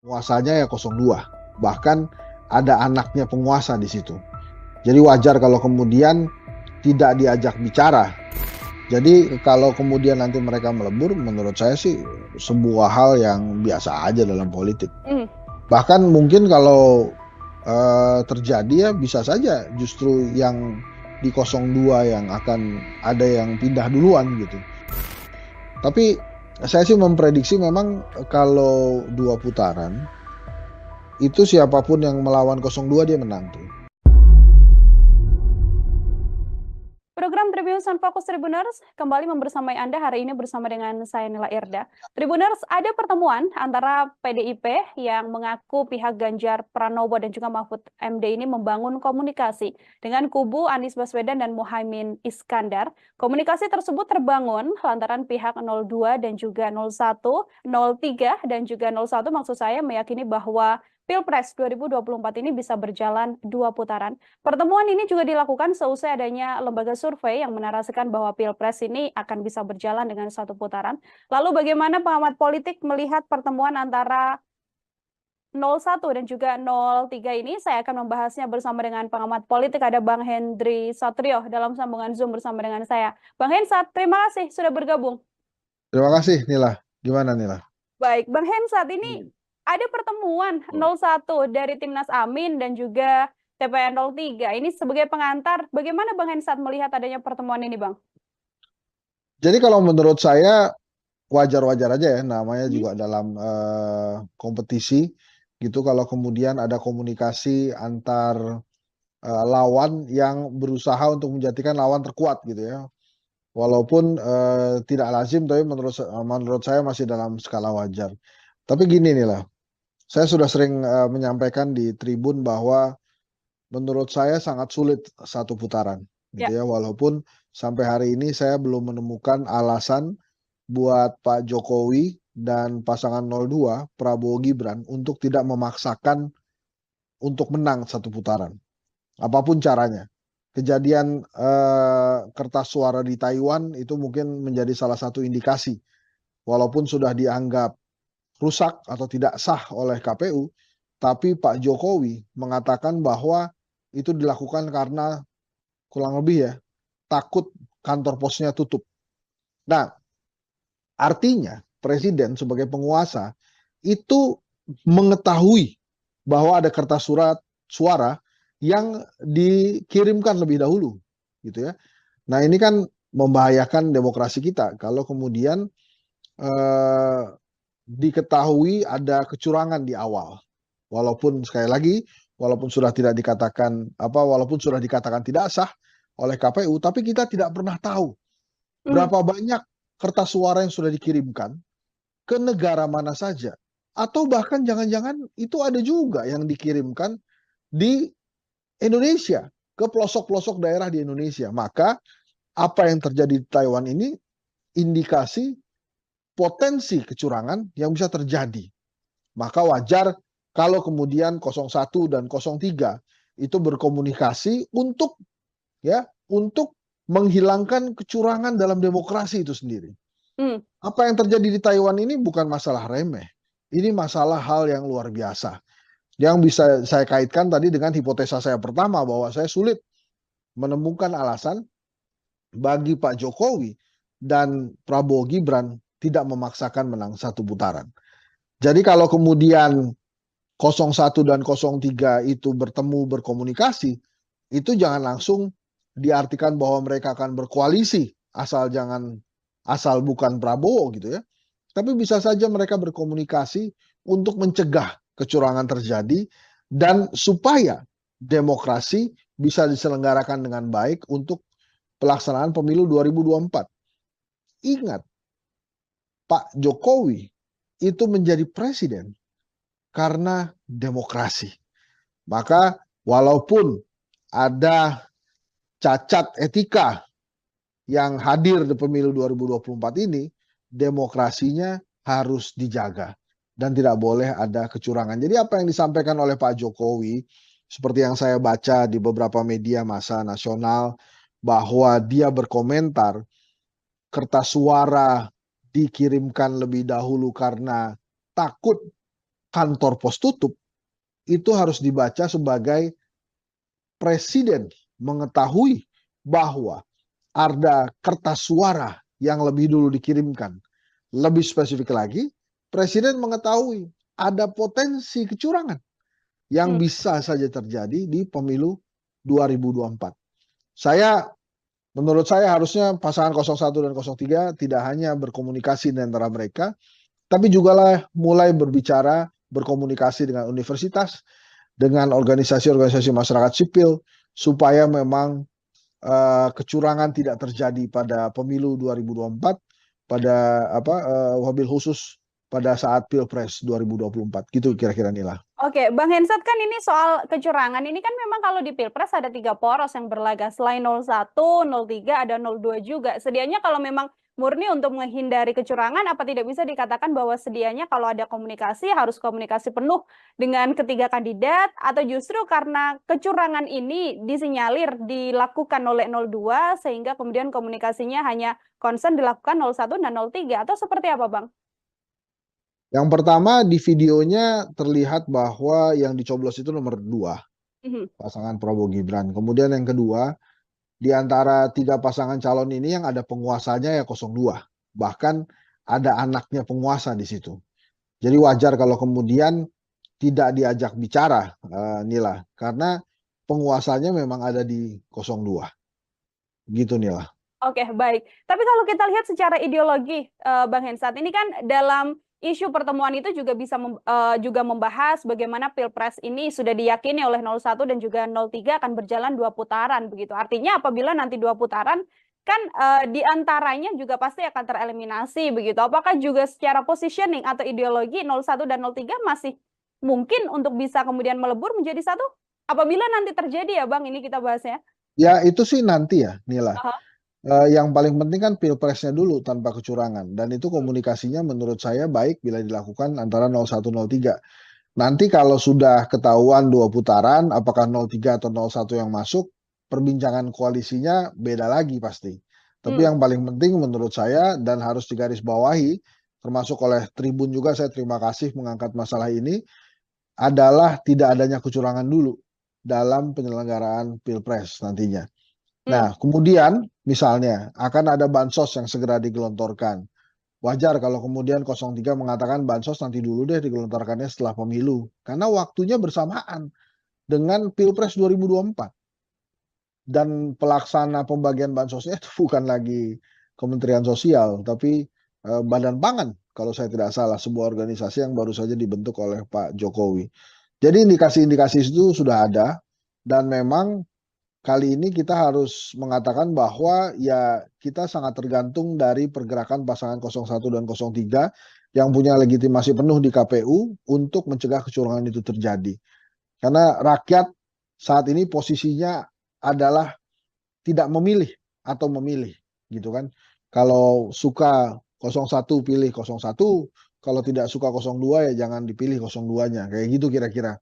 penguasanya ya 02. Bahkan ada anaknya penguasa di situ. Jadi wajar kalau kemudian tidak diajak bicara. Jadi kalau kemudian nanti mereka melebur, menurut saya sih sebuah hal yang biasa aja dalam politik. Hmm. Bahkan mungkin kalau terjadi ya bisa saja justru yang di 02 yang akan ada yang pindah duluan gitu. Tapi saya sih memprediksi memang kalau 2 putaran itu siapapun yang melawan 02 dia menang tuh. Program Tribuners and Fokus Tribuners kembali membersamai Anda hari ini bersama dengan saya Nila Irda. Tribuners, ada pertemuan antara PDIP yang mengaku pihak Ganjar Pranowo dan juga Mahfud MD ini membangun komunikasi dengan kubu Anies Baswedan dan Muhaimin Iskandar. Komunikasi tersebut terbangun lantaran pihak 02 dan juga 01, 03 dan juga 01 maksud saya meyakini bahwa Pilpres 2024 ini bisa berjalan 2 putaran. Pertemuan ini juga dilakukan seusai adanya lembaga survei yang menarasikan bahwa Pilpres ini akan bisa berjalan dengan 1 putaran. Lalu bagaimana pengamat politik melihat pertemuan antara 01 dan juga 03 ini? Saya akan membahasnya bersama dengan pengamat politik, ada Bang Hendry Satrio dalam sambungan Zoom bersama dengan saya. Bang Hensat, terima kasih sudah bergabung. Terima kasih Nila. Gimana Nila? Baik, Bang Hensat, ini ada pertemuan 01 dari Timnas Amin dan juga TPN 03. Ini sebagai pengantar, bagaimana Bang Hensat melihat adanya pertemuan ini, Bang? Jadi kalau menurut saya wajar-wajar aja ya, namanya juga dalam kompetisi gitu kalau kemudian ada komunikasi antar lawan yang berusaha untuk menjadikan lawan terkuat gitu ya. Walaupun tidak lazim, tapi menurut saya masih dalam skala wajar. Tapi gini nih lah, saya sudah sering menyampaikan di tribun bahwa menurut saya sangat sulit 1 putaran gitu Ya. ya. Walaupun sampai hari ini saya belum menemukan alasan buat Pak Jokowi dan pasangan 02 Prabowo Gibran untuk tidak memaksakan untuk menang 1 putaran. Apapun caranya. Kejadian kertas suara di Taiwan itu mungkin menjadi salah satu indikasi. Walaupun sudah dianggap rusak atau tidak sah oleh KPU, tapi Pak Jokowi mengatakan bahwa itu dilakukan karena kurang lebih ya takut kantor posnya tutup. Nah, artinya presiden sebagai penguasa itu mengetahui bahwa ada kertas suara yang dikirimkan lebih dahulu gitu ya. Nah, ini kan membahayakan demokrasi kita kalau kemudian diketahui ada kecurangan di awal. Walaupun sekali lagi, walaupun sudah dikatakan tidak sah oleh KPU, tapi kita tidak pernah tahu berapa banyak kertas suara yang sudah dikirimkan ke negara mana saja. Atau bahkan jangan-jangan itu ada juga yang dikirimkan di Indonesia, ke pelosok-pelosok daerah di Indonesia. Maka apa yang terjadi di Taiwan ini indikasi potensi kecurangan yang bisa terjadi. Maka wajar kalau kemudian 01 dan 03 itu berkomunikasi untuk menghilangkan kecurangan dalam demokrasi itu sendiri. Apa yang terjadi di Taiwan ini bukan masalah remeh. Ini masalah hal yang luar biasa. Yang bisa saya kaitkan tadi dengan hipotesa saya pertama bahwa saya sulit menemukan alasan bagi Pak Jokowi dan Prabowo Gibran tidak memaksakan menang 1 putaran. Jadi kalau kemudian 01 dan 03 itu bertemu berkomunikasi, itu jangan langsung diartikan bahwa mereka akan berkoalisi asal bukan Prabowo gitu ya. Tapi bisa saja mereka berkomunikasi untuk mencegah kecurangan terjadi dan supaya demokrasi bisa diselenggarakan dengan baik untuk pelaksanaan pemilu 2024. Ingat, Pak Jokowi itu menjadi presiden karena demokrasi. Maka walaupun ada cacat etika yang hadir di pemilu 2024 ini, demokrasinya harus dijaga dan tidak boleh ada kecurangan. Jadi apa yang disampaikan oleh Pak Jokowi, seperti yang saya baca di beberapa media massa nasional, bahwa dia berkomentar kertas suara dikirimkan lebih dahulu karena takut kantor pos tutup, itu harus dibaca sebagai presiden mengetahui bahwa ada kertas suara yang lebih dulu dikirimkan. Lebih spesifik lagi, presiden mengetahui ada potensi kecurangan yang bisa saja terjadi di pemilu 2024. Menurut saya harusnya pasangan 01 dan 03 tidak hanya berkomunikasi di antara mereka, tapi juga mulai berbicara, berkomunikasi dengan universitas, dengan organisasi-organisasi masyarakat sipil, supaya memang kecurangan tidak terjadi pada pemilu 2024, pada wabil khusus pada saat Pilpres 2024. Gitu kira-kira Nila. Oke, Bang Hensat, kan ini soal kecurangan ini kan memang kalau di Pilpres ada 3 poros yang berlaga. Selain 01, 03, ada 02 juga. Sedianya kalau memang murni untuk menghindari kecurangan, apa tidak bisa dikatakan bahwa sedianya kalau ada komunikasi harus komunikasi penuh dengan ketiga kandidat, atau justru karena kecurangan ini disinyalir dilakukan oleh 02 sehingga kemudian komunikasinya hanya concern dilakukan 01 dan 03, atau seperti apa, Bang? Yang pertama, di videonya terlihat bahwa yang dicoblos itu nomor 2, pasangan Prabowo Gibran. Kemudian yang kedua, di antara 3 pasangan calon ini yang ada penguasanya ya 02. Bahkan ada anaknya penguasa di situ. Jadi wajar kalau kemudian tidak diajak bicara, Nila, karena penguasanya memang ada di 02. Gitu, Nila. Oke, baik. Tapi kalau kita lihat secara ideologi, Bang Hensat, ini kan dalam isu pertemuan itu juga bisa juga membahas bagaimana Pilpres ini sudah diyakini oleh 01 dan juga 03 akan berjalan 2 putaran begitu. Artinya apabila nanti 2 putaran kan di antaranya juga pasti akan tereliminasi begitu. Apakah juga secara positioning atau ideologi 01 dan 03 masih mungkin untuk bisa kemudian melebur menjadi satu? Apabila nanti terjadi ya Bang, ini kita bahasnya. Ya itu sih nanti ya, Nila. Yang paling penting kan Pilpresnya dulu tanpa kecurangan, dan itu komunikasinya menurut saya baik bila dilakukan antara 01, 03. Nanti kalau sudah ketahuan 2 putaran, apakah 03 atau 01 yang masuk, perbincangan koalisinya beda lagi pasti. Tapi yang paling penting menurut saya dan harus digarisbawahi, termasuk oleh Tribun juga, saya terima kasih mengangkat masalah ini, adalah tidak adanya kecurangan dulu dalam penyelenggaraan Pilpres nantinya. Nah, kemudian misalnya akan ada bansos yang segera digelontorkan. Wajar kalau kemudian 03 mengatakan bansos nanti dulu deh digelontorkannya setelah pemilu. Karena waktunya bersamaan dengan Pilpres 2024. Dan pelaksana pembagian bansosnya itu bukan lagi Kementerian Sosial, tapi Badan Pangan kalau saya tidak salah, sebuah organisasi yang baru saja dibentuk oleh Pak Jokowi. Jadi indikasi-indikasi itu sudah ada, dan memang kali ini kita harus mengatakan bahwa ya kita sangat tergantung dari pergerakan pasangan 01 dan 03 yang punya legitimasi penuh di KPU untuk mencegah kecurangan itu terjadi. Karena rakyat saat ini posisinya adalah tidak memilih atau memilih, gitu kan. Kalau suka 01 pilih 01, kalau tidak suka 02 ya jangan dipilih 02-nya. Kayak gitu kira-kira,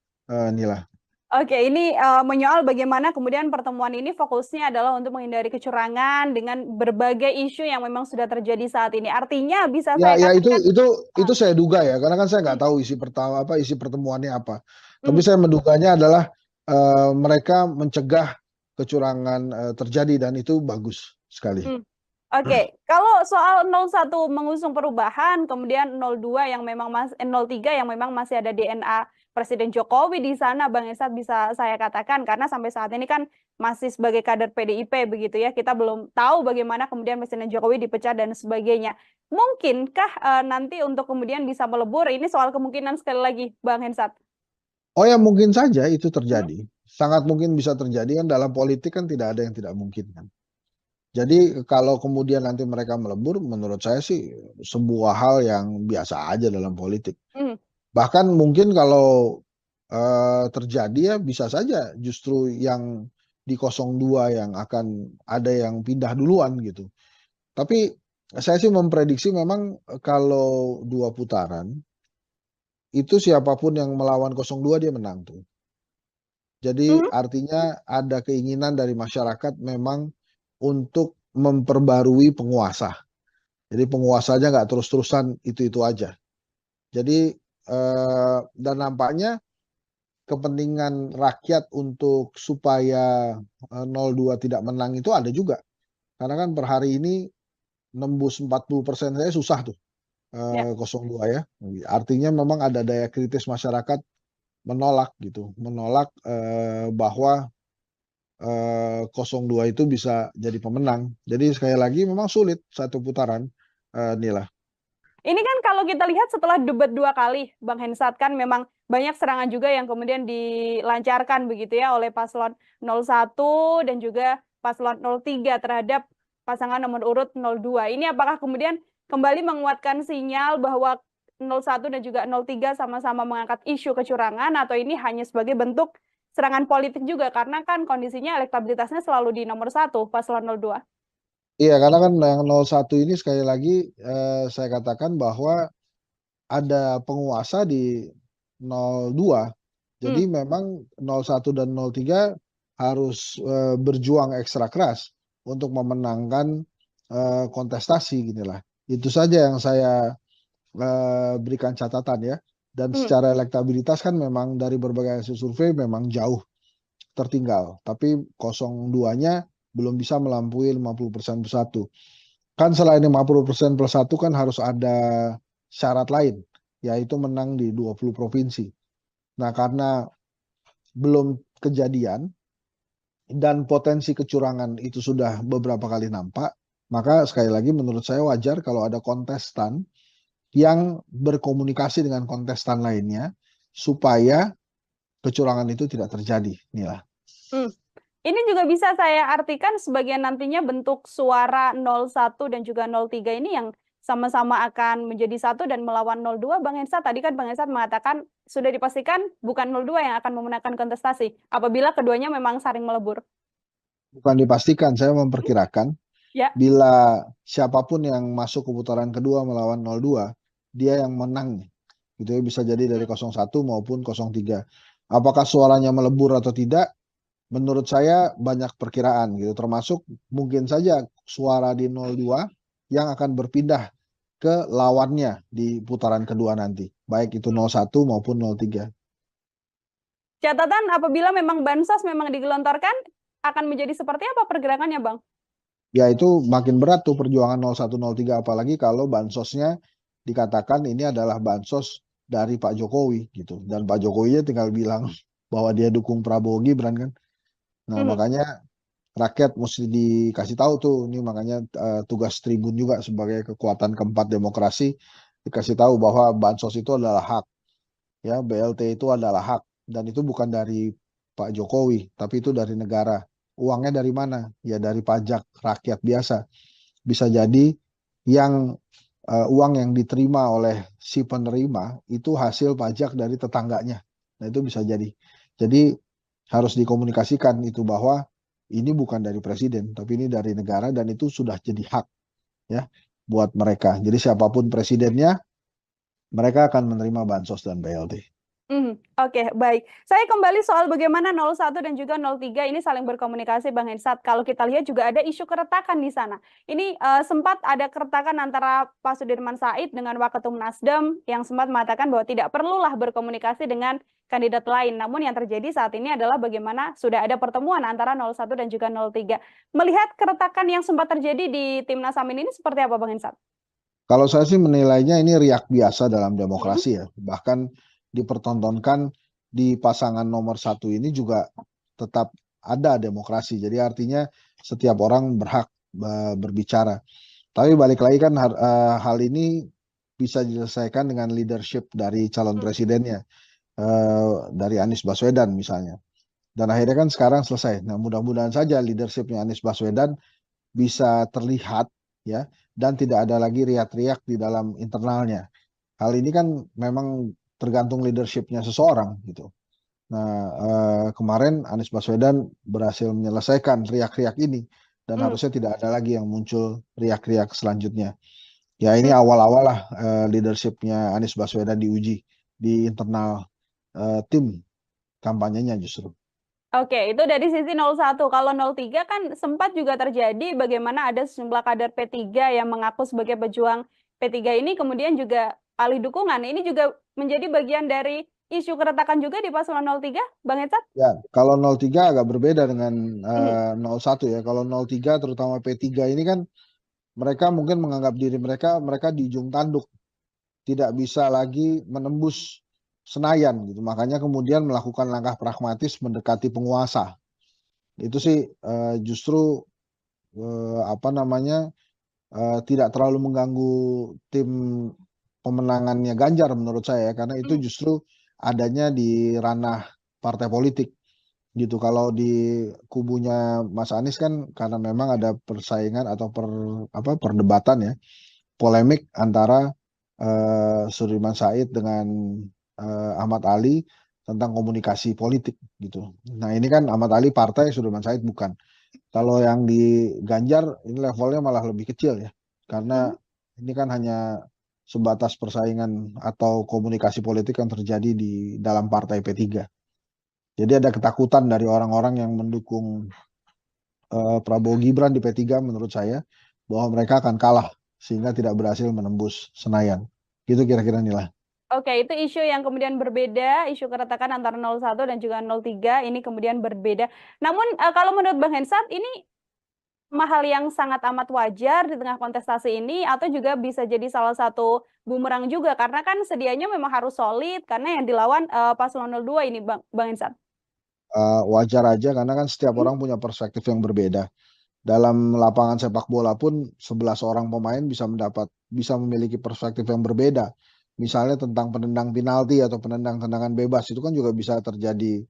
Nila. Oke, ini menyoal bagaimana kemudian pertemuan ini fokusnya adalah untuk menghindari kecurangan dengan berbagai isu yang memang sudah terjadi saat ini. Artinya bisa saya katakan, itu saya duga ya, karena kan saya nggak tahu isi pertemuannya apa. Tapi saya menduganya adalah mereka mencegah kecurangan terjadi, dan itu bagus sekali. Oke, kalau soal 01 mengusung perubahan, kemudian 02 yang memang 03 yang memang masih ada DNA Presiden Jokowi di sana, Bang Hensat, bisa saya katakan, karena sampai saat ini kan masih sebagai kader PDIP begitu ya, kita belum tahu bagaimana kemudian Presiden Jokowi dipecat dan sebagainya. Mungkinkah nanti untuk kemudian bisa melebur, ini soal kemungkinan sekali lagi, Bang Hensat? Oh ya, mungkin saja itu terjadi. Sangat mungkin bisa terjadi, kan dalam politik kan tidak ada yang tidak mungkin kan. Jadi kalau kemudian nanti mereka melebur, menurut saya sih sebuah hal yang biasa aja dalam politik. Bahkan mungkin kalau terjadi ya bisa saja justru yang di 02 yang akan ada yang pindah duluan gitu. Tapi saya sih memprediksi memang kalau 2 putaran, itu siapapun yang melawan 02 dia menang tuh. Jadi artinya ada keinginan dari masyarakat memang untuk memperbarui penguasa. Jadi penguasanya nggak terus-terusan itu-itu aja. Jadi dan nampaknya kepentingan rakyat untuk supaya 02 tidak menang itu ada juga. Karena kan per hari ini nembus 40% saya susah tuh, Ya. 02 ya. Artinya memang ada daya kritis masyarakat menolak gitu, menolak bahwa 02 itu bisa jadi pemenang. Jadi sekali lagi memang sulit satu putaran, Nila. Ini kan kalau kita lihat setelah debat 2 kali, Bang Hensat, kan memang banyak serangan juga yang kemudian dilancarkan begitu ya oleh paslon 01 dan juga paslon 03 terhadap pasangan nomor urut 02. Ini apakah kemudian kembali menguatkan sinyal bahwa 01 dan juga 03 sama-sama mengangkat isu kecurangan, atau ini hanya sebagai bentuk serangan politik juga karena kan kondisinya elektabilitasnya selalu di nomor 1 paslon 02? Iya, karena kan yang 01 ini sekali lagi saya katakan bahwa ada penguasa di 02. Jadi memang 01 dan 03 harus berjuang ekstra keras untuk memenangkan kontestasi ginilah. Itu saja yang saya berikan catatan ya. Dan secara elektabilitas kan memang dari berbagai hasil survei memang jauh tertinggal. Tapi 02-nya belum bisa melampaui 50% plus 1. Kan selain 50% plus 1 kan harus ada syarat lain, yaitu menang di 20 provinsi. Nah, karena belum kejadian dan potensi kecurangan itu sudah beberapa kali nampak, maka sekali lagi menurut saya wajar kalau ada kontestan yang berkomunikasi dengan kontestan lainnya supaya kecurangan itu tidak terjadi, Nila. Ini juga bisa saya artikan sebagai nantinya bentuk suara 01 dan juga 03 ini yang sama-sama akan menjadi satu dan melawan 02, Bang Hensat. Tadi kan Bang Hensat mengatakan sudah dipastikan bukan 02 yang akan memenangkan kontestasi apabila keduanya memang saling melebur. Bukan dipastikan, saya memperkirakan Ya. bila siapapun yang masuk ke putaran kedua melawan 02, dia yang menang. Gitu ya, bisa jadi dari 01 maupun 03. Apakah suaranya melebur atau tidak? Menurut saya banyak perkiraan gitu, termasuk mungkin saja suara di 02 yang akan berpindah ke lawannya di putaran kedua nanti, baik itu 01 maupun 03. Catatan apabila memang bansos memang digelontorkan, akan menjadi seperti apa pergerakannya, Bang? Ya itu makin berat tuh perjuangan 01, 03, apalagi kalau bansosnya dikatakan ini adalah bansos dari Pak Jokowi gitu. Dan Pak Jokowi tinggal bilang bahwa dia dukung Prabowo Gibran kan. Nah, makanya rakyat mesti dikasih tahu tuh, ini makanya tugas Tribun juga sebagai kekuatan keempat demokrasi, dikasih tahu bahwa bansos itu adalah hak, ya BLT itu adalah hak, dan itu bukan dari Pak Jokowi, tapi itu dari negara. Uangnya dari mana? Ya dari pajak rakyat biasa. Bisa jadi yang uang yang diterima oleh si penerima itu hasil pajak dari tetangganya. Nah itu bisa jadi. Jadi harus dikomunikasikan itu bahwa ini bukan dari presiden, tapi ini dari negara dan itu sudah jadi hak ya buat mereka. Jadi siapapun presidennya, mereka akan menerima bansos dan BLT. Oke, baik. Saya kembali soal bagaimana 01 dan juga 03 ini saling berkomunikasi, Bang Hensat. Kalau kita lihat juga ada isu keretakan di sana. Ini sempat ada keretakan antara Pak Sudirman Said dengan Waketum Nasdem yang sempat mengatakan bahwa tidak perlulah berkomunikasi dengan kandidat lain. Namun yang terjadi saat ini adalah bagaimana sudah ada pertemuan antara 01 dan juga 03. Melihat keretakan yang sempat terjadi di Timnas Amin ini seperti apa, Bang Hensat? Kalau saya sih menilainya ini riak biasa dalam demokrasi ya. Bahkan dipertontonkan di pasangan nomor 1 ini juga tetap ada demokrasi. Jadi artinya setiap orang berhak berbicara. Tapi balik lagi kan hal ini bisa diselesaikan dengan leadership dari calon presidennya, dari Anies Baswedan misalnya. Dan akhirnya kan sekarang selesai. Nah mudah-mudahan saja leadershipnya Anies Baswedan bisa terlihat ya, dan tidak ada lagi riak-riak di dalam internalnya. Hal ini kan memang tergantung leadershipnya seseorang gitu. Nah, kemarin Anies Baswedan berhasil menyelesaikan riak-riak ini dan harusnya tidak ada lagi yang muncul riak-riak selanjutnya. Ya ini awal-awal lah leadershipnya Anies Baswedan diuji di internal tim kampanyenya justru. Oke, itu dari sisi 01. Kalau 03 kan sempat juga terjadi bagaimana ada sejumlah kader P3 yang mengaku sebagai pejuang P3 ini kemudian juga alih dukungan. Ini juga menjadi bagian dari isu keretakan juga di paslon 03, Bang Hensat? Ya, kalau 03 agak berbeda dengan 01 ya. Kalau 03 terutama P3 ini kan mereka mungkin menganggap diri mereka di ujung tanduk, tidak bisa lagi menembus Senayan gitu. Makanya kemudian melakukan langkah pragmatis mendekati penguasa. Itu sih justru tidak terlalu mengganggu tim pemenangannya Ganjar menurut saya, karena itu justru adanya di ranah partai politik gitu. Kalau di kubunya Mas Anies kan karena memang ada persaingan atau perdebatan ya, polemik antara Sudirman Said dengan Ahmad Ali tentang komunikasi politik gitu. Nah ini kan Ahmad Ali partai, Sudirman Said bukan. Kalau yang di Ganjar ini levelnya malah lebih kecil ya, karena ini kan hanya sebatas persaingan atau komunikasi politik yang terjadi di dalam partai P3. Jadi ada ketakutan dari orang-orang yang mendukung Prabowo Gibran di P3 menurut saya, bahwa mereka akan kalah sehingga tidak berhasil menembus Senayan. Gitu kira-kira Nila. Oke, itu isu yang kemudian berbeda, isu keretakan antara 01 dan juga 03 ini kemudian berbeda. Namun kalau menurut Bang Hensat ini hal yang sangat amat wajar di tengah kontestasi ini, atau juga bisa jadi salah satu bumerang juga karena kan sedianya memang harus solid karena yang dilawan paslon 02 ini Bang Hensat. Wajar aja karena kan setiap orang punya perspektif yang berbeda. Dalam lapangan sepak bola pun 11 orang pemain bisa memiliki perspektif yang berbeda. Misalnya tentang penendang penalti atau penendang tendangan bebas, itu kan juga bisa terjadi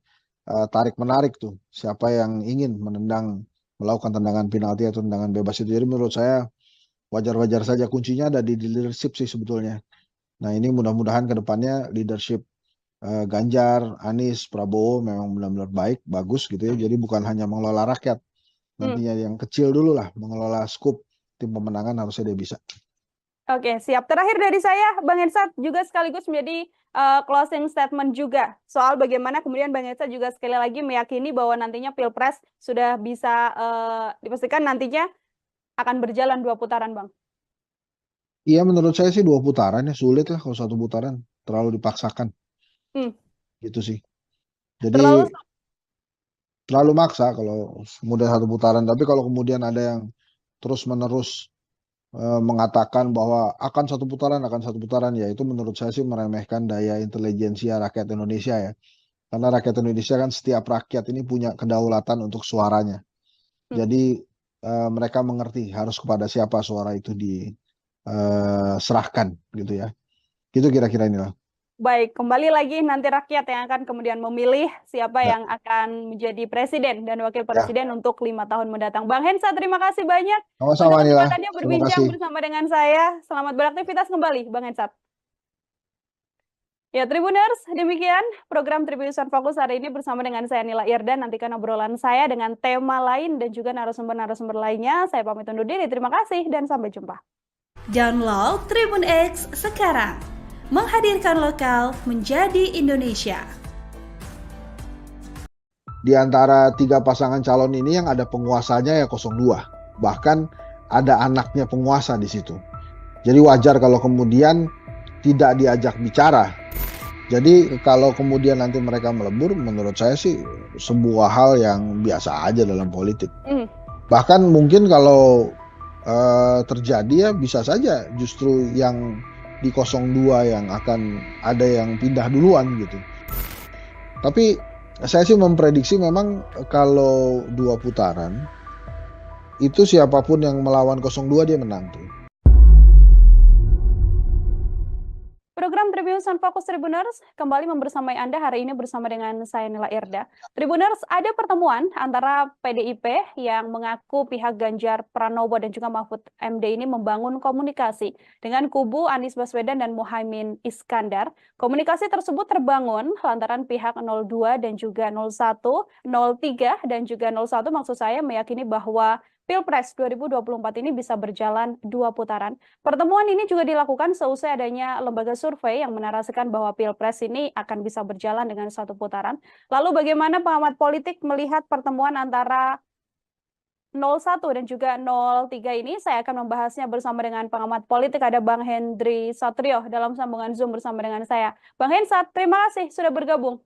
tarik menarik tuh. Siapa yang ingin melakukan tendangan penalti atau tendangan bebas itu. Jadi menurut saya wajar-wajar saja, kuncinya ada di leadership sih sebetulnya. Nah ini mudah-mudahan ke depannya leadership Ganjar, Anies, Prabowo memang benar-benar baik, bagus gitu ya. Jadi bukan hanya mengelola rakyat, nantinya yang kecil dulu lah, mengelola skup tim pemenangan harusnya dia bisa. Oke, siap. Terakhir dari saya, Bang Hensat juga sekaligus menjadi closing statement juga soal bagaimana kemudian Bang Hensat juga sekali lagi meyakini bahwa nantinya Pilpres sudah bisa dipastikan nantinya akan berjalan 2 putaran, Bang. Iya, menurut saya sih 2 putaran ya, sulit lah kalau 1 putaran, terlalu dipaksakan. Gitu sih. Jadi terlalu maksa kalau kemudian 1 putaran, tapi kalau kemudian ada yang terus-menerus mengatakan bahwa akan 1 putaran, ya itu menurut saya sih meremehkan daya intelijensia rakyat Indonesia ya. Karena rakyat Indonesia kan setiap rakyat ini punya kedaulatan untuk suaranya. Jadi mereka mengerti harus kepada siapa suara itu diserahkan gitu ya. Gitu kira-kira inilah. Baik, kembali lagi nanti rakyat yang akan kemudian memilih siapa Ya. yang akan menjadi presiden dan wakil Ya. presiden untuk 5 tahun mendatang. Bang Hensat, terima kasih banyak untuk Sama-sama Nila. kesempatannya Terima berbincang kasih. bersama dengan saya. Selamat beraktivitas kembali, Bang Hensat. Ya, Tribuners, demikian program Tribunnews Fokus hari ini bersama dengan saya Nila Irdan. Nantikan obrolan saya dengan tema lain dan juga narasumber-narasumber lainnya. Saya pamit undur diri. Terima kasih dan sampai jumpa. Download Tribun X sekarang. Menghadirkan lokal menjadi Indonesia. Di antara 3 pasangan calon ini yang ada penguasanya ya 02. Bahkan ada anaknya penguasa di situ. Jadi wajar kalau kemudian tidak diajak bicara. Jadi kalau kemudian nanti mereka melebur, menurut saya sih sebuah hal yang biasa aja dalam politik. Bahkan mungkin kalau terjadi ya bisa saja justru yang di 02 yang akan ada yang pindah duluan gitu. Tapi saya sih memprediksi memang kalau 2 putaran itu siapapun yang melawan 02 dia menang tuh. Program Tribunnews Fokus Tribuners kembali membersamai Anda hari ini bersama dengan saya Nila Irda. Tribuners, ada pertemuan antara PDIP yang mengaku pihak Ganjar Pranowo dan juga Mahfud MD ini membangun komunikasi dengan kubu Anies Baswedan dan Muhaimin Iskandar. Komunikasi tersebut terbangun lantaran pihak 02 dan juga 01, 03 dan juga 01 maksud saya meyakini bahwa Pilpres 2024 ini bisa berjalan 2 putaran. Pertemuan ini juga dilakukan seusai adanya lembaga survei yang menarasikan bahwa Pilpres ini akan bisa berjalan dengan 1 putaran. Lalu bagaimana pengamat politik melihat pertemuan antara 01 dan juga 03 ini saya akan membahasnya bersama dengan pengamat politik, ada Bang Hendry Satrio dalam sambungan Zoom bersama dengan saya. Bang Hensat, terima kasih sudah bergabung.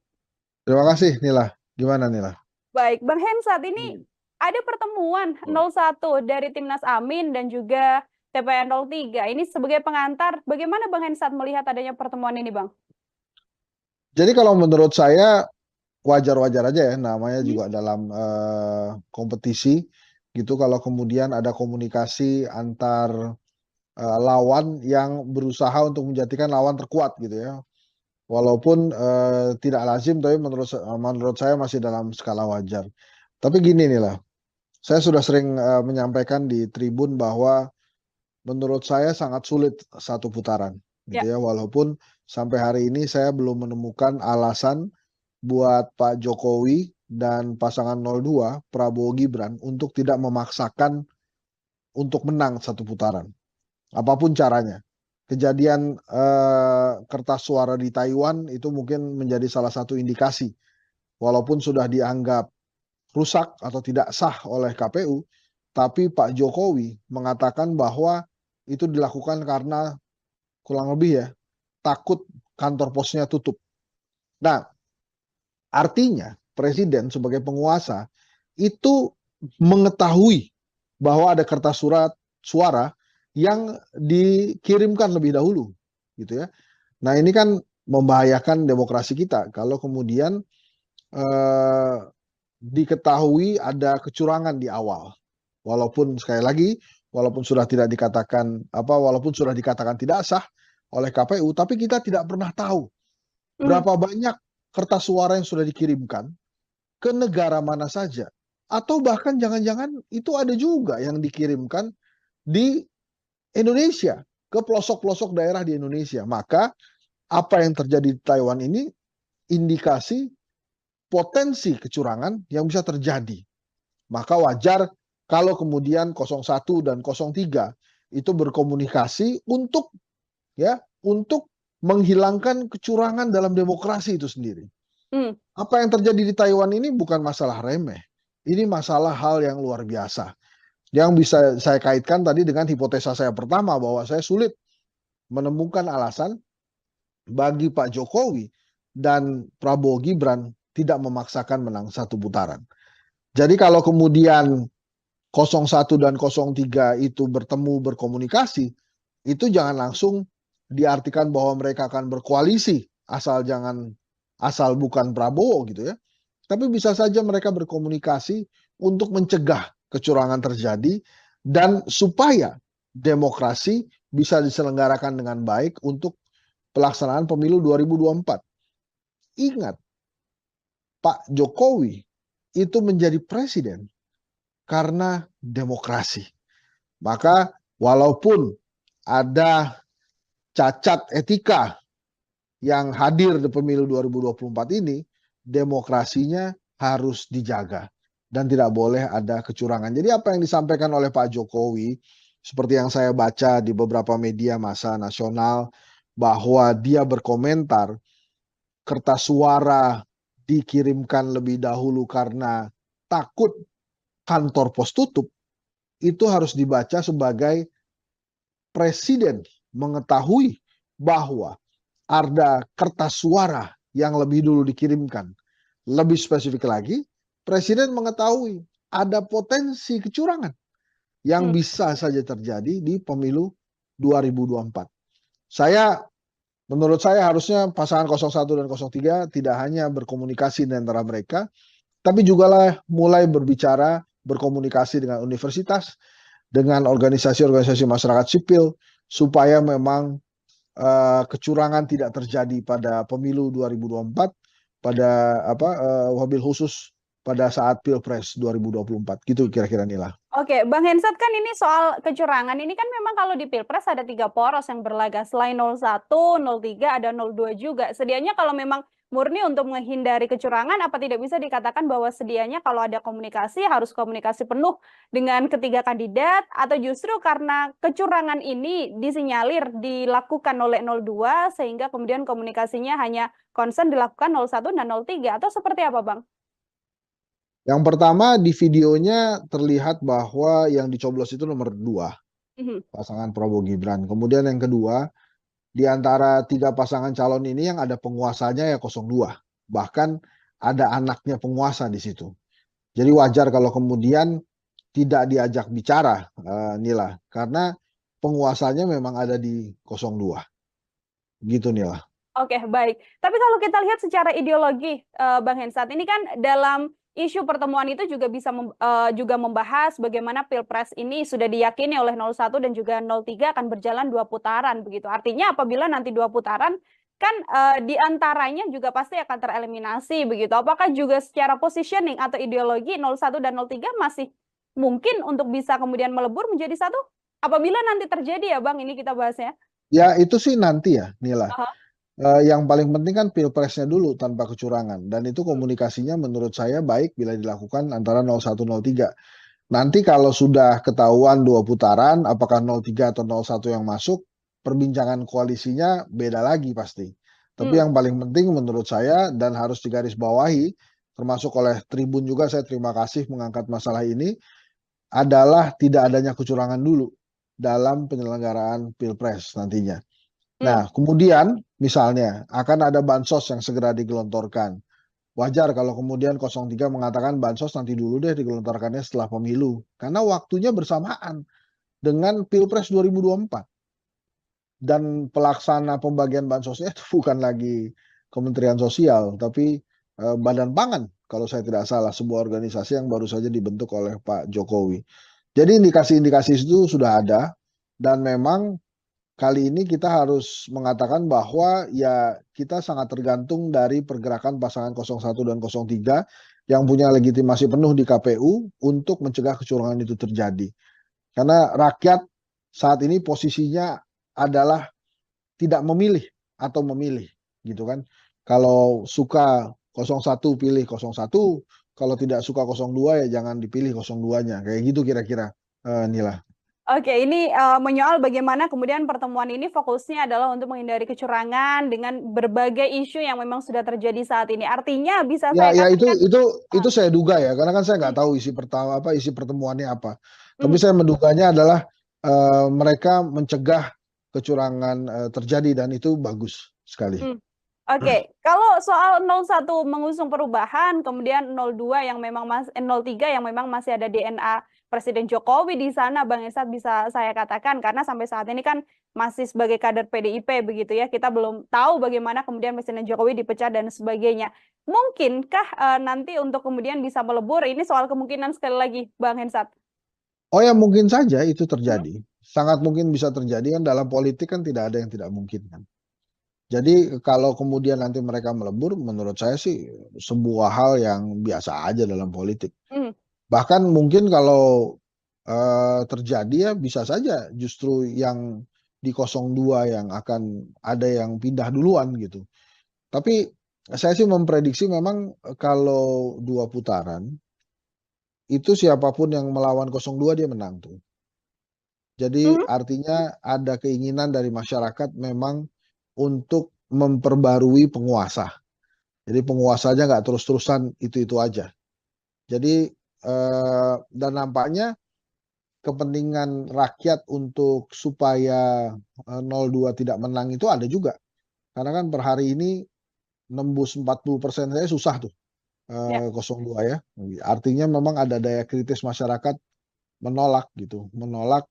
Terima kasih, Nila. Gimana, Nila? Baik, Bang Hensat, ini ada pertemuan 01 dari Timnas Amin dan juga TPN 03. Ini sebagai pengantar, bagaimana Bang Hensat melihat adanya pertemuan ini, Bang? Jadi kalau menurut saya wajar-wajar aja ya, namanya juga dalam kompetisi gitu kalau kemudian ada komunikasi antar lawan yang berusaha untuk menjadikan lawan terkuat gitu ya. Walaupun tidak lazim, tapi menurut saya masih dalam skala wajar. Tapi gini nih lah, saya sudah sering menyampaikan di tribun bahwa menurut saya sangat sulit satu putaran, gitu ya. Walaupun sampai hari ini saya belum menemukan alasan buat Pak Jokowi dan pasangan 02 Prabowo Gibran untuk tidak memaksakan untuk menang satu putaran, apapun caranya. Kejadian kertas suara di Taiwan itu mungkin menjadi salah satu indikasi, walaupun sudah dianggap rusak atau tidak sah oleh KPU, tapi Pak Jokowi mengatakan bahwa itu dilakukan karena kurang lebih ya takut kantor posnya tutup. Nah, artinya presiden sebagai penguasa itu mengetahui bahwa ada kertas suara yang dikirimkan lebih dahulu, gitu ya. Nah, ini kan membahayakan demokrasi kita kalau kemudian diketahui ada kecurangan di awal. Walaupun sekali lagi, walaupun sudah dikatakan tidak sah oleh KPU, tapi kita tidak pernah tahu berapa banyak kertas suara yang sudah dikirimkan ke negara mana saja. Atau bahkan jangan-jangan itu ada juga yang dikirimkan di Indonesia, ke pelosok-pelosok daerah di Indonesia. Maka apa yang terjadi di Taiwan ini indikasi potensi kecurangan yang bisa terjadi. Maka wajar kalau kemudian 01 dan 03 itu berkomunikasi untuk menghilangkan kecurangan dalam demokrasi itu sendiri. Apa yang terjadi di Taiwan ini bukan masalah remeh. Ini masalah hal yang luar biasa. Yang bisa saya kaitkan tadi dengan hipotesa saya pertama bahwa saya sulit menemukan alasan bagi Pak Jokowi dan Prabowo Gibran tidak memaksakan menang satu putaran. Jadi kalau kemudian 01 dan 03 itu bertemu berkomunikasi, itu jangan langsung diartikan bahwa mereka akan berkoalisi asal bukan Prabowo gitu ya. Tapi bisa saja mereka berkomunikasi untuk mencegah kecurangan terjadi dan supaya demokrasi bisa diselenggarakan dengan baik untuk pelaksanaan pemilu 2024. Ingat, Pak Jokowi itu menjadi presiden karena demokrasi. Maka walaupun ada cacat etika yang hadir di pemilu 2024 ini, demokrasinya harus dijaga dan tidak boleh ada kecurangan. Jadi apa yang disampaikan oleh Pak Jokowi, seperti yang saya baca di beberapa media massa nasional, bahwa dia berkomentar kertas suara dikirimkan lebih dahulu karena takut kantor pos tutup, itu harus dibaca sebagai presiden mengetahui bahwa ada kertas suara yang lebih dulu dikirimkan. Lebih spesifik lagi, presiden mengetahui ada potensi kecurangan yang bisa saja terjadi di pemilu 2024. Menurut saya harusnya pasangan 01 dan 03 tidak hanya berkomunikasi di antara mereka, tapi juga mulai berkomunikasi dengan universitas, dengan organisasi-organisasi masyarakat sipil, supaya memang kecurangan tidak terjadi pada pemilu 2024, wabil khusus pada saat Pilpres 2024. Gitu kira-kira Nila. Oke, Bang Hensat, kan ini soal kecurangan ini kan memang kalau di Pilpres ada 3 poros yang berlaga. Selain 01, 03, ada 02 juga. Sedianya kalau memang murni untuk menghindari kecurangan, apa tidak bisa dikatakan bahwa sedianya kalau ada komunikasi harus komunikasi penuh dengan ketiga kandidat, atau justru karena kecurangan ini disinyalir dilakukan oleh 02 sehingga kemudian komunikasinya hanya concern dilakukan 01 dan 03, atau seperti apa, Bang? Yang pertama di videonya terlihat bahwa yang dicoblos itu nomor 2, pasangan Prabowo Gibran. Kemudian yang kedua, di antara 3 pasangan calon ini yang ada penguasanya ya 02. Bahkan ada anaknya penguasa di situ. Jadi wajar kalau kemudian tidak diajak bicara, Nila, karena penguasanya memang ada di 02. Gitu, Nila. Oke, baik. Tapi kalau kita lihat secara ideologi, Bang Hensat, ini kan dalam isu pertemuan itu juga bisa juga membahas bagaimana Pilpres ini sudah diyakini oleh 01 dan juga 03 akan berjalan 2 putaran begitu. Artinya apabila nanti 2 putaran kan di antaranya juga pasti akan tereliminasi begitu. Apakah juga secara positioning atau ideologi 01 dan 03 masih mungkin untuk bisa kemudian melebur menjadi satu? Apabila nanti terjadi ya Bang, ini kita bahasnya. Ya itu sih nanti ya, Nila. Aha. Yang paling penting kan pilpresnya dulu tanpa kecurangan, dan itu komunikasinya menurut saya baik bila dilakukan antara 01 03. Nanti kalau sudah ketahuan 2 putaran, apakah 03 atau 01 yang masuk, perbincangan koalisinya beda lagi pasti. Tapi yang paling penting menurut saya dan harus digarisbawahi, termasuk oleh Tribun juga, saya terima kasih mengangkat masalah ini, adalah tidak adanya kecurangan dulu dalam penyelenggaraan Pilpres nantinya. Nah, kemudian misalnya akan ada bansos yang segera digelontorkan. Wajar kalau kemudian 03 mengatakan bansos nanti dulu deh digelontorkannya setelah pemilu. Karena waktunya bersamaan dengan Pilpres 2024. Dan pelaksana pembagian bansosnya itu bukan lagi Kementerian Sosial, tapi Badan Pangan kalau saya tidak salah, sebuah organisasi yang baru saja dibentuk oleh Pak Jokowi. Jadi indikasi-indikasi itu sudah ada, dan memang kali ini kita harus mengatakan bahwa ya kita sangat tergantung dari pergerakan pasangan 01 dan 03 yang punya legitimasi penuh di KPU untuk mencegah kecurangan itu terjadi. Karena rakyat saat ini posisinya adalah tidak memilih atau memilih, gitu kan. Kalau suka 01 pilih 01, kalau tidak suka 02 ya jangan dipilih 02-nya. Kayak gitu kira-kira, Nila. Oke, ini menyoal bagaimana kemudian pertemuan ini fokusnya adalah untuk menghindari kecurangan dengan berbagai isu yang memang sudah terjadi saat ini. Artinya bisa saya katakan itu saya duga ya, karena kan saya nggak tahu isi pertemuannya apa. Tapi saya menduganya adalah mereka mencegah kecurangan terjadi, dan itu bagus sekali. Oke, kalau soal 01 mengusung perubahan, kemudian 02 yang memang 03 yang memang masih ada DNA Presiden Jokowi di sana, Bang Hensat, bisa saya katakan, karena sampai saat ini kan masih sebagai kader PDIP begitu ya, kita belum tahu bagaimana kemudian Presiden Jokowi dipecat dan sebagainya. Mungkinkah nanti untuk kemudian bisa melebur, ini soal kemungkinan sekali lagi, Bang Hensat? Oh ya, mungkin saja itu terjadi. Sangat mungkin bisa terjadi, kan dalam politik kan tidak ada yang tidak mungkin kan. Jadi kalau kemudian nanti mereka melebur, menurut saya sih sebuah hal yang biasa aja dalam politik. Bahkan mungkin kalau terjadi ya bisa saja justru yang di 02 yang akan ada yang pindah duluan gitu. Tapi saya sih memprediksi memang kalau 2 putaran, itu siapapun yang melawan 02 dia menang tuh. Jadi artinya ada keinginan dari masyarakat memang untuk memperbarui penguasa. Jadi penguasanya nggak terus-terusan itu-itu aja. Jadi dan nampaknya kepentingan rakyat untuk supaya 02 tidak menang itu ada juga. Karena kan per hari ini nembus 40% saya susah tuh 02 ya. Artinya memang ada daya kritis masyarakat menolak gitu, menolak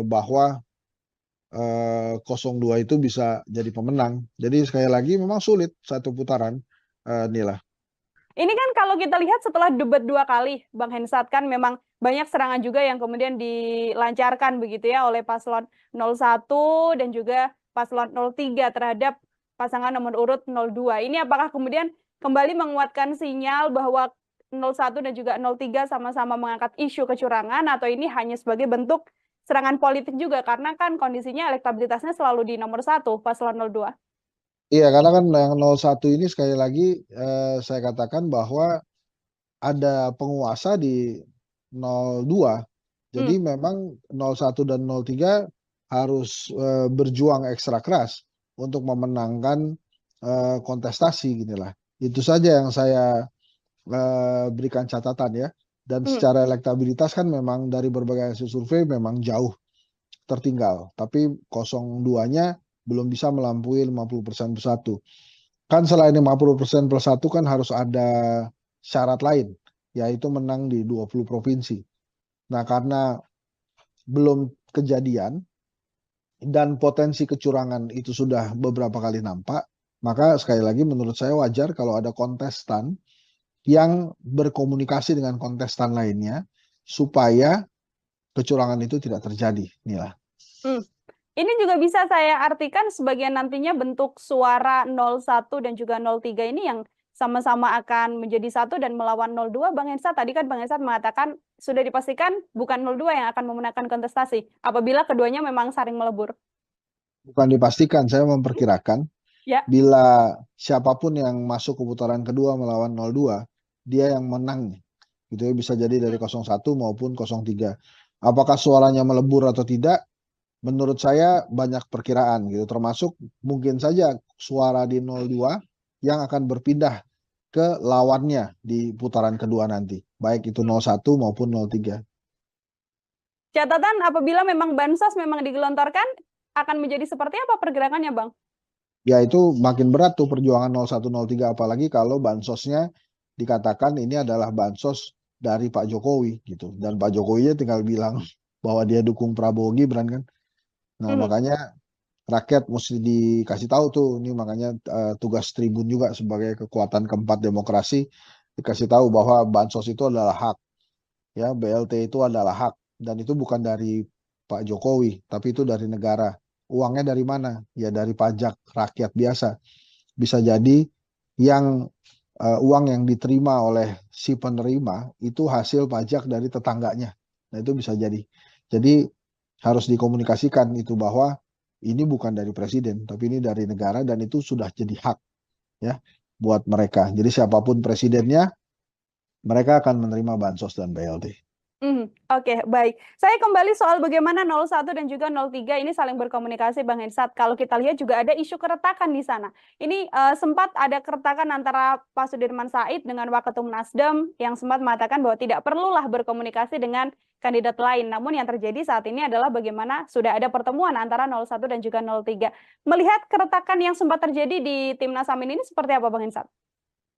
bahwa 02 itu bisa jadi pemenang. Jadi sekali lagi memang sulit 1 putaran, Nila. Ini kan kalau kita lihat setelah debat 2 kali, Bang Hensat, kan memang banyak serangan juga yang kemudian dilancarkan begitu ya oleh paslon 01 dan juga paslon 03 terhadap pasangan nomor urut 02. Ini apakah kemudian kembali menguatkan sinyal bahwa 01 dan juga 03 sama-sama mengangkat isu kecurangan, atau ini hanya sebagai bentuk serangan politik juga, karena kan kondisinya elektabilitasnya selalu di nomor 1 paslon 02? Iya, karena kan yang 01 ini sekali lagi saya katakan bahwa ada penguasa di 02. Jadi memang 01 dan 03 harus berjuang ekstra keras untuk memenangkan kontestasi ginilah. Itu saja yang saya berikan catatan ya. Dan secara elektabilitas kan memang dari berbagai hasil survei memang jauh tertinggal. Tapi 02-nya belum bisa melampaui 50% plus 1. Kan selain 50% plus 1 kan harus ada syarat lain, yaitu menang di 20 provinsi. Nah, karena belum kejadian dan potensi kecurangan itu sudah beberapa kali nampak, maka sekali lagi menurut saya wajar kalau ada kontestan yang berkomunikasi dengan kontestan lainnya supaya kecurangan itu tidak terjadi. Inilah. Ini juga bisa saya artikan sebagai nantinya bentuk suara 01 dan juga 03 ini yang sama-sama akan menjadi satu dan melawan 02. Bang Hensat, tadi kan Bang Hensat mengatakan sudah dipastikan bukan 02 yang akan memenangkan kontestasi apabila keduanya memang saling melebur. Bukan dipastikan, saya memperkirakan Ya. Bila siapapun yang masuk ke putaran kedua melawan 02, dia yang menang. Gitu ya, bisa jadi dari 01 maupun 03. Apakah suaranya melebur atau tidak? Menurut saya banyak perkiraan gitu, termasuk mungkin saja suara di 02 yang akan berpindah ke lawannya di putaran kedua nanti, baik itu 01 maupun 03. Catatan apabila memang bansos memang digelontorkan, akan menjadi seperti apa pergerakannya, Bang? Ya itu makin berat tuh perjuangan 0103, apalagi kalau bansosnya dikatakan ini adalah bansos dari Pak Jokowi gitu, dan Pak Jokowi tinggal bilang bahwa dia dukung Prabowo Gibran kan. Nah makanya rakyat mesti dikasih tahu tuh, ini makanya tugas Tribun juga sebagai kekuatan keempat demokrasi, dikasih tahu bahwa bansos itu adalah hak, ya BLT itu adalah hak, dan itu bukan dari Pak Jokowi, tapi itu dari negara. Uangnya dari mana? Ya dari pajak rakyat biasa. Bisa jadi yang uang yang diterima oleh si penerima itu hasil pajak dari tetangganya. Nah itu bisa jadi. Jadi harus dikomunikasikan itu bahwa ini bukan dari presiden, tapi ini dari negara, dan itu sudah jadi hak ya buat mereka. Jadi siapapun presidennya, mereka akan menerima bansos dan BLT. Oke, baik. Saya kembali soal bagaimana 01 dan juga 03 ini saling berkomunikasi, Bang Hensat. Kalau kita lihat juga ada isu keretakan di sana. Ini sempat ada keretakan antara Pak Sudirman Said dengan Waketum Nasdem yang sempat mengatakan bahwa tidak perlulah berkomunikasi dengan kandidat lain. Namun yang terjadi saat ini adalah bagaimana sudah ada pertemuan antara 01 dan juga 03. Melihat keretakan yang sempat terjadi di Timnas Amin ini seperti apa, Bang Hensat?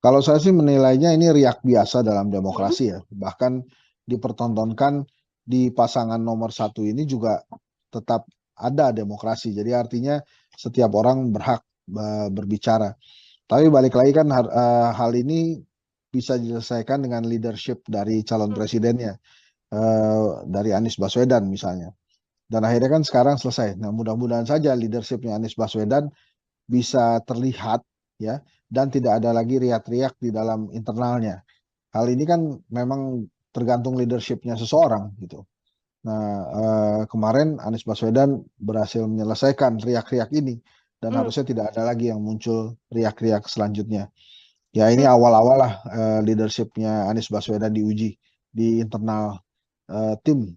Kalau saya sih menilainya ini riak biasa dalam demokrasi ya. Bahkan dipertontonkan di pasangan nomor 1 ini juga tetap ada demokrasi. Jadi artinya setiap orang berhak berbicara. Tapi balik lagi kan hal ini bisa diselesaikan dengan leadership dari calon presidennya, dari Anies Baswedan misalnya. Dan akhirnya kan sekarang selesai. Nah mudah-mudahan saja leadershipnya Anies Baswedan bisa terlihat ya, dan tidak ada lagi riak-riak di dalam internalnya. Hal ini kan memang tergantung leadershipnya seseorang gitu. Nah kemarin Anies Baswedan berhasil menyelesaikan riak-riak ini, dan harusnya tidak ada lagi yang muncul riak-riak selanjutnya. Ya ini awal-awal lah leadershipnya Anies Baswedan diuji di internal tim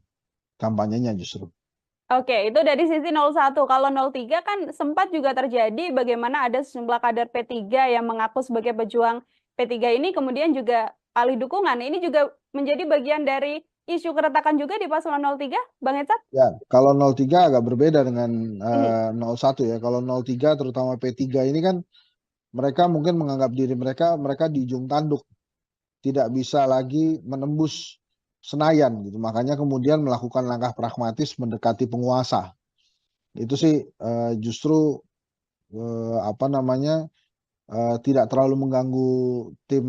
kampanyenya justru. Oke, itu dari sisi 01. Kalau 03 kan sempat juga terjadi bagaimana ada sejumlah kader P3 yang mengaku sebagai pejuang P3 ini kemudian juga alih dukungan. Ini juga menjadi bagian dari isu keretakan juga di paslon 03, Bang Hensat? Ya, kalau 03 agak berbeda dengan 01 ya. Kalau 03 terutama P3 ini kan mereka mungkin menganggap diri mereka di ujung tanduk, tidak bisa lagi menembus Senayan gitu. Makanya kemudian melakukan langkah pragmatis mendekati penguasa. Itu sih justru tidak terlalu mengganggu tim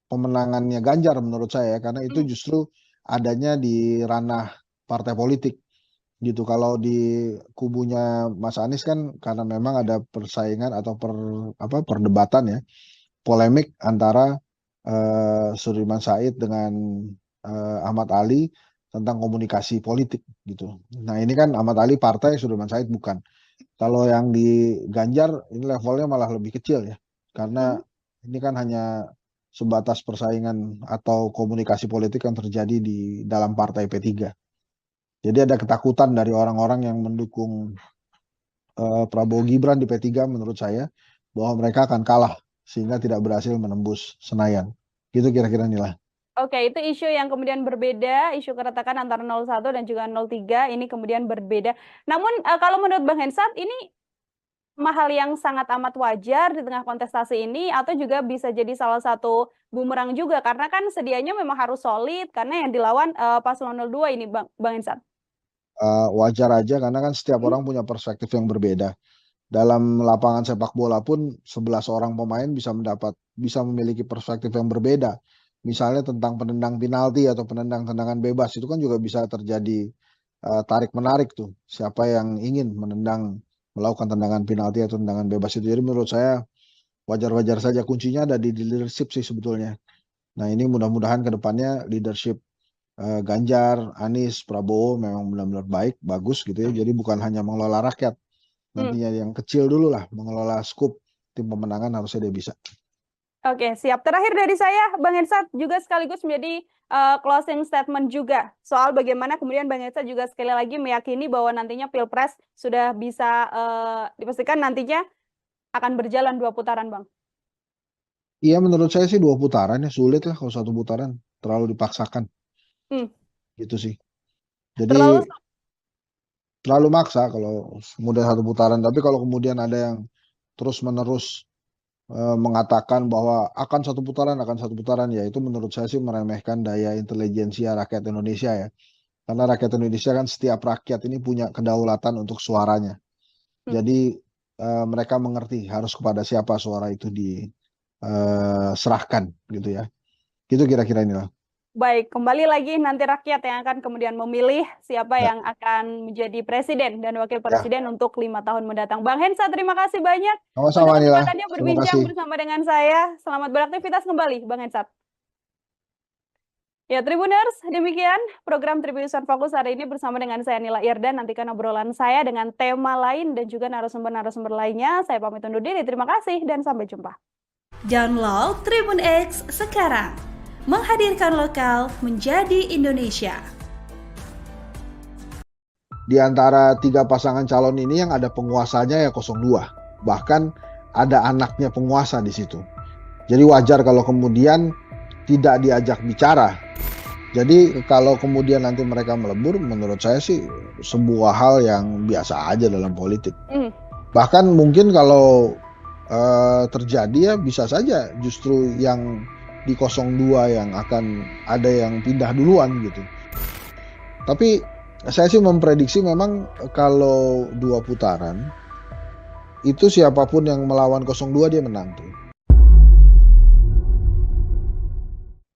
pemenangannya Ganjar menurut saya, karena itu justru adanya di ranah partai politik gitu. Kalau di kubunya Mas Anies kan karena memang ada persaingan atau perdebatan ya, polemik antara Sudirman Said dengan Ahmad Ali tentang komunikasi politik gitu. Nah ini kan Ahmad Ali partai, Sudirman Said bukan. Kalau yang di Ganjar ini levelnya malah lebih kecil ya, karena ini kan hanya sebatas persaingan atau komunikasi politik yang terjadi di dalam partai P3. Jadi ada ketakutan dari orang-orang yang mendukung Prabowo Gibran di P3 menurut saya, bahwa mereka akan kalah sehingga tidak berhasil menembus Senayan. Gitu kira-kira Nila. Oke, itu isu yang kemudian berbeda, isu keretakan antara 01 dan juga 03 ini kemudian berbeda. Namun kalau menurut Bang Hensat ini hal yang sangat amat wajar di tengah kontestasi ini atau juga bisa jadi salah satu bumerang juga karena kan sedianya memang harus solid karena yang dilawan paslon 02 ini Bang Hensat. Wajar aja karena kan setiap Hmm. orang punya perspektif yang berbeda. Dalam lapangan sepak bola pun 11 orang pemain bisa memiliki perspektif yang berbeda. Misalnya tentang penendang penalti atau penendang tendangan bebas itu kan juga bisa terjadi tarik menarik tuh. Siapa yang ingin melakukan tendangan penalti atau tendangan bebas itu. Jadi menurut saya wajar-wajar saja, kuncinya ada di leadership sih sebetulnya. Nah, ini mudah-mudahan ke depannya leadership Ganjar, Anies, Prabowo memang benar-benar baik, bagus gitu ya. Jadi bukan hanya mengelola rakyat. Nantinya yang kecil dulu lah, mengelola skup tim pemenangan harusnya dia bisa. Oke, siap. Terakhir dari saya, Bang Hensat juga sekaligus menjadi closing statement juga soal bagaimana kemudian Bang Hensat juga sekali lagi meyakini bahwa nantinya Pilpres sudah bisa dipastikan nantinya akan berjalan 2 putaran, Bang. Iya, menurut saya sih 2 putaran ya, sulit lah kalau 1 putaran, terlalu dipaksakan. Gitu sih. Jadi terlalu maksa kalau kemudian 1 putaran, tapi kalau kemudian ada yang terus-menerus mengatakan bahwa akan 1 putaran, ya itu menurut saya sih meremehkan daya intelijensia rakyat Indonesia ya. Karena rakyat Indonesia kan setiap rakyat ini punya kedaulatan untuk suaranya. Jadi mereka mengerti harus kepada siapa suara itu diserahkan gitu ya. Gitu kira-kira inilah. Baik, kembali lagi nanti rakyat yang akan kemudian memilih siapa Ya. yang akan menjadi presiden dan wakil Ya. presiden untuk 5 tahun mendatang. Bang Hensat, terima kasih banyak Sama-sama untuk Nila. kesempatannya Terima berbincang kasih. bersama dengan saya. Selamat beraktivitas kembali, Bang Hensat. Ya, Tribuners, demikian program Tribunusan Fokus hari ini bersama dengan saya Nila Irdan. Nantikan obrolan saya dengan tema lain dan juga narasumber-narasumber lainnya. Saya pamit undur diri. Terima kasih dan sampai jumpa. Download Tribun X sekarang. Menghadirkan lokal menjadi Indonesia. Di antara 3 pasangan calon ini yang ada penguasanya ya 02. Bahkan ada anaknya penguasa di situ. Jadi wajar kalau kemudian tidak diajak bicara. Jadi kalau kemudian nanti mereka melebur, menurut saya sih sebuah hal yang biasa aja dalam politik. Bahkan mungkin kalau terjadi ya bisa saja justru yang di 02 yang akan ada yang pindah duluan gitu. Tapi saya sih memprediksi memang kalau 2 putaran itu siapapun yang melawan 02 dia menang tuh.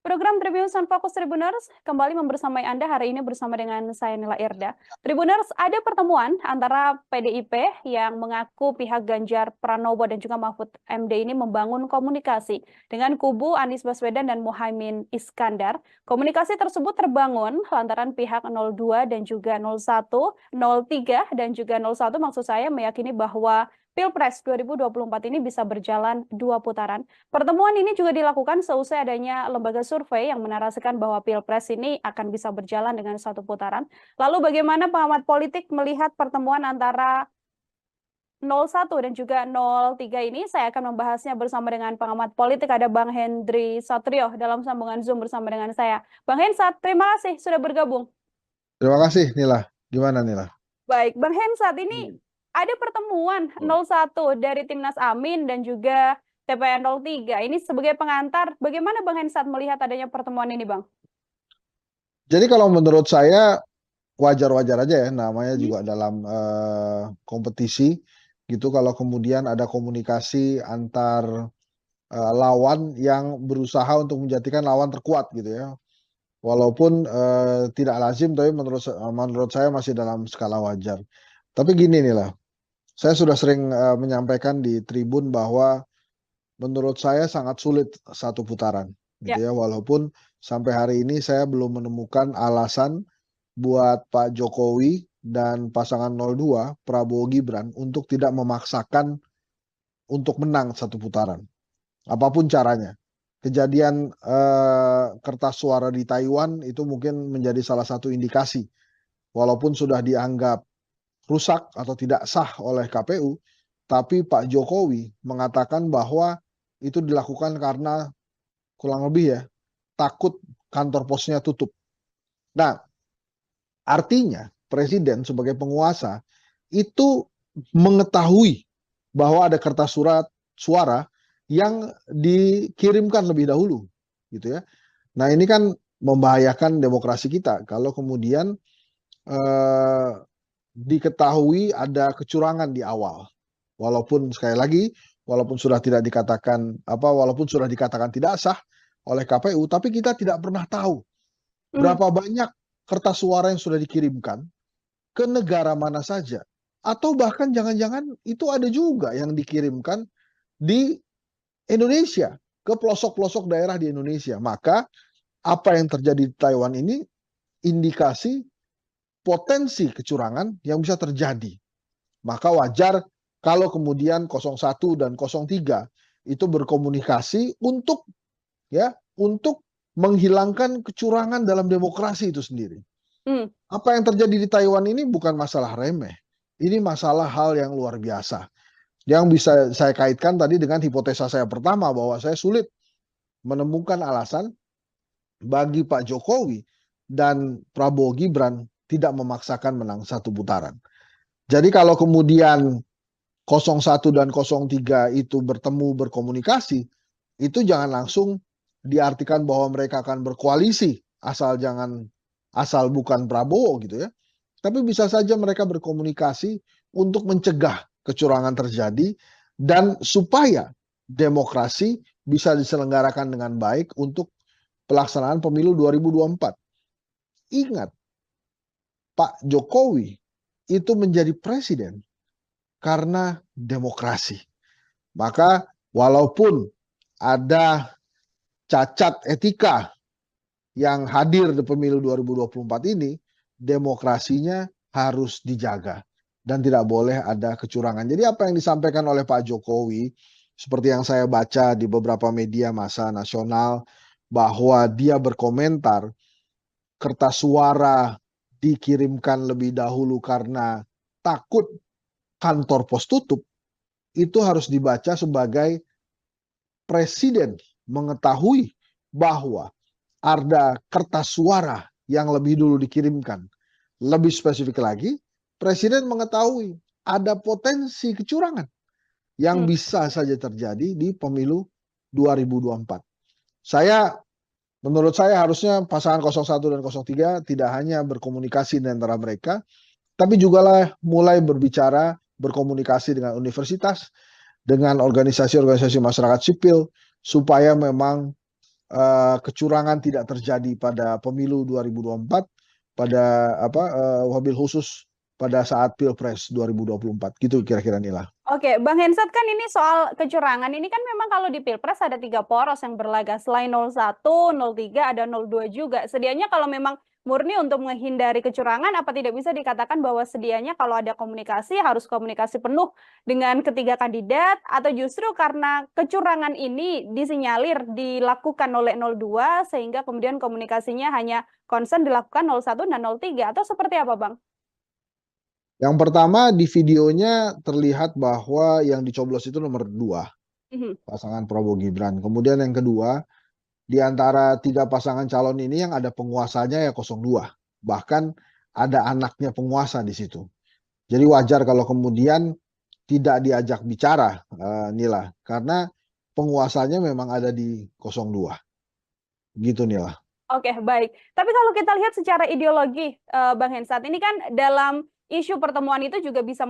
Program Tribunusan Fokus Tribuners kembali membersamai Anda hari ini bersama dengan saya Nila Irda. Tribuners, ada pertemuan antara PDIP yang mengaku pihak Ganjar Pranowo dan juga Mahfud MD ini membangun komunikasi dengan kubu Anies Baswedan dan Muhaimin Iskandar. Komunikasi tersebut terbangun lantaran pihak 02 dan juga 01, 03 dan juga 01 maksud saya meyakini bahwa Pilpres 2024 ini bisa berjalan 2 putaran. Pertemuan ini juga dilakukan seusai adanya lembaga survei yang menarasikan bahwa Pilpres ini akan bisa berjalan dengan 1 putaran. Lalu bagaimana pengamat politik melihat pertemuan antara 01 dan juga 03 ini? Saya akan membahasnya bersama dengan pengamat politik, ada Bang Hendry Satrio dalam sambungan Zoom bersama dengan saya. Bang Hensat, terima kasih sudah bergabung. Terima kasih Nila. Gimana Nila? Baik, Bang Hensat, ini ada pertemuan 01 dari Timnas Amin dan juga TPN 03. Ini sebagai pengantar, bagaimana Bang Hensat melihat adanya pertemuan ini, Bang? Jadi kalau menurut saya wajar-wajar aja ya, namanya juga dalam kompetisi gitu kalau kemudian ada komunikasi antar lawan yang berusaha untuk menjadikan lawan terkuat gitu ya. Walaupun tidak lazim, tapi menurut saya masih dalam skala wajar. Tapi gini nih lah, saya sudah sering menyampaikan di tribun bahwa menurut saya sangat sulit 1 putaran gitu ya. Walaupun sampai hari ini saya belum menemukan alasan buat Pak Jokowi dan pasangan 02 Prabowo Gibran untuk tidak memaksakan untuk menang 1 putaran. Apapun caranya. Kejadian kertas suara di Taiwan itu mungkin menjadi salah satu indikasi. Walaupun sudah dianggap rusak atau tidak sah oleh KPU, tapi Pak Jokowi mengatakan bahwa itu dilakukan karena kurang lebih ya takut kantor posnya tutup. Nah, artinya presiden sebagai penguasa itu mengetahui bahwa ada kertas suara yang dikirimkan lebih dahulu, gitu ya. Nah, ini kan membahayakan demokrasi kita kalau kemudian diketahui ada kecurangan di awal. Walaupun sekali lagi, walaupun sudah dikatakan tidak sah oleh KPU, tapi kita tidak pernah tahu berapa banyak kertas suara yang sudah dikirimkan ke negara mana saja. Atau bahkan jangan-jangan itu ada juga yang dikirimkan di Indonesia, ke pelosok-pelosok daerah di Indonesia. Maka apa yang terjadi di Taiwan ini indikasi potensi kecurangan yang bisa terjadi. Maka wajar kalau kemudian 01 dan 03 itu berkomunikasi untuk menghilangkan kecurangan dalam demokrasi itu sendiri. Apa yang terjadi di Taiwan ini bukan masalah remeh. Ini masalah hal yang luar biasa. Yang bisa saya kaitkan tadi dengan hipotesa saya pertama bahwa saya sulit menemukan alasan bagi Pak Jokowi dan Prabowo Gibran tidak memaksakan menang satu putaran. Jadi kalau kemudian 01 dan 03 itu bertemu berkomunikasi, itu jangan langsung diartikan bahwa mereka akan berkoalisi asal bukan Prabowo gitu ya. Tapi bisa saja mereka berkomunikasi untuk mencegah kecurangan terjadi dan supaya demokrasi bisa diselenggarakan dengan baik untuk pelaksanaan pemilu 2024. Ingat, Pak Jokowi itu menjadi presiden karena demokrasi. Maka walaupun ada cacat etika yang hadir di pemilu 2024 ini, demokrasinya harus dijaga dan tidak boleh ada kecurangan. Jadi apa yang disampaikan oleh Pak Jokowi, seperti yang saya baca di beberapa media massa nasional, bahwa dia berkomentar kertas suara dikirimkan lebih dahulu karena takut kantor pos tutup, itu harus dibaca sebagai presiden mengetahui bahwa ada kertas suara yang lebih dulu dikirimkan. Lebih spesifik lagi, presiden mengetahui ada potensi kecurangan yang bisa saja terjadi di pemilu 2024. Menurut saya harusnya pasangan 01 dan 03 tidak hanya berkomunikasi di antara mereka, tapi juga mulai berkomunikasi dengan universitas, dengan organisasi-organisasi masyarakat sipil, supaya memang kecurangan tidak terjadi pada pemilu 2024, wabil khusus pada saat Pilpres 2024. Gitu kira-kira Nila. Oke, Bang Hensat, kan ini soal kecurangan ini kan memang kalau di Pilpres ada 3 poros yang berlaga. Selain 01, 03, ada 02 juga. Sedianya kalau memang murni untuk menghindari kecurangan, apa tidak bisa dikatakan bahwa sedianya kalau ada komunikasi harus komunikasi penuh dengan ketiga kandidat, atau justru karena kecurangan ini disinyalir dilakukan oleh 02 sehingga kemudian komunikasinya hanya concern dilakukan 01 dan 03, atau seperti apa, Bang? Yang pertama, di videonya terlihat bahwa yang dicoblos itu nomor 2, pasangan Prabowo Gibran. Kemudian yang kedua, di antara 3 pasangan calon ini yang ada penguasanya ya 02. Bahkan ada anaknya penguasa di situ. Jadi wajar kalau kemudian tidak diajak bicara, Nila. Karena penguasanya memang ada di 02. Gitu, Nila. Oke, baik. Tapi kalau kita lihat secara ideologi, Bang Hensat, ini kan dalam isu pertemuan itu juga bisa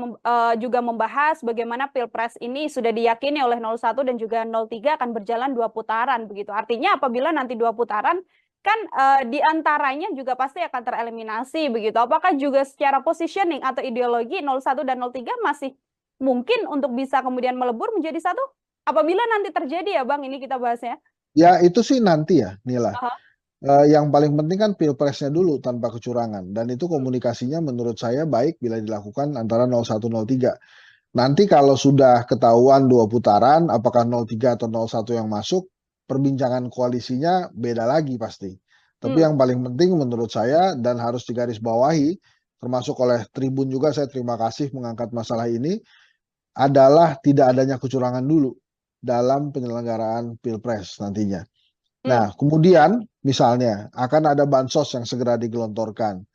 juga membahas bagaimana Pilpres ini sudah diyakini oleh 01 dan juga 03 akan berjalan 2 putaran begitu. Artinya apabila nanti 2 putaran kan di antaranya juga pasti akan tereliminasi begitu. Apakah juga secara positioning atau ideologi 01 dan 03 masih mungkin untuk bisa kemudian melebur menjadi satu? Apabila nanti terjadi ya Bang, ini kita bahasnya. Ya itu sih nanti ya Nila. Yang paling penting kan Pilpresnya dulu tanpa kecurangan, dan itu komunikasinya menurut saya baik bila dilakukan antara 01 03. Nanti kalau sudah ketahuan 2 putaran, apakah 03 atau 01 yang masuk, perbincangan koalisinya beda lagi pasti. Tapi yang paling penting menurut saya dan harus digarisbawahi, termasuk oleh Tribun juga, saya terima kasih mengangkat masalah ini, adalah tidak adanya kecurangan dulu dalam penyelenggaraan Pilpres nantinya. Nah, kemudian misalnya akan ada bansos yang segera digelontorkan.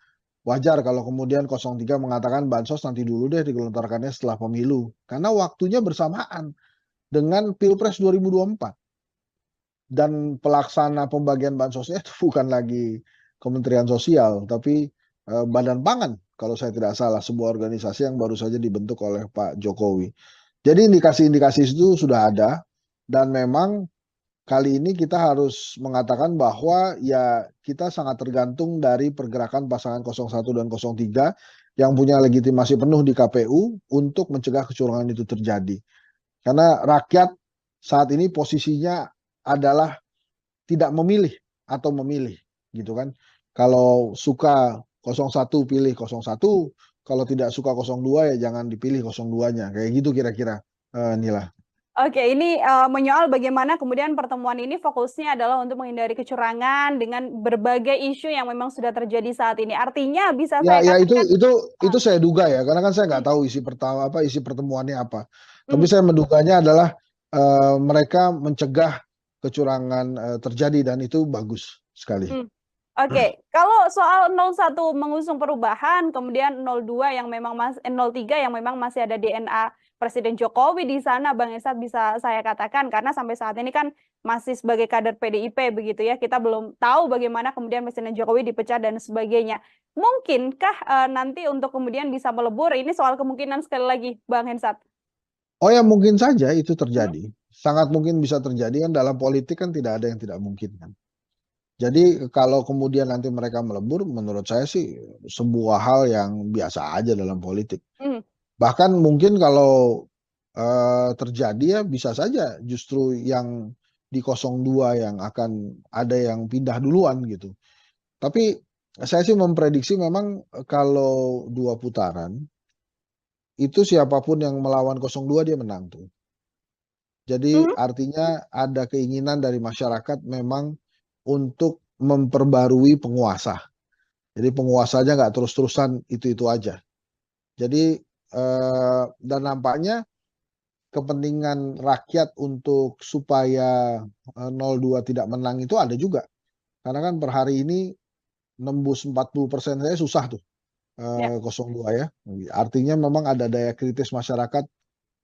Wajar kalau kemudian 03 mengatakan bansos nanti dulu deh digelontorkannya setelah pemilu. Karena waktunya bersamaan dengan Pilpres 2024. Dan pelaksana pembagian bansosnya itu bukan lagi Kementerian Sosial, tapi Badan Pangan kalau saya tidak salah, sebuah organisasi yang baru saja dibentuk oleh Pak Jokowi. Jadi indikasi-indikasi itu sudah ada, dan memang kali ini kita harus mengatakan bahwa ya kita sangat tergantung dari pergerakan pasangan 01 dan 03 yang punya legitimasi penuh di KPU untuk mencegah kecurangan itu terjadi. Karena rakyat saat ini posisinya adalah tidak memilih atau memilih gitu kan. Kalau suka 01 pilih 01, kalau tidak suka 02 ya jangan dipilih 02-nya. Kayak gitu kira-kira, Nila. Oke, ini menyoal bagaimana kemudian pertemuan ini fokusnya adalah untuk menghindari kecurangan dengan berbagai isu yang memang sudah terjadi saat ini. Artinya bisa saya katakan itu saya duga ya, karena kan saya nggak tahu isi pertemuannya apa. Tapi saya menduganya adalah mereka mencegah kecurangan terjadi, dan itu bagus sekali. Oke, kalau soal 01 mengusung perubahan, kemudian 02 yang memang 03 yang memang masih ada DNA Presiden Jokowi di sana, Bang Esat, bisa saya katakan, karena sampai saat ini kan masih sebagai kader PDIP begitu ya, kita belum tahu bagaimana kemudian Presiden Jokowi dipecat dan sebagainya. Mungkinkah nanti untuk kemudian bisa melebur? Ini soal kemungkinan sekali lagi, Bang Hensat. Oh ya, mungkin saja itu terjadi. Sangat mungkin bisa terjadi, kan dalam politik kan tidak ada yang tidak mungkin kan. Jadi kalau kemudian nanti mereka melebur, menurut saya sih sebuah hal yang biasa aja dalam politik. Bahkan mungkin kalau terjadi ya bisa saja justru yang di 02 yang akan ada yang pindah duluan gitu. Tapi saya sih memprediksi memang kalau 2 putaran, itu siapapun yang melawan 02 dia menang tuh. Jadi artinya ada keinginan dari masyarakat memang untuk memperbarui penguasa. Jadi penguasanya nggak terus-terusan itu-itu aja. Jadi dan nampaknya kepentingan rakyat untuk supaya 02 tidak menang itu ada juga. Karena kan per hari ini nembus 40% saya susah tuh 02 ya. Artinya memang ada daya kritis masyarakat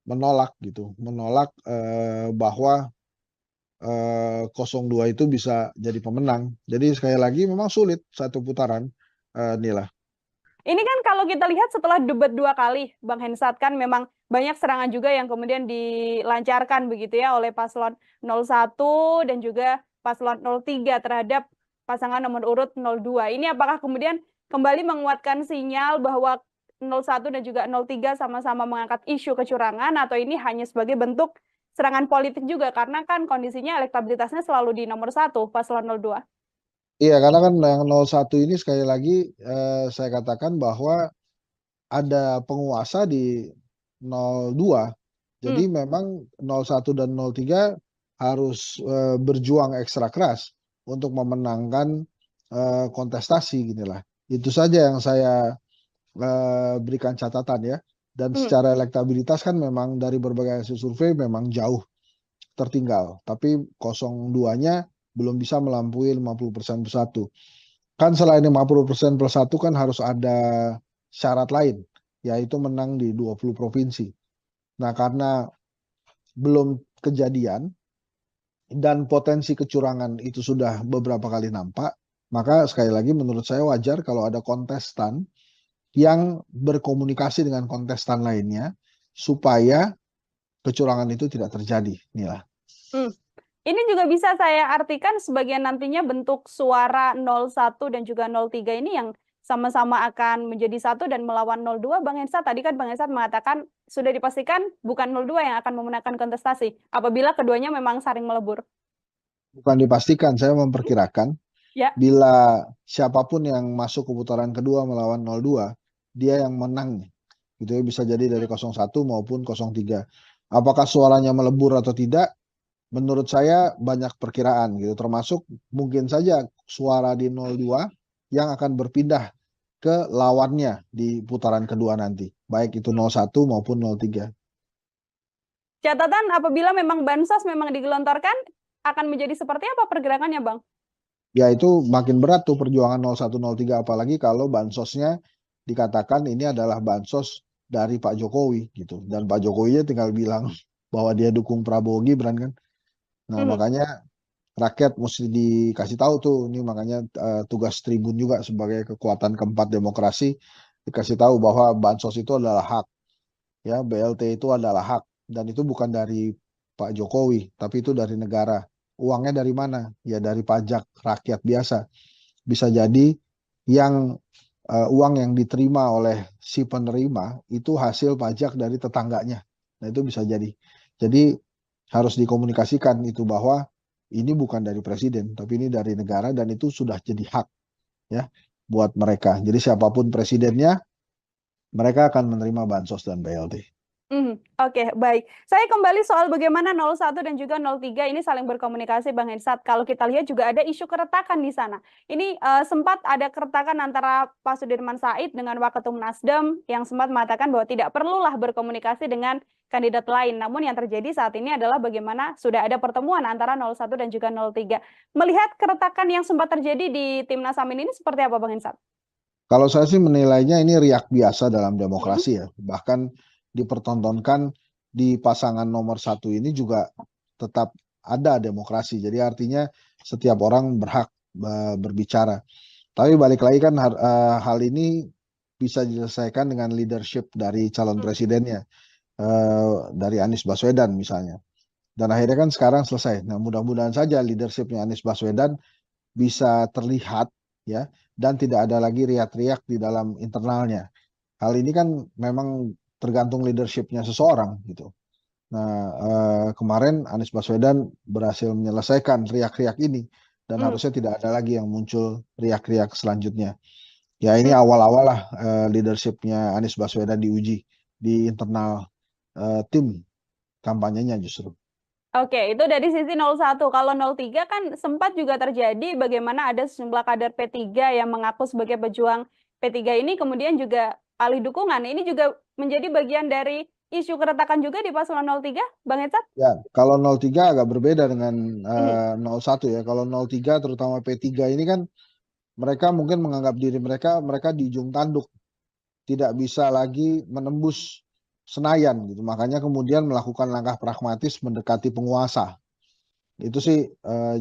menolak gitu, menolak bahwa 02 itu bisa jadi pemenang. Jadi sekali lagi memang sulit satu putaran, Nila. Ini kan kalau kita lihat setelah debat 2 kali, Bang Hensat, kan memang banyak serangan juga yang kemudian dilancarkan begitu ya oleh paslon 01 dan juga paslon 03 terhadap pasangan nomor urut 02. Ini apakah kemudian kembali menguatkan sinyal bahwa 01 dan juga 03 sama-sama mengangkat isu kecurangan, atau ini hanya sebagai bentuk serangan politik juga, karena kan kondisinya elektabilitasnya selalu di nomor 1 paslon 02. Iya, karena kan yang 01 ini sekali lagi saya katakan bahwa ada penguasa di 02. Jadi memang 01 dan 03 harus berjuang ekstra keras untuk memenangkan kontestasi ginilah. Itu saja yang saya berikan catatan ya. Dan secara elektabilitas kan memang dari berbagai hasil survei memang jauh tertinggal. Tapi 02-nya belum bisa melampaui 50% plus 1. Kan selain 50% plus 1 kan harus ada syarat lain, yaitu menang di 20 provinsi. Nah, karena belum kejadian dan potensi kecurangan itu sudah beberapa kali nampak, maka sekali lagi menurut saya wajar kalau ada kontestan yang berkomunikasi dengan kontestan lainnya supaya kecurangan itu tidak terjadi, Nila. Ini juga bisa saya artikan sebagai nantinya bentuk suara 01 dan juga 03 ini yang sama-sama akan menjadi satu dan melawan 02, Bang Hensat. Tadi kan Bang Hensat mengatakan sudah dipastikan bukan 02 yang akan memenangkan kontestasi apabila keduanya memang saling melebur. Bukan dipastikan, saya memperkirakan bila siapapun yang masuk ke putaran kedua melawan 02, dia yang menang. Gitu ya, bisa jadi dari 01 maupun 03. Apakah suaranya melebur atau tidak? Menurut saya banyak perkiraan gitu, termasuk mungkin saja suara di 02 yang akan berpindah ke lawannya di putaran kedua nanti, baik itu 01 maupun 03. Catatan apabila memang bansos memang digelontorkan, akan menjadi seperti apa pergerakannya, Bang? Ya itu makin berat tuh perjuangan 0103, apalagi kalau bansosnya dikatakan ini adalah bansos dari Pak Jokowi gitu. Dan Pak Jokowinya tinggal bilang bahwa dia dukung Prabowo Gibran kan. Nah, makanya rakyat mesti dikasih tahu tuh, ini makanya tugas Tribun juga sebagai kekuatan keempat demokrasi, dikasih tahu bahwa bansos itu adalah hak, ya BLT itu adalah hak, dan itu bukan dari Pak Jokowi, tapi itu dari negara. Uangnya dari mana? Ya dari pajak rakyat biasa. Bisa jadi yang uang yang diterima oleh si penerima itu hasil pajak dari tetangganya. Nah itu bisa jadi. Jadi harus dikomunikasikan itu bahwa ini bukan dari presiden, tapi ini dari negara, dan itu sudah jadi hak ya buat mereka. Jadi siapapun presidennya, mereka akan menerima bansos dan BLT. Oke, baik. Saya kembali soal bagaimana 01 dan juga 03 ini saling berkomunikasi, Bang Hensat. Kalau kita lihat juga ada isu keretakan di sana. Ini sempat ada keretakan antara Pak Sudirman Said dengan Waketum Nasdem yang sempat mengatakan bahwa tidak perlulah berkomunikasi dengan kandidat lain. Namun yang terjadi saat ini adalah bagaimana sudah ada pertemuan antara 01 dan juga 03. Melihat keretakan yang sempat terjadi di Timnas Amin ini seperti apa, Bang Hensat? Kalau saya sih menilainya ini riak biasa dalam demokrasi ya. Bahkan dipertontonkan di pasangan nomor 1 ini juga tetap ada demokrasi. Jadi artinya setiap orang berhak berbicara. Tapi balik lagi kan hal ini bisa diselesaikan dengan leadership dari calon presidennya, dari Anies Baswedan misalnya. Dan akhirnya kan sekarang selesai. Nah mudah-mudahan saja leadershipnya Anies Baswedan bisa terlihat ya, dan tidak ada lagi riak-riak di dalam internalnya. Hal ini kan memang tergantung leadershipnya seseorang gitu. Nah kemarin Anies Baswedan berhasil menyelesaikan riak-riak ini, dan harusnya tidak ada lagi yang muncul riak-riak selanjutnya. Ya ini awal-awal lah leadershipnya Anies Baswedan diuji di internal tim kampanyenya justru. Oke, itu dari sisi 01. Kalau 03 kan sempat juga terjadi bagaimana ada sejumlah kader P3 yang mengaku sebagai pejuang P3 ini kemudian juga alih dukungan. Ini juga menjadi bagian dari isu keretakan juga di paslon 03, Bang Hensat? Ya, kalau 03 agak berbeda dengan 01 ya. Kalau 03 terutama P3 ini kan mereka mungkin menganggap diri mereka di ujung tanduk, tidak bisa lagi menembus Senayan gitu. Makanya kemudian melakukan langkah pragmatis mendekati penguasa. Itu sih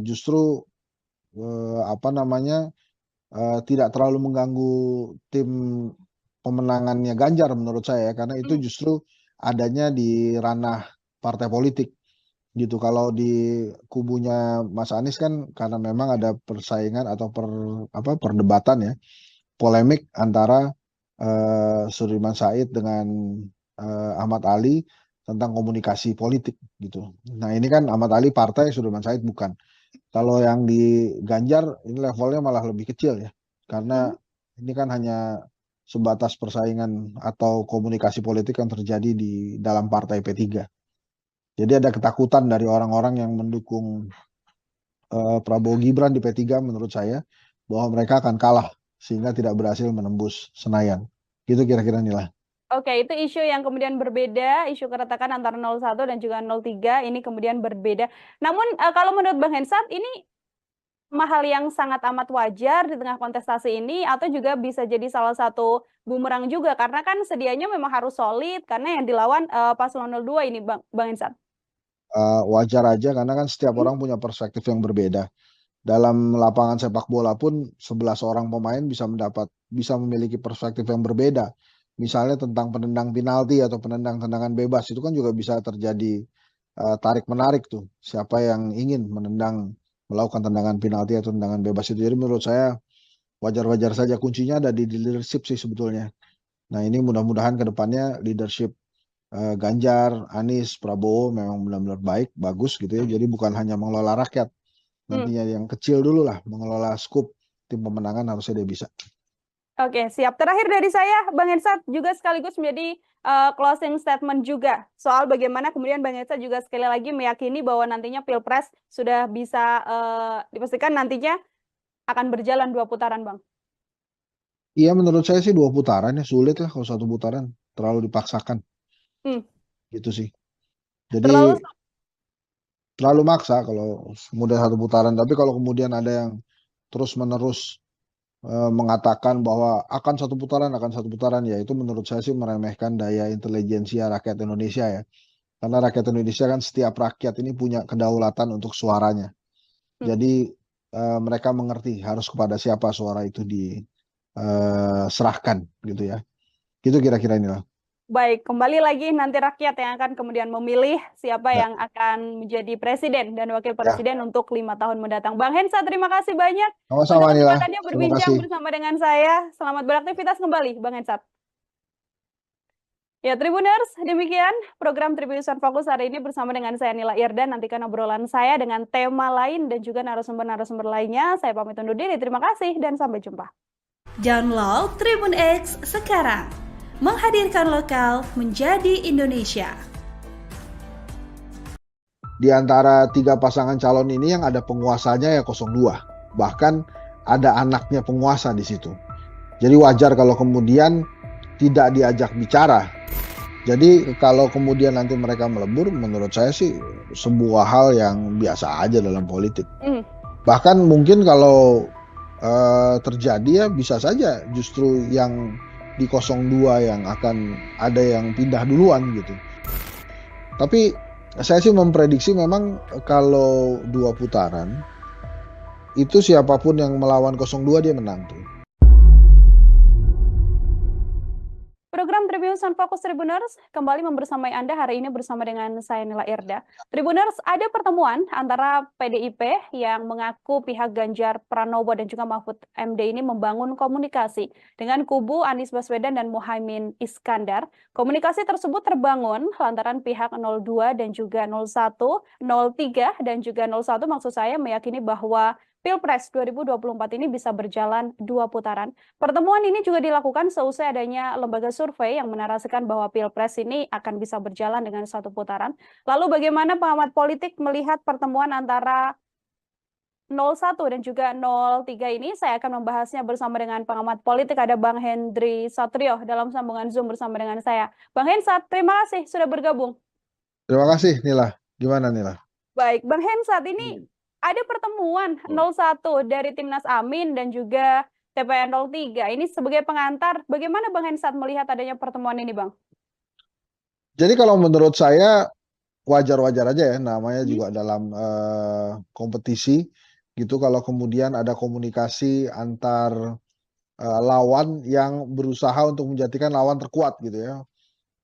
justru tidak terlalu mengganggu tim pemenangannya Ganjar menurut saya, karena itu justru adanya di ranah partai politik gitu. Kalau di kubunya Mas Anies kan karena memang ada persaingan atau perdebatan ya, polemik antara Sudirman Said dengan Ahmad Ali tentang komunikasi politik gitu. Nah ini kan Ahmad Ali partai, Sudirman Said bukan. Kalau yang di Ganjar ini levelnya malah lebih kecil ya, karena ini kan hanya sebatas persaingan atau komunikasi politik yang terjadi di dalam partai P3. Jadi ada ketakutan dari orang-orang yang mendukung Prabowo Gibran di P3 menurut saya, bahwa mereka akan kalah sehingga tidak berhasil menembus Senayan. Gitu kira-kira nilai. Oke, itu isu yang kemudian berbeda, isu keretakan antara 01 dan juga 03 ini kemudian berbeda. Namun kalau menurut Bang Hensat ini hal yang sangat amat wajar di tengah kontestasi ini, atau juga bisa jadi salah satu bumerang juga karena kan sedianya memang harus solid karena yang dilawan paslon 02 ini, Bang Hensat. Wajar aja karena kan setiap orang punya perspektif yang berbeda. Dalam lapangan sepak bola pun 11 orang pemain bisa memiliki perspektif yang berbeda. Misalnya tentang penendang penalti atau penendang tendangan bebas, itu kan juga bisa terjadi tarik menarik tuh. Siapa yang ingin melakukan tendangan penalti atau tendangan bebas itu. Jadi menurut saya wajar-wajar saja, kuncinya ada di leadership sih sebetulnya. Nah ini mudah-mudahan ke depannya leadership Ganjar, Anies, Prabowo memang benar-benar baik, bagus gitu ya. Jadi bukan hanya mengelola rakyat, nantinya yang kecil dulu lah, mengelola skup tim pemenangan harusnya dia bisa. Oke, siap. Terakhir dari saya, Bang Hensat juga sekaligus menjadi closing statement juga soal bagaimana kemudian Bang Hensat juga sekali lagi meyakini bahwa nantinya Pilpres sudah bisa dipastikan nantinya akan berjalan 2 putaran, Bang. Iya menurut saya sih 2 putaran ya, sulit lah kalau 1 putaran, terlalu dipaksakan. Gitu sih. Jadi terlalu maksa kalau kemudian satu putaran. Tapi kalau kemudian ada yang terus-menerus mengatakan bahwa akan satu putaran, ya itu menurut saya sih meremehkan daya intelijensia rakyat Indonesia ya. Karena rakyat Indonesia kan setiap rakyat ini punya kedaulatan untuk suaranya. Jadi mereka mengerti harus kepada siapa suara itu diserahkan gitu ya. Gitu kira-kira inilah. Baik, kembali lagi nanti rakyat yang akan kemudian memilih siapa yang akan menjadi presiden dan wakil presiden untuk 5 tahun mendatang. Bang Hensa, terima kasih banyak untuk Sama-sama Nila. kesempatannya berbincang bersama dengan saya. Selamat beraktivitas kembali, Bang Hensa. Ya, Tribuners, demikian program Tribunnews Fokus hari ini bersama dengan saya Nila Irda. Nantikan obrolan saya dengan tema lain dan juga narasumber-narasumber lainnya. Saya pamit undur diri. Terima kasih dan sampai jumpa. Download Tribun X sekarang. Menghadirkan lokal menjadi Indonesia. Di antara 3 pasangan calon ini yang ada penguasanya ya 02. Bahkan ada anaknya penguasa di situ. Jadi wajar kalau kemudian tidak diajak bicara. Jadi kalau kemudian nanti mereka melebur, menurut saya sih sebuah hal yang biasa aja dalam politik. Bahkan mungkin kalau terjadi ya bisa saja justru yang di 02 yang akan ada yang pindah duluan gitu. Tapi saya sih memprediksi memang kalau 2 putaran itu siapapun yang melawan 02 dia menang tuh. Program Tribunnews Fokus Tribuners kembali membersamai Anda hari ini bersama dengan saya Nila Irda. Tribuners, ada pertemuan antara PDIP yang mengaku pihak Ganjar Pranowo dan juga Mahfud MD ini membangun komunikasi dengan kubu Anies Baswedan dan Muhaimin Iskandar. Komunikasi tersebut terbangun lantaran pihak 02 dan juga 01, 03 dan juga 01 maksud saya meyakini bahwa Pilpres 2024 ini bisa berjalan 2 putaran. Pertemuan ini juga dilakukan seusai adanya lembaga survei yang menarasikan bahwa Pilpres ini akan bisa berjalan dengan 1 putaran. Lalu bagaimana pengamat politik melihat pertemuan antara 01 dan juga 03 ini? Saya akan membahasnya bersama dengan pengamat politik, ada Bang Hendry Satrio dalam sambungan Zoom bersama dengan saya. Bang Hensat, terima kasih sudah bergabung. Terima kasih Nila. Gimana Nila? Baik, Bang Hensat, ini ada pertemuan 01 dari Timnas Amin dan juga TPN 03. Ini sebagai pengantar, bagaimana Bang Hensat melihat adanya pertemuan ini, Bang? Jadi kalau menurut saya wajar-wajar aja ya, namanya juga dalam kompetisi gitu. Kalau kemudian ada komunikasi antar lawan yang berusaha untuk menjadikan lawan terkuat gitu ya.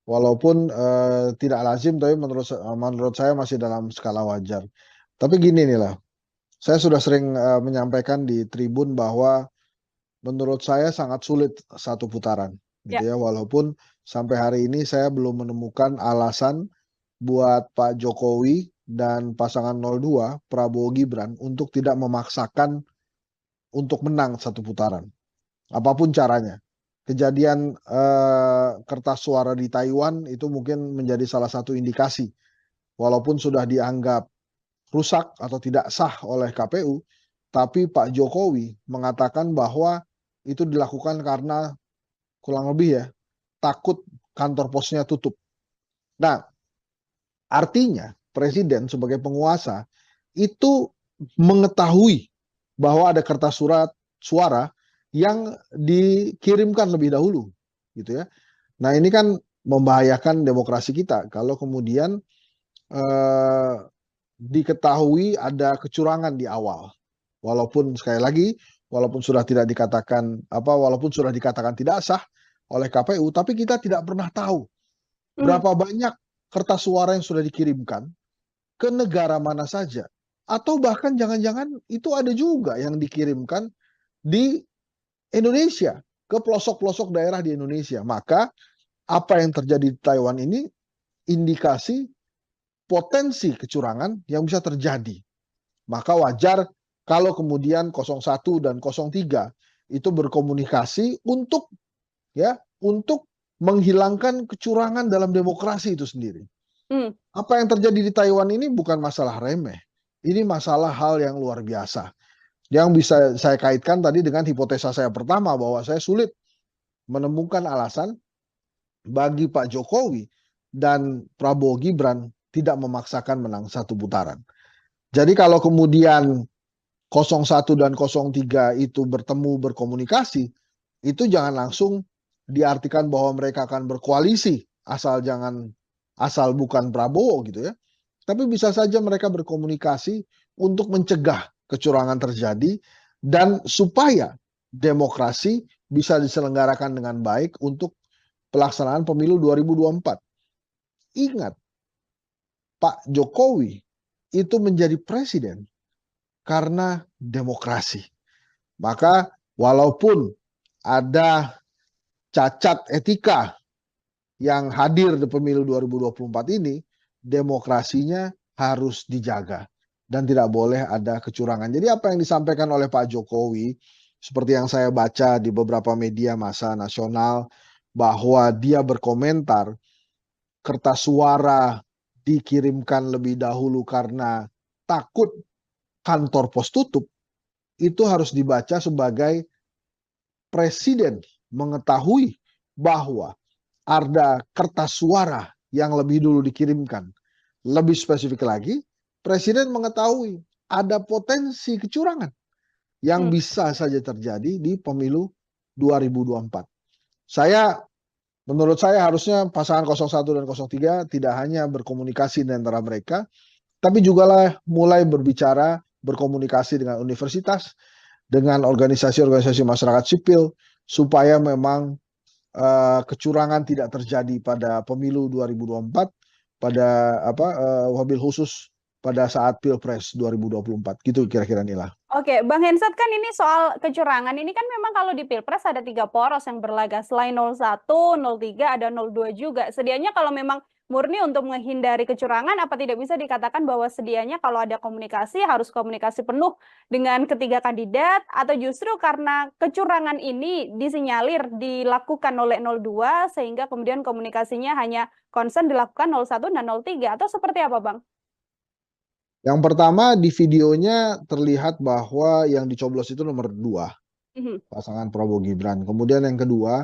Walaupun tidak lazim, tapi menurut saya masih dalam skala wajar. Tapi gini nih lah. Saya sudah sering menyampaikan di Tribun bahwa menurut saya sangat sulit 1 putaran gitu ya. Walaupun sampai hari ini saya belum menemukan alasan buat Pak Jokowi dan pasangan 02 Prabowo Gibran untuk tidak memaksakan untuk menang 1 putaran. Apapun caranya. Kejadian kertas suara di Taiwan itu mungkin menjadi salah satu indikasi. Walaupun sudah dianggap rusak atau tidak sah oleh KPU, tapi Pak Jokowi mengatakan bahwa itu dilakukan karena kurang lebih ya takut kantor posnya tutup. Nah, artinya presiden sebagai penguasa itu mengetahui bahwa ada kertas suara yang dikirimkan lebih dahulu gitu ya. Nah, ini kan membahayakan demokrasi kita kalau kemudian diketahui ada kecurangan di awal. Walaupun sekali lagi, walaupun sudah dikatakan tidak sah oleh KPU, tapi kita tidak pernah tahu berapa banyak kertas suara yang sudah dikirimkan ke negara mana saja. Atau bahkan jangan-jangan itu ada juga yang dikirimkan di Indonesia, ke pelosok-pelosok daerah di Indonesia. Maka apa yang terjadi di Taiwan ini indikasi potensi kecurangan yang bisa terjadi. Maka wajar kalau kemudian 01 dan 03 itu berkomunikasi untuk menghilangkan kecurangan dalam demokrasi itu sendiri. Apa yang terjadi di Taiwan ini bukan masalah remeh. Ini masalah hal yang luar biasa. Yang bisa saya kaitkan tadi dengan hipotesa saya pertama bahwa saya sulit menemukan alasan bagi Pak Jokowi dan Prabowo Gibran tidak memaksakan menang 1 putaran. Jadi kalau kemudian 01 dan 03 itu bertemu berkomunikasi, itu jangan langsung diartikan bahwa mereka akan berkoalisi asal bukan Prabowo gitu ya. Tapi bisa saja mereka berkomunikasi untuk mencegah kecurangan terjadi dan supaya demokrasi bisa diselenggarakan dengan baik untuk pelaksanaan pemilu 2024. Ingat, Pak Jokowi itu menjadi presiden karena demokrasi. Maka walaupun ada cacat etika yang hadir di pemilu 2024 ini, demokrasinya harus dijaga dan tidak boleh ada kecurangan. Jadi apa yang disampaikan oleh Pak Jokowi, seperti yang saya baca di beberapa media massa nasional, bahwa dia berkomentar kertas suara dikirimkan lebih dahulu karena takut kantor pos tutup, itu harus dibaca sebagai presiden mengetahui bahwa ada kertas suara yang lebih dulu dikirimkan. Lebih spesifik lagi, presiden mengetahui ada potensi kecurangan yang bisa saja terjadi di pemilu 2024. Menurut saya harusnya pasangan 01 dan 03 tidak hanya berkomunikasi di antara mereka, tapi juga mulai berbicara, berkomunikasi dengan universitas, dengan organisasi-organisasi masyarakat sipil, supaya memang kecurangan tidak terjadi pada pemilu 2024, pada wabil khusus pada saat Pilpres 2024. Gitu kira-kira Nila. Oke, Bang Hensat, kan ini soal kecurangan ini kan memang kalau di Pilpres ada 3 poros yang berlaga, selain 01, 03, ada 02 juga. Sedianya kalau memang murni untuk menghindari kecurangan, apa tidak bisa dikatakan bahwa sedianya kalau ada komunikasi harus komunikasi penuh dengan ketiga kandidat, atau justru karena kecurangan ini disinyalir dilakukan oleh 02 sehingga kemudian komunikasinya hanya concern dilakukan 01 dan 03, atau seperti apa, Bang? Yang pertama, di videonya terlihat bahwa yang dicoblos itu nomor 2, pasangan Prabowo Gibran. Kemudian yang kedua,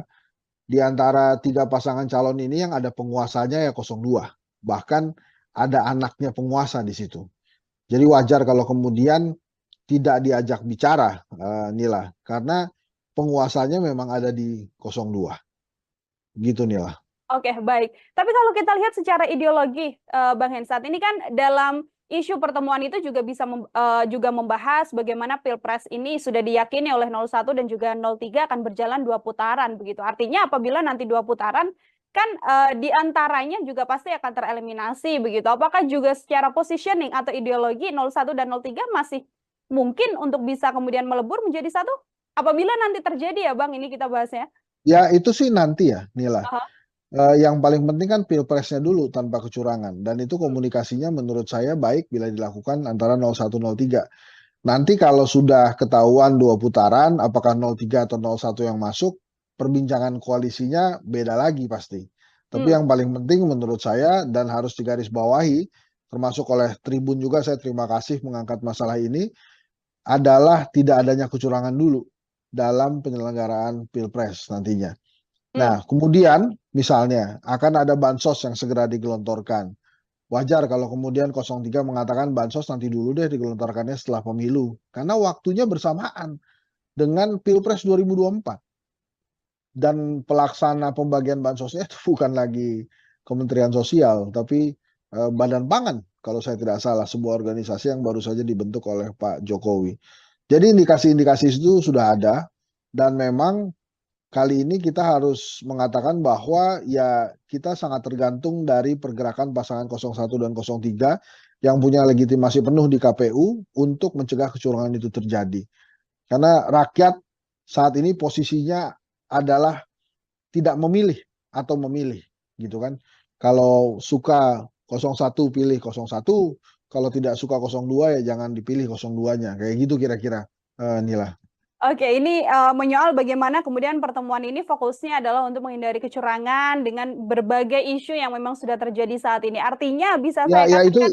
di antara 3 pasangan calon ini yang ada penguasanya ya 02. Bahkan ada anaknya penguasa di situ. Jadi wajar kalau kemudian tidak diajak bicara, Nila, karena penguasanya memang ada di 02. Gitu, Nila. Oke, baik. Tapi kalau kita lihat secara ideologi, Bang Hensat, ini kan dalam isu pertemuan itu juga bisa juga membahas bagaimana Pilpres ini sudah diyakini oleh 01 dan juga 03 akan berjalan 2 putaran begitu. Artinya apabila nanti 2 putaran kan di antaranya juga pasti akan tereliminasi begitu. Apakah juga secara positioning atau ideologi 01 dan 03 masih mungkin untuk bisa kemudian melebur menjadi satu? Apabila nanti terjadi ya Bang, ini kita bahasnya. Ya itu sih nanti ya Nila. Yang paling penting kan Pilpresnya dulu tanpa kecurangan, dan itu komunikasinya menurut saya baik bila dilakukan antara 01, 03. Nanti kalau sudah ketahuan 2 putaran, apakah 03 atau 01 yang masuk, perbincangan koalisinya beda lagi pasti. Tapi yang paling penting menurut saya dan harus digarisbawahi, termasuk oleh Tribun juga, saya terima kasih mengangkat masalah ini, adalah tidak adanya kecurangan dulu dalam penyelenggaraan Pilpres nantinya. Nah, kemudian misalnya akan ada bansos yang segera digelontorkan. Wajar kalau kemudian 03 mengatakan bansos nanti dulu deh digelontorkannya setelah pemilu. Karena waktunya bersamaan dengan Pilpres 2024. Dan pelaksana pembagian bansosnya itu bukan lagi Kementerian Sosial, tapi Badan Pangan kalau saya tidak salah, sebuah organisasi yang baru saja dibentuk oleh Pak Jokowi. Jadi indikasi-indikasi itu sudah ada, dan memang kali ini kita harus mengatakan bahwa ya kita sangat tergantung dari pergerakan pasangan 01 dan 03 yang punya legitimasi penuh di KPU untuk mencegah kecurangan itu terjadi. Karena rakyat saat ini posisinya adalah tidak memilih atau memilih gitu kan. Kalau suka 01 pilih 01, kalau tidak suka 02 ya jangan dipilih 02-nya. Kayak gitu kira-kira, Nila. Oke, ini menyoal bagaimana kemudian pertemuan ini fokusnya adalah untuk menghindari kecurangan dengan berbagai isu yang memang sudah terjadi saat ini. Artinya bisa saya katakan,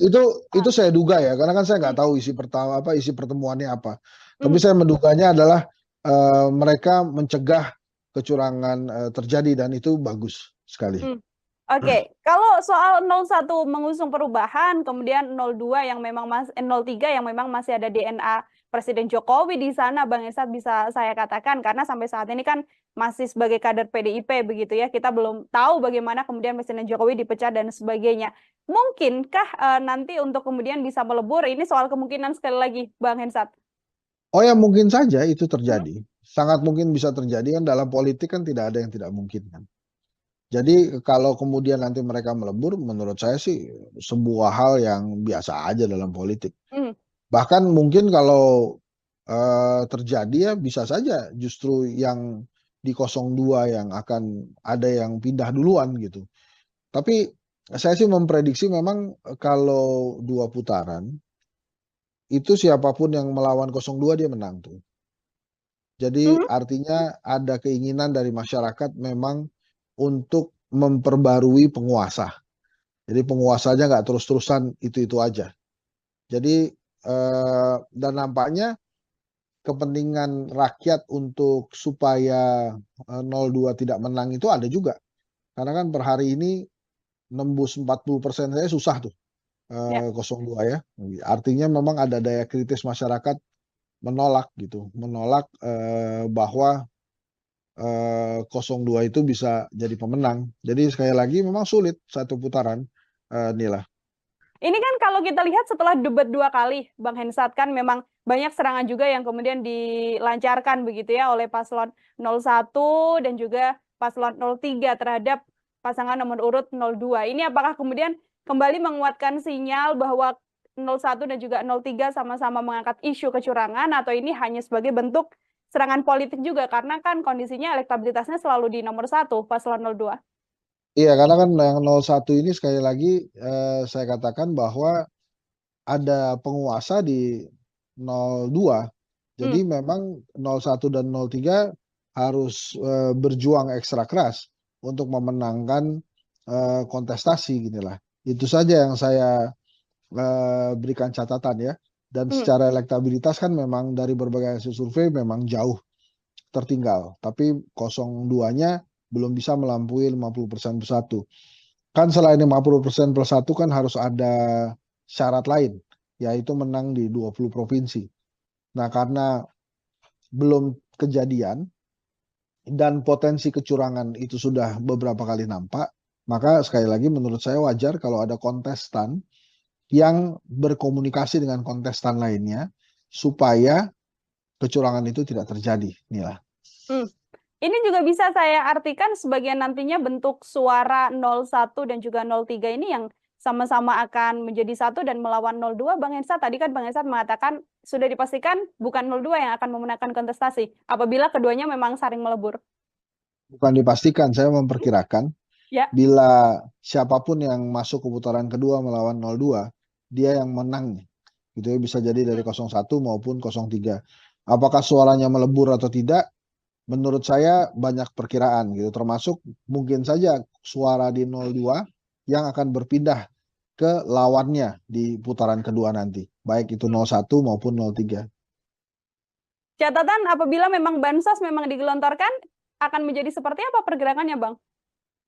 itu saya duga ya, karena kan saya nggak tahu isi pertemuannya apa. Tapi saya menduganya adalah mereka mencegah kecurangan terjadi, dan itu bagus sekali. Oke, kalau soal 01 mengusung perubahan, kemudian 02 yang memang 03 yang memang masih ada DNA Presiden Jokowi di sana, Bang Esat, bisa saya katakan, karena sampai saat ini kan masih sebagai kader PDIP begitu ya, kita belum tahu bagaimana kemudian Presiden Jokowi dipecat dan sebagainya. Mungkinkah nanti untuk kemudian bisa melebur? Ini soal kemungkinan sekali lagi, Bang Hensat. Oh ya, mungkin saja itu terjadi. Sangat mungkin bisa terjadi, kan dalam politik kan tidak ada yang tidak mungkin kan. Jadi kalau kemudian nanti mereka melebur, menurut saya sih sebuah hal yang biasa aja dalam politik. Bahkan mungkin kalau terjadi ya bisa saja justru yang di 02 yang akan ada yang pindah duluan gitu. Tapi saya sih memprediksi memang kalau 2 putaran, itu siapapun yang melawan 02 dia menang tuh. Jadi artinya ada keinginan dari masyarakat memang untuk memperbarui penguasa. Jadi penguasanya nggak terus-terusan itu-itu aja. Jadi dan nampaknya kepentingan rakyat untuk supaya 02 tidak menang itu ada juga. Karena kan per hari ini nembus 40% saya susah tuh 02 ya. Artinya memang ada daya kritis masyarakat menolak gitu, menolak bahwa 02 itu bisa jadi pemenang. Jadi sekali lagi memang sulit satu putaran, Nila. Ini kan kalau kita lihat setelah debat 2 kali, Bang Hensat, kan memang banyak serangan juga yang kemudian dilancarkan begitu ya oleh paslon 01 dan juga paslon 03 terhadap pasangan nomor urut 02. Ini apakah kemudian kembali menguatkan sinyal bahwa 01 dan juga 03 sama-sama mengangkat isu kecurangan, atau ini hanya sebagai bentuk serangan politik juga, karena kan kondisinya elektabilitasnya selalu di nomor 1 paslon 02. Iya, karena kan yang 01 ini sekali lagi saya katakan bahwa ada penguasa di 02. Jadi memang 01 dan 03 harus berjuang ekstra keras untuk memenangkan kontestasi ginilah. Itu saja yang saya berikan catatan ya. Dan secara elektabilitas kan memang dari berbagai hasil survei memang jauh tertinggal. Tapi 02-nya belum bisa melampaui 50% plus 1. Kan selain 50% plus 1 kan harus ada syarat lain, yaitu menang di 20 provinsi. Nah, karena belum kejadian dan potensi kecurangan itu sudah beberapa kali nampak, maka sekali lagi menurut saya wajar kalau ada kontestan yang berkomunikasi dengan kontestan lainnya supaya kecurangan itu tidak terjadi, Nila. Ini juga bisa saya artikan sebagai nantinya bentuk suara 01 dan juga 03 ini yang sama-sama akan menjadi satu dan melawan 02, Bang Hensat. Tadi kan Bang Hensat mengatakan sudah dipastikan bukan 02 yang akan memenangkan kontestasi apabila keduanya memang saling melebur. Bukan dipastikan, saya memperkirakan bila siapapun yang masuk ke putaran kedua melawan 02, dia yang menang. Gitu ya, bisa jadi dari 01 maupun 03. Apakah suaranya melebur atau tidak? Menurut saya banyak perkiraan gitu, termasuk mungkin saja suara di 02 yang akan berpindah ke lawannya di putaran kedua nanti, baik itu 01 maupun 03. Catatan apabila memang bansos memang digelontorkan, akan menjadi seperti apa pergerakannya, Bang?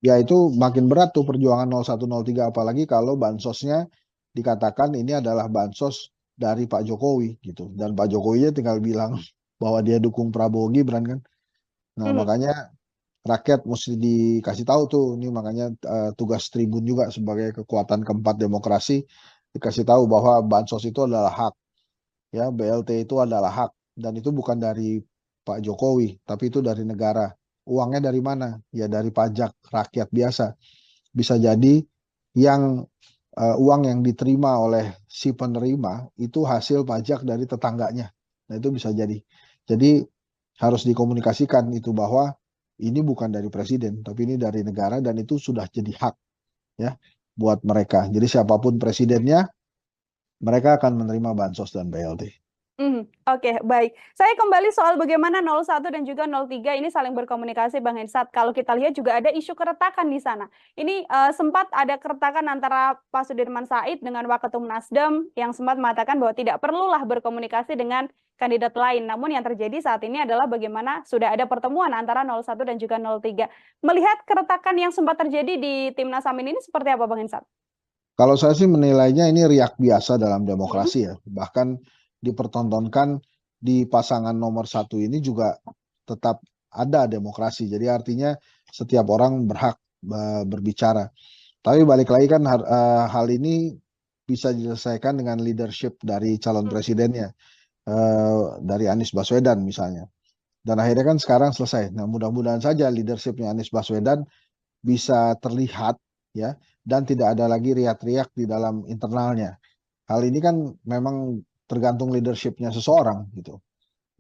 Ya itu makin berat tuh perjuangan 01, 03, apalagi kalau bansosnya dikatakan ini adalah bansos dari Pak Jokowi gitu, dan Pak Jokowi tinggal bilang bahwa dia dukung Prabowo Gibran kan. Nah, makanya rakyat mesti dikasih tahu tuh, ini makanya tugas Tribun juga sebagai kekuatan keempat demokrasi, dikasih tahu bahwa bansos itu adalah hak, ya BLT itu adalah hak, dan itu bukan dari Pak Jokowi, tapi itu dari negara. Uangnya dari mana? Ya dari pajak rakyat biasa. Bisa jadi yang uang yang diterima oleh si penerima itu hasil pajak dari tetangganya. Nah itu bisa jadi. Jadi harus dikomunikasikan itu bahwa ini bukan dari presiden, tapi ini dari negara, dan itu sudah jadi hak ya buat mereka. Jadi siapapun presidennya, mereka akan menerima bansos dan BLT. Oke, baik. Saya kembali soal bagaimana 01 dan juga 03 ini saling berkomunikasi, Bang Hensat. Kalau kita lihat juga ada isu keretakan di sana. Ini sempat ada keretakan antara Pak Sudirman Said dengan Waketum Nasdem yang sempat mengatakan bahwa tidak perlulah berkomunikasi dengan kandidat lain. Namun yang terjadi saat ini adalah bagaimana sudah ada pertemuan antara 01 dan juga 03. Melihat keretakan yang sempat terjadi di Timnas Amin ini seperti apa, Bang Hensat? Kalau saya sih menilainya ini riak biasa dalam demokrasi ya. Bahkan dipertontonkan di pasangan nomor 1 ini juga tetap ada demokrasi. Jadi artinya setiap orang berhak berbicara. Tapi balik lagi kan hal ini bisa diselesaikan dengan leadership dari calon presidennya, dari Anies Baswedan misalnya. Dan akhirnya kan sekarang selesai. Nah, mudah-mudahan saja leadershipnya Anies Baswedan bisa terlihat ya, dan tidak ada lagi riak-riak di dalam internalnya. Hal ini kan memang tergantung leadershipnya seseorang gitu.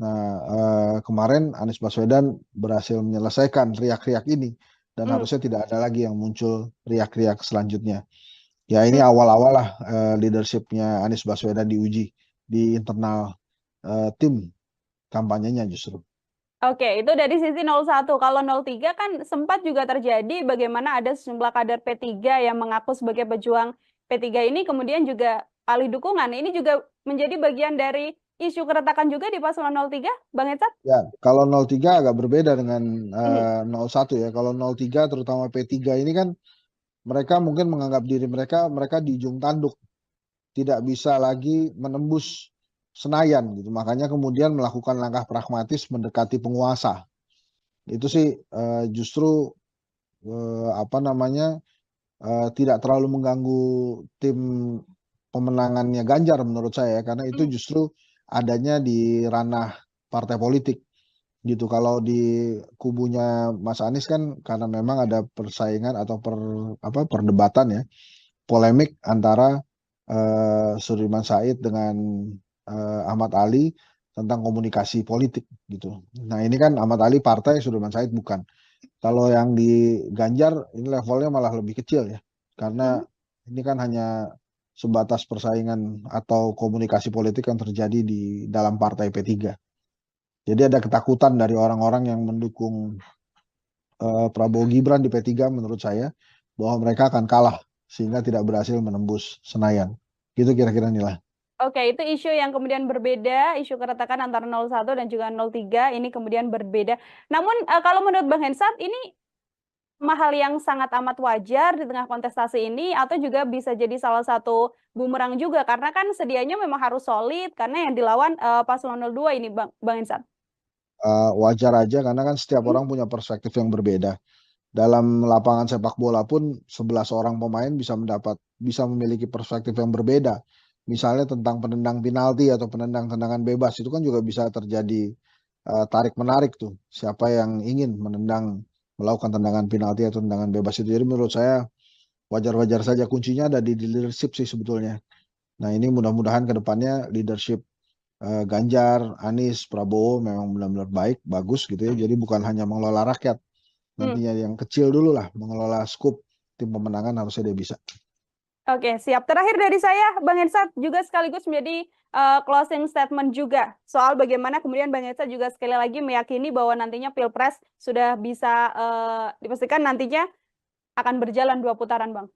Nah, kemarin Anies Baswedan berhasil menyelesaikan riak-riak ini dan harusnya tidak ada lagi yang muncul riak-riak selanjutnya. Ya ini awal-awal lah leadershipnya Anies Baswedan diuji di internal tim kampanyenya justru. Oke, itu dari sisi 01. Kalau 03 kan sempat juga terjadi bagaimana ada sejumlah kader P3 yang mengaku sebagai pejuang P3 ini kemudian juga alih dukungan. Ini juga menjadi bagian dari isu keretakan juga di paslon 03, Bang Hensat? Ya, kalau 03 agak berbeda dengan 01 ya. Kalau 03 terutama P3 ini kan mereka mungkin menganggap diri mereka di ujung tanduk. Tidak bisa lagi menembus Senayan gitu. Makanya kemudian melakukan langkah pragmatis mendekati penguasa. Itu sih justru tidak terlalu mengganggu tim pemenangannya Ganjar menurut saya, karena itu justru adanya di ranah partai politik gitu. Kalau di kubunya Mas Anies kan karena memang ada persaingan atau perdebatan ya, polemik antara Sudirman Said dengan Ahmad Ali tentang komunikasi politik gitu. Nah ini kan Ahmad Ali partai, Sudirman Said bukan. Kalau yang di Ganjar ini levelnya malah lebih kecil ya, karena ini kan hanya sebatas persaingan atau komunikasi politik yang terjadi di dalam partai P3. Jadi ada ketakutan dari orang-orang yang mendukung Prabowo Gibran di P3 menurut saya, bahwa mereka akan kalah sehingga tidak berhasil menembus Senayan. Gitu kira-kira Nila. Oke, itu isu yang kemudian berbeda, isu keretakan antara 01 dan juga 03 ini kemudian berbeda. Namun kalau menurut Bang Hensat ini hal yang sangat amat wajar di tengah kontestasi ini atau juga bisa jadi salah satu bumerang juga karena kan sedianya memang harus solid karena yang dilawan paslon 02 ini Bang Hensat. Wajar aja karena kan setiap orang punya perspektif yang berbeda. Dalam lapangan sepak bola pun 11 orang pemain bisa memiliki perspektif yang berbeda. Misalnya tentang penendang penalti atau penendang tendangan bebas itu kan juga bisa terjadi tarik menarik tuh. Siapa yang ingin melakukan tendangan penalti atau tendangan bebas itu. Jadi menurut saya wajar-wajar saja, kuncinya ada di leadership sih sebetulnya. Nah ini mudah-mudahan ke depannya leadership Ganjar, Anies, Prabowo memang benar-benar baik, bagus gitu ya. Jadi bukan hanya mengelola rakyat. Nantinya yang kecil dulu lah, mengelola skup tim pemenangan harusnya dia bisa. Oke, siap. Terakhir dari saya, Bang Hensat juga sekaligus menjadi closing statement juga soal bagaimana kemudian Bang Hensat juga sekali lagi meyakini bahwa nantinya Pilpres sudah bisa dipastikan nantinya akan berjalan 2 putaran, Bang.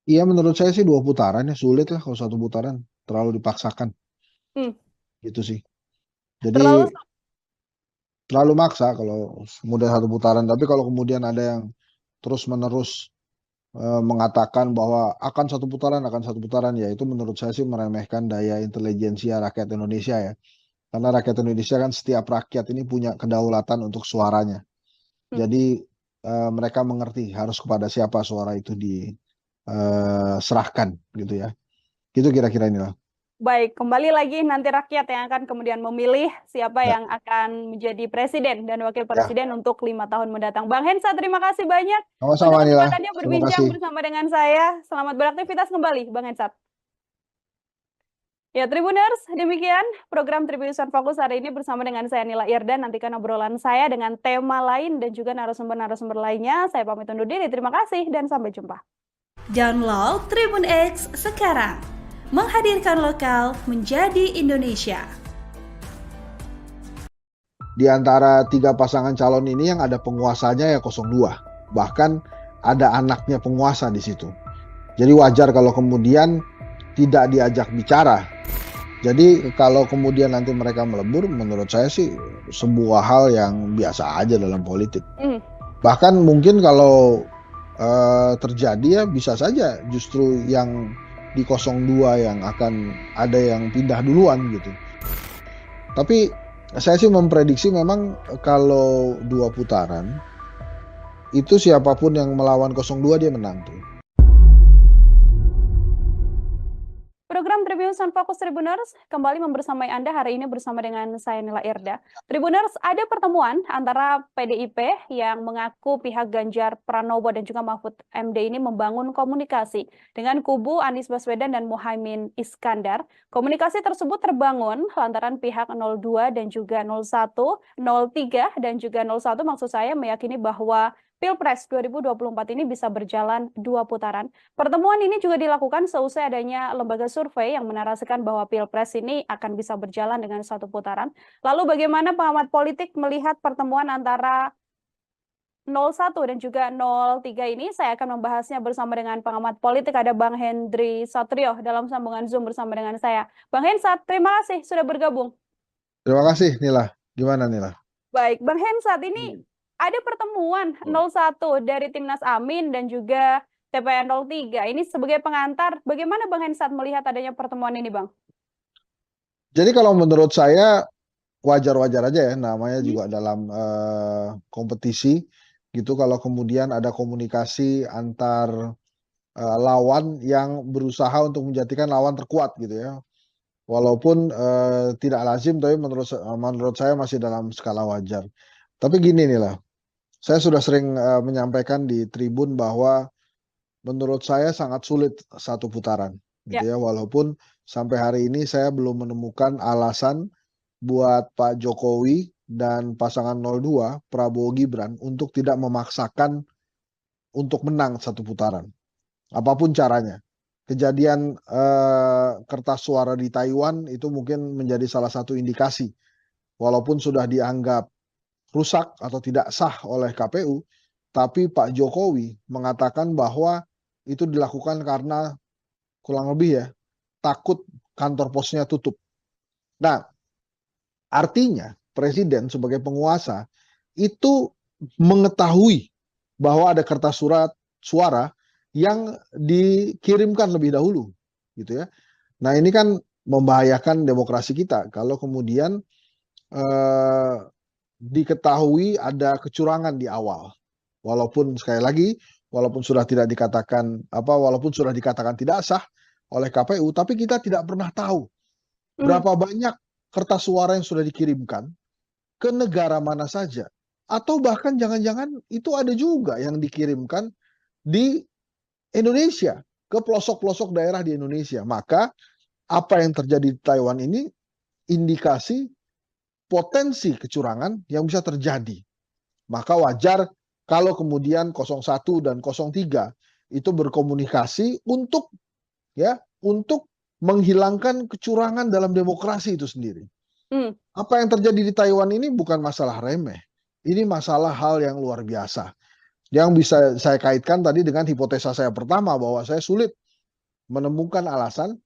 Iya, menurut saya sih 2 putaran ya, sulit lah kalau 1 putaran, terlalu dipaksakan. Gitu sih. Jadi terlalu maksa kalau kemudian 1 putaran, tapi kalau kemudian ada yang terus-menerus mengatakan bahwa akan satu putaran ya itu menurut saya sih meremehkan daya intelijensia rakyat Indonesia ya, karena rakyat Indonesia kan setiap rakyat ini punya kedaulatan untuk suaranya. Jadi mereka mengerti harus kepada siapa suara itu diserahkan gitu ya. Gitu kira-kira inilah. Baik, kembali lagi nanti rakyat yang akan kemudian memilih siapa yang akan menjadi presiden dan wakil presiden untuk 5 tahun mendatang. Bang Hensat, terima kasih banyak. Sama-sama Nila. Kesempatannya berbincang bersama dengan saya. Selamat beraktivitas kembali, Bang Hensat. Ya, Tribuners, demikian program Tribunnews Fokus hari ini bersama dengan saya Nila Irdan. Nantikan obrolan saya dengan tema lain dan juga narasumber-narasumber lainnya. Saya pamit undur diri. Terima kasih dan sampai jumpa. Download Tribun X sekarang. menghadirkan lokal menjadi Indonesia. Di antara 3 pasangan calon ini yang ada penguasanya ya 02. Bahkan ada anaknya penguasa di situ. Jadi wajar kalau kemudian tidak diajak bicara. Jadi kalau kemudian nanti mereka melebur, menurut saya sih sebuah hal yang biasa aja dalam politik. Bahkan mungkin kalau terjadi ya bisa saja justru yang di 02 yang akan ada yang pindah duluan gitu. Tapi saya sih memprediksi memang kalau 2 putaran itu siapapun yang melawan 02 dia menang tuh. Program Tribuners on Fokus Tribuners kembali membersamai Anda hari ini bersama dengan saya Nila Irda. Tribuners, ada pertemuan antara PDIP yang mengaku pihak Ganjar Pranowo dan juga Mahfud MD ini membangun komunikasi dengan kubu Anies Baswedan dan Muhaimin Iskandar. Komunikasi tersebut terbangun lantaran pihak 02 dan juga 01, 03 dan juga 01 maksud saya meyakini bahwa Pilpres 2024 ini bisa berjalan 2 putaran. Pertemuan ini juga dilakukan seusai adanya lembaga survei yang menarasikan bahwa Pilpres ini akan bisa berjalan dengan 1 putaran. Lalu bagaimana pengamat politik melihat pertemuan antara 01 dan juga 03 ini? Saya akan membahasnya bersama dengan pengamat politik, ada Bang Hendry Satrio dalam sambungan Zoom bersama dengan saya. Bang Hensat, terima kasih sudah bergabung. Terima kasih Nila. Gimana Nila? Baik, Bang Hensat, ini ada pertemuan 01 dari Timnas Amin dan juga TPN 03. Ini sebagai pengantar, bagaimana Bang Hensat melihat adanya pertemuan ini, Bang? Jadi kalau menurut saya wajar-wajar aja ya, namanya juga dalam kompetisi gitu kalau kemudian ada komunikasi antar lawan yang berusaha untuk menjadikan lawan terkuat gitu ya. Walaupun tidak lazim, tapi menurut saya masih dalam skala wajar. Tapi gini nih lah, saya sudah sering menyampaikan di tribun bahwa menurut saya sangat sulit 1 putaran gitu ya. Walaupun sampai hari ini saya belum menemukan alasan buat Pak Jokowi dan pasangan 02 Prabowo Gibran untuk tidak memaksakan untuk menang 1 putaran. Apapun caranya. Kejadian kertas suara di Taiwan itu mungkin menjadi salah satu indikasi. Walaupun sudah dianggap rusak atau tidak sah oleh KPU, tapi Pak Jokowi mengatakan bahwa itu dilakukan karena kurang lebih ya takut kantor posnya tutup. Nah, artinya presiden sebagai penguasa itu mengetahui bahwa ada kertas suara yang dikirimkan lebih dahulu gitu ya. Nah, ini kan membahayakan demokrasi kita kalau kemudian diketahui ada kecurangan di awal. Walaupun sekali lagi, walaupun sudah dikatakan tidak sah oleh KPU, tapi kita tidak pernah tahu berapa banyak kertas suara yang sudah dikirimkan ke negara mana saja. Atau bahkan jangan-jangan itu ada juga yang dikirimkan di Indonesia, ke pelosok-pelosok daerah di Indonesia. Maka apa yang terjadi di Taiwan ini indikasi potensi kecurangan yang bisa terjadi. Maka wajar kalau kemudian 01 dan 03 itu berkomunikasi untuk menghilangkan kecurangan dalam demokrasi itu sendiri. Apa yang terjadi di Taiwan ini bukan masalah remeh. Ini masalah hal yang luar biasa. Yang bisa saya kaitkan tadi dengan hipotesa saya pertama bahwa saya sulit menemukan alasan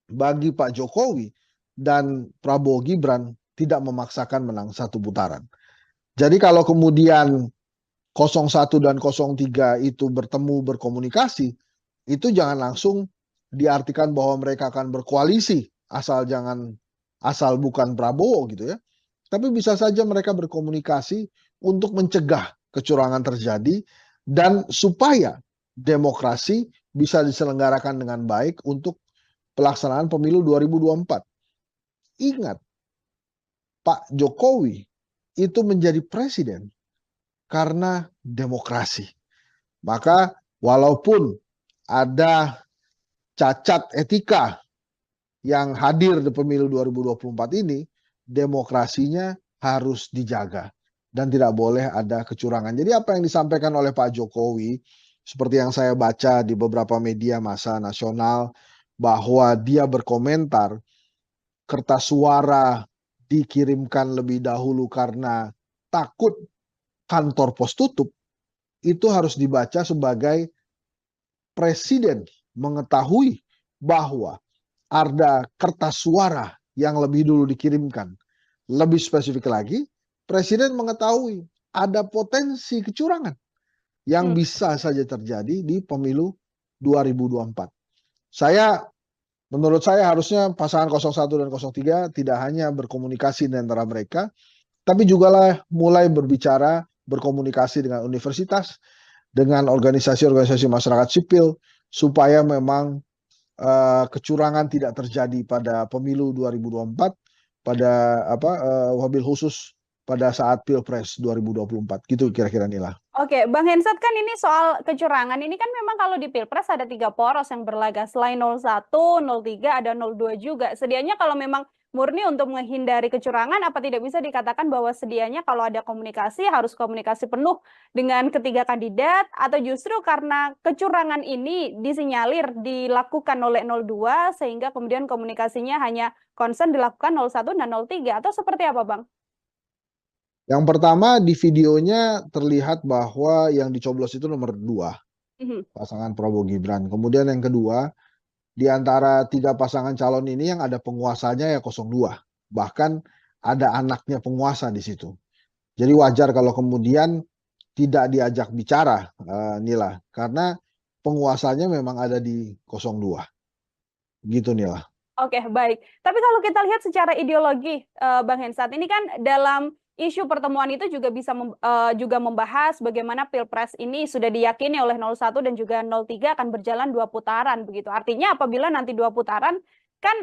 bagi Pak Jokowi dan Prabowo Gibran tidak memaksakan menang 1 putaran. Jadi kalau kemudian 01 dan 03 itu bertemu berkomunikasi, itu jangan langsung diartikan bahwa mereka akan berkoalisi asal bukan Prabowo gitu ya. Tapi bisa saja mereka berkomunikasi untuk mencegah kecurangan terjadi dan supaya demokrasi bisa diselenggarakan dengan baik untuk pelaksanaan pemilu 2024. Ingat, Pak Jokowi itu menjadi presiden karena demokrasi. Maka walaupun ada cacat etika yang hadir di pemilu 2024 ini, demokrasinya harus dijaga dan tidak boleh ada kecurangan. Jadi apa yang disampaikan oleh Pak Jokowi, seperti yang saya baca di beberapa media massa nasional, bahwa dia berkomentar kertas suara dikirimkan lebih dahulu karena takut kantor pos tutup, itu harus dibaca sebagai presiden mengetahui bahwa ada kertas suara yang lebih dulu dikirimkan. Lebih spesifik lagi, presiden mengetahui ada potensi kecurangan yang bisa saja terjadi di pemilu 2024. Menurut saya harusnya pasangan 01 dan 03 tidak hanya berkomunikasi di antara mereka, tapi juga mulai berbicara, berkomunikasi dengan universitas, dengan organisasi-organisasi masyarakat sipil, supaya memang kecurangan tidak terjadi pada pemilu 2024, pada wabil khusus pada saat Pilpres 2024. Gitu kira-kira Nila. Oke, Bang Hensat, kan ini soal kecurangan ini kan memang kalau di Pilpres ada 3 poros yang berlaga. Selain 01, 03, ada 02 juga. Sedianya kalau memang murni untuk menghindari kecurangan, apa tidak bisa dikatakan bahwa sedianya kalau ada komunikasi harus komunikasi penuh dengan ketiga kandidat, atau justru karena kecurangan ini disinyalir dilakukan oleh 02 sehingga kemudian komunikasinya hanya concern dilakukan 01 dan 03, atau seperti apa, Bang? Yang pertama, di videonya terlihat bahwa yang dicoblos itu nomor 2, pasangan Prabowo Gibran. Kemudian yang kedua, di antara 3 pasangan calon ini yang ada penguasanya ya 02. Bahkan ada anaknya penguasa di situ. Jadi wajar kalau kemudian tidak diajak bicara, Nila, karena penguasanya memang ada di 02. Gitu, Nila. Oke, baik. Tapi kalau kita lihat secara ideologi, Bang Hensat, ini kan dalam isu pertemuan itu juga bisa juga membahas bagaimana Pilpres ini sudah diyakini oleh 01 dan juga 03 akan berjalan 2 putaran begitu. Artinya apabila nanti 2 putaran kan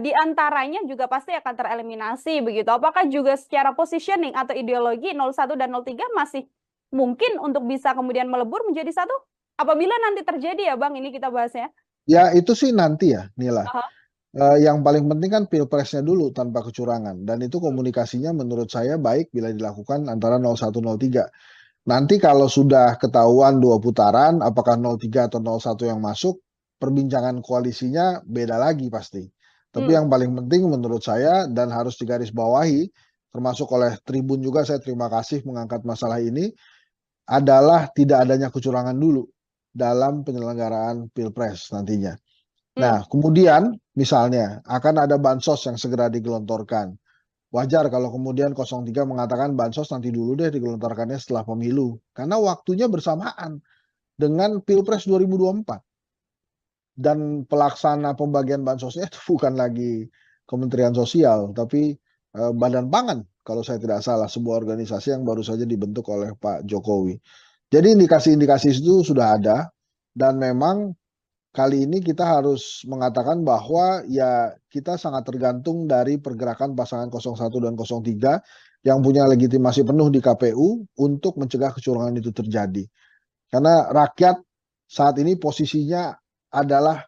di antaranya juga pasti akan tereliminasi begitu. Apakah juga secara positioning atau ideologi 01 dan 03 masih mungkin untuk bisa kemudian melebur menjadi satu? Apabila nanti terjadi ya Bang, ini kita bahasnya. Ya itu sih nanti ya, Nila. Yang paling penting kan Pilpresnya dulu tanpa kecurangan, dan itu komunikasinya menurut saya baik bila dilakukan antara 01, 03. Nanti kalau sudah ketahuan 2 putaran, apakah 03 atau 01 yang masuk, perbincangan koalisinya beda lagi pasti. Tapi yang paling penting menurut saya dan harus digarisbawahi, termasuk oleh Tribun juga, saya terima kasih mengangkat masalah ini, adalah tidak adanya kecurangan dulu dalam penyelenggaraan Pilpres nantinya. Nah, kemudian misalnya akan ada bansos yang segera digelontorkan. Wajar kalau kemudian 03 mengatakan bansos nanti dulu deh digelontorkannya setelah pemilu. Karena waktunya bersamaan dengan Pilpres 2024. Dan pelaksana pembagian bansosnya itu bukan lagi Kementerian Sosial, tapi Badan Pangan kalau saya tidak salah, sebuah organisasi yang baru saja dibentuk oleh Pak Jokowi. Jadi indikasi-indikasi itu sudah ada, dan memang kali ini kita harus mengatakan bahwa ya kita sangat tergantung dari pergerakan pasangan 01 dan 03 yang punya legitimasi penuh di KPU untuk mencegah kecurangan itu terjadi. Karena rakyat saat ini posisinya adalah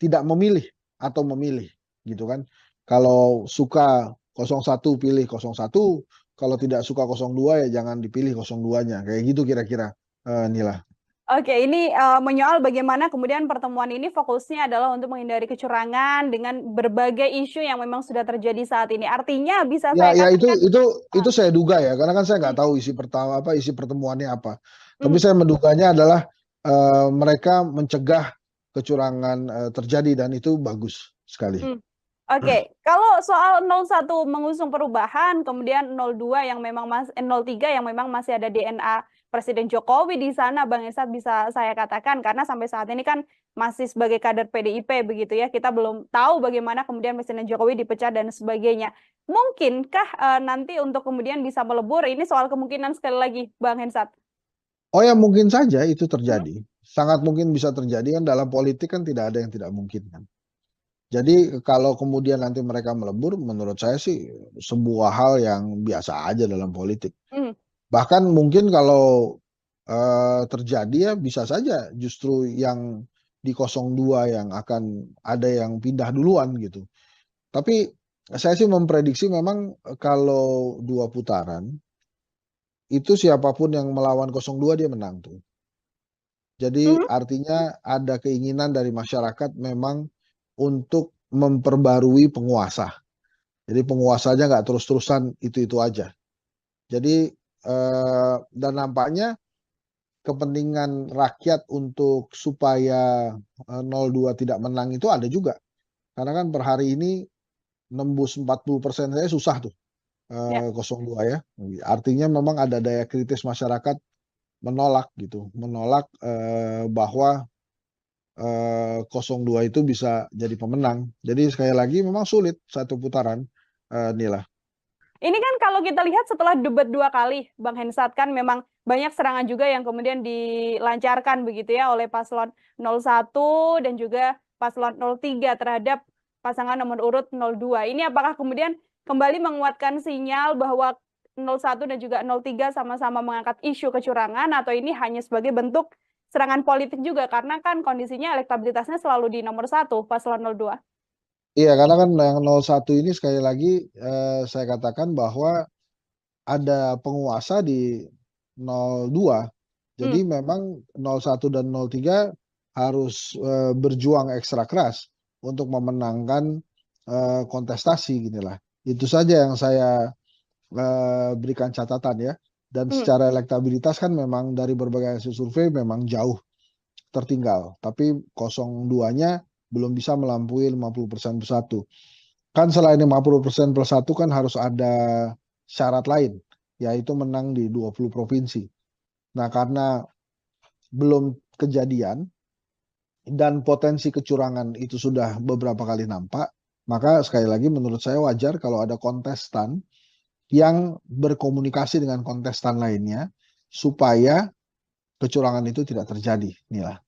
tidak memilih atau memilih, gitu kan. Kalau suka 01 pilih 01, kalau tidak suka 02 ya jangan dipilih 02-nya. Kayak gitu kira-kira, Nila. Oke, ini menyoal bagaimana kemudian pertemuan ini fokusnya adalah untuk menghindari kecurangan dengan berbagai isu yang memang sudah terjadi saat ini. Artinya bisa saya katakan itu saya duga ya, karena kan saya nggak tahu isi pertemuannya apa. Tapi saya menduganya adalah mereka mencegah kecurangan terjadi, dan itu bagus sekali. Oke, kalau soal 01 mengusung perubahan, kemudian 02 yang memang 03 yang memang masih ada DNA Presiden Jokowi di sana, Bang Hensat, bisa saya katakan karena sampai saat ini kan masih sebagai kader PDIP begitu ya. Kita belum tahu bagaimana kemudian Presiden Jokowi dipecat dan sebagainya. Mungkinkah nanti untuk kemudian bisa melebur? Ini soal kemungkinan sekali lagi, Bang Hensat. Oh ya, mungkin saja itu terjadi. Sangat mungkin bisa terjadi, kan dalam politik kan tidak ada yang tidak mungkin kan. Jadi kalau kemudian nanti mereka melebur, menurut saya sih sebuah hal yang biasa aja dalam politik. Bahkan mungkin kalau terjadi ya bisa saja justru yang di 02 yang akan ada yang pindah duluan gitu. Tapi saya sih memprediksi memang kalau 2 putaran, itu siapapun yang melawan 02 dia menang tuh. Jadi artinya ada keinginan dari masyarakat memang untuk memperbarui penguasa. Jadi penguasanya nggak terus-terusan itu-itu aja. Jadi dan nampaknya kepentingan rakyat untuk supaya 02 tidak menang itu ada juga. Karena kan per hari ini nembus 40% saya susah tuh Ya. 02 ya. Artinya memang ada daya kritis masyarakat menolak gitu, menolak bahwa 02 itu bisa jadi pemenang. Jadi sekali lagi memang sulit satu putaran, Nila. Ini kan kalau kita lihat setelah debat 2 kali, Bang Hensat, kan memang banyak serangan juga yang kemudian dilancarkan begitu ya oleh paslon 01 dan juga paslon 03 terhadap pasangan nomor urut 02. Ini apakah kemudian kembali menguatkan sinyal bahwa 01 dan juga 03 sama-sama mengangkat isu kecurangan, atau ini hanya sebagai bentuk serangan politik juga, karena kan kondisinya elektabilitasnya selalu di nomor 1 paslon 02. Iya, karena kan yang 01 ini sekali lagi saya katakan bahwa ada penguasa di 02. Jadi memang 01 dan 03 harus berjuang ekstra keras untuk memenangkan kontestasi ginilah. Itu saja yang saya berikan catatan ya. Dan secara elektabilitas kan memang dari berbagai hasil survei memang jauh tertinggal. Tapi 02-nya belum bisa melampaui 50% plus 1. Kan selain 50% plus 1 kan harus ada syarat lain, yaitu menang di 20 provinsi. Nah, karena belum kejadian dan potensi kecurangan itu sudah beberapa kali nampak, maka sekali lagi menurut saya wajar kalau ada kontestan yang berkomunikasi dengan kontestan lainnya supaya kecurangan itu tidak terjadi, Nila.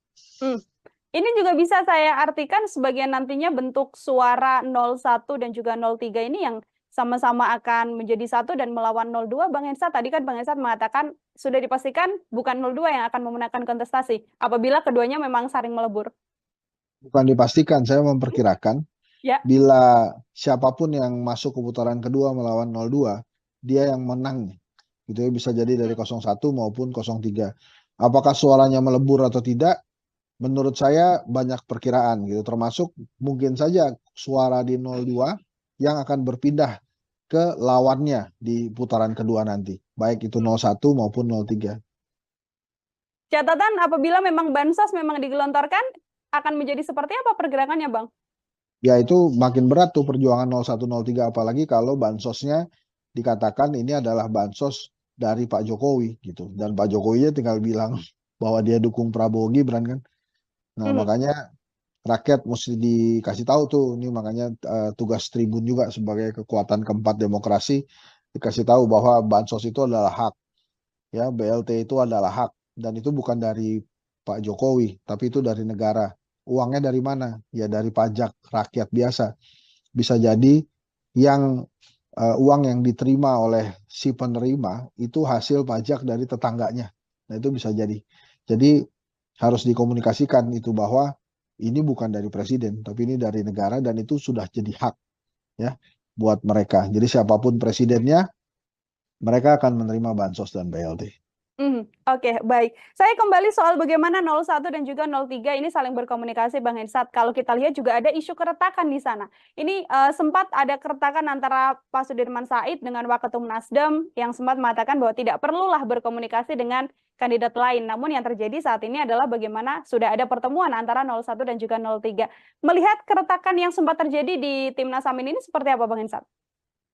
Ini juga bisa saya artikan sebagai nantinya bentuk suara 01 dan juga 03 ini yang sama-sama akan menjadi satu dan melawan 02, Bang Hensat. Tadi kan Bang Hensat mengatakan sudah dipastikan bukan 02 yang akan memenangkan kontestasi apabila keduanya memang saling melebur. Bukan dipastikan, saya memperkirakan Ya. bila siapapun yang masuk ke putaran kedua melawan 02, dia yang menang. Gitu ya, bisa jadi dari 01 maupun 03. Apakah suaranya melebur atau tidak? Menurut saya banyak perkiraan gitu, termasuk mungkin saja suara di 02 yang akan berpindah ke lawannya di putaran kedua nanti, baik itu 01 maupun 03. Catatan apabila memang bansos memang digelontorkan, akan menjadi seperti apa pergerakannya, Bang? Ya itu makin berat tuh perjuangan 01, 03, apalagi kalau bansosnya dikatakan ini adalah bansos dari Pak Jokowi gitu, dan Pak Jokowinya tinggal bilang bahwa dia dukung Prabowo Gibran kan. Nah, makanya rakyat mesti dikasih tahu tuh, ini makanya tugas Tribun juga sebagai kekuatan keempat demokrasi, dikasih tahu bahwa bansos itu adalah hak, ya BLT itu adalah hak, dan itu bukan dari Pak Jokowi, tapi itu dari negara. Uangnya dari mana? Ya dari pajak rakyat biasa. Bisa jadi yang uang yang diterima oleh si penerima itu hasil pajak dari tetangganya. Nah itu bisa jadi. Jadi harus dikomunikasikan itu bahwa ini bukan dari presiden, tapi ini dari negara, dan itu sudah jadi hak ya buat mereka. Jadi siapapun presidennya, mereka akan menerima bansos dan BLT. Oke, baik. Saya kembali soal bagaimana 01 dan juga 03 ini saling berkomunikasi, Bang Hensat. Kalau kita lihat juga ada isu keretakan di sana. Ini sempat ada keretakan antara Pak Sudirman Said dengan Waketum Nasdem yang sempat mengatakan bahwa tidak perlulah berkomunikasi dengan kandidat lain. Namun yang terjadi saat ini adalah bagaimana sudah ada pertemuan antara 01 dan juga 03. Melihat keretakan yang sempat terjadi di Timnas Amin ini seperti apa, Bang Hensat?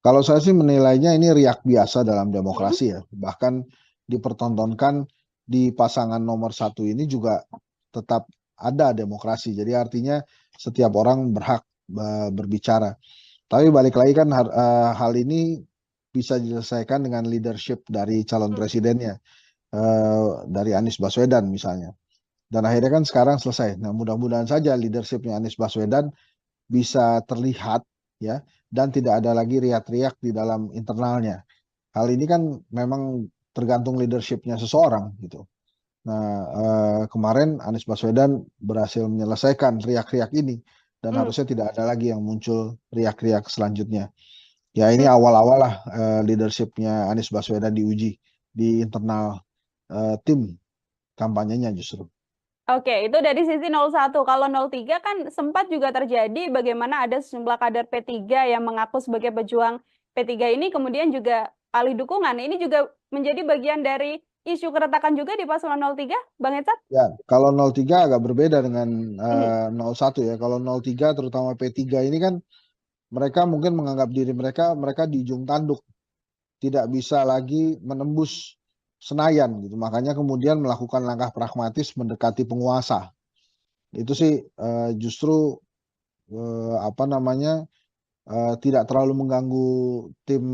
Kalau saya sih menilainya ini riak biasa dalam demokrasi ya. Bahkan dipertontonkan di pasangan nomor 1 ini juga tetap ada demokrasi. Jadi artinya setiap orang berhak berbicara. Tapi balik lagi kan hal ini bisa diselesaikan dengan leadership dari calon presidennya, dari Anies Baswedan misalnya. Dan akhirnya kan sekarang selesai. Nah mudah-mudahan saja leadershipnya Anies Baswedan bisa terlihat ya, dan tidak ada lagi riak-riak di dalam internalnya. Hal ini kan memang tergantung leadershipnya seseorang gitu. Nah kemarin Anies Baswedan berhasil menyelesaikan riak-riak ini, dan harusnya tidak ada lagi yang muncul riak-riak selanjutnya. Ya ini awal-awal lah leadershipnya Anies Baswedan diuji di internal tim kampanyenya justru. Oke, itu dari sisi 01. Kalau 03 kan sempat juga terjadi bagaimana ada sejumlah kader P3 yang mengaku sebagai pejuang P3 ini kemudian juga alih dukungan. Ini juga menjadi bagian dari isu keretakan juga di paslon 03, Bang Etsat? Ya, kalau 03 agak berbeda dengan Mhm. 01 ya. Kalau 03 terutama P3 ini kan mereka mungkin menganggap diri mereka di ujung tanduk, tidak bisa lagi menembus Senayan gitu. Makanya kemudian melakukan langkah pragmatis mendekati penguasa. Itu sih justru apa namanya tidak terlalu mengganggu tim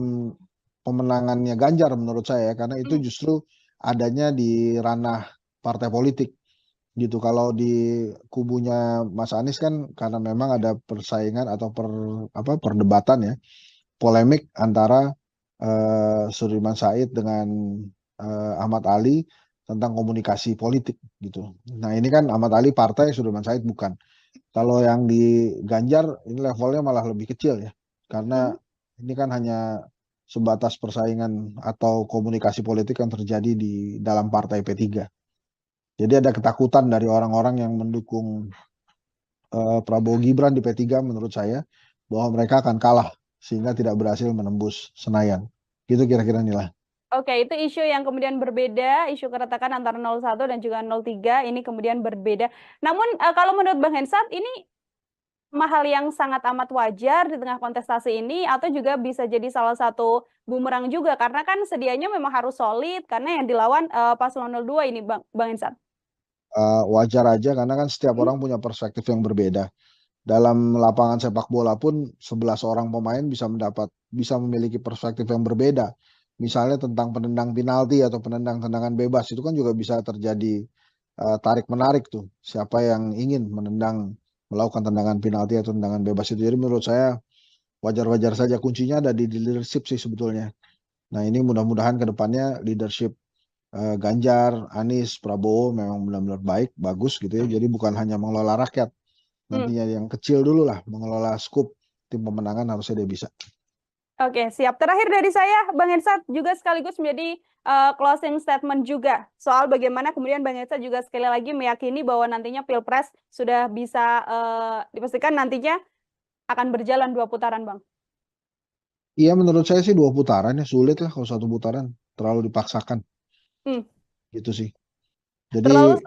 pemenangannya Ganjar menurut saya, karena itu Mhm. justru adanya di ranah partai politik gitu. Kalau di kubunya Mas Anies kan karena memang ada persaingan atau perdebatan ya, polemik antara Sudirman Said dengan Ahmad Ali tentang komunikasi politik gitu. Nah ini kan Ahmad Ali partai, Sudirman Said bukan. Kalau yang di Ganjar ini levelnya malah lebih kecil ya, karena Mhm. ini kan hanya sebatas persaingan atau komunikasi politik yang terjadi di dalam partai P3. Jadi ada ketakutan dari orang-orang yang mendukung Prabowo Gibran di P3 menurut saya, bahwa mereka akan kalah sehingga tidak berhasil menembus Senayan. Gitu kira-kira Nila. Oke, itu isu yang kemudian berbeda, isu keretakan antara 01 dan juga 03 ini kemudian berbeda. Namun kalau menurut Bang Hensat ini hal yang sangat amat wajar di tengah kontestasi ini atau juga bisa jadi salah satu bumerang juga karena kan sedianya memang harus solid karena yang dilawan paslon 02 ini Bang Hensat. Wajar aja karena kan setiap Mhm. orang punya perspektif yang berbeda. Dalam lapangan sepak bola pun 11 orang pemain bisa memiliki perspektif yang berbeda. Misalnya tentang penendang penalti atau penendang tendangan bebas itu kan juga bisa terjadi tarik menarik tuh. Siapa yang ingin melakukan tendangan penalti atau tendangan bebas itu. Jadi menurut saya wajar-wajar saja, kuncinya ada di leadership sih sebetulnya. Nah, ini mudah-mudahan ke depannya leadership Ganjar, Anies, Prabowo memang benar-benar baik, bagus gitu ya. Jadi bukan hanya mengelola rakyat, Hmm. nantinya yang kecil dulu lah, mengelola skup tim pemenangan harusnya dia bisa. Oke, siap. Terakhir dari saya, Bang Hensat juga sekaligus menjadi closing statement juga soal bagaimana kemudian Bang Hensat juga sekali lagi meyakini bahwa nantinya Pilpres sudah bisa dipastikan nantinya akan berjalan 2 putaran, Bang. Iya menurut saya sih 2 putaran ya, sulit lah kalau 1 putaran, terlalu dipaksakan, Hmm. gitu sih. Jadi Terlalu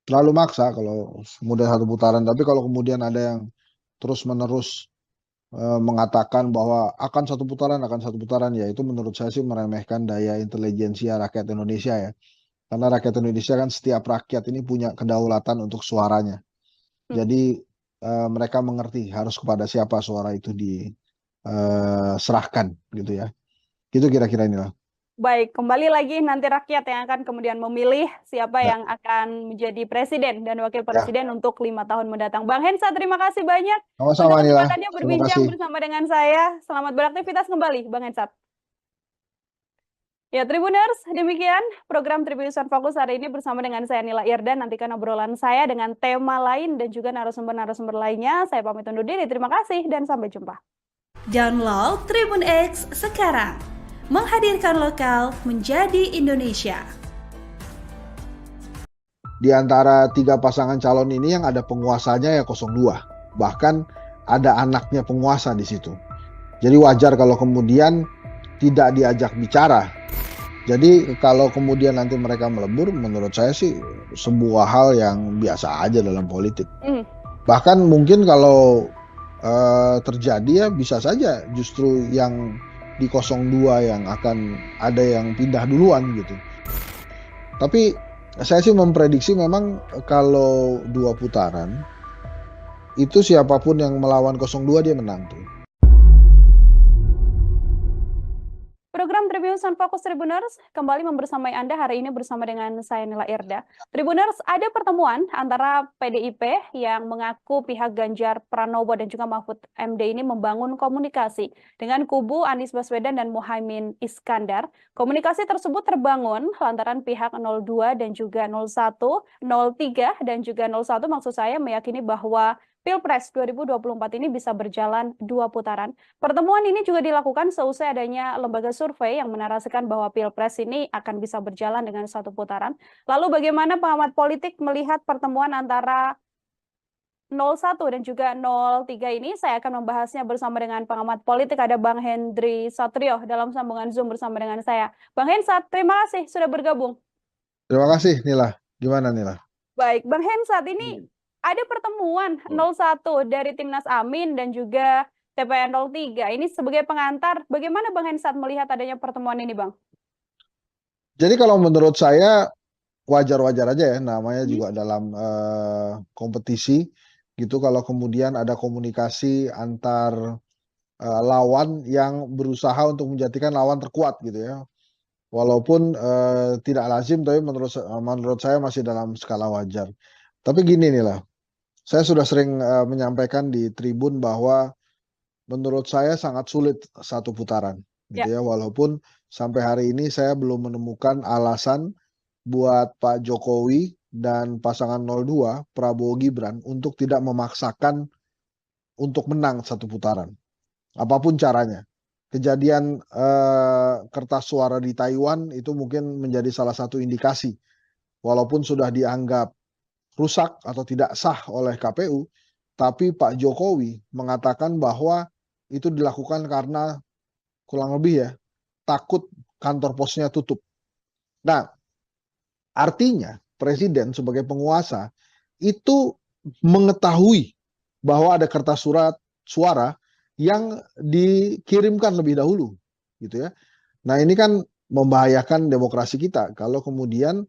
terlalu maksa kalau kemudian 1 putaran, tapi kalau kemudian ada yang terus-menerus mengatakan bahwa akan satu putaran, ya itu menurut saya sih meremehkan daya intelijensia rakyat Indonesia ya. Karena rakyat Indonesia kan setiap rakyat ini punya kedaulatan untuk suaranya. hmm. Jadi mereka mengerti harus kepada siapa suara itu diserahkan gitu ya. Gitu kira-kira inilah. Baik, kembali lagi nanti rakyat yang akan kemudian memilih siapa Ya, yang akan menjadi presiden dan wakil ya. presiden untuk 5 tahun mendatang. Bang Hensa, terima kasih banyak untuk Sama-sama Nila. kesempatannya Terima berbincang kasih. bersama dengan saya. Selamat beraktivitas kembali, Bang Hensa. Ya, Tribuners, demikian program Tribunnews Fokus hari ini bersama dengan saya Nila Irdan. Nantikan obrolan saya dengan tema lain dan juga narasumber-narasumber lainnya. Saya pamit undur diri. Terima kasih dan sampai jumpa. Download Tribun X sekarang. Menghadirkan lokal menjadi Indonesia. Di antara 3 pasangan calon ini yang ada penguasanya ya 02. Bahkan ada anaknya penguasa di situ. Jadi wajar kalau kemudian tidak diajak bicara. Jadi kalau kemudian nanti mereka melebur, menurut saya sih sebuah hal yang biasa aja dalam politik. Bahkan mungkin kalau terjadi ya bisa saja justru yang di 02 yang akan ada yang pindah duluan gitu. Tapi saya sih memprediksi memang kalau 2 putaran itu siapapun yang melawan 02 dia menang tuh. Program Tribunnews Fokus Tribuners kembali membersamai Anda hari ini bersama dengan saya Nila Irda. Tribuners, ada pertemuan antara PDIP yang mengaku pihak Ganjar Pranowo dan juga Mahfud MD ini membangun komunikasi dengan kubu Anies Baswedan dan Muhaimin Iskandar. Komunikasi tersebut terbangun lantaran pihak 02 dan juga 01, 03 dan juga 01 maksud saya meyakini bahwa Pilpres 2024 ini bisa berjalan 2 putaran. Pertemuan ini juga dilakukan seusai adanya lembaga survei yang menarasikan bahwa Pilpres ini akan bisa berjalan dengan 1 putaran. Lalu bagaimana pengamat politik melihat pertemuan antara 01 dan juga 03 ini? Saya akan membahasnya bersama dengan pengamat politik, ada Bang Hendry Satrio dalam sambungan Zoom bersama dengan saya. Bang Hensat, terima kasih sudah bergabung. Terima kasih Nila. Gimana Nila? Baik, Bang Hensat, ini ada pertemuan 01 dari Timnas Amin dan juga TPN 03. Ini sebagai pengantar, bagaimana Bang Hensat melihat adanya pertemuan ini, Bang? Jadi kalau menurut saya wajar-wajar aja ya, namanya juga dalam kompetisi gitu, kalau kemudian ada komunikasi antar lawan yang berusaha untuk menjadikan lawan terkuat gitu ya. Walaupun tidak lazim, tapi menurut saya masih dalam skala wajar. Tapi gini nih lah, saya sudah sering menyampaikan di tribun bahwa menurut saya sangat sulit 1 putaran gitu ya. Walaupun sampai hari ini saya belum menemukan alasan buat Pak Jokowi dan pasangan 02 Prabowo Gibran untuk tidak memaksakan untuk menang 1 putaran. Apapun caranya. Kejadian kertas suara di Taiwan itu mungkin menjadi salah satu indikasi. Walaupun sudah dianggap rusak atau tidak sah oleh KPU, tapi Pak Jokowi mengatakan bahwa itu dilakukan karena kurang lebih ya, takut kantor posnya tutup. Nah, artinya presiden sebagai penguasa itu mengetahui bahwa ada kertas suara yang dikirimkan lebih dahulu gitu ya. Nah, ini kan membahayakan demokrasi kita kalau kemudian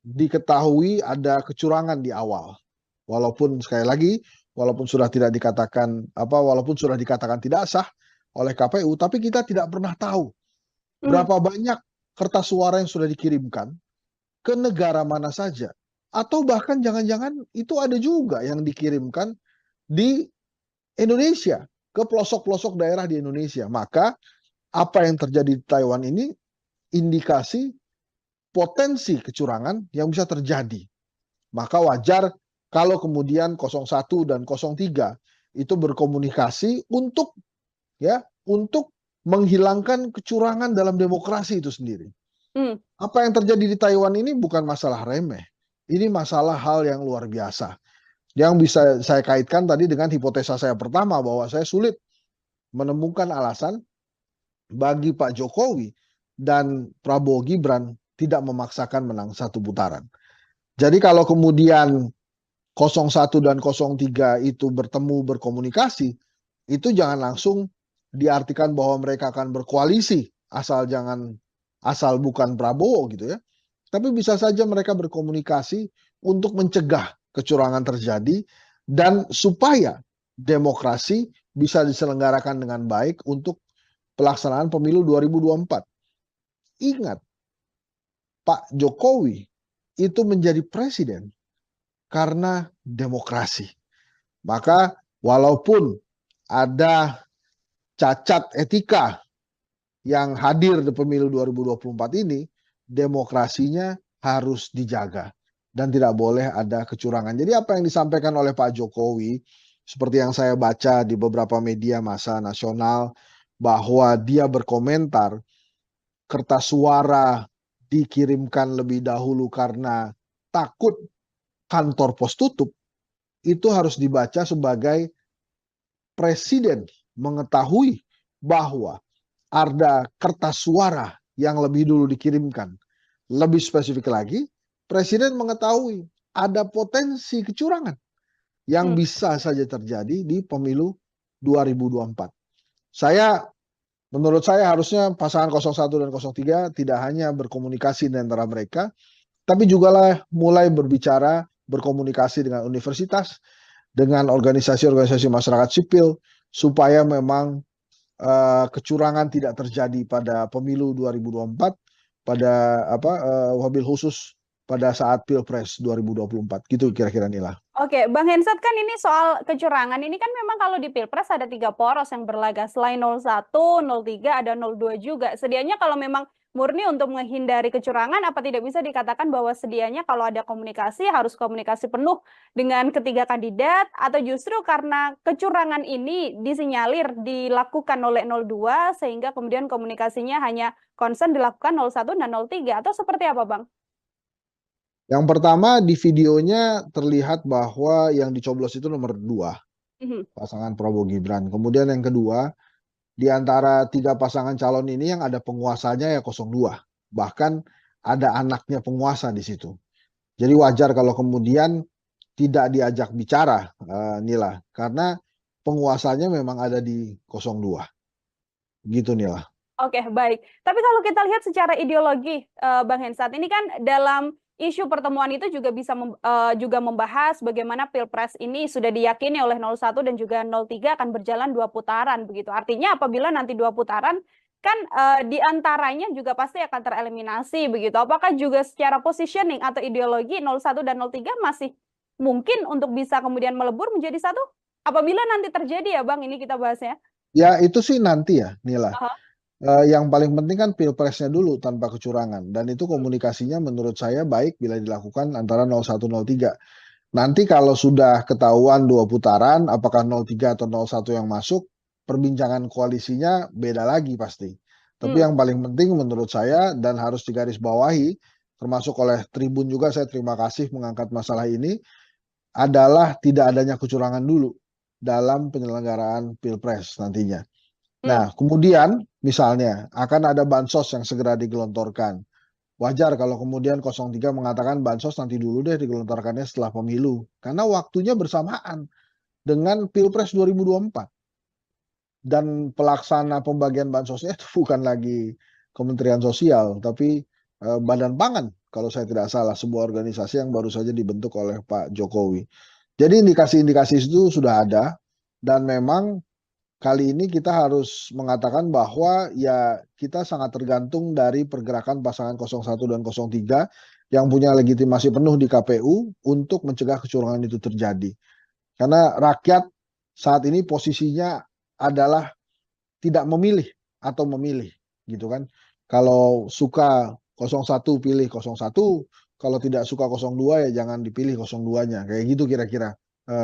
diketahui ada kecurangan di awal. Walaupun sekali lagi, walaupun sudah dikatakan tidak sah oleh KPU, tapi kita tidak pernah tahu berapa banyak kertas suara yang sudah dikirimkan ke negara mana saja. Atau bahkan jangan-jangan itu ada juga yang dikirimkan di Indonesia, ke pelosok-pelosok daerah di Indonesia. Maka apa yang terjadi di Taiwan ini indikasi potensi kecurangan yang bisa terjadi. Maka wajar kalau kemudian 01 dan 03 itu berkomunikasi untuk menghilangkan kecurangan dalam demokrasi itu sendiri. Apa yang terjadi di Taiwan ini bukan masalah remeh. Ini masalah hal yang luar biasa. Yang bisa saya kaitkan tadi dengan hipotesa saya pertama, bahwa saya sulit menemukan alasan bagi Pak Jokowi dan Prabowo Gibran tidak memaksakan menang 1 putaran. Jadi kalau kemudian 01 dan 03 itu bertemu berkomunikasi, itu jangan langsung diartikan bahwa mereka akan berkoalisi asal bukan Prabowo gitu ya. Tapi bisa saja mereka berkomunikasi untuk mencegah kecurangan terjadi dan supaya demokrasi bisa diselenggarakan dengan baik untuk pelaksanaan pemilu 2024. Ingat, Pak Jokowi itu menjadi presiden karena demokrasi. Maka walaupun ada cacat etika yang hadir di pemilu 2024 ini, demokrasinya harus dijaga dan tidak boleh ada kecurangan. Jadi apa yang disampaikan oleh Pak Jokowi, seperti yang saya baca di beberapa media massa nasional, bahwa dia berkomentar kertas suara dikirimkan lebih dahulu karena takut kantor pos tutup, itu harus dibaca sebagai presiden mengetahui bahwa ada kertas suara yang lebih dulu dikirimkan. Lebih spesifik lagi, presiden mengetahui ada potensi kecurangan yang bisa saja terjadi di pemilu 2024. Menurut saya harusnya pasangan 01 dan 03 tidak hanya berkomunikasi di antara mereka, tapi juga mulai berkomunikasi dengan universitas, dengan organisasi-organisasi masyarakat sipil, supaya memang kecurangan tidak terjadi pada pemilu 2024, wabil khusus pada saat Pilpres 2024. Gitu kira-kira Nila. Oke, Bang Hensat, kan ini soal kecurangan ini kan memang kalau di Pilpres ada 3 poros yang berlaga. Selain 01, 03, ada 02 juga. Sedianya kalau memang murni untuk menghindari kecurangan, apa tidak bisa dikatakan bahwa sedianya kalau ada komunikasi harus komunikasi penuh dengan ketiga kandidat, atau justru karena kecurangan ini disinyalir dilakukan oleh 02 sehingga kemudian komunikasinya hanya concern dilakukan 01 dan 03, atau seperti apa, Bang? Yang pertama di videonya terlihat bahwa yang dicoblos itu nomor 2, pasangan Prabowo Gibran. Kemudian yang kedua, di antara 3 pasangan calon ini yang ada penguasanya ya 02. Bahkan ada anaknya penguasa di situ. Jadi wajar kalau kemudian tidak diajak bicara, Nila, karena penguasanya memang ada di 02. Gitu, Nila. Oke, baik. Tapi kalau kita lihat secara ideologi, Bang Hensat, ini kan dalam isu pertemuan itu juga bisa juga membahas bagaimana Pilpres ini sudah diyakini oleh 01 dan juga 03 akan berjalan 2 putaran begitu. Artinya apabila nanti 2 putaran kan di antaranya juga pasti akan tereliminasi begitu. Apakah juga secara positioning atau ideologi 01 dan 03 masih mungkin untuk bisa kemudian melebur menjadi satu? Apabila nanti terjadi ya Bang, ini kita bahasnya. Ya itu sih nanti ya, Nila. Aha. Yang paling penting kan pilpresnya dulu tanpa kecurangan, dan itu komunikasinya menurut saya baik bila dilakukan antara 01, 03. Nanti kalau sudah ketahuan 2 putaran, apakah 03 atau 01 yang masuk, perbincangan koalisinya beda lagi pasti. Tapi yang paling penting menurut saya dan harus digarisbawahi, termasuk oleh Tribun juga, saya terima kasih mengangkat masalah ini, adalah tidak adanya kecurangan dulu dalam penyelenggaraan Pilpres nantinya. Nah, kemudian misalnya akan ada bansos yang segera digelontorkan. Wajar kalau kemudian 03 mengatakan bansos nanti dulu deh digelontorkannya setelah pemilu. Karena waktunya bersamaan dengan Pilpres 2024. Dan pelaksana pembagian bansosnya itu bukan lagi Kementerian Sosial, tapi Badan Pangan kalau saya tidak salah, sebuah organisasi yang baru saja dibentuk oleh Pak Jokowi. Jadi indikasi-indikasi itu sudah ada, dan memang kali ini kita harus mengatakan bahwa ya kita sangat tergantung dari pergerakan pasangan 01 dan 03 yang punya legitimasi penuh di KPU untuk mencegah kecurangan itu terjadi. Karena rakyat saat ini posisinya adalah tidak memilih atau memilih gitu kan. Kalau suka 01 pilih 01, kalau tidak suka 02 ya jangan dipilih 02-nya. Kayak gitu kira-kira,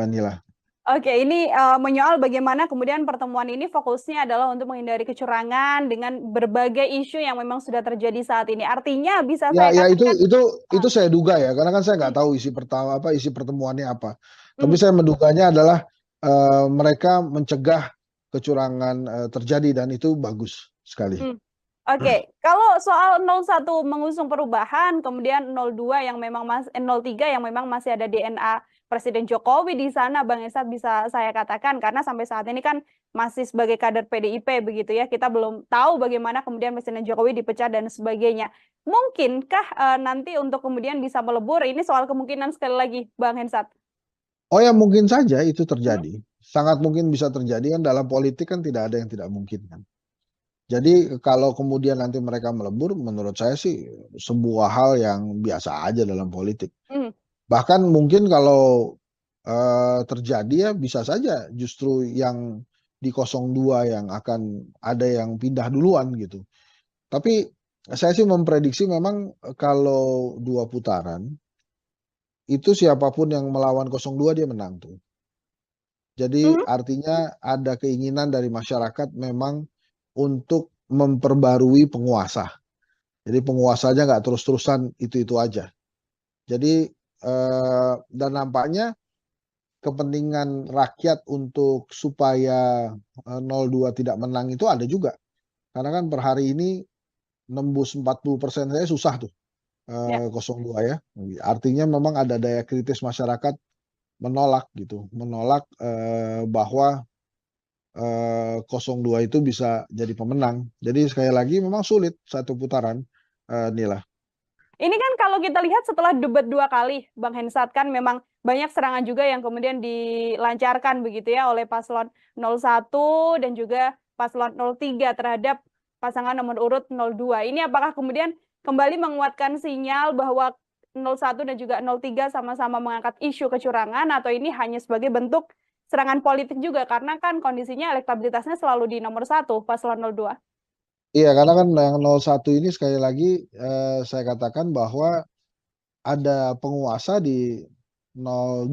Nila. Oke, ini menyoal bagaimana kemudian pertemuan ini fokusnya adalah untuk menghindari kecurangan dengan berbagai isu yang memang sudah terjadi saat ini. Artinya bisa saya katakan itu saya duga ya, karena kan saya nggak tahu isi pertemuannya apa. Tapi saya menduganya adalah mereka mencegah kecurangan terjadi, dan itu bagus sekali. Oke, kalau soal 01 mengusung perubahan, kemudian 02 yang memang 03 yang memang masih ada DNA Presiden Jokowi di sana, Bang Hensat, bisa saya katakan karena sampai saat ini kan masih sebagai kader PDIP begitu ya. Kita belum tahu bagaimana kemudian Presiden Jokowi dipecat dan sebagainya. Mungkinkah nanti untuk kemudian bisa melebur? Ini soal kemungkinan sekali lagi, Bang Hensat. Oh ya, mungkin saja itu terjadi. Sangat mungkin bisa terjadi, kan dalam politik kan tidak ada yang tidak mungkin kan. Jadi kalau kemudian nanti mereka melebur, menurut saya sih sebuah hal yang biasa aja dalam politik. Bahkan mungkin kalau terjadi ya bisa saja justru yang di 02 yang akan ada yang pindah duluan gitu. Tapi saya sih memprediksi memang kalau 2 putaran, itu siapapun yang melawan 02 dia menang tuh. Jadi artinya ada keinginan dari masyarakat memang untuk memperbarui penguasa. Jadi penguasanya nggak terus-terusan itu-itu aja. Jadi dan nampaknya kepentingan rakyat untuk supaya 02 tidak menang itu ada juga. Karena kan per hari ini nembus 40% saya susah tuh 02 ya. Artinya memang ada daya kritis masyarakat menolak gitu, menolak bahwa 02 itu bisa jadi pemenang. Jadi sekali lagi memang sulit 1 putaran, Nila. Ini kan kalau kita lihat setelah debat 2 kali, Bang Hensat, kan memang banyak serangan juga yang kemudian dilancarkan begitu ya oleh paslon 01 dan juga paslon 03 terhadap pasangan nomor urut 02. Ini apakah kemudian kembali menguatkan sinyal bahwa 01 dan juga 03 sama-sama mengangkat isu kecurangan, atau ini hanya sebagai bentuk serangan politik juga karena kan kondisinya elektabilitasnya selalu di nomor 1 paslon 02? Iya, karena kan yang 01 ini sekali lagi saya katakan bahwa ada penguasa di 02.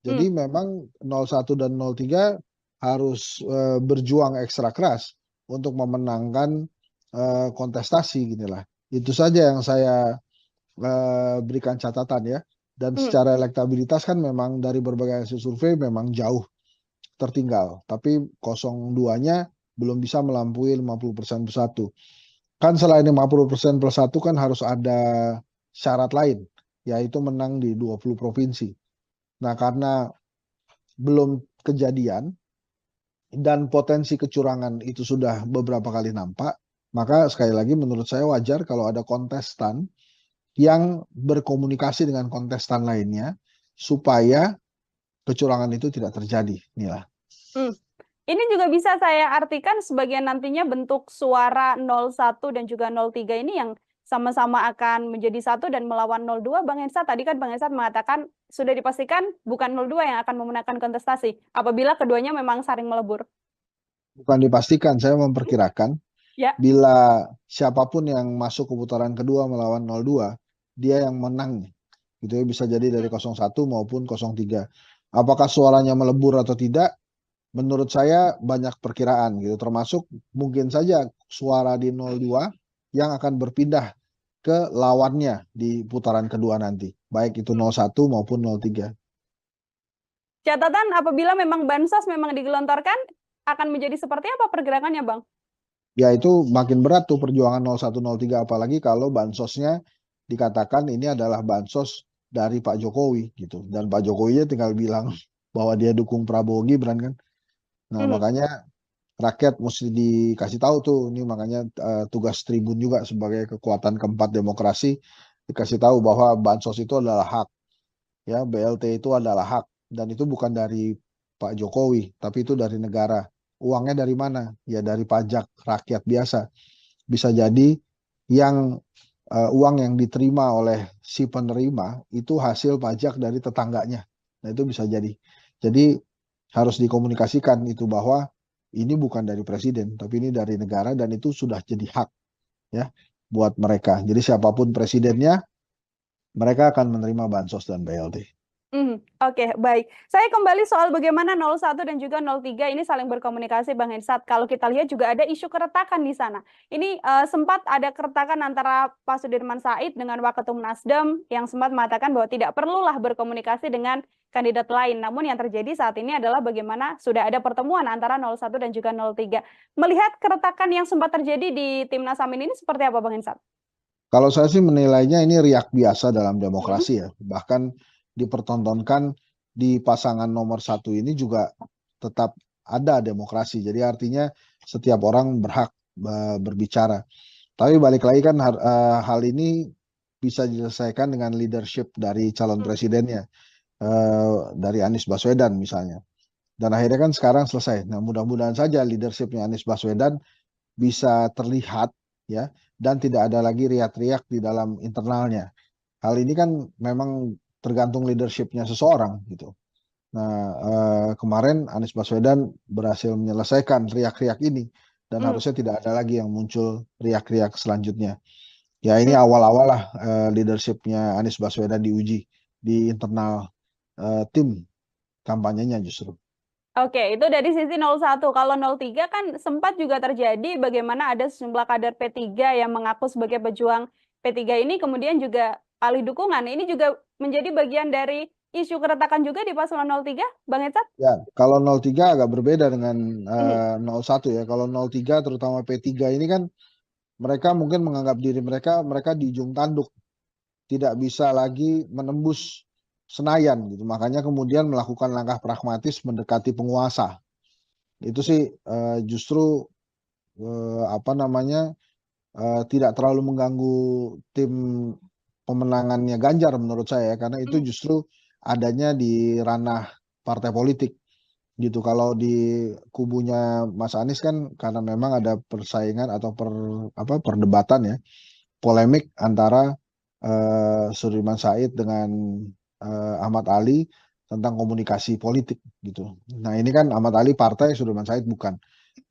Jadi memang 01 dan 03 harus berjuang ekstra keras untuk memenangkan kontestasi ginilah. Itu saja yang saya berikan catatan ya. Dan secara elektabilitas kan memang dari berbagai hasil survei memang jauh tertinggal. Tapi 02-nya belum bisa melampaui 50% plus 1. Kan selain 50% plus 1 kan harus ada syarat lain, yaitu menang di 20 provinsi. Nah, karena belum kejadian dan potensi kecurangan itu sudah beberapa kali nampak, maka sekali lagi menurut saya wajar kalau ada kontestan yang berkomunikasi dengan kontestan lainnya supaya kecurangan itu tidak terjadi. Inilah. Ini juga bisa saya artikan sebagai nantinya bentuk suara 01 dan juga 03 ini yang sama-sama akan menjadi satu dan melawan 02. Bang Hensat, tadi kan Bang Hensat mengatakan sudah dipastikan bukan 02 yang akan memenangkan kontestasi apabila keduanya memang saling melebur. Bukan dipastikan, saya memperkirakan Ya. bila siapapun yang masuk ke putaran kedua melawan 02, dia yang menang. Gitu ya, bisa jadi dari 01 maupun 03. Apakah suaranya melebur atau tidak? Menurut saya banyak perkiraan gitu, termasuk mungkin saja suara di 02 yang akan berpindah ke lawannya di putaran kedua nanti, baik itu 01 maupun 03. Catatan apabila memang bansos memang digelontorkan, akan menjadi seperti apa pergerakannya, Bang? Ya itu makin berat tuh perjuangan 01, 03, apalagi kalau bansosnya dikatakan ini adalah bansos dari Pak Jokowi gitu. Dan Pak Jokowinya tinggal bilang bahwa dia dukung Prabowo Gibran kan. Nah, makanya rakyat mesti dikasih tahu tuh, ini makanya tugas Tribun juga sebagai kekuatan keempat demokrasi, dikasih tahu bahwa bansos itu adalah hak, ya BLT itu adalah hak, dan itu bukan dari Pak Jokowi, tapi itu dari negara. Uangnya dari mana? Ya dari pajak rakyat biasa. Bisa jadi yang uang yang diterima oleh si penerima itu hasil pajak dari tetangganya. Nah itu bisa jadi. Jadi harus dikomunikasikan itu bahwa ini bukan dari presiden, tapi ini dari negara dan itu sudah jadi hak ya buat mereka. Jadi siapapun presidennya, mereka akan menerima bansos dan BLT. Oke, baik. Saya kembali soal bagaimana 01 dan juga 03 ini saling berkomunikasi, Bang Hensat. Kalau kita lihat juga ada isu keretakan di sana. Ini sempat ada keretakan antara Pak Sudirman Said dengan Waketum Nasdem yang sempat mengatakan bahwa tidak perlulah berkomunikasi dengan kandidat lain. Namun yang terjadi saat ini adalah bagaimana sudah ada pertemuan antara 01 dan juga 03. Melihat keretakan yang sempat terjadi di Timnas Amin ini seperti apa, Bang Hensat? Kalau saya sih menilainya ini riak biasa dalam demokrasi ya. Bahkan dipertontonkan di pasangan nomor 1 ini juga tetap ada demokrasi. Jadi artinya setiap orang berhak berbicara. Tapi balik lagi kan hal ini bisa diselesaikan dengan leadership dari calon presidennya, dari Anies Baswedan misalnya. Dan akhirnya kan sekarang selesai. Nah mudah-mudahan saja leadershipnya Anies Baswedan bisa terlihat ya, dan tidak ada lagi riak-riak di dalam internalnya. Hal ini kan memang tergantung leadershipnya seseorang gitu. Nah kemarin Anies Baswedan berhasil menyelesaikan riak-riak ini dan harusnya tidak ada lagi yang muncul riak-riak selanjutnya. Ya ini awal-awal lah leadershipnya Anies Baswedan diuji di internal tim kampanyenya justru. Oke, itu dari sisi 01. Kalau 03 kan sempat juga terjadi bagaimana ada sejumlah kader P3 yang mengaku sebagai pejuang P3 ini kemudian juga alih dukungan. Ini juga menjadi bagian dari isu keretakan juga di paslon 03, Bang Hensat? Ya, kalau 03 agak berbeda dengan 01 ya. Kalau 03 terutama P3 ini kan mereka mungkin menganggap diri mereka di ujung tanduk. Tidak bisa lagi menembus Senayan gitu. Makanya kemudian melakukan langkah pragmatis mendekati penguasa. Itu sih justru tidak terlalu mengganggu tim pemenangannya Ganjar menurut saya, karena itu justru adanya di ranah partai politik gitu. Kalau di kubunya Mas Anies kan karena memang ada persaingan atau perdebatan ya, polemik antara Sudirman Said dengan Ahmad Ali tentang komunikasi politik gitu. Nah ini kan Ahmad Ali partai, Sudirman Said bukan.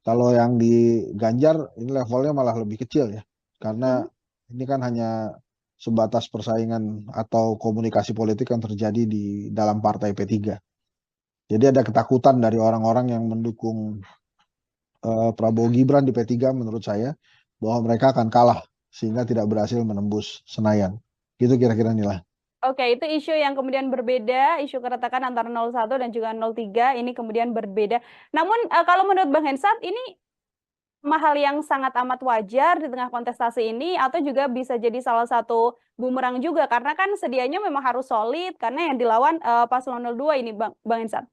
Kalau yang di Ganjar ini levelnya malah lebih kecil ya, karena ini kan hanya sebatas persaingan atau komunikasi politik yang terjadi di dalam partai P3. Jadi ada ketakutan dari orang-orang yang mendukung Prabowo Gibran di P3 menurut saya bahwa mereka akan kalah sehingga tidak berhasil menembus Senayan. Gitu kira-kira Nila. Oke, itu isu yang kemudian berbeda, isu keretakan antara 01 dan juga 03 ini kemudian berbeda. Namun kalau menurut Bang Hensat ini hal yang sangat amat wajar di tengah kontestasi ini atau juga bisa jadi salah satu bumerang juga karena kan sedianya memang harus solid karena yang dilawan paslon 02 ini Bang Hensat.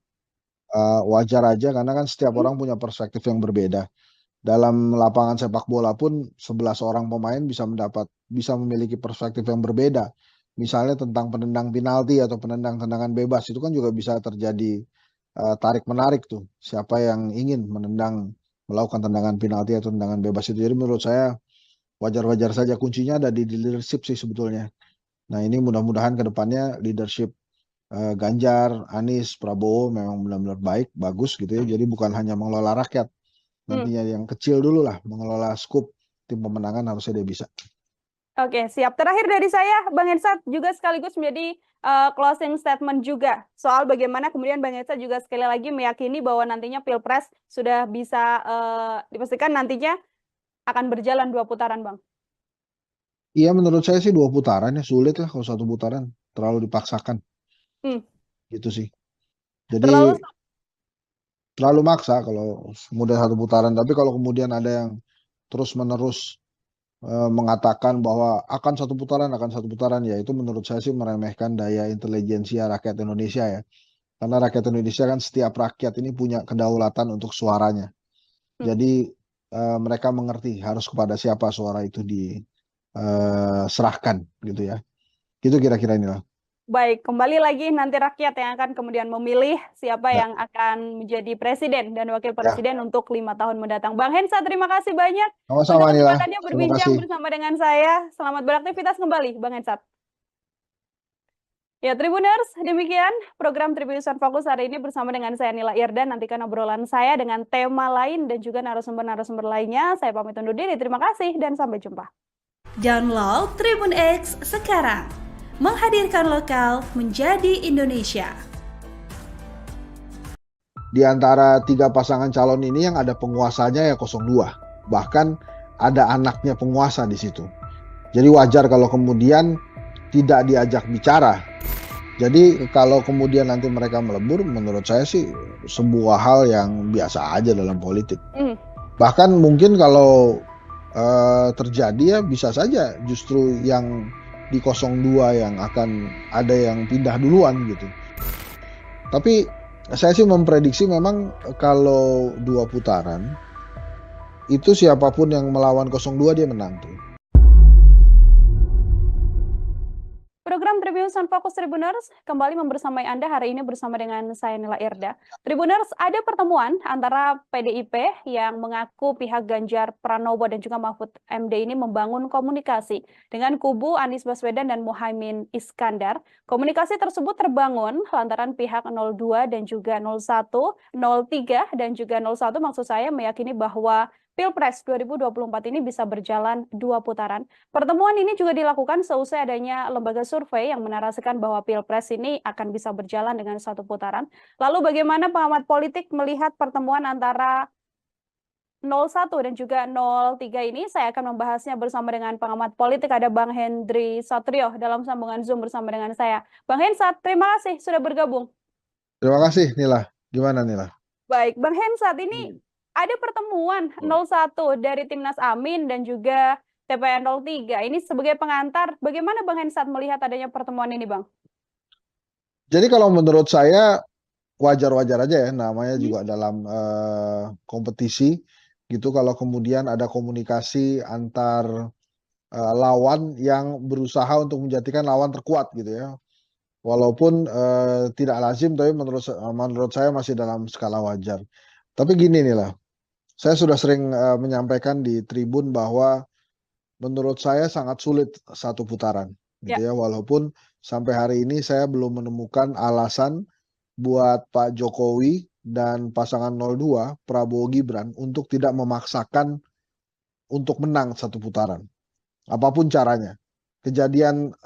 Wajar aja karena kan setiap orang punya perspektif yang berbeda. Dalam lapangan sepak bola pun 11 orang pemain bisa memiliki perspektif yang berbeda. Misalnya tentang penendang penalti atau penendang tendangan bebas itu kan juga bisa terjadi tarik menarik tuh. Siapa yang ingin melakukan tendangan penalti atau tendangan bebas itu. Jadi menurut saya wajar-wajar saja, kuncinya ada di leadership sih sebetulnya. Nah ini mudah-mudahan ke depannya leadership Ganjar, Anies, Prabowo memang benar-benar baik, bagus gitu ya. Jadi bukan hanya mengelola rakyat, nantinya yang kecil dulu lah, mengelola skup tim pemenangan harusnya dia bisa. Oke, siap. Terakhir dari saya, Bang Hensat juga sekaligus menjadi closing statement juga soal bagaimana kemudian Bang Hensat juga sekali lagi meyakini bahwa nantinya Pilpres sudah bisa dipastikan nantinya akan berjalan 2 putaran, Bang. Iya menurut saya sih 2 putaran ya, sulit lah kalau 1 putaran, terlalu dipaksakan. Gitu sih. Jadi terlalu maksa kalau kemudian 1 putaran, tapi kalau kemudian ada yang terus-menerus mengatakan bahwa akan 1 putaran, ya itu menurut saya sih meremehkan daya intelijensia rakyat Indonesia ya. Karena rakyat Indonesia kan setiap rakyat ini punya kedaulatan untuk suaranya. Jadi mereka mengerti harus kepada siapa suara itu diserahkan gitu ya. Gitu kira-kira inilah. Baik, kembali lagi nanti rakyat yang akan kemudian memilih siapa yang akan menjadi presiden dan wakil presiden untuk 5 tahun mendatang. Bang Hensat, terima kasih banyak Sama-sama, untuk Nila. kesempatannya berbincang bersama dengan saya. Selamat beraktivitas kembali, Bang Hensat. Ya, Tribuners, demikian program Tribunnews Fokus hari ini bersama dengan saya Nila Irda. Nantikan obrolan saya dengan tema lain dan juga narasumber-narasumber lainnya. Saya pamit undur diri. Terima kasih dan sampai jumpa. Download Tribun X sekarang. Menghadirkan lokal menjadi Indonesia. Di antara 3 pasangan calon ini yang ada penguasanya ya 02. Bahkan ada anaknya penguasa di situ. Jadi wajar kalau kemudian tidak diajak bicara. Jadi kalau kemudian nanti mereka melebur, menurut saya sih sebuah hal yang biasa aja dalam politik. Bahkan mungkin kalau terjadi ya bisa saja justru yang di 02 yang akan ada yang pindah duluan gitu. Tapi saya sih memprediksi memang kalau 2 putaran itu siapapun yang melawan 02 dia menang tuh. Program Tribunnews Fokus Tribuners kembali membersamai Anda hari ini bersama dengan saya Nila Irda. Tribuners, ada pertemuan antara PDIP yang mengaku pihak Ganjar Pranowo dan juga Mahfud MD ini membangun komunikasi dengan kubu Anies Baswedan dan Muhaimin Iskandar. Komunikasi tersebut terbangun lantaran pihak 02 dan juga 01, 03 dan juga 01 maksud saya meyakini bahwa Pilpres 2024 ini bisa berjalan 2 putaran. Pertemuan ini juga dilakukan seusai adanya lembaga survei yang menarasikan bahwa Pilpres ini akan bisa berjalan dengan 1 putaran. Lalu bagaimana pengamat politik melihat pertemuan antara 01 dan juga 03 ini? Saya akan membahasnya bersama dengan pengamat politik, ada Bang Hendry Satrio dalam sambungan Zoom bersama dengan saya. Bang Hensat, terima kasih sudah bergabung. Terima kasih Nila. Gimana Nila? Baik, Bang Hensat, ini ada pertemuan 01 dari Timnas Amin dan juga TPN 03. Ini sebagai pengantar, bagaimana Bang Hensat melihat adanya pertemuan ini, Bang? Jadi kalau menurut saya wajar-wajar aja ya, namanya juga dalam kompetisi gitu. Kalau kemudian ada komunikasi antar lawan yang berusaha untuk menjadikan lawan terkuat gitu ya. Walaupun tidak lazim, tapi menurut saya masih dalam skala wajar. Tapi gini nih lah. Saya sudah sering menyampaikan di Tribun bahwa menurut saya sangat sulit 1 putaran gitu ya. Walaupun sampai hari ini saya belum menemukan alasan buat Pak Jokowi dan pasangan 02 Prabowo Gibran untuk tidak memaksakan untuk menang satu putaran. Apapun caranya. Kejadian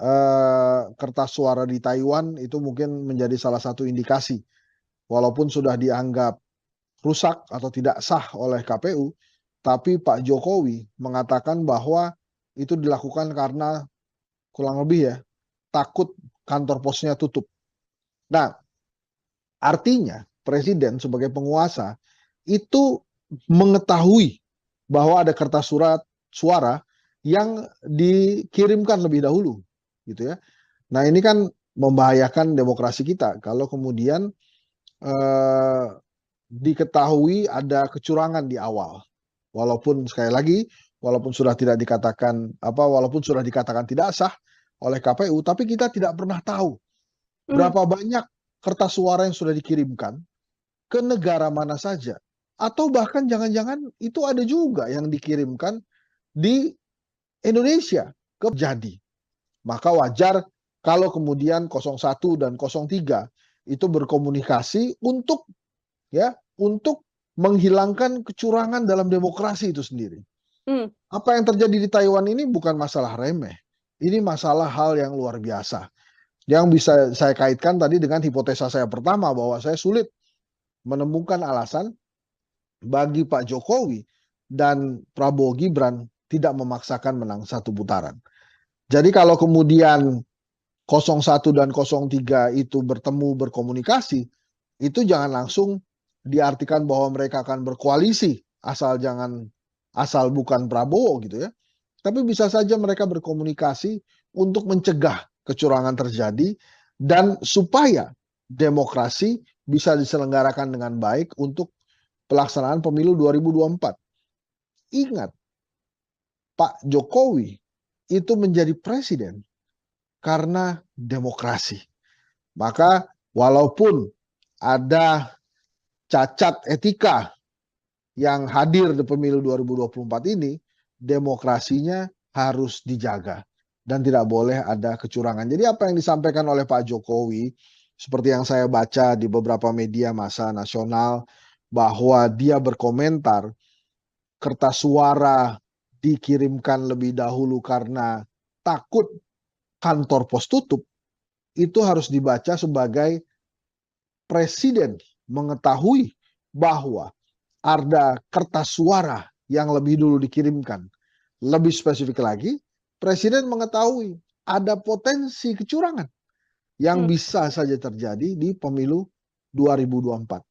kertas suara di Taiwan itu mungkin menjadi salah satu indikasi. Walaupun sudah dianggap rusak atau tidak sah oleh KPU, tapi Pak Jokowi mengatakan bahwa itu dilakukan karena kurang lebih ya, takut kantor posnya tutup. Nah, artinya Presiden sebagai penguasa itu mengetahui bahwa ada kertas suara yang dikirimkan lebih dahulu, gitu ya. Nah, ini kan membahayakan demokrasi kita kalau kemudian diketahui ada kecurangan di awal. Walaupun sekali lagi, walaupun sudah dikatakan tidak sah oleh KPU, tapi kita tidak pernah tahu berapa banyak kertas suara yang sudah dikirimkan ke negara mana saja. Atau bahkan jangan-jangan itu ada juga yang dikirimkan di Indonesia ke jadi. Maka wajar kalau kemudian 01 dan 03 itu berkomunikasi untuk menghilangkan kecurangan dalam demokrasi itu sendiri. Apa yang terjadi di Taiwan ini bukan masalah remeh. Ini masalah hal yang luar biasa. Yang bisa saya kaitkan tadi dengan hipotesa saya pertama bahwa saya sulit menemukan alasan bagi Pak Jokowi dan Prabowo Gibran tidak memaksakan menang satu putaran. Jadi kalau kemudian 01 dan 03 itu bertemu berkomunikasi, itu jangan langsung diartikan bahwa mereka akan berkoalisi asal bukan Prabowo gitu ya. Tapi bisa saja mereka berkomunikasi untuk mencegah kecurangan terjadi dan supaya demokrasi bisa diselenggarakan dengan baik untuk pelaksanaan pemilu 2024. Ingat, Pak Jokowi itu menjadi presiden karena demokrasi. Maka walaupun ada cacat etika yang hadir di pemilu 2024 ini, demokrasinya harus dijaga dan tidak boleh ada kecurangan. Jadi apa yang disampaikan oleh Pak Jokowi, seperti yang saya baca di beberapa media massa nasional, bahwa dia berkomentar kertas suara dikirimkan lebih dahulu karena takut kantor pos tutup, itu harus dibaca sebagai presiden mengetahui bahwa ada kertas suara yang lebih dulu dikirimkan. Lebih spesifik lagi, presiden mengetahui ada potensi kecurangan yang bisa saja terjadi di pemilu 2024.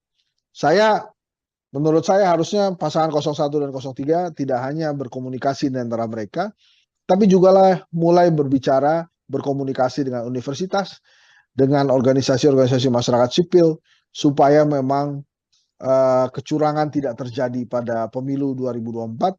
Menurut saya harusnya pasangan 01 dan 03 tidak hanya berkomunikasi di antara mereka, tapi juga mulai berkomunikasi dengan universitas, dengan organisasi-organisasi masyarakat sipil, supaya memang kecurangan tidak terjadi pada pemilu 2024,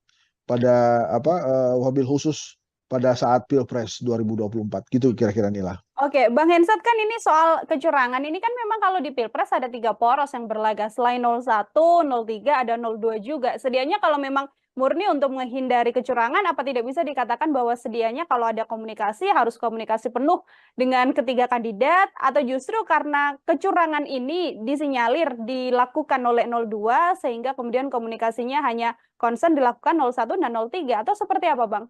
wabil khusus pada saat Pilpres 2024. Gitu kira-kira Nila. Oke, Bang Hensat, kan ini soal kecurangan ini kan memang kalau di Pilpres ada 3 poros yang berlaga. Selain 01, 03, ada 02 juga. Sedianya kalau memang murni untuk menghindari kecurangan, apa tidak bisa dikatakan bahwa sedianya kalau ada komunikasi harus komunikasi penuh dengan ketiga kandidat, atau justru karena kecurangan ini disinyalir dilakukan oleh 02 sehingga kemudian komunikasinya hanya concern dilakukan 01 dan 03, atau seperti apa, Bang?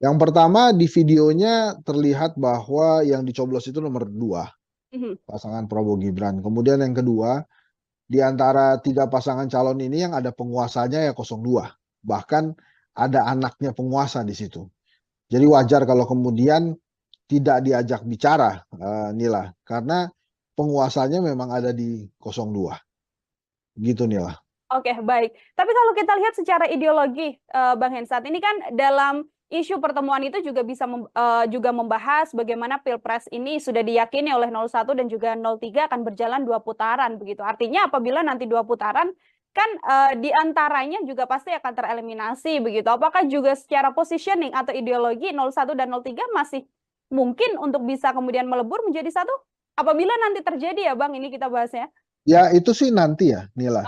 Yang pertama, di videonya terlihat bahwa yang dicoblos itu nomor 2, pasangan Prabowo Gibran. Kemudian yang kedua, di antara 3 pasangan calon ini yang ada penguasanya ya 02. Bahkan ada anaknya penguasa di situ. Jadi wajar kalau kemudian tidak diajak bicara, Nila. Karena penguasanya memang ada di 02. Gitu, Nila. Oke, baik. Tapi kalau kita lihat secara ideologi, Bang Hensat, ini kan dalam isu pertemuan itu juga bisa juga membahas bagaimana Pilpres ini sudah diyakini oleh 01 dan juga 03 akan berjalan 2 putaran begitu. Artinya apabila nanti 2 putaran kan di antaranya juga pasti akan tereliminasi begitu. Apakah juga secara positioning atau ideologi 01 dan 03 masih mungkin untuk bisa kemudian melebur menjadi satu? Apabila nanti terjadi ya Bang, ini kita bahasnya. Ya itu sih nanti ya Nila.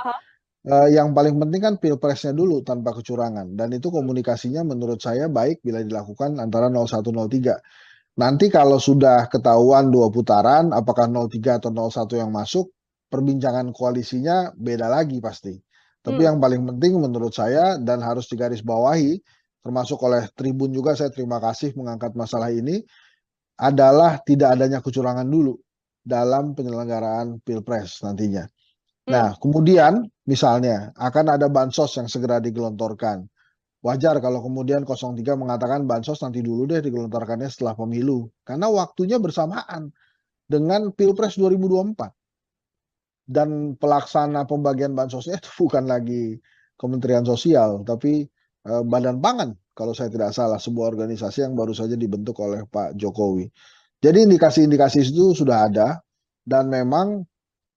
Yang paling penting kan Pilpresnya dulu tanpa kecurangan. Dan itu komunikasinya menurut saya baik bila dilakukan antara 01, 03. Nanti kalau sudah ketahuan 2 putaran, apakah 03 atau 01 yang masuk, perbincangan koalisinya beda lagi pasti. Tapi yang paling penting menurut saya dan harus digarisbawahi, termasuk oleh Tribun juga, saya terima kasih mengangkat masalah ini, adalah tidak adanya kecurangan dulu dalam penyelenggaraan Pilpres nantinya. Nah, kemudian misalnya akan ada bansos yang segera digelontorkan. Wajar kalau kemudian 03 mengatakan bansos nanti dulu deh digelontorkannya setelah pemilu. Karena waktunya bersamaan dengan Pilpres 2024. Dan pelaksana pembagian bansosnya itu bukan lagi Kementerian Sosial, tapi Badan Pangan kalau saya tidak salah, sebuah organisasi yang baru saja dibentuk oleh Pak Jokowi. Jadi indikasi-indikasi itu sudah ada, dan memang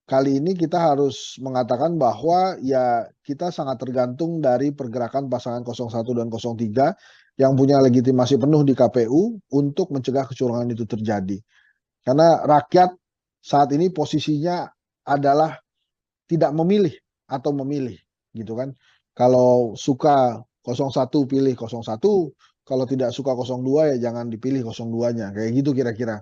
kali ini kita harus mengatakan bahwa ya kita sangat tergantung dari pergerakan pasangan 01 dan 03 yang punya legitimasi penuh di KPU untuk mencegah kecurangan itu terjadi. Karena rakyat saat ini posisinya adalah tidak memilih atau memilih gitu kan. Kalau suka 01 pilih 01, kalau tidak suka 02 ya jangan dipilih 02-nya. Kayak gitu kira-kira,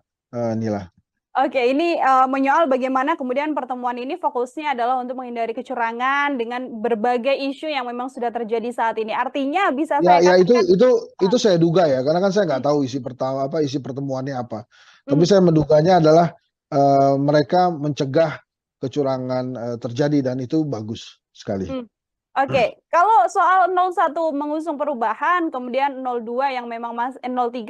Nila. Oke, ini menyoal bagaimana kemudian pertemuan ini fokusnya adalah untuk menghindari kecurangan dengan berbagai isu yang memang sudah terjadi saat ini. Artinya bisa saya katakan itu saya duga ya, karena kan saya nggak tahu isi pertemuannya apa. Tapi saya menduganya adalah mereka mencegah kecurangan terjadi, dan itu bagus sekali. Oke, kalau soal 01 mengusung perubahan, kemudian 02 yang memang 03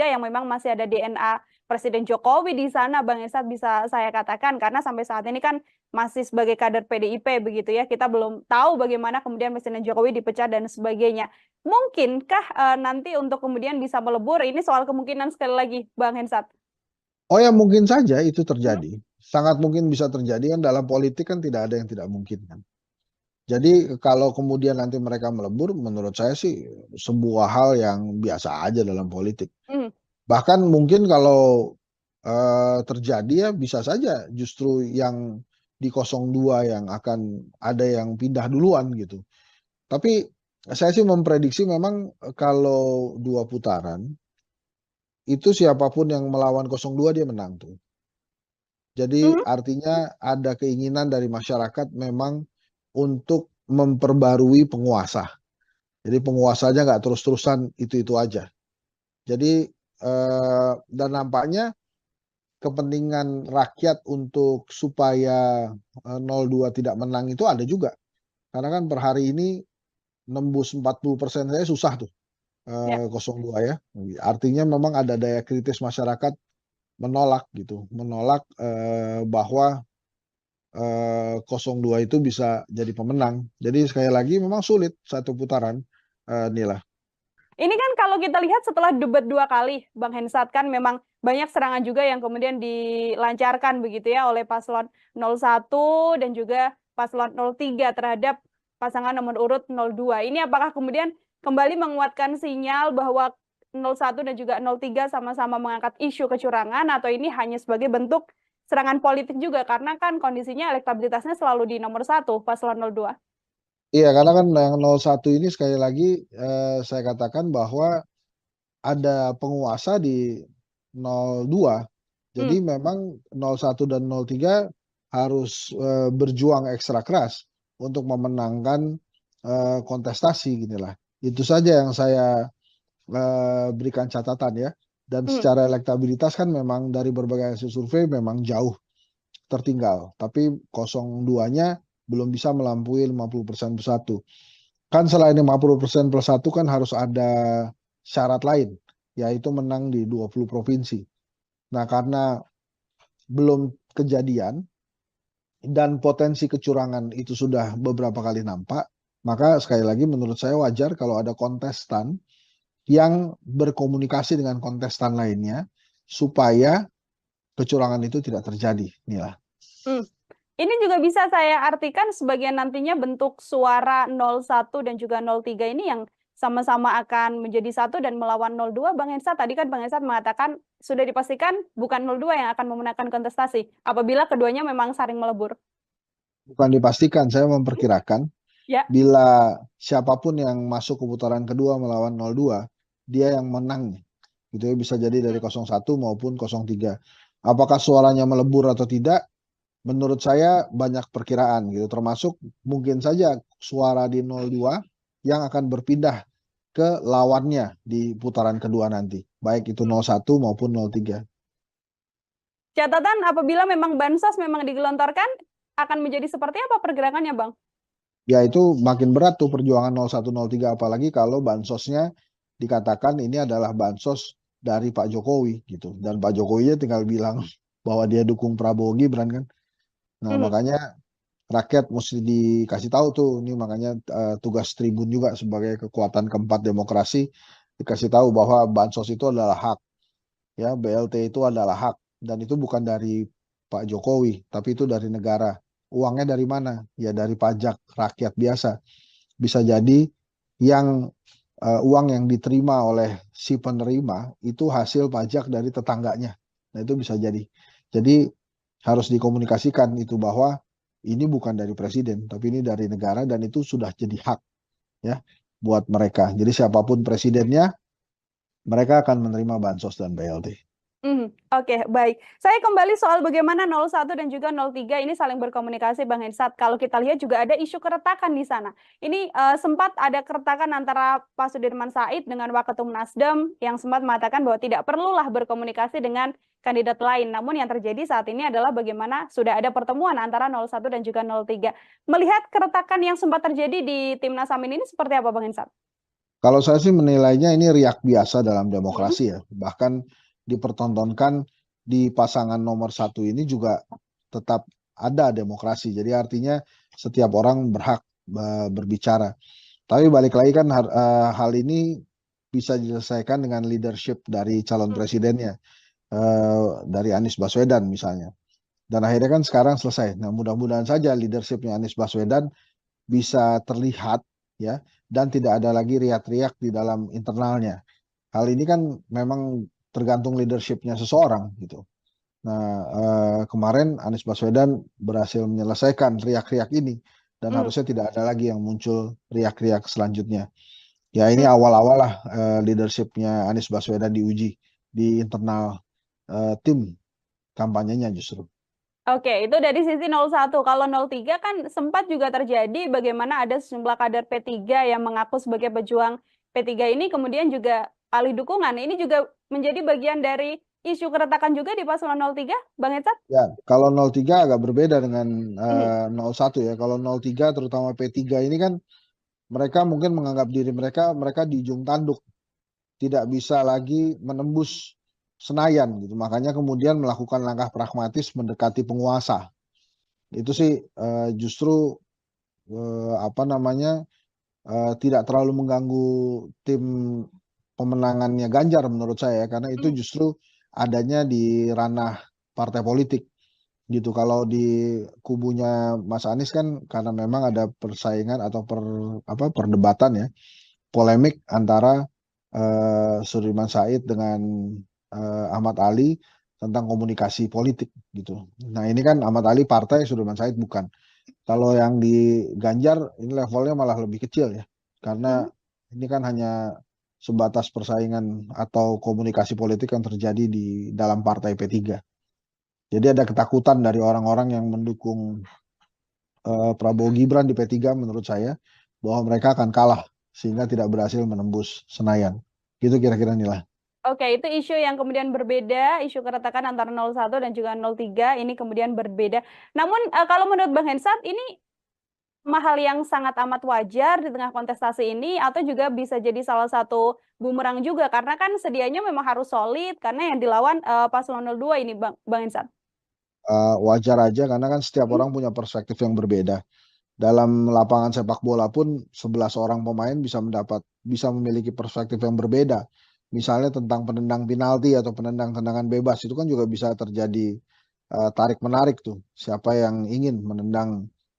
yang memang masih ada DNA Presiden Jokowi di sana, Bang Hensat, bisa saya katakan, karena sampai saat ini kan masih sebagai kader PDIP begitu ya, kita belum tahu bagaimana kemudian Presiden Jokowi dipecat dan sebagainya. Mungkinkah nanti untuk kemudian bisa melebur? Ini soal kemungkinan sekali lagi, Bang Hensat. Oh ya, mungkin saja itu terjadi. Sangat mungkin bisa terjadi, kan dalam politik kan tidak ada yang tidak mungkin kan. Jadi kalau kemudian nanti mereka melebur, menurut saya sih sebuah hal yang biasa aja dalam politik. Bahkan mungkin kalau terjadi ya bisa saja justru yang di 02 yang akan ada yang pindah duluan gitu. Tapi saya sih memprediksi memang kalau 2 putaran, itu siapapun yang melawan 02 dia menang tuh. Jadi artinya ada keinginan dari masyarakat memang untuk memperbarui penguasa. Jadi penguasanya nggak terus-terusan itu-itu aja. Jadi dan nampaknya kepentingan rakyat untuk supaya 02 tidak menang itu ada juga. Karena kan per hari ini nembus 40% saya susah tuh 02 ya. Artinya memang ada daya kritis masyarakat menolak gitu, menolak bahwa 02 itu bisa jadi pemenang. Jadi sekali lagi memang sulit satu putaran, Nila. Ini kan kalau kita lihat setelah debat 2 kali, Bang Hensat, kan memang banyak serangan juga yang kemudian dilancarkan begitu ya oleh paslon 01 dan juga paslon 03 terhadap pasangan nomor urut 02. Ini apakah kemudian kembali menguatkan sinyal bahwa 01 dan juga 03 sama-sama mengangkat isu kecurangan, atau ini hanya sebagai bentuk serangan politik juga, karena kan kondisinya elektabilitasnya selalu di nomor 1 paslon 02. Iya, karena kan yang 01 ini sekali lagi saya katakan bahwa ada penguasa di 02. Jadi memang 01 dan 03 harus berjuang ekstra keras untuk memenangkan kontestasi ginilah. Itu saja yang saya berikan catatan ya. Dan secara elektabilitas kan memang dari berbagai hasil survei memang jauh tertinggal. Tapi 02-nya belum bisa melampaui 50% plus 1. Kan selain 50% plus 1 kan harus ada syarat lain, yaitu menang di 20 provinsi. Nah, karena belum kejadian dan potensi kecurangan itu sudah beberapa kali nampak, maka sekali lagi menurut saya wajar kalau ada kontestan yang berkomunikasi dengan kontestan lainnya supaya kecurangan itu tidak terjadi, Nila. Ini juga bisa saya artikan sebagai nantinya bentuk suara 01 dan juga 03 ini yang sama-sama akan menjadi satu dan melawan 02, Bang Hensat. Tadi kan Bang Hensat mengatakan sudah dipastikan bukan 02 yang akan memenangkan kontestasi apabila keduanya memang saling melebur. Bukan dipastikan, saya memperkirakan bila siapapun yang masuk ke putaran kedua melawan 02, dia yang menang. Gitu ya, bisa jadi dari 01 maupun 03. Apakah suaranya melebur atau tidak? menurut saya banyak perkiraan gitu, termasuk mungkin saja suara di 02 yang akan berpindah ke lawannya di putaran kedua nanti, baik itu 01 maupun 03. Catatan apabila memang bansos memang digelontorkan, akan menjadi seperti apa pergerakannya, Bang? Ya itu makin berat tuh perjuangan 01, 03, apalagi kalau bansosnya dikatakan ini adalah bansos dari Pak Jokowi gitu. Dan Pak Jokowi tinggal bilang bahwa dia dukung Prabowo Gibran kan. Nah makanya rakyat mesti dikasih tahu tuh, ini makanya tugas Tribun juga sebagai kekuatan keempat demokrasi, dikasih tahu bahwa bansos itu adalah hak, ya BLT itu adalah hak, dan itu bukan dari Pak Jokowi, tapi itu dari negara. Uangnya dari mana? Ya dari pajak rakyat biasa. Bisa jadi yang uang yang diterima oleh si penerima itu hasil pajak dari tetangganya. Nah itu bisa jadi. Jadi harus dikomunikasikan itu bahwa ini bukan dari presiden, tapi ini dari negara, dan itu sudah jadi hak ya buat mereka. Jadi siapapun presidennya, mereka akan menerima bansos dan BLT. Oke, baik. Saya kembali soal bagaimana 01 dan juga 03 ini saling berkomunikasi, Bang Hensat. Kalau kita lihat juga ada isu keretakan di sana. Ini sempat ada keretakan antara Pak Sudirman Said dengan Waketum Nasdem yang sempat mengatakan bahwa tidak perlulah berkomunikasi dengan kandidat lain. Namun yang terjadi saat ini adalah bagaimana sudah ada pertemuan antara 01 dan juga 03. Melihat keretakan yang sempat terjadi di Timnas Amin ini seperti apa, Bang Hensat? Kalau saya sih menilainya ini riak biasa dalam demokrasi ya. Bahkan dipertontonkan di pasangan nomor 1 ini juga tetap ada demokrasi. Jadi artinya setiap orang berhak berbicara. Tapi balik lagi kan hal ini bisa diselesaikan dengan leadership dari calon presidennya, dari Anies Baswedan misalnya. Dan akhirnya kan sekarang selesai. Nah mudah-mudahan saja leadershipnya Anies Baswedan bisa terlihat ya, dan tidak ada lagi riak-riak di dalam internalnya. Hal ini kan memang tergantung leadershipnya seseorang gitu. Nah kemarin Anies Baswedan berhasil menyelesaikan riak-riak ini, dan harusnya tidak ada lagi yang muncul riak-riak selanjutnya. Ya ini awal-awal lah leadershipnya Anies Baswedan diuji di internal tim kampanyenya justru. Oke, itu dari sisi 01. Kalau 03 kan sempat juga terjadi bagaimana ada sejumlah kader P3 yang mengaku sebagai pejuang P3 ini kemudian juga alih dukungan. Ini juga menjadi bagian dari isu keretakan juga di paslon 03, Bang Hensat? Ya, kalau 03 agak berbeda dengan 01 ya. Kalau 03 terutama P3 ini kan mereka mungkin menganggap diri mereka di ujung tanduk, tidak bisa lagi menembus Senayan gitu. Makanya kemudian melakukan langkah pragmatis mendekati penguasa. Itu sih justru tidak terlalu mengganggu tim pemenangannya Ganjar menurut saya, karena itu justru adanya di ranah partai politik gitu. Kalau di kubunya Mas Anies kan karena memang ada persaingan atau perdebatan ya, polemik antara Sudirman Said dengan Ahmad Ali tentang komunikasi politik gitu. Nah ini kan Ahmad Ali partai, Sudirman Said bukan. Kalau yang di Ganjar ini levelnya malah lebih kecil ya, karena ini kan hanya sebatas persaingan atau komunikasi politik yang terjadi di dalam partai P3. Jadi ada ketakutan dari orang-orang yang mendukung Prabowo Gibran di P3 menurut saya, bahwa mereka akan kalah sehingga tidak berhasil menembus Senayan. Gitu kira-kira Nila. Oke, itu isu yang kemudian berbeda, isu keretakan antara 01 dan juga 03 ini kemudian berbeda. Namun kalau menurut Bang Hensat ini hal yang sangat amat wajar di tengah kontestasi ini, atau juga bisa jadi salah satu bumerang juga karena kan sedianya memang harus solid karena yang dilawan paslon 02 ini, Bang Hensat. Wajar aja karena kan setiap orang punya perspektif yang berbeda. Dalam lapangan sepak bola pun 11 orang pemain bisa memiliki perspektif yang berbeda. Misalnya tentang penendang penalti atau penendang tendangan bebas, itu kan juga bisa terjadi tarik menarik tuh. Siapa yang ingin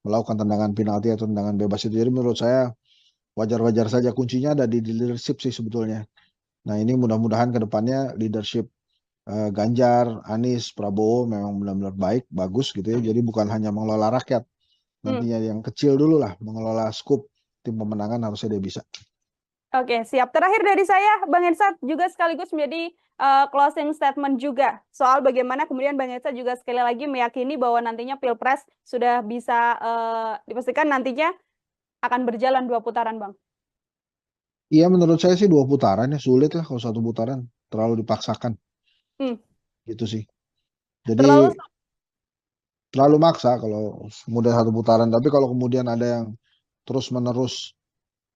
melakukan tendangan penalti atau tendangan bebas itu. Jadi menurut saya wajar-wajar saja, kuncinya ada di leadership sih sebetulnya. Nah ini mudah-mudahan ke depannya leadership Ganjar, Anies, Prabowo memang benar-benar baik, bagus gitu ya. Jadi bukan hanya mengelola rakyat, nantinya yang kecil dulu lah, mengelola skup tim pemenangan harusnya dia bisa. Oke, siap. Terakhir dari saya, Bang Hensat juga sekaligus menjadi closing statement juga soal bagaimana kemudian Bang Hensat juga sekali lagi meyakini bahwa nantinya Pilpres sudah bisa dipastikan nantinya akan berjalan 2 putaran, Bang. Iya, menurut saya sih 2 putaran ya, sulit lah kalau 1 putaran, terlalu dipaksakan. Gitu sih. Jadi terlalu maksa kalau kemudian 1 putaran, tapi kalau kemudian ada yang terus-menerus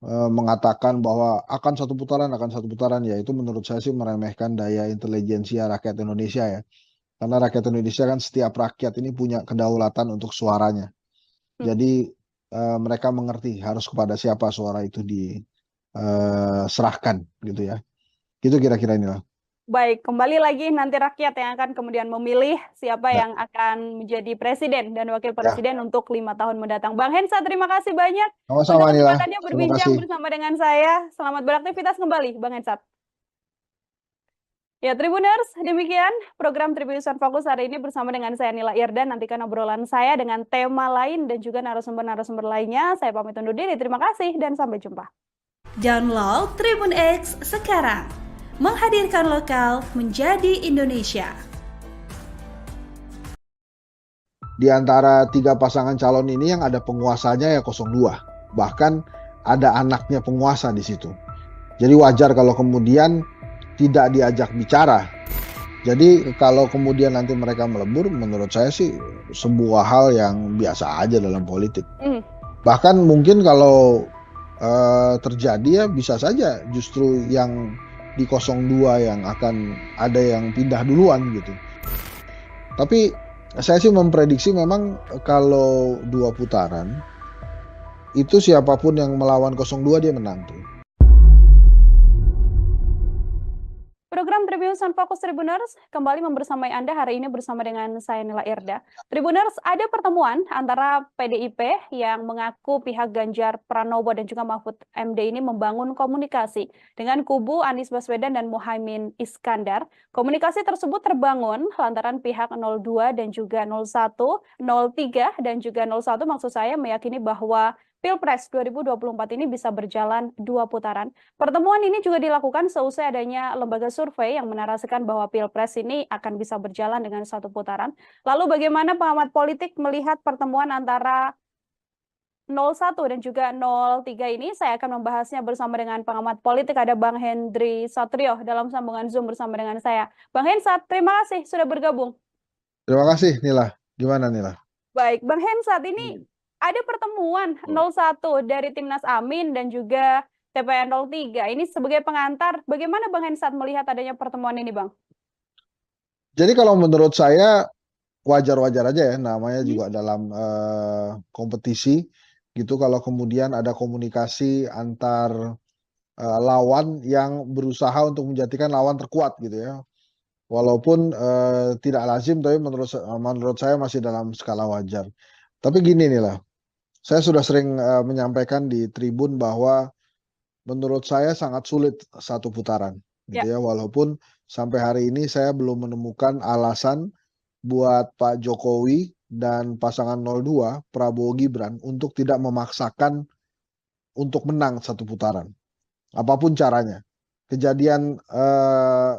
mengatakan bahwa akan 1 putaran, ya itu menurut saya sih meremehkan daya intelijensia rakyat Indonesia ya. Karena rakyat Indonesia kan setiap rakyat ini punya kedaulatan untuk suaranya. Jadi mereka mengerti harus kepada siapa suara itu diserahkan gitu ya. Gitu kira-kira inilah. Baik, kembali lagi nanti rakyat yang akan kemudian memilih siapa Ya. yang akan menjadi presiden dan wakil Ya. presiden untuk 5 tahun mendatang. Bang Hensat, terima kasih banyak Sama-sama untuk Nila. kesempatannya Terima berbincang kasih. bersama dengan saya. Selamat beraktivitas kembali, Bang Hensat. Ya, Tribuners, demikian program Tribunusan Fokus hari ini bersama dengan saya Nila Irdan. Nantikan obrolan saya dengan tema lain dan juga narasumber-narasumber lainnya. Saya pamit undur diri. Terima kasih dan sampai jumpa. Download Tribun X sekarang. Menghadirkan lokal menjadi Indonesia. Di antara 3 pasangan calon ini yang ada penguasanya ya 02. Bahkan ada anaknya penguasa di situ. Jadi wajar kalau kemudian tidak diajak bicara. Jadi kalau kemudian nanti mereka melebur, menurut saya sih sebuah hal yang biasa aja dalam politik. Bahkan mungkin kalau terjadi ya bisa saja justru yang di 02 yang akan ada yang pindah duluan gitu. Tapi saya sih memprediksi memang kalau 2 putaran itu siapapun yang melawan 02 dia menang tuh. Program Tribunusan Fokus Tribuners kembali membersamai Anda hari ini bersama dengan saya Nila Irda. Tribuners, ada pertemuan antara PDIP yang mengaku pihak Ganjar Pranowo dan juga Mahfud MD ini membangun komunikasi dengan kubu Anies Baswedan dan Muhaimin Iskandar. Komunikasi tersebut terbangun lantaran pihak 02 dan juga 01, 03 dan juga 01 maksud saya meyakini bahwa Pilpres 2024 ini bisa berjalan 2 putaran. Pertemuan ini juga dilakukan seusai adanya lembaga survei yang menarasikan bahwa Pilpres ini akan bisa berjalan dengan 1 putaran. Lalu bagaimana pengamat politik melihat pertemuan antara 01 dan juga 03 ini? Saya akan membahasnya bersama dengan pengamat politik, ada Bang Hendri Satrio dalam sambungan Zoom bersama dengan saya. Bang Hensat, terima kasih sudah bergabung. Terima kasih Nila. Gimana Nila? Baik, Bang Hensat, ini ada pertemuan 01 dari Timnas Amin dan juga TPN 03. Ini sebagai pengantar, bagaimana Bang Hensat melihat adanya pertemuan ini, Bang? Jadi kalau menurut saya wajar-wajar aja ya, namanya juga dalam kompetisi gitu kalau kemudian ada komunikasi antar lawan yang berusaha untuk menjadikan lawan terkuat gitu ya. Walaupun tidak lazim, tapi menurut saya masih dalam skala wajar. Tapi gini nih lah, saya sudah sering menyampaikan di tribun bahwa menurut saya sangat sulit 1 putaran gitu ya. Walaupun sampai hari ini saya belum menemukan alasan buat Pak Jokowi dan pasangan 02 Prabowo Gibran untuk tidak memaksakan untuk menang 1 putaran. Apapun caranya. Kejadian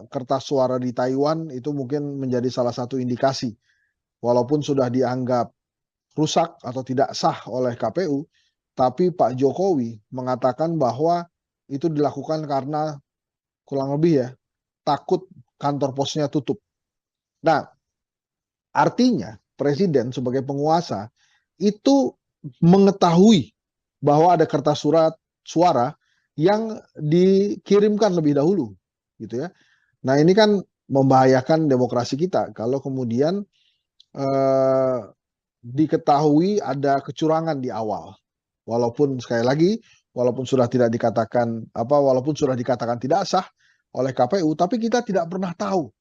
kertas suara di Taiwan itu mungkin menjadi salah satu indikasi. Walaupun sudah dianggap rusak atau tidak sah oleh KPU, tapi Pak Jokowi mengatakan bahwa itu dilakukan karena kurang lebih ya takut kantor posnya tutup. Nah, artinya presiden sebagai penguasa itu mengetahui bahwa ada kertas suara yang dikirimkan lebih dahulu gitu ya. Nah, ini kan membahayakan demokrasi kita kalau kemudian diketahui ada kecurangan di awal. Walaupun sekali lagi, walaupun sudah dikatakan tidak sah oleh KPU, tapi kita tidak pernah tahu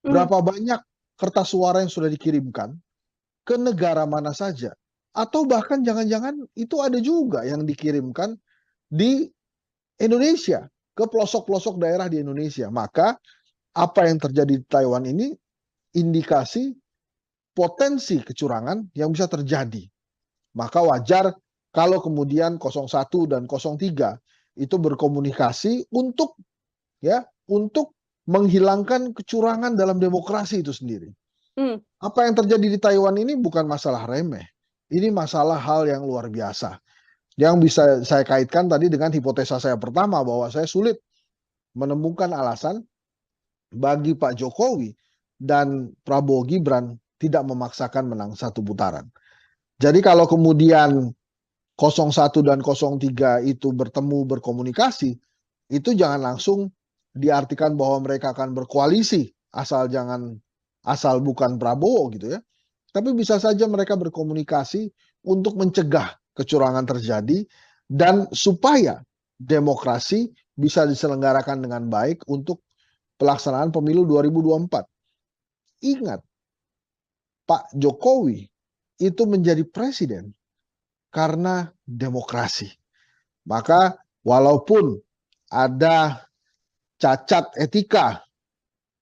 berapa banyak kertas suara yang sudah dikirimkan ke negara mana saja. Atau bahkan jangan-jangan itu ada juga yang dikirimkan di Indonesia, ke pelosok-pelosok daerah di Indonesia. Maka apa yang terjadi di Taiwan ini indikasi potensi kecurangan yang bisa terjadi. Maka wajar kalau kemudian 01 dan 03 itu berkomunikasi untuk menghilangkan kecurangan dalam demokrasi itu sendiri. Apa yang terjadi di Taiwan ini bukan masalah remeh. Ini masalah hal yang luar biasa. Yang bisa saya kaitkan tadi dengan hipotesa saya pertama bahwa saya sulit menemukan alasan bagi Pak Jokowi dan Prabowo Gibran tidak memaksakan menang satu putaran. Jadi kalau kemudian 01 dan 03 itu bertemu berkomunikasi, itu jangan langsung diartikan bahwa mereka akan berkoalisi asal bukan Prabowo gitu ya. Tapi bisa saja mereka berkomunikasi untuk mencegah kecurangan terjadi dan supaya demokrasi bisa diselenggarakan dengan baik untuk pelaksanaan pemilu 2024. Ingat, Pak Jokowi itu menjadi presiden karena demokrasi. Maka walaupun ada cacat etika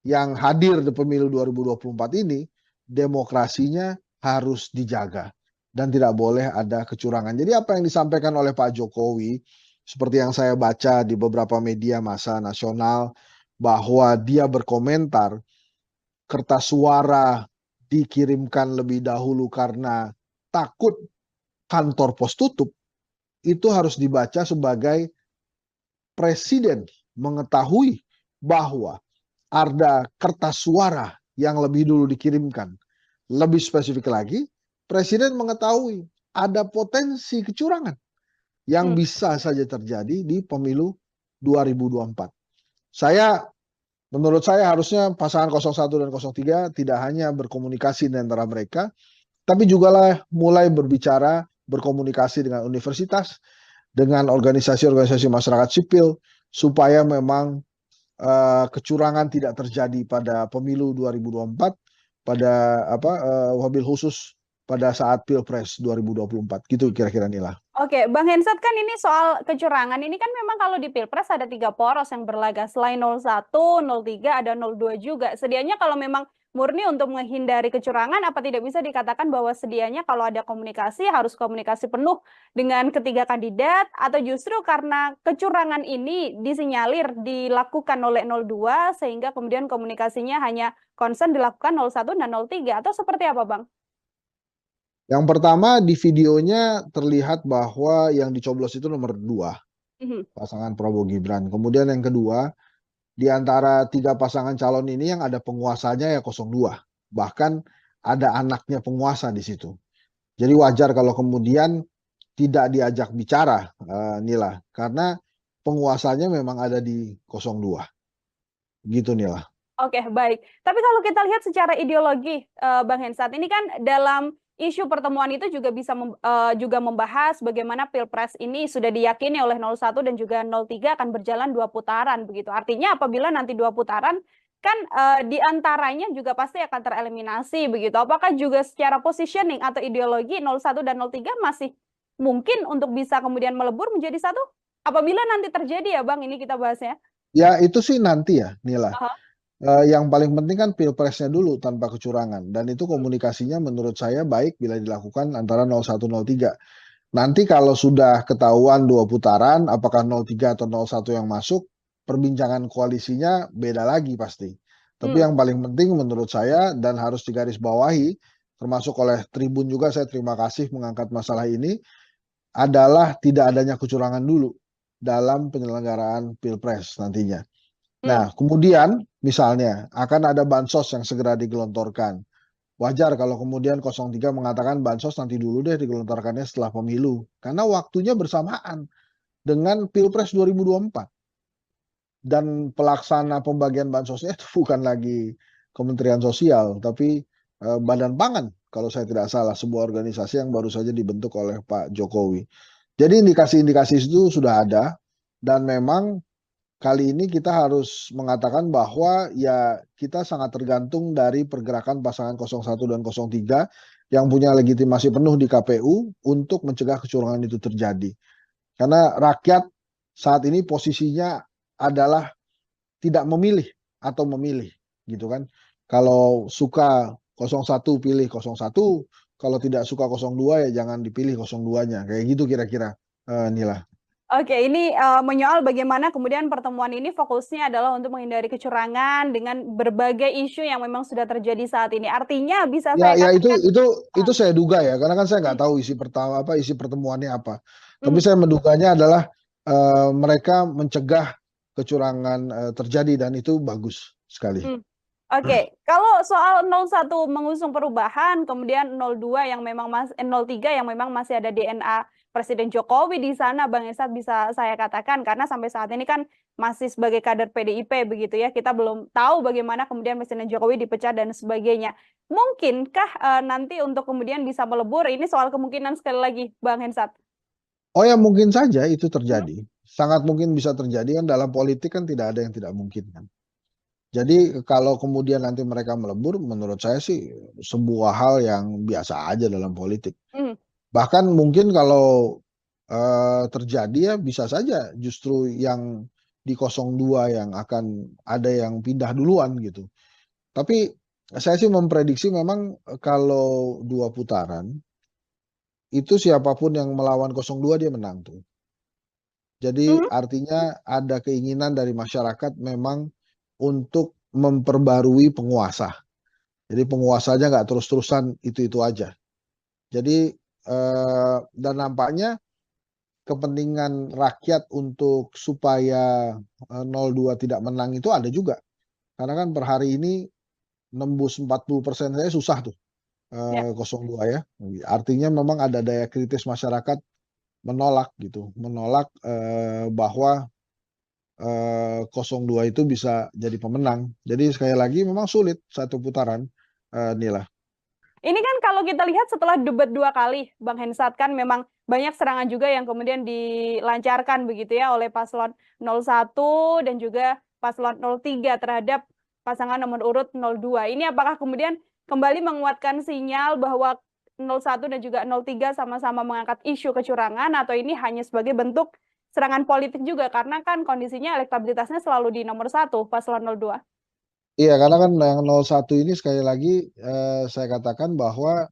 yang hadir di pemilu 2024 ini, demokrasinya harus dijaga dan tidak boleh ada kecurangan. Jadi apa yang disampaikan oleh Pak Jokowi, seperti yang saya baca di beberapa media massa nasional, bahwa dia berkomentar kertas suara dikirimkan lebih dahulu karena takut kantor pos tutup, itu harus dibaca sebagai presiden mengetahui bahwa ada kertas suara yang lebih dulu dikirimkan. Lebih spesifik lagi, presiden mengetahui ada potensi kecurangan yang bisa saja terjadi di pemilu 2024. Menurut saya harusnya pasangan 01 dan 03 tidak hanya berkomunikasi di antara mereka, tapi juga mulai berbicara, berkomunikasi dengan universitas, dengan organisasi-organisasi masyarakat sipil, supaya memang kecurangan tidak terjadi pada pemilu 2024, pada wabil khusus pada saat Pilpres 2024. Gitu kira-kira Nila. Oke, Bang Hensat, kan ini soal kecurangan ini kan memang kalau di Pilpres ada 3 poros yang berlaga. Selain 01, 03, ada 02 juga. Sedianya kalau memang murni untuk menghindari kecurangan, apa tidak bisa dikatakan bahwa sedianya kalau ada komunikasi harus komunikasi penuh dengan ketiga kandidat, atau justru karena kecurangan ini disinyalir dilakukan oleh 02 sehingga kemudian komunikasinya hanya concern dilakukan 01 dan 03, atau seperti apa, Bang? Yang pertama, di videonya terlihat bahwa yang dicoblos itu nomor 2, pasangan Prabowo Gibran. Kemudian yang kedua, di antara 3 pasangan calon ini yang ada penguasanya ya 02. Bahkan ada anaknya penguasa di situ. Jadi wajar kalau kemudian tidak diajak bicara, Nila, karena penguasanya memang ada di 02. Gitu, Nila. Oke, baik. Tapi kalau kita lihat secara ideologi, Bang Hensat, ini kan dalam isu pertemuan itu juga bisa juga membahas bagaimana Pilpres ini sudah diyakini oleh 01 dan juga 03 akan berjalan 2 putaran begitu. Artinya apabila nanti 2 putaran kan di antaranya juga pasti akan tereliminasi begitu. Apakah juga secara positioning atau ideologi 01 dan 03 masih mungkin untuk bisa kemudian melebur menjadi satu? Apabila nanti terjadi ya Bang, ini kita bahasnya. Ya itu sih nanti ya Nila. Yang paling penting kan Pilpresnya dulu tanpa kecurangan, dan itu komunikasinya menurut saya baik bila dilakukan antara 01 03. Nanti kalau sudah ketahuan 2 putaran, apakah 03 atau 01 yang masuk, perbincangan koalisinya beda lagi pasti. Tapi yang paling penting menurut saya dan harus digarisbawahi, termasuk oleh Tribun juga, saya terima kasih mengangkat masalah ini, adalah tidak adanya kecurangan dulu dalam penyelenggaraan Pilpres nantinya. Nah, kemudian misalnya akan ada bansos yang segera digelontorkan. Wajar kalau kemudian 03 mengatakan bansos nanti dulu deh digelontorkannya setelah pemilu. Karena waktunya bersamaan dengan Pilpres 2024. Dan pelaksana pembagian bansosnya itu bukan lagi Kementerian Sosial, tapi Badan Pangan kalau saya tidak salah, sebuah organisasi yang baru saja dibentuk oleh Pak Jokowi. Jadi indikasi-indikasi itu sudah ada, dan memang kali ini kita harus mengatakan bahwa ya kita sangat tergantung dari pergerakan pasangan 01 dan 03 yang punya legitimasi penuh di KPU untuk mencegah kecurangan itu terjadi. Karena rakyat saat ini posisinya adalah tidak memilih atau memilih gitu kan. Kalau suka 01 pilih 01, kalau tidak suka 02 ya jangan dipilih 02-nya. Kayak gitu kira-kira Nila. Oke, ini menyoal bagaimana kemudian pertemuan ini fokusnya adalah untuk menghindari kecurangan dengan berbagai isu yang memang sudah terjadi saat ini. Artinya bisa Ya, saya ya katakan, itu saya duga ya, karena kan saya hmm, nggak tahu isi pertemuannya apa. Tapi hmm, saya menduganya adalah mereka mencegah kecurangan terjadi dan itu bagus sekali. hmm. Oke, kalau soal 01 mengusung perubahan, kemudian 02 yang memang 03 yang memang masih ada DNA Presiden Jokowi di sana, Bang Esat bisa saya katakan karena sampai saat ini kan masih sebagai kader PDIP begitu ya, kita belum tahu bagaimana kemudian Presiden Jokowi dipecat dan sebagainya. Mungkinkah nanti untuk kemudian bisa melebur? Ini soal kemungkinan sekali lagi, Bang Hensat. Oh ya mungkin saja itu Hmm? terjadi, sangat mungkin bisa terjadi kan dalam politik kan tidak ada yang tidak mungkin kan. Jadi kalau kemudian nanti mereka melebur, menurut saya sih sebuah hal yang biasa aja dalam politik. Hmm. Bahkan mungkin kalau terjadi ya bisa saja justru yang di 02 yang akan ada yang pindah duluan gitu. Tapi saya sih memprediksi memang kalau 2 putaran itu siapapun yang melawan 02 dia menang tuh. Jadi Hmm? artinya ada keinginan dari masyarakat memang untuk memperbarui penguasa. Jadi penguasanya nggak terus-terusan itu-itu aja. Jadi dan nampaknya kepentingan rakyat untuk supaya 02 tidak menang itu ada juga. Karena kan per hari ini nembus 40% saya susah tuh Ya. 02 ya. Artinya memang ada daya kritis masyarakat menolak gitu, menolak bahwa 02 itu bisa jadi pemenang. Jadi sekali lagi memang sulit 1 putaran, Nila. Ini kan kalau kita lihat setelah debat 2 kali, Bang Hensat, kan memang banyak serangan juga yang kemudian dilancarkan begitu ya oleh paslon 01 dan juga paslon 03 terhadap pasangan nomor urut 02. Ini apakah kemudian kembali menguatkan sinyal bahwa 01 dan juga 03 sama-sama mengangkat isu kecurangan atau ini hanya sebagai bentuk serangan politik juga karena kan kondisinya elektabilitasnya selalu di nomor 1 paslon 02. Iya, karena kan yang 01 ini sekali lagi saya katakan bahwa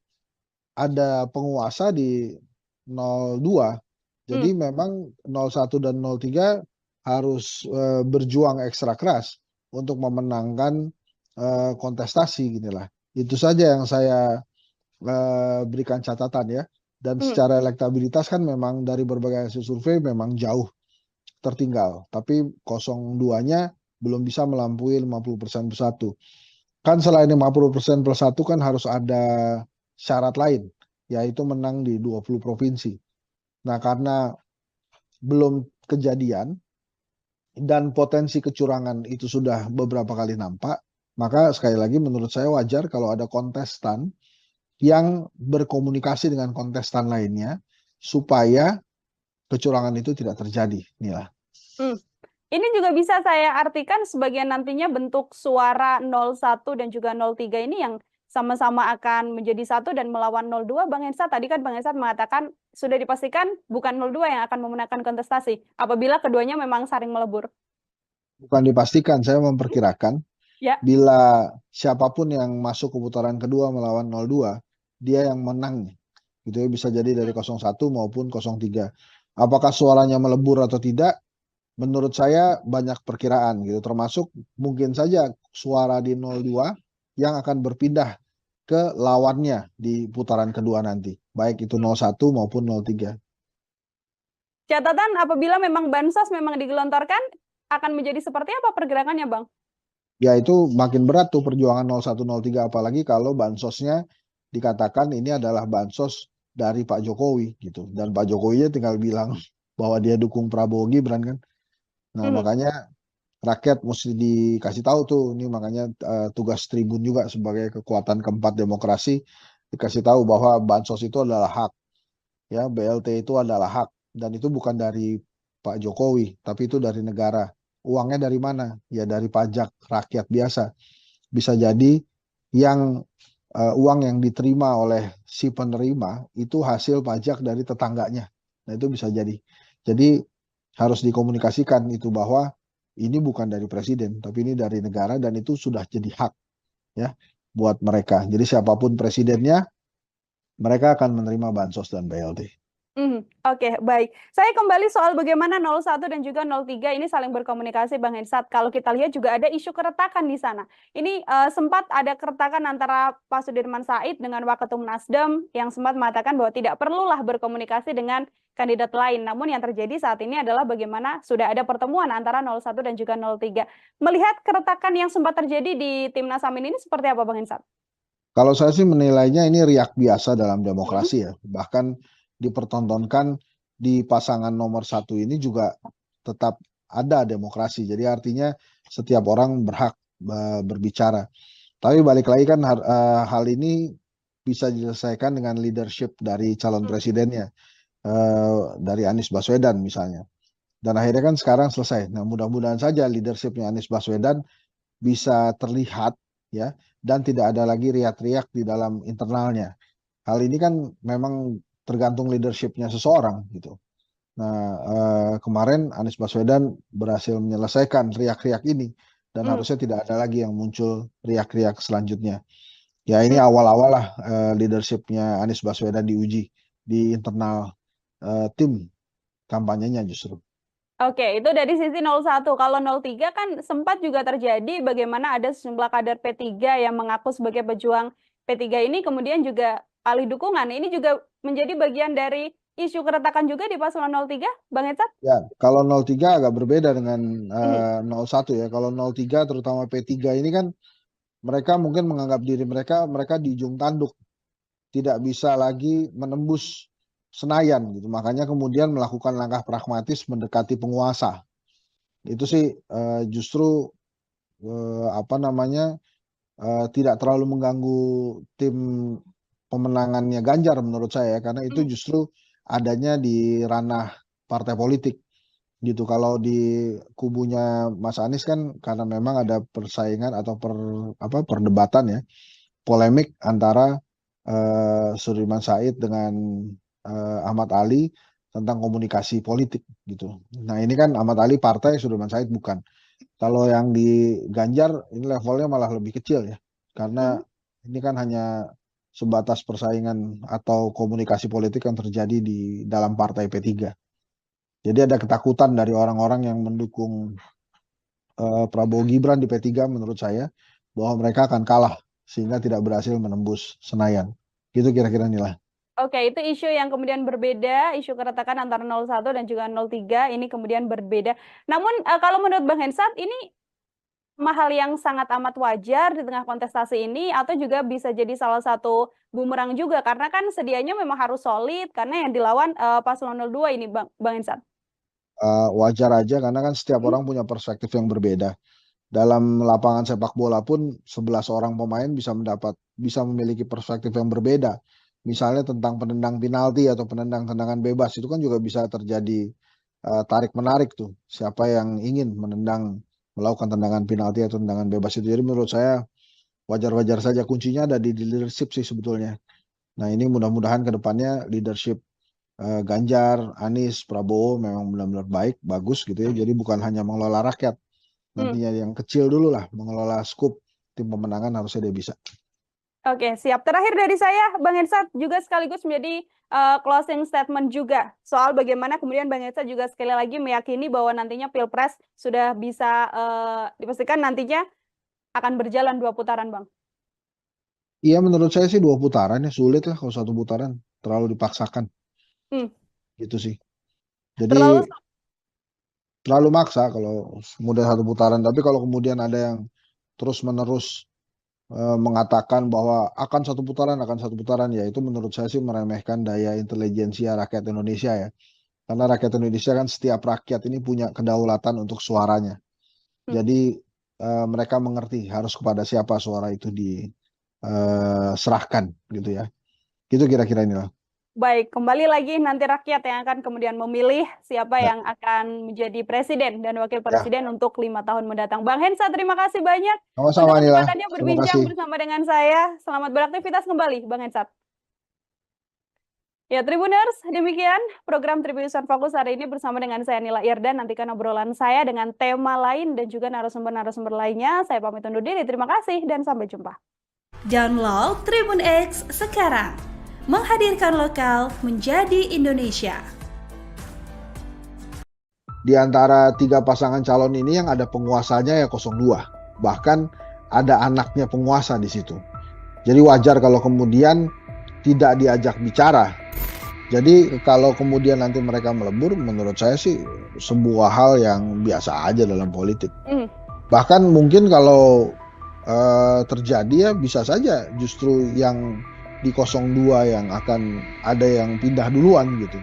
ada penguasa di 02. Jadi Hmm. memang 01 dan 03 harus berjuang ekstra keras untuk memenangkan kontestasi ginilah. Itu saja yang saya berikan catatan ya. Dan Hmm. secara elektabilitas kan memang dari berbagai hasil survei memang jauh tertinggal. Tapi 02-nya belum bisa melampaui 50% plus 1. Kan selain 50% plus 1 kan harus ada syarat lain, yaitu menang di 20 provinsi. Nah, karena belum kejadian dan potensi kecurangan itu sudah beberapa kali nampak, maka sekali lagi menurut saya wajar kalau ada kontestan yang berkomunikasi dengan kontestan lainnya supaya kecurangan itu tidak terjadi, Nila. Hmm. Ini juga bisa saya artikan sebagai nantinya bentuk suara 01 dan juga 03 ini yang sama-sama akan menjadi satu dan melawan 02. Bang Hensat, tadi kan Bang Hensat mengatakan sudah dipastikan bukan 02 yang akan memenangkan kontestasi apabila keduanya memang saling melebur. Bukan dipastikan, saya memperkirakan Ya. bila siapapun yang masuk ke putaran kedua melawan 02, dia yang menang. Gitu ya, bisa jadi dari 01 maupun 03. Apakah suaranya melebur atau tidak? Menurut saya banyak perkiraan gitu, termasuk mungkin saja suara di 02 yang akan berpindah ke lawannya di putaran kedua nanti, baik itu 01 maupun 03. Catatan apabila memang bansos memang digelontorkan akan menjadi seperti apa pergerakannya, Bang? Ya itu makin berat tuh perjuangan 01 03, apalagi kalau bansosnya dikatakan ini adalah bansos dari Pak Jokowi gitu, dan Pak Jokowinya tinggal bilang bahwa dia dukung Prabowo Gibran kan. Nah, Hmm. makanya rakyat mesti dikasih tahu tuh, ini makanya tugas Tribun juga sebagai kekuatan keempat demokrasi, dikasih tahu bahwa bansos itu adalah hak, ya BLT itu adalah hak, dan itu bukan dari Pak Jokowi, tapi itu dari negara. Uangnya dari mana? Ya dari pajak rakyat biasa. Bisa jadi yang uang yang diterima oleh si penerima itu hasil pajak dari tetangganya. Nah itu bisa jadi. Jadi harus dikomunikasikan itu bahwa ini bukan dari presiden, tapi ini dari negara dan itu sudah jadi hak ya buat mereka. Jadi siapapun presidennya, mereka akan menerima bansos dan BLT. Oke, baik. Saya kembali soal bagaimana 01 dan juga 03 ini saling berkomunikasi, Bang Hensat. Kalau kita lihat juga ada isu keretakan di sana. Ini sempat ada keretakan antara Pak Sudirman Said dengan Waketum Nasdem yang sempat mengatakan bahwa tidak perlulah berkomunikasi dengan kandidat lain. Namun yang terjadi saat ini adalah bagaimana sudah ada pertemuan antara 01 dan juga 03. Melihat keretakan yang sempat terjadi di Timnas Amin ini seperti apa, Bang Hensat? Kalau saya sih menilainya ini riak biasa dalam demokrasi ya. Bahkan dipertontonkan di pasangan nomor 1 ini juga tetap ada demokrasi. Jadi artinya setiap orang berhak berbicara. Tapi balik lagi kan hal ini bisa diselesaikan dengan leadership dari calon presidennya, dari Anies Baswedan misalnya. Dan akhirnya kan sekarang selesai. Nah, mudah-mudahan saja leadershipnya Anies Baswedan bisa terlihat ya, dan tidak ada lagi riak-riak di dalam internalnya. Hal ini kan memang tergantung leadershipnya seseorang gitu. Nah, kemarin Anies Baswedan berhasil menyelesaikan riak-riak ini dan harusnya tidak ada lagi yang muncul riak-riak selanjutnya. Ya ini awal-awal lah leadershipnya Anies Baswedan diuji di internal tim kampanyenya justru. Oke, itu dari sisi 01. Kalau 03 kan sempat juga terjadi bagaimana ada sejumlah kader P3 yang mengaku sebagai pejuang P3 ini kemudian juga alih dukungan. Ini juga menjadi bagian dari isu keretakan juga di paslon 03, Bang Hensat? Ya, kalau 03 agak berbeda dengan 01 ya. Kalau 03 terutama P3 ini kan mereka mungkin menganggap diri mereka di ujung tanduk. Tidak bisa lagi menembus Senayan gitu. Makanya kemudian melakukan langkah pragmatis mendekati penguasa. Itu sih justru tidak terlalu mengganggu tim pemenangannya Ganjar menurut saya, karena itu justru adanya di ranah partai politik gitu. Kalau di kubunya Mas Anies kan karena memang ada persaingan atau perdebatan ya, polemik antara Sudirman Said dengan Ahmad Ali tentang komunikasi politik gitu. Nah ini kan Ahmad Ali partai, Sudirman Said bukan. Kalau yang di Ganjar ini levelnya malah lebih kecil ya, karena ini kan hanya sebatas persaingan atau komunikasi politik yang terjadi di dalam partai P3. Jadi ada ketakutan dari orang-orang yang mendukung Prabowo Gibran di P3 menurut saya, bahwa mereka akan kalah sehingga tidak berhasil menembus Senayan. Gitu kira-kira Nila. Oke, itu isu yang kemudian berbeda, isu keretakan antara 01 dan juga 03 ini kemudian berbeda. Namun kalau menurut Bang Hensat ini hal yang sangat amat wajar di tengah kontestasi ini atau juga bisa jadi salah satu bumerang juga karena kan sedianya memang harus solid karena yang dilawan paslon 02 ini Bang Hensat. Wajar aja karena kan setiap orang punya perspektif yang berbeda. Dalam lapangan sepak bola pun 11 orang pemain bisa memiliki perspektif yang berbeda. Misalnya tentang penendang penalti atau penendang tendangan bebas itu kan juga bisa terjadi tarik menarik tuh. Siapa yang ingin melakukan tendangan penalti atau tendangan bebas itu. Jadi menurut saya wajar-wajar saja, kuncinya ada di leadership sih sebetulnya. Nah ini mudah-mudahan ke depannya leadership Ganjar, Anies, Prabowo memang benar-benar baik, bagus gitu ya. Jadi bukan hanya mengelola rakyat. Nantinya yang kecil dulu lah, mengelola skup tim pemenangan harusnya dia bisa. Oke, siap. Terakhir dari saya, Bang Hensat juga sekaligus menjadi closing statement juga soal bagaimana kemudian Bang Hensat juga sekali lagi meyakini bahwa nantinya Pilpres sudah bisa dipastikan nantinya akan berjalan 2 putaran, Bang. Iya, menurut saya sih 2 putaran ya, sulit lah kalau 1 putaran, terlalu dipaksakan. Gitu sih. Jadi terlalu maksa kalau kemudian 1 putaran. Tapi kalau kemudian ada yang terus-menerus mengatakan bahwa akan satu putaran, ya itu menurut saya sih meremehkan daya intelijensia rakyat Indonesia ya. Karena rakyat Indonesia kan setiap rakyat ini punya kedaulatan untuk suaranya. Jadi mereka mengerti harus kepada siapa suara itu diserahkan gitu ya. Gitu kira-kira inilah. Baik, kembali lagi nanti rakyat yang akan kemudian memilih siapa yang akan menjadi presiden dan wakil presiden untuk 5 tahun mendatang. Bang Hensat, terima kasih banyak. Sama-sama Nila. Kesempatannya berbincang bersama dengan saya. Selamat beraktivitas kembali, Bang Hensat. Ya, Tribuners, demikian program Tribunnews Fokus hari ini bersama dengan saya Nila Irdan. Nantikan obrolan saya dengan tema lain dan juga narasumber-narasumber lainnya. Saya pamit undur diri. Terima kasih dan sampai jumpa. Download Tribun X sekarang. menghadirkan lokal menjadi Indonesia. Di antara 3 pasangan calon ini yang ada penguasanya ya 02. Bahkan ada anaknya penguasa di situ. Jadi wajar kalau kemudian tidak diajak bicara. Jadi kalau kemudian nanti mereka melebur, menurut saya sih sebuah hal yang biasa aja dalam politik. Bahkan mungkin kalau terjadi ya bisa saja justru yang di 02 yang akan ada yang pindah duluan gitu.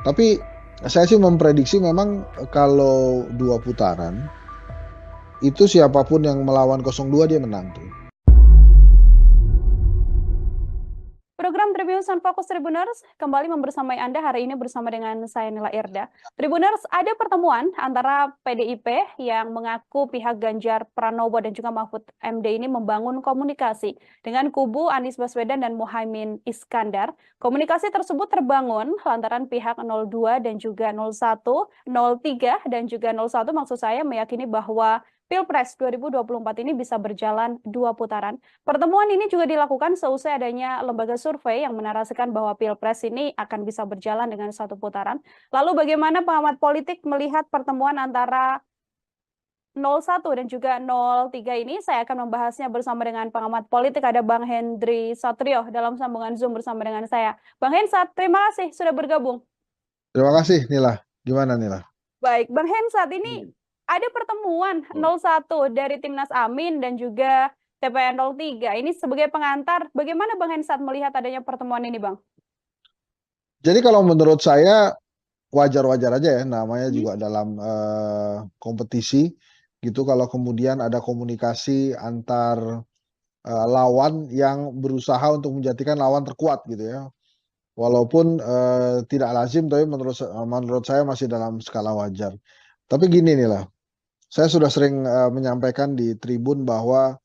Tapi saya sih memprediksi memang kalau 2 putaran itu siapapun yang melawan 02 dia menang tuh. Program Tribuners on Fokus Tribuners kembali membersamai Anda hari ini bersama dengan saya Nila Irda. Tribuners, ada pertemuan antara PDIP yang mengaku pihak Ganjar Pranowo dan juga Mahfud MD ini membangun komunikasi dengan kubu Anies Baswedan dan Muhaimin Iskandar. Komunikasi tersebut terbangun lantaran pihak 02 dan juga 01, 03 dan juga 01 maksud saya meyakini bahwa Pilpres 2024 ini bisa berjalan 2 putaran. Pertemuan ini juga dilakukan seusai adanya lembaga survei yang menarasikan bahwa Pilpres ini akan bisa berjalan dengan 1 putaran. Lalu bagaimana pengamat politik melihat pertemuan antara 01 dan juga 03 ini? Saya akan membahasnya bersama dengan pengamat politik, ada Bang Hendry Satrio dalam sambungan Zoom bersama dengan saya. Bang Hensat, terima kasih sudah bergabung. Terima kasih Nila. Gimana Nila? Baik, Bang Hensat, ini ada pertemuan 01 dari Timnas Amin dan juga TPN 03. Ini sebagai pengantar, bagaimana Bang Hensat melihat adanya pertemuan ini, Bang? Jadi kalau menurut saya wajar-wajar aja ya, namanya juga dalam kompetisi gitu kalau kemudian ada komunikasi antar lawan yang berusaha untuk menjadikan lawan terkuat gitu ya. Walaupun tidak lazim, tapi menurut saya masih dalam skala wajar. Tapi gini nih lah, saya sudah sering menyampaikan di tribun bahwa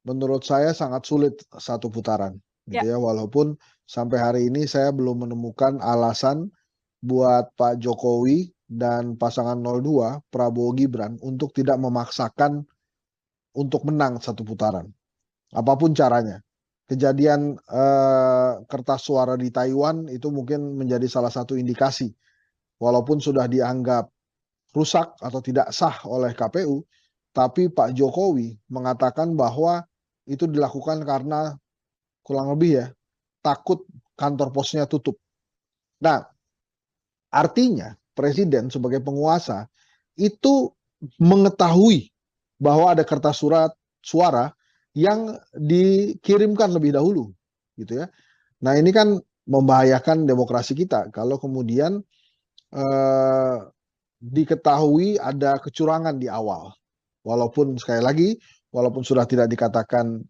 menurut saya sangat sulit 1 putaran gitu ya. Walaupun sampai hari ini saya belum menemukan alasan buat Pak Jokowi dan pasangan 02 Prabowo Gibran untuk tidak memaksakan untuk menang 1 putaran. Apapun caranya. Kejadian kertas suara di Taiwan itu mungkin menjadi salah satu indikasi. Walaupun sudah dianggap rusak atau tidak sah oleh KPU, tapi Pak Jokowi mengatakan bahwa itu dilakukan karena kurang lebih ya, takut kantor posnya tutup. Nah, artinya Presiden sebagai penguasa itu mengetahui bahwa ada kertas suara yang dikirimkan lebih dahulu, gitu ya. Nah, ini kan membahayakan demokrasi kita kalau kemudian diketahui ada kecurangan di awal. Walaupun sekali lagi, walaupun sudah dikatakan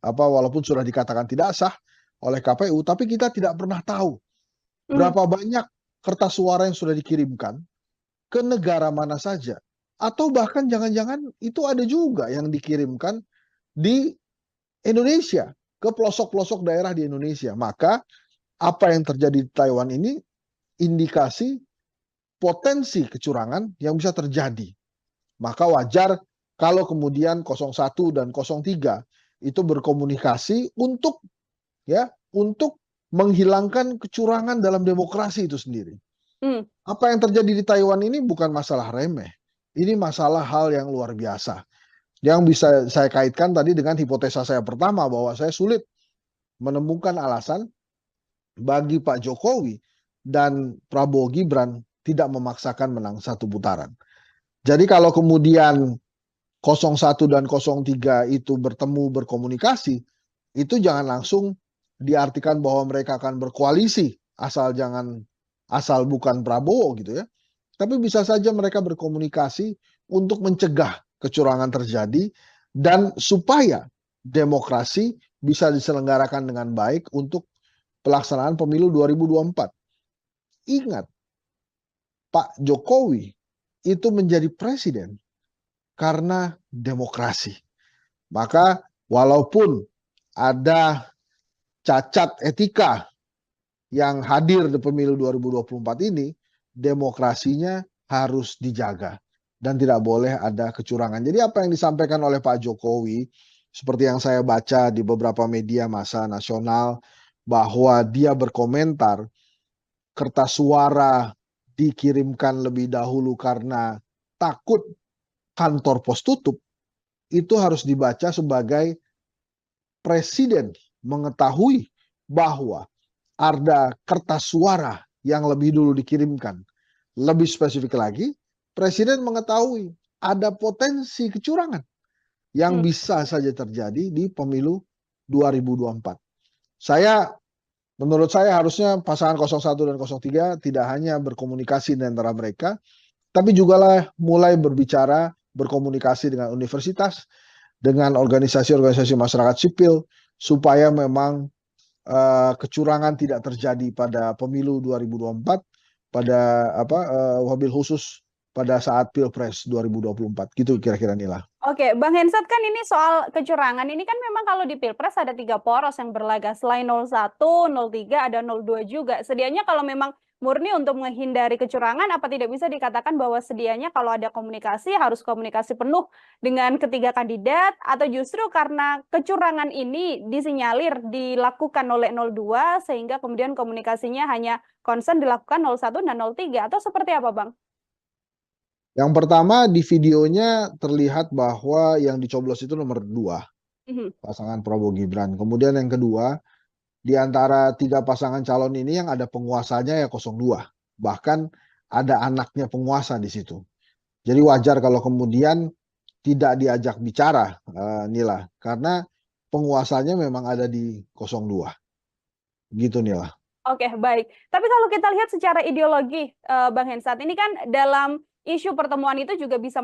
tidak sah oleh KPU, tapi kita tidak pernah tahu berapa banyak kertas suara yang sudah dikirimkan ke negara mana saja. Atau bahkan jangan-jangan itu ada juga yang dikirimkan di Indonesia, ke pelosok-pelosok daerah di Indonesia. Maka apa yang terjadi di Taiwan ini indikasi potensi kecurangan yang bisa terjadi. Maka wajar kalau kemudian 01 dan 03 itu berkomunikasi untuk menghilangkan kecurangan dalam demokrasi itu sendiri. Apa yang terjadi di Taiwan ini bukan masalah remeh. Ini masalah hal yang luar biasa. Yang bisa saya kaitkan tadi dengan hipotesa saya pertama bahwa saya sulit menemukan alasan bagi Pak Jokowi dan Prabowo Gibran tidak memaksakan menang 1 putaran. Jadi kalau kemudian 01 dan 03 itu bertemu berkomunikasi, itu jangan langsung diartikan bahwa mereka akan berkoalisi asal bukan Prabowo gitu ya. Tapi bisa saja mereka berkomunikasi untuk mencegah kecurangan terjadi dan supaya demokrasi bisa diselenggarakan dengan baik untuk pelaksanaan pemilu 2024. Ingat, Pak Jokowi itu menjadi presiden karena demokrasi. Maka walaupun ada cacat etika yang hadir di pemilu 2024 ini, demokrasinya harus dijaga dan tidak boleh ada kecurangan. Jadi apa yang disampaikan oleh Pak Jokowi, seperti yang saya baca di beberapa media massa nasional, bahwa dia berkomentar kertas suara dikirimkan lebih dahulu karena takut kantor pos tutup, itu harus dibaca sebagai presiden mengetahui bahwa ada kertas suara yang lebih dulu dikirimkan. Lebih spesifik lagi, presiden mengetahui ada potensi kecurangan yang bisa saja terjadi di pemilu 2024. Menurut saya harusnya pasangan 01 dan 03 tidak hanya berkomunikasi di antara mereka, tapi juga mulai berbicara, berkomunikasi dengan universitas, dengan organisasi-organisasi masyarakat sipil, supaya memang kecurangan tidak terjadi pada pemilu 2024, pada wabil khusus pada saat Pilpres 2024. Gitu kira-kira Nila. Oke, Bang Hensat, kan ini soal kecurangan ini kan memang kalau di Pilpres ada 3 poros yang berlaga. Selain 01, 03, ada 02 juga. Sedianya kalau memang murni untuk menghindari kecurangan, apa tidak bisa dikatakan bahwa sedianya kalau ada komunikasi harus komunikasi penuh dengan ketiga kandidat, atau justru karena kecurangan ini disinyalir dilakukan oleh 02 sehingga kemudian komunikasinya hanya concern dilakukan 01 dan 03, atau seperti apa, Bang? Yang pertama, di videonya terlihat bahwa yang dicoblos itu nomor 2, pasangan Prabowo Gibran. Kemudian yang kedua, di antara 3 pasangan calon ini yang ada penguasanya ya 02. Bahkan ada anaknya penguasa di situ. Jadi wajar kalau kemudian tidak diajak bicara, Nila, karena penguasanya memang ada di 02. Gitu, Nila. Oke, baik. Tapi kalau kita lihat secara ideologi, Bang Hensat, ini kan dalam isu pertemuan itu juga bisa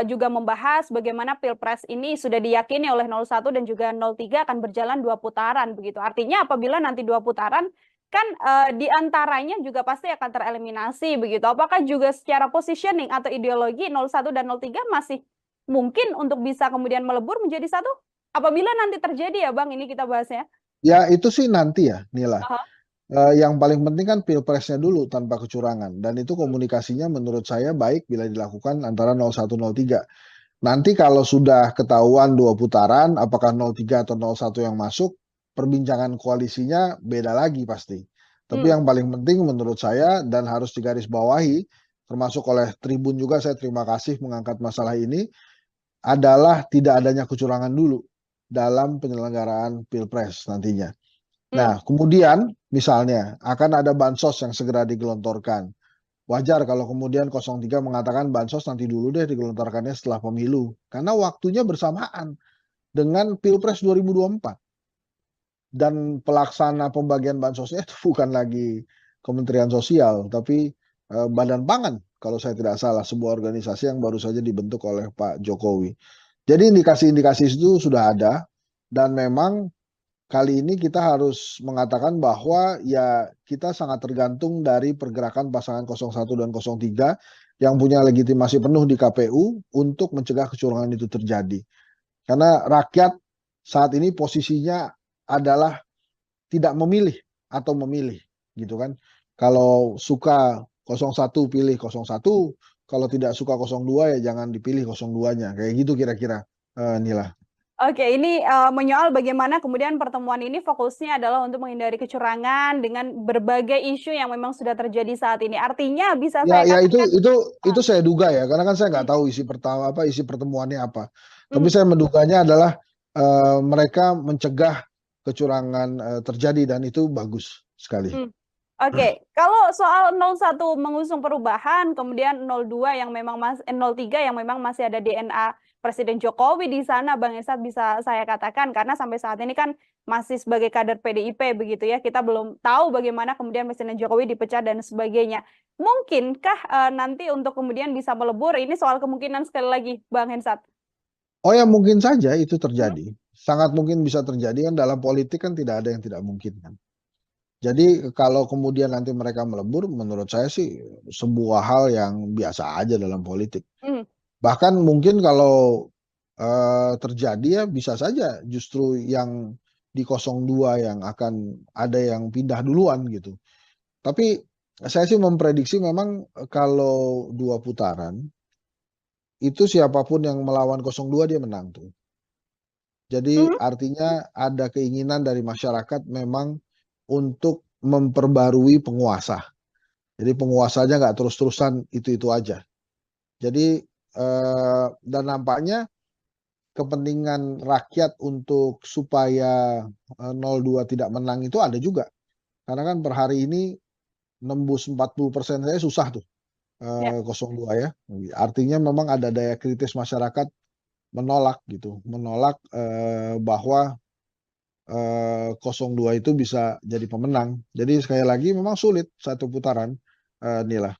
juga membahas bagaimana Pilpres ini sudah diyakini oleh 01 dan juga 03 akan berjalan 2 putaran begitu. Artinya apabila nanti 2 putaran kan di antaranya juga pasti akan tereliminasi begitu. Apakah juga secara positioning atau ideologi 01 dan 03 masih mungkin untuk bisa kemudian melebur menjadi satu? Apabila nanti terjadi ya Bang, ini kita bahasnya. Ya itu sih nanti ya, Nila. Yang paling penting kan Pilpresnya dulu tanpa kecurangan, dan itu komunikasinya menurut saya baik bila dilakukan antara 01, 03. Nanti kalau sudah ketahuan 2 putaran, apakah 03 atau 01 yang masuk, perbincangan koalisinya beda lagi pasti. Tapi yang paling penting menurut saya dan harus digarisbawahi, termasuk oleh Tribun juga, saya terima kasih mengangkat masalah ini, adalah tidak adanya kecurangan dulu dalam penyelenggaraan Pilpres nantinya. Nah, kemudian misalnya akan ada bansos yang segera digelontorkan. Wajar kalau kemudian 03 mengatakan bansos nanti dulu deh digelontorkannya setelah pemilu. Karena waktunya bersamaan dengan Pilpres 2024. Dan pelaksana pembagian bansosnya itu bukan lagi Kementerian Sosial, tapi Badan Pangan kalau saya tidak salah, sebuah organisasi yang baru saja dibentuk oleh Pak Jokowi. Jadi indikasi-indikasi itu sudah ada, dan memang kali ini kita harus mengatakan bahwa ya kita sangat tergantung dari pergerakan pasangan 01 dan 03 yang punya legitimasi penuh di KPU untuk mencegah kecurangan itu terjadi. Karena rakyat saat ini posisinya adalah tidak memilih atau memilih, gitu kan. Kalau suka 01 pilih 01, kalau tidak suka 02 ya jangan dipilih 02-nya. Kayak gitu kira-kira, Nila. Oke, ini menyoal bagaimana kemudian pertemuan ini fokusnya adalah untuk menghindari kecurangan dengan berbagai isu yang memang sudah terjadi saat ini. Artinya bisa saya katakan itu saya duga ya, karena kan saya nggak tahu isi pertemuannya apa. Tapi saya menduganya adalah mereka mencegah kecurangan terjadi, dan itu bagus sekali. Oke, kalau soal 01 mengusung perubahan, kemudian 02 yang memang 03 yang memang masih ada DNA Presiden Jokowi di sana, Bang Hensat, bisa saya katakan karena sampai saat ini kan masih sebagai kader PDIP begitu ya, kita belum tahu bagaimana kemudian Presiden Jokowi dipecat dan sebagainya. Mungkinkah nanti untuk kemudian bisa melebur, ini soal kemungkinan sekali lagi, Bang Hensat? Oh ya, mungkin saja itu terjadi. Sangat mungkin bisa terjadi, kan dalam politik kan tidak ada yang tidak mungkin kan. Jadi kalau kemudian nanti mereka melebur, menurut saya sih sebuah hal yang biasa aja dalam politik. Bahkan mungkin kalau terjadi ya bisa saja justru yang di 02 yang akan ada yang pindah duluan gitu. Tapi saya sih memprediksi memang kalau 2 putaran, itu siapapun yang melawan 02 dia menang tuh. Jadi artinya ada keinginan dari masyarakat memang untuk memperbarui penguasa. Jadi penguasanya nggak terus-terusan itu-itu aja. Jadi dan nampaknya kepentingan rakyat untuk supaya 02 tidak menang itu ada juga. Karena kan per hari ini nembus 40% saya susah tuh Ya. 02 ya. Artinya memang ada daya kritis masyarakat menolak gitu, menolak bahwa 02 itu bisa jadi pemenang. Jadi sekali lagi memang sulit satu putaran, Nila.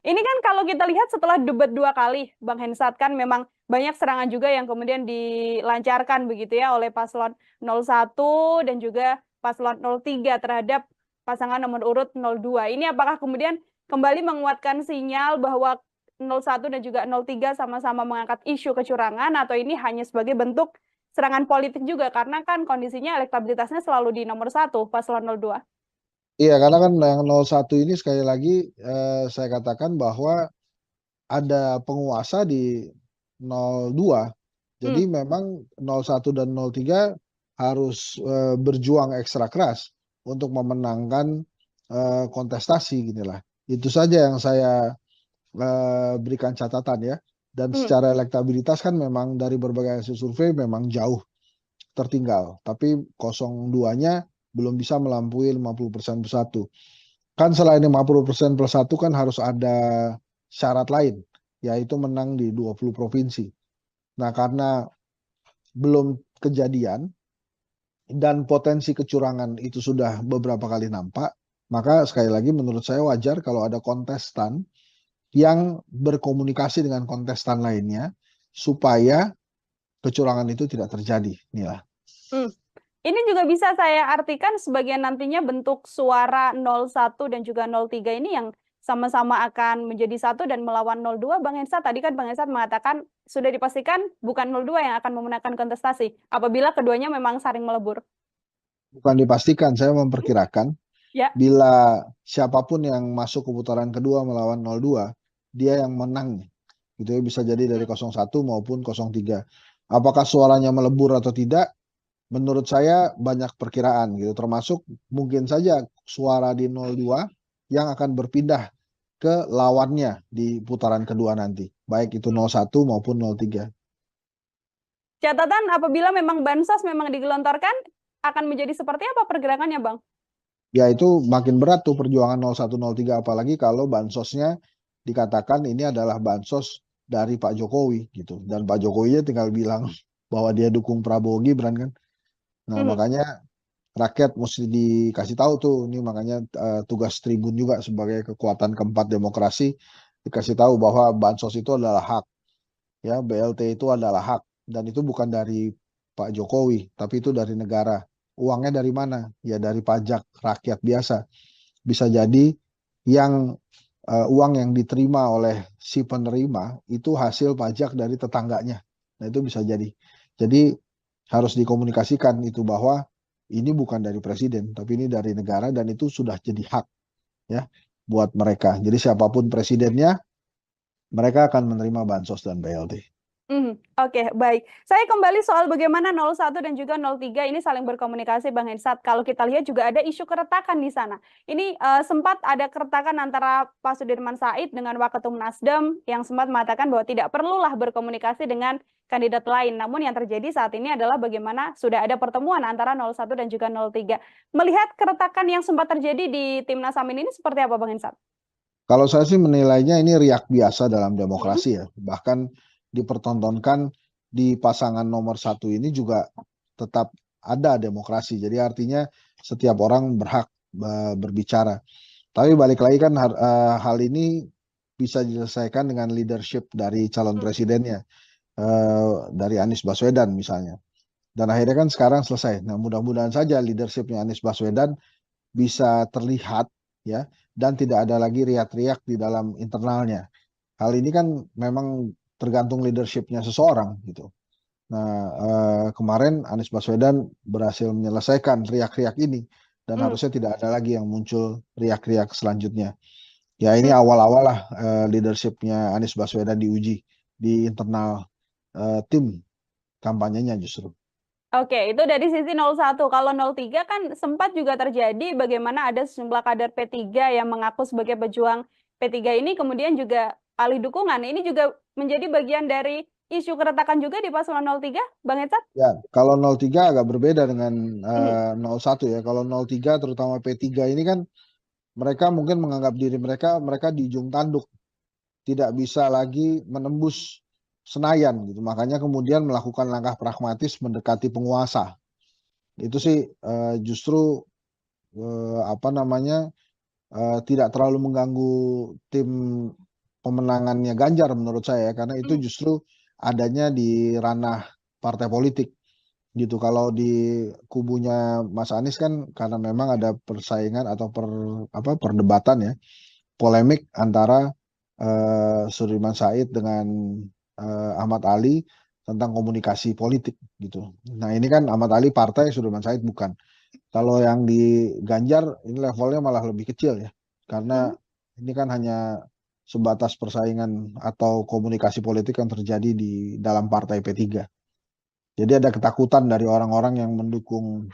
Ini kan kalau kita lihat setelah debat 2 kali, Bang Hensat, kan memang banyak serangan juga yang kemudian dilancarkan begitu ya oleh paslon 01 dan juga paslon 03 terhadap pasangan nomor urut 02. Ini apakah kemudian kembali menguatkan sinyal bahwa 01 dan juga 03 sama-sama mengangkat isu kecurangan, atau ini hanya sebagai bentuk serangan politik juga, karena kan kondisinya elektabilitasnya selalu di nomor 1, paslon 02. Iya, karena kan yang 01 ini sekali lagi saya katakan bahwa ada penguasa di 02. Jadi memang 01 dan 03 harus berjuang ekstra keras untuk memenangkan kontestasi ginilah. Itu saja yang saya berikan catatan ya. Dan secara elektabilitas kan memang dari berbagai hasil survei memang jauh tertinggal. Tapi 02-nya belum bisa melampaui 50% plus 1. Kan selain 50% plus 1 kan harus ada syarat lain, yaitu menang di 20 provinsi. Nah, karena belum kejadian dan potensi kecurangan itu sudah beberapa kali nampak, maka sekali lagi menurut saya wajar kalau ada kontestan yang berkomunikasi dengan kontestan lainnya supaya kecurangan itu tidak terjadi. Inilah. Ini juga bisa saya artikan sebagai nantinya bentuk suara 01 dan juga 03 ini yang sama-sama akan menjadi satu dan melawan 02, Bang Hensat. Tadi kan Bang Hensat mengatakan sudah dipastikan bukan 02 yang akan memenangkan kontestasi apabila keduanya memang saling melebur. Bukan dipastikan, saya memperkirakan Ya. bila siapapun yang masuk ke putaran kedua melawan 02, dia yang menang. Gitu ya, bisa jadi dari 01 maupun 03. Apakah suaranya melebur atau tidak? Menurut saya banyak perkiraan gitu, termasuk mungkin saja suara di 02 yang akan berpindah ke lawannya di putaran kedua nanti, baik itu 01 maupun 03. Catatan apabila memang bansos memang digelontorkan, akan menjadi seperti apa pergerakannya, Bang? Ya itu makin berat tuh perjuangan 01, 03, apalagi kalau bansosnya dikatakan ini adalah bansos dari Pak Jokowi gitu, dan Pak Jokowinya tinggal bilang bahwa dia dukung Prabowo Gibran kan. Nah, makanya rakyat mesti dikasih tahu tuh, ini makanya tugas Tribun juga sebagai kekuatan keempat demokrasi, dikasih tahu bahwa bansos itu adalah hak, ya BLT itu adalah hak, dan itu bukan dari Pak Jokowi, tapi itu dari negara. Uangnya dari mana? Ya dari pajak rakyat biasa. Bisa jadi yang uang yang diterima oleh si penerima itu hasil pajak dari tetangganya. Nah itu bisa jadi. Jadi harus dikomunikasikan itu bahwa ini bukan dari presiden, tapi ini dari negara, dan itu sudah jadi hak ya buat mereka. Jadi siapapun presidennya, mereka akan menerima bansos dan BLT. Oke, baik. Saya kembali soal bagaimana 01 dan juga 03 ini saling berkomunikasi, Bang Hensat. Kalau kita lihat juga ada isu keretakan di sana. Ini sempat ada keretakan antara Pak Sudirman Said dengan Waketum Nasdem yang sempat mengatakan bahwa tidak perlulah berkomunikasi dengan kandidat lain. Namun yang terjadi saat ini adalah bagaimana sudah ada pertemuan antara 01 dan juga 03. Melihat keretakan yang sempat terjadi di Timnas Amin ini seperti apa, Bang Hensat? Kalau saya sih menilainya ini riak biasa dalam demokrasi ya. Bahkan dipertontonkan di pasangan nomor 1 ini juga tetap ada demokrasi. Jadi artinya setiap orang berhak berbicara. Tapi balik lagi kan hal ini bisa diselesaikan dengan leadership dari calon presidennya, dari Anies Baswedan misalnya. Dan akhirnya kan sekarang selesai. Nah mudah-mudahan saja leadershipnya Anies Baswedan bisa terlihat ya, dan tidak ada lagi riak-riak di dalam internalnya. Hal ini kan memang tergantung leadershipnya seseorang gitu. Nah kemarin Anies Baswedan berhasil menyelesaikan riak-riak ini, dan harusnya tidak ada lagi yang muncul riak-riak selanjutnya. Ya ini awal-awal lah leadershipnya Anies Baswedan diuji di internal tim kampanyenya justru. Oke, itu dari sisi 01. Kalau 03 kan sempat juga terjadi bagaimana ada sejumlah kader P3 yang mengaku sebagai pejuang P3 ini kemudian juga alih dukungan. Ini juga menjadi bagian dari isu keretakan juga di paslon 03, Bang Etsat? Ya, kalau 03 agak berbeda dengan Mhm, 01 ya. Kalau 03 terutama P3 ini kan mereka mungkin menganggap diri mereka di ujung tanduk, tidak bisa lagi menembus Senayan gitu. Makanya kemudian melakukan langkah pragmatis mendekati penguasa. Itu sih justru apa namanya tidak terlalu mengganggu tim pemenangannya Ganjar menurut saya karena itu mhm, justru adanya di ranah partai politik gitu. Kalau di kubunya Mas Anies kan karena memang ada persaingan atau perdebatan ya, polemik antara Sudirman Said dengan Ahmad Ali tentang komunikasi politik gitu. Nah ini kan Ahmad Ali partai, Sudirman Said bukan. Kalau yang di Ganjar ini levelnya malah lebih kecil ya, karena mhm. ini kan hanya sebatas persaingan atau komunikasi politik yang terjadi di dalam partai P3. Jadi ada ketakutan dari orang-orang yang mendukung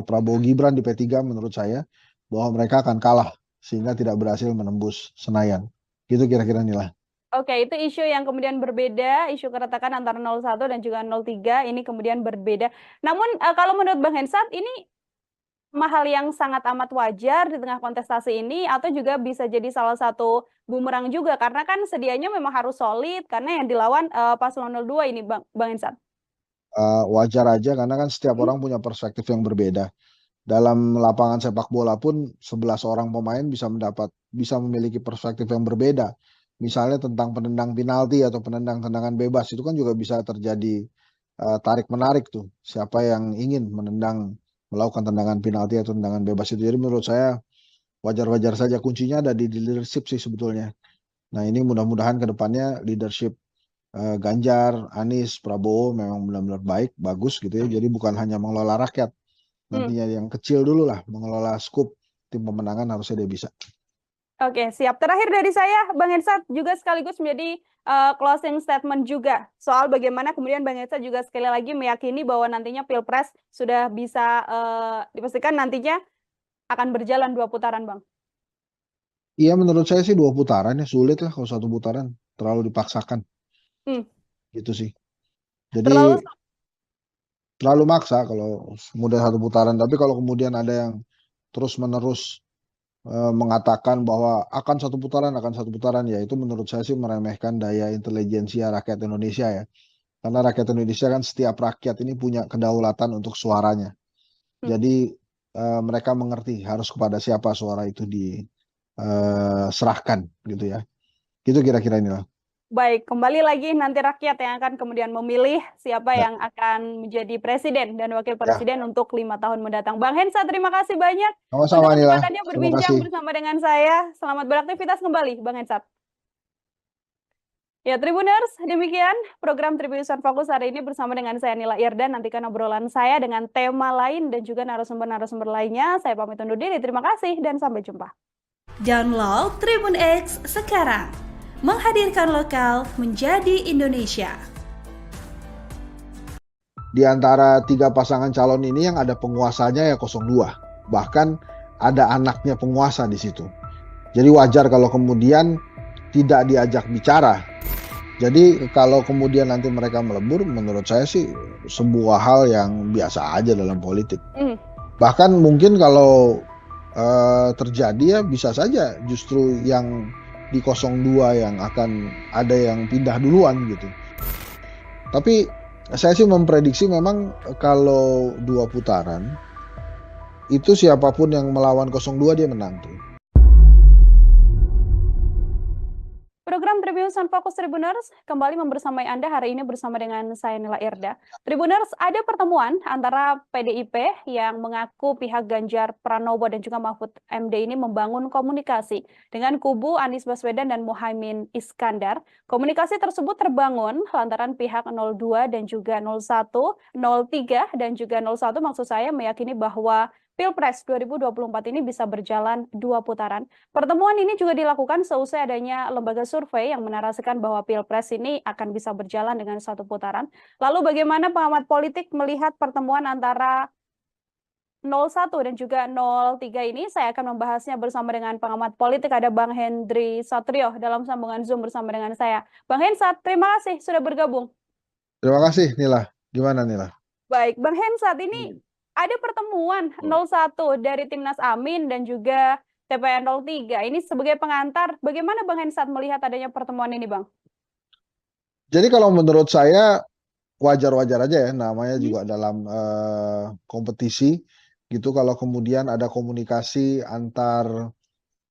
Prabowo Gibran di P3 menurut saya bahwa mereka akan kalah sehingga tidak berhasil menembus Senayan. Gitu kira-kira inilah. Oke, itu isu yang kemudian berbeda, isu keretakan antara 01 dan juga 03 ini kemudian berbeda. Namun, kalau menurut Bang Hensat ini hal yang sangat amat wajar di tengah kontestasi ini atau juga bisa jadi salah satu bumerang juga karena kan sedianya memang harus solid karena yang dilawan, paslon 02 ini Bang Hensat? Wajar aja karena kan setiap Mhm, orang punya perspektif yang berbeda. Dalam lapangan sepak bola pun 11 orang pemain bisa memiliki perspektif yang berbeda. Misalnya tentang penendang penalti atau penendang tendangan bebas itu kan juga bisa terjadi tarik menarik tuh. Siapa yang ingin melakukan tendangan penalti atau tendangan bebas itu. Jadi menurut saya wajar-wajar saja, kuncinya ada di leadership sih sebetulnya. Nah, ini mudah-mudahan ke depannya leadership Ganjar, Anies, Prabowo memang benar-benar baik, bagus gitu ya. Jadi bukan hanya mengelola rakyat, mmm. nantinya yang kecil dulu lah, mengelola skup tim pemenangan harusnya dia bisa. Oke, siap. Terakhir dari saya, Bang Hensat juga sekaligus menjadi, closing statement juga, soal bagaimana kemudian Bang Hensat juga sekali lagi meyakini bahwa nantinya Pilpres sudah bisa, dipastikan nantinya akan berjalan 2 putaran, Bang. Iya menurut saya sih 2 putaran ya, sulit lah kalau 1 putaran, terlalu dipaksakan, Mmm, gitu sih. Jadi terlalu terlalu maksa kalau kemudian 1 putaran, tapi kalau kemudian ada yang terus-menerus mengatakan bahwa akan satu putaran, ya itu menurut saya sih meremehkan daya intelijensia rakyat Indonesia ya. Karena rakyat Indonesia kan setiap rakyat ini punya kedaulatan untuk suaranya. mmm, Jadi mereka mengerti harus kepada siapa suara itu diserahkan gitu ya. Gitu kira-kira inilah. baik, kembali lagi nanti rakyat yang akan kemudian memilih siapa Ya, yang akan menjadi presiden dan wakil ya. presiden untuk 5 tahun mendatang. Bang Hensat, terima kasih banyak untuk Sama-sama Nila. kesempatannya Terima berbincang kasih. bersama dengan saya. Selamat beraktivitas kembali, Bang Hensat. Ya, Tribuners, demikian program Tribusan Fokus hari ini bersama dengan saya Nila Irdan. Nantikan obrolan saya dengan tema lain dan juga narasumber-narasumber lainnya. Saya pamit undur diri. Terima kasih dan sampai jumpa. Download Tribun X sekarang. Menghadirkan lokal menjadi Indonesia. Di antara 3 pasangan calon ini yang ada penguasanya ya 02. Bahkan ada anaknya penguasa di situ. Jadi wajar kalau kemudian tidak diajak bicara. Jadi kalau kemudian nanti mereka melebur, menurut saya sih sebuah hal yang biasa aja dalam politik. Mhm. Bahkan mungkin kalau terjadi ya bisa saja justru yang di 02 yang akan ada yang pindah duluan gitu. Tapi saya sih memprediksi memang kalau 2 putaran itu siapapun yang melawan 02 dia menang tuh. Program Tribuners Fokus Tribuners kembali membersamai Anda hari ini bersama dengan saya Nila Irda. Tribuners, ada pertemuan antara PDIP yang mengaku pihak Ganjar Pranowo dan juga Mahfud MD ini membangun komunikasi dengan kubu Anies Baswedan dan Muhaimin Iskandar. Komunikasi tersebut terbangun lantaran pihak 02 dan juga 01, 03 dan juga 01 maksud saya meyakini bahwa Pilpres 2024 ini bisa berjalan 2 putaran. Pertemuan ini juga dilakukan seusai adanya lembaga survei yang menarasikan bahwa Pilpres ini akan bisa berjalan dengan 1 putaran. Lalu bagaimana pengamat politik melihat pertemuan antara 01 dan juga 03 ini? Saya akan membahasnya bersama dengan pengamat politik, ada Bang Hendry Satrio dalam sambungan Zoom bersama dengan saya. Bang Hensat, terima kasih sudah bergabung. Terima kasih Nila. Gimana Nila? Baik, Bang Hensat, ini ada pertemuan 01 dari Timnas Amin dan juga TPN 03. Ini sebagai pengantar, bagaimana Bang Hensat melihat adanya pertemuan ini, Bang? Jadi kalau menurut saya wajar-wajar aja ya, namanya juga dalam kompetisi gitu. Kalau kemudian ada komunikasi antar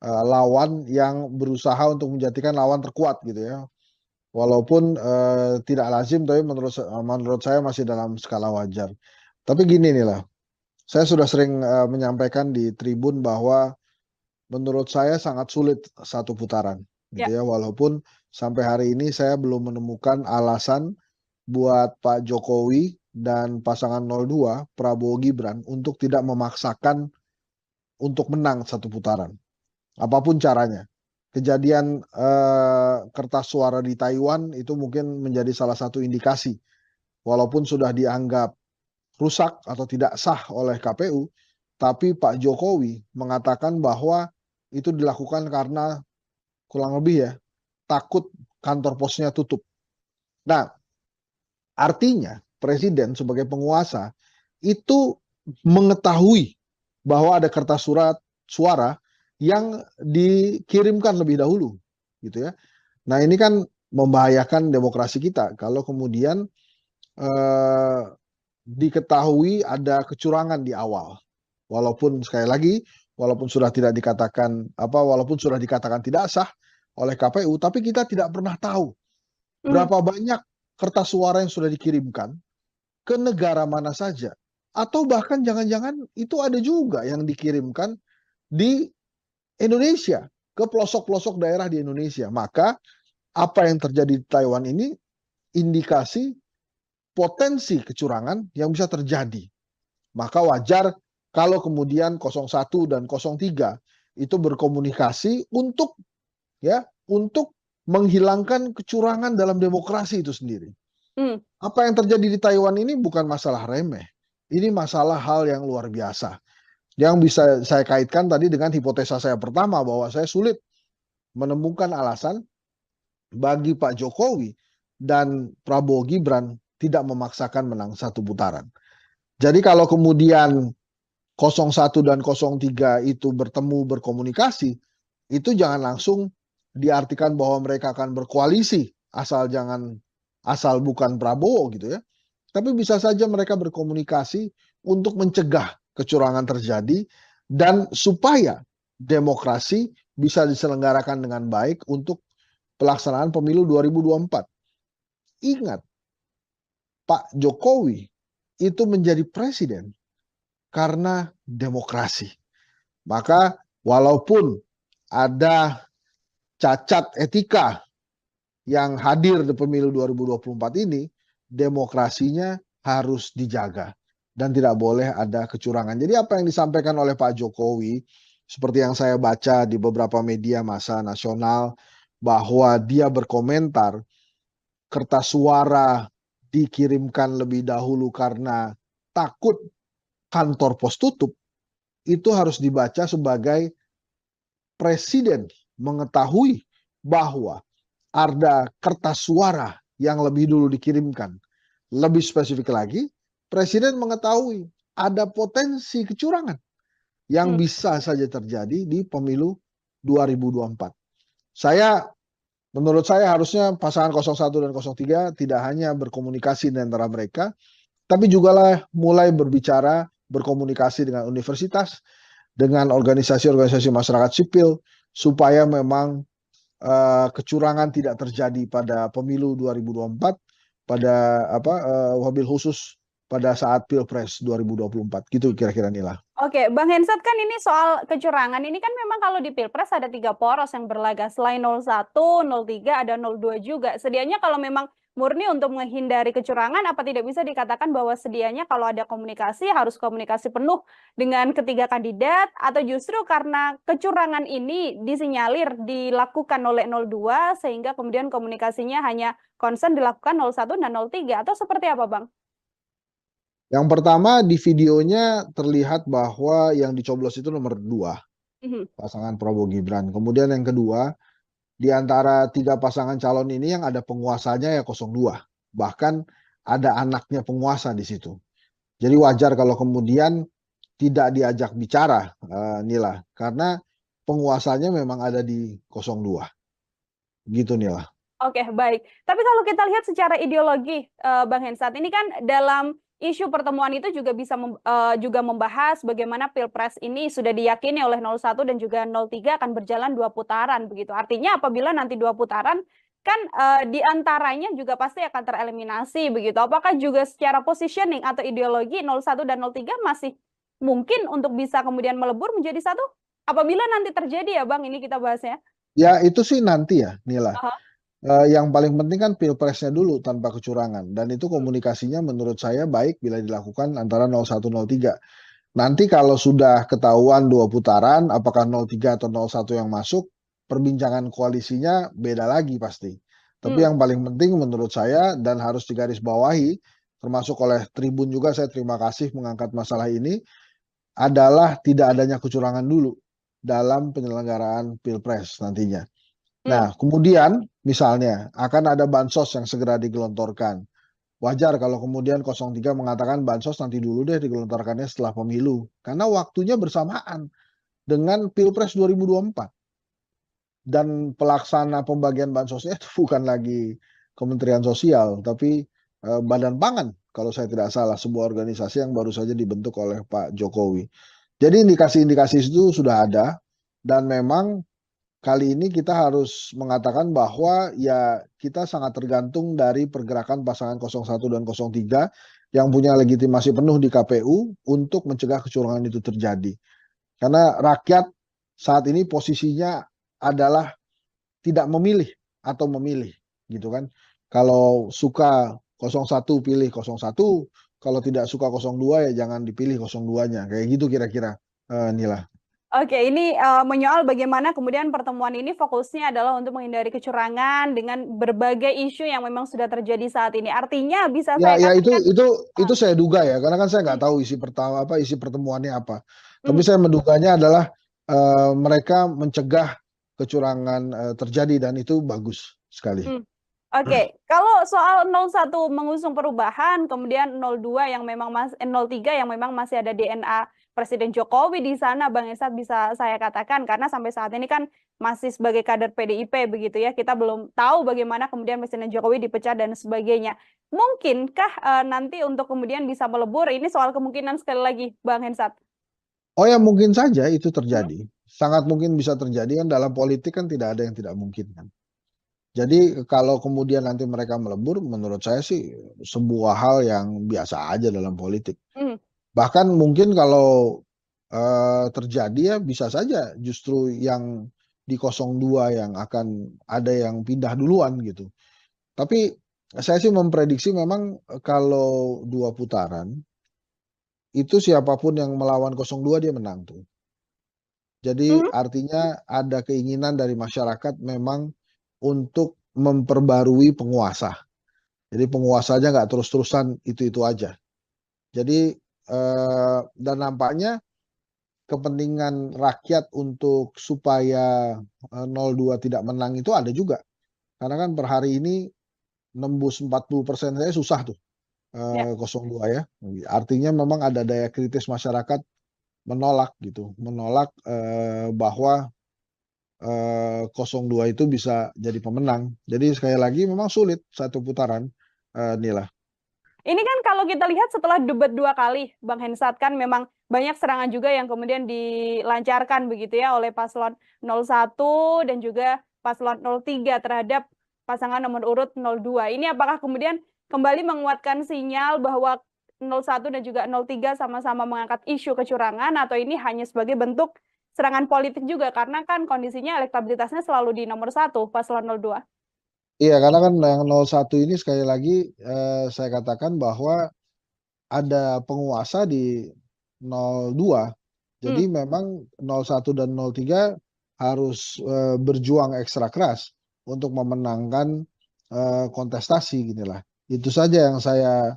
lawan yang berusaha untuk menjadikan lawan terkuat gitu ya. Walaupun tidak lazim, tapi menurut saya masih dalam skala wajar. Tapi gini nih lah, saya sudah sering menyampaikan di tribun bahwa menurut saya sangat sulit 1 putaran gitu ya. Walaupun sampai hari ini saya belum menemukan alasan buat Pak Jokowi dan pasangan 02 Prabowo Gibran untuk tidak memaksakan untuk menang 1 putaran. Apapun caranya. Kejadian kertas suara di Taiwan itu mungkin menjadi salah satu indikasi. Walaupun sudah dianggap rusak atau tidak sah oleh KPU, tapi Pak Jokowi mengatakan bahwa itu dilakukan karena kurang lebih ya, takut kantor posnya tutup. Nah, artinya presiden sebagai penguasa itu mengetahui bahwa ada kertas suara yang dikirimkan lebih dahulu gitu ya. Nah, ini kan membahayakan demokrasi kita kalau kemudian diketahui ada kecurangan di awal. Walaupun sekali lagi, walaupun sudah dikatakan tidak sah oleh KPU, tapi kita tidak pernah tahu berapa banyak kertas suara yang sudah dikirimkan ke negara mana saja. Atau bahkan jangan-jangan itu ada juga yang dikirimkan di Indonesia, ke pelosok-pelosok daerah di Indonesia. Maka apa yang terjadi di Taiwan ini indikasi potensi kecurangan yang bisa terjadi. Maka wajar kalau kemudian 01 dan 03 itu berkomunikasi untuk menghilangkan kecurangan dalam demokrasi itu sendiri. Apa yang terjadi di Taiwan ini bukan masalah remeh. Ini masalah hal yang luar biasa. Yang bisa saya kaitkan tadi dengan hipotesa saya pertama bahwa saya sulit menemukan alasan bagi Pak Jokowi dan Prabowo Gibran tidak memaksakan menang 1 putaran. Jadi kalau kemudian 01 dan 03 itu bertemu berkomunikasi, itu jangan langsung diartikan bahwa mereka akan berkoalisi asal bukan Prabowo gitu ya. Tapi bisa saja mereka berkomunikasi untuk mencegah kecurangan terjadi dan supaya demokrasi bisa diselenggarakan dengan baik untuk pelaksanaan pemilu 2024. Ingat, Pak Jokowi itu menjadi presiden karena demokrasi. Maka walaupun ada cacat etika yang hadir di pemilu 2024 ini, demokrasinya harus dijaga dan tidak boleh ada kecurangan. Jadi apa yang disampaikan oleh Pak Jokowi, seperti yang saya baca di beberapa media massa nasional, bahwa dia berkomentar kertas suara dikirimkan lebih dahulu karena takut kantor pos tutup, itu harus dibaca sebagai presiden mengetahui bahwa ada kertas suara yang lebih dulu dikirimkan. Lebih spesifik lagi, presiden mengetahui ada potensi kecurangan yang bisa saja terjadi di pemilu 2024. Menurut saya harusnya pasangan 01 dan 03 tidak hanya berkomunikasi di antara mereka, tapi juga mulai berbicara, berkomunikasi dengan universitas, dengan organisasi-organisasi masyarakat sipil, supaya memang kecurangan tidak terjadi pada pemilu 2024, wabil khusus pada saat Pilpres 2024. Gitu kira-kira Nila. Oke, Bang Hensat, kan ini soal kecurangan ini kan memang kalau di Pilpres ada 3 poros yang berlaga. Selain 01, 03, ada 02 juga. Sedianya kalau memang murni untuk menghindari kecurangan, apa tidak bisa dikatakan bahwa sedianya kalau ada komunikasi harus komunikasi penuh dengan ketiga kandidat, atau justru karena kecurangan ini disinyalir dilakukan oleh 02 sehingga kemudian komunikasinya hanya concern dilakukan 01 dan 03, atau seperti apa, Bang? Yang pertama di videonya terlihat bahwa yang dicoblos itu nomor 2, pasangan Prabowo Gibran. Kemudian yang kedua, di antara 3 pasangan calon ini yang ada penguasanya ya 02. Bahkan ada anaknya penguasa di situ. Jadi wajar kalau kemudian tidak diajak bicara, Nila, karena penguasanya memang ada di 02. Gitu, Nila. Oke, baik. Tapi kalau kita lihat secara ideologi, Bang Hensat, ini kan dalam isu pertemuan itu juga bisa juga membahas bagaimana Pilpres ini sudah diyakini oleh 01 dan juga 03 akan berjalan 2 putaran begitu. Artinya apabila nanti 2 putaran kan di antaranya juga pasti akan tereliminasi begitu. Apakah juga secara positioning atau ideologi 01 dan 03 masih mungkin untuk bisa kemudian melebur menjadi satu? Apabila nanti terjadi ya Bang, ini kita bahasnya. Ya itu sih nanti ya, Nila. Aha. Yang paling penting kan pilpresnya dulu tanpa kecurangan, dan itu komunikasinya menurut saya baik bila dilakukan antara 01, 03. Nanti kalau sudah ketahuan 2 putaran, apakah 03 atau 01 yang masuk, perbincangan koalisinya beda lagi pasti. Tapi yang paling penting menurut saya dan harus digarisbawahi, termasuk oleh Tribun juga, saya terima kasih mengangkat masalah ini, adalah tidak adanya kecurangan dulu dalam penyelenggaraan Pilpres nantinya. Nah, kemudian misalnya akan ada bansos yang segera digelontorkan. Wajar kalau kemudian 03 mengatakan bansos nanti dulu deh digelontorkannya setelah pemilu. Karena waktunya bersamaan dengan Pilpres 2024. Dan pelaksana pembagian bansosnya itu bukan lagi Kementerian Sosial, tapi Badan Pangan kalau saya tidak salah, sebuah organisasi yang baru saja dibentuk oleh Pak Jokowi. Jadi indikasi-indikasi itu sudah ada, dan memang kali ini kita harus mengatakan bahwa ya kita sangat tergantung dari pergerakan pasangan 01 dan 03 yang punya legitimasi penuh di KPU untuk mencegah kecurangan itu terjadi. Karena rakyat saat ini posisinya adalah tidak memilih atau memilih, gitu kan. Kalau suka 01 pilih 01, kalau tidak suka 02 ya jangan dipilih 02-nya. Kayak gitu kira-kira, Nila. Oke, ini menyoal bagaimana kemudian pertemuan ini fokusnya adalah untuk menghindari kecurangan dengan berbagai isu yang memang sudah terjadi saat ini. Artinya bisa saya katakan itu saya duga ya, karena kan saya nggak tahu isi pertemuannya apa. Tapi saya menduganya adalah mereka mencegah kecurangan terjadi, dan itu bagus sekali. Oke, kalau soal 01 mengusung perubahan, kemudian 02 yang memang 03 yang memang masih ada DNA Presiden Jokowi di sana, Bang Hensat, bisa saya katakan karena sampai saat ini kan masih sebagai kader PDIP begitu ya, kita belum tahu bagaimana kemudian Presiden Jokowi dipecat dan sebagainya. Mungkinkah nanti untuk kemudian bisa melebur, ini soal kemungkinan sekali lagi, Bang Hensat? Oh ya, mungkin saja itu terjadi. Sangat mungkin bisa terjadi, kan dalam politik kan tidak ada yang tidak mungkin kan. Jadi kalau kemudian nanti mereka melebur, menurut saya sih sebuah hal yang biasa aja dalam politik. Bahkan mungkin kalau terjadi ya bisa saja justru yang di 02 yang akan ada yang pindah duluan gitu. Tapi saya sih memprediksi memang kalau 2 putaran, itu siapapun yang melawan 02 dia menang tuh. Jadi artinya ada keinginan dari masyarakat memang untuk memperbarui penguasa. Jadi penguasanya nggak terus-terusan itu-itu aja. Jadi dan nampaknya kepentingan rakyat untuk supaya 02 tidak menang itu ada juga. Karena kan per hari ini nembus 40% saya susah tuh 02 ya. Artinya memang ada daya kritis masyarakat menolak gitu, menolak bahwa 02 itu bisa jadi pemenang. Jadi sekali lagi memang sulit satu putaran, Nila. Ini kan kalau kita lihat setelah debat 2 kali, Bang Hensat, kan memang banyak serangan juga yang kemudian dilancarkan begitu ya oleh paslon 01 dan juga paslon 03 terhadap pasangan nomor urut 02. Ini apakah kemudian kembali menguatkan sinyal bahwa 01 dan juga 03 sama-sama mengangkat isu kecurangan, atau ini hanya sebagai bentuk serangan politik juga karena kan kondisinya elektabilitasnya selalu di nomor 1 paslon 02? Iya, karena kan yang 01 ini sekali lagi saya katakan bahwa ada penguasa di 02. Hmm. Jadi memang 01 dan 03 harus berjuang ekstra keras untuk memenangkan kontestasi ginilah. Itu saja yang saya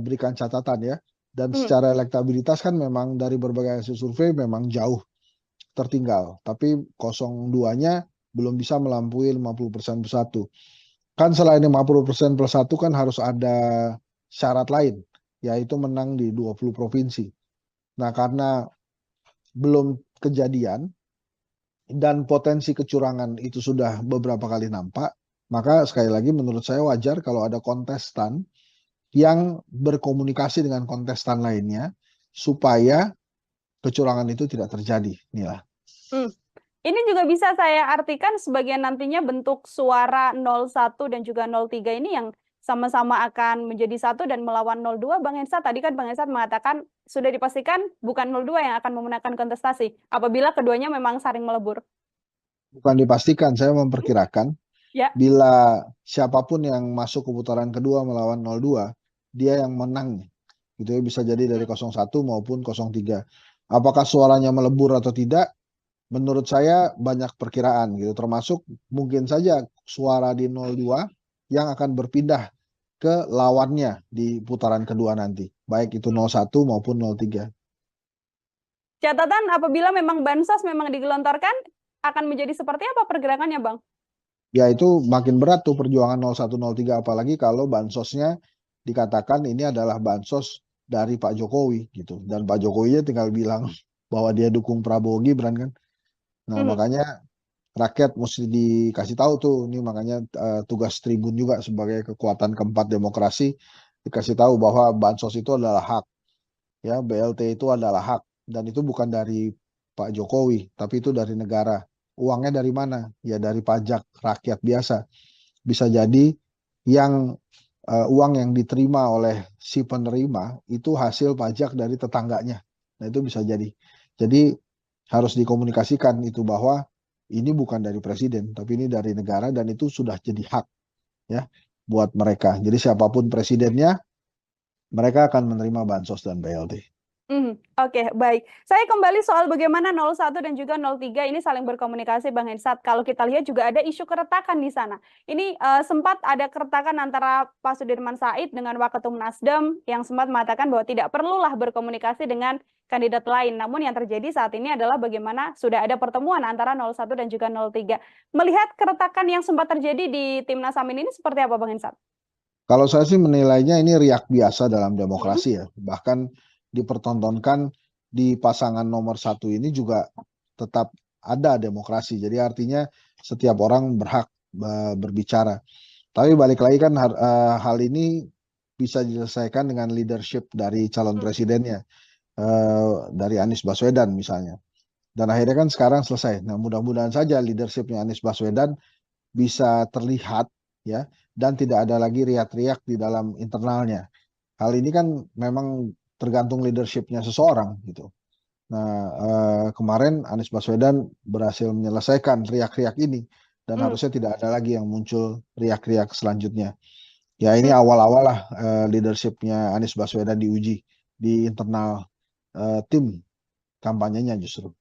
berikan catatan ya. Dan Hmm. secara elektabilitas kan memang dari berbagai hasil survei memang jauh tertinggal. Tapi 02-nya belum bisa melampaui 50% plus 1. Kan selain 50% plus 1 kan harus ada syarat lain, yaitu menang di 20 provinsi. Nah, karena belum kejadian dan potensi kecurangan itu sudah beberapa kali nampak, maka sekali lagi menurut saya wajar kalau ada kontestan yang berkomunikasi dengan kontestan lainnya supaya kecurangan itu tidak terjadi. Inilah. Ini juga bisa saya artikan sebagai nantinya bentuk suara 01 dan juga 03 ini yang sama-sama akan menjadi satu dan melawan 02. Bang Hensat, tadi kan Bang Hensat mengatakan sudah dipastikan bukan 02 yang akan memenangkan kontestasi apabila keduanya memang saling melebur. Bukan dipastikan, saya memperkirakan Ya. bila siapapun yang masuk ke putaran kedua melawan 02, dia yang menang. Gitu ya, bisa jadi dari 01 maupun 03. Apakah suaranya melebur atau tidak? Menurut saya banyak perkiraan gitu, termasuk mungkin saja suara di 02 yang akan berpindah ke lawannya di putaran kedua nanti, baik itu 01 maupun 03. Catatan apabila memang bansos memang digelontorkan, akan menjadi seperti apa pergerakannya, Bang? Ya itu makin berat tuh perjuangan 01 03, apalagi kalau bansosnya dikatakan ini adalah bansos dari Pak Jokowi gitu, dan Pak Jokowinya tinggal bilang bahwa dia dukung Prabowo Gibran kan. Nah, makanya rakyat mesti dikasih tahu tuh, ini makanya tugas Tribun juga sebagai kekuatan keempat demokrasi, dikasih tahu bahwa bansos itu adalah hak, ya BLT itu adalah hak, dan itu bukan dari Pak Jokowi, tapi itu dari negara. Uangnya dari mana? Ya dari pajak rakyat biasa. Bisa jadi yang uang yang diterima oleh si penerima itu hasil pajak dari tetangganya. Nah itu bisa jadi. Jadi harus dikomunikasikan itu bahwa ini bukan dari presiden, tapi ini dari negara, dan itu sudah jadi hak ya buat mereka. Jadi siapapun presidennya, mereka akan menerima bansos dan BLT. Oke, baik. Saya kembali soal bagaimana 01 dan juga 03 ini saling berkomunikasi, Bang Hensat. Kalau kita lihat juga ada isu keretakan di sana. Ini sempat ada keretakan antara Pak Sudirman Said dengan Waketum Nasdem yang sempat mengatakan bahwa tidak perlulah berkomunikasi dengan kandidat lain. Namun yang terjadi saat ini adalah bagaimana sudah ada pertemuan antara 01 dan juga 03. Melihat keretakan yang sempat terjadi di Timnas Amin ini seperti apa, Bang Hensat? Kalau saya sih menilainya ini riak biasa dalam demokrasi ya. Bahkan dipertontonkan di pasangan nomor 1 ini juga tetap ada demokrasi. Jadi artinya setiap orang berhak berbicara. Tapi balik lagi kan hal ini bisa diselesaikan dengan leadership dari calon presidennya, dari Anies Baswedan misalnya. Dan akhirnya kan sekarang selesai. Nah mudah-mudahan saja leadershipnya Anies Baswedan bisa terlihat ya, dan tidak ada lagi riak-riak di dalam internalnya. Hal ini kan memang tergantung leadershipnya seseorang gitu. Nah, kemarin Anies Baswedan berhasil menyelesaikan riak-riak ini, dan harusnya tidak ada lagi yang muncul riak-riak selanjutnya. Ya ini awal-awal lah leadershipnya Anies Baswedan diuji di internal tim kampanyenya justru.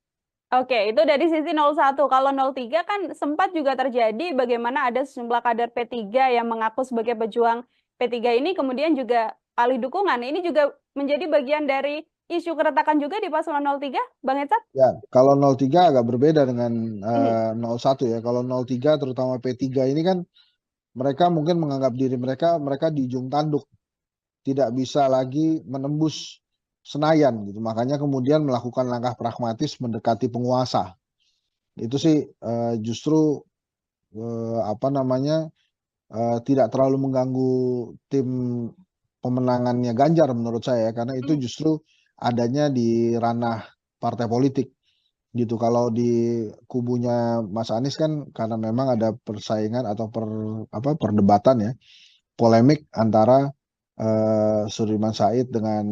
Oke, itu dari sisi 01. Kalau 03 kan sempat juga terjadi bagaimana ada sejumlah kader P3 yang mengaku sebagai pejuang P3 ini kemudian juga alih dukungan. Ini juga menjadi bagian dari isu keretakan juga di paslon 03, Bang Hensat? Ya, kalau 03 agak berbeda dengan 01 ya. Kalau 03 terutama P3 ini kan mereka mungkin menganggap diri mereka di ujung tanduk, tidak bisa lagi menembus Senayan gitu. Makanya kemudian melakukan langkah pragmatis mendekati penguasa. Itu sih justru tidak terlalu mengganggu tim pemenangannya Ganjar menurut saya, karena itu justru adanya di ranah partai politik gitu. Kalau di kubunya Mas Anies kan karena memang ada persaingan atau perdebatan ya, polemik antara Sudirman Said dengan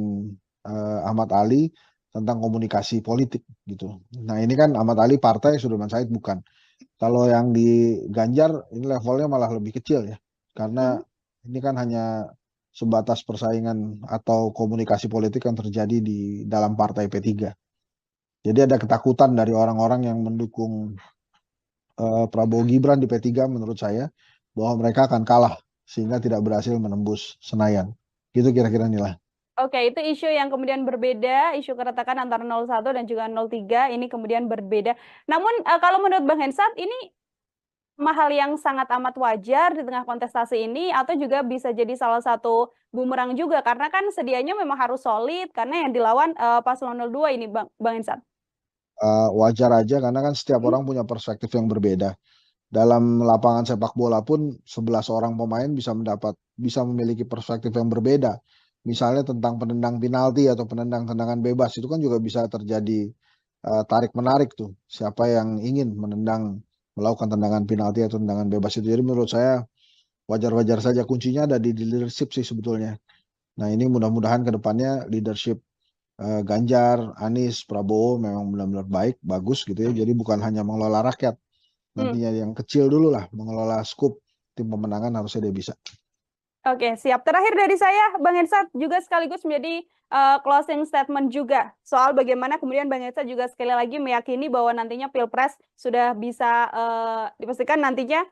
Ahmad Ali tentang komunikasi politik gitu. Nah ini kan Ahmad Ali partai, Sudirman Said bukan. Kalau yang di Ganjar ini levelnya malah lebih kecil ya, karena ini kan hanya sebatas persaingan atau komunikasi politik yang terjadi di dalam partai P3. Jadi ada ketakutan dari orang-orang yang mendukung Prabowo Gibran di P3 menurut saya bahwa mereka akan kalah sehingga tidak berhasil menembus Senayan. Gitu kira-kira Nila. Oke, itu isu yang kemudian berbeda, isu keretakan antara 01 dan juga 03 ini kemudian berbeda. Namun kalau menurut Bang Hensat ini hal yang sangat amat wajar di tengah kontestasi ini atau juga bisa jadi salah satu bumerang juga karena kan sedianya memang harus solid karena yang dilawan paslon 02 ini Bang Hensat. Wajar aja karena kan setiap orang punya perspektif yang berbeda. Dalam lapangan sepak bola pun 11 orang pemain bisa memiliki perspektif yang berbeda. Misalnya tentang penendang penalti atau penendang tendangan bebas itu kan juga bisa terjadi tarik menarik tuh. Siapa yang ingin melakukan tendangan penalti atau tendangan bebas itu. Jadi menurut saya wajar-wajar saja, kuncinya ada di leadership sih sebetulnya. Nah ini mudah-mudahan ke depannya leadership Ganjar, Anies, Prabowo memang benar-benar baik, bagus gitu ya. Jadi bukan hanya mengelola rakyat, nantinya yang kecil dulu lah, mengelola skup tim pemenangan harusnya dia bisa. Oke, siap. Terakhir dari saya, Bang Hensat juga sekaligus menjadi closing statement juga soal bagaimana kemudian Bang Hensat juga sekali lagi meyakini bahwa nantinya Pilpres sudah bisa dipastikan nantinya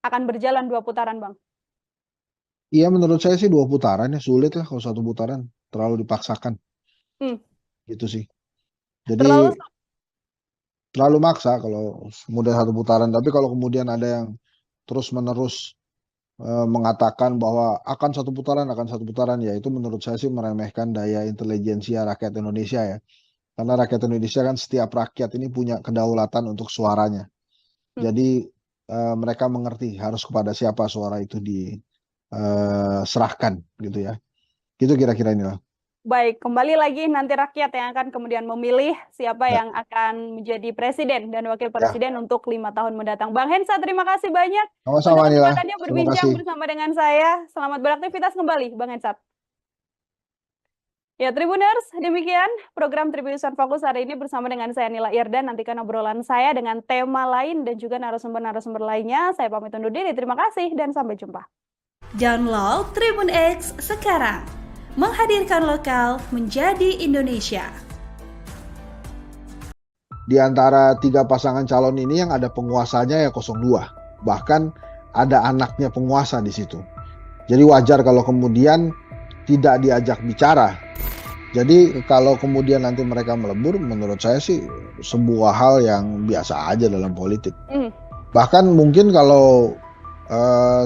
akan berjalan 2 putaran, Bang. Iya, menurut saya sih 2 putaran ya, sulit lah kalau 1 putaran, terlalu dipaksakan. Gitu sih. Jadi terlalu maksa kalau kemudian 1 putaran, tapi kalau kemudian ada yang terus-menerus mengatakan bahwa akan 1 putaran, ya itu menurut saya sih meremehkan daya intelijensia rakyat Indonesia ya. Karena rakyat Indonesia kan setiap rakyat ini punya kedaulatan untuk suaranya. Jadi mereka mengerti harus kepada siapa suara itu diserahkan gitu ya. Gitu kira-kira inilah. Baik, kembali lagi nanti rakyat yang akan kemudian memilih siapa yang akan menjadi presiden dan wakil presiden untuk 5 tahun mendatang. Bang Hensat, terima kasih banyak Sama-sama, untuk Nila. kesempatannya berbincang bersama dengan saya. Selamat beraktivitas kembali, Bang Hensat. Ya, Tribuners, demikian program Tribunnews Fokus hari ini bersama dengan saya Nila Irda. Nantikan obrolan saya dengan tema lain dan juga narasumber-narasumber lainnya. Saya pamit undur diri. Terima kasih dan sampai jumpa. Download Tribun X sekarang. Menghadirkan lokal menjadi Indonesia. Di antara 3 pasangan calon ini yang ada penguasanya ya 02. Bahkan ada anaknya penguasa di situ. Jadi wajar kalau kemudian tidak diajak bicara. Jadi kalau kemudian nanti mereka melebur, menurut saya sih sebuah hal yang biasa aja dalam politik. Bahkan mungkin kalau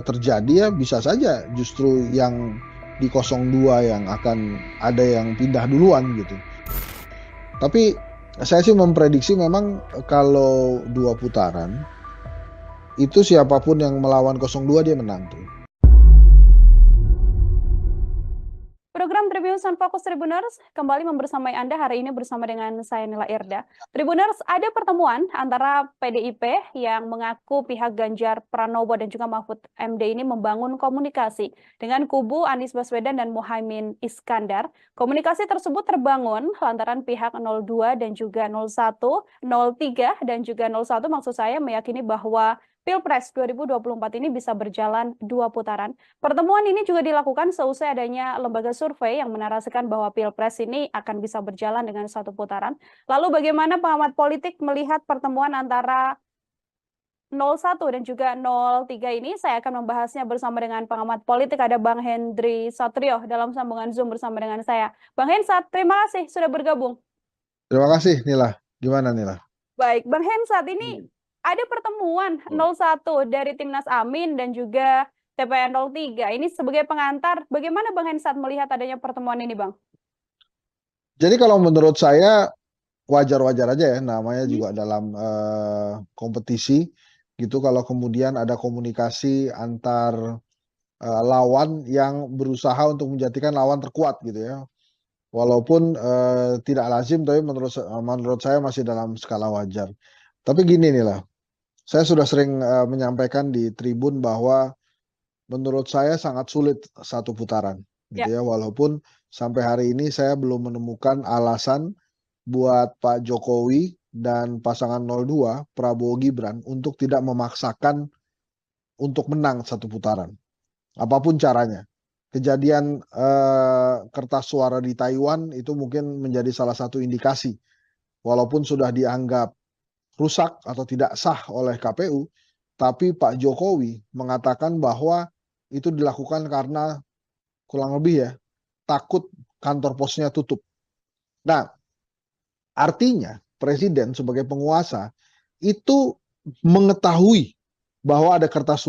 terjadi ya bisa saja justru yang di 02 yang akan ada yang pindah duluan gitu. Tapi saya sih memprediksi memang kalau 2 putaran itu siapapun yang melawan 02 dia menang tuh. Program Tribunnews Fokus Tribuners kembali membersamai Anda hari ini bersama dengan saya Nila Irda. Tribuners, ada pertemuan antara PDIP yang mengaku pihak Ganjar Pranowo dan juga Mahfud MD ini membangun komunikasi dengan kubu Anies Baswedan dan Muhaimin Iskandar. Komunikasi tersebut terbangun lantaran pihak 02 dan juga 01, 03 dan juga 01 maksud saya meyakini bahwa Pilpres 2024 ini bisa berjalan 2 putaran. Pertemuan ini juga dilakukan seusai adanya lembaga survei yang menarasikan bahwa Pilpres ini akan bisa berjalan dengan 1 putaran. Lalu bagaimana pengamat politik melihat pertemuan antara 01 dan juga 03 ini? Saya akan membahasnya bersama dengan pengamat politik, ada Bang Hendry Satrio dalam sambungan Zoom bersama dengan saya. Bang Hensat, terima kasih sudah bergabung. Terima kasih Nila. Gimana Nila? Baik, Bang Hensat, ini ada pertemuan 01 dari Timnas Amin dan juga TPN 03. Ini sebagai pengantar, bagaimana Bang Hensat melihat adanya pertemuan ini, Bang? Jadi kalau menurut saya wajar-wajar aja ya, namanya juga dalam kompetisi gitu. Kalau kemudian ada komunikasi antar lawan yang berusaha untuk menjadikan lawan terkuat gitu ya. Walaupun tidak lazim, tapi menurut saya masih dalam skala wajar. Tapi gini nih lah. Saya sudah sering menyampaikan di Tribun bahwa menurut saya sangat sulit 1 putaran gitu ya. Walaupun sampai hari ini saya belum menemukan alasan buat Pak Jokowi dan pasangan 02 Prabowo Gibran untuk tidak memaksakan untuk menang satu putaran, apapun caranya. Kejadian kertas suara di Taiwan itu mungkin menjadi salah satu indikasi, walaupun sudah dianggap rusak atau tidak sah oleh KPU, tapi Pak Jokowi mengatakan bahwa itu dilakukan karena kurang lebih ya takut kantor posnya tutup. Nah, artinya presiden sebagai penguasa itu mengetahui bahwa ada kertas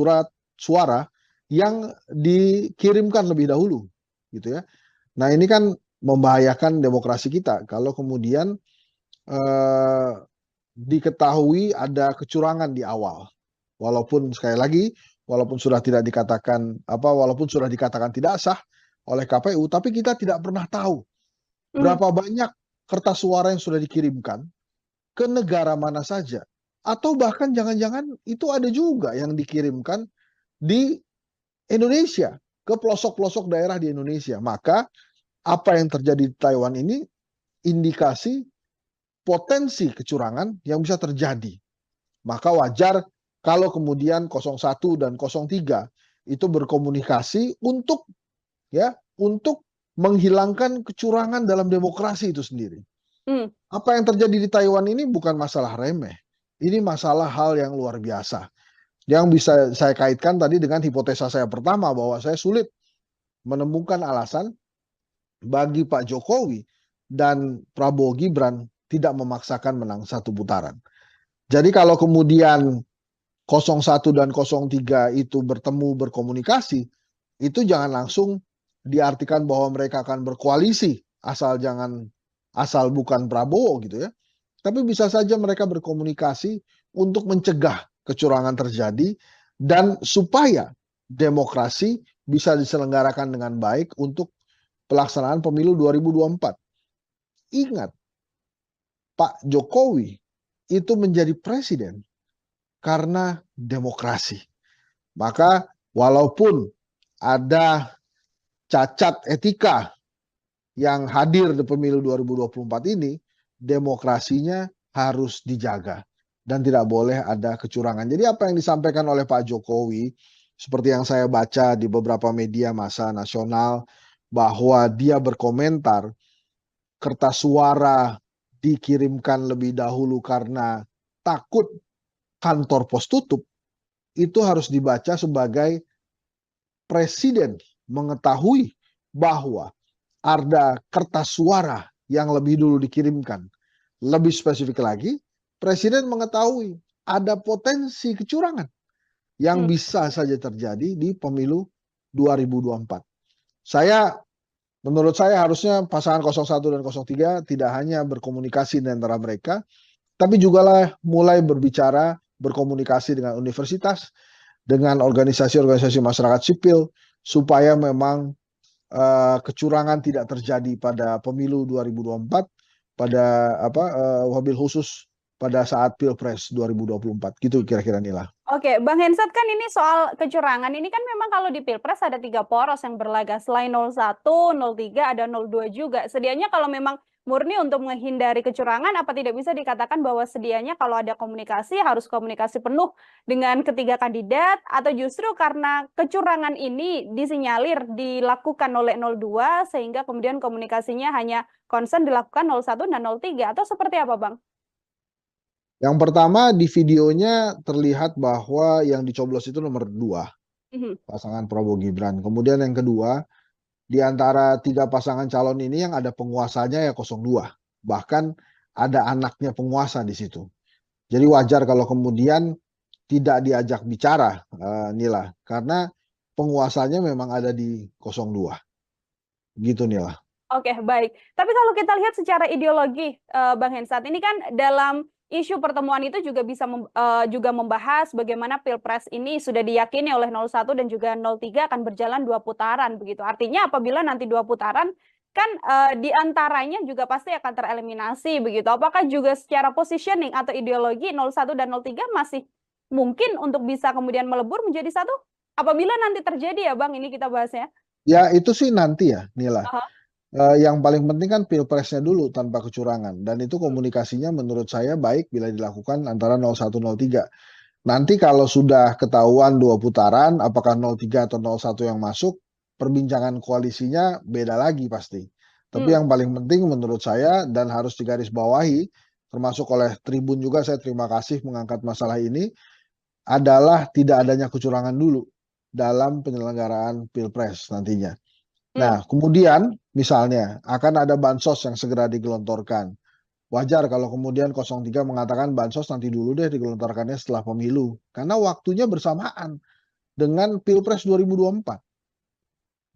suara yang dikirimkan lebih dahulu, gitu ya. Nah, ini kan membahayakan demokrasi kita kalau kemudian diketahui ada kecurangan di awal. Walaupun sekali lagi, walaupun sudah dikatakan tidak sah oleh KPU, tapi kita tidak pernah tahu berapa banyak kertas suara yang sudah dikirimkan ke negara mana saja. Atau bahkan jangan-jangan itu ada juga yang dikirimkan di Indonesia, ke pelosok-pelosok daerah di Indonesia. Maka apa yang terjadi di Taiwan ini indikasi potensi kecurangan yang bisa terjadi. Maka wajar kalau kemudian 01 dan 03 itu berkomunikasi untuk menghilangkan kecurangan dalam demokrasi itu sendiri. Apa yang terjadi di Taiwan ini bukan masalah remeh. Ini masalah hal yang luar biasa. Yang bisa saya kaitkan tadi dengan hipotesa saya pertama bahwa saya sulit menemukan alasan bagi Pak Jokowi dan Prabowo Gibran tidak memaksakan menang satu putaran. Jadi kalau kemudian 01 dan 03 itu bertemu berkomunikasi, itu jangan langsung diartikan bahwa mereka akan berkoalisi asal bukan Prabowo gitu ya. Tapi bisa saja mereka berkomunikasi untuk mencegah kecurangan terjadi dan supaya demokrasi bisa diselenggarakan dengan baik untuk pelaksanaan pemilu 2024. Ingat, Pak Jokowi itu menjadi presiden karena demokrasi. Maka walaupun ada cacat etika yang hadir di pemilu 2024 ini, demokrasinya harus dijaga dan tidak boleh ada kecurangan. Jadi apa yang disampaikan oleh Pak Jokowi, seperti yang saya baca di beberapa media massa nasional, bahwa dia berkomentar kertas suara dikirimkan lebih dahulu karena takut kantor pos tutup, itu harus dibaca sebagai presiden mengetahui bahwa ada kertas suara yang lebih dulu dikirimkan. Lebih spesifik lagi, presiden mengetahui ada potensi kecurangan yang bisa saja terjadi di pemilu 2024. Menurut saya harusnya pasangan 01 dan 03 tidak hanya berkomunikasi di antara mereka, tapi juga mulai berbicara, berkomunikasi dengan universitas, dengan organisasi-organisasi masyarakat sipil, supaya memang kecurangan tidak terjadi pada pemilu 2024, wabil khusus pada saat Pilpres 2024. Gitu kira-kira Nila. Oke, Bang Hensat, kan ini soal kecurangan ini kan memang kalau di Pilpres ada 3 poros yang berlaga. Selain 01, 03, ada 02 juga. Sedianya kalau memang murni untuk menghindari kecurangan, apa tidak bisa dikatakan bahwa sedianya kalau ada komunikasi harus komunikasi penuh dengan ketiga kandidat, atau justru karena kecurangan ini disinyalir dilakukan oleh 02 sehingga kemudian komunikasinya hanya concern dilakukan 01 dan 03, atau seperti apa, Bang? Yang pertama, di videonya terlihat bahwa yang dicoblos itu nomor 2, pasangan Prabowo Gibran. Kemudian yang kedua, di antara 3 pasangan calon ini yang ada penguasanya ya 02. Bahkan ada anaknya penguasa di situ. Jadi wajar kalau kemudian tidak diajak bicara, Nila. Karena penguasanya memang ada di 02. Gitu, Nila. Oke, baik. Tapi kalau kita lihat secara ideologi, Bang Hensat, ini kan dalam isu pertemuan itu juga bisa juga membahas bagaimana Pilpres ini sudah diyakini oleh 01 dan juga 03 akan berjalan 2 putaran begitu. Artinya apabila nanti 2 putaran kan di antaranya juga pasti akan tereliminasi begitu. Apakah juga secara positioning atau ideologi 01 dan 03 masih mungkin untuk bisa kemudian melebur menjadi satu? Apabila nanti terjadi ya Bang, ini kita bahasnya. Ya itu sih nanti ya Nila. Yang paling penting kan pilpresnya dulu tanpa kecurangan, dan itu komunikasinya menurut saya baik bila dilakukan antara 01, 03. Nanti kalau sudah ketahuan 2 putaran, apakah 03 atau 01 yang masuk, perbincangan koalisinya beda lagi pasti. Tapi yang paling penting menurut saya dan harus digarisbawahi, termasuk oleh Tribun juga, saya terima kasih mengangkat masalah ini, adalah tidak adanya kecurangan dulu dalam penyelenggaraan Pilpres nantinya. Nah, kemudian misalnya akan ada bansos yang segera digelontorkan. Wajar kalau kemudian 03 mengatakan bansos nanti dulu deh digelontorkannya setelah pemilu. Karena waktunya bersamaan dengan Pilpres 2024.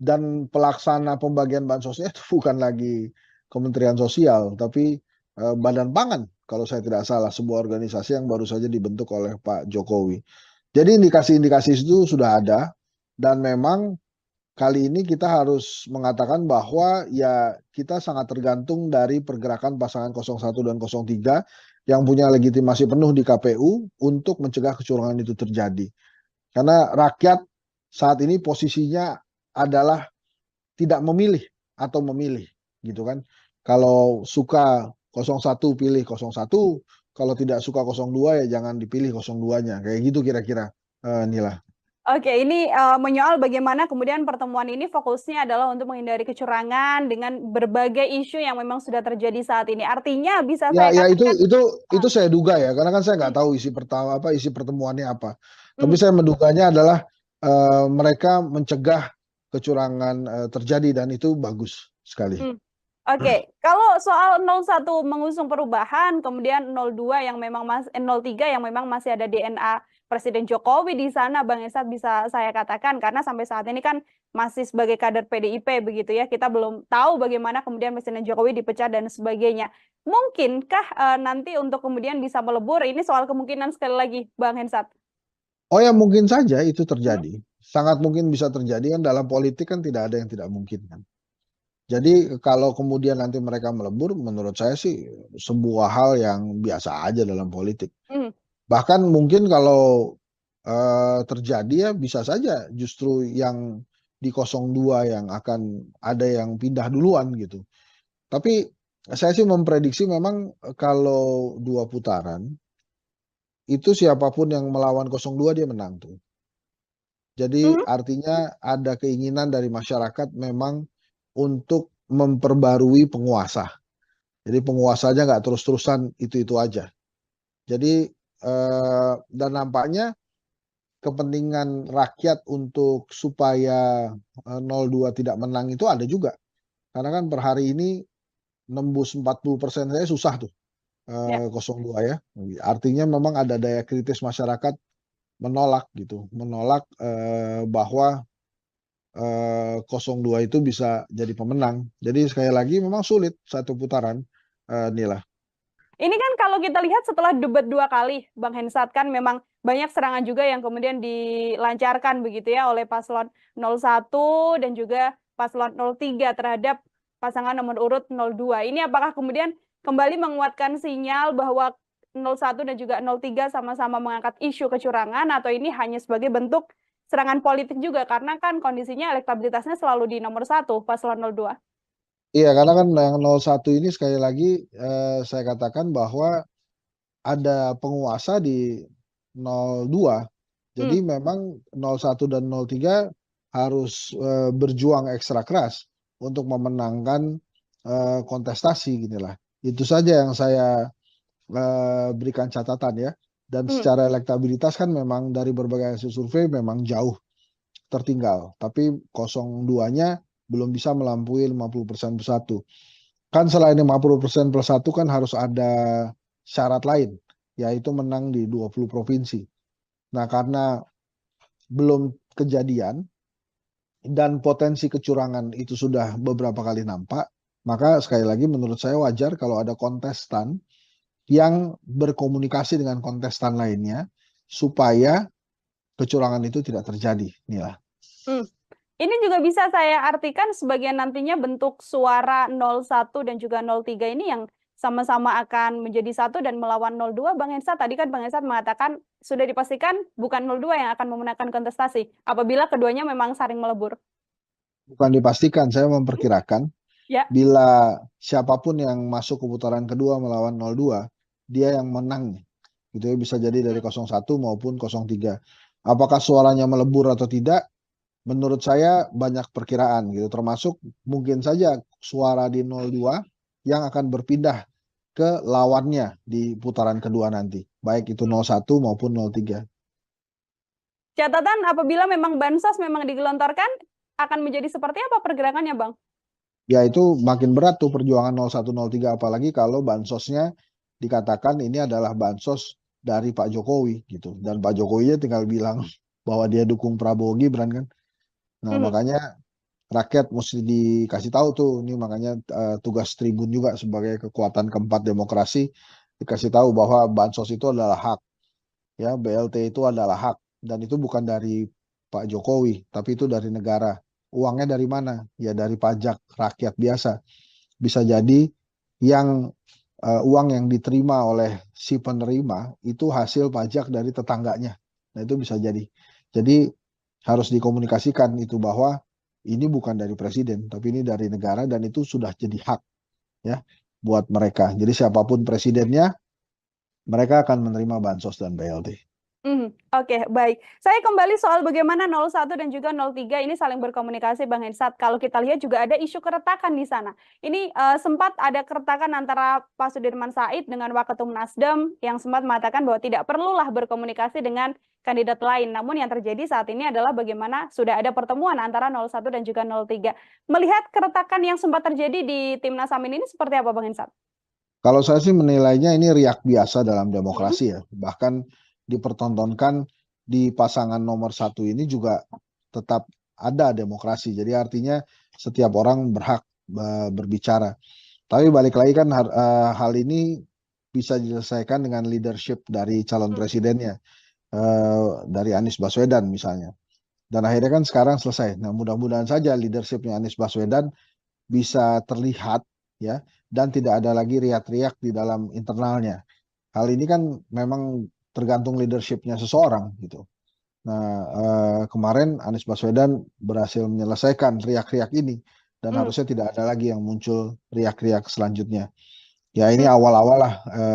Dan pelaksana pembagian bansosnya itu bukan lagi Kementerian Sosial, tapi Badan Pangan kalau saya tidak salah, sebuah organisasi yang baru saja dibentuk oleh Pak Jokowi. Jadi indikasi-indikasi itu sudah ada, dan memang kali ini kita harus mengatakan bahwa ya kita sangat tergantung dari pergerakan pasangan 01 dan 03 yang punya legitimasi penuh di KPU untuk mencegah kecurangan itu terjadi. Karena rakyat saat ini posisinya adalah tidak memilih atau memilih, gitu kan. Kalau suka 01 pilih 01, kalau tidak suka 02 ya jangan dipilih 02-nya. Kayak gitu kira-kira, Nila. Oke, ini menyoal bagaimana kemudian pertemuan ini fokusnya adalah untuk menghindari kecurangan dengan berbagai isu yang memang sudah terjadi saat ini. Artinya bisa saya katakan itu saya duga ya, karena kan saya nggak tahu isi pertemuannya apa. Tapi saya menduganya adalah mereka mencegah kecurangan terjadi, dan itu bagus sekali. Oke, kalau soal 01 mengusung perubahan, kemudian 02 yang memang 03 yang memang masih ada DNA Presiden Jokowi di sana, Bang Esat, bisa saya katakan, karena sampai saat ini kan masih sebagai kader PDIP begitu ya, kita belum tahu bagaimana kemudian Presiden Jokowi dipecat dan sebagainya. Mungkinkah nanti untuk kemudian bisa melebur, ini soal kemungkinan sekali lagi, Bang Hensat? Oh ya, mungkin saja itu terjadi. Sangat mungkin bisa terjadi, kan dalam politik kan tidak ada yang tidak mungkin kan. Jadi kalau kemudian nanti mereka melebur, menurut saya sih sebuah hal yang biasa aja dalam politik. Bahkan mungkin kalau terjadi ya bisa saja justru yang di 02 yang akan ada yang pindah duluan gitu. Tapi saya sih memprediksi memang kalau 2 putaran, itu siapapun yang melawan 02 dia menang tuh. Jadi artinya ada keinginan dari masyarakat memang untuk memperbarui penguasa. Jadi penguasanya nggak terus-terusan itu-itu aja. Jadi dan nampaknya kepentingan rakyat untuk supaya 02 tidak menang itu ada juga. Karena kan per hari ini nembus 40% saya susah tuh 02 ya. Artinya memang ada daya kritis masyarakat menolak gitu, menolak bahwa 02 itu bisa jadi pemenang. Jadi sekali lagi memang sulit satu putaran, Nila. Ini kan kalau kita lihat setelah debat 2 kali, Bang Hensat, kan memang banyak serangan juga yang kemudian dilancarkan begitu ya oleh paslon 01 dan juga paslon 03 terhadap pasangan nomor urut 02. Ini apakah kemudian kembali menguatkan sinyal bahwa 01 dan juga 03 sama-sama mengangkat isu kecurangan, atau ini hanya sebagai bentuk serangan politik juga, karena kan kondisinya elektabilitasnya selalu di nomor 1 paslon 02. Iya, karena kan yang 01 ini sekali lagi saya katakan bahwa ada penguasa di 02. Jadi memang 01 dan 03 harus berjuang ekstra keras untuk memenangkan kontestasi ginilah. Itu saja yang saya berikan catatan ya. Dan secara elektabilitas kan memang dari berbagai hasil survei memang jauh tertinggal. Tapi 02-nya belum bisa melampaui 50% plus 1. Kan selain 50% plus 1 kan harus ada syarat lain, yaitu menang di 20 provinsi. Nah, karena belum kejadian dan potensi kecurangan itu sudah beberapa kali nampak, maka sekali lagi menurut saya wajar kalau ada kontestan yang berkomunikasi dengan kontestan lainnya supaya kecurangan itu tidak terjadi, Nila. Ini juga bisa saya artikan sebagai nantinya bentuk suara 01 dan juga 03 ini yang sama-sama akan menjadi satu dan melawan 02, Bang Hensat. Tadi kan Bang Hensat mengatakan sudah dipastikan bukan 02 yang akan memenangkan kontestasi apabila keduanya memang saling melebur. Bukan dipastikan, saya memperkirakan. Ya. bila siapapun yang masuk ke putaran kedua melawan 02, dia yang menang. Gitu ya, bisa jadi dari 01 maupun 03. Apakah suaranya melebur atau tidak? Menurut saya banyak perkiraan gitu, termasuk mungkin saja suara di 02 yang akan berpindah ke lawannya di putaran kedua nanti, baik itu 01 maupun 03. Catatan apabila memang bansos memang digelontorkan, akan menjadi seperti apa pergerakannya, Bang? Ya itu makin berat tuh perjuangan 01, 03, apalagi kalau bansosnya dikatakan ini adalah bansos dari Pak Jokowi gitu, dan Pak Jokowinya tinggal bilang bahwa dia dukung Prabowo Gibran kan. Nah, makanya rakyat mesti dikasih tahu tuh, ini makanya tugas Tribun juga sebagai kekuatan keempat demokrasi, dikasih tahu bahwa bansos itu adalah hak, ya BLT itu adalah hak, dan itu bukan dari Pak Jokowi, tapi itu dari negara. Uangnya dari mana? Ya dari pajak rakyat biasa. Bisa jadi yang uang yang diterima oleh si penerima itu hasil pajak dari tetangganya. Nah itu bisa jadi. Jadi harus dikomunikasikan itu bahwa ini bukan dari presiden, tapi ini dari negara, dan itu sudah jadi hak ya buat mereka. Jadi siapapun presidennya, mereka akan menerima bansos dan BLT. Oke, baik. Saya kembali soal bagaimana 01 dan juga 03 ini saling berkomunikasi, Bang Hensat. Kalau kita lihat juga ada isu keretakan di sana. Ini sempat ada keretakan antara Pak Sudirman Said dengan Waketum Nasdem yang sempat mengatakan bahwa tidak perlulah berkomunikasi dengan kandidat lain. Namun yang terjadi saat ini adalah bagaimana sudah ada pertemuan antara 01 dan juga 03. Melihat keretakan yang sempat terjadi di Timnas Amin ini seperti apa, Bang Hensat? Kalau saya sih menilainya ini riak biasa dalam demokrasi ya. Bahkan dipertontonkan di pasangan nomor 1 ini juga tetap ada demokrasi. Jadi artinya setiap orang berhak berbicara. Tapi balik lagi kan hal ini bisa diselesaikan dengan leadership dari calon presidennya, dari Anies Baswedan misalnya. Dan akhirnya kan sekarang selesai. Nah mudah-mudahan saja leadershipnya Anies Baswedan bisa terlihat ya, dan tidak ada lagi riak-riak di dalam internalnya. Hal ini kan memang tergantung leadershipnya seseorang gitu. Nah kemarin Anies Baswedan berhasil menyelesaikan riak-riak ini, dan harusnya tidak ada lagi yang muncul riak-riak selanjutnya. Ya ini awal-awal lah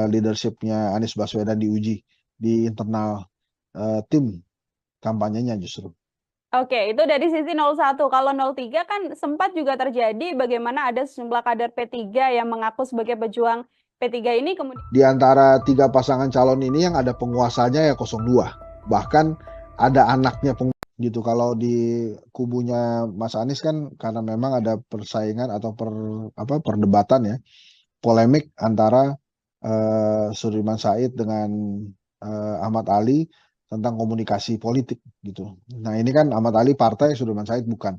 leadershipnya Anies Baswedan diuji di internal tim kampanyenya justru. Oke, itu dari sisi 01. Kalau 03 kan sempat juga terjadi bagaimana ada sejumlah kader P3 yang mengaku sebagai pejuang P3 ini kemudian. Di antara 3 pasangan calon ini yang ada penguasanya ya 02. Bahkan ada anaknya gitu. Kalau di kubunya Mas Anies kan karena memang ada persaingan atau perdebatan ya, polemik antara Sudirman Said dengan Ahmad Ali tentang komunikasi politik gitu. Nah ini kan Ahmad Ali partai, Sudirman Said bukan.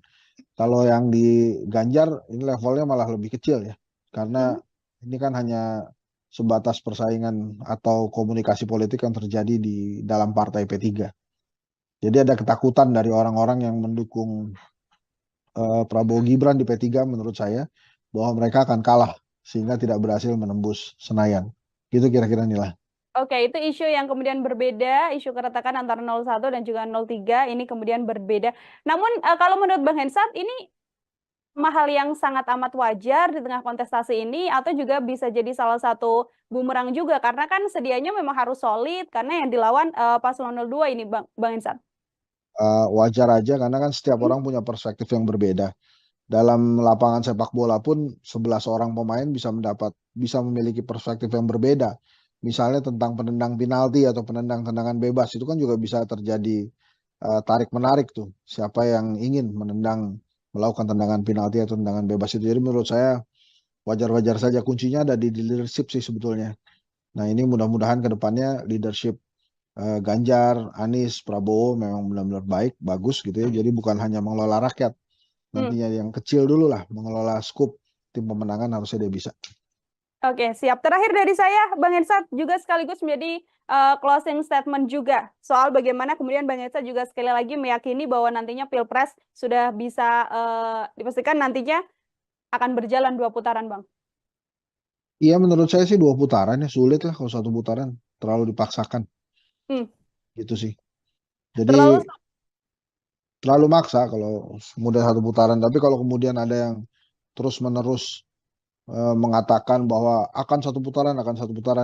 Kalau yang di Ganjar ini levelnya malah lebih kecil ya, karena ini kan hanya sebatas persaingan atau komunikasi politik yang terjadi di dalam partai P3. Jadi ada ketakutan dari orang-orang yang mendukung Prabowo Gibran di P3 menurut saya, bahwa mereka akan kalah sehingga tidak berhasil menembus Senayan. Gitu kira-kira Nila. Oke, itu isu yang kemudian berbeda, isu keretakan antara 01 dan juga 03 ini kemudian berbeda. Namun kalau menurut Bang Hensat ini hal yang sangat amat wajar di tengah kontestasi ini, atau juga bisa jadi salah satu bumerang juga karena kan sedianya memang harus solid karena yang dilawan paslon 02 ini Bang Hensat. Wajar aja karena kan setiap orang punya perspektif yang berbeda. Dalam lapangan sepak bola pun 11 orang pemain bisa memiliki perspektif yang berbeda. Misalnya tentang penendang penalti atau penendang tendangan bebas, itu kan juga bisa terjadi tarik menarik tuh. Siapa yang ingin melakukan tendangan penalti atau tendangan bebas itu. Jadi menurut saya wajar-wajar saja, kuncinya ada di leadership sih sebetulnya. Nah ini mudah-mudahan ke depannya leadership Ganjar, Anies, Prabowo memang benar-benar baik, bagus gitu ya. Jadi bukan hanya mengelola rakyat. Nantinya yang kecil dulu lah, mengelola skup tim pemenangan harusnya dia bisa. Oke, siap. Terakhir dari saya, Bang Hensat juga sekaligus menjadi closing statement juga soal bagaimana kemudian Bang Hensat juga sekali lagi meyakini bahwa nantinya Pilpres sudah bisa dipastikan nantinya akan berjalan 2 putaran, Bang. Iya, menurut saya sih 2 putaran ya, sulit lah kalau 1 putaran, terlalu dipaksakan. Gitu sih. Jadi terlalu maksa kalau kemudian 1 putaran, tapi kalau kemudian ada yang terus-menerus mengatakan bahwa akan satu putaran,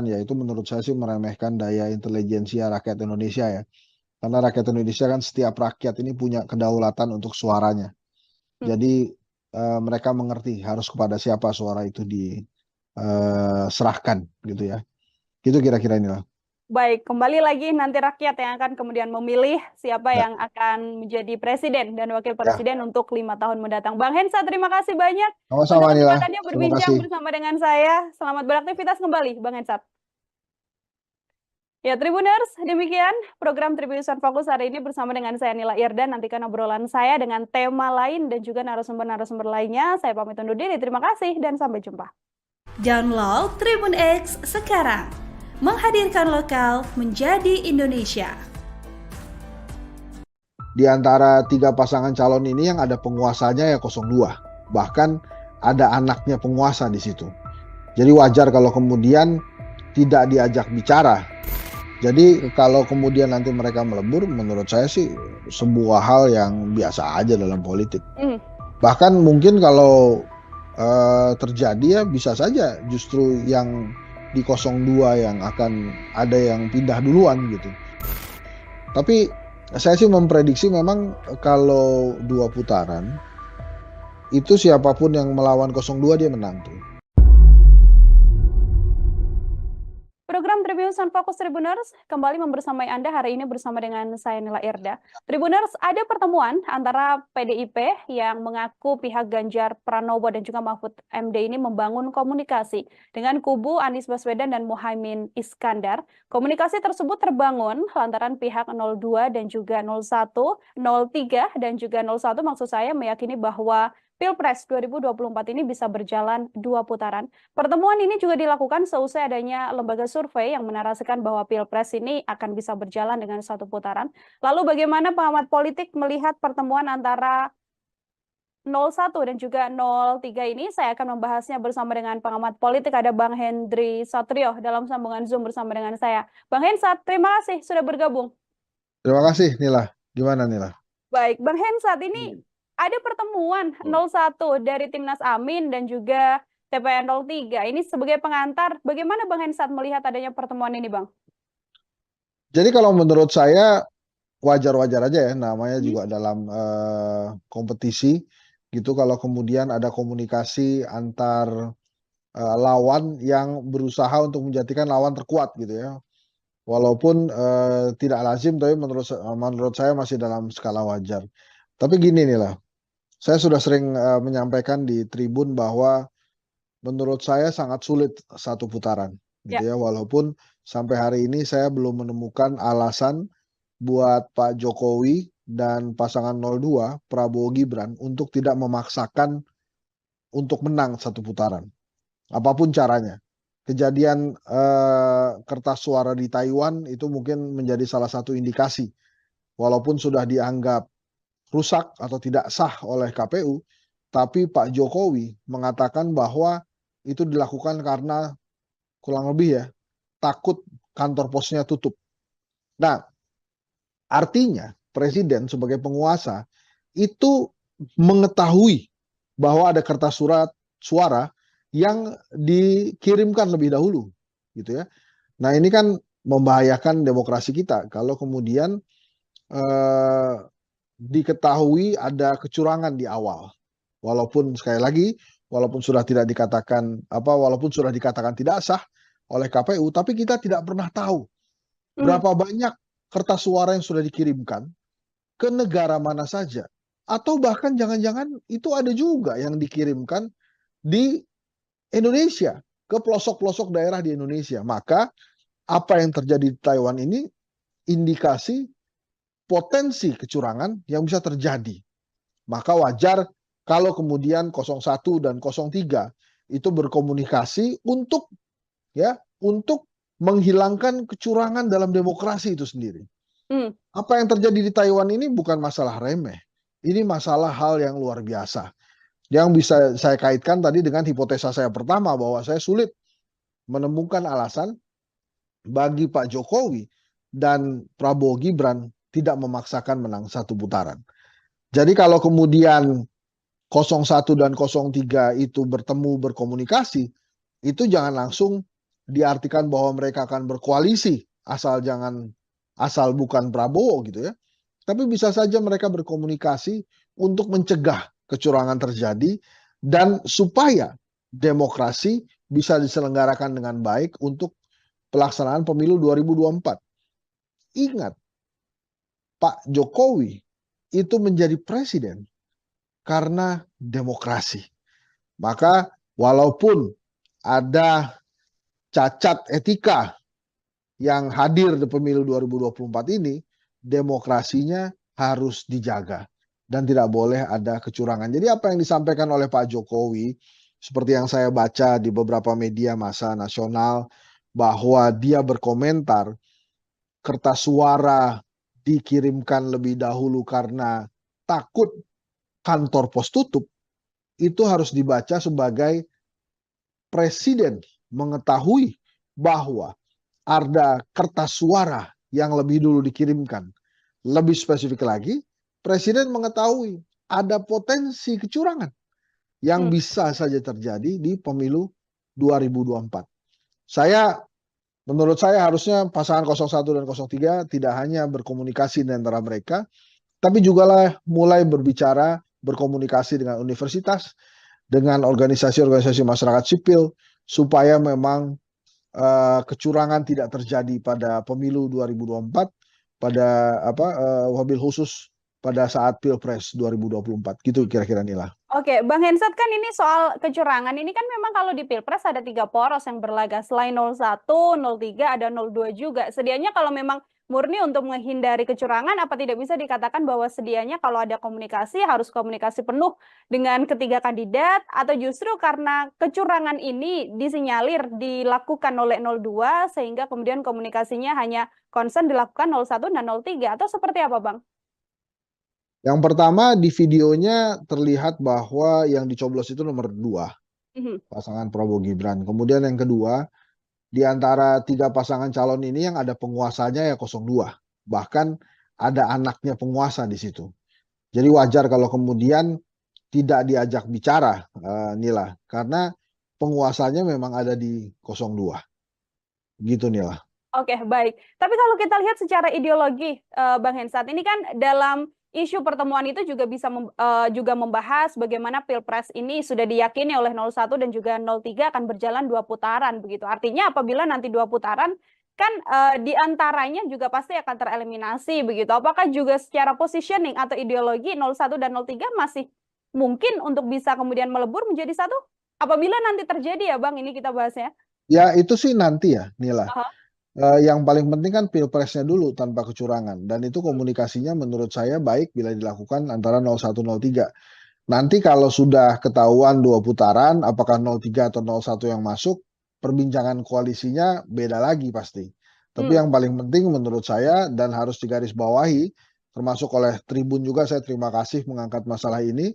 ya itu menurut saya sih meremehkan daya intelijensia rakyat Indonesia ya. Karena rakyat Indonesia kan setiap rakyat ini punya kedaulatan untuk suaranya. Jadi mereka mengerti harus kepada siapa suara itu diserahkan gitu ya. Gitu kira-kira inilah. Baik, kembali lagi nanti rakyat yang akan kemudian memilih siapa yang akan menjadi presiden dan wakil presiden untuk 5 tahun mendatang. Bang Hensa, terima kasih banyak Sama-sama, untuk Nila. kesempatannya Terima berbincang kasih. bersama dengan saya. Selamat beraktivitas kembali, Bang Hensa. Ya, Tribuners, demikian program Tribunnews Fokus hari ini bersama dengan saya Nila Irda. Nantikan obrolan saya dengan tema lain dan juga narasumber-narasumber lainnya. Saya pamit undur diri. Terima kasih dan sampai jumpa. Download Tribun X sekarang. Menghadirkan lokal menjadi Indonesia. Di antara 3 pasangan calon ini yang ada penguasanya ya 02. Bahkan ada anaknya penguasa di situ. Jadi wajar kalau kemudian tidak diajak bicara. Jadi kalau kemudian nanti mereka melebur, menurut saya sih sebuah hal yang biasa aja dalam politik. Bahkan mungkin kalau terjadi ya bisa saja justru yang di 02 yang akan ada yang pindah duluan gitu. Tapi saya sih memprediksi memang kalau 2 putaran itu siapapun yang melawan 02 dia menang tuh. Program Tribunnews Fokus Tribuners kembali membersamai Anda hari ini bersama dengan saya Nila Irda. Tribuners, ada pertemuan antara PDIP yang mengaku pihak Ganjar Pranowo dan juga Mahfud MD ini membangun komunikasi dengan kubu Anies Baswedan dan Muhaimin Iskandar. Komunikasi tersebut terbangun lantaran pihak 02 dan juga 01, 03 dan juga 01 maksud saya meyakini bahwa Pilpres 2024 ini bisa berjalan 2 putaran. Pertemuan ini juga dilakukan seusai adanya lembaga survei yang menarasikan bahwa Pilpres ini akan bisa berjalan dengan 1 putaran. Lalu bagaimana pengamat politik melihat pertemuan antara 01 dan juga 03 ini? Saya akan membahasnya bersama dengan pengamat politik, ada Bang Hendry Satrio dalam sambungan Zoom bersama dengan saya. Bang Hensat, terima kasih sudah bergabung. Terima kasih Nila. Gimana Nila? Baik, Bang Hensat, ini ada pertemuan 01 dari Timnas Amin dan juga TPN 03. Ini sebagai pengantar, bagaimana Bang Hensat melihat adanya pertemuan ini, Bang? Jadi kalau menurut saya wajar-wajar aja ya, namanya juga dalam kompetisi gitu kalau kemudian ada komunikasi antar lawan yang berusaha untuk menjadikan lawan terkuat gitu ya. Walaupun tidak lazim, tapi menurut saya masih dalam skala wajar. Tapi gini nih lah, saya sudah sering menyampaikan di Tribun bahwa menurut saya sangat sulit 1 putaran, gitu ya. Walaupun sampai hari ini saya belum menemukan alasan buat Pak Jokowi dan pasangan 02 Prabowo Gibran untuk tidak memaksakan untuk menang 1 putaran, apapun caranya. Kejadian kertas suara di Taiwan itu mungkin menjadi salah satu indikasi, walaupun sudah dianggap rusak atau tidak sah oleh KPU, tapi Pak Jokowi mengatakan bahwa itu dilakukan karena kurang lebih ya takut kantor posnya tutup. Nah, artinya presiden sebagai penguasa itu mengetahui bahwa ada kertas suara yang dikirimkan lebih dahulu, gitu ya. Nah, ini kan membahayakan demokrasi kita kalau kemudian diketahui ada kecurangan di awal. Walaupun sekali lagi, walaupun sudah dikatakan tidak sah oleh KPU, tapi kita tidak pernah tahu berapa banyak kertas suara yang sudah dikirimkan ke negara mana saja. Atau bahkan jangan-jangan itu ada juga yang dikirimkan di Indonesia, ke pelosok-pelosok daerah di Indonesia. Maka apa yang terjadi di Taiwan ini indikasi potensi kecurangan yang bisa terjadi. Maka wajar kalau kemudian 01 dan 03 itu berkomunikasi untuk menghilangkan kecurangan dalam demokrasi itu sendiri. Apa yang terjadi di Taiwan ini bukan masalah remeh. Ini masalah hal yang luar biasa. Yang bisa saya kaitkan tadi dengan hipotesa saya pertama bahwa saya sulit menemukan alasan bagi Pak Jokowi dan Prabowo Gibran tidak memaksakan menang 1 putaran. Jadi kalau kemudian 01 dan 03 itu bertemu berkomunikasi, itu jangan langsung diartikan bahwa mereka akan berkoalisi asal bukan Prabowo gitu ya. Tapi bisa saja mereka berkomunikasi untuk mencegah kecurangan terjadi dan supaya demokrasi bisa diselenggarakan dengan baik untuk pelaksanaan pemilu 2024. Ingat, Pak Jokowi itu menjadi presiden karena demokrasi. Maka walaupun ada cacat etika yang hadir di pemilu 2024 ini, demokrasinya harus dijaga dan tidak boleh ada kecurangan. Jadi apa yang disampaikan oleh Pak Jokowi, seperti yang saya baca di beberapa media massa nasional, bahwa dia berkomentar kertas suara dikirimkan lebih dahulu karena takut kantor pos tutup, itu harus dibaca sebagai presiden mengetahui bahwa ada kertas suara yang lebih dulu dikirimkan. Lebih spesifik lagi, presiden mengetahui ada potensi kecurangan yang bisa saja terjadi di pemilu 2024. Menurut saya harusnya pasangan 01 dan 03 tidak hanya berkomunikasi di antara mereka, tapi juga mulai berbicara, berkomunikasi dengan universitas, dengan organisasi-organisasi masyarakat sipil, supaya memang kecurangan tidak terjadi pada pemilu 2024, pada wabil khusus pada saat Pilpres 2024. Gitu kira-kira Nila. Oke, Bang Hensat, kan ini soal kecurangan ini kan memang kalau di Pilpres ada 3 poros yang berlaga. Selain 01, 03, ada 02 juga. Sedianya kalau memang murni untuk menghindari kecurangan, apa tidak bisa dikatakan bahwa sedianya kalau ada komunikasi harus komunikasi penuh dengan ketiga kandidat, atau justru karena kecurangan ini disinyalir dilakukan oleh 02 sehingga kemudian komunikasinya hanya konsen dilakukan 01 dan 03, atau seperti apa, Bang? Yang pertama, di videonya terlihat bahwa yang dicoblos itu nomor 2, pasangan Prabowo Gibran. Kemudian yang kedua, di antara 3 pasangan calon ini yang ada penguasanya ya 02. Bahkan ada anaknya penguasa di situ. Jadi wajar kalau kemudian tidak diajak bicara, Nila. Karena penguasanya memang ada di 02. Gitu, Nila. Oke, baik. Tapi kalau kita lihat secara ideologi, Bang Hensat, ini kan dalam isu pertemuan itu juga bisa juga membahas bagaimana Pilpres ini sudah diyakini oleh 01 dan juga 03 akan berjalan 2 putaran begitu. Artinya apabila nanti 2 putaran kan di antaranya juga pasti akan tereliminasi begitu. Apakah juga secara positioning atau ideologi 01 dan 03 masih mungkin untuk bisa kemudian melebur menjadi satu? Apabila nanti terjadi ya Bang, ini kita bahasnya. Ya itu sih nanti ya Nila. Yang paling penting kan Pilpresnya dulu tanpa kecurangan, dan itu komunikasinya menurut saya baik bila dilakukan antara 01, 03. Nanti kalau sudah ketahuan 2 putaran, apakah 03 atau 01 yang masuk, perbincangan koalisinya beda lagi pasti. Tapi yang paling penting menurut saya dan harus digarisbawahi, termasuk oleh Tribun juga, saya terima kasih mengangkat masalah ini,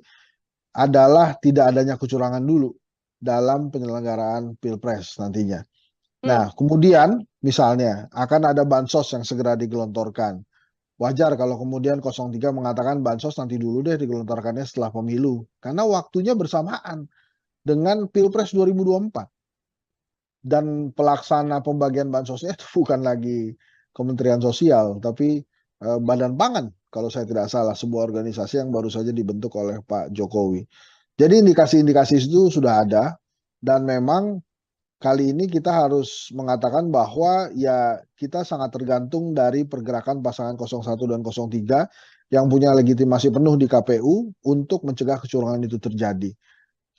adalah tidak adanya kecurangan dulu dalam penyelenggaraan Pilpres nantinya. Nah, kemudian misalnya akan ada bansos yang segera digelontorkan. Wajar kalau kemudian 03 mengatakan bansos nanti dulu deh digelontorkannya setelah pemilu. Karena waktunya bersamaan dengan Pilpres 2024. Dan pelaksana pembagian bansosnya itu bukan lagi Kementerian Sosial, tapi Badan Pangan kalau saya tidak salah, sebuah organisasi yang baru saja dibentuk oleh Pak Jokowi. Jadi indikasi-indikasi itu sudah ada, dan memang kali ini kita harus mengatakan bahwa ya kita sangat tergantung dari pergerakan pasangan 01 dan 03 yang punya legitimasi penuh di KPU untuk mencegah kecurangan itu terjadi.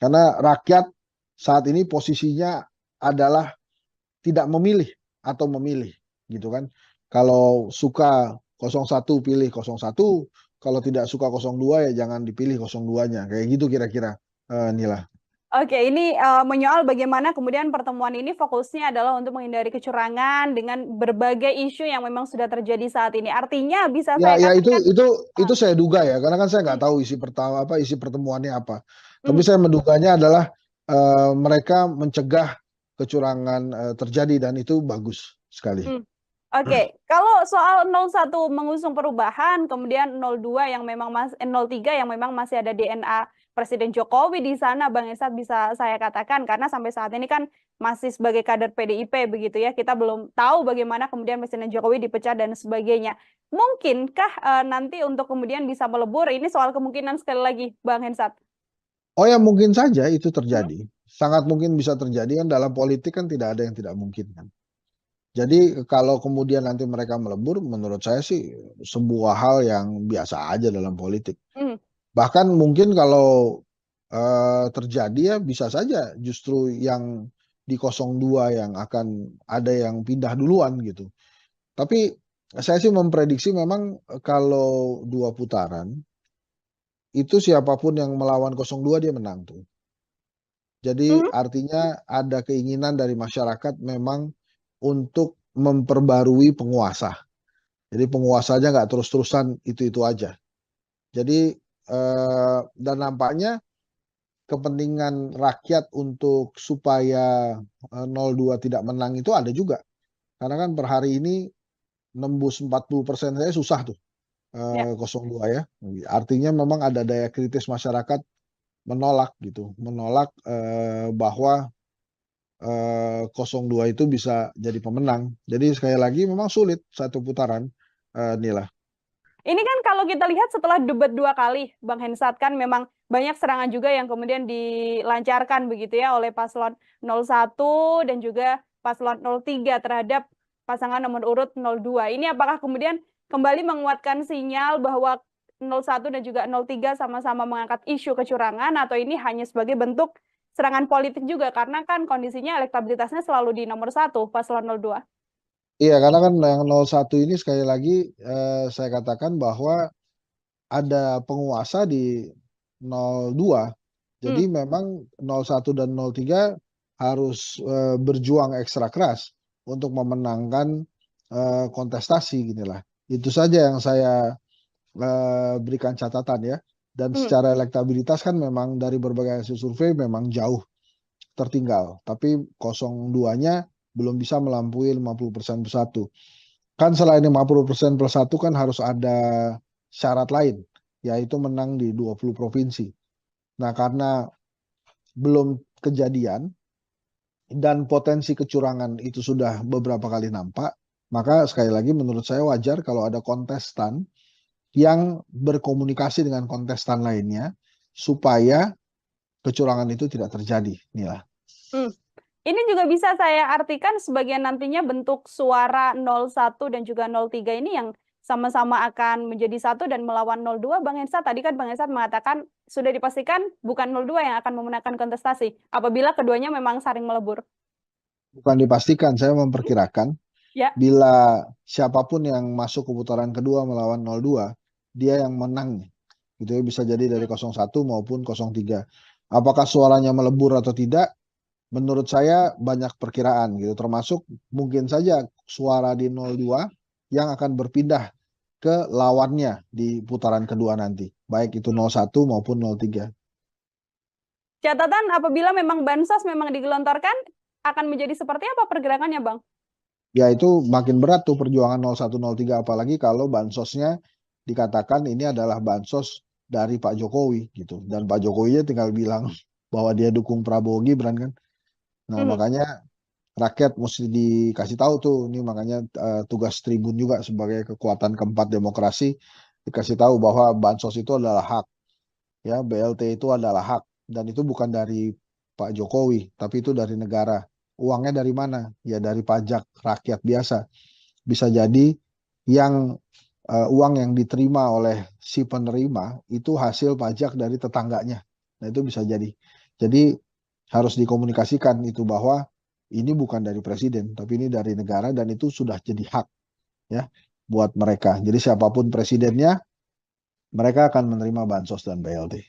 Karena rakyat saat ini posisinya adalah tidak memilih atau memilih gitu kan. Kalau suka 01 pilih 01, kalau tidak suka 02 ya jangan dipilih 02-nya. Kayak gitu kira-kira Nila. Oke, ini menyoal bagaimana kemudian pertemuan ini fokusnya adalah untuk menghindari kecurangan dengan berbagai isu yang memang sudah terjadi saat ini. Artinya bisa saya katakan, itu saya duga ya, karena kan saya nggak tahu isi pertemuannya apa. Tapi saya menduganya adalah mereka mencegah kecurangan terjadi, dan itu bagus sekali. Oke, kalau soal 01 mengusung perubahan, kemudian 02 yang memang 03 yang memang masih ada DNA Presiden Jokowi di sana, Bang Esat bisa saya katakan, karena sampai saat ini kan masih sebagai kader PDIP begitu ya, kita belum tahu bagaimana kemudian Presiden Jokowi dipecat dan sebagainya. Mungkinkah nanti untuk kemudian bisa melebur, ini soal kemungkinan sekali lagi, Bang Hensat? Oh ya, mungkin saja itu terjadi. Sangat mungkin bisa terjadi, kan dalam politik kan tidak ada yang tidak mungkin kan. Jadi kalau kemudian nanti mereka melebur, menurut saya sih sebuah hal yang biasa aja dalam politik. Bahkan mungkin kalau terjadi ya bisa saja justru yang di 02 yang akan ada yang pindah duluan gitu. Tapi saya sih memprediksi memang kalau 2 putaran, itu siapapun yang melawan 02 dia menang tuh. Jadi artinya ada keinginan dari masyarakat memang untuk memperbarui penguasa. Jadi penguasanya nggak terus-terusan itu-itu aja. Jadi dan nampaknya kepentingan rakyat untuk supaya 02 tidak menang itu ada juga. Karena kan per hari ini nembus 40% saya susah tuh 02 ya. Artinya memang ada daya kritis masyarakat menolak gitu, menolak bahwa 02 itu bisa jadi pemenang. Jadi sekali lagi memang sulit satu putaran, Nila. Ini kan kalau kita lihat setelah debat 2 kali, Bang Hensat, kan memang banyak serangan juga yang kemudian dilancarkan begitu ya oleh paslon 01 dan juga paslon 03 terhadap pasangan nomor urut 02. Ini apakah kemudian kembali menguatkan sinyal bahwa 01 dan juga 03 sama-sama mengangkat isu kecurangan, atau ini hanya sebagai bentuk serangan politik juga, karena kan kondisinya elektabilitasnya selalu di nomor 1 paslon 02. Iya, karena kan yang 01 ini sekali lagi saya katakan bahwa ada penguasa di 02. Jadi memang 01 dan 03 harus berjuang ekstra keras untuk memenangkan kontestasi ginilah. Itu saja yang saya berikan catatan ya. Dan secara elektabilitas kan memang dari berbagai hasil survei memang jauh tertinggal. Tapi 02-nya belum bisa melampaui 50% plus 1. Kan selain 50% plus 1 kan harus ada syarat lain, yaitu menang di 20 provinsi. Nah, karena belum kejadian dan potensi kecurangan itu sudah beberapa kali nampak, maka sekali lagi menurut saya wajar kalau ada kontestan yang berkomunikasi dengan kontestan lainnya supaya kecurangan itu tidak terjadi, Nila. Ini juga bisa saya artikan sebagai nantinya bentuk suara 01 dan juga 03 ini yang sama-sama akan menjadi satu dan melawan 02, Bang Hensat. Tadi kan Bang Hensat mengatakan sudah dipastikan bukan 02 yang akan memenangkan kontestasi apabila keduanya memang saling melebur. Bukan dipastikan, saya memperkirakan bila siapapun yang masuk ke putaran kedua melawan 02, dia yang menang. Gitu ya, bisa jadi dari 01 maupun 03. Apakah suaranya melebur atau tidak? Menurut saya banyak perkiraan gitu, termasuk mungkin saja suara di 02 yang akan berpindah ke lawannya di putaran kedua nanti, baik itu 01 maupun 03. Catatan apabila memang bansos memang digelontorkan, akan menjadi seperti apa pergerakannya, Bang? Ya itu makin berat tuh perjuangan 01, 03, apalagi kalau bansosnya dikatakan ini adalah bansos dari Pak Jokowi gitu, dan Pak Jokowinya tinggal bilang bahwa dia dukung Prabowo Gibran kan. Nah, makanya rakyat mesti dikasih tahu tuh, ini makanya tugas Tribun juga sebagai kekuatan keempat demokrasi, dikasih tahu bahwa bansos itu adalah hak, ya BLT itu adalah hak, dan itu bukan dari Pak Jokowi, tapi itu dari negara. Uangnya dari mana? Ya dari pajak rakyat biasa. Bisa jadi yang uang yang diterima oleh si penerima itu hasil pajak dari tetangganya. Nah itu bisa jadi. Jadi harus dikomunikasikan itu bahwa ini bukan dari presiden, tapi ini dari negara, dan itu sudah jadi hak ya buat mereka. Jadi siapapun presidennya, mereka akan menerima bansos dan BLT.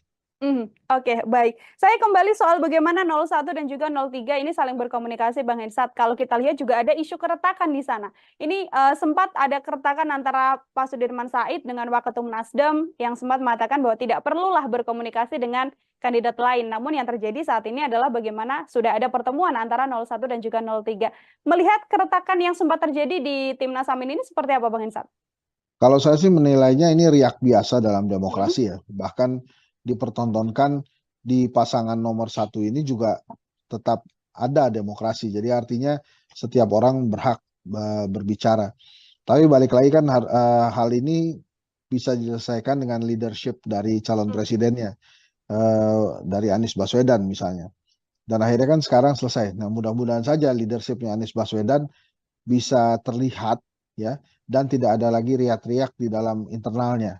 Oke, baik. Saya kembali soal bagaimana 01 dan juga 03 ini saling berkomunikasi, Bang Hensat. Kalau kita lihat juga ada isu keretakan di sana. Ini sempat ada keretakan antara Pak Sudirman Said dengan Waketum Nasdem yang sempat mengatakan bahwa tidak perlulah berkomunikasi dengan kandidat lain. Namun yang terjadi saat ini adalah bagaimana sudah ada pertemuan antara 01 dan juga 03. Melihat keretakan yang sempat terjadi di Timnas Amin ini seperti apa, Bang Hensat? Kalau saya sih menilainya ini riak biasa dalam demokrasi ya. Bahkan dipertontonkan di pasangan nomor 1 ini juga tetap ada demokrasi. Jadi artinya setiap orang berhak berbicara. Tapi balik lagi kan hal ini bisa diselesaikan dengan leadership dari calon presidennya, dari Anies Baswedan misalnya. Dan akhirnya kan sekarang selesai. Nah, mudah-mudahan saja leadershipnya Anies Baswedan bisa terlihat ya, dan tidak ada lagi riak-riak di dalam internalnya.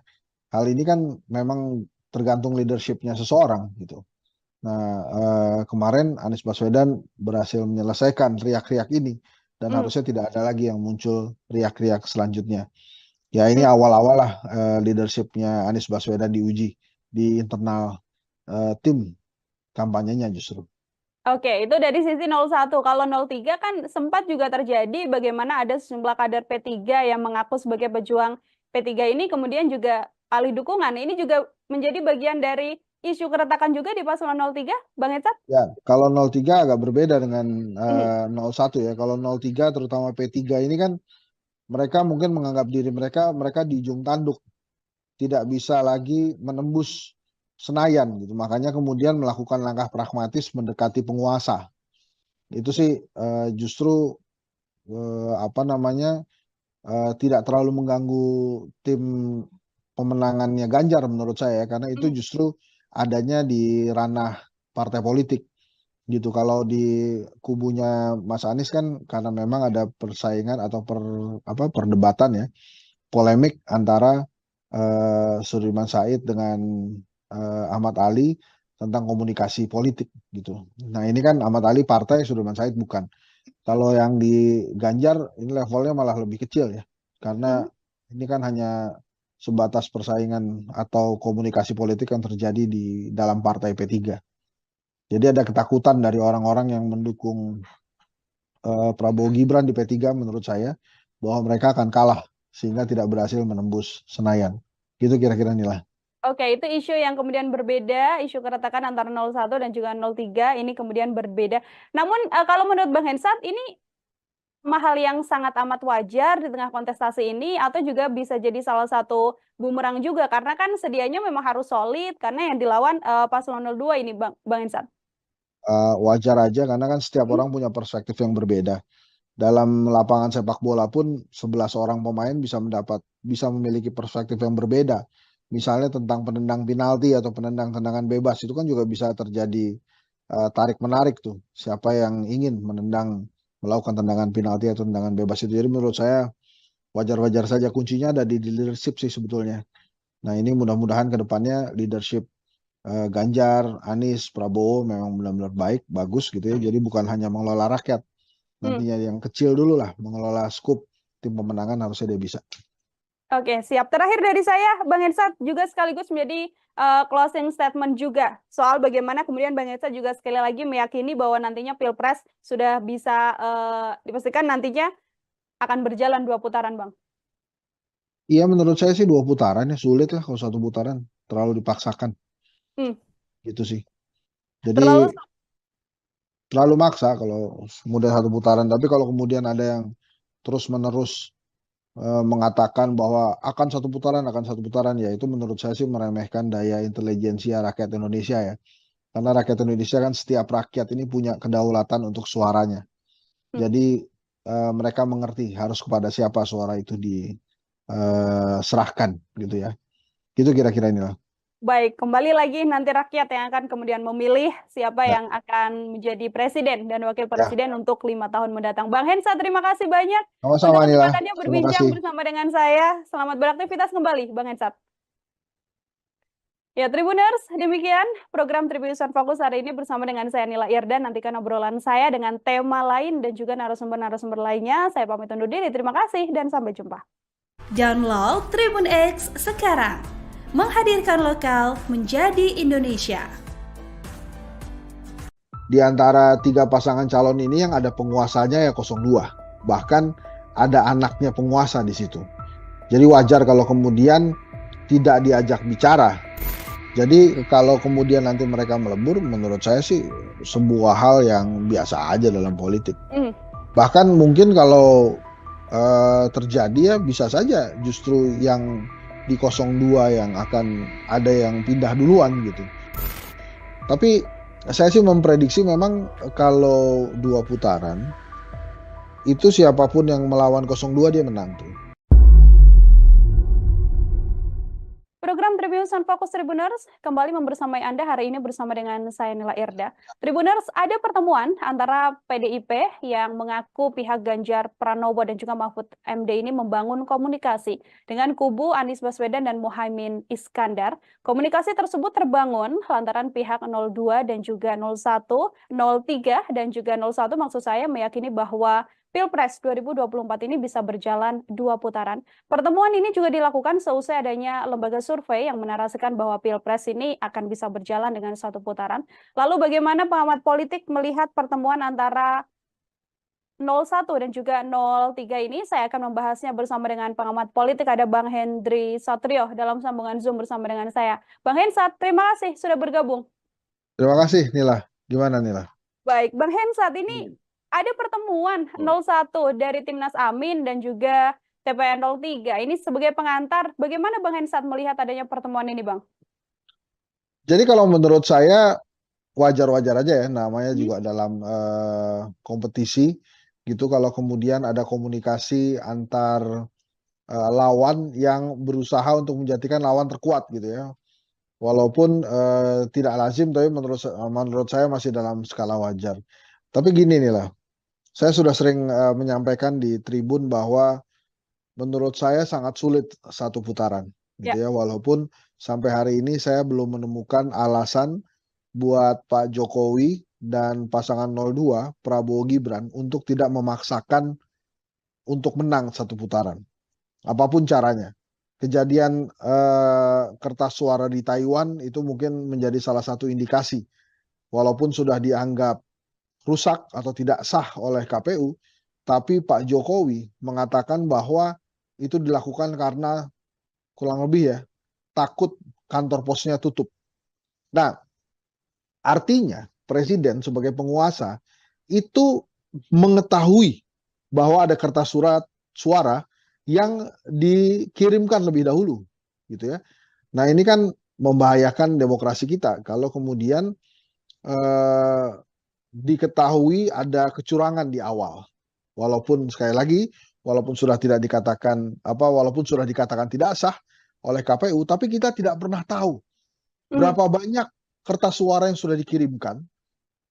Hal ini kan memang tergantung leadershipnya seseorang gitu. Nah, kemarin Anies Baswedan berhasil menyelesaikan riak-riak ini dan harusnya tidak ada lagi yang muncul riak-riak selanjutnya. Ya ini awal-awal lah leadershipnya Anies Baswedan diuji di internal tim kampanyenya justru. Oke, itu dari sisi 01. Kalau 03 kan sempat juga terjadi bagaimana ada sejumlah kader P3 yang mengaku sebagai pejuang P3 ini kemudian juga alih dukungan. Ini juga menjadi bagian dari isu keretakan juga di paslon 03, Bang Hensat? Ya, kalau 03 agak berbeda dengan 01 ya. Kalau 03 terutama P3 ini kan mereka mungkin menganggap diri mereka di ujung tanduk. Tidak bisa lagi menembus Senayan gitu. Makanya kemudian melakukan langkah pragmatis mendekati penguasa. Itu sih justru tidak terlalu mengganggu tim pemenangannya Ganjar menurut saya, karena itu justru adanya di ranah partai politik gitu. Kalau di kubunya Mas Anies kan karena memang ada persaingan atau perdebatan ya, polemik antara Sudirman Said dengan Ahmad Ali tentang komunikasi politik gitu. Nah ini kan Ahmad Ali partai, Sudirman Said bukan. Kalau yang di Ganjar ini levelnya malah lebih kecil ya, karena ini kan hanya sebatas persaingan atau komunikasi politik yang terjadi di dalam partai P3. Jadi ada ketakutan dari orang-orang yang mendukung Prabowo Gibran di P3 menurut saya, bahwa mereka akan kalah sehingga tidak berhasil menembus Senayan. Gitu kira-kira Nila. Oke, itu isu yang kemudian berbeda, isu keretakan antara 01 dan juga 03 ini kemudian berbeda. Namun kalau menurut Bang Hensat ini hal yang sangat amat wajar di tengah kontestasi ini atau juga bisa jadi salah satu bumerang juga karena kan sedianya memang harus solid karena yang dilawan paslon 02 ini Bang Hensat. Wajar aja karena kan setiap orang punya perspektif yang berbeda. Dalam lapangan sepak bola pun 11 orang pemain bisa memiliki perspektif yang berbeda. Misalnya tentang penendang penalti atau penendang tendangan bebas itu kan juga bisa terjadi tarik menarik tuh. Siapa yang ingin melakukan tendangan penalti atau tendangan bebas itu. Jadi menurut saya wajar-wajar saja, kuncinya ada di leadership sih sebetulnya. Nah ini mudah-mudahan ke depannya leadership Ganjar, Anies, Prabowo memang benar-benar baik, bagus gitu ya. Jadi bukan hanya mengelola rakyat. Nantinya yang kecil dulu lah, mengelola skup tim pemenangan harusnya dia bisa. Oke, siap. Terakhir dari saya, Bang Hensat juga sekaligus menjadi closing statement juga soal bagaimana kemudian Bang Hensat juga sekali lagi meyakini bahwa nantinya Pilpres sudah bisa dipastikan nantinya akan berjalan 2 putaran, Bang. Iya, menurut saya sih 2 putaran ya, sulit lah kalau 1 putaran, terlalu dipaksakan. Gitu sih. Jadi terlalu maksa kalau kemudian 1 putaran. Tapi kalau kemudian ada yang terus-menerus mengatakan bahwa akan 1 putaran, ya itu menurut saya sih meremehkan daya intelijensia rakyat Indonesia ya. Karena rakyat Indonesia kan setiap rakyat ini punya kedaulatan untuk suaranya. Jadi mereka mengerti harus kepada siapa suara itu diserahkan gitu ya. Gitu kira-kira inilah. Baik, kembali lagi nanti rakyat yang akan kemudian memilih siapa yang akan menjadi presiden dan wakil presiden untuk 5 tahun mendatang. Bang Hensat, terima kasih banyak Sama-sama, untuk Nila. kesempatannya berbincang bersama dengan saya. Selamat beraktivitas kembali, Bang Hensat. Ya, Tribuners, demikian program Tribunnews Fokus hari ini bersama dengan saya Nila Irdan. Nantikan obrolan saya dengan tema lain dan juga narasumber-narasumber lainnya. Saya pamit undur diri. Terima kasih dan sampai jumpa. Download Tribun X sekarang. menghadirkan lokal menjadi Indonesia. Di antara 3 pasangan calon ini yang ada penguasanya ya 02. Bahkan ada anaknya penguasa di situ. Jadi wajar kalau kemudian tidak diajak bicara. Jadi kalau kemudian nanti mereka melebur, menurut saya sih sebuah hal yang biasa aja dalam politik. Bahkan mungkin kalau terjadi ya bisa saja justru yang di 02 yang akan ada yang pindah duluan gitu. Tapi saya sih memprediksi memang kalau 2 putaran itu siapapun yang melawan 02 dia menang tuh. Program Tribuners on Fokus Tribuners kembali membersamai Anda hari ini bersama dengan saya Nila Irda. Tribuners, ada pertemuan antara PDIP yang mengaku pihak Ganjar Pranowo dan juga Mahfud MD ini membangun komunikasi dengan kubu Anies Baswedan dan Muhaimin Iskandar. Komunikasi tersebut terbangun lantaran pihak 02 dan juga 01, 03 dan juga 01 maksud saya meyakini bahwa Pilpres 2024 ini bisa berjalan 2 putaran. Pertemuan ini juga dilakukan seusai adanya lembaga survei yang menarasikan bahwa Pilpres ini akan bisa berjalan dengan 1 putaran. Lalu bagaimana pengamat politik melihat pertemuan antara 01 dan juga 03 ini? Saya akan membahasnya bersama dengan pengamat politik, ada Bang Hendry Satrio dalam sambungan Zoom bersama dengan saya. Bang Hensat, terima kasih sudah bergabung. Terima kasih Nila. Gimana Nila? Baik, Bang Hensat, ini ada pertemuan 01 dari Timnas Amin dan juga TPN 03. Ini sebagai pengantar, bagaimana Bang Hensat melihat adanya pertemuan ini, Bang? Jadi kalau menurut saya wajar-wajar aja ya, namanya juga dalam kompetisi gitu kalau kemudian ada komunikasi antar lawan yang berusaha untuk menjadikan lawan terkuat gitu ya. Walaupun tidak lazim, tapi menurut saya masih dalam skala wajar. Tapi gini nih lah, saya sudah sering menyampaikan di tribun bahwa menurut saya sangat sulit 1 putaran gitu ya. Walaupun sampai hari ini saya belum menemukan alasan buat Pak Jokowi dan pasangan 02 Prabowo Gibran untuk tidak memaksakan untuk menang 1 putaran. Apapun caranya. Kejadian kertas suara di Taiwan itu mungkin menjadi salah satu indikasi. Walaupun sudah dianggap rusak atau tidak sah oleh KPU, tapi Pak Jokowi mengatakan bahwa itu dilakukan karena kurang lebih ya, takut kantor posnya tutup. Nah, artinya Presiden sebagai penguasa itu mengetahui bahwa ada kertas suara yang dikirimkan lebih dahulu, gitu ya. Nah, ini kan membahayakan demokrasi kita kalau kemudian diketahui ada kecurangan di awal. Walaupun sekali lagi, walaupun sudah dikatakan tidak sah oleh KPU, tapi kita tidak pernah tahu berapa banyak kertas suara yang sudah dikirimkan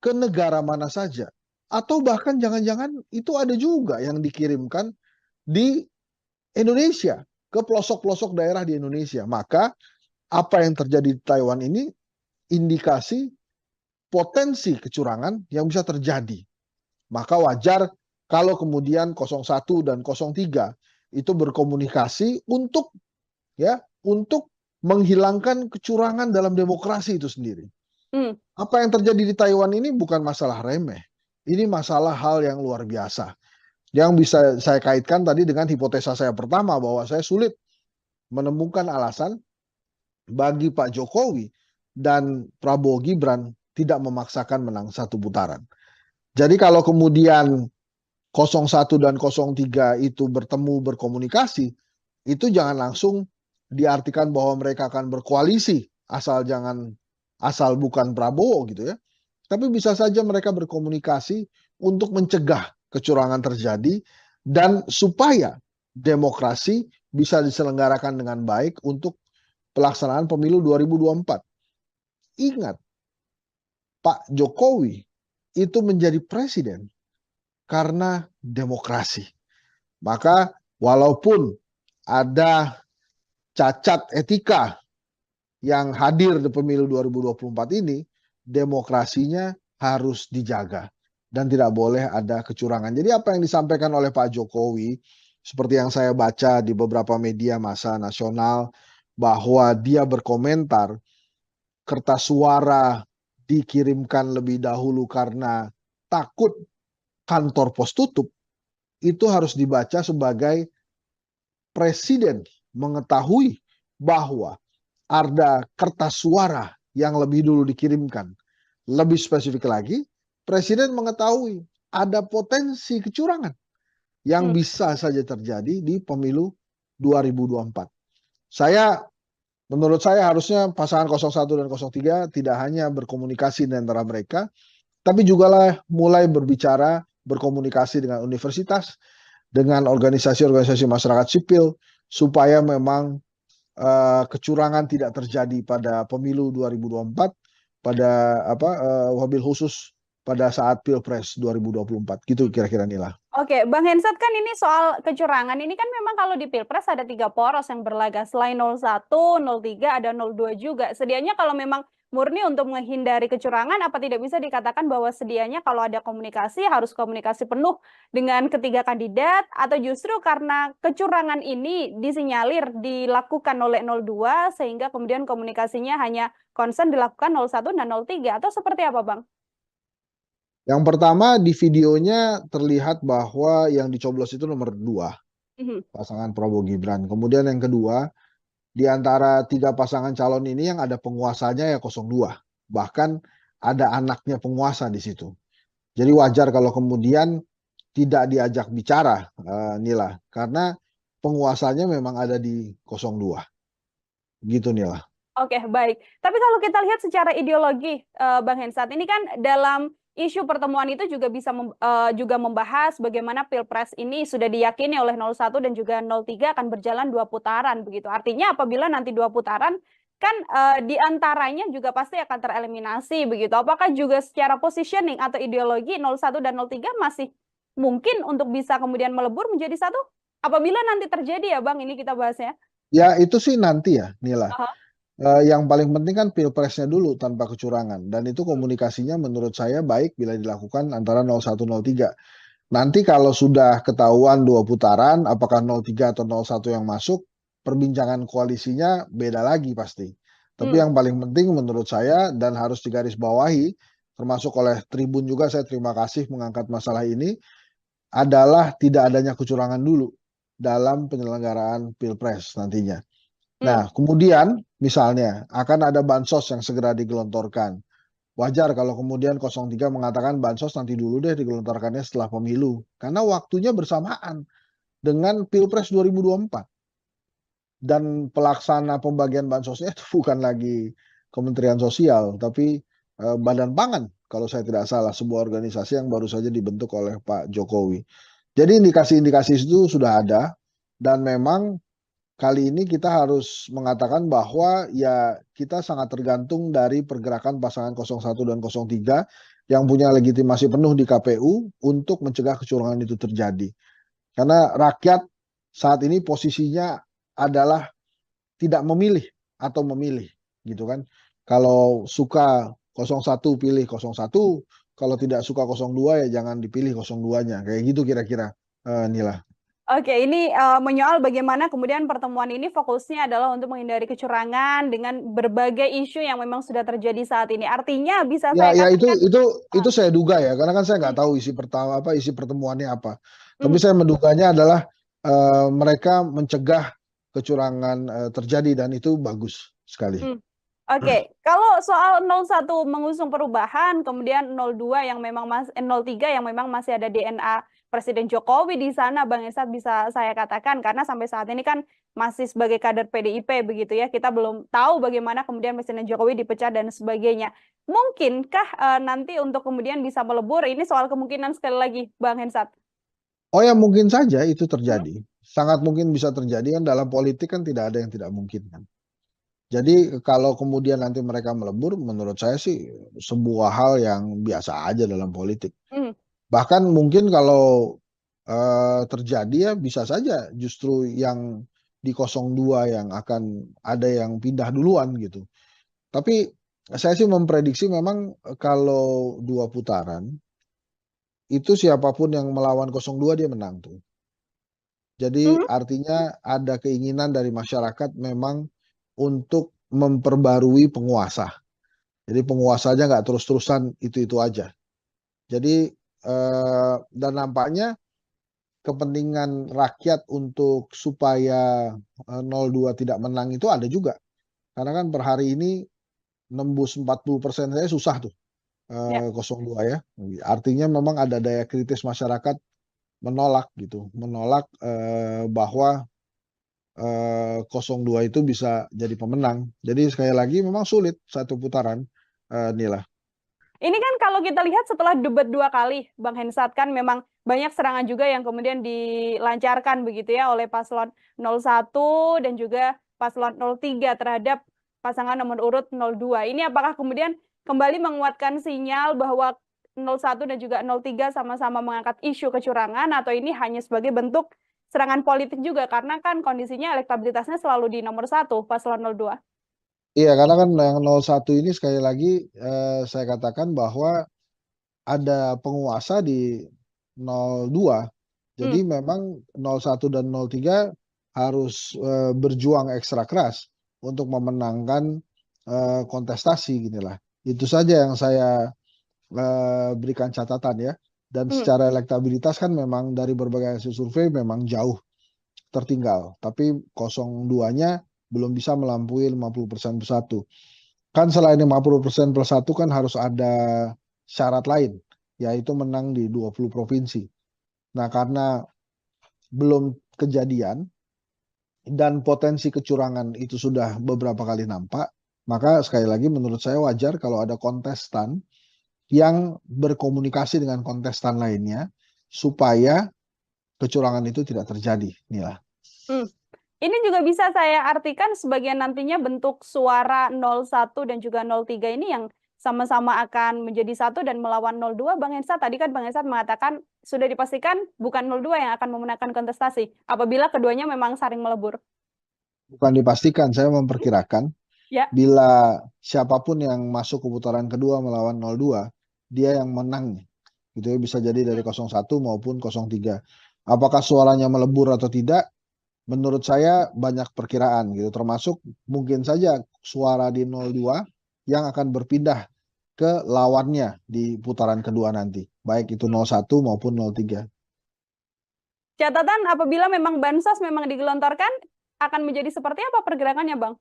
ke negara mana saja. Atau bahkan jangan-jangan itu ada juga yang dikirimkan di Indonesia, ke pelosok-pelosok daerah di Indonesia. Maka apa yang terjadi di Taiwan ini indikasi potensi kecurangan yang bisa terjadi. Maka wajar kalau kemudian 01 dan 03 itu berkomunikasi untuk menghilangkan kecurangan dalam demokrasi itu sendiri. Apa yang terjadi di Taiwan ini bukan masalah remeh. Ini masalah hal yang luar biasa. Yang bisa saya kaitkan tadi dengan hipotesa saya pertama bahwa saya sulit menemukan alasan bagi Pak Jokowi dan Prabowo Gibran tidak memaksakan menang 1 putaran. Jadi kalau kemudian 01 dan 03 itu bertemu berkomunikasi, itu jangan langsung diartikan bahwa mereka akan berkoalisi asal bukan Prabowo gitu ya. Tapi bisa saja mereka berkomunikasi untuk mencegah kecurangan terjadi dan supaya demokrasi bisa diselenggarakan dengan baik untuk pelaksanaan pemilu 2024. Ingat, Pak Jokowi itu menjadi presiden karena demokrasi. Maka walaupun ada cacat etika yang hadir di pemilu 2024 ini, demokrasinya harus dijaga dan tidak boleh ada kecurangan. Jadi apa yang disampaikan oleh Pak Jokowi, seperti yang saya baca di beberapa media massa nasional, bahwa dia berkomentar kertas suara dikirimkan lebih dahulu karena takut kantor pos tutup, itu harus dibaca sebagai presiden mengetahui bahwa ada kertas suara yang lebih dulu dikirimkan. Lebih spesifik lagi, presiden mengetahui ada potensi kecurangan yang bisa saja terjadi di pemilu 2024. Menurut saya harusnya pasangan 01 dan 03 tidak hanya berkomunikasi di antara mereka, tapi juga mulai berbicara, berkomunikasi dengan universitas, dengan organisasi-organisasi masyarakat sipil, supaya memang kecurangan tidak terjadi pada pemilu 2024, pada wabil khusus pada saat Pilpres 2024. Gitu kira-kira Nila. Oke, Bang Hensat, kan ini soal kecurangan ini kan memang kalau di Pilpres ada 3 poros yang berlaga. Selain 01, 03, ada 02 juga. Sedianya kalau memang murni untuk menghindari kecurangan, apa tidak bisa dikatakan bahwa sedianya kalau ada komunikasi harus komunikasi penuh dengan ketiga kandidat, atau justru karena kecurangan ini disinyalir dilakukan oleh 02 sehingga kemudian komunikasinya hanya concern dilakukan 01 dan 03, atau seperti apa, Bang? Yang pertama, di videonya terlihat bahwa yang dicoblos itu nomor 2, pasangan Prabowo Gibran. Kemudian yang kedua, di antara 3 pasangan calon ini yang ada penguasanya ya 02. Bahkan ada anaknya penguasa di situ. Jadi wajar kalau kemudian tidak diajak bicara, Nila, karena penguasanya memang ada di 02. Gitu, Nila. Oke, baik. Tapi kalau kita lihat secara ideologi, Bang Hensat, ini kan dalam isu pertemuan itu juga bisa juga membahas bagaimana Pilpres ini sudah diyakini oleh 01 dan juga 03 akan berjalan 2 putaran begitu. Artinya apabila nanti 2 putaran kan di antaranya juga pasti akan tereliminasi begitu. Apakah juga secara positioning atau ideologi 01 dan 03 masih mungkin untuk bisa kemudian melebur menjadi satu? Apabila nanti terjadi ya Bang, ini kita bahasnya. Ya itu sih nanti ya Nila. Yang paling penting kan Pilpresnya dulu tanpa kecurangan, dan itu komunikasinya menurut saya baik bila dilakukan antara 01, 03. Nanti kalau sudah ketahuan 2 putaran, apakah 03 atau 01 yang masuk, perbincangan koalisinya beda lagi pasti. Tapi yang paling penting menurut saya dan harus digarisbawahi, termasuk oleh Tribun juga, saya terima kasih mengangkat masalah ini, adalah tidak adanya kecurangan dulu dalam penyelenggaraan Pilpres nantinya. Nah, kemudian misalnya akan ada bansos yang segera digelontorkan. Wajar kalau kemudian 03 mengatakan bansos nanti dulu deh digelontorkannya setelah pemilu. Karena waktunya bersamaan dengan Pilpres 2024. Dan pelaksana pembagian bansosnya itu bukan lagi Kementerian Sosial, tapi Badan Pangan kalau saya tidak salah, sebuah organisasi yang baru saja dibentuk oleh Pak Jokowi. Jadi indikasi-indikasi itu sudah ada, dan memang kali ini kita harus mengatakan bahwa ya kita sangat tergantung dari pergerakan pasangan 01 dan 03 yang punya legitimasi penuh di KPU untuk mencegah kecurangan itu terjadi. Karena rakyat saat ini posisinya adalah tidak memilih atau memilih, gitu kan. Kalau suka 01 pilih 01, kalau tidak suka 02 ya jangan dipilih 02-nya. Kayak gitu kira-kira, Nila. Oke, ini menyoal bagaimana kemudian pertemuan ini fokusnya adalah untuk menghindari kecurangan dengan berbagai isu yang memang sudah terjadi saat ini. Artinya bisa saya katakan itu saya duga ya, karena kan saya nggak tahu isi pertemuannya apa. Tapi saya menduganya adalah mereka mencegah kecurangan terjadi, dan itu bagus sekali. Oke, kalau soal 01 mengusung perubahan, kemudian 02 yang memang 03 yang memang masih ada DNA Presiden Jokowi di sana, Bang Hensat, bisa saya katakan, karena sampai saat ini kan masih sebagai kader PDIP begitu ya, kita belum tahu bagaimana kemudian Presiden Jokowi dipecat dan sebagainya. Mungkinkah nanti untuk kemudian bisa melebur, ini soal kemungkinan sekali lagi, Bang Hensat? Oh ya, mungkin saja itu terjadi. Sangat mungkin bisa terjadi, kan dalam politik kan tidak ada yang tidak mungkin kan. Jadi kalau kemudian nanti mereka melebur, menurut saya sih sebuah hal yang biasa aja dalam politik. Bahkan mungkin kalau terjadi ya bisa saja justru yang di 02 yang akan ada yang pindah duluan gitu. Tapi saya sih memprediksi memang kalau 2 putaran, itu siapapun yang melawan 02 dia menang tuh. Jadi artinya ada keinginan dari masyarakat memang untuk memperbarui penguasa. Jadi penguasanya nggak terus-terusan itu-itu aja. Jadi dan nampaknya kepentingan rakyat untuk supaya 02 tidak menang itu ada juga. Karena kan per hari ini nembus 40% saya susah tuh Ya. 02 ya. Artinya memang ada daya kritis masyarakat menolak gitu, menolak bahwa 02 itu bisa jadi pemenang. Jadi sekali lagi memang sulit satu putaran, Nila. Ini kan kalau kita lihat setelah debat 2 kali, Bang Hensat, kan memang banyak serangan juga yang kemudian dilancarkan begitu ya oleh paslon 01 dan juga paslon 03 terhadap pasangan nomor urut 02. Ini apakah kemudian kembali menguatkan sinyal bahwa 01 dan juga 03 sama-sama mengangkat isu kecurangan, atau ini hanya sebagai bentuk serangan politik juga karena kan kondisinya elektabilitasnya selalu di nomor 1 paslon 02? Iya, karena kan yang 01 ini sekali lagi saya katakan bahwa ada penguasa di 02. Jadi memang 01 dan 03 harus berjuang ekstra keras untuk memenangkan kontestasi ginilah. Itu saja yang saya berikan catatan ya. Dan secara elektabilitas kan memang dari berbagai hasil survei memang jauh tertinggal. Tapi 02-nya belum bisa melampaui 50% plus 1. Kan selain 50% plus 1 kan harus ada syarat lain, yaitu menang di 20 provinsi. Nah, karena belum kejadian dan potensi kecurangan itu sudah beberapa kali nampak, maka sekali lagi menurut saya wajar kalau ada kontestan yang berkomunikasi dengan kontestan lainnya supaya kecurangan itu tidak terjadi, Nila. Ini juga bisa saya artikan sebagai nantinya bentuk suara 01 dan juga 03 ini yang sama-sama akan menjadi satu dan melawan 02, Bang Hensat. Tadi kan Bang Hensat mengatakan sudah dipastikan bukan 02 yang akan memenangkan kontestasi apabila keduanya memang saling melebur. Bukan dipastikan, saya memperkirakan Ya. bila siapapun yang masuk ke putaran kedua melawan 02, dia yang menang. Gitu ya, bisa jadi dari 01 maupun 03. Apakah suaranya melebur atau tidak? Menurut saya banyak perkiraan gitu, termasuk mungkin saja suara di 02 yang akan berpindah ke lawannya di putaran kedua nanti, baik itu 01 maupun 03. Catatan apabila memang bansos memang digelontorkan, akan menjadi seperti apa pergerakannya, Bang?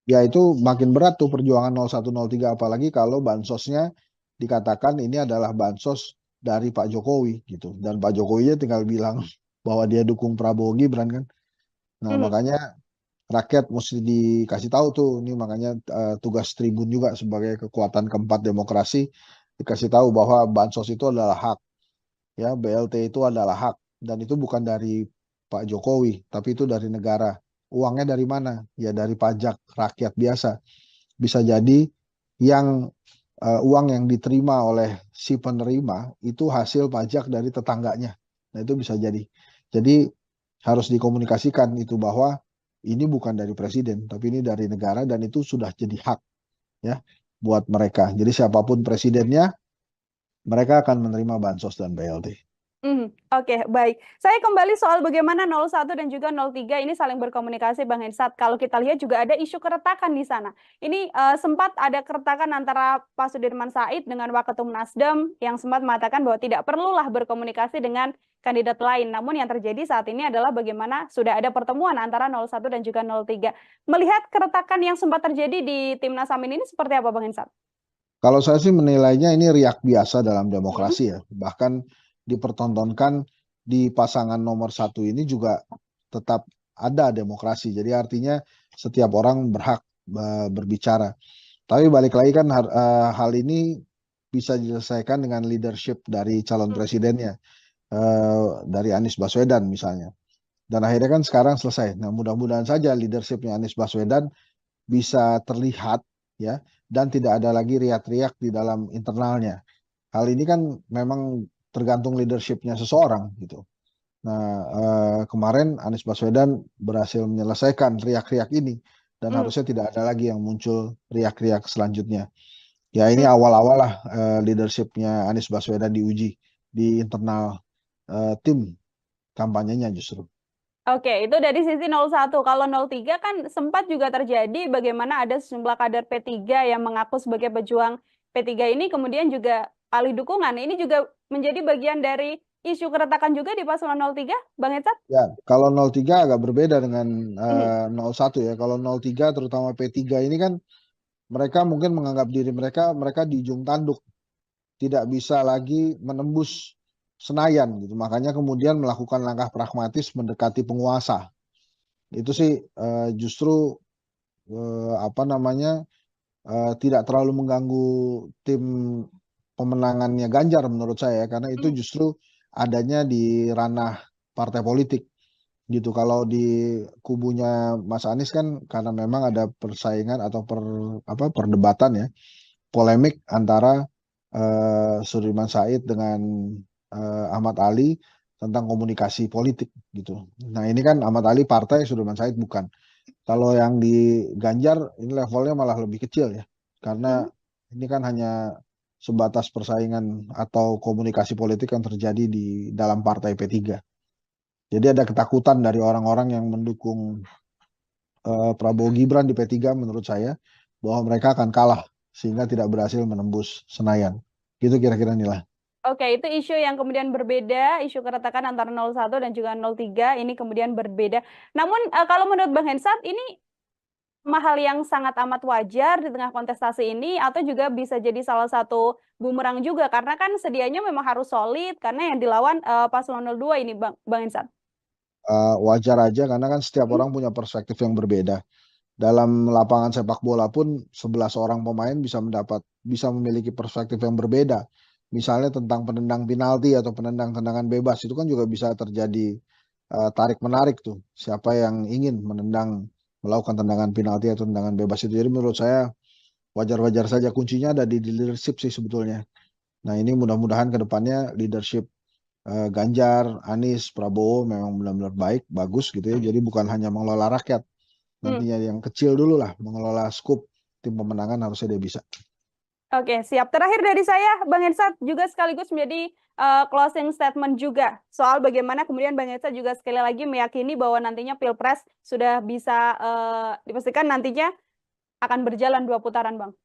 Ya itu makin berat tuh perjuangan 01 03, apalagi kalau bansosnya dikatakan ini adalah bansos dari Pak Jokowi gitu, dan Pak Jokowinya tinggal bilang bahwa dia dukung Prabowo Gibran kan. Nah, makanya rakyat mesti dikasih tahu tuh, ini makanya tugas Tribun juga sebagai kekuatan keempat demokrasi, dikasih tahu bahwa bansos itu adalah hak, ya BLT itu adalah hak, dan itu bukan dari Pak Jokowi, tapi itu dari negara. Uangnya dari mana? Ya dari pajak rakyat biasa. Bisa jadi yang uang yang diterima oleh si penerima itu hasil pajak dari tetangganya. Nah itu bisa jadi. Jadi harus dikomunikasikan itu bahwa ini bukan dari presiden, tapi ini dari negara, dan itu sudah jadi hak ya buat mereka. Jadi siapapun presidennya, mereka akan menerima bansos dan BLT. Oke, baik. Saya kembali soal bagaimana 01 dan juga 03 ini saling berkomunikasi, Bang Hensat. Kalau kita lihat juga ada isu keretakan di sana. Ini sempat ada keretakan antara Pak Sudirman Said dengan Waketum Nasdem yang sempat mengatakan bahwa tidak perlulah berkomunikasi dengan kandidat lain. Namun yang terjadi saat ini adalah bagaimana sudah ada pertemuan antara 01 dan juga 03. Melihat keretakan yang sempat terjadi di Timnas Amin ini seperti apa, Bang Hensat? Kalau saya sih menilainya ini riak biasa dalam demokrasi ya. Bahkan dipertontonkan di pasangan nomor 1 ini juga tetap ada demokrasi. Jadi artinya setiap orang berhak berbicara. Tapi balik lagi kan hal ini bisa diselesaikan dengan leadership dari calon presidennya, dari Anies Baswedan misalnya. Dan akhirnya kan sekarang selesai. Nah mudah-mudahan saja leadershipnya Anies Baswedan bisa terlihat ya, dan tidak ada lagi riak-riak di dalam internalnya. Hal ini kan memang tergantung leadershipnya seseorang gitu. Nah kemarin Anies Baswedan berhasil menyelesaikan riak-riak ini, dan harusnya tidak ada lagi yang muncul riak-riak selanjutnya. Ya ini awal-awal lah leadershipnya Anies Baswedan diuji di internal tim kampanyenya justru. Oke, itu dari sisi 01. Kalau 03 kan sempat juga terjadi bagaimana ada sejumlah kader P3 yang mengaku sebagai pejuang P3 ini kemudian juga alih dukungan. Ini juga menjadi bagian dari isu keretakan juga di paslon 03, Bang Hensat? Ya, kalau 03 agak berbeda dengan Mhm, 01 ya. Kalau 03 terutama P3 ini kan mereka mungkin menganggap diri mereka di ujung tanduk, tidak bisa lagi menembus Senayan gitu. Makanya kemudian melakukan langkah pragmatis mendekati penguasa. Itu sih justru apa namanya tidak terlalu mengganggu tim pemenangannya Ganjar menurut saya karena itu mhm, justru adanya di ranah partai politik gitu. Kalau di kubunya Mas Anies kan karena memang ada persaingan atau perdebatan ya, polemik antara Sudirman Said dengan Ahmad Ali tentang komunikasi politik gitu. Nah ini kan Ahmad Ali partai, Sudirman Said bukan. Kalau yang di Ganjar ini levelnya malah lebih kecil ya, karena mhm. ini kan hanya sebatas persaingan atau komunikasi politik yang terjadi di dalam partai P3. Jadi ada ketakutan dari orang-orang yang mendukung Prabowo Gibran di P3 menurut saya bahwa mereka akan kalah sehingga tidak berhasil menembus Senayan. Gitu kira-kira Nila. Oke, itu isu yang kemudian berbeda, isu keretakan antara 01 dan juga 03 ini kemudian berbeda. Namun kalau menurut Bang Hensat ini hal yang sangat amat wajar di tengah kontestasi ini atau juga bisa jadi salah satu bumerang juga karena kan sedianya memang harus solid karena yang dilawan paslon 02 ini Bang Hensat. Wajar aja karena kan setiap Mhm, orang punya perspektif yang berbeda. Dalam lapangan sepak bola pun 11 orang pemain bisa memiliki perspektif yang berbeda. Misalnya tentang penendang penalti atau penendang tendangan bebas itu kan juga bisa terjadi tarik menarik tuh. Siapa yang ingin melakukan tendangan penalti atau tendangan bebas itu. Jadi menurut saya wajar-wajar saja, kuncinya ada di leadership sih sebetulnya. Nah ini mudah-mudahan ke depannya leadership Ganjar, Anies, Prabowo memang benar-benar baik, bagus gitu ya. Jadi bukan hanya mengelola rakyat, mmm. nantinya yang kecil dulu lah, mengelola skup tim pemenangan harusnya dia bisa. Oke, siap. Terakhir dari saya, Bang Hensat juga sekaligus menjadi closing statement juga soal bagaimana kemudian Bang Hensat juga sekali lagi meyakini bahwa nantinya Pilpres sudah bisa dipastikan nantinya akan berjalan 2 putaran, Bang.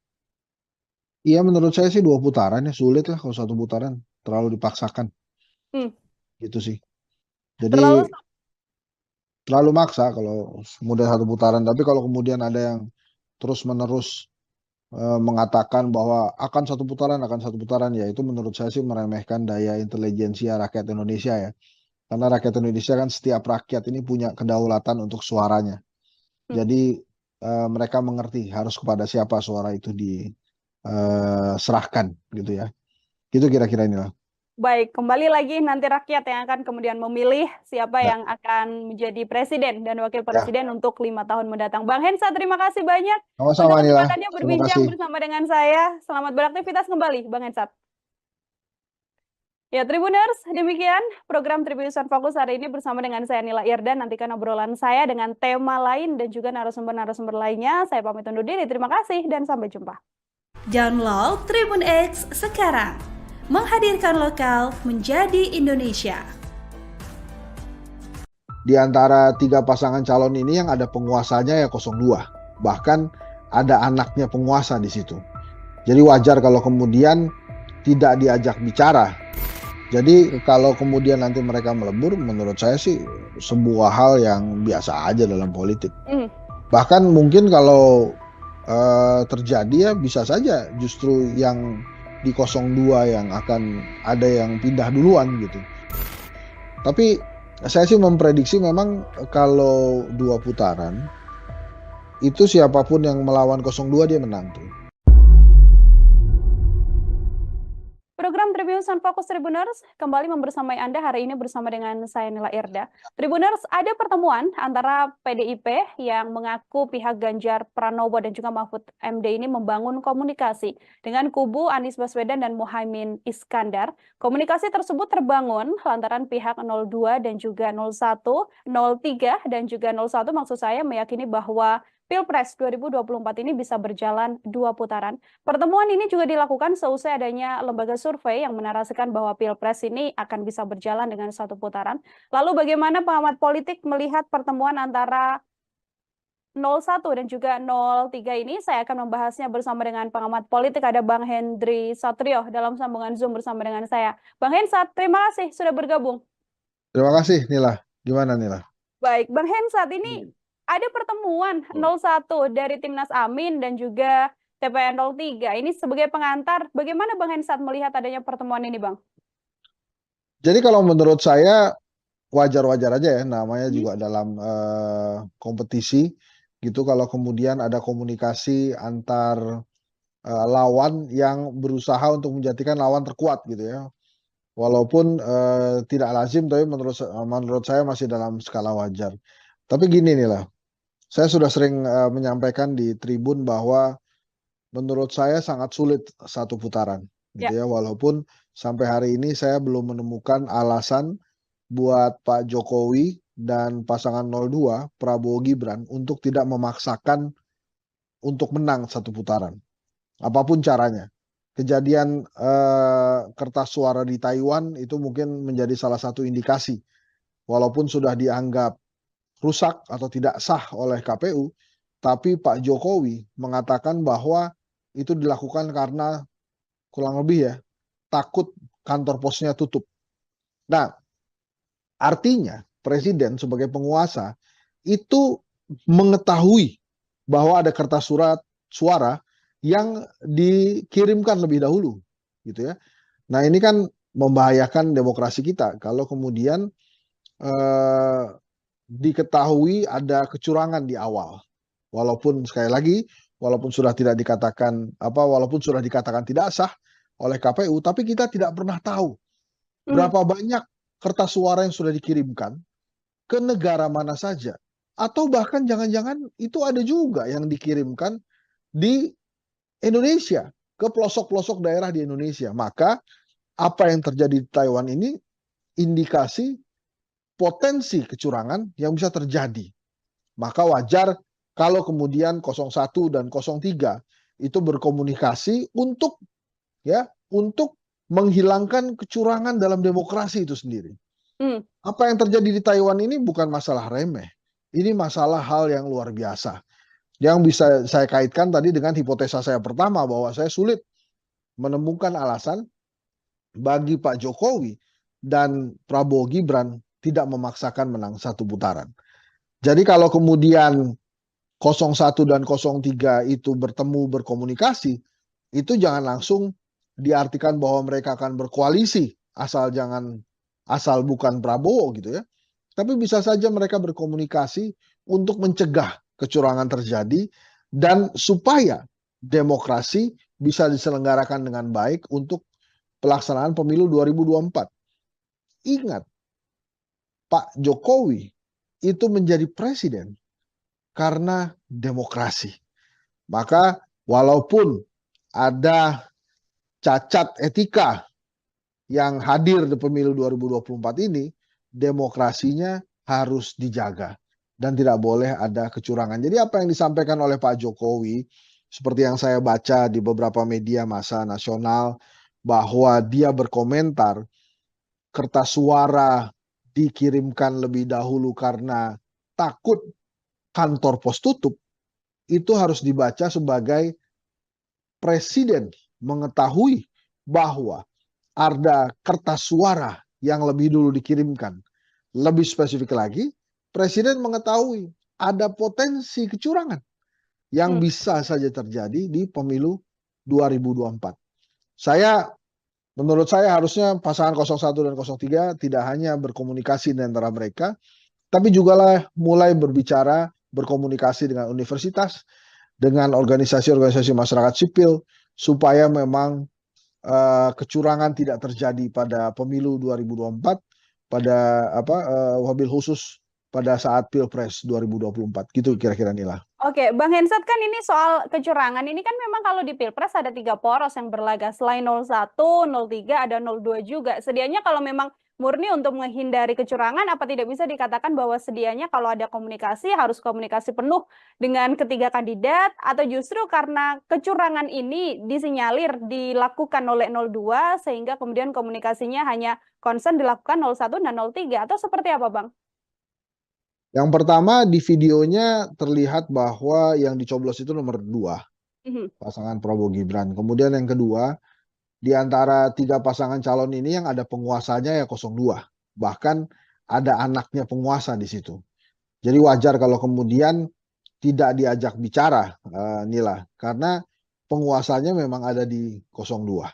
Iya menurut saya sih 2 putaran ya, sulit lah kalau 1 putaran, terlalu dipaksakan, Mmm, gitu sih. Jadi terlalu terlalu maksa kalau kemudian 1 putaran, tapi kalau kemudian ada yang terus-menerus mengatakan bahwa akan satu putaran, ya itu menurut saya sih meremehkan daya intelijensia rakyat Indonesia ya. Karena rakyat Indonesia kan setiap rakyat ini punya kedaulatan untuk suaranya. mmm, Jadi mereka mengerti harus kepada siapa suara itu diserahkan gitu ya. Itu kira-kira inilah. baik, kembali lagi nanti rakyat yang akan kemudian memilih siapa Ya, yang akan menjadi presiden dan wakil ya. presiden untuk 5 tahun mendatang. Bang Hensat, terima kasih banyak untuk Sama-sama Nila. kesempatannya Terima berbincang kasih. bersama dengan saya. Selamat beraktivitas kembali, Bang Hensat. Ya, Tribuners, demikian program Tribusan Fokus hari ini bersama dengan saya Nila Irdan. Nantikan obrolan saya dengan tema lain dan juga narasumber-narasumber lainnya. Saya pamit undur diri. Terima kasih dan sampai jumpa. Download Tribun X sekarang. Menghadirkan lokal menjadi Indonesia. Di antara 3 pasangan calon ini yang ada penguasanya ya 02. Bahkan ada anaknya penguasa di situ. Jadi wajar kalau kemudian tidak diajak bicara. Jadi kalau kemudian nanti mereka melebur, menurut saya sih sebuah hal yang biasa aja dalam politik. Hmm. Bahkan mungkin kalau terjadi ya bisa saja justru yang di 02 yang akan ada yang pindah duluan gitu. Tapi saya sih memprediksi memang kalau 2 putaran itu siapapun yang melawan 02 dia menang tuh. Program Tribusan Fokus Tribuners kembali membersamai Anda hari ini bersama dengan saya Nila Irda. Tribuners, ada pertemuan antara PDIP yang mengaku pihak Ganjar Pranowo dan juga Mahfud MD ini membangun komunikasi dengan kubu Anies Baswedan dan Muhaimin Iskandar. Komunikasi tersebut terbangun lantaran pihak 02 dan juga 01, 03 dan juga 01 maksud saya meyakini bahwa Pilpres 2024 ini bisa berjalan 2 putaran. Pertemuan ini juga dilakukan seusai adanya lembaga survei yang menarasikan bahwa Pilpres ini akan bisa berjalan dengan 1 putaran. Lalu bagaimana pengamat politik melihat pertemuan antara 01 dan juga 03 ini? Saya akan membahasnya bersama dengan pengamat politik, ada Bang Hendry Satrio dalam sambungan Zoom bersama dengan saya. Bang Hensat, terima kasih sudah bergabung. Terima kasih, Nila. Gimana, Nila? Baik, Bang Hensat, ini ada pertemuan 01 dari Timnas Amin dan juga TPN 03. Ini sebagai pengantar, bagaimana Bang Hensat melihat adanya pertemuan ini, Bang? Jadi kalau menurut saya wajar-wajar aja ya, namanya juga dalam kompetisi gitu kalau kemudian ada komunikasi antar lawan yang berusaha untuk menjadikan lawan terkuat gitu ya. Walaupun tidak lazim, tapi menurut saya masih dalam skala wajar. Tapi gini nih lah, saya sudah sering menyampaikan di tribun bahwa menurut saya sangat sulit 1 putaran, gitu ya. Walaupun sampai hari ini saya belum menemukan alasan buat Pak Jokowi dan pasangan 02 Prabowo Gibran untuk tidak memaksakan untuk menang 1 putaran, apapun caranya. Kejadian kertas suara di Taiwan itu mungkin menjadi salah satu indikasi. Walaupun sudah dianggap rusak atau tidak sah oleh KPU, tapi Pak Jokowi mengatakan bahwa itu dilakukan karena kurang lebih ya, takut kantor posnya tutup. Nah, artinya presiden sebagai penguasa itu mengetahui bahwa ada kertas suara yang dikirimkan lebih dahulu, gitu ya. Nah, ini kan membahayakan demokrasi kita kalau kemudian diketahui ada kecurangan di awal. Walaupun sekali lagi, walaupun sudah dikatakan tidak sah oleh KPU, tapi kita tidak pernah tahu berapa banyak kertas suara yang sudah dikirimkan ke negara mana saja. Atau bahkan jangan-jangan itu ada juga yang dikirimkan di Indonesia, ke pelosok-pelosok daerah di Indonesia. Maka apa yang terjadi di Taiwan ini indikasi potensi kecurangan yang bisa terjadi. Maka wajar kalau kemudian 01 dan 03 itu berkomunikasi untuk menghilangkan kecurangan dalam demokrasi itu sendiri. Apa yang terjadi di Taiwan ini bukan masalah remeh. Ini masalah hal yang luar biasa. Yang bisa saya kaitkan tadi dengan hipotesa saya pertama bahwa saya sulit menemukan alasan bagi Pak Jokowi dan Prabowo Gibran tidak memaksakan menang 1 putaran. Jadi kalau kemudian 01 dan 03 itu bertemu berkomunikasi, itu jangan langsung diartikan bahwa mereka akan berkoalisi asal bukan Prabowo gitu ya. Tapi bisa saja mereka berkomunikasi untuk mencegah kecurangan terjadi dan supaya demokrasi bisa diselenggarakan dengan baik untuk pelaksanaan pemilu 2024. Ingat, Pak Jokowi itu menjadi presiden karena demokrasi. Maka walaupun ada cacat etika yang hadir di pemilu 2024 ini, demokrasinya harus dijaga dan tidak boleh ada kecurangan. Jadi apa yang disampaikan oleh Pak Jokowi, seperti yang saya baca di beberapa media massa nasional, bahwa dia berkomentar kertas suara dikirimkan lebih dahulu karena takut kantor pos tutup, itu harus dibaca sebagai presiden mengetahui bahwa ada kertas suara yang lebih dulu dikirimkan. Lebih spesifik lagi, presiden mengetahui ada potensi kecurangan yang bisa saja terjadi di pemilu 2024. Menurut saya harusnya pasangan 01 dan 03 tidak hanya berkomunikasi di antara mereka, tapi juga mulai berkomunikasi dengan universitas, dengan organisasi-organisasi masyarakat sipil, supaya memang kecurangan tidak terjadi pada pemilu 2024, wabil khusus pada saat Pilpres 2024. Gitu kira-kira Nila. Oke, Bang Hensat, kan ini soal kecurangan ini kan memang kalau di Pilpres ada 3 poros yang berlaga. Selain 01, 03, ada 02 juga. Sedianya kalau memang murni untuk menghindari kecurangan, apa tidak bisa dikatakan bahwa sedianya kalau ada komunikasi harus komunikasi penuh dengan ketiga kandidat, atau justru karena kecurangan ini disinyalir dilakukan oleh 02 sehingga kemudian komunikasinya hanya concern dilakukan 01 dan 03, atau seperti apa, Bang? Yang pertama di videonya terlihat bahwa yang dicoblos itu nomor 2, pasangan Prabowo Gibran. Kemudian yang kedua, di antara 3 pasangan calon ini yang ada penguasanya ya 02. Bahkan ada anaknya penguasa di situ. Jadi wajar kalau kemudian tidak diajak bicara, Nila, karena penguasanya memang ada di 02.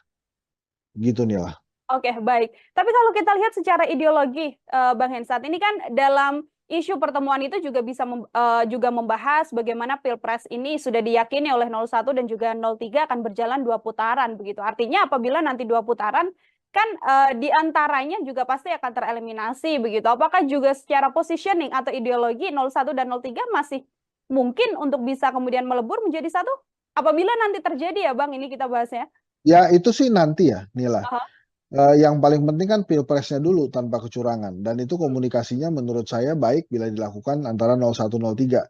Gitu, Nila. Oke, baik. Tapi kalau kita lihat secara ideologi, Bang Hensat, ini kan dalam isu pertemuan itu juga bisa juga membahas bagaimana Pilpres ini sudah diyakini oleh 01 dan juga 03 akan berjalan 2 putaran begitu. Artinya apabila nanti 2 putaran kan di antaranya juga pasti akan tereliminasi begitu. Apakah juga secara positioning atau ideologi 01 dan 03 masih mungkin untuk bisa kemudian melebur menjadi satu? Apabila nanti terjadi ya Bang, ini kita bahasnya. Ya itu sih nanti ya, Nila. Aha. Yang paling penting kan Pilpresnya dulu tanpa kecurangan, dan itu komunikasinya menurut saya baik bila dilakukan antara 01, 03.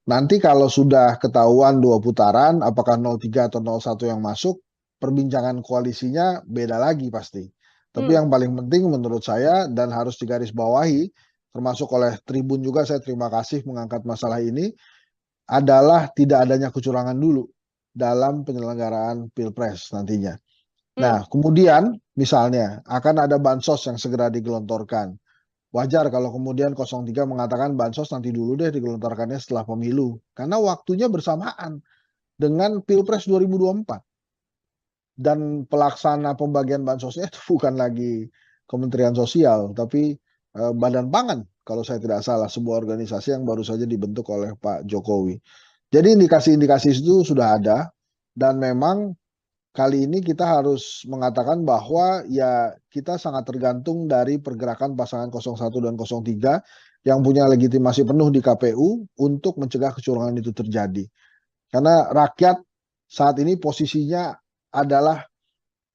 Nanti kalau sudah ketahuan 2 putaran, apakah 03 atau 01 yang masuk, perbincangan koalisinya beda lagi pasti. Tapi yang paling penting menurut saya dan harus digarisbawahi, termasuk oleh Tribun juga, saya terima kasih mengangkat masalah ini, adalah tidak adanya kecurangan dulu dalam penyelenggaraan Pilpres nantinya. Nah, kemudian misalnya akan ada bansos yang segera digelontorkan. Wajar kalau kemudian 03 mengatakan bansos nanti dulu deh digelontorkannya setelah pemilu. Karena waktunya bersamaan dengan Pilpres 2024. Dan pelaksana pembagian bansosnya itu bukan lagi Kementerian Sosial, tapi Badan Pangan kalau saya tidak salah, sebuah organisasi yang baru saja dibentuk oleh Pak Jokowi. Jadi indikasi-indikasi itu sudah ada, dan memang kali ini kita harus mengatakan bahwa ya kita sangat tergantung dari pergerakan pasangan 01 dan 03 yang punya legitimasi penuh di KPU untuk mencegah kecurangan itu terjadi. Karena rakyat saat ini posisinya adalah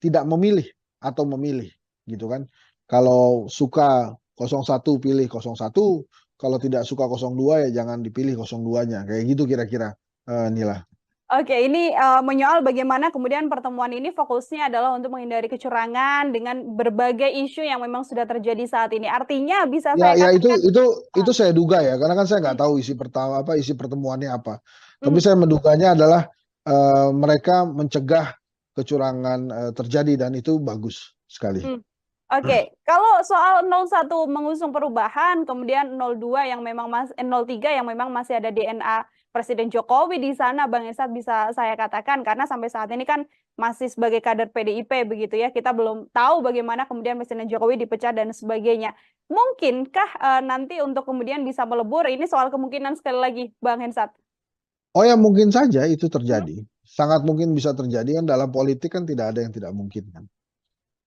tidak memilih atau memilih, gitu kan. Kalau suka 01 pilih 01, kalau tidak suka 02 ya jangan dipilih 02-nya. Kayak gitu kira-kira, Nila. Oke, ini menyoal bagaimana kemudian pertemuan ini fokusnya adalah untuk menghindari kecurangan dengan berbagai isu yang memang sudah terjadi saat ini. Artinya bisa saya katakan itu saya duga ya, karena kan saya nggak tahu isi pertemuannya apa. Tapi saya menduganya adalah mereka mencegah kecurangan terjadi, dan itu bagus sekali. Oke, kalau soal 01 mengusung perubahan, kemudian 02 yang memang 03 yang memang masih ada DNA Presiden Jokowi di sana, Bang Hensat, bisa saya katakan, karena sampai saat ini kan masih sebagai kader PDIP begitu ya, kita belum tahu bagaimana kemudian Presiden Jokowi dipecat dan sebagainya. Mungkinkah nanti untuk kemudian bisa melebur, ini soal kemungkinan sekali lagi, Bang Hensat? Oh ya, mungkin saja itu terjadi. Sangat mungkin bisa terjadi, kan dalam politik kan tidak ada yang tidak mungkin kan.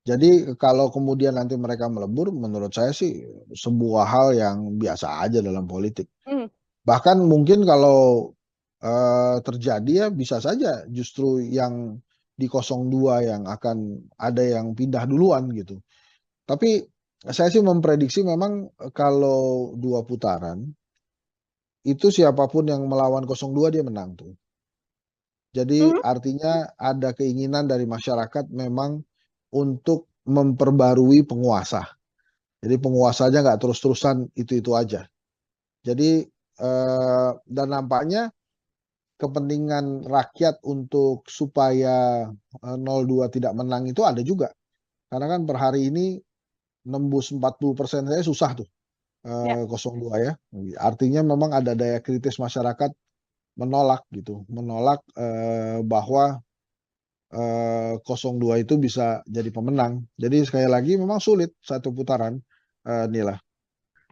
Jadi kalau kemudian nanti mereka melebur, menurut saya sih sebuah hal yang biasa aja dalam politik. Bahkan mungkin kalau terjadi ya bisa saja justru yang di 02 yang akan ada yang pindah duluan gitu. Tapi saya sih memprediksi memang kalau 2 putaran, itu siapapun yang melawan 02 dia menang tuh. Jadi artinya ada keinginan dari masyarakat memang untuk memperbarui penguasa. Jadi penguasanya nggak terus-terusan itu-itu aja. Jadi dan nampaknya kepentingan rakyat untuk supaya 02 tidak menang itu ada juga. Karena kan per hari ini nembus 40% saya susah tuh 02 ya. Artinya memang ada daya kritis masyarakat menolak gitu, menolak bahwa 02 itu bisa jadi pemenang. Jadi sekali lagi memang sulit satu putaran, Nila.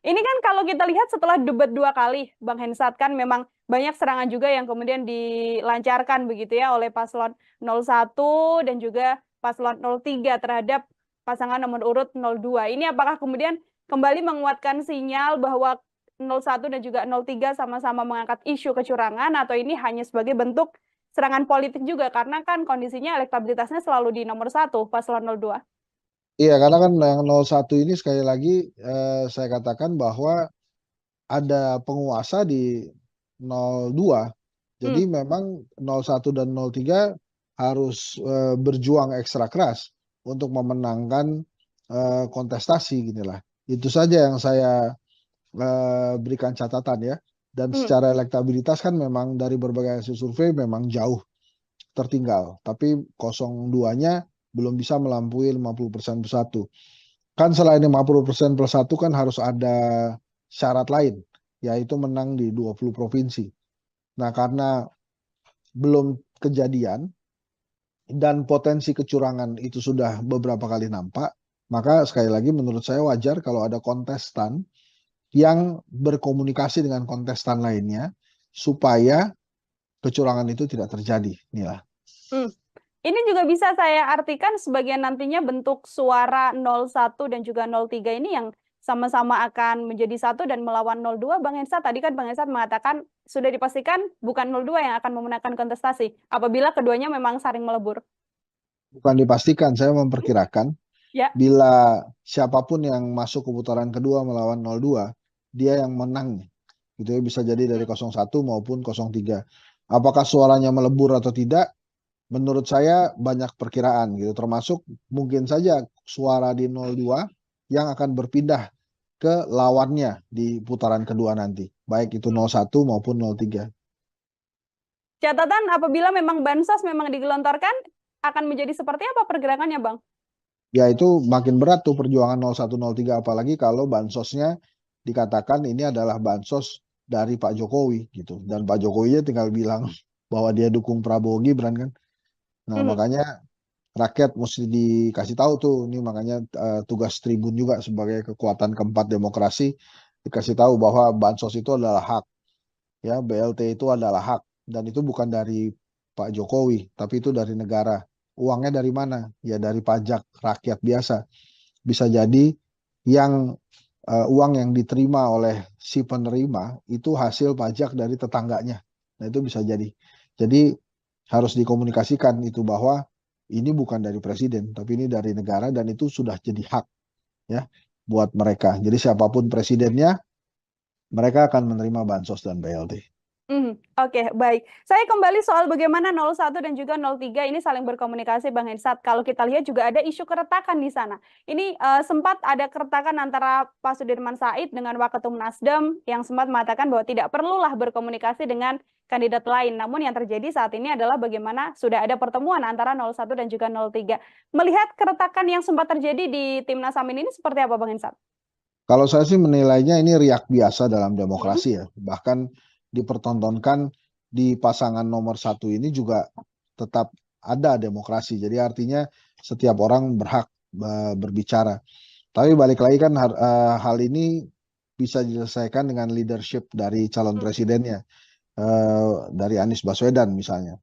Ini kan kalau kita lihat setelah debat 2 kali, Bang Hensat, kan memang banyak serangan juga yang kemudian dilancarkan begitu ya oleh paslon 01 dan juga paslon 03 terhadap pasangan nomor urut 02. Ini apakah kemudian kembali menguatkan sinyal bahwa 01 dan juga 03 sama-sama mengangkat isu kecurangan, atau ini hanya sebagai bentuk serangan politik juga, karena kan kondisinya elektabilitasnya selalu di nomor 1 paslon 02? Iya, karena kan yang 01 ini sekali lagi saya katakan bahwa ada penguasa di 02. Jadi memang 01 dan 03 harus berjuang ekstra keras untuk memenangkan kontestasi ginilah. Itu saja yang saya berikan catatan ya. Dan secara elektabilitas kan memang dari berbagai hasil survei memang jauh tertinggal. Tapi 02-nya belum bisa melampaui 50% plus 1. Kan selain 50% plus 1 kan harus ada syarat lain, yaitu menang di 20 provinsi. Nah, karena belum kejadian dan potensi kecurangan itu sudah beberapa kali nampak, maka sekali lagi menurut saya wajar kalau ada kontestan yang berkomunikasi dengan kontestan lainnya supaya kecurangan itu tidak terjadi. Inilah. Ini juga bisa saya artikan sebagai nantinya bentuk suara 01 dan juga 03 ini yang sama-sama akan menjadi satu dan melawan 02. Bang Hensat, tadi kan Bang Hensat mengatakan sudah dipastikan bukan 02 yang akan memenangkan kontestasi apabila keduanya memang saling melebur. Bukan dipastikan, saya memperkirakan Ya. bila siapapun yang masuk ke putaran kedua melawan 02, dia yang menang. Gitu ya, bisa jadi dari 01 maupun 03. Apakah suaranya melebur atau tidak? Menurut saya banyak perkiraan gitu, termasuk mungkin saja suara di 02 yang akan berpindah ke lawannya di putaran kedua nanti, baik itu 01 maupun 03. Catatan apabila memang bansos memang digelontorkan, akan menjadi seperti apa pergerakannya, Bang? Ya itu makin berat tuh perjuangan 01, 03, apalagi kalau bansosnya dikatakan ini adalah bansos dari Pak Jokowi gitu, dan Pak Jokowi tinggal bilang bahwa dia dukung Prabowo Gibran kan. Nah, makanya rakyat mesti dikasih tahu tuh, ini makanya tugas Tribun juga sebagai kekuatan keempat demokrasi, dikasih tahu bahwa bansos itu adalah hak, ya BLT itu adalah hak, dan itu bukan dari Pak Jokowi, tapi itu dari negara. Uangnya dari mana? Ya dari pajak rakyat biasa. Bisa jadi yang uang yang diterima oleh si penerima itu hasil pajak dari tetangganya. Nah itu bisa jadi. Jadi harus dikomunikasikan itu bahwa ini bukan dari presiden, tapi ini dari negara, dan itu sudah jadi hak ya buat mereka. Jadi siapapun presidennya, mereka akan menerima bansos dan BLT. Oke, baik. Saya kembali soal bagaimana 01 dan juga 03 ini saling berkomunikasi, Bang Hensat. Kalau kita lihat juga ada isu keretakan di sana. Ini sempat ada keretakan antara Pak Sudirman Said dengan Waketum Nasdem yang sempat mengatakan bahwa tidak perlulah berkomunikasi dengan kandidat lain. Namun yang terjadi saat ini adalah bagaimana sudah ada pertemuan antara 01 dan juga 03. Melihat keretakan yang sempat terjadi di Timnas Amin ini seperti apa, Bang Hensat? Kalau saya sih menilainya ini riak biasa dalam demokrasi ya. Bahkan dipertontonkan di pasangan nomor 1 ini juga tetap ada demokrasi. Jadi artinya setiap orang berhak berbicara. Tapi balik lagi kan hal ini bisa diselesaikan dengan leadership dari calon presidennya, dari Anies Baswedan misalnya.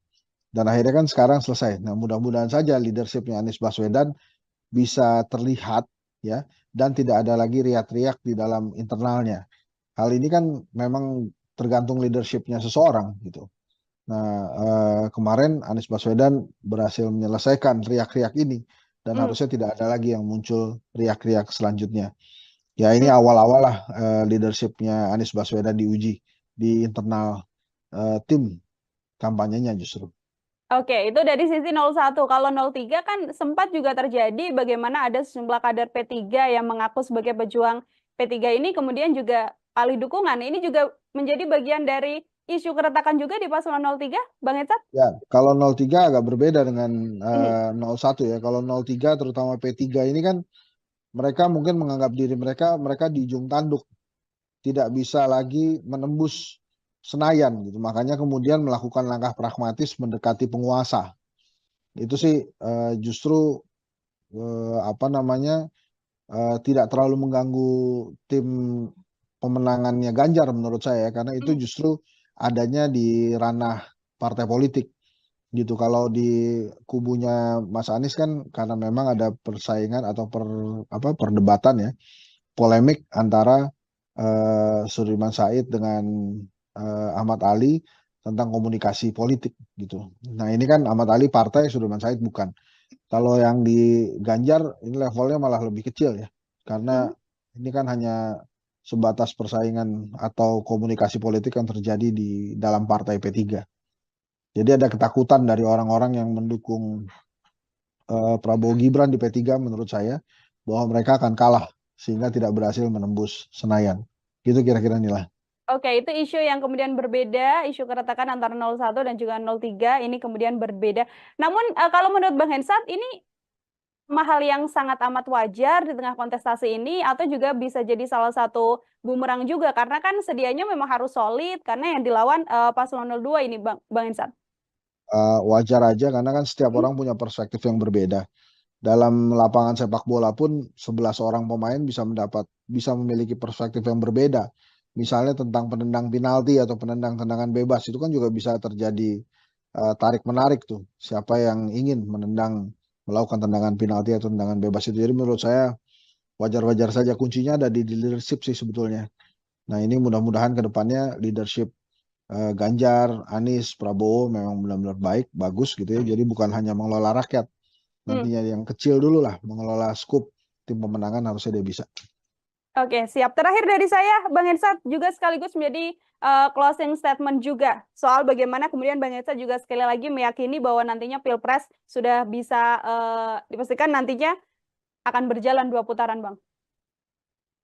Dan akhirnya kan sekarang selesai. Nah mudah-mudahan saja leadershipnya Anies Baswedan bisa terlihat ya, dan tidak ada lagi riak-riak di dalam internalnya. Hal ini kan memang tergantung leadershipnya seseorang gitu. Nah kemarin Anies Baswedan berhasil menyelesaikan riak-riak ini, dan harusnya tidak ada lagi yang muncul riak-riak selanjutnya. Ya ini awal-awal lah leadershipnya Anies Baswedan diuji di internal tim kampanyenya justru. Oke, itu dari sisi 01. Kalau 03 kan sempat juga terjadi bagaimana ada sejumlah kader P3 yang mengaku sebagai pejuang P3 ini kemudian juga alih dukungan. Ini juga menjadi bagian dari isu keretakan juga di paslon 03, Bang Hensat? Ya, kalau 03 agak berbeda dengan 01 ya. Kalau 03 terutama P3 ini kan mereka mungkin menganggap diri mereka di ujung tanduk, tidak bisa lagi menembus Senayan gitu. Makanya kemudian melakukan langkah pragmatis mendekati penguasa. Itu sih justru tidak terlalu mengganggu tim pemenangannya Ganjar menurut saya, karena itu justru adanya di ranah partai politik gitu. Kalau di kubunya Mas Anies kan karena memang ada persaingan atau perdebatan ya, polemik antara Sudirman Said dengan Ahmad Ali tentang komunikasi politik gitu. Nah ini kan Ahmad Ali partai, Sudirman Said bukan. Kalau yang di Ganjar ini levelnya malah lebih kecil ya, karena ini kan hanya sebatas persaingan atau komunikasi politik yang terjadi di dalam partai P3. Jadi ada ketakutan dari orang-orang yang mendukung Prabowo Gibran di P3 menurut saya bahwa mereka akan kalah sehingga tidak berhasil menembus Senayan. Gitu kira-kira Nila. Oke, itu isu yang kemudian berbeda, isu keretakan antara 01 dan juga 03 ini kemudian berbeda. Namun kalau menurut Bang Hensat ini hal yang sangat amat wajar di tengah kontestasi ini atau juga bisa jadi salah satu bumerang juga karena kan sedianya memang harus solid karena yang dilawan paslon 02 ini Bang Hensat. Wajar aja karena kan setiap orang punya perspektif yang berbeda. Dalam lapangan sepak bola pun 11 orang pemain bisa memiliki perspektif yang berbeda. Misalnya tentang penendang penalti atau penendang tendangan bebas itu kan juga bisa terjadi tarik menarik tuh. Siapa yang ingin melakukan tendangan penalti atau tendangan bebas itu. Jadi menurut saya wajar-wajar saja, kuncinya ada di leadership sih sebetulnya. Nah, ini mudah-mudahan ke depannya leadership Ganjar, Anies, Prabowo memang benar-benar baik, bagus gitu ya. Jadi bukan hanya mengelola rakyat. Nantinya yang kecil dulu lah, mengelola skup tim pemenangan harusnya dia bisa. Oke, siap. Terakhir dari saya, Bang Hensat juga sekaligus menjadi closing statement juga soal bagaimana kemudian Bang Hensat juga sekali lagi meyakini bahwa nantinya Pilpres sudah bisa dipastikan nantinya akan berjalan 2 putaran, Bang.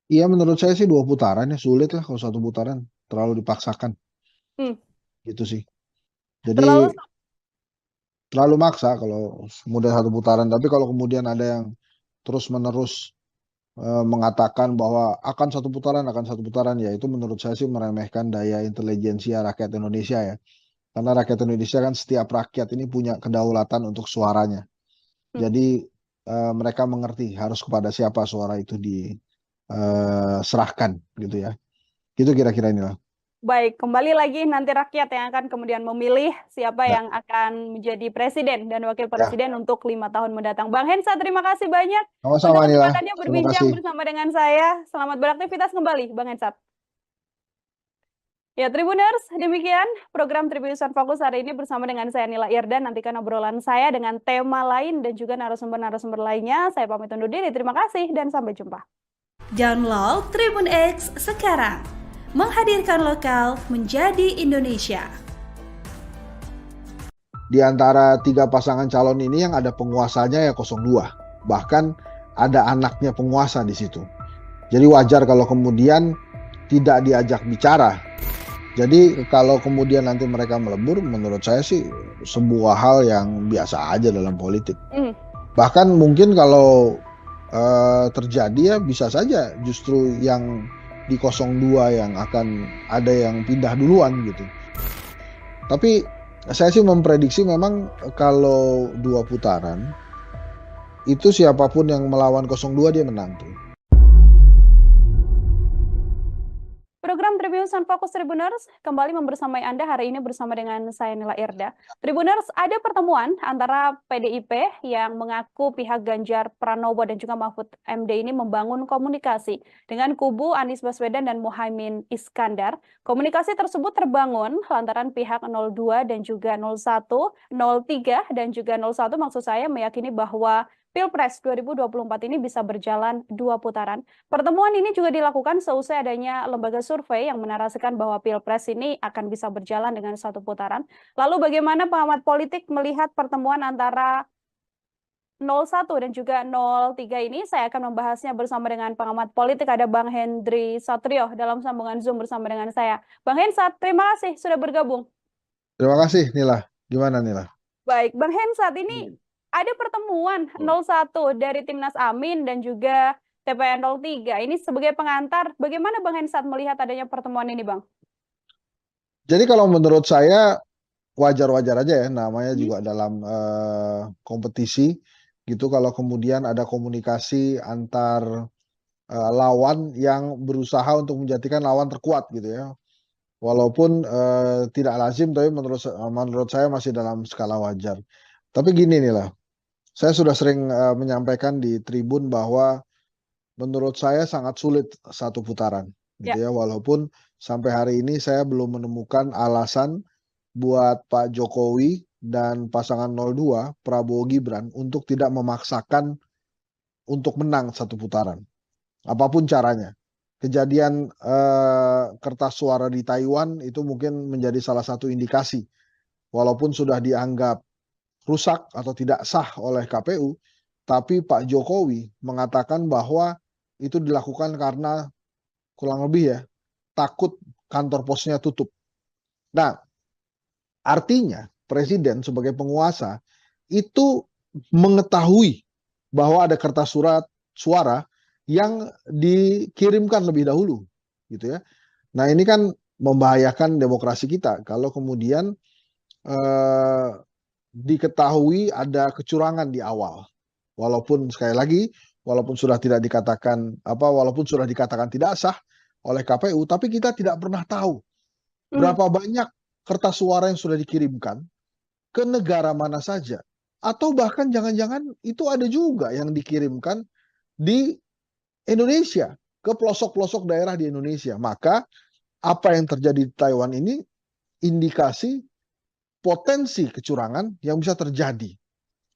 Iya, menurut saya sih 2 putaran ya, sulit lah kalau 1 putaran, terlalu dipaksakan. Gitu sih. Jadi terlalu maksa kalau mudah 1 putaran, tapi kalau kemudian ada yang terus-menerus mengatakan bahwa akan 1 putaran, ya itu menurut saya sih meremehkan daya intelijensia rakyat Indonesia ya. Karena rakyat Indonesia kan setiap rakyat ini punya kedaulatan untuk suaranya. Jadi mereka mengerti harus kepada siapa suara itu diserahkan gitu ya. Gitu kira-kira inilah. Baik, kembali lagi nanti rakyat yang akan kemudian memilih siapa yang akan menjadi presiden dan wakil presiden untuk 5 tahun mendatang. Bang Hensat, terima kasih banyak Sama-sama untuk Nila. kesempatannya berbincang bersama dengan saya. Selamat beraktivitas kembali, Bang Hensat. Ya, Tribuners, demikian program Tribunnews Fokus hari ini bersama dengan saya Nila Irdan. Nantikan obrolan saya dengan tema lain dan juga narasumber-narasumber lainnya. Saya pamit undur diri. Terima kasih dan sampai jumpa. Download Tribun X sekarang. Menghadirkan lokal menjadi Indonesia. Di antara 3 pasangan calon ini yang ada penguasanya ya 02. Bahkan ada anaknya penguasa di situ. Jadi wajar kalau kemudian tidak diajak bicara. Jadi kalau kemudian nanti mereka melebur, menurut saya sih sebuah hal yang biasa aja dalam politik. Bahkan mungkin kalau terjadi ya bisa saja justru yang di 02 yang akan ada yang pindah duluan gitu. Tapi saya sih memprediksi memang kalau 2 putaran itu siapapun yang melawan 02 dia menang tuh. Program Tribunnews Fokus Tribuners kembali membersamai Anda hari ini bersama dengan saya Nila Irda. Tribuners, ada pertemuan antara PDIP yang mengaku pihak Ganjar Pranowo dan juga Mahfud MD ini membangun komunikasi dengan kubu Anies Baswedan dan Muhaimin Iskandar. Komunikasi tersebut terbangun lantaran pihak 02 dan juga 01, 03 dan juga 01 maksud saya meyakini bahwa Pilpres 2024 ini bisa berjalan 2 putaran. Pertemuan ini juga dilakukan seusai adanya lembaga survei yang menarasikan bahwa Pilpres ini akan bisa berjalan dengan 1 putaran. Lalu bagaimana pengamat politik melihat pertemuan antara 01 dan juga 03 ini? Saya akan membahasnya bersama dengan pengamat politik, ada Bang Hendry Satrio dalam sambungan Zoom bersama dengan saya. Bang Hensat, terima kasih sudah bergabung. Terima kasih Nila. Gimana Nila? Baik, Bang Hensat, ini ada pertemuan 01 dari Timnas Amin dan juga TPN 03. Ini sebagai pengantar, bagaimana Bang Hensat melihat adanya pertemuan ini, Bang? Jadi kalau menurut saya wajar-wajar aja ya, namanya juga dalam kompetisi gitu. Kalau kemudian ada komunikasi antar lawan yang berusaha untuk menjadikan lawan terkuat gitu ya. Walaupun tidak lazim, tapi menurut saya masih dalam skala wajar. Tapi gini nih lah. Saya sudah sering menyampaikan di tribun bahwa menurut saya sangat sulit 1 putaran gitu ya. Walaupun sampai hari ini saya belum menemukan alasan buat Pak Jokowi dan pasangan 02 Prabowo Gibran untuk tidak memaksakan untuk menang satu putaran, apapun caranya. Kejadian kertas suara di Taiwan itu mungkin menjadi salah satu indikasi, walaupun sudah dianggap rusak atau tidak sah oleh KPU, tapi Pak Jokowi mengatakan bahwa itu dilakukan karena kurang lebih ya takut kantor posnya tutup. Nah, artinya presiden sebagai penguasa itu mengetahui bahwa ada kertas suara yang dikirimkan lebih dahulu, gitu ya. Nah, ini kan membahayakan demokrasi kita kalau kemudian diketahui ada kecurangan di awal. Walaupun sekali lagi, walaupun sudah dikatakan tidak sah oleh KPU, tapi kita tidak pernah tahu berapa banyak kertas suara yang sudah dikirimkan ke negara mana saja. Atau bahkan jangan-jangan itu ada juga yang dikirimkan di Indonesia, ke pelosok-pelosok daerah di Indonesia. Maka apa yang terjadi di Taiwan ini indikasi potensi kecurangan yang bisa terjadi.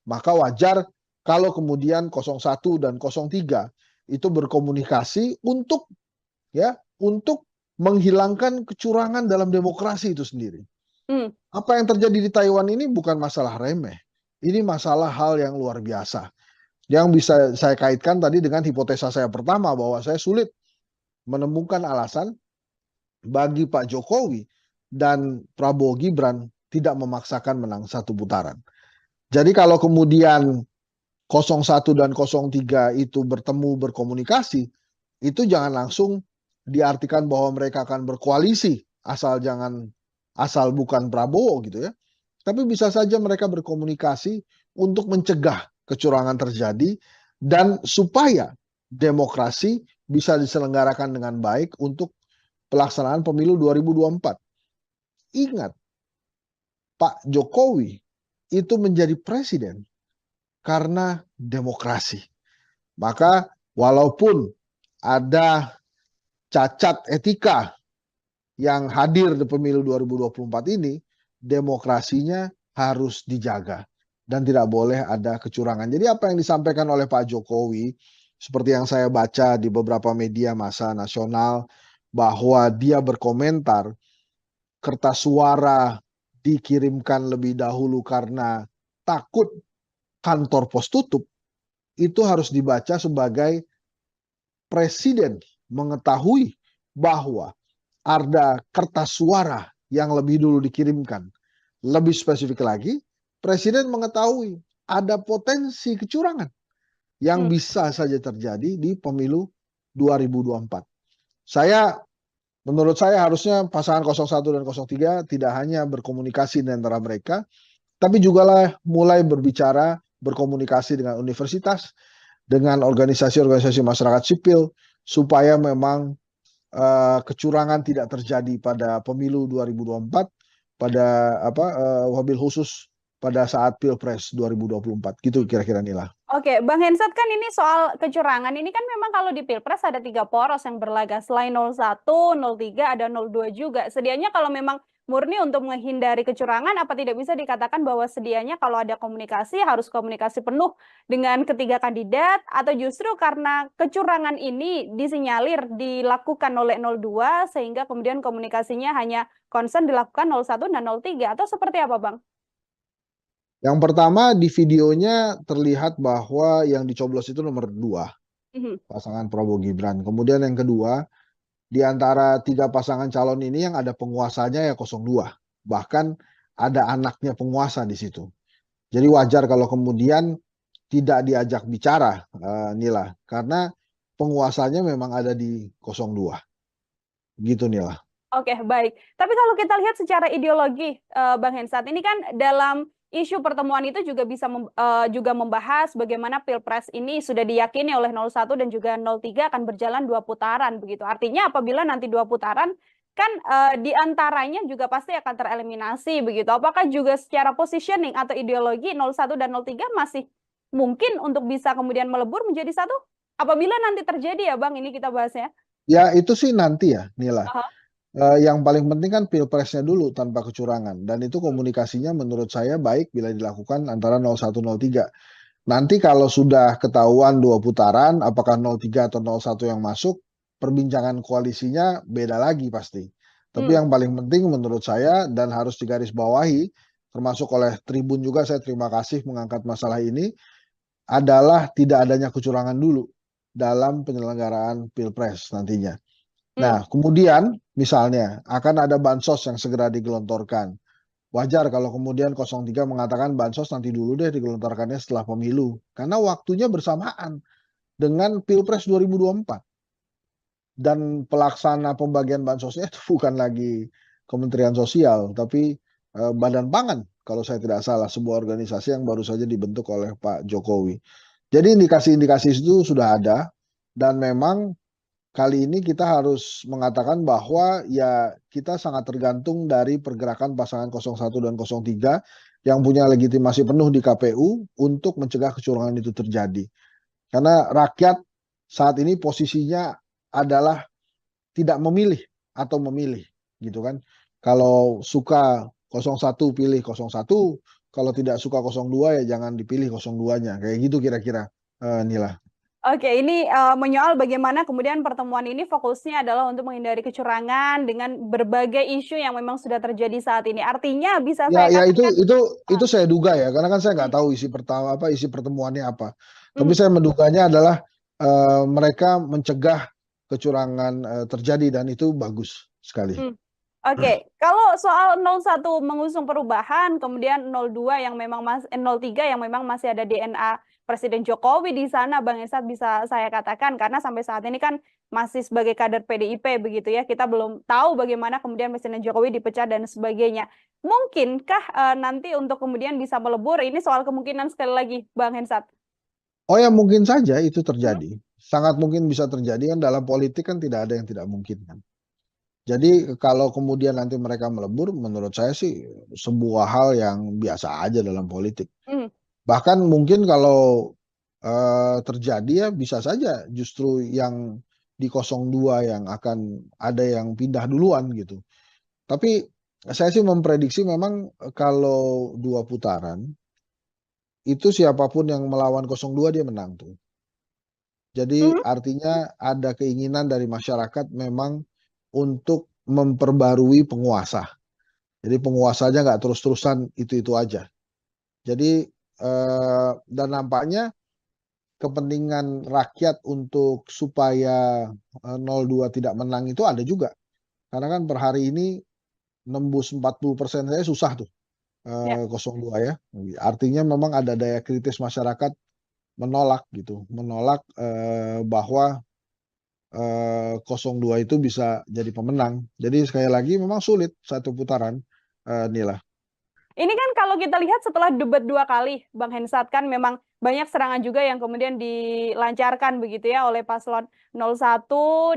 Maka wajar kalau kemudian 01 dan 03 itu berkomunikasi untuk menghilangkan kecurangan dalam demokrasi itu sendiri. Apa yang terjadi di Taiwan ini bukan masalah remeh. Ini masalah hal yang luar biasa. Yang bisa saya kaitkan tadi dengan hipotesa saya pertama bahwa saya sulit menemukan alasan bagi Pak Jokowi dan Prabowo Gibran tidak memaksakan menang satu putaran. Jadi kalau kemudian 01 dan 03 itu bertemu berkomunikasi, itu jangan langsung diartikan bahwa mereka akan berkoalisi asal bukan Prabowo gitu ya. Tapi bisa saja mereka berkomunikasi untuk mencegah kecurangan terjadi dan supaya demokrasi bisa diselenggarakan dengan baik untuk pelaksanaan pemilu 2024. Ingat, Pak Jokowi itu menjadi presiden karena demokrasi. Maka walaupun ada cacat etika yang hadir di pemilu 2024 ini, demokrasinya harus dijaga dan tidak boleh ada kecurangan. Jadi apa yang disampaikan oleh Pak Jokowi, seperti yang saya baca di beberapa media massa nasional, bahwa dia berkomentar kertas suara dikirimkan lebih dahulu karena takut kantor pos tutup, itu harus dibaca sebagai presiden mengetahui bahwa ada kertas suara yang lebih dulu dikirimkan. Lebih spesifik lagi, presiden mengetahui ada potensi kecurangan yang bisa saja terjadi di pemilu 2024. Menurut saya harusnya pasangan 01 dan 03 tidak hanya berkomunikasi di antara mereka, tapi juga mulai berkomunikasi dengan universitas, dengan organisasi-organisasi masyarakat sipil, supaya memang kecurangan tidak terjadi pada pemilu 2024, wabil khusus pada saat Pilpres 2024. Gitu kira-kira Nila. Oke, Bang Hensat, kan ini soal kecurangan ini kan memang kalau di Pilpres ada 3 poros yang berlaga. Selain 01, 03, ada 02 juga. Sedianya kalau memang murni untuk menghindari kecurangan, apa tidak bisa dikatakan bahwa sedianya kalau ada komunikasi harus komunikasi penuh dengan ketiga kandidat, atau justru karena kecurangan ini disinyalir dilakukan oleh 02 sehingga kemudian komunikasinya hanya concern dilakukan 01 dan 03, atau seperti apa, Bang? Yang pertama, di videonya terlihat bahwa yang dicoblos itu nomor 2, pasangan Prabowo Gibran. Kemudian yang kedua, di antara 3 pasangan calon ini yang ada penguasanya ya 02. Bahkan ada anaknya penguasa di situ. Jadi wajar kalau kemudian tidak diajak bicara, Nila. Karena penguasanya memang ada di 02. Gitu, Nila. Oke, baik. Tapi kalau kita lihat secara ideologi, Bang Hensat, ini kan dalam isu pertemuan itu juga bisa juga membahas bagaimana Pilpres ini sudah diyakini oleh 01 dan juga 03 akan berjalan 2 putaran begitu. Artinya apabila nanti 2 putaran kan di antaranya juga pasti akan tereliminasi begitu. Apakah juga secara positioning atau ideologi 01 dan 03 masih mungkin untuk bisa kemudian melebur menjadi satu? Apabila nanti terjadi ya Bang, ini kita bahasnya. Ya itu sih nanti ya Nila. Yang paling penting kan pilpresnya dulu tanpa kecurangan, dan itu komunikasinya menurut saya baik bila dilakukan antara 01, 03. Nanti kalau sudah ketahuan 2 putaran, apakah 03 atau 01 yang masuk, perbincangan koalisinya beda lagi pasti. Tapi yang paling penting menurut saya dan harus digarisbawahi, termasuk oleh Tribun juga, saya terima kasih mengangkat masalah ini, adalah tidak adanya kecurangan dulu dalam penyelenggaraan Pilpres nantinya. Nah, kemudian misalnya akan ada bansos yang segera digelontorkan. Wajar kalau kemudian 03 mengatakan bansos nanti dulu deh digelontorkannya setelah pemilu. Karena waktunya bersamaan dengan Pilpres 2024. Dan pelaksana pembagian bansosnya itu bukan lagi Kementerian Sosial, tapi Badan Pangan kalau saya tidak salah, sebuah organisasi yang baru saja dibentuk oleh Pak Jokowi. Jadi indikasi-indikasi itu sudah ada, dan memang kali ini kita harus mengatakan bahwa ya kita sangat tergantung dari pergerakan pasangan 01 dan 03 yang punya legitimasi penuh di KPU untuk mencegah kecurangan itu terjadi. Karena rakyat saat ini posisinya adalah tidak memilih atau memilih, gitu kan. Kalau suka 01 pilih 01, kalau tidak suka 02 ya jangan dipilih 02-nya. Kayak gitu kira-kira, Nila. Oke, ini menyoal bagaimana kemudian pertemuan ini fokusnya adalah untuk menghindari kecurangan dengan berbagai isu yang memang sudah terjadi saat ini. Artinya bisa saya Ya katakan itu saya duga ya, karena kan saya nggak tahu isi pertemuannya apa. Tapi saya menduganya adalah mereka mencegah kecurangan terjadi, dan itu bagus sekali. Oke, kalau soal 01 mengusung perubahan, kemudian 02 yang memang 03 yang memang masih ada DNA Presiden Jokowi di sana, Bang Hensat, bisa saya katakan, karena sampai saat ini kan masih sebagai kader PDIP begitu ya, kita belum tahu bagaimana kemudian Presiden Jokowi dipecat dan sebagainya. Mungkinkah nanti untuk kemudian bisa melebur, ini soal kemungkinan sekali lagi, Bang Hensat? Oh ya, mungkin saja itu terjadi. Sangat mungkin bisa terjadi, kan dalam politik kan tidak ada yang tidak mungkin kan. Jadi kalau kemudian nanti mereka melebur, menurut saya sih sebuah hal yang biasa aja dalam politik. Bahkan mungkin kalau terjadi ya bisa saja justru yang di 02 yang akan ada yang pindah duluan gitu. Tapi saya sih memprediksi memang kalau 2 putaran, itu siapapun yang melawan 02 dia menang tuh. Jadi artinya ada keinginan dari masyarakat memang untuk memperbarui penguasa. Jadi penguasanya nggak terus-terusan itu-itu aja. Jadi dan nampaknya kepentingan rakyat untuk supaya 02 tidak menang itu ada juga. Karena kan per hari ini nembus 40% saya susah tuh 02 ya. Artinya memang ada daya kritis masyarakat menolak gitu, menolak bahwa 02 itu bisa jadi pemenang. Jadi sekali lagi memang sulit 1 putaran, Nila. Ini kan kalau kita lihat setelah debat 2 kali, Bang Hensat, kan memang banyak serangan juga yang kemudian dilancarkan begitu ya oleh paslon 01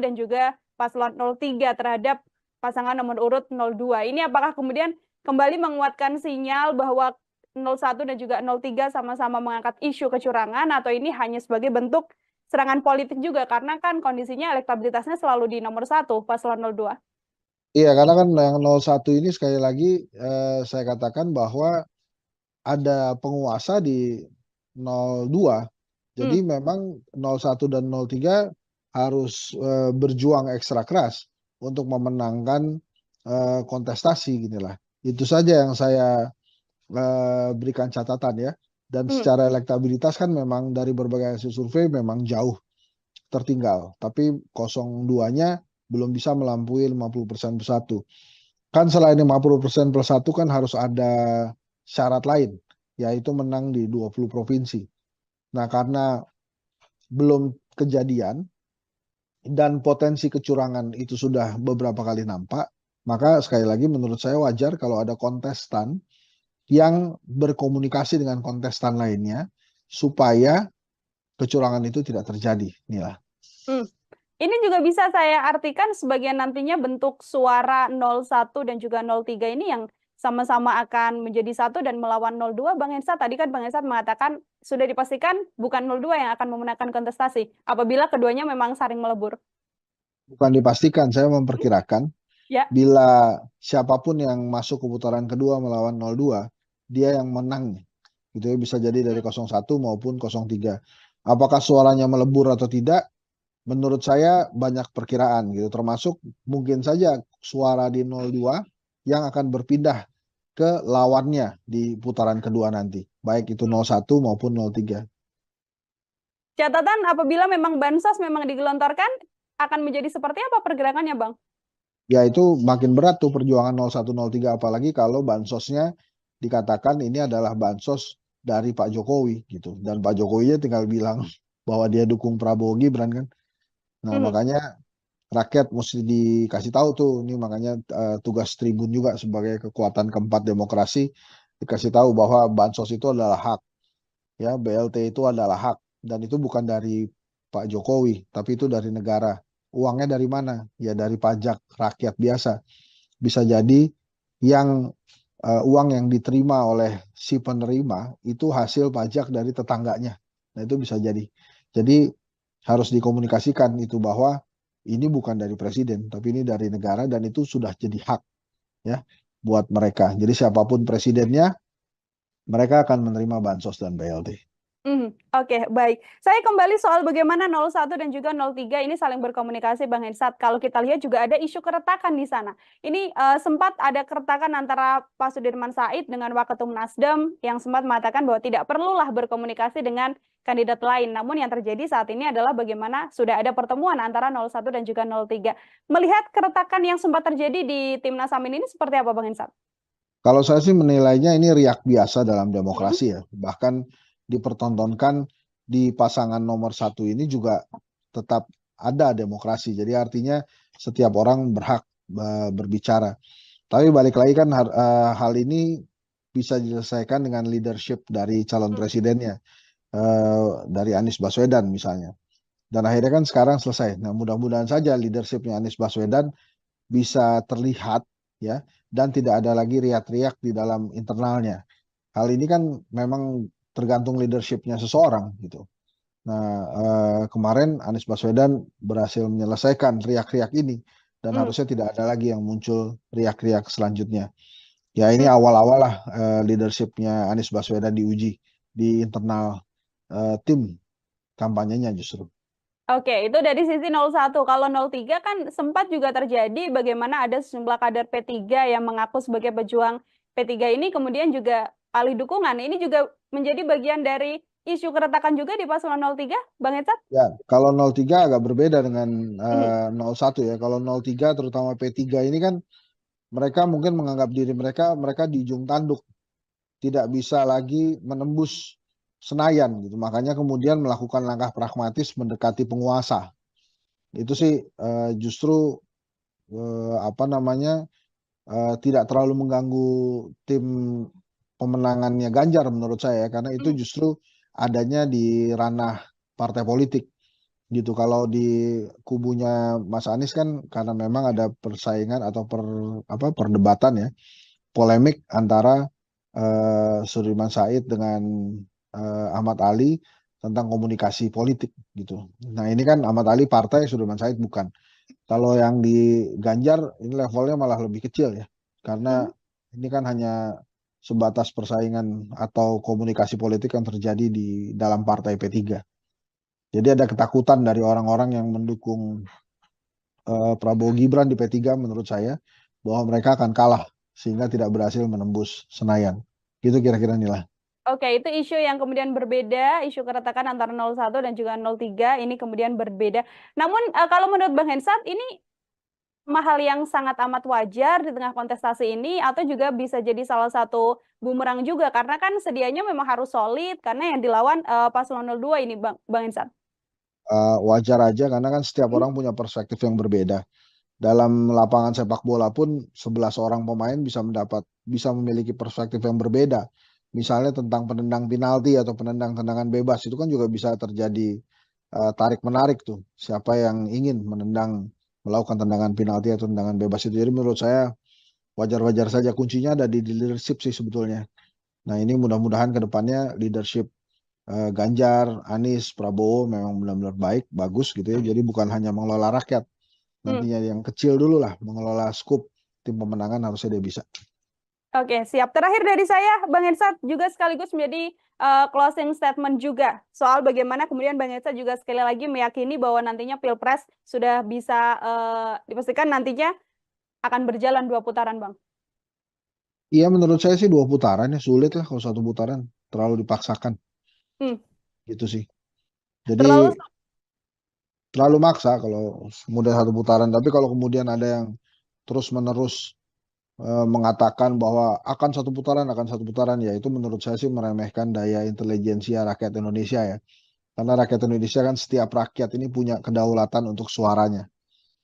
dan juga paslon 03 terhadap pasangan nomor urut 02. Ini apakah kemudian kembali menguatkan sinyal bahwa 01 dan juga 03 sama-sama mengangkat isu kecurangan, atau ini hanya sebagai bentuk serangan politik juga, karena kan kondisinya elektabilitasnya selalu di nomor 1 paslon 02. Iya, karena kan yang 01 ini sekali lagi saya katakan bahwa ada penguasa di 02. Jadi memang 01 dan 03 harus berjuang ekstra keras untuk memenangkan kontestasi ginilah. Itu saja yang saya berikan catatan ya. Dan secara elektabilitas kan memang dari berbagai hasil survei memang jauh tertinggal. Tapi 02-nya belum bisa melampaui 50% plus 1. Kan selain 50% plus 1 kan harus ada syarat lain, yaitu menang di 20 provinsi. Nah, karena belum kejadian dan potensi kecurangan itu sudah beberapa kali nampak, maka sekali lagi menurut saya wajar kalau ada kontestan yang berkomunikasi dengan kontestan lainnya supaya kecurangan itu tidak terjadi, Nila. Ini juga bisa saya artikan sebagai nantinya bentuk suara 01 dan juga 03 ini yang sama-sama akan menjadi satu dan melawan 02, Bang Hensat. Tadi kan Bang Hensat mengatakan sudah dipastikan bukan 02 yang akan memenangkan kontestasi apabila keduanya memang saling melebur. Bukan dipastikan, saya memperkirakan. Ya. Bila siapapun yang masuk ke putaran kedua melawan 02, dia yang menang. Gitu ya, bisa jadi dari 01 maupun 03. Apakah suaranya melebur atau tidak? Menurut saya banyak perkiraan gitu, termasuk mungkin saja suara di 02 yang akan berpindah ke lawannya di putaran kedua nanti, baik itu 01 maupun 03. Catatan apabila memang bansos memang digelontorkan, akan menjadi seperti apa pergerakannya, Bang? Ya itu makin berat tuh perjuangan 01, 03, apalagi kalau bansosnya dikatakan ini adalah bansos dari Pak Jokowi gitu. Dan Pak Jokowinya tinggal bilang bahwa dia dukung Prabowo Gibran kan. Nah, makanya rakyat mesti dikasih tahu tuh, ini makanya tugas Tribun juga sebagai kekuatan keempat demokrasi, dikasih tahu bahwa bansos itu adalah hak, ya BLT itu adalah hak, dan itu bukan dari Pak Jokowi, tapi itu dari negara. Uangnya dari mana? Ya dari pajak rakyat biasa. Bisa jadi yang uang yang diterima oleh si penerima itu hasil pajak dari tetangganya. Nah itu bisa jadi. Jadi harus dikomunikasikan itu bahwa ini bukan dari presiden, tapi ini dari negara, dan itu sudah jadi hak ya buat mereka. Jadi siapapun presidennya, mereka akan menerima bansos dan BLT. Oke, baik. Saya kembali soal bagaimana 01 dan juga 03 ini saling berkomunikasi, Bang Hensat. Kalau kita lihat juga ada isu keretakan di sana. Ini sempat ada keretakan antara Pak Sudirman Said dengan Waketum Nasdem yang sempat mengatakan bahwa tidak perlulah berkomunikasi dengan kandidat lain. Namun yang terjadi saat ini adalah bagaimana sudah ada pertemuan antara 01 dan juga 03. Melihat keretakan yang sempat terjadi di Timnas Amin ini seperti apa, Bang Hensat? Kalau saya sih menilainya ini riak biasa dalam demokrasi ya. Bahkan dipertontonkan di pasangan nomor 1 ini juga tetap ada demokrasi. Jadi artinya setiap orang berhak berbicara. Tapi balik lagi kan hal ini bisa diselesaikan dengan leadership dari calon presidennya, dari Anies Baswedan misalnya. Dan akhirnya kan sekarang selesai. Nah mudah-mudahan saja leadershipnya Anies Baswedan bisa terlihat ya, dan tidak ada lagi riak-riak di dalam internalnya. Hal ini kan memang tergantung leadershipnya seseorang gitu. Nah kemarin Anies Baswedan berhasil menyelesaikan riak-riak ini, dan harusnya tidak ada lagi yang muncul riak-riak selanjutnya. Ya ini awal-awal lah leadershipnya Anies Baswedan diuji di internal tim kampanyenya justru. Oke, itu dari sisi 01. Kalau 03 kan sempat juga terjadi bagaimana ada sejumlah kader P3 yang mengaku sebagai pejuang P3 ini kemudian juga alih dukungan. Ini juga menjadi bagian dari isu keretakan juga di paslon 03, Bang Hensat? Ya, kalau 03 agak berbeda dengan 01 ya. Kalau 03 terutama P3 ini kan mereka mungkin menganggap diri mereka di ujung tanduk, tidak bisa lagi menembus Senayan gitu. Makanya kemudian melakukan langkah pragmatis mendekati penguasa. Itu sih justru tidak terlalu mengganggu tim pemenangannya Ganjar menurut saya, karena itu justru adanya di ranah partai politik gitu. Kalau di kubunya Mas Anies kan karena memang ada persaingan atau perdebatan ya, polemik antara Sudirman Said dengan Ahmad Ali tentang komunikasi politik gitu. Nah ini kan Ahmad Ali partai, Sudirman Said bukan. Kalau yang di Ganjar ini levelnya malah lebih kecil ya, karena ini kan hanya sebatas persaingan atau komunikasi politik yang terjadi di dalam partai P3. Jadi ada ketakutan dari orang-orang yang mendukung Prabowo Gibran di P3 menurut saya, bahwa mereka akan kalah sehingga tidak berhasil menembus Senayan. Gitu kira-kira nilai. Oke, itu isu yang kemudian berbeda, isu keretakan antara 01 dan juga 03 ini kemudian berbeda. Namun kalau menurut Bang Hensat ini hal yang sangat amat wajar di tengah kontestasi ini, atau juga bisa jadi salah satu bumerang juga karena kan sedianya memang harus solid karena yang dilawan paslon 02 ini, Bang Hensat. Wajar aja karena kan setiap orang punya perspektif yang berbeda. Dalam lapangan sepak bola pun 11 orang pemain bisa memiliki perspektif yang berbeda. Misalnya tentang penendang penalti atau penendang tendangan bebas, itu kan juga bisa terjadi tarik-menarik tuh. Siapa yang ingin melakukan tendangan penalti atau tendangan bebas itu. Jadi menurut saya wajar-wajar saja, kuncinya ada di leadership sih sebetulnya. Nah ini mudah-mudahan ke depannya leadership Ganjar, Anies, Prabowo memang benar-benar baik, bagus gitu ya. Jadi bukan hanya mengelola rakyat, Nantinya yang kecil dulu lah, mengelola skup tim pemenangan harusnya dia bisa. Oke, siap. Terakhir dari saya, Bang Hensat juga sekaligus menjadi closing statement juga soal bagaimana kemudian Bang Hensat juga sekali lagi meyakini bahwa nantinya Pilpres sudah bisa dipastikan nantinya akan berjalan 2 putaran, Bang. Iya, menurut saya sih 2 putaran ya, sulit lah kalau 1 putaran, terlalu dipaksakan. Gitu sih. Jadi terlalu maksa kalau kemudian 1 putaran, tapi kalau kemudian ada yang terus-menerus mengatakan bahwa akan 1 putaran, ya itu menurut saya sih meremehkan daya intelijensia rakyat Indonesia ya. Karena rakyat Indonesia kan setiap rakyat ini punya kedaulatan untuk suaranya.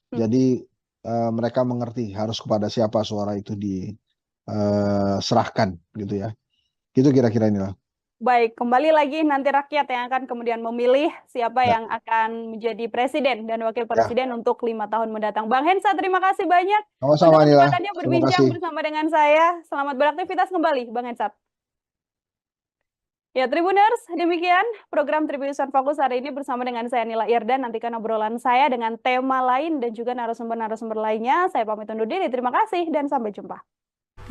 Jadi mereka mengerti harus kepada siapa suara itu diserahkan gitu ya. Gitu kira-kira inilah. Baik, kembali lagi nanti rakyat yang akan kemudian memilih siapa yang akan menjadi presiden dan wakil presiden untuk 5 tahun mendatang. Bang Hensat, terima kasih banyak Sama-sama, untuk Nila. kesempatannya Terima berbincang kasih. bersama dengan saya. Selamat beraktivitas kembali, Bang Hensat. Ya, Tribuners, demikian program Tribunnews Fokus hari ini bersama dengan saya Nila Irda. Nantikan obrolan saya dengan tema lain dan juga narasumber-narasumber lainnya. Saya pamit undur diri. Terima kasih dan sampai jumpa.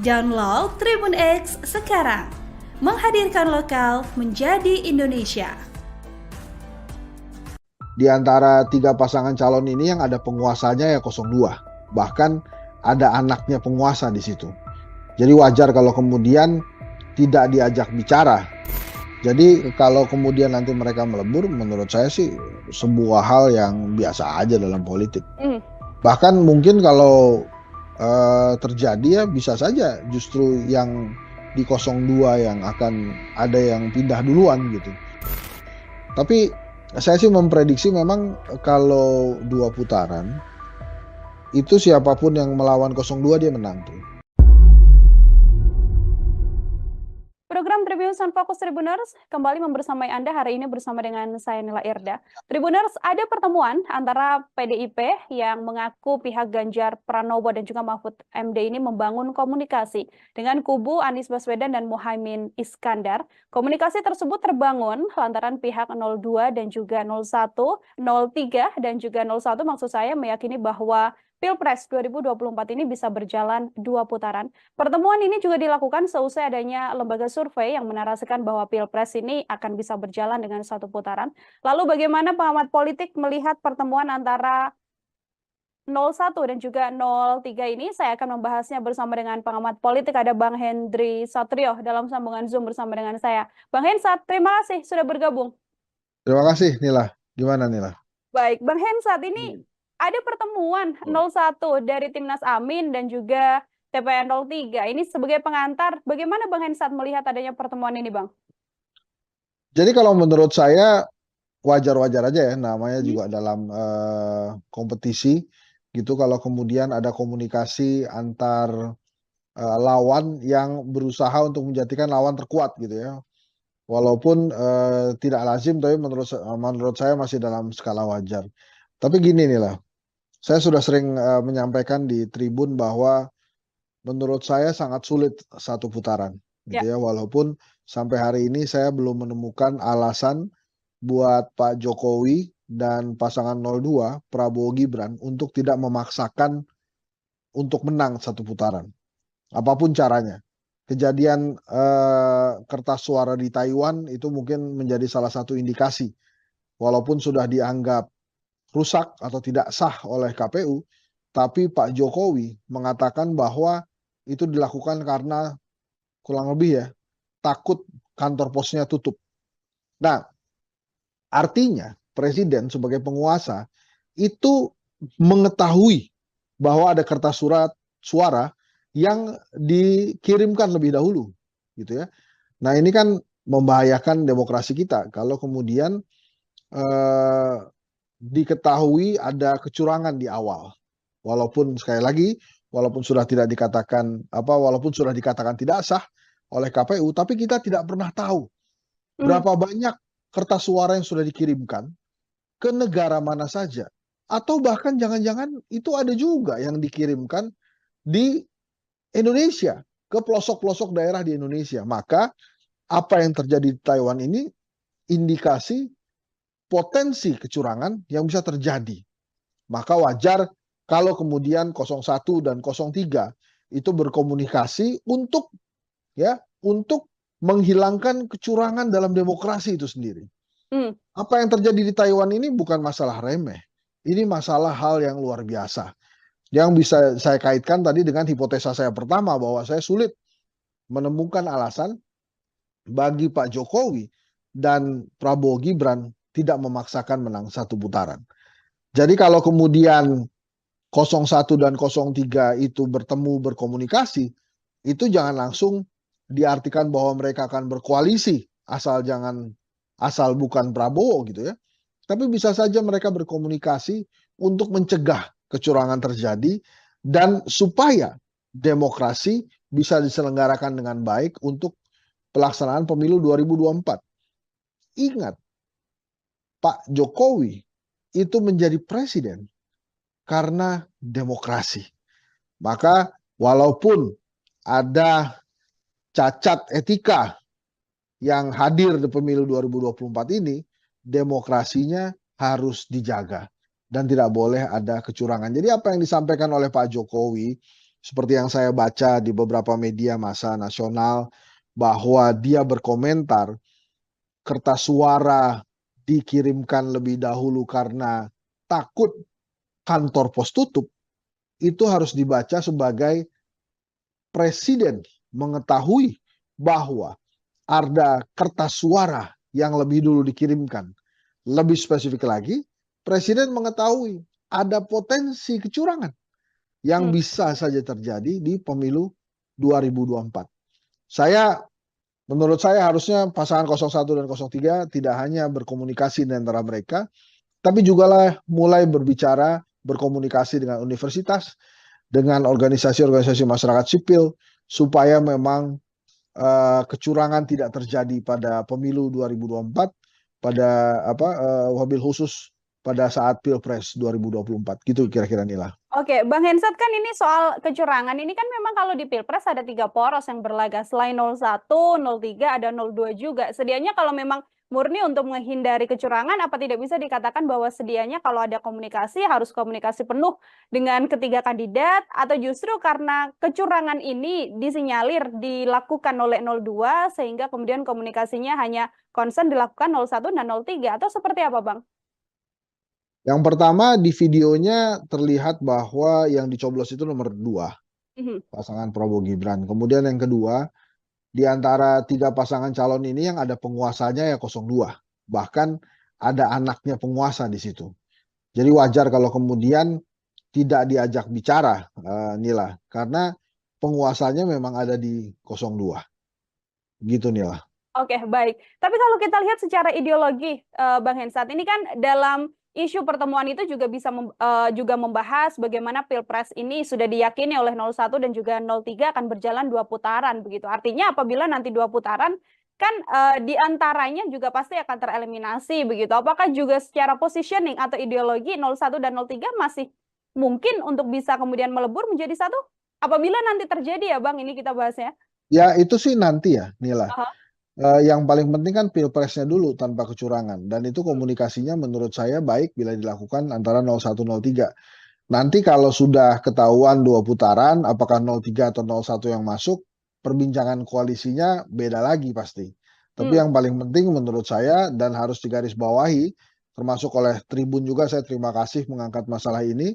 Download Tribun X sekarang. Menghadirkan lokal menjadi Indonesia. Di antara 3 pasangan calon ini yang ada penguasanya ya 02. Bahkan ada anaknya penguasa di situ. Jadi wajar kalau kemudian tidak diajak bicara. Jadi kalau kemudian nanti mereka melebur, menurut saya sih sebuah hal yang biasa aja dalam politik. Bahkan mungkin kalau terjadi ya bisa saja justru yang di 02 yang akan ada yang pindah duluan gitu. Tapi saya sih memprediksi memang kalau 2 putaran itu siapapun yang melawan 02 dia menang tuh. Program Tribunnews Fokus Tribuners kembali membersamai Anda hari ini bersama dengan saya Nila Irda. Tribuners, ada pertemuan antara PDIP yang mengaku pihak Ganjar Pranowo dan juga Mahfud MD ini membangun komunikasi dengan kubu Anies Baswedan dan Muhaimin Iskandar. Komunikasi tersebut terbangun lantaran pihak 02 dan juga 01, 03 dan juga 01 maksud saya meyakini bahwa Pilpres 2024 ini bisa berjalan 2 putaran. Pertemuan ini juga dilakukan seusai adanya lembaga survei yang menarasikan bahwa Pilpres ini akan bisa berjalan dengan 1 putaran. Lalu bagaimana pengamat politik melihat pertemuan antara 01 dan juga 03 ini? Saya akan membahasnya bersama dengan pengamat politik, ada Bang Hendry Satrio dalam sambungan Zoom bersama dengan saya. Bang Hensat, terima kasih sudah bergabung. Terima kasih Nila. Gimana Nila? Baik, Bang Hensat, ini ada pertemuan 01 dari Timnas Amin dan juga TPN 03. Ini sebagai pengantar, bagaimana Bang Hensat melihat adanya pertemuan ini, Bang? Jadi kalau menurut saya wajar-wajar aja ya, namanya juga dalam kompetisi gitu kalau kemudian ada komunikasi antar lawan yang berusaha untuk menjadikan lawan terkuat gitu ya. Walaupun tidak lazim, tapi menurut saya masih dalam skala wajar. Tapi gini nih lah, saya sudah sering menyampaikan di Tribun bahwa menurut saya sangat sulit 1 putaran, gitu ya. Walaupun sampai hari ini saya belum menemukan alasan buat Pak Jokowi dan pasangan 02 Prabowo Gibran untuk tidak memaksakan untuk menang 1 putaran, apapun caranya. Kejadian kertas suara di Taiwan itu mungkin menjadi salah satu indikasi, walaupun sudah dianggap rusak atau tidak sah oleh KPU, tapi Pak Jokowi mengatakan bahwa itu dilakukan karena kurang lebih ya takut kantor posnya tutup. Nah, artinya presiden sebagai penguasa itu mengetahui bahwa ada kertas suara yang dikirimkan lebih dahulu, gitu ya. Nah, ini kan membahayakan demokrasi kita kalau kemudian diketahui ada kecurangan di awal. Walaupun sekali lagi, walaupun sudah dikatakan tidak sah oleh KPU, tapi kita tidak pernah tahu berapa banyak kertas suara yang sudah dikirimkan ke negara mana saja. Atau bahkan jangan-jangan itu ada juga yang dikirimkan di Indonesia, ke pelosok-pelosok daerah di Indonesia. Maka apa yang terjadi di Taiwan ini indikasi potensi kecurangan yang bisa terjadi. Maka wajar kalau kemudian 01 dan 03 itu berkomunikasi untuk menghilangkan kecurangan dalam demokrasi itu sendiri. Apa yang terjadi di Taiwan ini bukan masalah remeh. Ini masalah hal yang luar biasa. Yang bisa saya kaitkan tadi dengan hipotesa saya pertama bahwa saya sulit menemukan alasan bagi Pak Jokowi dan Prabowo Gibran tidak memaksakan menang satu putaran. Jadi kalau kemudian 01 dan 03 itu bertemu berkomunikasi, itu jangan langsung diartikan bahwa mereka akan berkoalisi asal bukan Prabowo gitu ya. Tapi bisa saja mereka berkomunikasi untuk mencegah kecurangan terjadi dan supaya demokrasi bisa diselenggarakan dengan baik untuk pelaksanaan pemilu 2024. Ingat, Pak Jokowi itu menjadi presiden karena demokrasi. Maka walaupun ada cacat etika yang hadir di pemilu 2024 ini, demokrasinya harus dijaga dan tidak boleh ada kecurangan. Jadi apa yang disampaikan oleh Pak Jokowi, seperti yang saya baca di beberapa media massa nasional, bahwa dia berkomentar kertas suara dikirimkan lebih dahulu karena takut kantor pos tutup, itu harus dibaca sebagai presiden mengetahui bahwa ada kertas suara yang lebih dulu dikirimkan. Lebih spesifik lagi, presiden mengetahui ada potensi kecurangan yang bisa saja terjadi di pemilu 2024. Menurut saya harusnya pasangan 01 dan 03 tidak hanya berkomunikasi di antara mereka, tapi juga mulai berkomunikasi dengan universitas, dengan organisasi-organisasi masyarakat sipil, supaya memang kecurangan tidak terjadi pada pemilu 2024, wabil khusus pada saat Pilpres 2024. Gitu kira-kira Nila. Oke, Bang Hensat, kan ini soal kecurangan ini kan memang kalau di Pilpres ada 3 poros yang berlaga. Selain 01, 03, ada 02 juga. Sedianya kalau memang murni untuk menghindari kecurangan, apa tidak bisa dikatakan bahwa sedianya kalau ada komunikasi harus komunikasi penuh dengan ketiga kandidat, atau justru karena kecurangan ini disinyalir dilakukan oleh 02 sehingga kemudian komunikasinya hanya konsen dilakukan 01 dan 03, atau seperti apa, Bang? Yang pertama, di videonya terlihat bahwa yang dicoblos itu nomor 2, pasangan Prabowo Gibran. Kemudian yang kedua, di antara 3 pasangan calon ini yang ada penguasanya ya 02. Bahkan ada anaknya penguasa di situ. Jadi wajar kalau kemudian tidak diajak bicara, Nila, karena penguasanya memang ada di 02. Gitu, Nila. Oke, baik. Tapi kalau kita lihat secara ideologi, Bang Hensat, ini kan dalam isu pertemuan itu juga bisa juga membahas bagaimana Pilpres ini sudah diyakini oleh 01 dan juga 03 akan berjalan 2 putaran begitu. Artinya apabila nanti 2 putaran kan di antaranya juga pasti akan tereliminasi begitu. Apakah juga secara positioning atau ideologi 01 dan 03 masih mungkin untuk bisa kemudian melebur menjadi satu? Apabila nanti terjadi ya Bang, ini kita bahasnya. Ya itu sih nanti ya Nila. Yang paling penting kan Pilpresnya dulu tanpa kecurangan, dan itu komunikasinya menurut saya baik bila dilakukan antara 01 03. Nanti kalau sudah ketahuan 2 putaran, apakah 03 atau 01 yang masuk, perbincangan koalisinya beda lagi pasti. Tapi yang paling penting menurut saya dan harus digarisbawahi, termasuk oleh Tribun juga, saya terima kasih mengangkat masalah ini,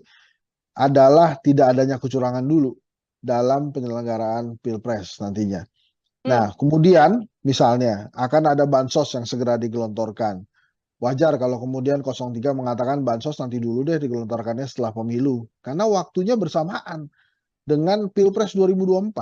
adalah tidak adanya kecurangan dulu dalam penyelenggaraan Pilpres nantinya. Nah, kemudian misalnya akan ada bansos yang segera digelontorkan. Wajar kalau kemudian 03 mengatakan bansos nanti dulu deh digelontorkannya setelah pemilu. Karena waktunya bersamaan dengan Pilpres 2024.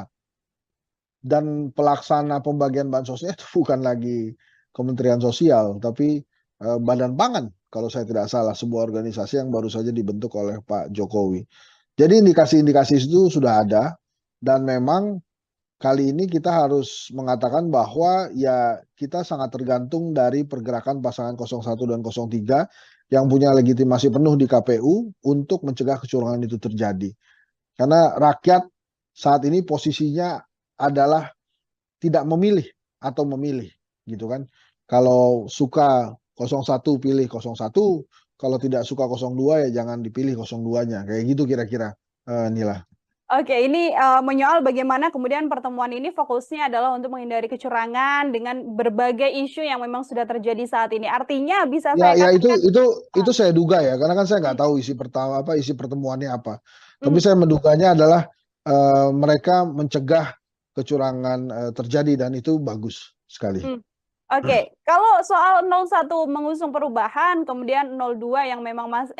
Dan pelaksana pembagian bansosnya itu bukan lagi Kementerian Sosial, tapi Badan Pangan kalau saya tidak salah, sebuah organisasi yang baru saja dibentuk oleh Pak Jokowi. Jadi indikasi-indikasi itu sudah ada, dan memang kali ini kita harus mengatakan bahwa ya kita sangat tergantung dari pergerakan pasangan 01 dan 03 yang punya legitimasi penuh di KPU untuk mencegah kecurangan itu terjadi. Karena rakyat saat ini posisinya adalah tidak memilih atau memilih gitu kan. Kalau suka 01 pilih 01, kalau tidak suka 02 ya jangan dipilih 02-nya. Kayak gitu kira-kira, Nila. Oke, ini menyoal bagaimana kemudian pertemuan ini fokusnya adalah untuk menghindari kecurangan dengan berbagai isu yang memang sudah terjadi saat ini. Artinya bisa saya Ya katakan itu saya duga ya, karena kan saya nggak tahu isi pertemuannya apa. Tapi saya menduganya adalah mereka mencegah kecurangan terjadi, dan itu bagus sekali. Oke, kalau soal 01 mengusung perubahan, kemudian 02 yang memang 03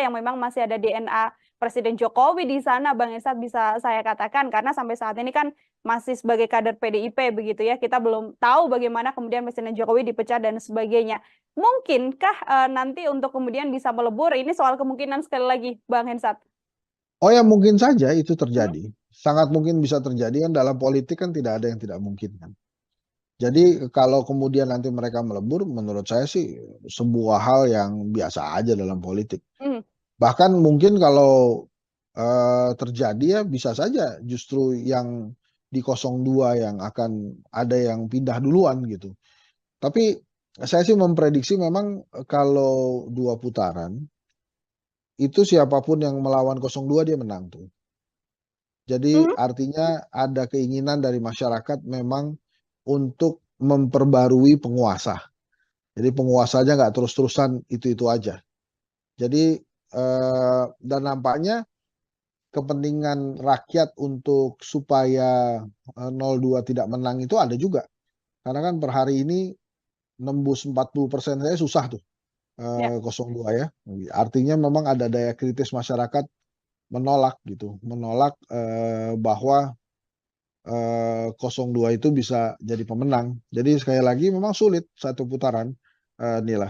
yang memang masih ada DNA Presiden Jokowi di sana, Bang Esat, bisa saya katakan, karena sampai saat ini kan masih sebagai kader PDIP begitu ya, kita belum tahu bagaimana kemudian Presiden Jokowi dipecat dan sebagainya. Mungkinkah nanti untuk kemudian bisa melebur? Ini soal kemungkinan sekali lagi, Bang Hensat. Oh ya, mungkin saja itu terjadi. Sangat mungkin bisa terjadi, kan dalam politik kan tidak ada yang tidak mungkin kan. Jadi kalau kemudian nanti mereka melebur, menurut saya sih sebuah hal yang biasa aja dalam politik. Bahkan mungkin kalau terjadi ya bisa saja justru yang di 02 yang akan ada yang pindah duluan gitu. Tapi saya sih memprediksi memang kalau 2 putaran, itu siapapun yang melawan 02 dia menang tuh. Jadi artinya ada keinginan dari masyarakat memang untuk memperbarui penguasa. Jadi penguasanya nggak terus-terusan itu-itu aja. Jadi dan nampaknya kepentingan rakyat untuk supaya 02 tidak menang itu ada juga. Karena kan per hari ini nembus 40% saya susah tuh 02 ya. Artinya memang ada daya kritis masyarakat menolak gitu, menolak bahwa 02 itu bisa jadi pemenang. Jadi sekali lagi memang sulit satu putaran, Nila.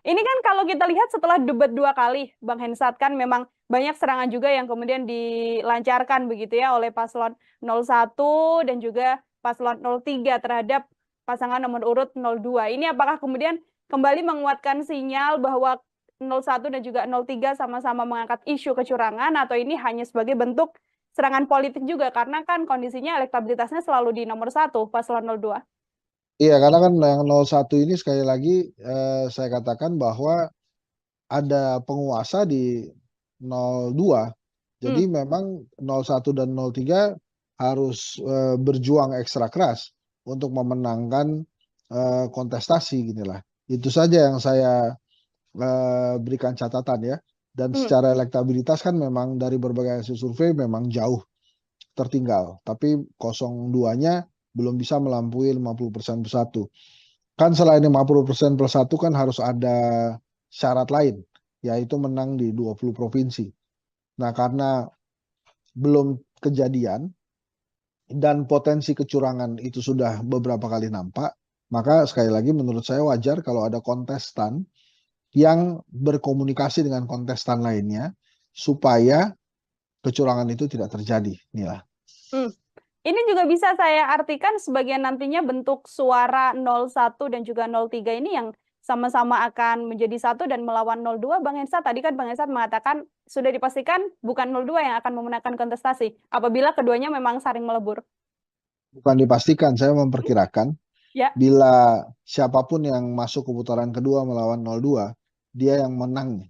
Ini kan kalau kita lihat setelah debat 2 kali, Bang Hensat, kan memang banyak serangan juga yang kemudian dilancarkan begitu ya oleh paslon 01 dan juga paslon 03 terhadap pasangan nomor urut 02. Ini apakah kemudian kembali menguatkan sinyal bahwa 01 dan juga 03 sama-sama mengangkat isu kecurangan, atau ini hanya sebagai bentuk serangan politik juga, karena kan kondisinya elektabilitasnya selalu di nomor 1 paslon 02. Iya, karena kan yang 01 ini sekali lagi saya katakan bahwa ada penguasa di 02. Jadi memang 01 dan 03 harus berjuang ekstra keras untuk memenangkan kontestasi ginilah. Itu saja yang saya berikan catatan ya. Dan secara elektabilitas kan memang dari berbagai hasil survei memang jauh tertinggal. Tapi 02-nya belum bisa melampaui 50% plus 1. Kan selain 50% plus 1 kan harus ada syarat lain, yaitu menang di 20 provinsi. Nah, karena belum kejadian dan potensi kecurangan itu sudah beberapa kali nampak, maka sekali lagi menurut saya wajar kalau ada kontestan yang berkomunikasi dengan kontestan lainnya supaya kecurangan itu tidak terjadi, Nila. Ini juga bisa saya artikan sebagai nantinya bentuk suara 01 dan juga 03 ini yang sama-sama akan menjadi satu dan melawan 02, Bang Hensat. Tadi kan Bang Hensat mengatakan sudah dipastikan bukan 02 yang akan memenangkan kontestasi apabila keduanya memang saling melebur. Bukan dipastikan, saya memperkirakan bila siapapun yang masuk ke putaran kedua melawan 02, dia yang menang.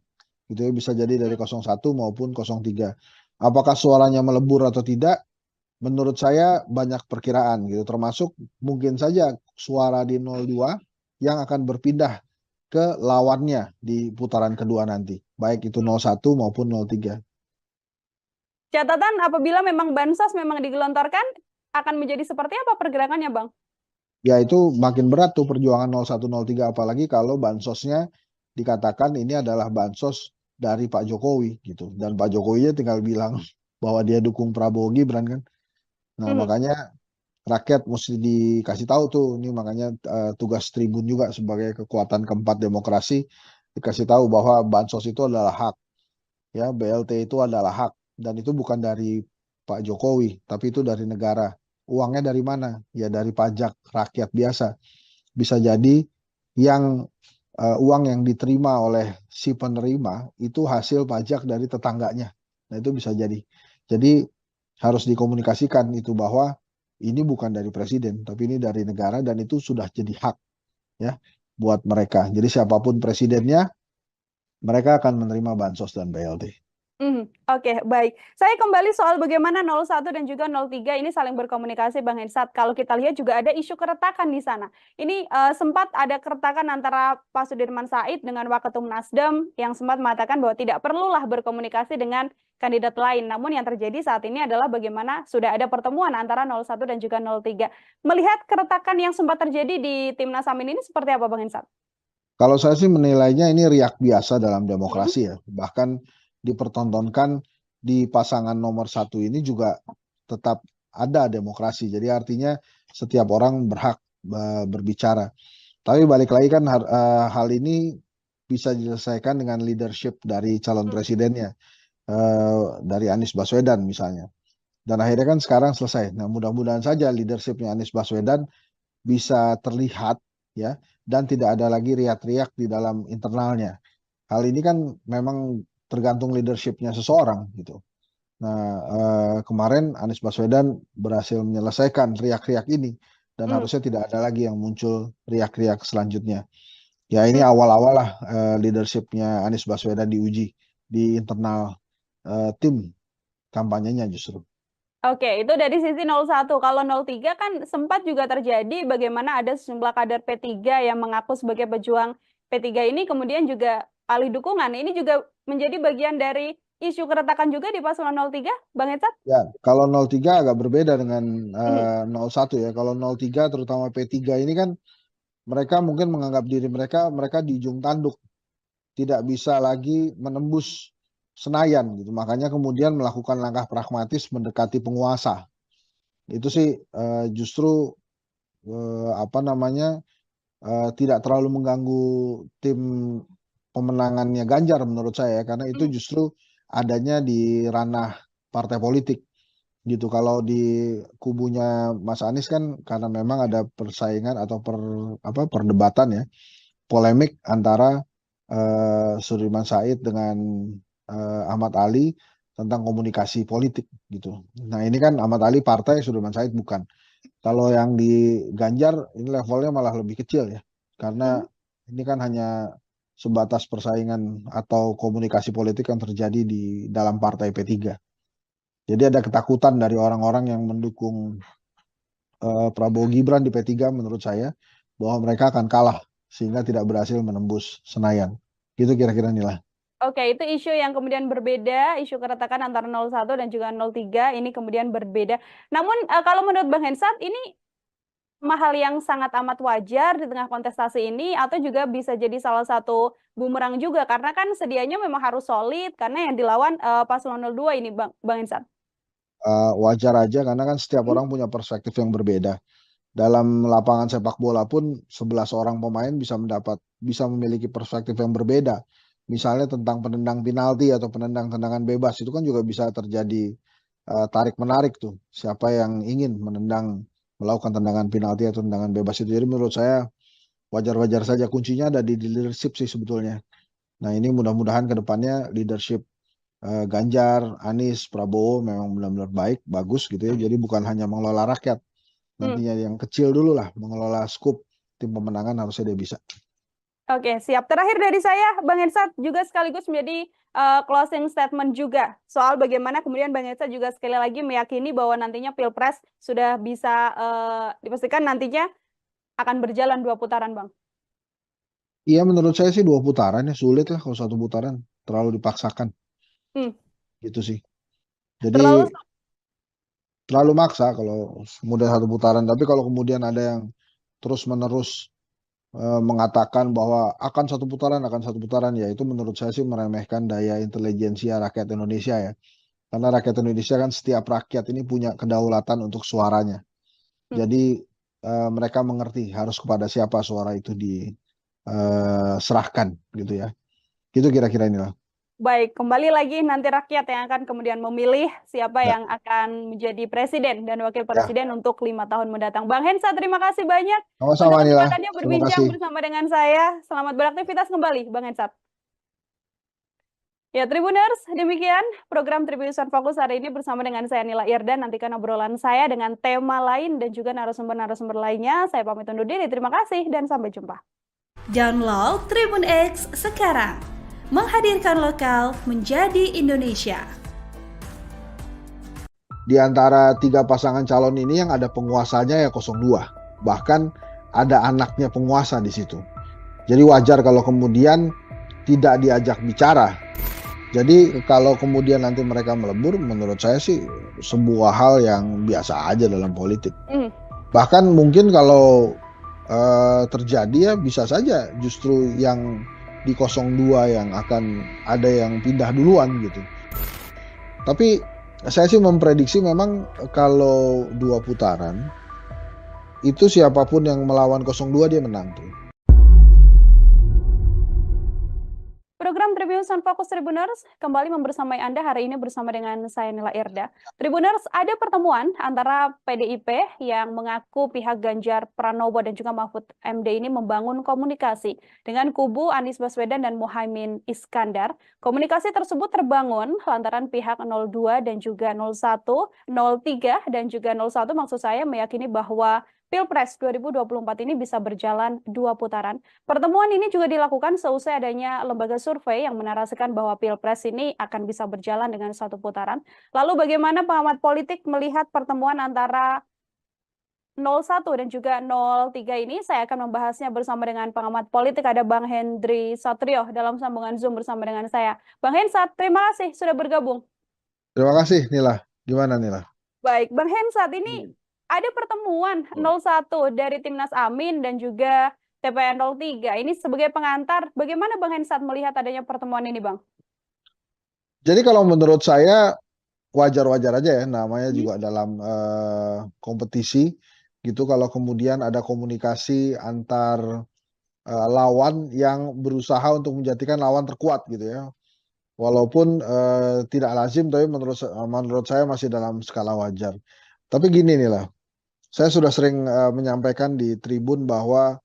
Gitu ya, bisa jadi dari 01 maupun 03. Apakah suaranya melebur atau tidak? Menurut saya banyak perkiraan gitu, termasuk mungkin saja suara di 02 yang akan berpindah ke lawannya di putaran kedua nanti, baik itu 01 maupun 03. Catatan apabila memang bansos memang digelontorkan, akan menjadi seperti apa pergerakannya, Bang? Ya itu makin berat tuh perjuangan 01, 03, apalagi kalau bansosnya dikatakan ini adalah bansos dari Pak Jokowi gitu, dan Pak Jokowi tinggal bilang bahwa dia dukung Prabowo Gibran kan. Nah, makanya rakyat mesti dikasih tahu tuh, ini makanya tugas Tribun juga sebagai kekuatan keempat demokrasi, dikasih tahu bahwa bansos itu adalah hak, ya BLT itu adalah hak, dan itu bukan dari Pak Jokowi, tapi itu dari negara. Uangnya dari mana? Ya dari pajak rakyat biasa. Bisa jadi yang uang yang diterima oleh si penerima itu hasil pajak dari tetangganya. Nah itu bisa jadi. Jadi harus dikomunikasikan itu bahwa ini bukan dari presiden, tapi ini dari negara, dan itu sudah jadi hak. Ya, buat mereka. Jadi siapapun presidennya, mereka akan menerima bansos dan BLT. Oke, baik. Saya kembali soal bagaimana 01 dan juga 03 ini saling berkomunikasi, Bang Hensat. Kalau kita lihat juga ada isu keretakan di sana. Ini sempat ada keretakan antara Pak Sudirman Said dengan Waketum Nasdem yang sempat mengatakan bahwa tidak perlulah berkomunikasi dengan kandidat lain. Namun yang terjadi saat ini adalah bagaimana sudah ada pertemuan antara 01 dan juga 03. Melihat keretakan yang sempat terjadi di Timnas Amin ini seperti apa, Bang Hensat? Kalau saya sih menilainya ini riak biasa dalam demokrasi ya. Bahkan dipertontonkan di pasangan nomor 1 ini juga tetap ada demokrasi. Jadi artinya setiap orang berhak berbicara. Tapi balik lagi kan hal ini bisa diselesaikan dengan leadership dari calon presidennya, dari Anies Baswedan misalnya. Dan akhirnya kan sekarang selesai. Nah, mudah-mudahan saja leadershipnya Anies Baswedan bisa terlihat ya, dan tidak ada lagi riak-riak di dalam internalnya. Hal ini kan memang tergantung leadershipnya seseorang gitu. Nah, kemarin Anies Baswedan berhasil menyelesaikan riak-riak ini dan harusnya tidak ada lagi yang muncul riak-riak selanjutnya. Ya ini awal-awal lah leadershipnya Anies Baswedan diuji di internal tim kampanyenya justru. Oke, itu dari sisi 01. Kalau 03 kan sempat juga terjadi bagaimana ada sejumlah kader P3 yang mengaku sebagai pejuang P3 ini kemudian juga alih dukungan. Ini juga menjadi bagian dari isu keretakan juga di paslon 03, Bang Hensat? Ya, kalau 03 agak berbeda dengan 01 ya. Kalau 03 terutama P3 ini kan mereka mungkin menganggap diri mereka di ujung tanduk. Tidak bisa lagi menembus Senayan gitu. Makanya kemudian melakukan langkah pragmatis mendekati penguasa. Itu sih justru tidak terlalu mengganggu tim pemenangannya Ganjar menurut saya, karena itu justru adanya di ranah partai politik gitu. Kalau di kubunya Mas Anies kan karena memang ada persaingan atau perdebatan ya, polemik antara Sudirman Said dengan Ahmad Ali tentang komunikasi politik gitu. Nah ini kan Ahmad Ali partai, Sudirman Said bukan. Kalau yang di Ganjar ini levelnya malah lebih kecil ya, karena ini kan hanya sebatas persaingan atau komunikasi politik yang terjadi di dalam partai P3. Jadi ada ketakutan dari orang-orang yang mendukung Prabowo Gibran di P3 menurut saya bahwa mereka akan kalah sehingga tidak berhasil menembus Senayan. Gitu kira-kira Nila. Oke, itu isu yang kemudian berbeda, isu keretakan antara 01 dan juga 03 ini kemudian berbeda. Namun kalau menurut Bang Hensat ini hal yang sangat amat wajar di tengah kontestasi ini atau juga bisa jadi salah satu bumerang juga karena kan sedianya memang harus solid karena yang dilawan paslon 02 ini Bang Hensat. Wajar aja karena kan setiap orang punya perspektif yang berbeda. Dalam lapangan sepak bola pun 11 orang pemain bisa memiliki perspektif yang berbeda. Misalnya tentang penendang penalti atau penendang tendangan bebas itu kan juga bisa terjadi tarik menarik tuh. Siapa yang ingin melakukan tendangan penalti atau tendangan bebas itu. Jadi menurut saya wajar-wajar saja, kuncinya ada di leadership sih sebetulnya. Nah ini mudah-mudahan ke depannya leadership Ganjar, Anies, Prabowo memang benar-benar baik, bagus gitu ya. Jadi bukan hanya mengelola rakyat. Nantinya yang kecil dulu lah, mengelola skup tim pemenangan harusnya dia bisa. Oke, siap. Terakhir dari saya, Bang Hensat juga sekaligus menjadi closing statement juga soal bagaimana kemudian Bang Hensat juga sekali lagi meyakini bahwa nantinya Pilpres sudah bisa dipastikan nantinya akan berjalan 2 putaran, Bang. Iya, menurut saya sih 2 putaran ya, sulit lah kalau 1 putaran, terlalu dipaksakan. Gitu sih. Jadi terlalu maksa kalau kemudian 1 putaran. Tapi kalau kemudian ada yang terus-menerus mengatakan bahwa akan 1 putaran, ya itu menurut saya sih meremehkan daya intelijensia rakyat Indonesia ya. Karena rakyat Indonesia kan setiap rakyat ini punya kedaulatan untuk suaranya. Jadi mereka mengerti harus kepada siapa suara itu diserahkan gitu ya. Gitu kira-kira inilah. Baik, kembali lagi nanti rakyat yang akan kemudian memilih siapa yang akan menjadi presiden dan wakil presiden untuk 5 tahun mendatang. Bang Hensat, terima kasih banyak Sama-sama, untuk Nila. kesempatannya berbincang bersama dengan saya. Selamat beraktivitas kembali, Bang Hensat. Ya, Tribuners, demikian program Tribunnews Fokus hari ini bersama dengan saya Nila Irdan. Nantikan obrolan saya dengan tema lain dan juga narasumber-narasumber lainnya. Saya pamit undur diri. Terima kasih dan sampai jumpa. Download Tribun X sekarang, menghadirkan lokal menjadi Indonesia. Di antara 3 pasangan calon ini yang ada penguasanya ya 02. Bahkan ada anaknya penguasa di situ. Jadi wajar kalau kemudian tidak diajak bicara. Jadi kalau kemudian nanti mereka melebur, menurut saya sih sebuah hal yang biasa aja dalam politik. Bahkan mungkin kalau terjadi ya bisa saja justru yang di 02 yang akan ada yang pindah duluan gitu. Tapi saya sih memprediksi memang kalau 2 putaran itu siapapun yang melawan 02 dia menang tuh. Program Tribun Fokus Tribuners kembali membersamai Anda hari ini bersama dengan saya Nila Irda. Tribuners, ada pertemuan antara PDIP yang mengaku pihak Ganjar Pranowo dan juga Mahfud MD ini membangun komunikasi dengan kubu Anies Baswedan dan Muhaimin Iskandar. Komunikasi tersebut terbangun lantaran pihak 02 dan juga 01, 03 dan juga 01 maksud saya meyakini bahwa Pilpres 2024 ini bisa berjalan 2 putaran. Pertemuan ini juga dilakukan seusai adanya lembaga survei yang menarasikan bahwa Pilpres ini akan bisa berjalan dengan 1 putaran. Lalu bagaimana pengamat politik melihat pertemuan antara 01 dan juga 03 ini? Saya akan membahasnya bersama dengan pengamat politik, ada Bang Hendry Satrio dalam sambungan Zoom bersama dengan saya. Bang Hensat, terima kasih sudah bergabung. Terima kasih Nila. Gimana Nila? Baik, Bang Hensat, ini ada pertemuan 01 dari Timnas Amin dan juga TPN 03. Ini sebagai pengantar, bagaimana Bang Hensat melihat adanya pertemuan ini, Bang? Jadi kalau menurut saya wajar-wajar aja ya, namanya juga dalam kompetisi gitu kalau kemudian ada komunikasi antar lawan yang berusaha untuk menjadikan lawan terkuat gitu ya. Walaupun tidak lazim, tapi menurut saya masih dalam skala wajar. Tapi gini nih lah, saya sudah sering menyampaikan di Tribun bahwa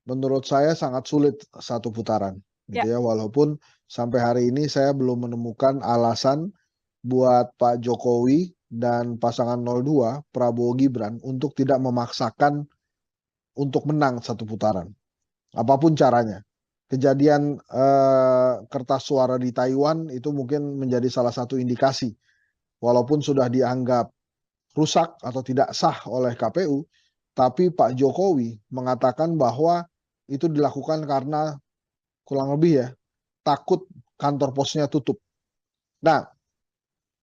menurut saya sangat sulit 1 putaran gitu ya. Walaupun sampai hari ini saya belum menemukan alasan buat Pak Jokowi dan pasangan 02 Prabowo Gibran untuk tidak memaksakan untuk menang 1 putaran. Apapun caranya. Kejadian kertas suara di Taiwan itu mungkin menjadi salah satu indikasi. Walaupun sudah dianggap rusak atau tidak sah oleh KPU, tapi Pak Jokowi mengatakan bahwa itu dilakukan karena kurang lebih ya takut kantor posnya tutup. Nah,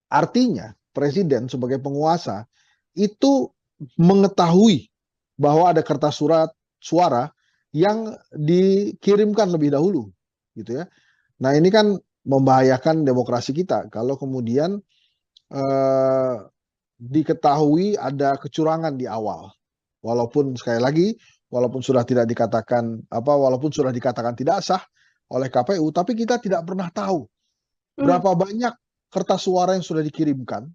artinya presiden sebagai penguasa itu mengetahui bahwa ada kertas suara yang dikirimkan lebih dahulu gitu ya. Nah, ini kan membahayakan demokrasi kita kalau kemudian diketahui ada kecurangan di awal. Walaupun sekali lagi, walaupun sudah dikatakan tidak sah oleh KPU, tapi kita tidak pernah tahu berapa banyak kertas suara yang sudah dikirimkan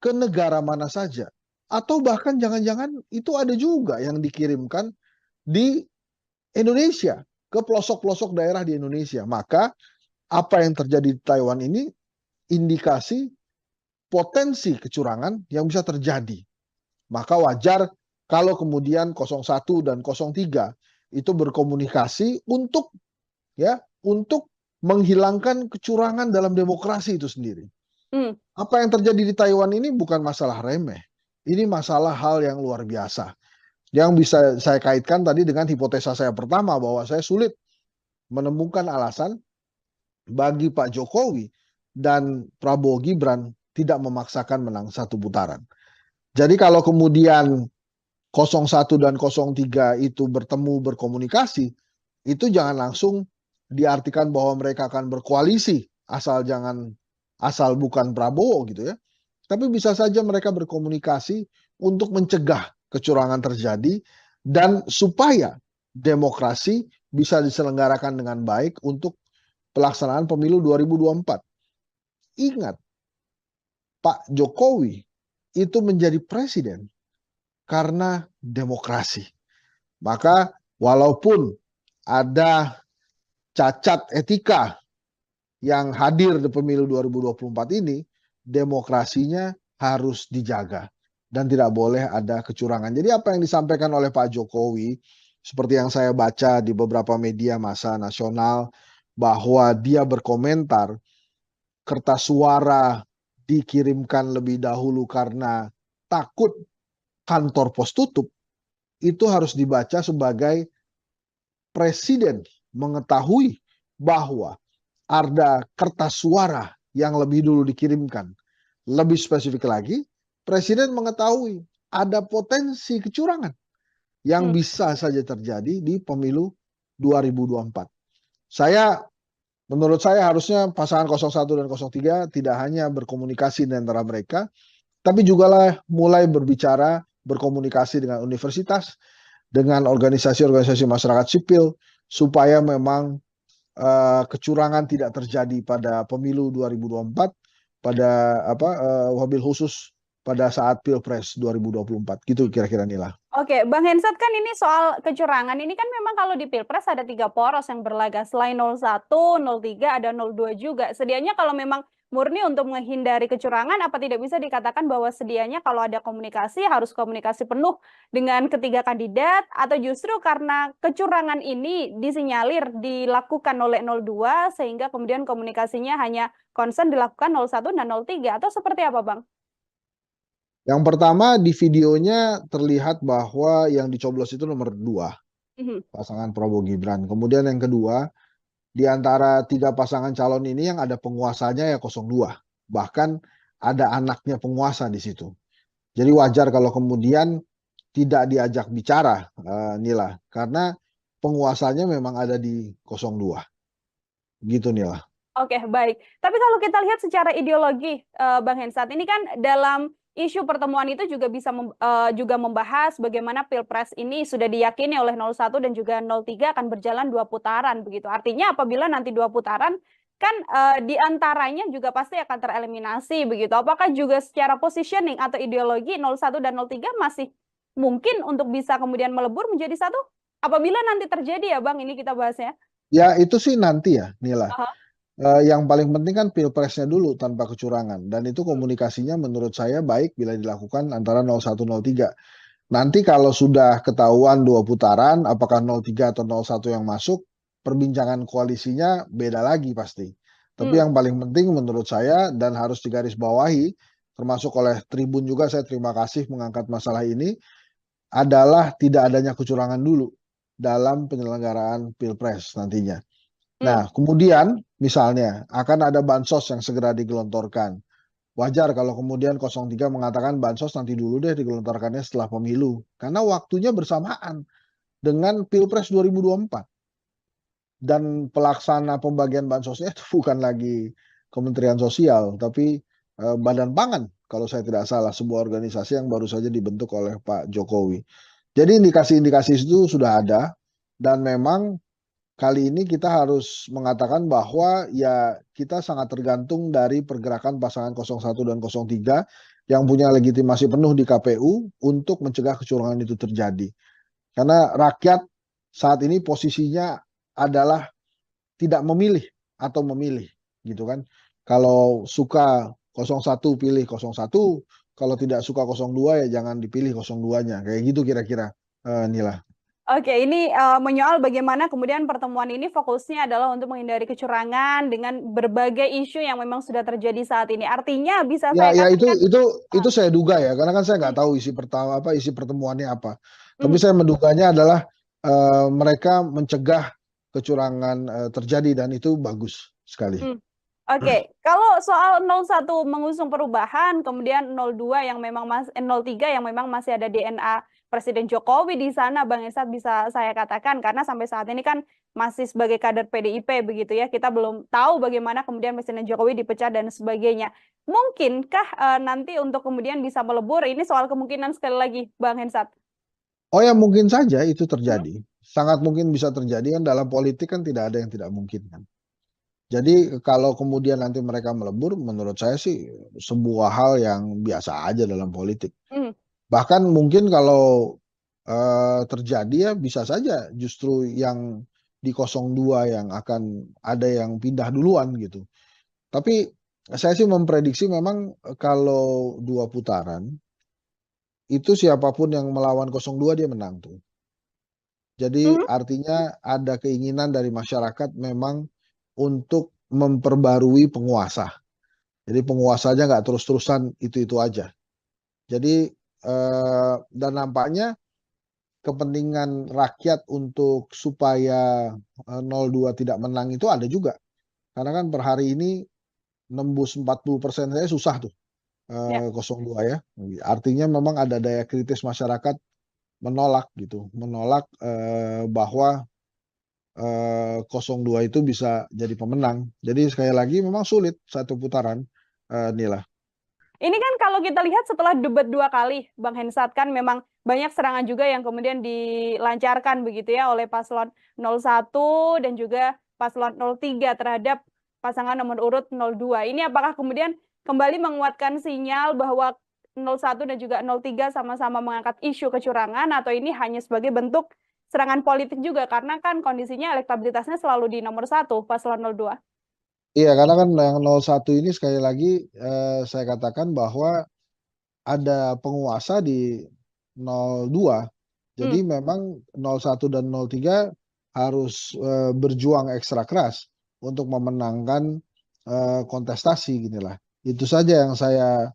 ke negara mana saja. Atau bahkan jangan-jangan itu ada juga yang dikirimkan di Indonesia, ke pelosok-pelosok daerah di Indonesia. Maka apa yang terjadi di Taiwan ini indikasi potensi kecurangan yang bisa terjadi. Maka wajar kalau kemudian 01 dan 03 itu berkomunikasi untuk menghilangkan kecurangan dalam demokrasi itu sendiri. Apa yang terjadi di Taiwan ini bukan masalah remeh. Ini masalah hal yang luar biasa. Yang bisa saya kaitkan tadi dengan hipotesa saya pertama bahwa saya sulit menemukan alasan bagi Pak Jokowi dan Prabowo Gibran tidak memaksakan menang 1 putaran. Jadi kalau kemudian 01 dan 03 itu bertemu berkomunikasi, itu jangan langsung diartikan bahwa mereka akan berkoalisi asal bukan Prabowo gitu ya. Tapi bisa saja mereka berkomunikasi untuk mencegah kecurangan terjadi dan supaya demokrasi bisa diselenggarakan dengan baik untuk pelaksanaan pemilu 2024. Ingat, Pak Jokowi itu menjadi presiden karena demokrasi. Maka walaupun ada cacat etika yang hadir di pemilu 2024 ini, demokrasinya harus dijaga dan tidak boleh ada kecurangan. Jadi apa yang disampaikan oleh Pak Jokowi seperti yang saya baca di beberapa media massa nasional, bahwa dia berkomentar kertas suara dikirimkan lebih dahulu karena takut kantor pos tutup, itu harus dibaca sebagai presiden mengetahui bahwa ada kertas suara yang lebih dulu dikirimkan. Lebih spesifik lagi, presiden mengetahui ada potensi kecurangan yang bisa saja terjadi di pemilu 2024. Menurut saya harusnya pasangan 01 dan 03 tidak hanya berkomunikasi di antara mereka, tapi juga mulai berbicara, berkomunikasi dengan universitas, dengan organisasi-organisasi masyarakat sipil, supaya memang kecurangan tidak terjadi pada pemilu 2024, pada wabil khusus pada saat Pilpres 2024. Gitu kira-kira Nila. Oke, Bang Hensat, kan ini soal kecurangan ini kan memang kalau di Pilpres ada 3 poros yang berlaga. Selain 01, 03, ada 02 juga. Sedianya kalau memang murni untuk menghindari kecurangan, apa tidak bisa dikatakan bahwa sedianya kalau ada komunikasi harus komunikasi penuh dengan ketiga kandidat, atau justru karena kecurangan ini disinyalir dilakukan oleh 02 sehingga kemudian komunikasinya hanya concern dilakukan 01 dan 03, atau seperti apa, Bang? Yang pertama, di videonya terlihat bahwa yang dicoblos itu nomor 2, pasangan Prabowo Gibran. Kemudian yang kedua, di antara 3 pasangan calon ini yang ada penguasanya ya 02. Bahkan ada anaknya penguasa di situ. Jadi wajar kalau kemudian tidak diajak bicara, Nila, karena penguasanya memang ada di 02. Gitu, Nila. Oke, baik. Tapi kalau kita lihat secara ideologi, Bang Hensat, ini kan dalam isu pertemuan itu juga bisa juga membahas bagaimana Pilpres ini sudah diyakini oleh 01 dan juga 03 akan berjalan 2 putaran begitu. Artinya apabila nanti 2 putaran kan di antaranya juga pasti akan tereliminasi begitu. Apakah juga secara positioning atau ideologi 01 dan 03 masih mungkin untuk bisa kemudian melebur menjadi satu? Apabila nanti terjadi ya Bang, ini kita bahasnya. Ya itu sih nanti ya Nila. Yang paling penting kan Pilpresnya dulu tanpa kecurangan, dan itu komunikasinya menurut saya baik bila dilakukan antara 01, 03. Nanti kalau sudah ketahuan 2 putaran, apakah 03 atau 01 yang masuk, perbincangan koalisinya beda lagi pasti. Tapi yang paling penting menurut saya dan harus digarisbawahi, termasuk oleh Tribun juga, saya terima kasih mengangkat masalah ini, adalah tidak adanya kecurangan dulu dalam penyelenggaraan Pilpres nantinya. Nah, kemudian misalnya akan ada bansos yang segera digelontorkan. Wajar kalau kemudian 03 mengatakan bansos nanti dulu deh digelontorkannya setelah pemilu. Karena waktunya bersamaan dengan Pilpres 2024. Dan pelaksana pembagian bansosnya itu bukan lagi Kementerian Sosial, tapi Badan Pangan kalau saya tidak salah, sebuah organisasi yang baru saja dibentuk oleh Pak Jokowi. Jadi indikasi-indikasi itu sudah ada, dan memang kali ini kita harus mengatakan bahwa ya kita sangat tergantung dari pergerakan pasangan 01 dan 03 yang punya legitimasi penuh di KPU untuk mencegah kecurangan itu terjadi. Karena rakyat saat ini posisinya adalah tidak memilih atau memilih, gitu kan. Kalau suka 01 pilih 01, kalau tidak suka 02 ya jangan dipilih 02-nya. Kayak gitu kira-kira, Nila. Oke, ini menyoal bagaimana kemudian pertemuan ini fokusnya adalah untuk menghindari kecurangan dengan berbagai isu yang memang sudah terjadi saat ini. Artinya bisa saya katakan itu saya duga ya, karena kan saya nggak tahu isi pertemuannya apa. Tapi saya menduganya adalah mereka mencegah kecurangan terjadi, dan itu bagus sekali. Oke, kalau soal 01 mengusung perubahan, kemudian 02 yang memang 03 yang memang masih ada DNA Presiden Jokowi di sana, Bang Hensat, bisa saya katakan, karena sampai saat ini kan masih sebagai kader PDIP begitu ya, kita belum tahu bagaimana kemudian Presiden Jokowi dipecat dan sebagainya. Mungkinkah nanti untuk kemudian bisa melebur, ini soal kemungkinan sekali lagi, Bang Hensat? Oh ya, mungkin saja itu terjadi. Sangat mungkin bisa terjadi, kan dalam politik kan tidak ada yang tidak mungkin kan. Jadi kalau kemudian nanti mereka melebur, menurut saya sih sebuah hal yang biasa aja dalam politik. Bahkan mungkin kalau terjadi ya bisa saja justru yang di 02 yang akan ada yang pindah duluan gitu. Tapi saya sih memprediksi memang kalau 2 putaran, itu siapapun yang melawan 02 dia menang tuh. Jadi artinya ada keinginan dari masyarakat memang untuk memperbarui penguasa. Jadi penguasanya nggak terus-terusan itu-itu aja. Jadi dan nampaknya kepentingan rakyat untuk supaya 02 tidak menang itu ada juga. Karena kan per hari ini nembus 40% saya susah tuh, Ya. 02 ya. Artinya memang ada daya kritis masyarakat menolak gitu, menolak bahwa 02 itu bisa jadi pemenang. Jadi sekali lagi memang sulit satu putaran, Nila. Ini kan kalau kita lihat setelah debat 2 kali, Bang Hensat, kan memang banyak serangan juga yang kemudian dilancarkan begitu ya oleh paslon 01 dan juga paslon 03 terhadap pasangan nomor urut 02. Ini apakah kemudian kembali menguatkan sinyal bahwa 01 dan juga 03 sama-sama mengangkat isu kecurangan, atau ini hanya sebagai bentuk serangan politik juga karena kan kondisinya elektabilitasnya selalu di nomor 1 paslon 02? Iya, karena kan yang 01 ini sekali lagi saya katakan bahwa ada penguasa di 02. Jadi memang 01 dan 03 harus berjuang ekstra keras untuk memenangkan kontestasi ginilah. Itu saja yang saya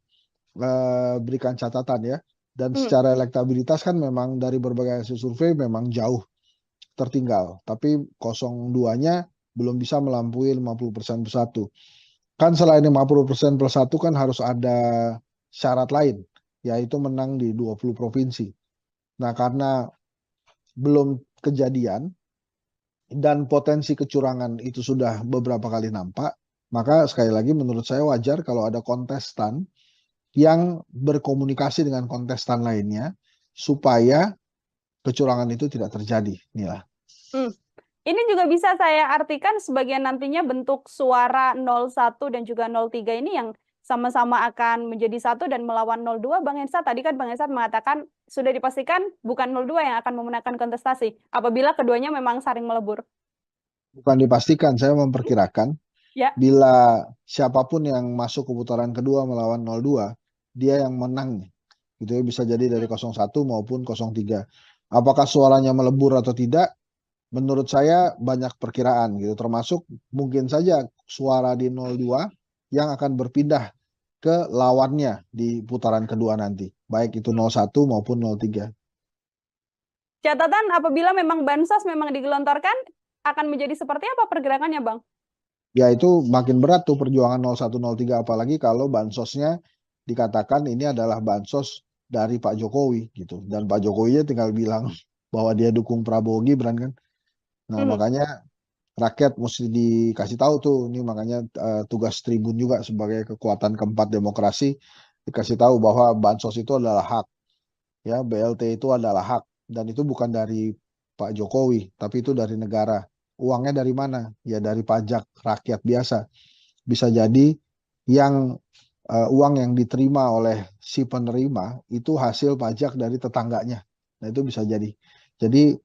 berikan catatan ya. Dan secara elektabilitas kan memang dari berbagai hasil survei memang jauh tertinggal. Tapi 02-nya belum bisa melampaui 50% plus 1. Kan selain 50% plus 1 kan harus ada syarat lain, yaitu menang di 20 provinsi. Nah, karena belum kejadian dan potensi kecurangan itu sudah beberapa kali nampak, maka sekali lagi menurut saya wajar kalau ada kontestan yang berkomunikasi dengan kontestan lainnya supaya kecurangan itu tidak terjadi, Nila. Ini juga bisa saya artikan sebagai nantinya bentuk suara 01 dan juga 03 ini yang sama-sama akan menjadi satu dan melawan 02, Bang Hensat. Tadi kan Bang Hensat mengatakan sudah dipastikan bukan 02 yang akan memenangkan kontestasi apabila keduanya memang saling melebur. Bukan dipastikan, saya memperkirakan Ya. bila siapapun yang masuk ke putaran kedua melawan 02, dia yang menang. Gitu ya, bisa jadi dari 01 maupun 03. Apakah suaranya melebur atau tidak? Menurut saya banyak perkiraan gitu, termasuk mungkin saja suara di 02 yang akan berpindah ke lawannya di putaran kedua nanti, baik itu 01 maupun 03. Catatan apabila memang bansos memang digelontorkan, akan menjadi seperti apa pergerakannya, Bang? Ya itu makin berat tuh perjuangan 01, 03, apalagi kalau bansosnya dikatakan ini adalah bansos dari Pak Jokowi gitu, dan Pak Jokowinya tinggal bilang bahwa dia dukung Prabowo Gibran kan. Nah, makanya rakyat mesti dikasih tahu tuh, ini makanya tugas Tribun juga sebagai kekuatan keempat demokrasi, dikasih tahu bahwa bansos itu adalah hak, ya BLT itu adalah hak, dan itu bukan dari Pak Jokowi, tapi itu dari negara. Uangnya dari mana? Ya dari pajak rakyat biasa. Bisa jadi yang uang yang diterima oleh si penerima itu hasil pajak dari tetangganya. Nah itu bisa jadi. Jadi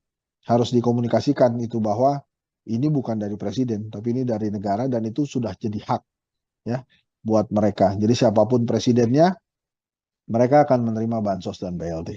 harus dikomunikasikan itu bahwa ini bukan dari presiden, tapi ini dari negara, dan itu sudah jadi hak ya buat mereka. Jadi siapapun presidennya, mereka akan menerima bansos dan BLT.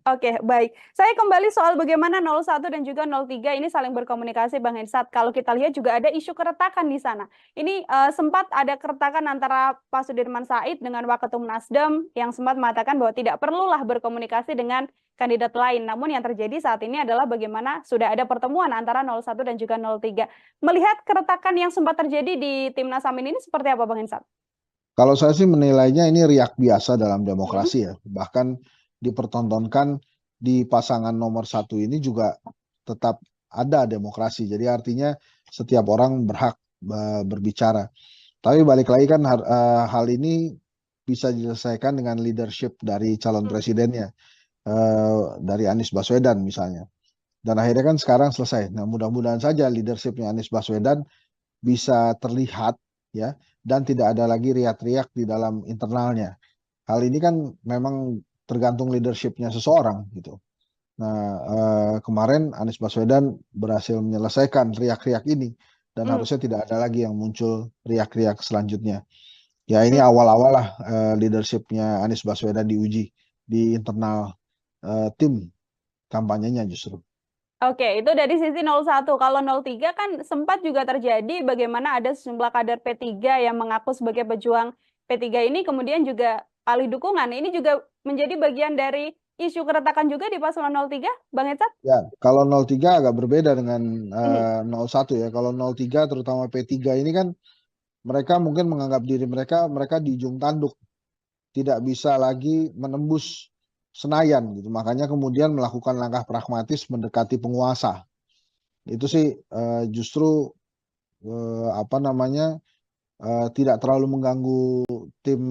Oke, baik. Saya kembali soal bagaimana 01 dan juga 03 ini saling berkomunikasi, Bang Hensat. Kalau kita lihat juga ada isu keretakan di sana. Ini sempat ada keretakan antara Pak Sudirman Said dengan Waketum Nasdem yang sempat mengatakan bahwa tidak perlulah berkomunikasi dengan kandidat lain. Namun yang terjadi saat ini adalah bagaimana sudah ada pertemuan antara 01 dan juga 03. Melihat keretakan yang sempat terjadi di Timnas Amin ini seperti apa, Bang Hensat? Kalau saya sih menilainya ini riak biasa dalam demokrasi ya. Bahkan dipertontonkan di pasangan nomor 1 ini juga tetap ada demokrasi. Jadi artinya setiap orang berhak berbicara. Tapi balik lagi kan hal ini bisa diselesaikan dengan leadership dari calon presidennya, dari Anies Baswedan misalnya. Dan akhirnya kan sekarang selesai. Nah mudah-mudahan saja leadershipnya Anies Baswedan bisa terlihat ya, dan tidak ada lagi riak-riak di dalam internalnya. Hal ini kan memang tergantung leadershipnya seseorang gitu. Nah kemarin Anies Baswedan berhasil menyelesaikan riak-riak ini, dan harusnya tidak ada lagi yang muncul riak-riak selanjutnya. Ya ini awal-awal lah leadershipnya Anies Baswedan diuji di internal tim kampanyenya justru. Oke, itu dari sisi 01. Kalau 03 kan sempat juga terjadi bagaimana ada sejumlah kader P3 yang mengaku sebagai pejuang P3 ini kemudian juga alih dukungan. Ini juga menjadi bagian dari isu keretakan juga di paslon 03, Bang Hensat? Ya, kalau 03 agak berbeda dengan Mhm. 01 ya. Kalau 03 terutama P3 ini kan mereka mungkin menganggap diri mereka di ujung tanduk, tidak bisa lagi menembus Senayan gitu. Makanya kemudian melakukan langkah pragmatis mendekati penguasa. Itu sih justru tidak terlalu mengganggu tim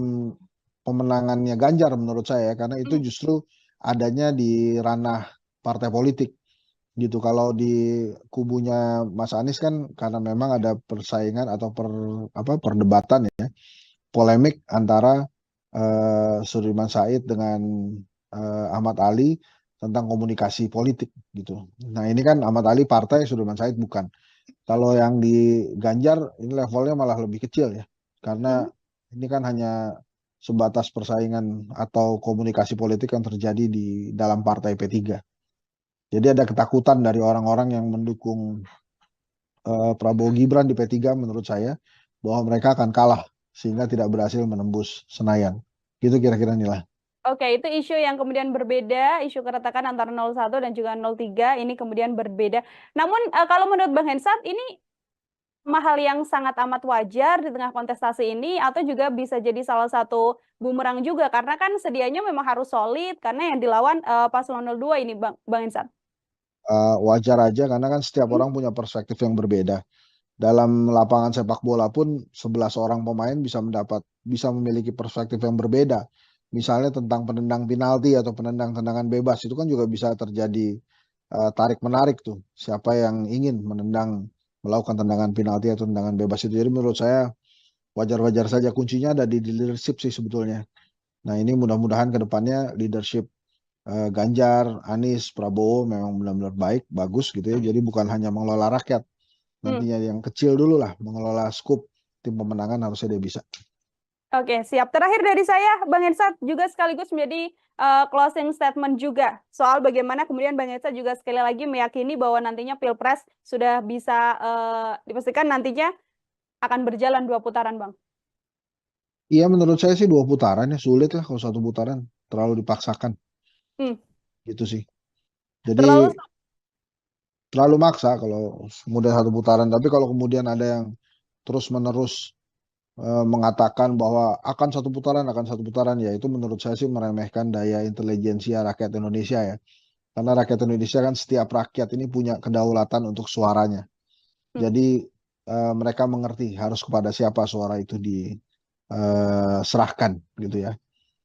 pemenangannya Ganjar menurut saya, karena itu justru adanya di ranah partai politik gitu. Kalau di kubunya Mas Anies kan karena memang ada persaingan atau perdebatan ya, polemik antara Sudirman Said dengan Ahmad Ali tentang komunikasi politik gitu. Nah ini kan Ahmad Ali partai, Sudirman Said bukan. Kalau yang di Ganjar ini levelnya malah lebih kecil ya, karena ini kan hanya sebatas persaingan atau komunikasi politik yang terjadi di dalam partai P3. Jadi ada ketakutan dari orang-orang yang mendukung Prabowo Gibran di P3 menurut saya, bahwa mereka akan kalah sehingga tidak berhasil menembus Senayan. Gitu kira-kira Nila. Oke, itu isu yang kemudian berbeda, isu keretakan antara 01 dan juga 03 ini kemudian berbeda. Namun kalau menurut Bang Hensat ini hal yang sangat amat wajar di tengah kontestasi ini atau juga bisa jadi salah satu bumerang juga karena kan sedianya memang harus solid karena yang dilawan paslon 02 ini Bang Hensat. Wajar aja karena kan setiap orang punya perspektif yang berbeda. Dalam lapangan sepak bola pun 11 orang pemain bisa memiliki perspektif yang berbeda. Misalnya tentang penendang penalti atau penendang tendangan bebas, itu kan juga bisa terjadi tarik menarik tuh. Siapa yang ingin melakukan tendangan penalti atau tendangan bebas itu. Jadi menurut saya wajar-wajar saja, kuncinya ada di leadership sih sebetulnya. Nah ini mudah-mudahan ke depannya leadership Ganjar, Anies, Prabowo memang benar-benar baik, bagus gitu ya. Jadi bukan hanya mengelola rakyat, nantinya yang kecil dulu lah, mengelola skup tim pemenangan harusnya dia bisa. Oke, siap. Terakhir dari saya, Bang Hensat juga sekaligus menjadi closing statement juga soal bagaimana kemudian Bang Hensat juga sekali lagi meyakini bahwa nantinya Pilpres sudah bisa dipastikan nantinya akan berjalan 2 putaran, Bang. Iya menurut saya sih 2 putaran ya, sulit lah kalau 1 putaran, terlalu dipaksakan. Gitu sih. Jadi terlalu maksa kalau kemudian 1 putaran, tapi kalau kemudian ada yang terus-menerus mengatakan bahwa akan 1 putaran, ya itu menurut saya sih meremehkan daya intelijensia rakyat Indonesia ya. Karena rakyat Indonesia kan setiap rakyat ini punya kedaulatan untuk suaranya. Jadi mereka mengerti harus kepada siapa suara itu diserahkan gitu ya.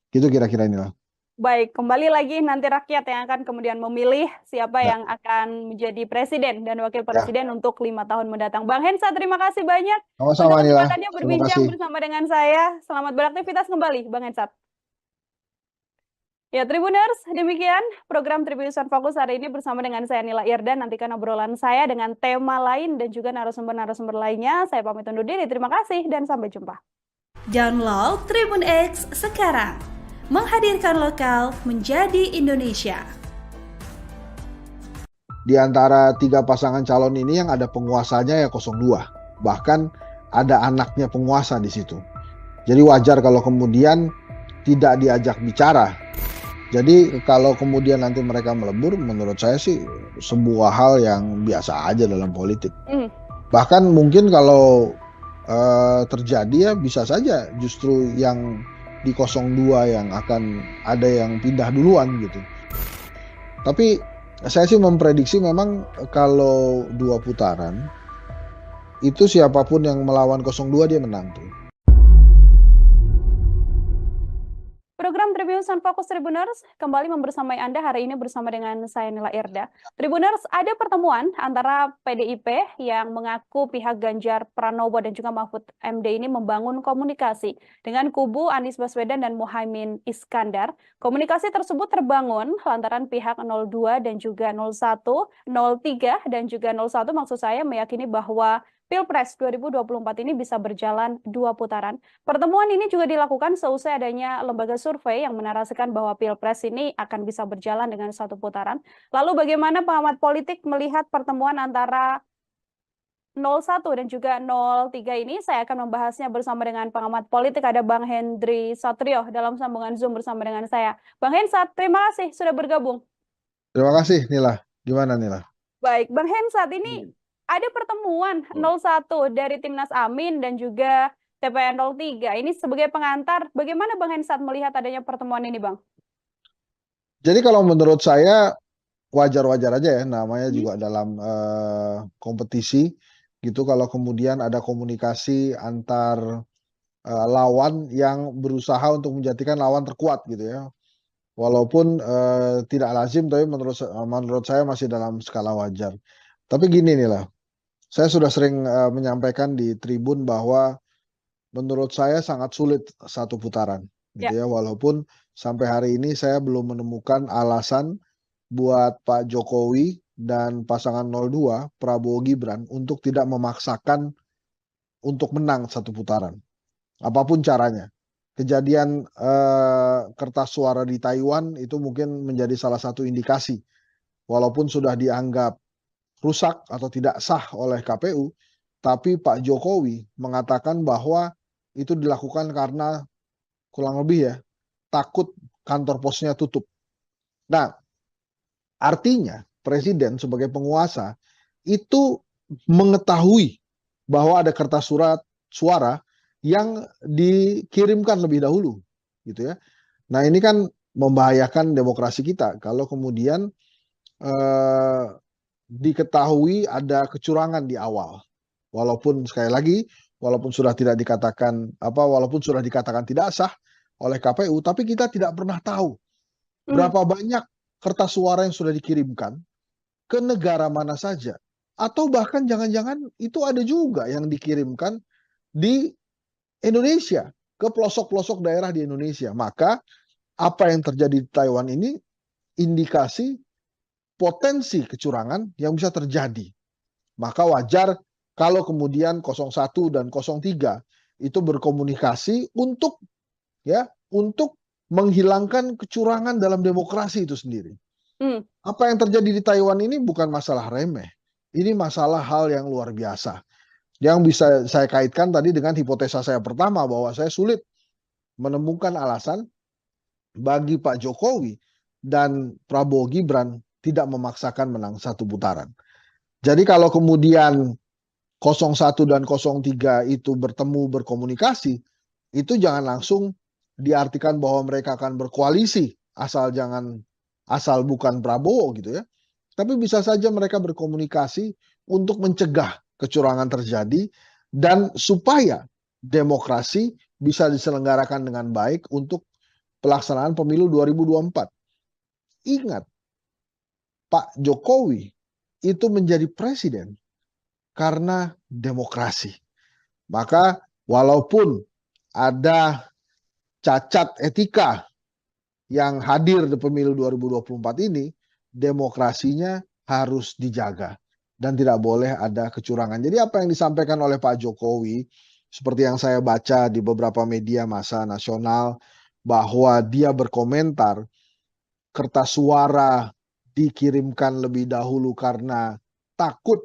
Gitu kira-kira inilah. Baik, kembali lagi nanti rakyat yang akan kemudian memilih siapa yang akan menjadi presiden dan wakil presiden untuk 5 tahun mendatang. Bang Hensat, terima kasih banyak Sama-sama untuk Nila. kesempatannya berbincang bersama dengan saya. Selamat beraktivitas kembali, Bang Hensat. Ya, Tribuners, demikian program Tribunnews Fokus hari ini bersama dengan saya Nila Irdan. Nantikan obrolan saya dengan tema lain dan juga narasumber-narasumber lainnya. Saya pamit undur diri. Terima kasih dan sampai jumpa. Download Tribun X sekarang. Menghadirkan lokal menjadi Indonesia. Di antara 3 pasangan calon ini yang ada penguasanya ya 02. Bahkan ada anaknya penguasa di situ. Jadi wajar kalau kemudian tidak diajak bicara. Jadi kalau kemudian nanti mereka melebur, menurut saya sih sebuah hal yang biasa aja dalam politik. Bahkan mungkin kalau terjadi ya bisa saja justru yang di 02 yang akan ada yang pindah duluan gitu. Tapi saya sih memprediksi memang kalau 2 putaran itu siapapun yang melawan 02 dia menang tuh. Program Tribunnews Fokus Tribuners kembali membersamai Anda hari ini bersama dengan saya Nila Irda. Tribuners, ada pertemuan antara PDIP yang mengaku pihak Ganjar Pranowo dan juga Mahfud MD ini membangun komunikasi dengan kubu Anies Baswedan dan Muhaimin Iskandar. Komunikasi tersebut terbangun lantaran pihak 02 dan juga 01, 03 dan juga 01 maksud saya meyakini bahwa Pilpres 2024 ini bisa berjalan 2 putaran. Pertemuan ini juga dilakukan seusai adanya lembaga survei yang menarasikan bahwa Pilpres ini akan bisa berjalan dengan 1 putaran. Lalu bagaimana pengamat politik melihat pertemuan antara 01 dan juga 03 ini? Saya akan membahasnya bersama dengan pengamat politik, ada Bang Hendry Satrio dalam sambungan Zoom bersama dengan saya. Bang Hensat, terima kasih sudah bergabung. Terima kasih, Nila. Gimana, Nila? Baik, Bang Hensat, ini ada pertemuan 01 dari Timnas Amin dan juga TPN 03. Ini sebagai pengantar, bagaimana Bang Hensat melihat adanya pertemuan ini, Bang? Jadi kalau menurut saya wajar-wajar aja ya, namanya juga dalam kompetisi gitu. Kalau kemudian ada komunikasi antar lawan yang berusaha untuk menjadikan lawan terkuat gitu ya. Walaupun tidak lazim, tapi menurut saya masih dalam skala wajar. Tapi gini nih lah, saya sudah sering menyampaikan di tribun bahwa menurut saya sangat sulit 1 putaran gitu ya. Walaupun sampai hari ini saya belum menemukan alasan buat Pak Jokowi dan pasangan 02 Prabowo Gibran untuk tidak memaksakan untuk menang 1 putaran. Apapun caranya. Kejadian kertas suara di Taiwan itu mungkin menjadi salah satu indikasi. Walaupun sudah dianggap rusak atau tidak sah oleh KPU, tapi Pak Jokowi mengatakan bahwa itu dilakukan karena kurang lebih ya, takut kantor posnya tutup. Nah, artinya presiden sebagai penguasa itu mengetahui bahwa ada kertas suara yang dikirimkan lebih dahulu gitu ya. Nah, ini kan membahayakan demokrasi kita kalau kemudian diketahui ada kecurangan di awal. Walaupun sekali lagi, walaupun sudah dikatakan tidak sah oleh KPU, tapi kita tidak pernah tahu berapa banyak kertas suara yang sudah dikirimkan ke negara mana saja. Atau bahkan jangan-jangan itu ada juga yang dikirimkan di Indonesia, ke pelosok-pelosok daerah di Indonesia. Maka apa yang terjadi di Taiwan ini indikasi potensi kecurangan yang bisa terjadi. Maka wajar kalau kemudian 01 dan 03 itu berkomunikasi untuk menghilangkan kecurangan dalam demokrasi itu sendiri. Apa yang terjadi di Taiwan ini bukan masalah remeh. Ini masalah hal yang luar biasa. Yang bisa saya kaitkan tadi dengan hipotesa saya pertama bahwa saya sulit menemukan alasan bagi Pak Jokowi dan Prabowo Gibran tidak memaksakan menang 1 putaran. Jadi kalau kemudian 01 dan 03 itu bertemu berkomunikasi, itu jangan langsung diartikan bahwa mereka akan berkoalisi asal bukan Prabowo gitu ya. Tapi bisa saja mereka berkomunikasi untuk mencegah kecurangan terjadi dan supaya demokrasi bisa diselenggarakan dengan baik untuk pelaksanaan pemilu 2024. Ingat, Pak Jokowi itu menjadi presiden karena demokrasi. Maka walaupun ada cacat etika yang hadir di pemilu 2024 ini, demokrasinya harus dijaga dan tidak boleh ada kecurangan. Jadi apa yang disampaikan oleh Pak Jokowi, seperti yang saya baca di beberapa media massa nasional, bahwa dia berkomentar kertas suara dikirimkan lebih dahulu karena takut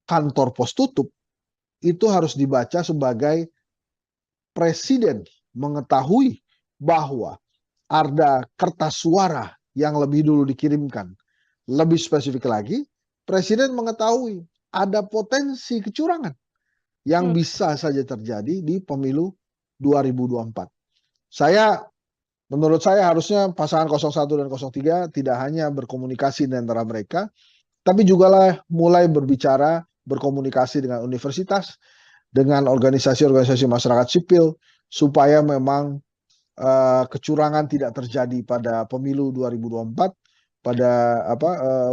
kantor pos tutup, itu harus dibaca sebagai presiden mengetahui bahwa ada kertas suara yang lebih dulu dikirimkan. Lebih spesifik lagi, presiden mengetahui ada potensi kecurangan yang bisa saja terjadi di pemilu 2024. Menurut saya harusnya pasangan 01 dan 03 tidak hanya berkomunikasi di antara mereka, tapi juga mulai berkomunikasi dengan universitas, dengan organisasi-organisasi masyarakat sipil, supaya memang kecurangan tidak terjadi pada pemilu 2024,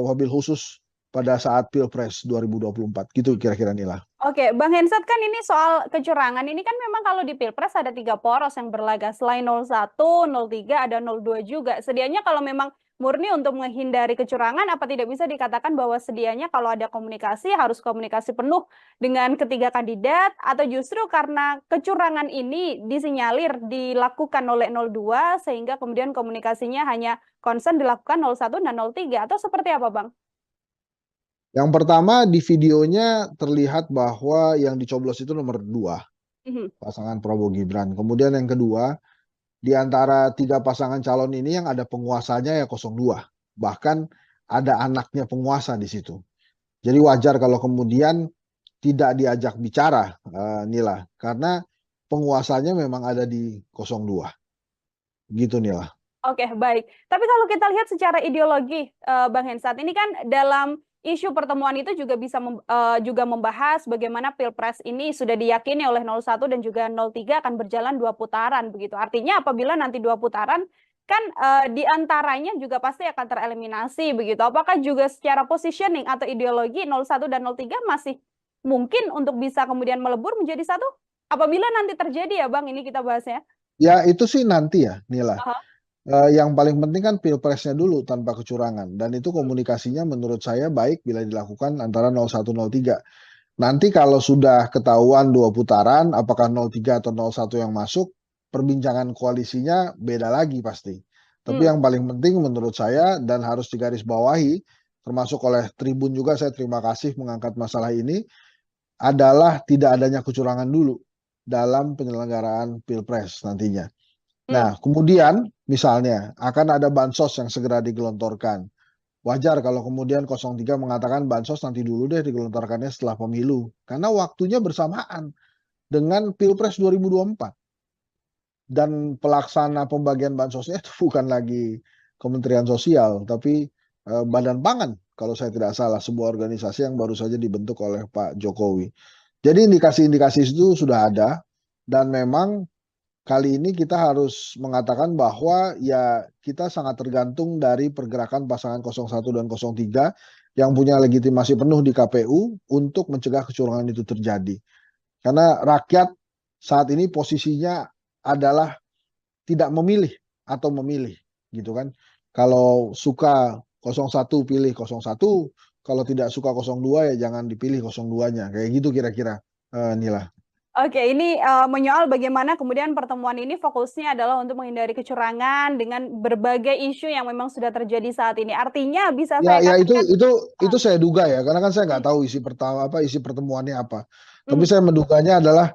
wabil khusus pada saat Pilpres 2024. Gitu kira-kira Nila. Oke, Bang Hensat, kan ini soal kecurangan. Ini kan memang kalau di Pilpres ada 3 poros yang berlaga. Selain 01, 03, ada 02 juga. Sedianya kalau memang murni untuk menghindari kecurangan, apa tidak bisa dikatakan bahwa sedianya kalau ada komunikasi harus komunikasi penuh dengan ketiga kandidat, atau justru karena kecurangan ini disinyalir dilakukan oleh 02 sehingga kemudian komunikasinya hanya concern dilakukan 01 dan 03, atau seperti apa, Bang? Yang pertama di videonya terlihat bahwa yang dicoblos itu nomor 2, pasangan Prabowo Gibran. Kemudian yang kedua, di antara 3 pasangan calon ini yang ada penguasanya ya 02. Bahkan ada anaknya penguasa di situ. Jadi wajar kalau kemudian tidak diajak bicara, Nila, karena penguasanya memang ada di 02. Gitu, Nila. Oke, baik. Tapi kalau kita lihat secara ideologi, Bang Hensat, ini kan dalam isu pertemuan itu juga bisa juga membahas bagaimana Pilpres ini sudah diyakini oleh 01 dan juga 03 akan berjalan 2 putaran begitu. Artinya apabila nanti 2 putaran kan di antaranya juga pasti akan tereliminasi begitu. Apakah juga secara positioning atau ideologi 01 dan 03 masih mungkin untuk bisa kemudian melebur menjadi satu? Apabila nanti terjadi ya Bang, ini kita bahasnya. Ya itu sih nanti ya, Nila. Aha. Yang paling penting kan pilpresnya dulu tanpa kecurangan, dan itu komunikasinya menurut saya baik bila dilakukan antara 01, 03. Nanti kalau sudah ketahuan 2 putaran, apakah 03 atau 01 yang masuk, perbincangan koalisinya beda lagi pasti. Tapi yang paling penting menurut saya dan harus digarisbawahi, termasuk oleh Tribun juga, saya terima kasih mengangkat masalah ini, adalah tidak adanya kecurangan dulu dalam penyelenggaraan Pilpres nantinya. Nah, kemudian misalnya akan ada bansos yang segera digelontorkan. Wajar kalau kemudian 03 mengatakan bansos nanti dulu deh digelontorkannya setelah pemilu. Karena waktunya bersamaan dengan Pilpres 2024. Dan pelaksana pembagian bansosnya itu bukan lagi Kementerian Sosial, tapi Badan Pangan kalau saya tidak salah, sebuah organisasi yang baru saja dibentuk oleh Pak Jokowi. Jadi indikasi-indikasi itu sudah ada, dan memang kali ini kita harus mengatakan bahwa ya kita sangat tergantung dari pergerakan pasangan 01 dan 03 yang punya legitimasi penuh di KPU untuk mencegah kecurangan itu terjadi. Karena rakyat saat ini posisinya adalah tidak memilih atau memilih, gitu kan. Kalau suka 01 pilih 01, kalau tidak suka 02 ya jangan dipilih 02-nya. Kayak gitu kira-kira, Nila. Oke, ini menyoal bagaimana kemudian pertemuan ini fokusnya adalah untuk menghindari kecurangan dengan berbagai isu yang memang sudah terjadi saat ini. Artinya bisa saya katakan itu saya duga ya, karena kan saya nggak tahu isi pertemuannya apa. Tapi saya menduganya adalah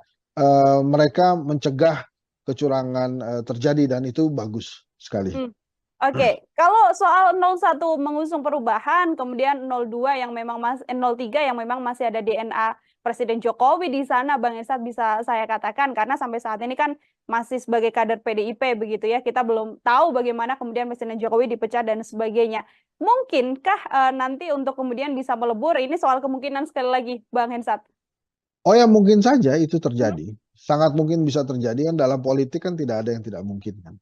mereka mencegah kecurangan terjadi, dan itu bagus sekali. Oke, kalau soal 01 mengusung perubahan, kemudian 02 yang memang 03 yang memang masih ada DNA Presiden Jokowi di sana, Bang Hensat, bisa saya katakan, karena sampai saat ini kan masih sebagai kader PDIP begitu ya, kita belum tahu bagaimana kemudian Presiden Jokowi dipecat dan sebagainya. Mungkinkah nanti untuk kemudian bisa melebur, ini soal kemungkinan sekali lagi, Bang Hensat? Oh ya, mungkin saja itu terjadi. Sangat mungkin bisa terjadi, kan dalam politik kan tidak ada yang tidak mungkin kan.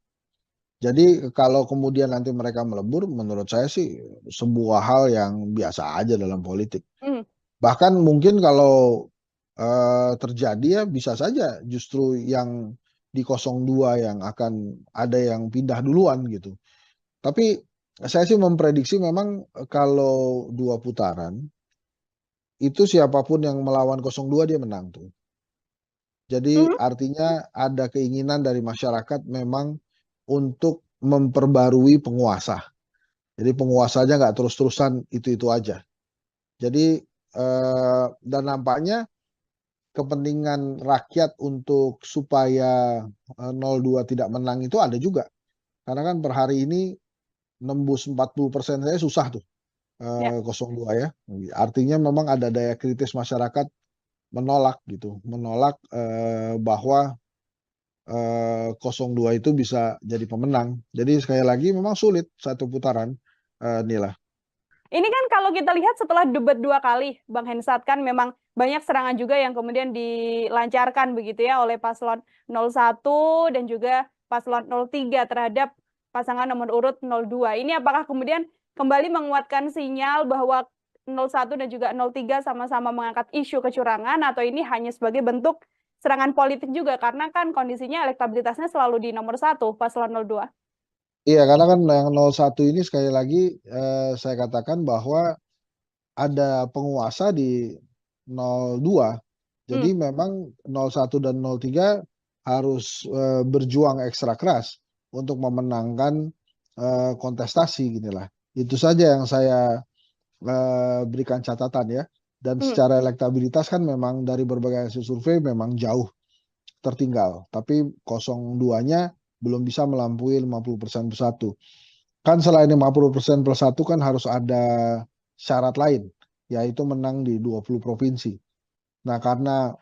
Jadi kalau kemudian nanti mereka melebur, menurut saya sih sebuah hal yang biasa aja dalam politik. Bahkan mungkin kalau terjadi ya bisa saja justru yang di 02 yang akan ada yang pindah duluan gitu. Tapi saya sih memprediksi memang kalau 2 putaran, itu siapapun yang melawan 02 dia menang tuh. Jadi artinya ada keinginan dari masyarakat memang untuk memperbarui penguasa. Jadi penguasanya nggak terus-terusan itu-itu aja. Jadi dan nampaknya kepentingan rakyat untuk supaya 02 tidak menang itu ada juga. Karena kan per hari ini nembus 40% saya susah tuh 02 ya. Artinya memang ada daya kritis masyarakat menolak gitu, menolak bahwa 02 itu bisa jadi pemenang. Jadi sekali lagi memang sulit 1 putaran, Nila. Ini kan kalau kita lihat setelah debat 2 kali, Bang Hensat, kan memang banyak serangan juga yang kemudian dilancarkan begitu ya oleh paslon 01 dan juga paslon 03 terhadap pasangan nomor urut 02. Ini apakah kemudian kembali menguatkan sinyal bahwa 01 dan juga 03 sama-sama mengangkat isu kecurangan, atau ini hanya sebagai bentuk serangan politik juga, karena kan kondisinya elektabilitasnya selalu di nomor 1 paslon 02? Iya, karena kan yang 01 ini sekali lagi saya katakan bahwa ada penguasa di 02. Jadi Hmm. memang 01 dan 03 harus berjuang ekstra keras untuk memenangkan kontestasi ginilah. Itu saja yang saya berikan catatan ya. Dan Hmm. secara elektabilitas kan memang dari berbagai hasil survei memang jauh tertinggal. Tapi 02-nya belum bisa melampaui 50% plus 1. Kan selain 50% plus 1 kan harus ada syarat lain, yaitu menang di 20 provinsi. Nah, karena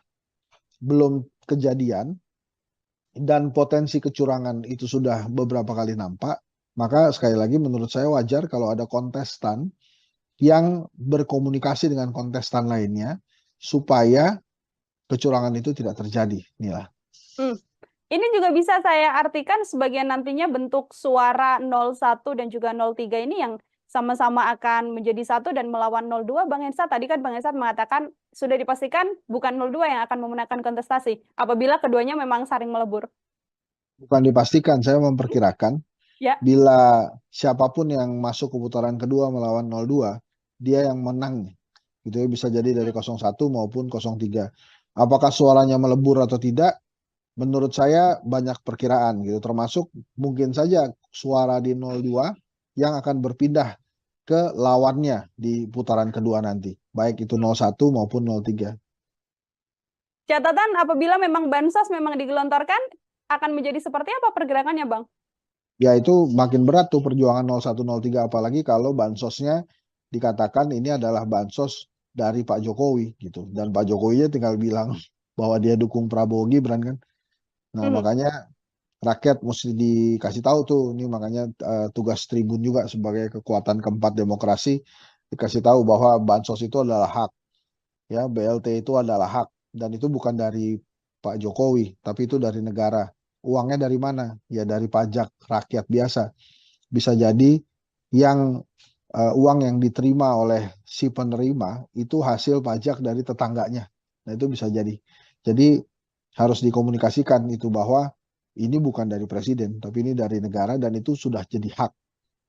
belum kejadian dan potensi kecurangan itu sudah beberapa kali nampak, maka sekali lagi menurut saya wajar kalau ada kontestan yang berkomunikasi dengan kontestan lainnya supaya kecurangan itu tidak terjadi. Inilah. Hmm. Ini juga bisa saya artikan sebagai nantinya bentuk suara 01 dan juga 03 ini yang sama-sama akan menjadi satu dan melawan 02. Bang Hensat, tadi kan Bang Hensat mengatakan sudah dipastikan bukan 02 yang akan memenangkan kontestasi apabila keduanya memang saling melebur. Bukan dipastikan, saya memperkirakan Ya. bila siapapun yang masuk ke putaran kedua melawan 02, dia yang menang. Gitu ya, bisa jadi dari 01 maupun 03. Apakah suaranya melebur atau tidak? Menurut saya banyak perkiraan gitu, termasuk mungkin saja suara di 02 yang akan berpindah ke lawannya di putaran kedua nanti, baik itu 01 maupun 03. Catatan apabila memang bansos memang digelontorkan akan menjadi seperti apa pergerakannya, Bang? Ya itu makin berat tuh perjuangan 01 03, apalagi kalau bansosnya dikatakan ini adalah bansos dari Pak Jokowi gitu, dan Pak Jokowi tinggal bilang bahwa dia dukung Prabowo Gibran kan. Nah, Mhm. makanya rakyat mesti dikasih tahu tuh, ini makanya tugas Tribun juga sebagai kekuatan keempat demokrasi, dikasih tahu bahwa bansos itu adalah hak, ya BLT itu adalah hak, dan itu bukan dari Pak Jokowi, tapi itu dari negara. Uangnya dari mana? Ya dari pajak rakyat biasa. Bisa jadi yang uang yang diterima oleh si penerima itu hasil pajak dari tetangganya. Nah, itu bisa jadi. Jadi harus dikomunikasikan itu bahwa ini bukan dari presiden, tapi ini dari negara, dan itu sudah jadi hak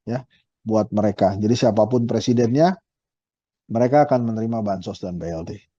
ya buat mereka. Jadi siapapun presidennya, mereka akan menerima bansos dan BLT.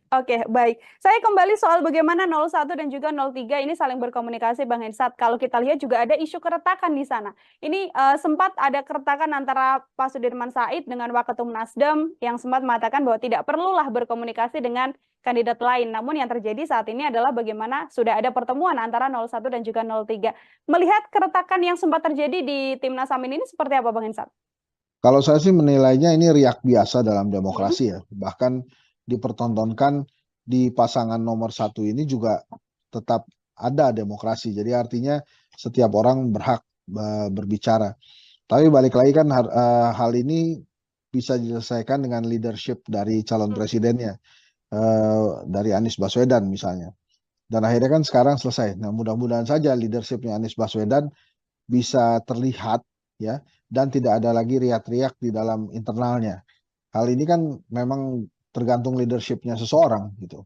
Oke, baik. Saya kembali soal bagaimana 01 dan juga 03 ini saling berkomunikasi, Bang Hensat. Kalau kita lihat juga ada isu keretakan di sana. Ini sempat ada keretakan antara Pak Sudirman Said dengan Waketum Nasdem yang sempat mengatakan bahwa tidak perlulah berkomunikasi dengan kandidat lain. Namun yang terjadi saat ini adalah bagaimana sudah ada pertemuan antara 01 dan juga 03. Melihat keretakan yang sempat terjadi di Timnas Amin ini seperti apa, Bang Hensat? Kalau saya sih menilainya ini riak biasa dalam Hmm. demokrasi ya. Bahkan dipertontonkan di pasangan nomor 1 ini juga tetap ada demokrasi. Jadi artinya setiap orang berhak berbicara. Tapi balik lagi kan hal ini bisa diselesaikan dengan leadership dari calon presidennya, dari Anies Baswedan misalnya. Dan akhirnya kan sekarang selesai. Nah, mudah-mudahan saja leadershipnya Anies Baswedan bisa terlihat ya, dan tidak ada lagi riak-riak di dalam internalnya. Hal ini kan memang tergantung leadershipnya seseorang gitu.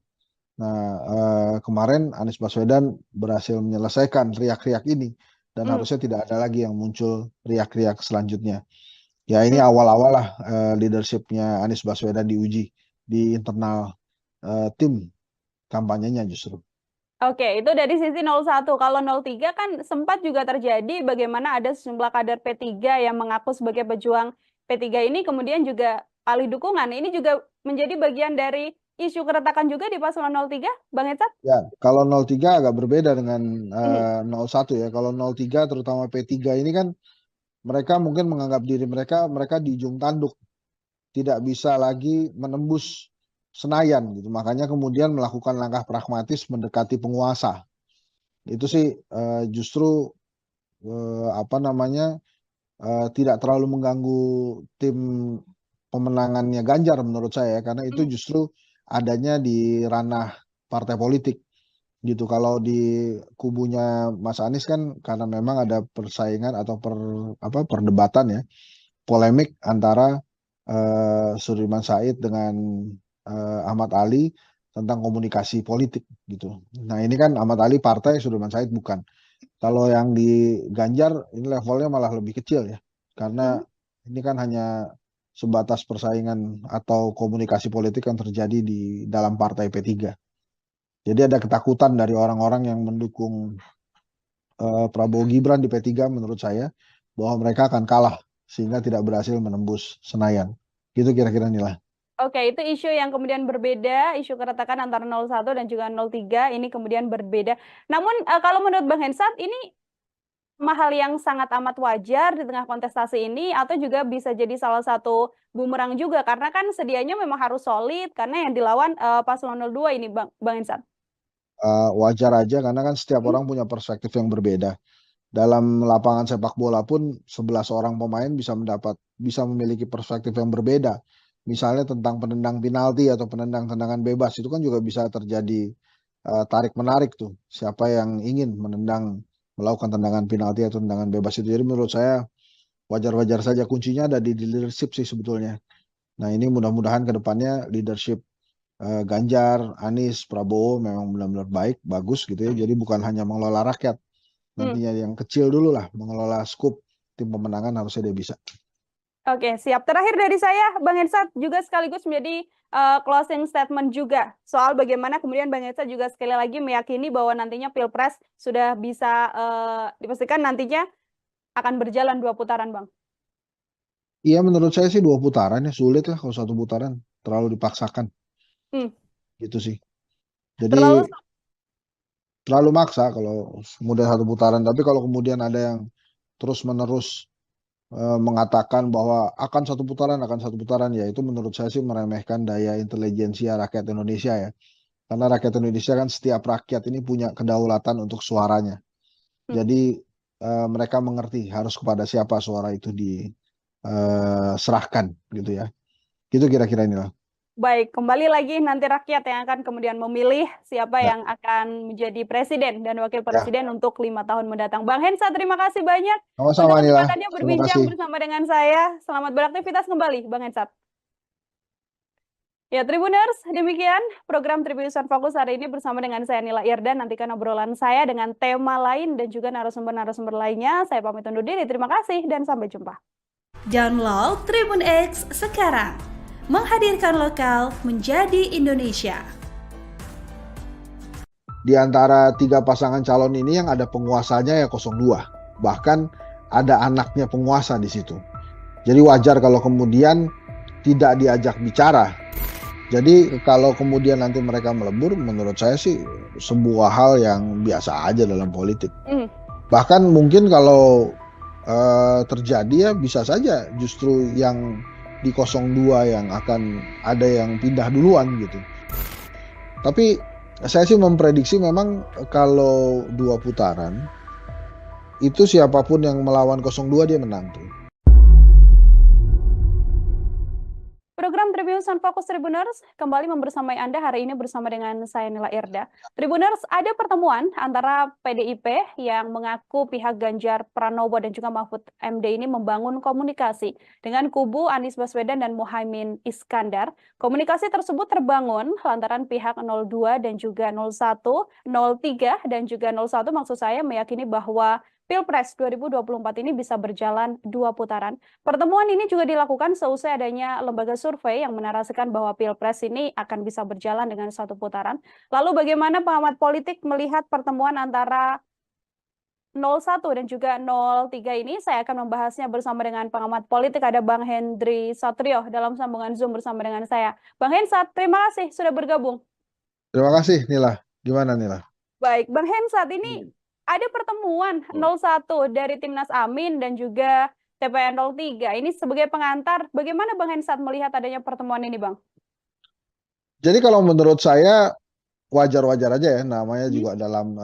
Nah, kemarin Anies Baswedan berhasil menyelesaikan riak-riak ini, dan Hmm. harusnya tidak ada lagi yang muncul riak-riak selanjutnya. Ya ini awal-awal lah leadershipnya Anies Baswedan diuji di internal tim kampanyenya justru. Oke, itu dari sisi 01. Kalau 03 kan sempat juga terjadi bagaimana ada sejumlah kader P3 yang mengaku sebagai pejuang P3 ini kemudian juga alih dukungan. Ini juga menjadi bagian dari isu keretakan juga di paslon 03, Bang Hensat? Ya, kalau 03 agak berbeda dengan Mhm. 01 ya. Kalau 03 terutama P3 ini kan mereka mungkin menganggap diri mereka di ujung tanduk, tidak bisa lagi menembus Senayan gitu. Makanya kemudian melakukan langkah pragmatis mendekati penguasa. Itu sih justru apa namanya tidak terlalu mengganggu tim pemenangannya Ganjar menurut saya, karena itu Mhm. justru adanya di ranah partai politik gitu. Kalau di kubunya Mas Anies kan karena memang ada persaingan atau perdebatan ya, polemik antara Sudirman Said dengan Ahmad Ali tentang komunikasi politik gitu. Nah, ini kan Ahmad Ali partai, Sudirman Said bukan. Kalau yang di Ganjar ini levelnya malah lebih kecil ya, karena ini kan hanya sebatas persaingan atau komunikasi politik yang terjadi di dalam partai P3. Jadi ada ketakutan dari orang-orang yang mendukung Prabowo Gibran di P3 menurut saya bahwa mereka akan kalah sehingga tidak berhasil menembus Senayan. Gitu kira-kira Nila. Oke, itu isu yang kemudian berbeda, isu keretakan antara 01 dan juga 03 ini kemudian berbeda. Namun kalau menurut Bang Hensat ini hal yang sangat amat wajar di tengah kontestasi ini atau juga bisa jadi salah satu bumerang juga karena kan sedianya memang harus solid karena yang dilawan paslon 02 ini Bang Hensat. Wajar aja karena kan setiap orang punya perspektif yang berbeda. Dalam lapangan sepak bola pun 11 orang pemain bisa memiliki perspektif yang berbeda. Misalnya tentang penendang penalti atau penendang tendangan bebas itu kan juga bisa terjadi tarik menarik tuh. Siapa yang ingin melakukan tendangan penalti atau tendangan bebas itu. Jadi menurut saya wajar-wajar saja, kuncinya ada di leadership sih sebetulnya. Nah ini mudah-mudahan ke depannya leadership Ganjar, Anies, Prabowo memang benar-benar baik, bagus gitu ya. Jadi bukan hanya mengelola rakyat, nantinya yang kecil dulu lah, mengelola skup tim pemenangan harusnya dia bisa. Oke, siap. Terakhir dari saya, Bang Hensat juga sekaligus menjadi closing statement juga soal bagaimana kemudian Bang Hensat juga sekali lagi meyakini bahwa nantinya Pilpres sudah bisa dipastikan nantinya akan berjalan 2 putaran, Bang. Iya menurut saya sih 2 putaran ya, sulit lah kalau 1 putaran, terlalu dipaksakan. Gitu sih. Jadi terlalu maksa kalau kemudian 1 putaran, tapi kalau kemudian ada yang terus-menerus mengatakan bahwa akan 1 putaran, ya itu menurut saya sih meremehkan daya intelijensia rakyat Indonesia ya. Karena rakyat Indonesia kan setiap rakyat ini punya kedaulatan untuk suaranya. Jadi mereka mengerti harus kepada siapa suara itu diserahkan gitu ya. Gitu kira-kira inilah. Baik, kembali lagi nanti rakyat yang akan kemudian memilih siapa yang akan menjadi presiden dan wakil presiden untuk 5 tahun mendatang. Bang Hensat, terima kasih banyak Sama-sama untuk Nila. kesempatannya berbincang bersama dengan saya. Selamat beraktivitas kembali, Bang Hensat. Ya, Tribuners, demikian program Tribunnews Fokus hari ini bersama dengan saya Nila Irda. Nantikan obrolan saya dengan tema lain dan juga narasumber-narasumber lainnya. Saya pamit undur diri. Terima kasih dan sampai jumpa. Download Tribun X sekarang. Menghadirkan lokal menjadi Indonesia. Di antara 3 pasangan calon ini yang ada penguasanya ya 02. Bahkan ada anaknya penguasa di situ. Jadi wajar kalau kemudian tidak diajak bicara. Jadi kalau kemudian nanti mereka melebur, menurut saya sih sebuah hal yang biasa aja dalam politik. Bahkan mungkin kalau terjadi ya bisa saja justru yang di 02 yang akan ada yang pindah duluan gitu. Tapi saya sih memprediksi memang kalau 2 putaran itu siapapun yang melawan 02 dia menang tuh. Program Tribunnews Fokus Tribuners kembali membersamai Anda hari ini bersama dengan saya Nila Irda. Tribuners, ada pertemuan antara PDIP yang mengaku pihak Ganjar Pranowo dan juga Mahfud MD ini membangun komunikasi dengan kubu Anies Baswedan dan Muhaimin Iskandar. Komunikasi tersebut terbangun lantaran pihak 02 dan juga 01, 03 dan juga 01 maksud saya meyakini bahwa Pilpres 2024 ini bisa berjalan 2 putaran. Pertemuan ini juga dilakukan seusai adanya lembaga survei yang menarasikan bahwa Pilpres ini akan bisa berjalan dengan 1 putaran. Lalu bagaimana pengamat politik melihat pertemuan antara 01 dan juga 03 ini? Saya akan membahasnya bersama dengan pengamat politik, ada Bang Hendry Satrio dalam sambungan Zoom bersama dengan saya. Bang Hensat, terima kasih sudah bergabung. Terima kasih Nila. Gimana Nila? Baik, Bang Hensat, ini ada pertemuan 01 dari Timnas Amin dan juga TPN 03. Ini sebagai pengantar, bagaimana Bang Hensat melihat adanya pertemuan ini, Bang? Jadi kalau menurut saya wajar-wajar aja ya, namanya juga dalam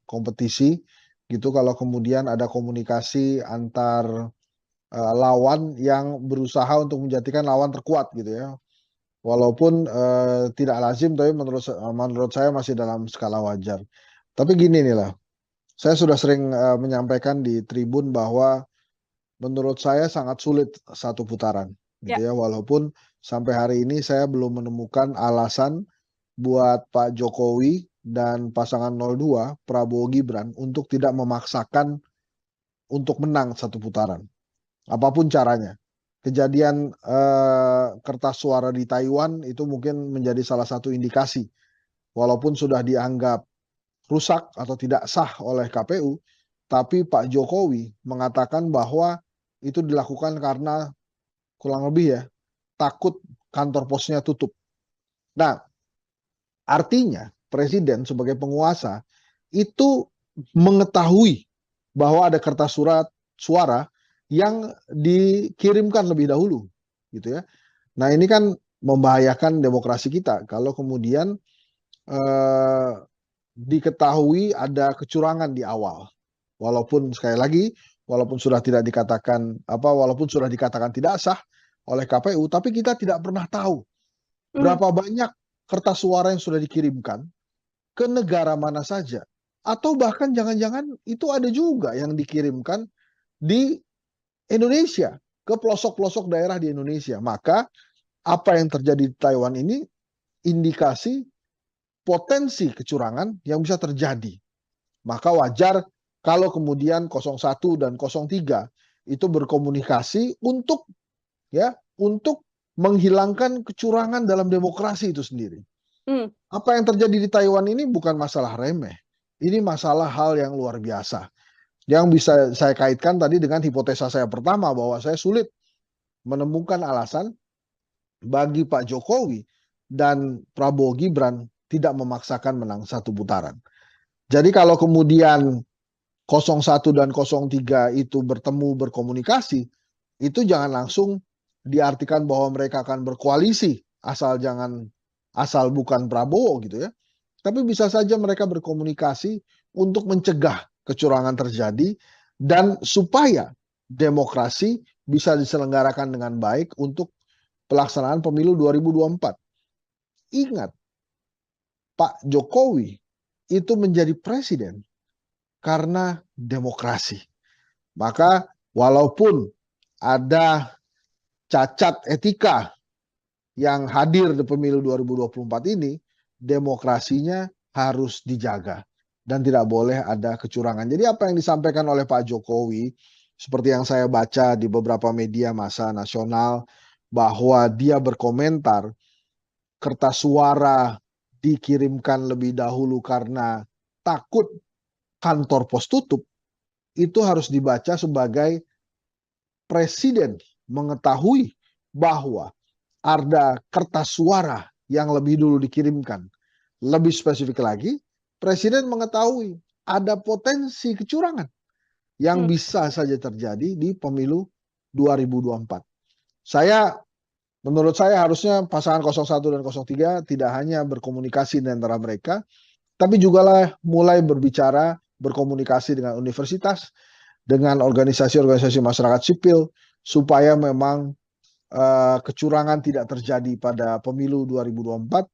kompetisi gitu. Kalau kemudian ada komunikasi antar lawan yang berusaha untuk menjadikan lawan terkuat gitu ya. Walaupun tidak lazim, tapi menurut saya masih dalam skala wajar. Tapi gini nih lah, saya sudah sering menyampaikan di Tribun bahwa menurut saya sangat sulit 1 putaran, gitu ya. Walaupun sampai hari ini saya belum menemukan alasan buat Pak Jokowi dan pasangan 02 Prabowo Gibran untuk tidak memaksakan untuk menang satu putaran. Apapun caranya. Kejadian kertas suara di Taiwan itu mungkin menjadi salah satu indikasi. Walaupun sudah dianggap rusak atau tidak sah oleh KPU, tapi Pak Jokowi mengatakan bahwa itu dilakukan karena kurang lebih ya, takut kantor posnya tutup. Nah, artinya Presiden sebagai penguasa itu mengetahui bahwa ada kertas suara yang dikirimkan lebih dahulu, gitu ya. Nah, ini kan membahayakan demokrasi kita kalau kemudian diketahui ada kecurangan di awal. Walaupun sekali lagi, walaupun sudah dikatakan tidak sah oleh KPU, tapi kita tidak pernah tahu berapa banyak kertas suara yang sudah dikirimkan ke negara mana saja. Atau bahkan jangan-jangan itu ada juga yang dikirimkan di Indonesia, ke pelosok-pelosok daerah di Indonesia. Maka apa yang terjadi di Taiwan ini indikasi potensi kecurangan yang bisa terjadi. Maka wajar kalau kemudian 01 dan 03 itu berkomunikasi untuk menghilangkan kecurangan dalam demokrasi itu sendiri. Apa yang terjadi di Taiwan ini bukan masalah remeh. Ini masalah hal yang luar biasa. Yang bisa saya kaitkan tadi dengan hipotesa saya pertama bahwa saya sulit menemukan alasan bagi Pak Jokowi dan Prabowo Gibran tidak memaksakan menang satu putaran. Jadi kalau kemudian 01 dan 03 itu bertemu berkomunikasi, itu jangan langsung diartikan bahwa mereka akan berkoalisi asal bukan Prabowo gitu ya. Tapi bisa saja mereka berkomunikasi untuk mencegah kecurangan terjadi dan supaya demokrasi bisa diselenggarakan dengan baik untuk pelaksanaan pemilu 2024. Ingat, Pak Jokowi itu menjadi presiden karena demokrasi. Maka walaupun ada cacat etika yang hadir di pemilu 2024 ini, demokrasinya harus dijaga dan tidak boleh ada kecurangan. Jadi apa yang disampaikan oleh Pak Jokowi, seperti yang saya baca di beberapa media massa nasional, bahwa dia berkomentar kertas suara dikirimkan lebih dahulu karena takut kantor pos tutup, itu harus dibaca sebagai Presiden mengetahui bahwa ada kertas suara yang lebih dulu dikirimkan. Lebih spesifik lagi, Presiden mengetahui ada potensi kecurangan yang bisa saja terjadi di pemilu 2024. Menurut saya harusnya pasangan 01 dan 03 tidak hanya berkomunikasi di antara mereka, tapi juga mulai berkomunikasi dengan universitas, dengan organisasi-organisasi masyarakat sipil, supaya memang kecurangan tidak terjadi pada pemilu 2024,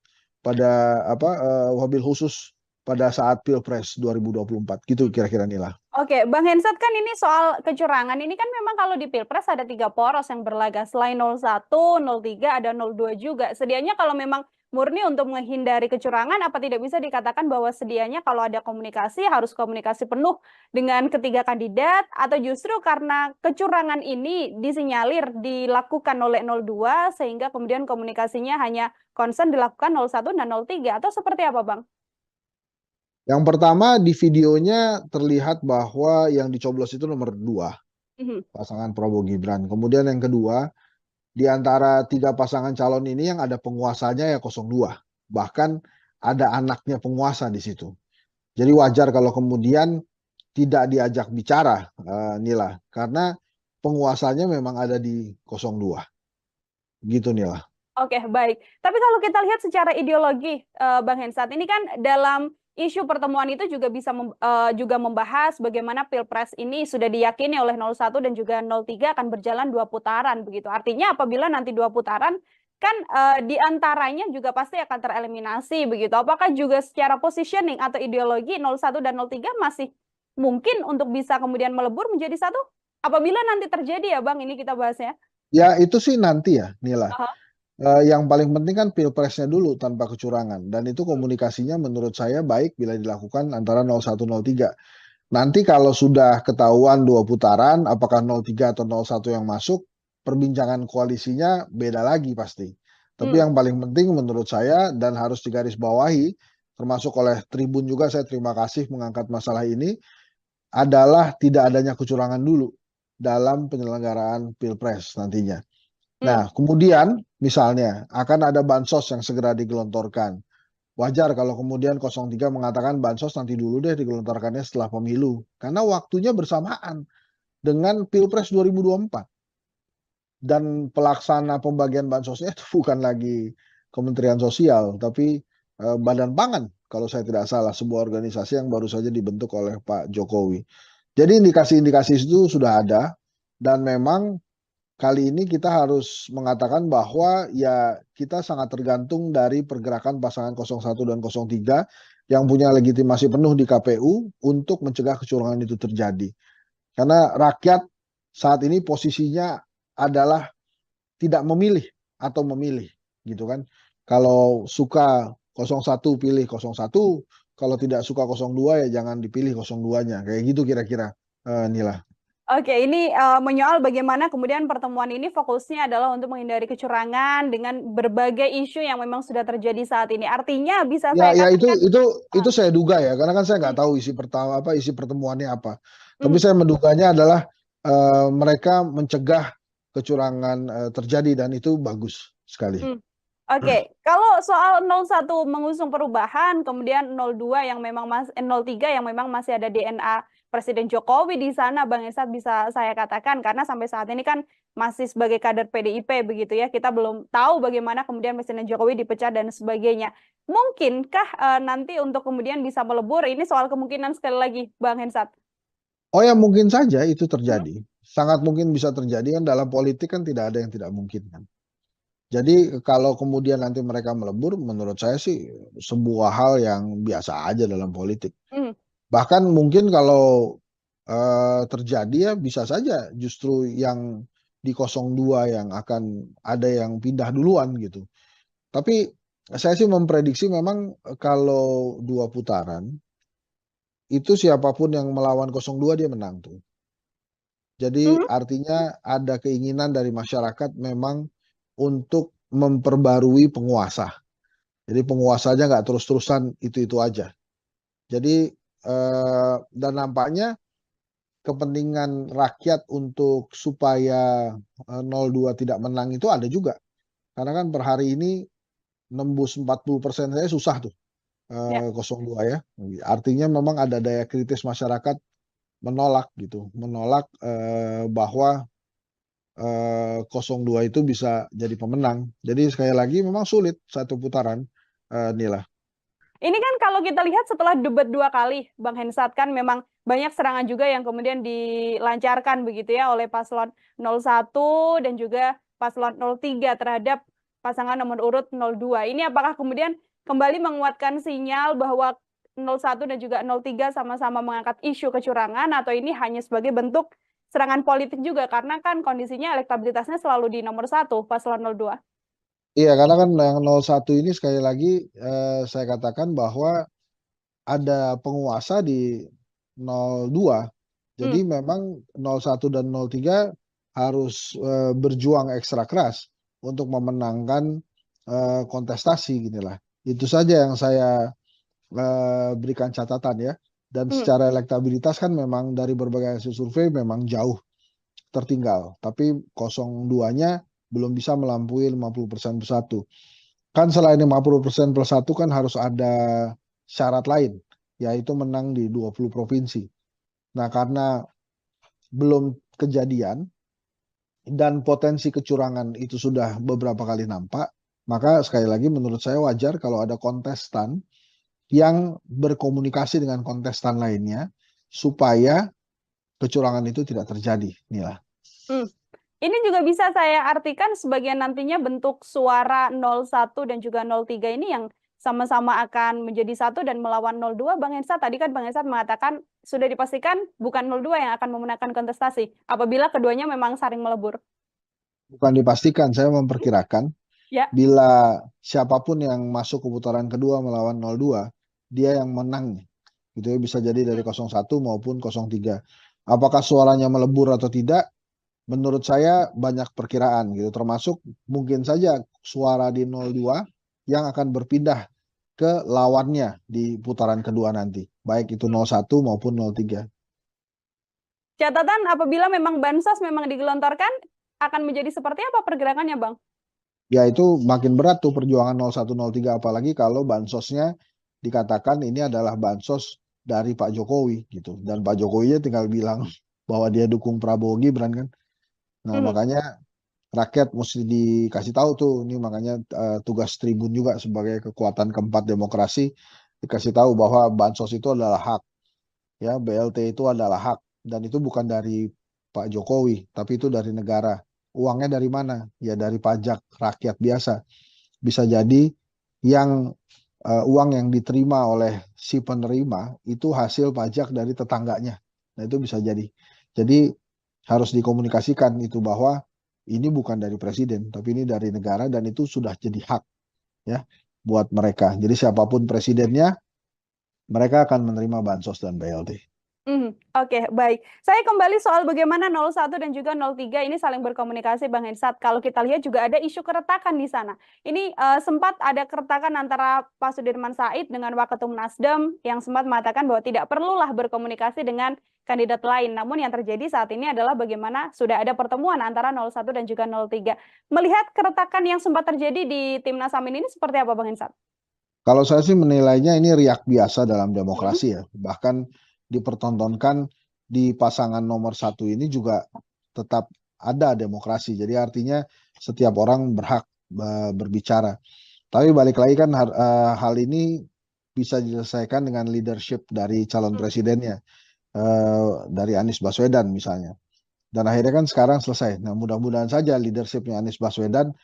wabil khusus pada saat Pilpres 2024. Gitu kira-kira Nila. Oke, Bang Hensat, kan ini soal kecurangan ini kan memang kalau di Pilpres ada 3 poros yang berlaga. Selain 01, 03, ada 02 juga. Sedianya kalau memang murni untuk menghindari kecurangan, apa tidak bisa dikatakan bahwa sedianya kalau ada komunikasi harus komunikasi penuh dengan ketiga kandidat, atau justru karena kecurangan ini disinyalir dilakukan oleh 02 sehingga kemudian komunikasinya hanya concern dilakukan 01 dan 03, atau seperti apa, Bang? Yang pertama, di videonya terlihat bahwa yang dicoblos itu nomor 2, pasangan Prabowo Gibran. Kemudian yang kedua, di antara 3 pasangan calon ini yang ada penguasanya ya 02. Bahkan ada anaknya penguasa di situ. Jadi wajar kalau kemudian tidak diajak bicara, Nila. Karena penguasanya memang ada di 02. Gitu, Nila. Oke, baik. Tapi kalau kita lihat secara ideologi, Bang Hensat, ini kan dalam isu pertemuan itu juga bisa juga membahas bagaimana Pilpres ini sudah diyakini oleh 01 dan juga 03 akan berjalan 2 putaran begitu. Artinya apabila nanti 2 putaran kan di antaranya juga pasti akan tereliminasi begitu. Apakah juga secara positioning atau ideologi 01 dan 03 masih mungkin untuk bisa kemudian melebur menjadi satu? Apabila nanti terjadi ya Bang, ini kita bahasnya. Ya itu sih nanti ya Nila. Yang paling penting kan pilpresnya dulu tanpa kecurangan, dan itu komunikasinya menurut saya baik bila dilakukan antara 01, 03. Nanti kalau sudah ketahuan 2 putaran, apakah 03 atau 01 yang masuk, perbincangan koalisinya beda lagi pasti. Tapi yang paling penting menurut saya dan harus digarisbawahi, termasuk oleh Tribun juga, saya terima kasih mengangkat masalah ini, adalah tidak adanya kecurangan dulu dalam penyelenggaraan Pilpres nantinya. Nah, kemudian misalnya akan ada bansos yang segera digelontorkan. Wajar kalau kemudian 03 mengatakan bansos nanti dulu deh digelontorkannya setelah pemilu. Karena waktunya bersamaan dengan Pilpres 2024. Dan pelaksana pembagian bansosnya itu bukan lagi Kementerian Sosial, tapi Badan Pangan kalau saya tidak salah, sebuah organisasi yang baru saja dibentuk oleh Pak Jokowi. Jadi indikasi-indikasi itu sudah ada, dan memang kali ini kita harus mengatakan bahwa ya kita sangat tergantung dari pergerakan pasangan 01 dan 03 yang punya legitimasi penuh di KPU untuk mencegah kecurangan itu terjadi. Karena rakyat saat ini posisinya adalah tidak memilih atau memilih, gitu kan. Kalau suka 01 pilih 01, kalau tidak suka 02 ya jangan dipilih 02-nya. Kayak gitu kira-kira, Nila. Oke, ini menyoal bagaimana kemudian pertemuan ini fokusnya adalah untuk menghindari kecurangan dengan berbagai isu yang memang sudah terjadi saat ini. Artinya bisa saya katakan itu saya duga ya, karena kan saya nggak tahu isi pertemuannya apa. Tapi saya menduganya adalah mereka mencegah kecurangan terjadi, dan itu bagus sekali. Oke, kalau soal 01 mengusung perubahan, kemudian 02 yang memang 03 yang memang masih ada DNA Presiden Jokowi di sana, Bang Esat, bisa saya katakan, karena sampai saat ini kan masih sebagai kader PDIP begitu ya, kita belum tahu bagaimana kemudian Presiden Jokowi dipecat dan sebagainya. Mungkinkah nanti untuk kemudian bisa melebur, ini soal kemungkinan sekali lagi, Bang Hensat? Oh ya, mungkin saja itu terjadi. Sangat mungkin bisa terjadi, kan dalam politik kan tidak ada yang tidak mungkin kan. Jadi kalau kemudian nanti mereka melebur, menurut saya sih sebuah hal yang biasa aja dalam politik. Bahkan mungkin kalau terjadi ya bisa saja justru yang di 02 yang akan ada yang pindah duluan gitu. Tapi saya sih memprediksi memang kalau 2 putaran, itu siapapun yang melawan 02 dia menang tuh. Jadi artinya ada keinginan dari masyarakat memang untuk memperbarui penguasa. Jadi penguasanya nggak terus-terusan itu-itu aja. Jadi dan nampaknya kepentingan rakyat untuk supaya 02 tidak menang itu ada juga. Karena kan per hari ini nembus 40% saya susah tuh 02 ya. Artinya memang ada daya kritis masyarakat menolak gitu, menolak bahwa 02 itu bisa jadi pemenang. Jadi sekali lagi memang sulit 1 putaran, Nila. Ini kan kalau kita lihat setelah debat 2 kali, Bang Hensat, kan memang banyak serangan juga yang kemudian dilancarkan begitu ya oleh paslon 01 dan juga paslon 03 terhadap pasangan nomor urut 02. Ini apakah kemudian kembali menguatkan sinyal bahwa 01 dan juga 03 sama-sama mengangkat isu kecurangan, atau ini hanya sebagai bentuk serangan politik juga, karena kan kondisinya elektabilitasnya selalu di nomor 1 paslon 02. Iya, karena kan yang 01 ini sekali lagi saya katakan bahwa ada penguasa di 02. Jadi memang 01 dan 03 harus berjuang ekstra keras untuk memenangkan kontestasi ginilah. Itu saja yang saya berikan catatan ya. Dan secara elektabilitas kan memang dari berbagai hasil survei memang jauh tertinggal. Tapi 02-nya belum bisa melampaui 50% plus 1. Kan selain 50% plus 1 kan harus ada syarat lain, yaitu menang di 20 provinsi. Nah, karena belum kejadian dan potensi kecurangan itu sudah beberapa kali nampak, maka sekali lagi menurut saya wajar kalau ada kontestan yang berkomunikasi dengan kontestan lainnya supaya kecurangan itu tidak terjadi, Nila. Ini juga bisa saya artikan sebagai nantinya bentuk suara 01 dan juga 03 ini yang sama-sama akan menjadi satu dan melawan 02, Bang Hensat. Tadi kan Bang Hensat mengatakan sudah dipastikan bukan 02 yang akan memenangkan kontestasi apabila keduanya memang saling melebur. Bukan dipastikan, saya memperkirakan. Ya. Bila siapapun yang masuk ke putaran kedua melawan 02, dia yang menang. Gitu ya, bisa jadi dari 01 maupun 03. Apakah suaranya melebur atau tidak? Menurut saya banyak perkiraan gitu, termasuk mungkin saja suara di 02 yang akan berpindah ke lawannya di putaran kedua nanti, baik itu 01 maupun 03. Catatan apabila memang bansos memang digelontorkan, akan menjadi seperti apa pergerakannya, Bang? Ya itu makin berat tuh perjuangan 01, 03, apalagi kalau bansosnya dikatakan ini adalah bansos dari Pak Jokowi gitu. Dan Pak Jokowi tinggal bilang bahwa dia dukung Prabowo Gibran kan. Nah makanya rakyat mesti dikasih tahu tuh, ini makanya tugas Tribun juga sebagai kekuatan keempat demokrasi, dikasih tahu bahwa bansos itu adalah hak, ya BLT itu adalah hak, dan itu bukan dari Pak Jokowi, tapi itu dari negara. Uangnya dari mana? Ya dari pajak rakyat biasa. Bisa jadi yang uang yang diterima oleh si penerima itu hasil pajak dari tetangganya. Nah itu bisa jadi. Jadi harus dikomunikasikan itu bahwa ini bukan dari presiden, tapi ini dari negara, dan itu sudah jadi hak ya buat mereka. Jadi siapapun presidennya, mereka akan menerima bansos dan BLT. Oke, baik. Saya kembali soal bagaimana 01 dan juga 03 ini saling berkomunikasi, Bang Hensat. Kalau kita lihat juga ada isu keretakan di sana. Ini sempat ada keretakan antara Pak Sudirman Said dengan Waketum Nasdem yang sempat mengatakan bahwa tidak perlulah berkomunikasi dengan kandidat lain. Namun yang terjadi saat ini adalah bagaimana sudah ada pertemuan antara 01 dan juga 03. Melihat keretakan yang sempat terjadi di Timnas Amin ini seperti apa, Bang Hensat? Kalau saya sih menilainya ini riak biasa dalam demokrasi ya. Bahkan dipertontonkan di pasangan nomor 1 ini juga tetap ada demokrasi. Jadi artinya setiap orang berhak berbicara. Tapi balik lagi kan hal ini bisa diselesaikan dengan leadership dari calon presidennya, dari Anies Baswedan misalnya. Dan akhirnya kan sekarang selesai. Nah mudah-mudahan saja leadershipnya Anies Baswedan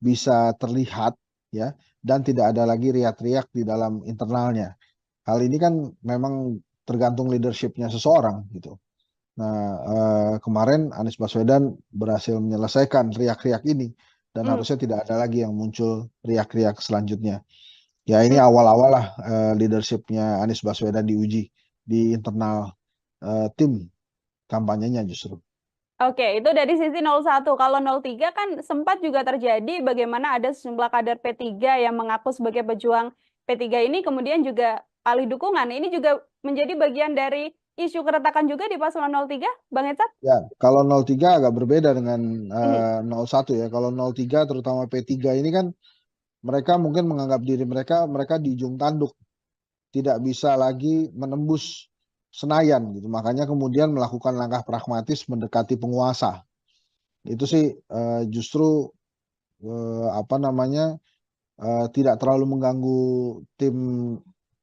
bisa terlihat ya, dan tidak ada lagi riak-riak di dalam internalnya. Hal ini kan memang tergantung leadershipnya seseorang gitu. Nah kemarin Anies Baswedan berhasil menyelesaikan riak-riak ini, dan harusnya tidak ada lagi yang muncul riak-riak selanjutnya. Ya ini awal-awal lah leadershipnya Anies Baswedan diuji di internal tim kampanyenya justru. Oke, itu dari sisi 01. Kalau 03 kan sempat juga terjadi bagaimana ada sejumlah kader P3 yang mengaku sebagai pejuang P3 ini kemudian juga alih dukungan. Ini juga menjadi bagian dari isu keretakan juga di paslon 03, Bang Etsat? Ya, kalau 03 agak berbeda dengan 01 ya. Kalau 03 terutama P3 ini kan mereka mungkin menganggap diri mereka di ujung tanduk, tidak bisa lagi menembus Senayan gitu. Makanya kemudian melakukan langkah pragmatis mendekati penguasa. Itu sih justru tidak terlalu mengganggu tim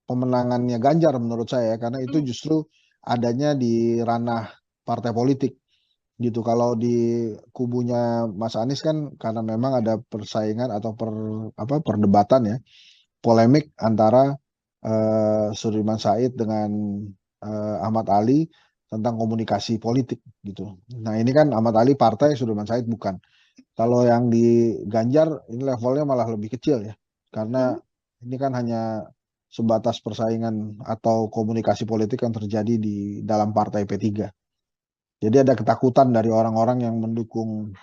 pemenangannya Ganjar menurut saya, karena itu justru adanya di ranah partai politik gitu. Kalau di kubunya Mas Anies kan karena memang ada persaingan atau perdebatan ya, polemik antara Sudirman Said dengan Ahmad Ali tentang komunikasi politik gitu. Nah ini kan Ahmad Ali partai, Sudirman Said bukan. Kalau yang di Ganjar ini levelnya malah lebih kecil ya, karena ini kan hanya sebatas persaingan atau komunikasi politik yang terjadi di dalam partai P3. Jadi ada ketakutan dari orang-orang yang mendukung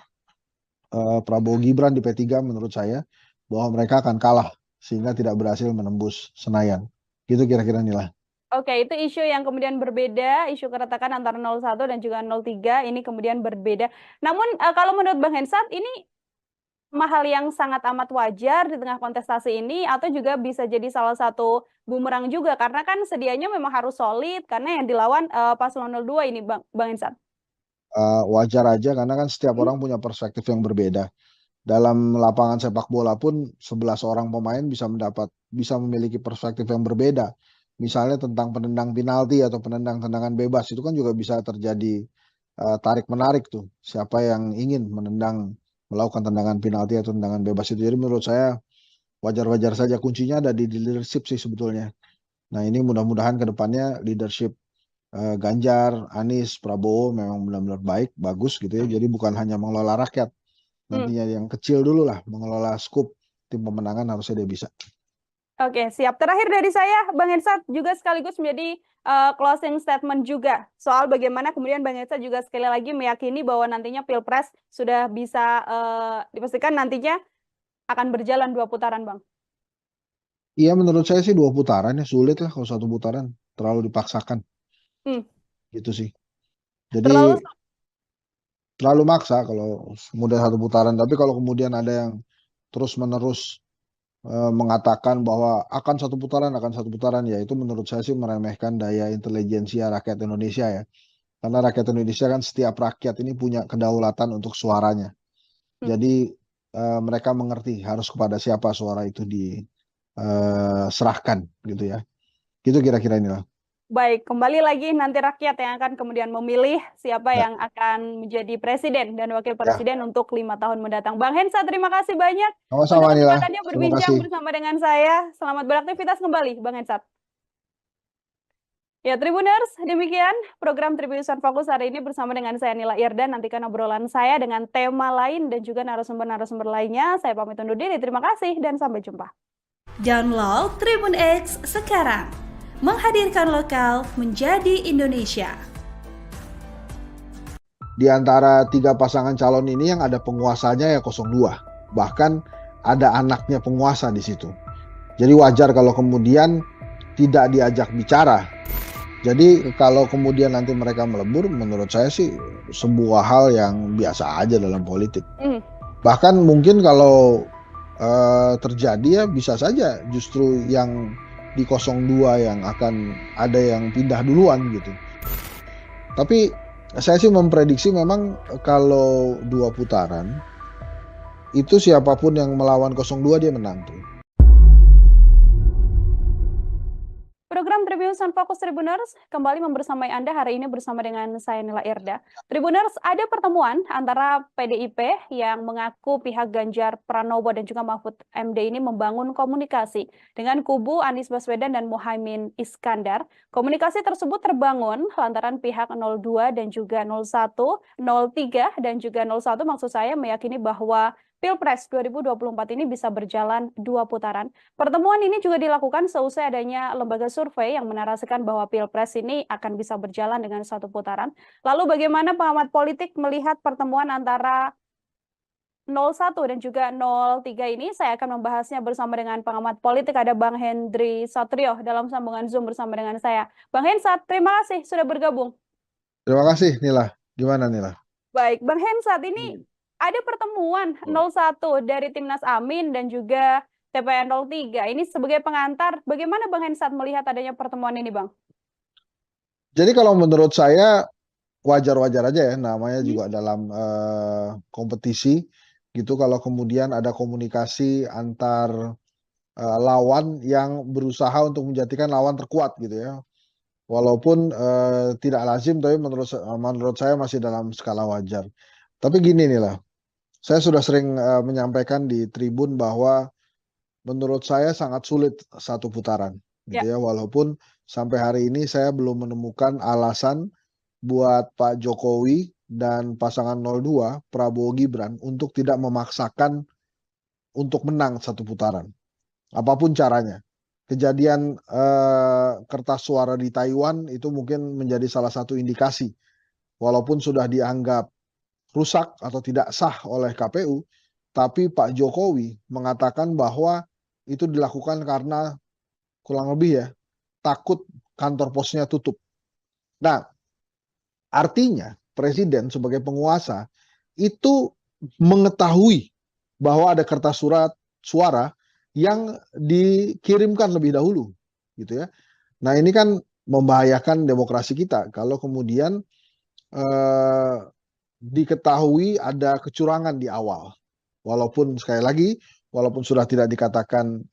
Prabowo Gibran di P3 menurut saya, bahwa mereka akan kalah sehingga tidak berhasil menembus Senayan. Gitu kira-kira Nila. Oke, itu isu yang kemudian berbeda, isu keretakan antara 01 dan juga 03 ini kemudian berbeda. Namun kalau menurut Bang Hensat ini hal yang sangat amat wajar di tengah kontestasi ini, atau juga bisa jadi salah satu bumerang juga karena kan sedianya memang harus solid karena yang dilawan paslon 02 ini, Bang Hensat. Wajar aja karena kan setiap orang punya perspektif yang berbeda. Dalam lapangan sepak bola pun 11 orang pemain bisa memiliki perspektif yang berbeda. Misalnya tentang penendang penalti atau penendang tendangan bebas, itu kan juga bisa terjadi tarik menarik tuh. Siapa yang ingin melakukan tendangan penalti atau tendangan bebas itu. Jadi menurut saya wajar-wajar saja, kuncinya ada di leadership sih sebetulnya. Nah ini mudah-mudahan ke depannya leadership Ganjar, Anies, Prabowo memang benar-benar baik, bagus gitu ya. Jadi bukan hanya mengelola rakyat, Nantinya yang kecil dulu lah, mengelola skup tim pemenangan harusnya dia bisa. Oke, siap. Terakhir dari saya, Bang Hensat juga sekaligus menjadi closing statement juga soal bagaimana kemudian Bang Hensat juga sekali lagi meyakini bahwa nantinya Pilpres sudah bisa dipastikan nantinya akan berjalan 2 putaran, Bang. Iya, menurut saya sih 2 putaran ya, sulit lah kalau 1 putaran, terlalu dipaksakan. Gitu sih. Jadi terlalu maksa kalau kemudian 1 putaran, tapi kalau kemudian ada yang terus-menerus mengatakan bahwa akan 1 putaran, ya itu menurut saya sih meremehkan daya intelijensia rakyat Indonesia ya. Karena rakyat Indonesia kan setiap rakyat ini punya kedaulatan untuk suaranya. Jadi mereka mengerti harus kepada siapa suara itu diserahkan gitu ya. Gitu kira-kira inilah. Baik, kembali lagi nanti rakyat yang akan kemudian memilih siapa yang akan menjadi presiden dan wakil presiden untuk 5 tahun mendatang. Bang Hensat, terima kasih banyak Sama-sama, untuk Nila. kesempatannya berbincang bersama dengan saya. Selamat beraktivitas kembali, Bang Hensat. Ya, Tribuners, demikian program Tribunnews Fokus hari ini bersama dengan saya Nila Irda. Nantikan obrolan saya dengan tema lain dan juga narasumber-narasumber lainnya. Saya pamit undur diri. Terima kasih dan sampai jumpa. Download Tribun X sekarang. Menghadirkan lokal menjadi Indonesia. Di antara 3 pasangan calon ini yang ada penguasanya ya 02. Bahkan ada anaknya penguasa di situ. Jadi wajar kalau kemudian tidak diajak bicara. Jadi kalau kemudian nanti mereka melebur, menurut saya sih sebuah hal yang biasa aja dalam politik. Bahkan mungkin kalau terjadi ya bisa saja justru yang di 02 yang akan ada yang pindah duluan gitu. Tapi saya sih memprediksi memang kalau 2 putaran itu siapapun yang melawan 02 dia menang tuh. Program Tribunnews Fokus Tribuners kembali membersamai Anda hari ini bersama dengan saya Nila Irda. Tribuners, ada pertemuan antara PDIP yang mengaku pihak Ganjar Pranowo dan juga Mahfud MD ini membangun komunikasi dengan kubu Anies Baswedan dan Muhaimin Iskandar. Komunikasi tersebut terbangun lantaran pihak 02 dan juga 01, 03 dan juga 01 maksud saya meyakini bahwa Pilpres 2024 ini bisa berjalan 2 putaran. Pertemuan ini juga dilakukan seusai adanya lembaga survei yang menarasikan bahwa Pilpres ini akan bisa berjalan dengan 1 putaran. Lalu bagaimana pengamat politik melihat pertemuan antara 01 dan juga 03 ini? Saya akan membahasnya bersama dengan pengamat politik, ada Bang Hendry Satrio dalam sambungan Zoom bersama dengan saya. Bang Hensat, terima kasih sudah bergabung. Terima kasih Nila. Gimana Nila? Baik, Bang Hensat, ini ada pertemuan 01 dari Timnas Amin dan juga TPN 03. Ini sebagai pengantar, bagaimana Bang Hensat melihat adanya pertemuan ini, Bang? Jadi kalau menurut saya wajar-wajar aja ya, namanya juga dalam kompetisi gitu kalau kemudian ada komunikasi antar lawan yang berusaha untuk menjadikan lawan terkuat gitu ya. Walaupun tidak lazim, tapi menurut saya masih dalam skala wajar. Tapi gini nih lah, saya sudah sering menyampaikan di Tribun bahwa menurut saya sangat sulit 1 putaran gitu ya. Walaupun sampai hari ini saya belum menemukan alasan buat Pak Jokowi dan pasangan 02 Prabowo Gibran untuk tidak memaksakan untuk menang 1 putaran. Apapun caranya. Kejadian kertas suara di Taiwan itu mungkin menjadi salah satu indikasi. Walaupun sudah dianggap rusak atau tidak sah oleh KPU, tapi Pak Jokowi mengatakan bahwa itu dilakukan karena kurang lebih ya takut kantor posnya tutup. Nah, artinya presiden sebagai penguasa itu mengetahui bahwa ada kertas suara yang dikirimkan lebih dahulu gitu ya. Nah, ini kan membahayakan demokrasi kita kalau kemudian diketahui ada kecurangan di awal. Walaupun sekali lagi, walaupun sudah dikatakan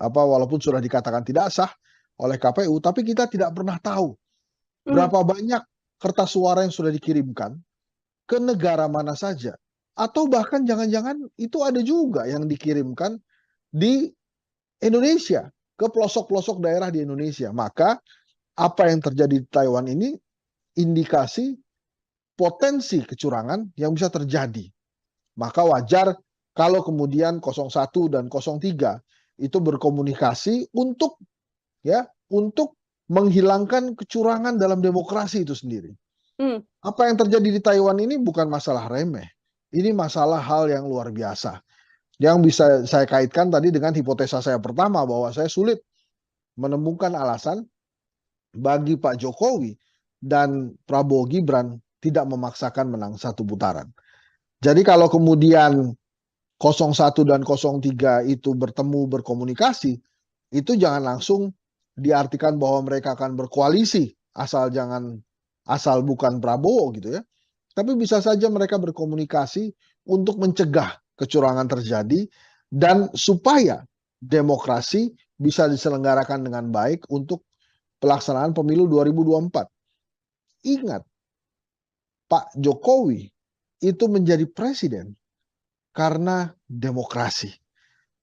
tidak sah oleh KPU, tapi kita tidak pernah tahu berapa banyak kertas suara yang sudah dikirimkan ke negara mana saja. Atau bahkan jangan-jangan itu ada juga yang dikirimkan di Indonesia, ke pelosok-pelosok daerah di Indonesia. Maka apa yang terjadi di Taiwan ini indikasi potensi kecurangan yang bisa terjadi. Maka wajar kalau kemudian 01 dan 03 itu berkomunikasi untuk menghilangkan kecurangan dalam demokrasi itu sendiri. Apa yang terjadi di Taiwan ini bukan masalah remeh. Ini masalah hal yang luar biasa. Yang bisa saya kaitkan tadi dengan hipotesa saya pertama bahwa saya sulit menemukan alasan bagi Pak Jokowi dan Prabowo Gibran tidak memaksakan menang satu putaran. Jadi kalau kemudian 01 dan 03 itu bertemu berkomunikasi, itu jangan langsung diartikan bahwa mereka akan berkoalisi asal bukan Prabowo gitu ya. Tapi bisa saja mereka berkomunikasi untuk mencegah kecurangan terjadi dan supaya demokrasi bisa diselenggarakan dengan baik untuk pelaksanaan pemilu 2024. Ingat, Pak Jokowi itu menjadi presiden karena demokrasi.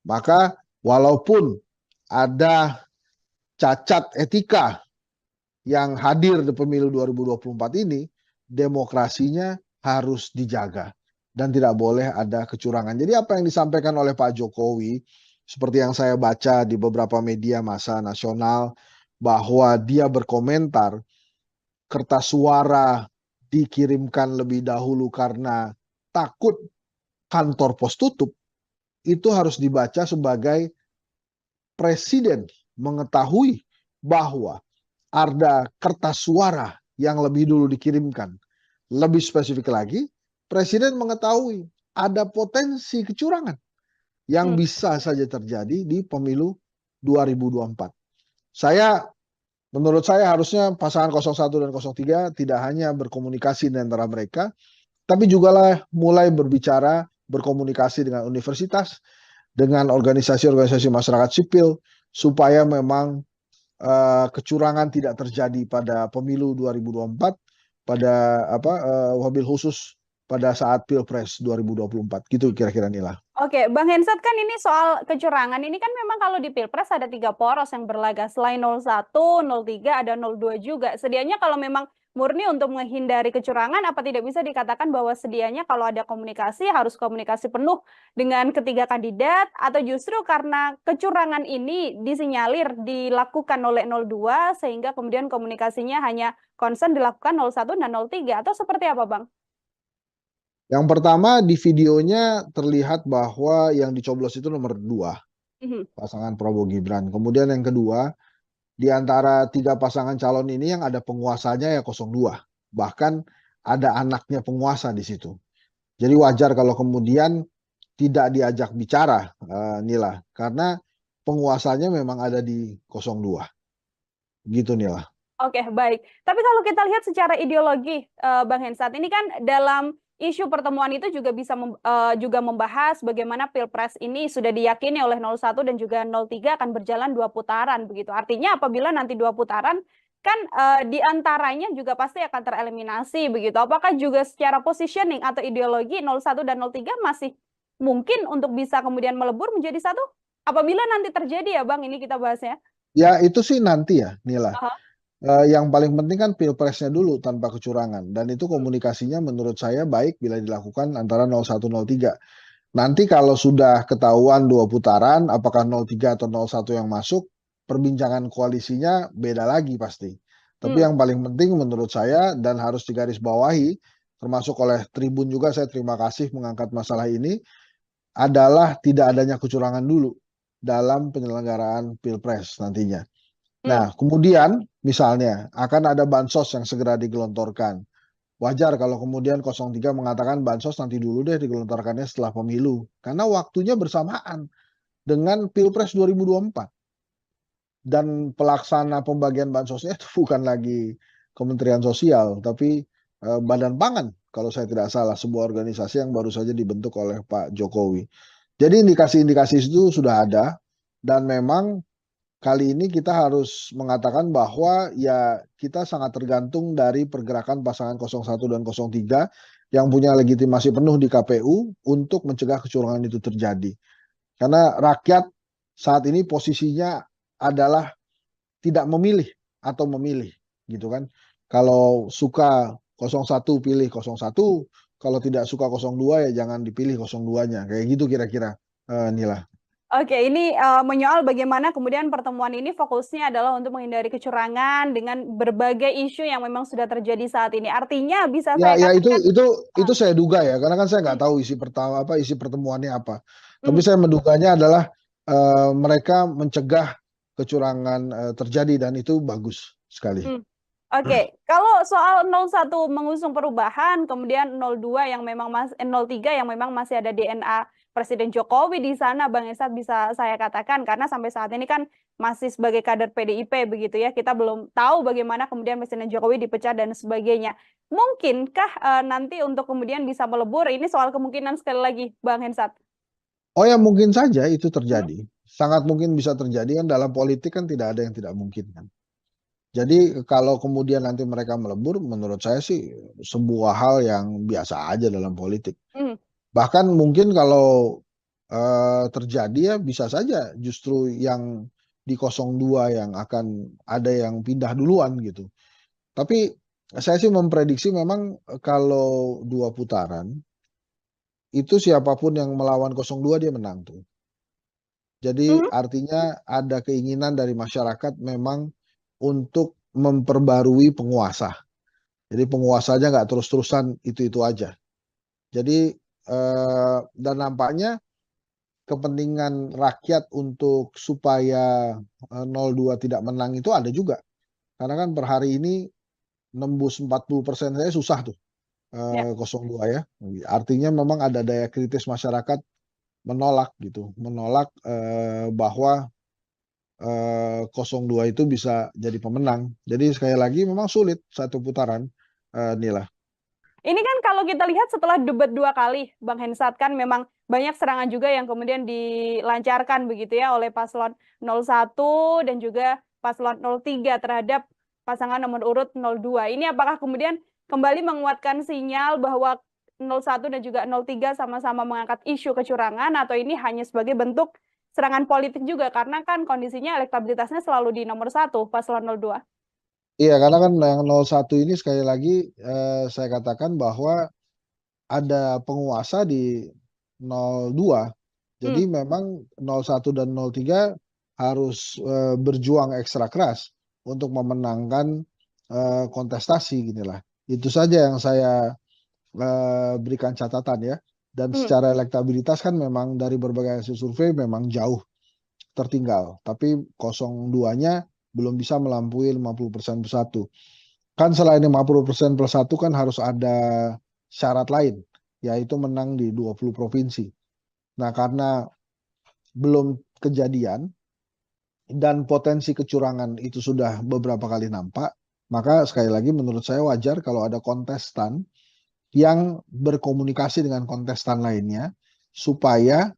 Maka walaupun ada cacat etika yang hadir di pemilu 2024 ini, demokrasinya harus dijaga dan tidak boleh ada kecurangan. Jadi apa yang disampaikan oleh Pak Jokowi, seperti yang saya baca di beberapa media massa nasional, bahwa dia berkomentar kertas suara dikirimkan lebih dahulu karena takut kantor pos tutup, itu harus dibaca sebagai presiden mengetahui bahwa ada kertas suara yang lebih dulu dikirimkan. Lebih spesifik lagi, presiden mengetahui ada potensi kecurangan yang bisa saja terjadi di pemilu 2024. Menurut saya harusnya pasangan 01 dan 03 tidak hanya berkomunikasi di antara mereka, tapi juga mulai berkomunikasi dengan universitas, dengan organisasi-organisasi masyarakat sipil, supaya memang kecurangan tidak terjadi pada pemilu 2024, wabil khusus pada saat Pilpres 2024. Gitu kira-kira Nila. Oke, Bang Hensat, kan ini soal kecurangan ini kan memang kalau di Pilpres ada 3 poros yang berlaga. Selain 01, 03, ada 02 juga. Sedianya kalau memang murni untuk menghindari kecurangan, apa tidak bisa dikatakan bahwa sedianya kalau ada komunikasi harus komunikasi penuh dengan ketiga kandidat, atau justru karena kecurangan ini disinyalir dilakukan oleh 02 sehingga kemudian komunikasinya hanya concern dilakukan 01 dan 03, atau seperti apa, Bang? Yang pertama, di videonya terlihat bahwa yang dicoblos itu nomor 2, pasangan Prabowo Gibran. Kemudian yang kedua, di antara 3 pasangan calon ini yang ada penguasanya ya 02. Bahkan ada anaknya penguasa di situ. Jadi wajar kalau kemudian tidak diajak bicara, Nila, karena penguasanya memang ada di 02. Gitu, Nila. Oke, baik. Tapi kalau kita lihat secara ideologi, Bang Hensat, ini kan dalam isu pertemuan itu juga bisa juga membahas bagaimana Pilpres ini sudah diyakini oleh 01 dan juga 03 akan berjalan 2 putaran begitu. Artinya apabila nanti 2 putaran kan di antaranya juga pasti akan tereliminasi begitu. Apakah juga secara positioning atau ideologi 01 dan 03 masih mungkin untuk bisa kemudian melebur menjadi satu? Apabila nanti terjadi ya Bang, ini kita bahasnya. Ya itu sih nanti ya Nila. Yang paling penting kan Pilpresnya dulu tanpa kecurangan, dan itu komunikasinya menurut saya baik bila dilakukan antara 01 03. Nanti kalau sudah ketahuan 2 putaran, apakah 03 atau 01 yang masuk, perbincangan koalisinya beda lagi pasti. Tapi yang paling penting menurut saya dan harus digarisbawahi, termasuk oleh Tribun juga, saya terima kasih mengangkat masalah ini, adalah tidak adanya kecurangan dulu dalam penyelenggaraan Pilpres nantinya. Nah, kemudian misalnya akan ada bansos yang segera digelontorkan. Wajar kalau kemudian 03 mengatakan bansos nanti dulu deh digelontorkannya setelah pemilu. Karena waktunya bersamaan dengan Pilpres 2024. Dan pelaksana pembagian bansosnya itu bukan lagi Kementerian Sosial, tapi Badan Pangan kalau saya tidak salah, sebuah organisasi yang baru saja dibentuk oleh Pak Jokowi. Jadi indikasi-indikasi itu sudah ada, dan memang kali ini kita harus mengatakan bahwa ya kita sangat tergantung dari pergerakan pasangan 01 dan 03 yang punya legitimasi penuh di KPU untuk mencegah kecurangan itu terjadi. Karena rakyat saat ini posisinya adalah tidak memilih atau memilih gitu kan. Kalau suka 01 pilih 01, kalau tidak suka 02 ya jangan dipilih 02-nya. Kayak gitu kira-kira, Nila. Oke, ini menyoal bagaimana kemudian pertemuan ini fokusnya adalah untuk menghindari kecurangan dengan berbagai isu yang memang sudah terjadi saat ini. Artinya bisa Ya, saya ya katakan, itu saya duga ya, karena kan saya nggak tahu isi pertemuannya apa. Tapi saya menduganya adalah mereka mencegah kecurangan terjadi dan itu bagus sekali. Oke, kalau soal 01 mengusung perubahan, kemudian 02 yang memang 03 yang memang masih ada DNA Presiden Jokowi di sana, Bang Esat bisa saya katakan karena sampai saat ini kan masih sebagai kader PDIP begitu ya. Kita belum tahu bagaimana kemudian Presiden Jokowi dipecat dan sebagainya. Mungkinkah nanti untuk kemudian bisa melebur? Ini soal kemungkinan sekali lagi, Bang Hensat. Oh ya mungkin saja itu terjadi. Sangat mungkin bisa terjadi kan, dalam politik kan tidak ada yang tidak mungkin kan. Jadi kalau kemudian nanti mereka melebur, menurut saya sih sebuah hal yang biasa aja dalam politik. Bahkan mungkin kalau terjadi ya bisa saja justru yang di 02 yang akan ada yang pindah duluan gitu. Tapi saya sih memprediksi memang kalau 2 putaran, itu siapapun yang melawan 02 dia menang tuh. Jadi artinya ada keinginan dari masyarakat memang untuk memperbarui penguasa. Jadi penguasanya nggak terus-terusan itu-itu aja. Jadi dan nampaknya kepentingan rakyat untuk supaya 02 tidak menang itu ada juga. Karena kan per hari ini nembus 40% saya susah tuh 02 ya. Artinya memang ada daya kritis masyarakat menolak gitu, menolak bahwa 02 itu bisa jadi pemenang. Jadi sekali lagi memang sulit satu putaran, Nila. Ini kan kalau kita lihat setelah debat 2 kali, Bang Hensat, kan memang banyak serangan juga yang kemudian dilancarkan begitu ya oleh paslon 01 dan juga paslon 03 terhadap pasangan nomor urut 02. Ini apakah kemudian kembali menguatkan sinyal bahwa 01 dan juga 03 sama-sama mengangkat isu kecurangan, atau ini hanya sebagai bentuk serangan politik juga karena kan kondisinya elektabilitasnya selalu di nomor 1 paslon 02. Iya, karena kan yang 01 ini sekali lagi saya katakan bahwa ada penguasa di 02. Jadi memang 01 dan 03 harus berjuang ekstra keras untuk memenangkan kontestasi ginilah. Itu saja yang saya berikan catatan ya. Dan secara elektabilitas kan memang dari berbagai hasil survei memang jauh tertinggal. Tapi 02-nya belum bisa melampaui 50% plus 1. Kan selain 50% plus 1 kan harus ada syarat lain, yaitu menang di 20 provinsi. Nah, karena belum kejadian dan potensi kecurangan itu sudah beberapa kali nampak, maka sekali lagi menurut saya wajar kalau ada kontestan yang berkomunikasi dengan kontestan lainnya supaya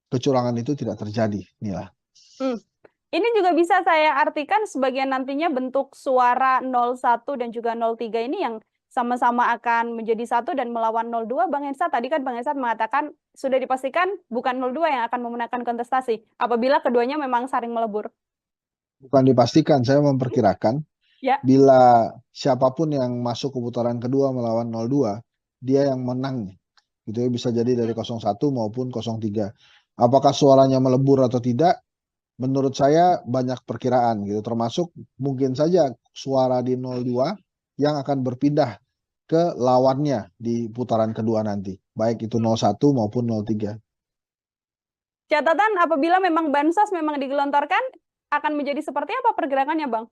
kecurangan itu tidak terjadi, Nila. Ini juga bisa saya artikan sebagai nantinya bentuk suara 01 dan juga 03 ini yang sama-sama akan menjadi satu dan melawan 02, Bang Hensat. Tadi kan Bang Hensat mengatakan sudah dipastikan bukan 02 yang akan memenangkan kontestasi apabila keduanya memang saling melebur. Bukan dipastikan, saya memperkirakan bila siapapun yang masuk ke putaran kedua melawan 02, dia yang menang. Gitu ya, bisa jadi dari 01 maupun 03. Apakah suaranya melebur atau tidak? Menurut saya banyak perkiraan gitu, termasuk mungkin saja suara di 02 yang akan berpindah ke lawannya di putaran kedua nanti, baik itu 01 maupun 03. Catatan apabila memang bansos memang digelontorkan, akan menjadi seperti apa pergerakannya, Bang?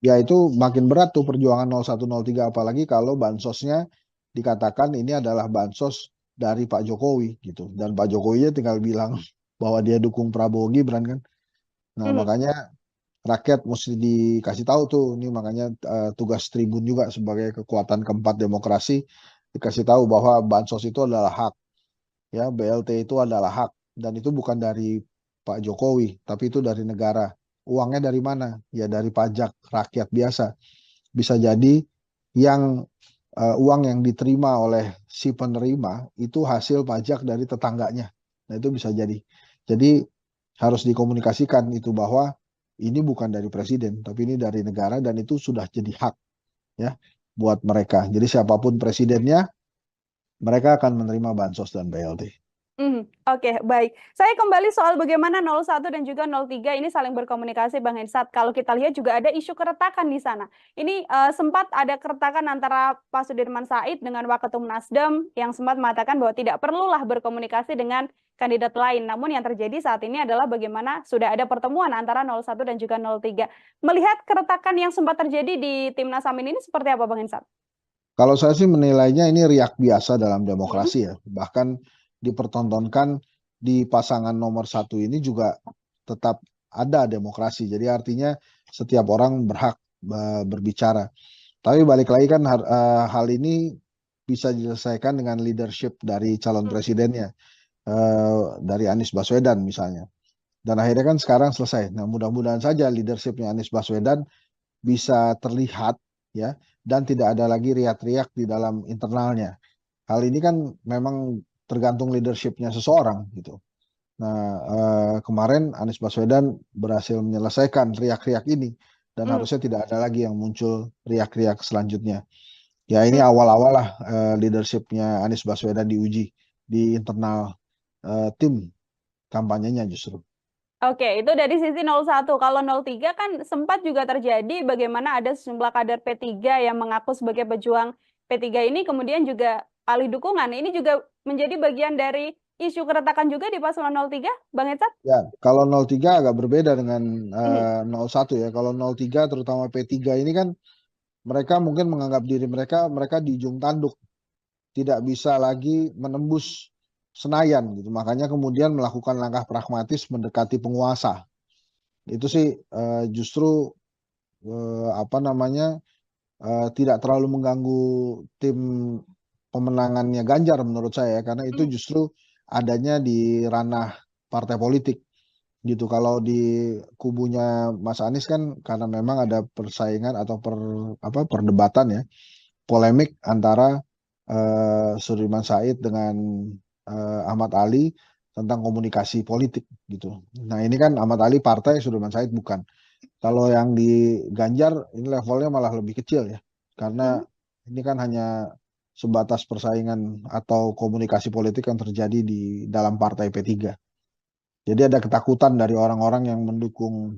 Ya itu makin berat tuh perjuangan 01, 03, apalagi kalau bansosnya dikatakan ini adalah bansos dari Pak Jokowi gitu, dan Pak Jokowi tinggal bilang bahwa dia dukung Prabowo Gibran kan. Nah, makanya rakyat mesti dikasih tahu tuh, ini makanya tugas Tribun juga sebagai kekuatan keempat demokrasi, dikasih tahu bahwa bansos itu adalah hak, ya BLT itu adalah hak, dan itu bukan dari Pak Jokowi, tapi itu dari negara. Uangnya dari mana? Ya dari pajak rakyat biasa. Bisa jadi yang uang yang diterima oleh si penerima itu hasil pajak dari tetangganya. Nah itu bisa jadi. Jadi harus dikomunikasikan itu bahwa ini bukan dari presiden, tapi ini dari negara, dan itu sudah jadi hak ya buat mereka. Jadi siapapun presidennya, mereka akan menerima bansos dan BLT. Oke, baik. Saya kembali soal bagaimana 01 dan juga 03 ini saling berkomunikasi, Bang Hensat. Kalau kita lihat juga ada isu keretakan di sana. Ini sempat ada keretakan antara Pak Sudirman Said dengan Waketum Nasdem yang sempat mengatakan bahwa tidak perlulah berkomunikasi dengan kandidat lain. Namun yang terjadi saat ini adalah bagaimana sudah ada pertemuan antara 01 dan juga 03. Melihat keretakan yang sempat terjadi di Timnas Amin ini seperti apa, Bang Hensat? Kalau saya sih menilainya ini riak biasa dalam demokrasi ya. Bahkan dipertontonkan di pasangan nomor 1 ini juga tetap ada demokrasi. Jadi artinya setiap orang berhak berbicara. Tapi balik lagi kan hal ini bisa diselesaikan dengan leadership dari calon presidennya, dari Anies Baswedan misalnya. Dan akhirnya kan sekarang selesai. Nah, mudah-mudahan saja leadershipnya Anies Baswedan bisa terlihat ya, dan tidak ada lagi riak-riak di dalam internalnya. Hal ini kan memang tergantung leadershipnya seseorang gitu. Nah, kemarin Anies Baswedan berhasil menyelesaikan riak-riak ini dan harusnya tidak ada lagi yang muncul riak-riak selanjutnya. Ya ini awal-awal lah leadershipnya Anies Baswedan diuji di internal tim kampanyenya justru. Oke, itu dari sisi 01. Kalau 03 kan sempat juga terjadi bagaimana ada sejumlah kader P3 yang mengaku sebagai pejuang P3 ini kemudian juga alih dukungan. Ini juga menjadi bagian dari isu keretakan juga di paslon 03, Bang Hensat? Ya, kalau 03 agak berbeda dengan 01 ya. Kalau 03 terutama P3 ini kan mereka mungkin menganggap diri mereka di ujung tanduk. Tidak bisa lagi menembus Senayan gitu. Makanya kemudian melakukan langkah pragmatis mendekati penguasa. Itu sih justru tidak terlalu mengganggu tim pemenangannya Ganjar menurut saya, karena itu justru adanya di ranah partai politik gitu. Kalau di kubunya Mas Anies kan karena memang ada persaingan atau perdebatan ya, polemik antara Sudirman Said dengan Ahmad Ali tentang komunikasi politik gitu. Nah ini kan Ahmad Ali partai, Sudirman Said bukan. Kalau yang di Ganjar ini levelnya malah lebih kecil ya, karena ini kan hanya sebatas persaingan atau komunikasi politik yang terjadi di dalam partai P3. Jadi ada ketakutan dari orang-orang yang mendukung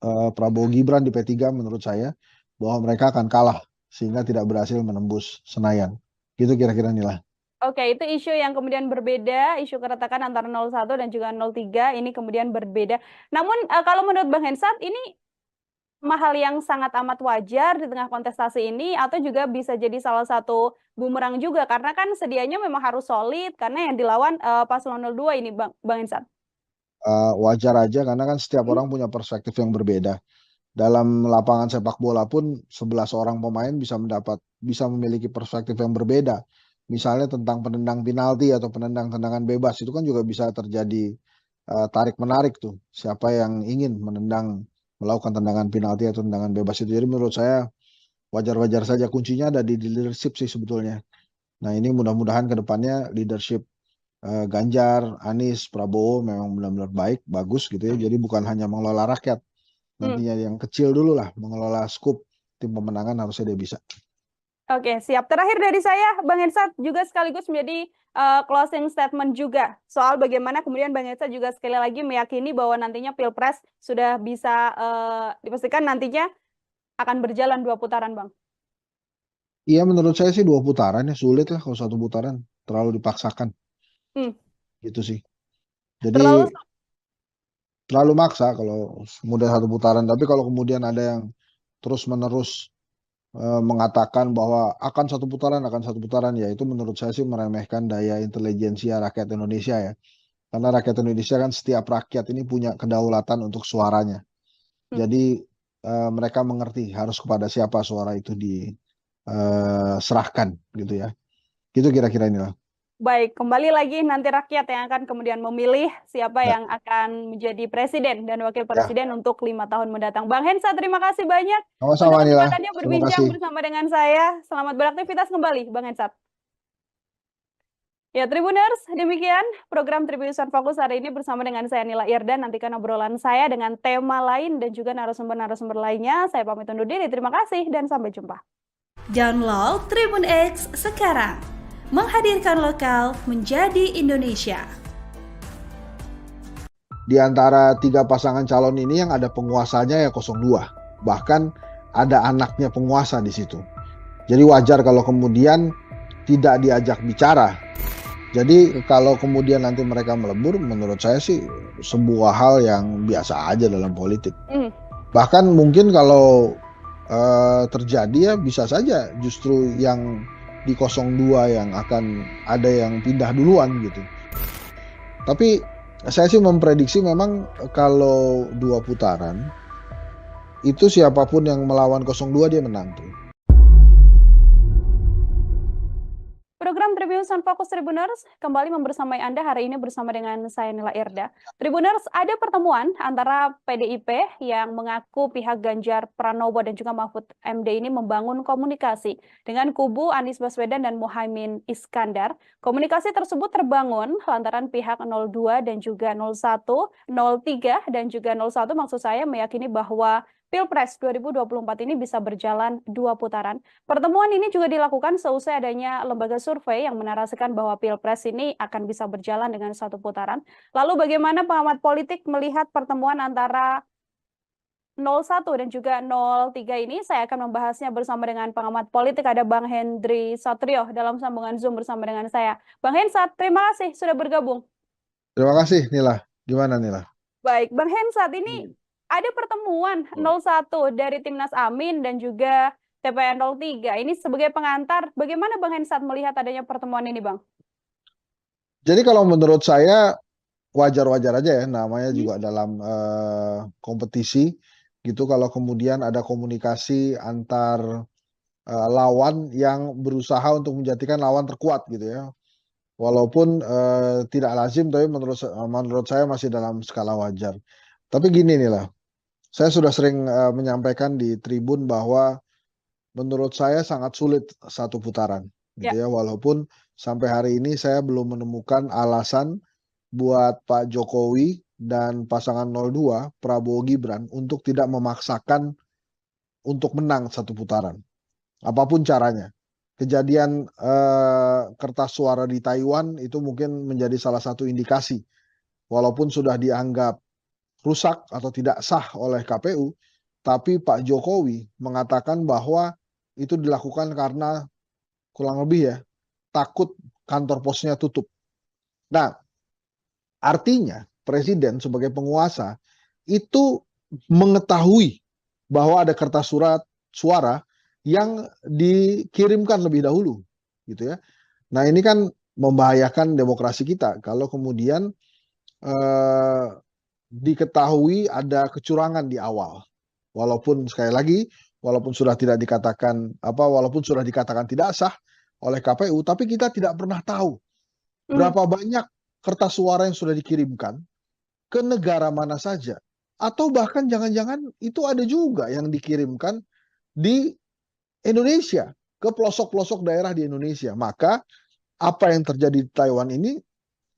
Prabowo Gibran di P3 menurut saya, bahwa mereka akan kalah sehingga tidak berhasil menembus Senayan. Gitu kira-kira Nila. Oke, itu isu yang kemudian berbeda, isu keretakan antara 01 dan juga 03 ini kemudian berbeda. Namun kalau menurut Bang Hensat ini hal yang sangat amat wajar di tengah kontestasi ini atau juga bisa jadi salah satu bumerang juga karena kan sedianya memang harus solid karena yang dilawan paslon 02 ini Bang Hensat. Wajar aja karena kan setiap orang punya perspektif yang berbeda. Dalam lapangan sepak bola pun 11 orang pemain bisa memiliki perspektif yang berbeda. Misalnya tentang penendang penalti atau penendang tendangan bebas itu kan juga bisa terjadi tarik-menarik tuh. Siapa yang ingin melakukan tendangan penalti atau tendangan bebas itu. Jadi menurut saya wajar-wajar saja, kuncinya ada di leadership sih sebetulnya. Nah ini mudah-mudahan ke depannya leadership Ganjar, Anies, Prabowo memang benar-benar baik, bagus gitu ya. Jadi bukan hanya mengelola rakyat. Nantinya yang kecil dulu lah, mengelola skup tim pemenangan harusnya dia bisa. Oke, siap. Terakhir dari saya, Bang Hensat juga sekaligus menjadi closing statement juga soal bagaimana kemudian Bang Hensat juga sekali lagi meyakini bahwa nantinya Pilpres sudah bisa dipastikan nantinya akan berjalan 2 putaran, Bang. Iya, menurut saya sih 2 putaran ya, sulit lah kalau 1 putaran, terlalu dipaksakan. Gitu sih. Jadi terlalu maksa kalau kemudian 1 putaran, tapi kalau kemudian ada yang terus-menerus mengatakan bahwa akan satu putaran ya itu menurut saya sih meremehkan daya intelijensia rakyat Indonesia ya, karena rakyat Indonesia kan setiap rakyat ini punya kedaulatan untuk suaranya. Jadi mereka mengerti harus kepada siapa suara itu diserahkan gitu ya. Gitu kira-kira inilah. Baik, kembali lagi nanti rakyat yang akan kemudian memilih siapa yang akan menjadi presiden dan wakil presiden untuk 5 tahun mendatang. Bang Hensat, terima kasih banyak sama-sama, untuk kesempatannya berbincang bersama dengan saya. Selamat beraktivitas kembali, Bang Hensat. Ya, Tribuners, demikian program Tribunnews Fokus hari ini bersama dengan saya Nila Irda. Nantikan obrolan saya dengan tema lain dan juga narasumber-narasumber lainnya. Saya pamit undur diri. Terima kasih dan sampai jumpa. Download Tribun X sekarang. menghadirkan lokal menjadi Indonesia. Di antara 3 pasangan calon ini yang ada penguasanya ya 02. Bahkan ada anaknya penguasa di situ. Jadi wajar kalau kemudian tidak diajak bicara. Jadi kalau kemudian nanti mereka melebur, menurut saya sih sebuah hal yang biasa aja dalam politik. Bahkan mungkin kalau terjadi ya bisa saja justru yang di 02 yang akan ada yang pindah duluan gitu. Tapi saya sih memprediksi memang kalau 2 putaran itu siapapun yang melawan 02 dia menang tuh. Program Tribuners on Fokus Tribuners kembali membersamai Anda hari ini bersama dengan saya Nila Irda. Tribuners, ada pertemuan antara PDIP yang mengaku pihak Ganjar Pranowo dan juga Mahfud MD ini membangun komunikasi dengan kubu Anies Baswedan dan Muhaimin Iskandar. Komunikasi tersebut terbangun lantaran pihak 02 dan juga 01, 03 dan juga 01 maksud saya meyakini bahwa Pilpres 2024 ini bisa berjalan 2 putaran. Pertemuan ini juga dilakukan seusai adanya lembaga survei yang menarasikan bahwa Pilpres ini akan bisa berjalan dengan 1 putaran. Lalu bagaimana pengamat politik melihat pertemuan antara 01 dan juga 03 ini? Saya akan membahasnya bersama dengan pengamat politik, ada Bang Hendry Satrio dalam sambungan Zoom bersama dengan saya. Bang Hensat, terima kasih sudah bergabung. Terima kasih Nila. Gimana Nila? Baik, Bang Hensat, ini ada pertemuan 01 dari Timnas Amin dan juga TPN 03. Ini sebagai pengantar, bagaimana Bang Hensat melihat adanya pertemuan ini, Bang? Jadi kalau menurut saya wajar-wajar aja ya, namanya juga dalam kompetisi gitu kalau kemudian ada komunikasi antar lawan yang berusaha untuk menjadikan lawan terkuat gitu ya. Walaupun tidak lazim, tapi menurut saya masih dalam skala wajar. Tapi gini nih lah, saya sudah sering menyampaikan di tribun bahwa menurut saya sangat sulit 1 putaran, gitu ya. Walaupun sampai hari ini saya belum menemukan alasan buat Pak Jokowi dan pasangan 02, Prabowo Gibran, untuk tidak memaksakan untuk menang 1 putaran. Apapun caranya. Kejadian kertas suara di Taiwan itu mungkin menjadi salah satu indikasi. Walaupun sudah dianggap rusak atau tidak sah oleh KPU, tapi Pak Jokowi mengatakan bahwa itu dilakukan karena kurang lebih ya, takut kantor posnya tutup. Nah, artinya Presiden sebagai penguasa itu mengetahui bahwa ada kertas suara yang dikirimkan lebih dahulu, gitu ya. Nah, ini kan membahayakan demokrasi kita kalau kemudian diketahui ada kecurangan di awal. Walaupun sekali lagi, walaupun sudah dikatakan tidak sah oleh KPU, tapi kita tidak pernah tahu berapa banyak kertas suara yang sudah dikirimkan ke negara mana saja. Atau bahkan jangan-jangan itu ada juga yang dikirimkan di Indonesia, ke pelosok-pelosok daerah di Indonesia. Maka apa yang terjadi di Taiwan ini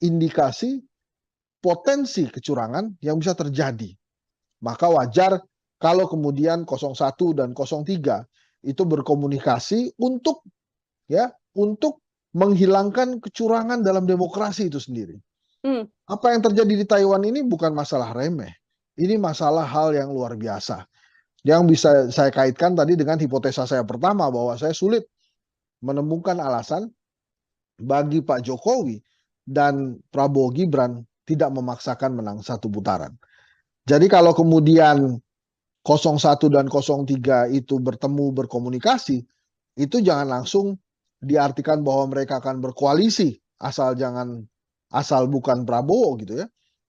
indikasi potensi kecurangan yang bisa terjadi. Maka wajar kalau kemudian 01 dan 03 itu berkomunikasi untuk menghilangkan kecurangan dalam demokrasi itu sendiri. Apa yang terjadi di Taiwan ini bukan masalah remeh. Ini masalah hal yang luar biasa. Yang bisa saya kaitkan tadi dengan hipotesa saya pertama bahwa saya sulit menemukan alasan bagi Pak Jokowi dan Prabowo Gibran tidak memaksakan menang 1 putaran. Jadi kalau kemudian 01 dan 03 itu bertemu berkomunikasi, itu jangan langsung diartikan bahwa mereka akan berkoalisi asal bukan Prabowo gitu ya.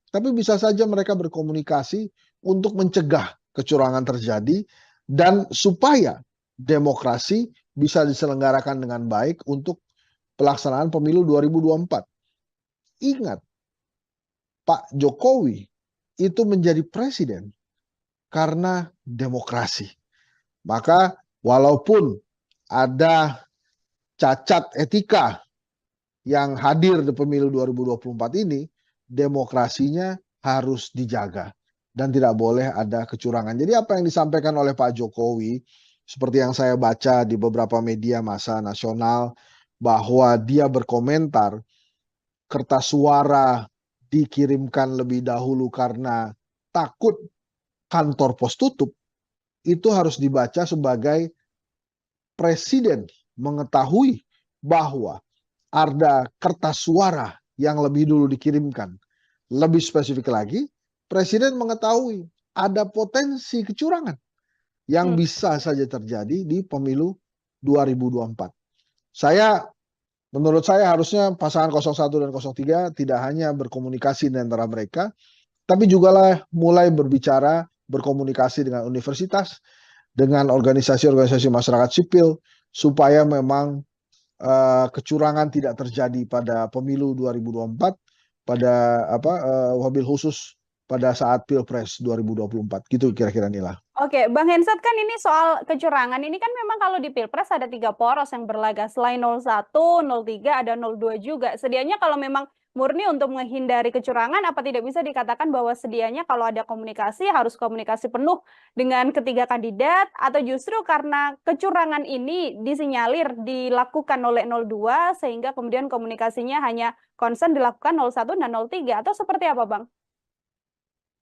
Tapi bisa saja mereka berkomunikasi untuk mencegah kecurangan terjadi dan supaya demokrasi bisa diselenggarakan dengan baik untuk pelaksanaan pemilu 2024. Ingat, Pak Jokowi itu menjadi presiden karena demokrasi. Maka walaupun ada cacat etika yang hadir di pemilu 2024 ini, demokrasinya harus dijaga dan tidak boleh ada kecurangan. Jadi apa yang disampaikan oleh Pak Jokowi, seperti yang saya baca di beberapa media massa nasional, bahwa dia berkomentar kertas suara dikirimkan lebih dahulu karena takut kantor pos tutup, itu harus dibaca sebagai presiden mengetahui bahwa ada kertas suara yang lebih dulu dikirimkan. Lebih spesifik lagi, presiden mengetahui ada potensi kecurangan yang bisa saja terjadi di pemilu 2024. Menurut saya harusnya pasangan 01 dan 03 tidak hanya berkomunikasi di antara mereka, tapi juga mulai berbicara, berkomunikasi dengan universitas, dengan organisasi-organisasi masyarakat sipil, supaya memang kecurangan tidak terjadi pada pemilu 2024, pada wabil khusus pada saat Pilpres 2024. Gitu kira-kira Nila. Oke, Bang Hensat, kan ini soal kecurangan ini kan memang kalau di Pilpres ada 3 poros yang berlaga. Selain 01, 03, ada 02 juga. Sedianya kalau memang murni untuk menghindari kecurangan, apa tidak bisa dikatakan bahwa sedianya kalau ada komunikasi harus komunikasi penuh dengan ketiga kandidat, atau justru karena kecurangan ini disinyalir dilakukan oleh 02 sehingga kemudian komunikasinya hanya concern dilakukan 01 dan 03, atau seperti apa, Bang?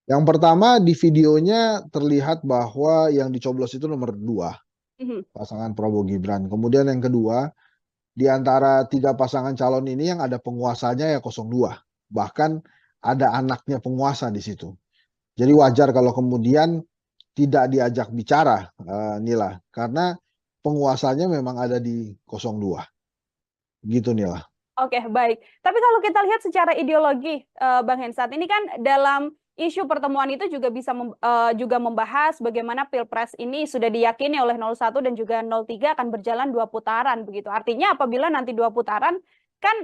Yang pertama, di videonya terlihat bahwa yang dicoblos itu nomor 2, pasangan Prabowo Gibran. Kemudian yang kedua, di antara 3 pasangan calon ini yang ada penguasanya ya 02. Bahkan ada anaknya penguasa di situ. Jadi wajar kalau kemudian tidak diajak bicara, Nila, karena penguasanya memang ada di 02. Gitu, Nila. Oke, baik. Tapi kalau kita lihat secara ideologi, Bang Hensat, ini kan dalam isu pertemuan itu juga bisa juga membahas bagaimana Pilpres ini sudah diyakini oleh 01 dan juga 03 akan berjalan 2 putaran begitu. Artinya apabila nanti 2 putaran kan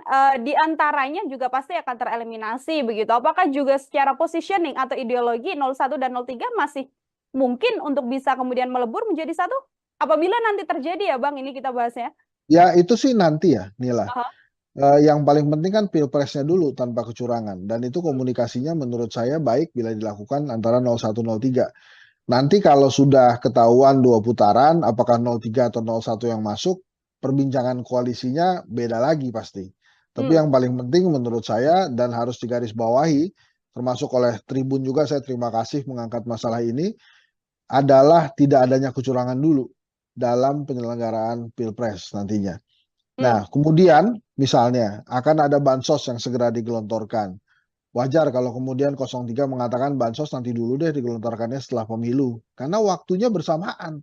di antaranya juga pasti akan tereliminasi begitu. Apakah juga secara positioning atau ideologi 01 dan 03 masih mungkin untuk bisa kemudian melebur menjadi satu? Apabila nanti terjadi ya Bang, ini kita bahasnya. Ya itu sih nanti ya, Nila. Yang paling penting kan Pilpresnya dulu tanpa kecurangan, dan itu komunikasinya menurut saya baik bila dilakukan antara 01, 03. Nanti kalau sudah ketahuan 2 putaran, apakah 03 atau 01 yang masuk, perbincangan koalisinya beda lagi pasti. Tapi yang paling penting menurut saya dan harus digarisbawahi, termasuk oleh Tribun juga, saya terima kasih mengangkat masalah ini, adalah tidak adanya kecurangan dulu dalam penyelenggaraan Pilpres nantinya. Nah, kemudian misalnya akan ada bansos yang segera digelontorkan. Wajar kalau kemudian 03 mengatakan bansos nanti dulu deh digelontorkannya setelah pemilu. Karena waktunya bersamaan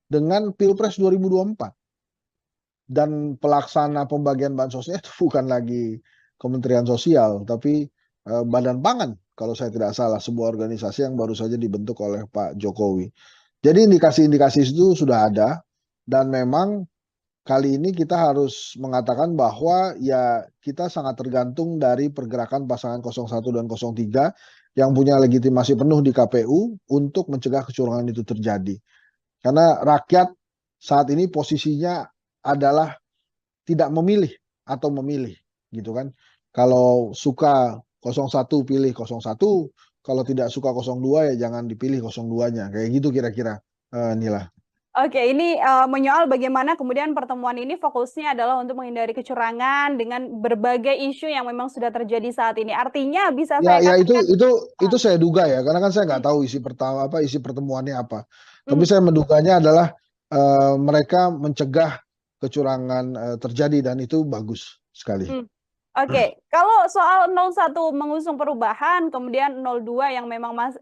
dengan Pilpres 2024. Dan pelaksana pembagian bansosnya itu bukan lagi Kementerian Sosial, tapi Badan Pangan kalau saya tidak salah, sebuah organisasi yang baru saja dibentuk oleh Pak Jokowi. Jadi indikasi-indikasi itu sudah ada, dan memang kali ini kita harus mengatakan bahwa ya kita sangat tergantung dari pergerakan pasangan 01 dan 03 yang punya legitimasi penuh di KPU untuk mencegah kecurangan itu terjadi. Karena rakyat saat ini posisinya adalah tidak memilih atau memilih, gitu kan. Kalau suka 01 pilih 01, kalau tidak suka 02 ya jangan dipilih 02-nya. Kayak gitu kira-kira, Nila. Oke, ini menyoal bagaimana kemudian pertemuan ini fokusnya adalah untuk menghindari kecurangan dengan berbagai isu yang memang sudah terjadi saat ini. Artinya bisa saya katakan, itu saya duga ya, karena kan saya nggak tahu isi pertemuannya apa. Tapi saya menduganya adalah mereka mencegah kecurangan terjadi, dan itu bagus sekali. Oke, kalau soal 01 mengusung perubahan, kemudian 02 yang memang 03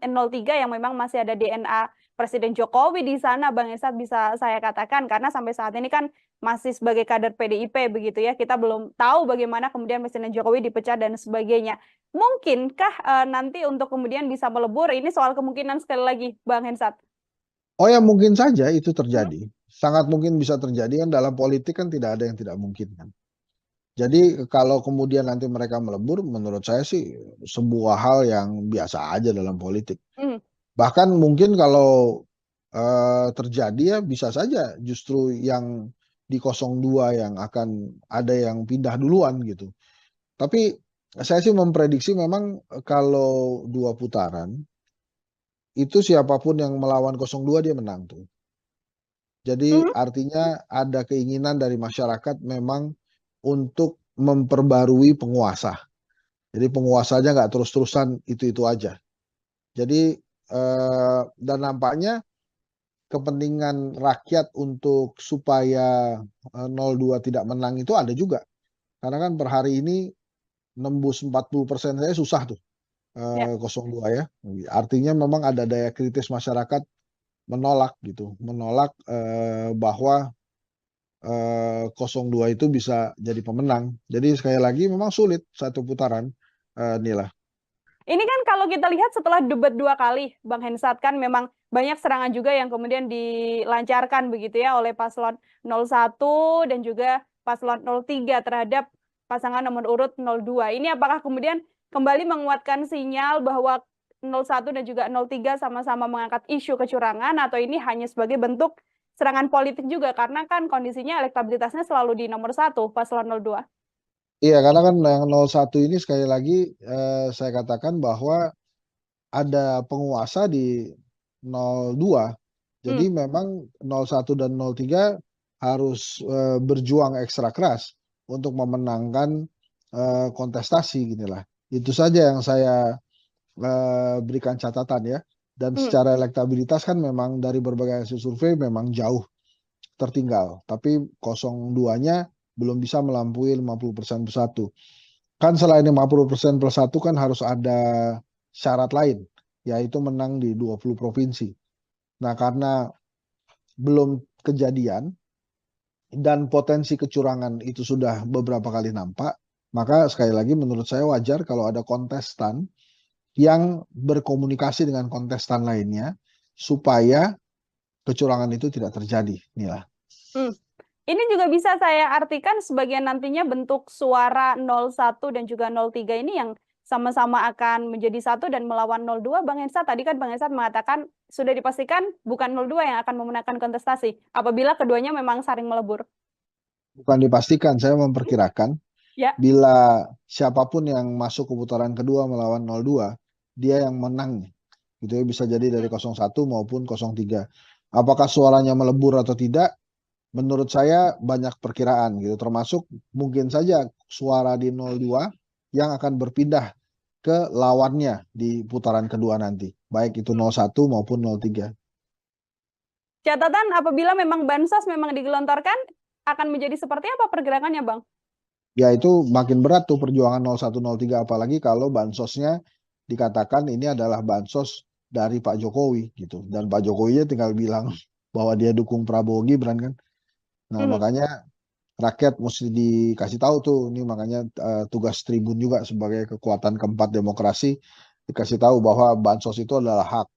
yang memang masih ada DNA Presiden Jokowi di sana, Bang Hensat, bisa saya katakan, karena sampai saat ini kan masih sebagai kader PDIP begitu ya, kita belum tahu bagaimana kemudian Presiden Jokowi dipecat dan sebagainya. Mungkinkah nanti untuk kemudian bisa melebur, ini soal kemungkinan sekali lagi, Bang Hensat? Oh ya, mungkin saja itu terjadi. Sangat mungkin bisa terjadi, kan dalam politik kan tidak ada yang tidak mungkin kan. Jadi kalau kemudian nanti mereka melebur, menurut saya sih sebuah hal yang biasa aja dalam politik. Bahkan mungkin kalau terjadi ya bisa saja justru yang di 02 yang akan ada yang pindah duluan gitu. Tapi saya sih memprediksi memang kalau 2 putaran, itu siapapun yang melawan 02 dia menang tuh. Jadi artinya ada keinginan dari masyarakat memang untuk memperbarui penguasa. Jadi penguasanya nggak terus-terusan itu-itu aja. Jadi dan nampaknya kepentingan rakyat untuk supaya 02 tidak menang itu ada juga. Karena kan per hari ini nembus 40% saya susah tuh, Ya. 02 ya. Artinya memang ada daya kritis masyarakat menolak gitu, menolak bahwa 02 itu bisa jadi pemenang. Jadi sekali lagi memang sulit satu putaran, Nila. Ini kan kalau kita lihat setelah debat 2 kali, Bang Hensat, kan memang banyak serangan juga yang kemudian dilancarkan begitu ya oleh paslon 01 dan juga paslon 03 terhadap pasangan nomor urut 02. Ini apakah kemudian kembali menguatkan sinyal bahwa 01 dan juga 03 sama-sama mengangkat isu kecurangan, atau ini hanya sebagai bentuk serangan politik juga, karena kan kondisinya elektabilitasnya selalu di nomor 1 paslon 02. Iya, karena kan yang 01 ini sekali lagi saya katakan bahwa ada penguasa di 02. Jadi memang 01 dan 03 harus berjuang ekstra keras untuk memenangkan kontestasi ginilah. Itu saja yang saya berikan catatan ya. Dan secara elektabilitas kan memang dari berbagai hasil survei memang jauh tertinggal. Tapi 02-nya belum bisa melampaui 50% plus 1. Kan selain 50% plus 1 kan harus ada syarat lain, yaitu menang di 20 provinsi. Nah, karena belum kejadian dan potensi kecurangan itu sudah beberapa kali nampak, maka sekali lagi menurut saya wajar kalau ada kontestan yang berkomunikasi dengan kontestan lainnya supaya kecurangan itu tidak terjadi. Inilah. Ini juga bisa saya artikan sebagai nantinya bentuk suara 01 dan juga 03 ini yang sama-sama akan menjadi satu dan melawan 02. Bang Hensat, tadi kan Bang Hensat mengatakan sudah dipastikan bukan 02 yang akan memenangkan kontestasi apabila keduanya memang saling melebur. Bukan dipastikan, saya memperkirakan Ya. bila siapapun yang masuk ke putaran kedua melawan 02, dia yang menang. Gitu ya, bisa jadi dari 01 maupun 03. Apakah suaranya melebur atau tidak? Menurut saya banyak perkiraan gitu, termasuk mungkin saja suara di 02 yang akan berpindah ke lawannya di putaran kedua nanti, baik itu 01 maupun 03. Catatan apabila memang bansos memang digelontorkan, akan menjadi seperti apa pergerakannya, Bang? Ya itu makin berat tuh perjuangan 01, 03, apalagi kalau bansosnya dikatakan ini adalah bansos dari Pak Jokowi gitu, dan Pak Jokowinya tinggal bilang bahwa dia dukung Prabowo Gibran kan. Nah, makanya rakyat mesti dikasih tahu tuh, ini makanya tugas Tribun juga sebagai kekuatan keempat demokrasi, dikasih tahu bahwa bansos itu adalah hak,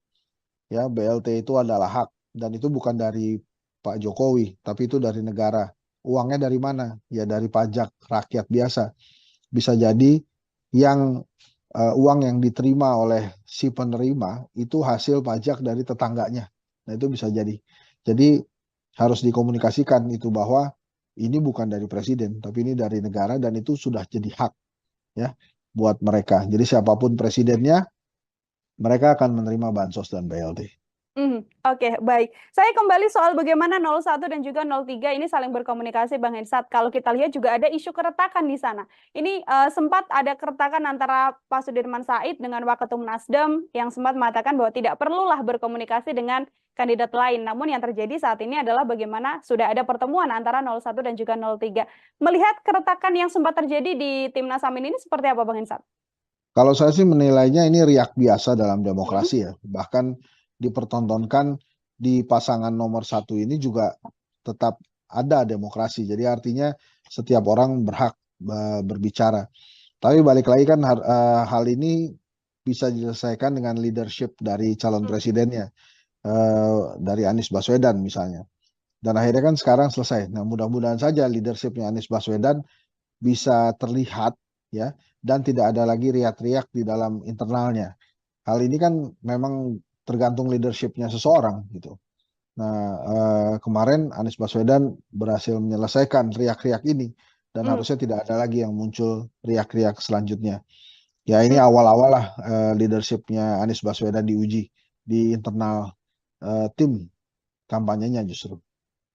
ya BLT itu adalah hak, dan itu bukan dari Pak Jokowi, tapi itu dari negara. Uangnya dari mana? Ya dari pajak rakyat biasa. Bisa jadi yang uang yang diterima oleh si penerima itu hasil pajak dari tetangganya. Nah itu bisa jadi. Jadi harus dikomunikasikan itu bahwa ini bukan dari presiden, tapi ini dari negara, dan itu sudah jadi hak ya buat mereka. Jadi siapapun presidennya, mereka akan menerima bansos dan BLT. Oke, baik. Saya kembali soal bagaimana 01 dan juga 03 ini saling berkomunikasi, Bang Hensat. Kalau kita lihat juga ada isu keretakan di sana. Ini sempat ada keretakan antara Pak Sudirman Said dengan Waketum Nasdem yang sempat mengatakan bahwa tidak perlulah berkomunikasi dengan kandidat lain. Namun yang terjadi saat ini adalah bagaimana sudah ada pertemuan antara 01 dan juga 03. Melihat keretakan yang sempat terjadi di Timnas Amin ini seperti apa, Bang Hensat? Kalau saya sih menilainya ini riak biasa dalam demokrasi ya. Bahkan dipertontonkan di pasangan nomor 1 ini juga tetap ada demokrasi. Jadi artinya setiap orang berhak berbicara. Tapi balik lagi kan hal ini bisa diselesaikan dengan leadership dari calon presidennya, dari Anies Baswedan misalnya. Dan akhirnya kan sekarang selesai. Nah mudah-mudahan saja leadershipnya Anies Baswedan bisa terlihat ya, dan tidak ada lagi riak-riak di dalam internalnya. Hal ini kan memang tergantung leadershipnya seseorang gitu. Nah kemarin Anies Baswedan berhasil menyelesaikan riak-riak ini, dan harusnya tidak ada lagi yang muncul riak-riak selanjutnya. Ya ini awal-awal lah leadershipnya Anies Baswedan diuji di internal tim kampanyenya justru.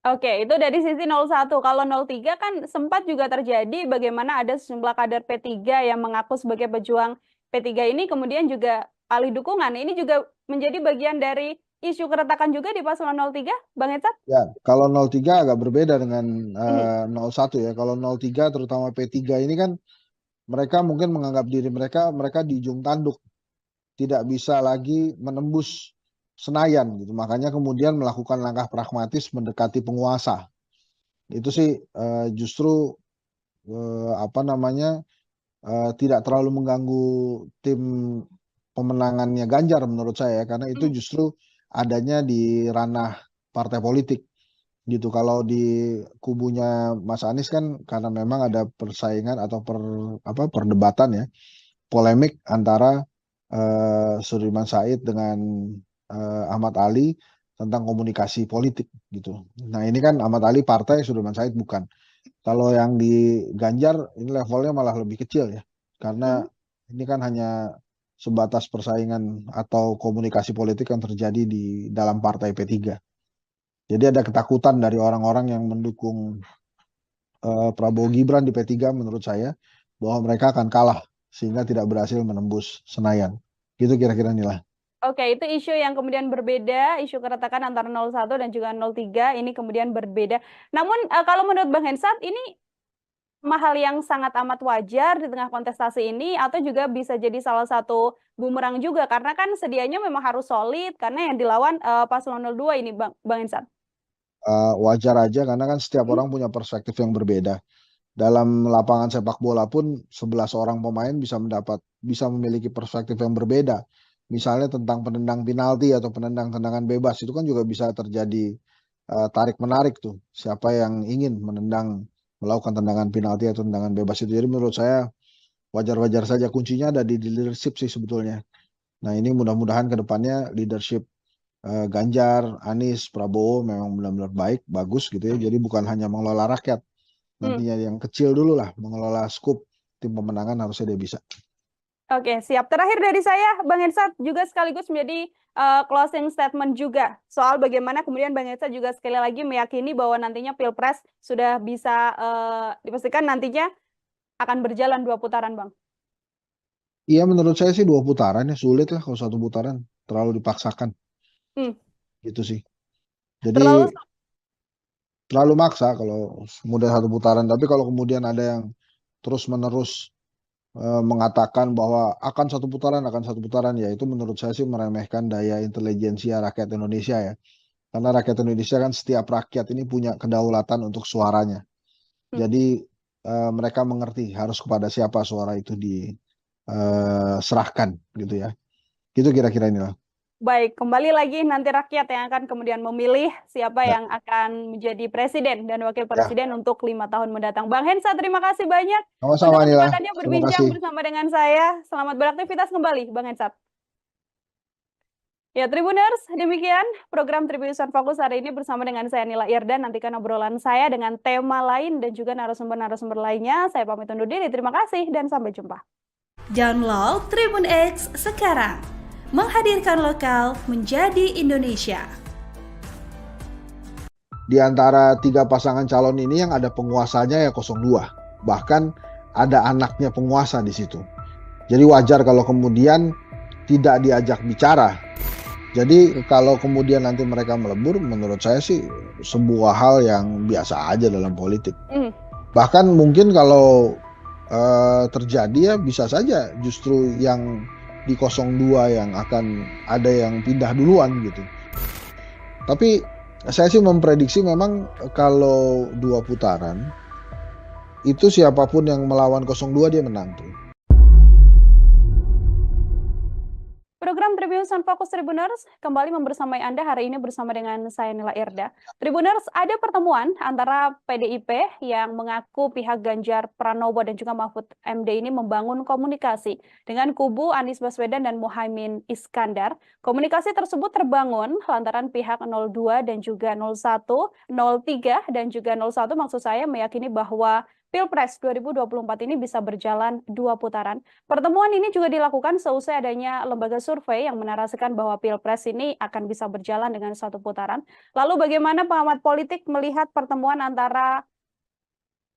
Oke, itu dari sisi 01. Kalau 03 kan sempat juga terjadi bagaimana ada sejumlah kader P3 yang mengaku sebagai pejuang P3 ini kemudian juga alih dukungan. Ini juga menjadi bagian dari isu keretakan juga di paslon 03, Bang Etsat? Ya, kalau 03 agak berbeda dengan Mhm. 01 ya. Kalau 03 terutama P3 ini kan mereka mungkin menganggap diri mereka di ujung tanduk, tidak bisa lagi menembus Senayan gitu. Makanya kemudian melakukan langkah pragmatis mendekati penguasa. Itu sih justru tidak terlalu mengganggu tim pemenangannya Ganjar menurut saya, karena itu justru adanya di ranah partai politik gitu. Kalau di kubunya Mas Anies kan karena memang ada persaingan atau perdebatan ya, polemik antara Sudirman Said dengan Ahmad Ali tentang komunikasi politik gitu. Nah ini kan Ahmad Ali partai, Sudirman Said bukan. Kalau yang di Ganjar ini levelnya malah lebih kecil ya, karena ini kan hanya sebatas persaingan atau komunikasi politik yang terjadi di dalam partai P3. Jadi ada ketakutan dari orang-orang yang mendukung Prabowo Gibran di P3 menurut saya, bahwa mereka akan kalah sehingga tidak berhasil menembus Senayan. Gitu kira-kira Nila. Oke, itu isu yang kemudian berbeda, isu keretakan antara 01 dan juga 03 ini kemudian berbeda. Namun kalau menurut Bang Hensat ini hal yang sangat amat wajar di tengah kontestasi ini atau juga bisa jadi salah satu bumerang juga karena kan sedianya memang harus solid karena yang dilawan paslon 02 ini Bang Hensat. Wajar aja karena kan setiap orang punya perspektif yang berbeda. Dalam lapangan sepak bola pun 11 orang pemain bisa memiliki perspektif yang berbeda. Misalnya tentang penendang penalti atau penendang tendangan bebas itu kan juga bisa terjadi tarik menarik tuh. Siapa yang ingin melakukan tendangan penalti atau tendangan bebas itu. Jadi menurut saya wajar-wajar saja, kuncinya ada di leadership sih sebetulnya. Nah ini mudah-mudahan ke depannya leadership Ganjar, Anies, Prabowo memang benar-benar baik, bagus gitu ya. Jadi bukan hanya mengelola rakyat, nantinya yang kecil dulu lah, mengelola skup tim pemenangan harusnya dia bisa. Oke, siap. Terakhir dari saya, Bang Hensat juga sekaligus menjadi closing statement juga soal bagaimana kemudian Bang Hensat juga sekali lagi meyakini bahwa nantinya Pilpres sudah bisa dipastikan nantinya akan berjalan 2 putaran, Bang. Iya menurut saya sih 2 putaran ya, sulit lah kalau 1 putaran, terlalu dipaksakan. Gitu sih. Jadi terlalu maksa kalau kemudian 1 putaran, tapi kalau kemudian ada yang terus-menerus mengatakan bahwa akan 1 putaran, ya itu menurut saya sih meremehkan daya intelijensia rakyat Indonesia ya. Karena rakyat Indonesia kan setiap rakyat ini punya kedaulatan untuk suaranya. Jadi mereka mengerti harus kepada siapa suara itu diserahkan gitu ya. Gitu kira-kira inilah. Baik, kembali lagi nanti rakyat yang akan kemudian memilih siapa yang akan menjadi presiden dan wakil presiden untuk 5 tahun mendatang. Bang Hensat, terima kasih banyak Sama-sama untuk Nila. kesempatannya berbincang bersama dengan saya. Selamat beraktivitas kembali, Bang Hensat. Ya, Tribuners, demikian program Tribunnews Fokus hari ini bersama dengan saya Nila Irdan. Nantikan obrolan saya dengan tema lain dan juga narasumber-narasumber lainnya. Saya pamit undur diri. Terima kasih dan sampai jumpa. Download Tribun X sekarang. Menghadirkan lokal menjadi Indonesia. Di antara 3 pasangan calon ini yang ada penguasanya ya 02. Bahkan ada anaknya penguasa di situ. Jadi wajar kalau kemudian tidak diajak bicara. Jadi kalau kemudian nanti mereka melebur, menurut saya sih sebuah hal yang biasa aja dalam politik. Bahkan mungkin kalau terjadi ya bisa saja justru yang di 02 yang akan ada yang pindah duluan gitu. Tapi saya sih memprediksi memang kalau 2 putaran itu siapapun yang melawan 02 dia menang tuh. Program Tribunnews Fokus Tribuners kembali membersamai Anda hari ini bersama dengan saya Nila Irda. Tribuners, ada pertemuan antara PDIP yang mengaku pihak Ganjar Pranowo dan juga Mahfud MD ini membangun komunikasi dengan kubu Anies Baswedan dan Muhaimin Iskandar. Komunikasi tersebut terbangun lantaran pihak 02 dan juga 01, 03 dan juga 01 maksud saya meyakini bahwa Pilpres 2024 ini bisa berjalan 2 putaran. Pertemuan ini juga dilakukan seusai adanya lembaga survei yang menarasikan bahwa Pilpres ini akan bisa berjalan dengan 1 putaran. Lalu bagaimana pengamat politik melihat pertemuan antara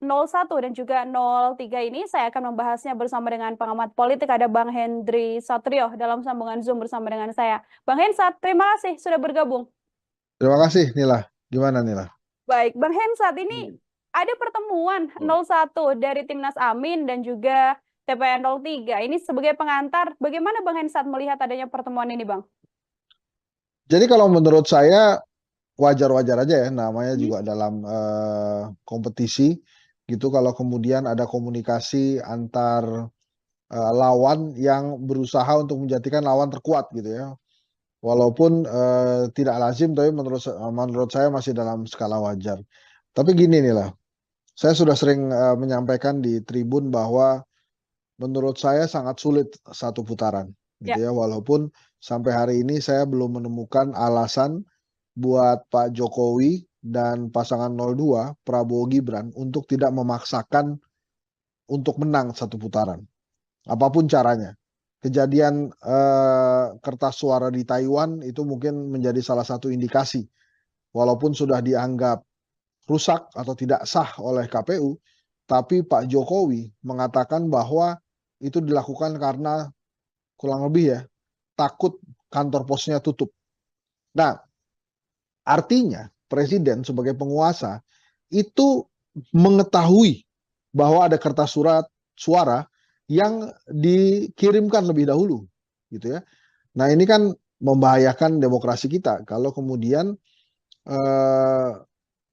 01 dan juga 03 ini? Saya akan membahasnya bersama dengan pengamat politik, ada Bang Hendry Satrio dalam sambungan Zoom bersama dengan saya. Bang Hensat, terima kasih sudah bergabung. Terima kasih, Nila. Gimana, Nila? Baik, Bang Hensat, ini ada pertemuan 01 dari Timnas Amin dan juga TPN 03. Ini sebagai pengantar, bagaimana Bang Hensat melihat adanya pertemuan ini, Bang? Jadi kalau menurut saya wajar-wajar aja ya, namanya juga dalam kompetisi gitu. Kalau kemudian ada komunikasi antar lawan yang berusaha untuk menjadikan lawan terkuat gitu ya. Walaupun tidak lazim, tapi menurut saya masih dalam skala wajar. Tapi gini nih lah, saya sudah sering menyampaikan di tribun bahwa menurut saya sangat sulit 1 putaran gitu ya. Walaupun sampai hari ini saya belum menemukan alasan buat Pak Jokowi dan pasangan 02 Prabowo Gibran untuk tidak memaksakan untuk menang 1 putaran. Apapun caranya. Kejadian kertas suara di Taiwan itu mungkin menjadi salah satu indikasi. Walaupun sudah dianggap rusak atau tidak sah oleh KPU, tapi Pak Jokowi mengatakan bahwa itu dilakukan karena kurang lebih ya, takut kantor posnya tutup. Nah, artinya presiden sebagai penguasa itu mengetahui bahwa ada kertas suara yang dikirimkan lebih dahulu gitu ya. Nah, ini kan membahayakan demokrasi kita kalau kemudian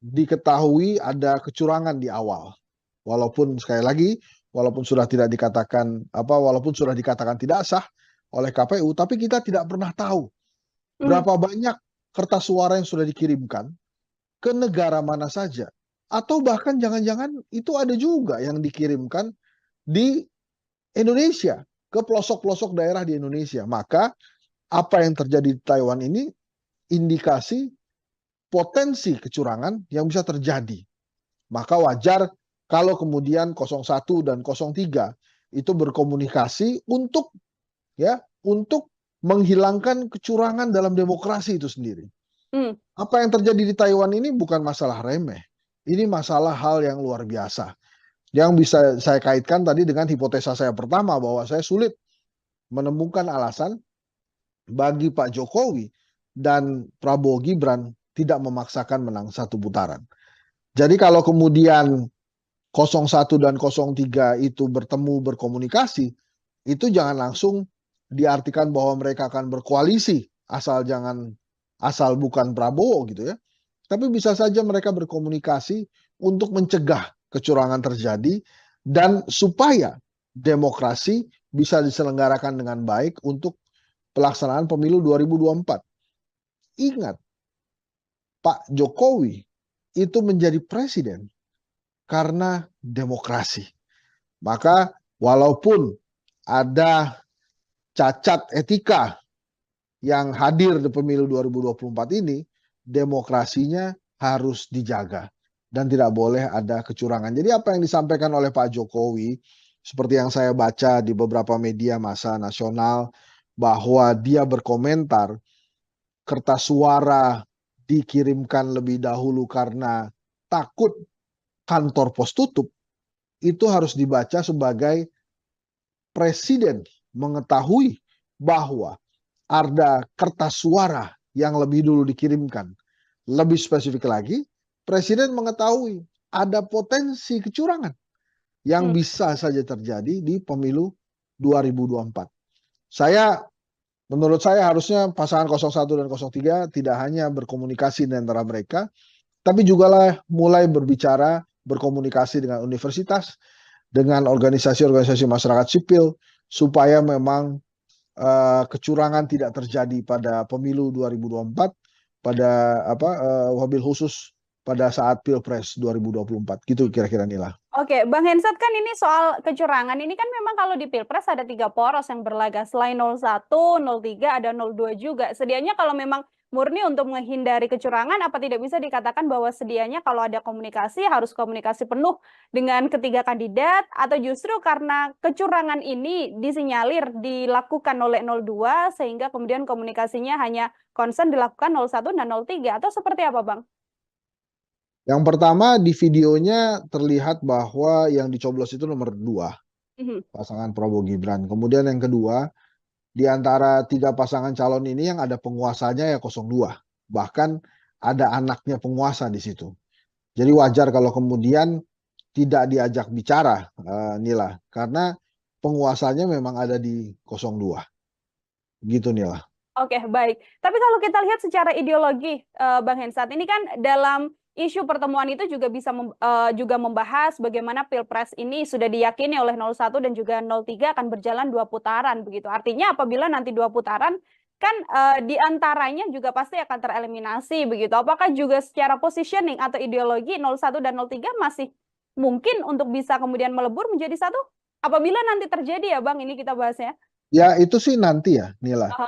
diketahui ada kecurangan di awal. Walaupun sekali lagi, walaupun sudah dikatakan tidak sah oleh KPU, tapi kita tidak pernah tahu berapa banyak kertas suara yang sudah dikirimkan ke negara mana saja. Atau bahkan jangan-jangan itu ada juga yang dikirimkan di Indonesia, ke pelosok-pelosok daerah di Indonesia. Maka apa yang terjadi di Taiwan ini indikasi potensi kecurangan yang bisa terjadi. Maka wajar kalau kemudian 01 dan 03 itu berkomunikasi untuk menghilangkan kecurangan dalam demokrasi itu sendiri. Apa yang terjadi di Taiwan ini bukan masalah remeh. Ini masalah hal yang luar biasa. Yang bisa saya kaitkan tadi dengan hipotesa saya pertama bahwa saya sulit menemukan alasan bagi Pak Jokowi dan Prabowo Gibran tidak memaksakan menang 1 putaran. Jadi kalau kemudian 01 dan 03 itu bertemu berkomunikasi, itu jangan langsung diartikan bahwa mereka akan berkoalisi asal bukan Prabowo gitu ya. Tapi bisa saja mereka berkomunikasi untuk mencegah kecurangan terjadi dan supaya demokrasi bisa diselenggarakan dengan baik untuk pelaksanaan pemilu 2024. Ingat, Pak Jokowi itu menjadi presiden karena demokrasi. Maka walaupun ada cacat etika yang hadir di pemilu 2024 ini, demokrasinya harus dijaga dan tidak boleh ada kecurangan. Jadi apa yang disampaikan oleh Pak Jokowi, seperti yang saya baca di beberapa media massa nasional, bahwa dia berkomentar kertas suara dikirimkan lebih dahulu karena takut kantor pos tutup, itu harus dibaca sebagai presiden mengetahui bahwa ada kertas suara yang lebih dulu dikirimkan. Lebih spesifik lagi, presiden mengetahui ada potensi kecurangan yang bisa saja terjadi di pemilu 2024. Menurut saya harusnya pasangan 01 dan 03 tidak hanya berkomunikasi di antara mereka, tapi juga mulai berkomunikasi dengan universitas, dengan organisasi-organisasi masyarakat sipil, supaya memang kecurangan tidak terjadi pada pemilu 2024, wabil khusus pada saat Pilpres 2024. Gitu kira-kira Nila. Oke, Bang Hensat, kan ini soal kecurangan. Ini kan memang kalau di Pilpres ada 3 poros yang berlaga. Selain 01, 03, ada 02 juga. Sedianya kalau memang murni untuk menghindari kecurangan, apa tidak bisa dikatakan bahwa sedianya kalau ada komunikasi harus komunikasi penuh dengan ketiga kandidat, atau justru karena kecurangan ini disinyalir dilakukan oleh 02 sehingga kemudian komunikasinya hanya concern dilakukan 01 dan 03, atau seperti apa, Bang? Yang pertama di videonya terlihat bahwa yang dicoblos itu nomor 2, pasangan Prabowo Gibran. Kemudian yang kedua, di antara 3 pasangan calon ini yang ada penguasanya ya 02. Bahkan ada anaknya penguasa di situ. Jadi wajar kalau kemudian tidak diajak bicara, Nila, karena penguasanya memang ada di 02. Gitu, Nila. Oke, baik. Tapi kalau kita lihat secara ideologi, Bang Hensat, ini kan dalam isu pertemuan itu juga bisa juga membahas bagaimana Pilpres ini sudah diyakini oleh 01 dan juga 03 akan berjalan 2 putaran begitu. Artinya apabila nanti 2 putaran kan di antaranya juga pasti akan tereliminasi begitu. Apakah juga secara positioning atau ideologi 01 dan 03 masih mungkin untuk bisa kemudian melebur menjadi satu? Apabila nanti terjadi ya Bang, ini kita bahasnya. Ya itu sih nanti ya, Nila. Aha.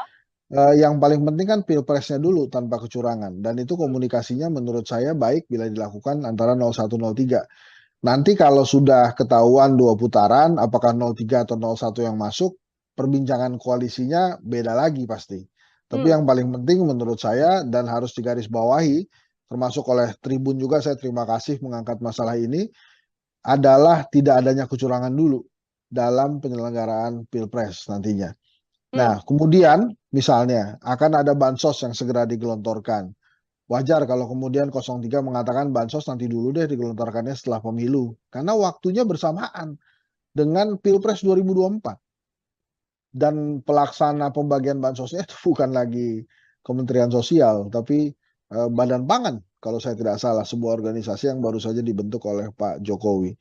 Yang paling penting kan pilpresnya dulu tanpa kecurangan, dan itu komunikasinya menurut saya baik bila dilakukan antara 01 03. Nanti kalau sudah ketahuan 2 putaran, apakah 03 atau 01 yang masuk, perbincangan koalisinya beda lagi pasti. Tapi yang paling penting menurut saya dan harus digarisbawahi, termasuk oleh Tribun juga, saya terima kasih mengangkat masalah ini, adalah tidak adanya kecurangan dulu dalam penyelenggaraan Pilpres nantinya. Nah, kemudian misalnya akan ada bansos yang segera digelontorkan. Wajar kalau kemudian 03 mengatakan bansos nanti dulu deh digelontorkannya setelah pemilu. Karena waktunya bersamaan dengan Pilpres 2024. Dan pelaksana pembagian bansosnya itu bukan lagi Kementerian Sosial, tapi Badan Pangan kalau saya tidak salah, sebuah organisasi yang baru saja dibentuk oleh Pak Jokowi.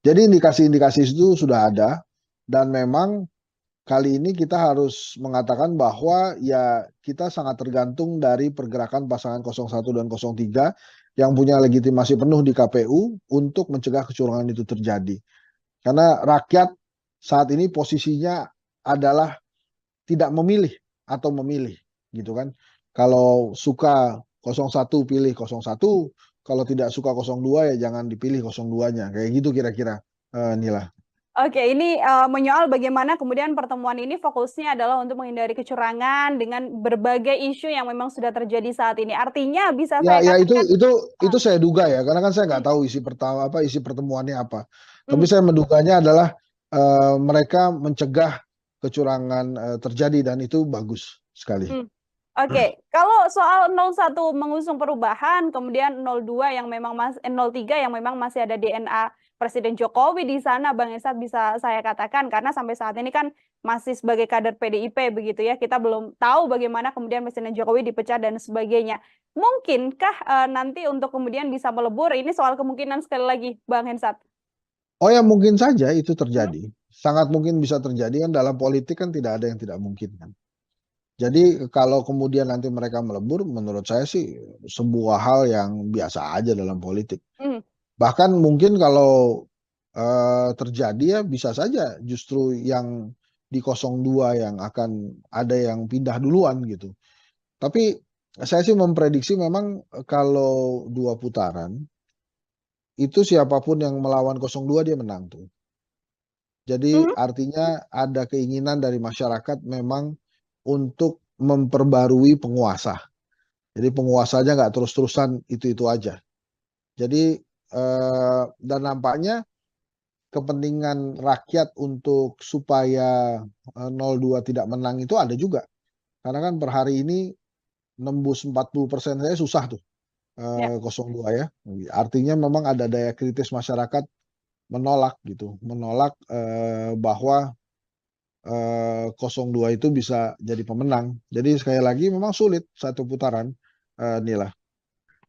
Jadi indikasi-indikasi itu sudah ada, dan memang kali ini kita harus mengatakan bahwa ya kita sangat tergantung dari pergerakan pasangan 01 dan 03 yang punya legitimasi penuh di KPU untuk mencegah kecurangan itu terjadi. Karena rakyat saat ini posisinya adalah tidak memilih atau memilih, gitu kan. Kalau suka 01 pilih 01, kalau tidak suka 02 ya jangan dipilih 02-nya. Kayak gitu kira-kira, Nila. Oke, ini menyoal bagaimana kemudian pertemuan ini fokusnya adalah untuk menghindari kecurangan dengan berbagai isu yang memang sudah terjadi saat ini. Artinya bisa saya katakan itu saya duga ya, karena kan saya nggak tahu isi pertemuannya apa. Tapi saya menduganya adalah mereka mencegah kecurangan terjadi, dan itu bagus sekali. Oke, kalau soal 01 mengusung perubahan, kemudian 02 yang memang 03 yang memang masih ada DNA Presiden Jokowi di sana, Bang Hensat, bisa saya katakan, karena sampai saat ini kan masih sebagai kader PDIP begitu ya, kita belum tahu bagaimana kemudian Presiden Jokowi dipecat dan sebagainya. Mungkinkah nanti untuk kemudian bisa melebur, ini soal kemungkinan sekali lagi, Bang Hensat? Oh ya, mungkin saja itu terjadi. Sangat mungkin bisa terjadi, kan dalam politik kan tidak ada yang tidak mungkin kan. Jadi kalau kemudian nanti mereka melebur, menurut saya sih sebuah hal yang biasa aja dalam politik. Bahkan mungkin kalau terjadi ya bisa saja justru yang di 02 yang akan ada yang pindah duluan gitu. Tapi saya sih memprediksi memang kalau 2 putaran, itu siapapun yang melawan 02 dia menang tuh. Jadi artinya ada keinginan dari masyarakat memang untuk memperbarui penguasa. Jadi penguasanya nggak terus-terusan itu-itu aja. Jadi dan nampaknya kepentingan rakyat untuk supaya 02 tidak menang itu ada juga. Karena kan per hari ini nembus 40% saya susah tuh 02 ya. Artinya memang ada daya kritis masyarakat menolak gitu, menolak bahwa 02 itu bisa jadi pemenang. Jadi sekali lagi memang sulit 1 putaran, Nila.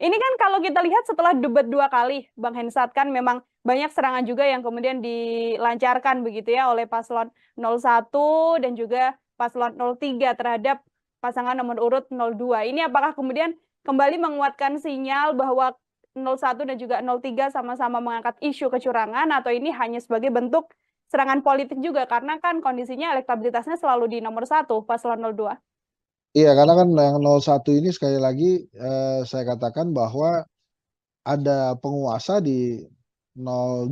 Ini kan kalau kita lihat setelah debat 2 kali, Bang Hensat, kan memang banyak serangan juga yang kemudian dilancarkan begitu ya oleh paslon 01 dan juga paslon 03 terhadap pasangan nomor urut 02. Ini apakah kemudian kembali menguatkan sinyal bahwa 01 dan juga 03 sama-sama mengangkat isu kecurangan, atau ini hanya sebagai bentuk serangan politik juga, karena kan kondisinya elektabilitasnya selalu di nomor 1 paslon 02? Iya, karena kan yang 01 ini sekali lagi saya katakan bahwa ada penguasa di 02.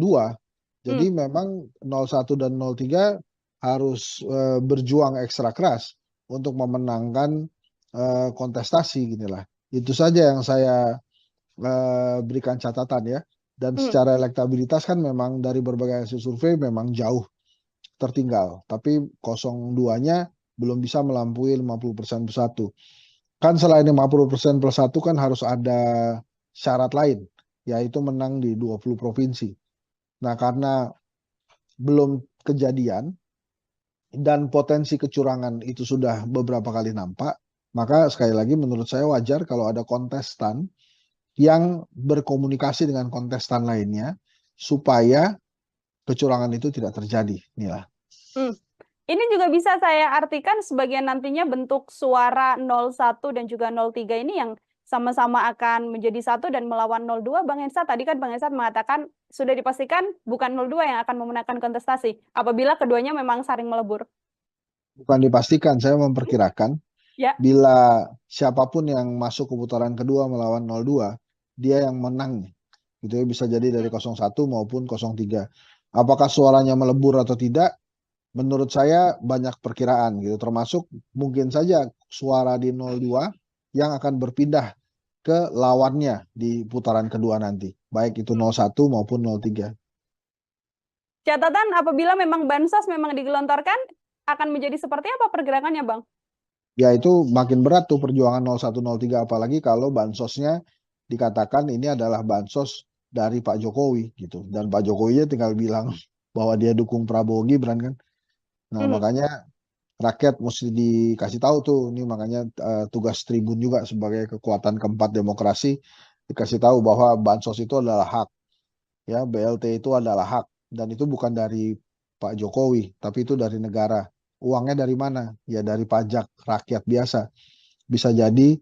Jadi memang 01 dan 03 harus berjuang ekstra keras untuk memenangkan kontestasi ginilah. Itu saja yang saya berikan catatan ya. Dan secara elektabilitas kan memang dari berbagai hasil survei memang jauh tertinggal. Tapi 02-nya belum bisa melampaui 50% plus 1. Kan selain 50% plus 1 kan harus ada syarat lain, yaitu menang di 20 provinsi. Nah, karena belum kejadian dan potensi kecurangan itu sudah beberapa kali nampak, maka sekali lagi menurut saya wajar kalau ada kontestan yang berkomunikasi dengan kontestan lainnya supaya kecurangan itu tidak terjadi. Inilah. Ini juga bisa saya artikan sebagai nantinya bentuk suara 01 dan juga 03 ini yang sama-sama akan menjadi satu dan melawan 02. Bang Hensat, tadi kan Bang Hensat mengatakan sudah dipastikan bukan 02 yang akan memenangkan kontestasi apabila keduanya memang saling melebur. Bukan dipastikan, saya memperkirakan Ya. bila siapapun yang masuk ke putaran kedua melawan 02, dia yang menang. Gitu ya, bisa jadi dari 01 maupun 03. Apakah suaranya melebur atau tidak? Menurut saya banyak perkiraan gitu, termasuk mungkin saja suara di 02 yang akan berpindah ke lawannya di putaran kedua nanti, baik itu 01 maupun 03. Catatan apabila memang bansos memang digelontorkan, akan menjadi seperti apa pergerakannya, Bang? Ya itu makin berat tuh perjuangan 01, 03, apalagi kalau bansosnya dikatakan ini adalah bansos dari Pak Jokowi gitu, dan Pak Jokowinya tinggal bilang bahwa dia dukung Prabowo Gibran kan. Nah, makanya rakyat mesti dikasih tahu tuh, ini makanya tugas Tribun juga sebagai kekuatan keempat demokrasi, dikasih tahu bahwa bansos itu adalah hak, ya BLT itu adalah hak, dan itu bukan dari Pak Jokowi, tapi itu dari negara. Uangnya dari mana? Ya dari pajak rakyat biasa. Bisa jadi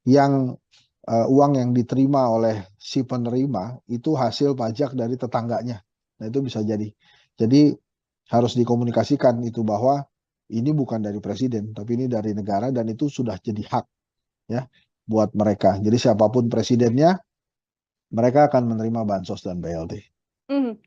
yang uang yang diterima oleh si penerima itu hasil pajak dari tetangganya. Nah itu bisa jadi. Jadi harus dikomunikasikan itu bahwa ini bukan dari presiden, tapi ini dari negara dan itu sudah jadi hak ya buat mereka. Jadi siapapun presidennya, mereka akan menerima bansos dan BLT.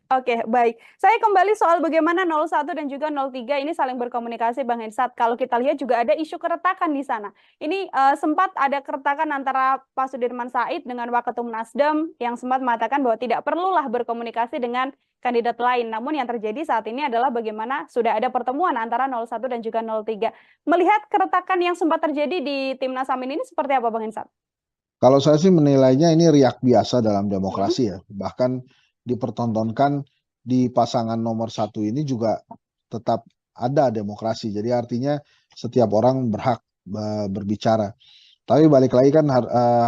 Oke, baik. Saya kembali soal bagaimana 01 dan juga 03 ini saling berkomunikasi, Bang Hensat. Kalau kita lihat juga ada isu keretakan di sana. Ini sempat ada keretakan antara Pak Sudirman Said dengan Waketum Nasdem yang sempat mengatakan bahwa tidak perlulah berkomunikasi dengan kandidat lain. Namun yang terjadi saat ini adalah bagaimana sudah ada pertemuan antara 01 dan juga 03. Melihat keretakan yang sempat terjadi di Timnas Amin ini seperti apa, Bang Hensat? Kalau saya sih menilainya ini riak biasa dalam demokrasi ya. Bahkan dipertontonkan di pasangan nomor 1 ini juga tetap ada demokrasi. Jadi artinya setiap orang berhak berbicara. Tapi balik lagi kan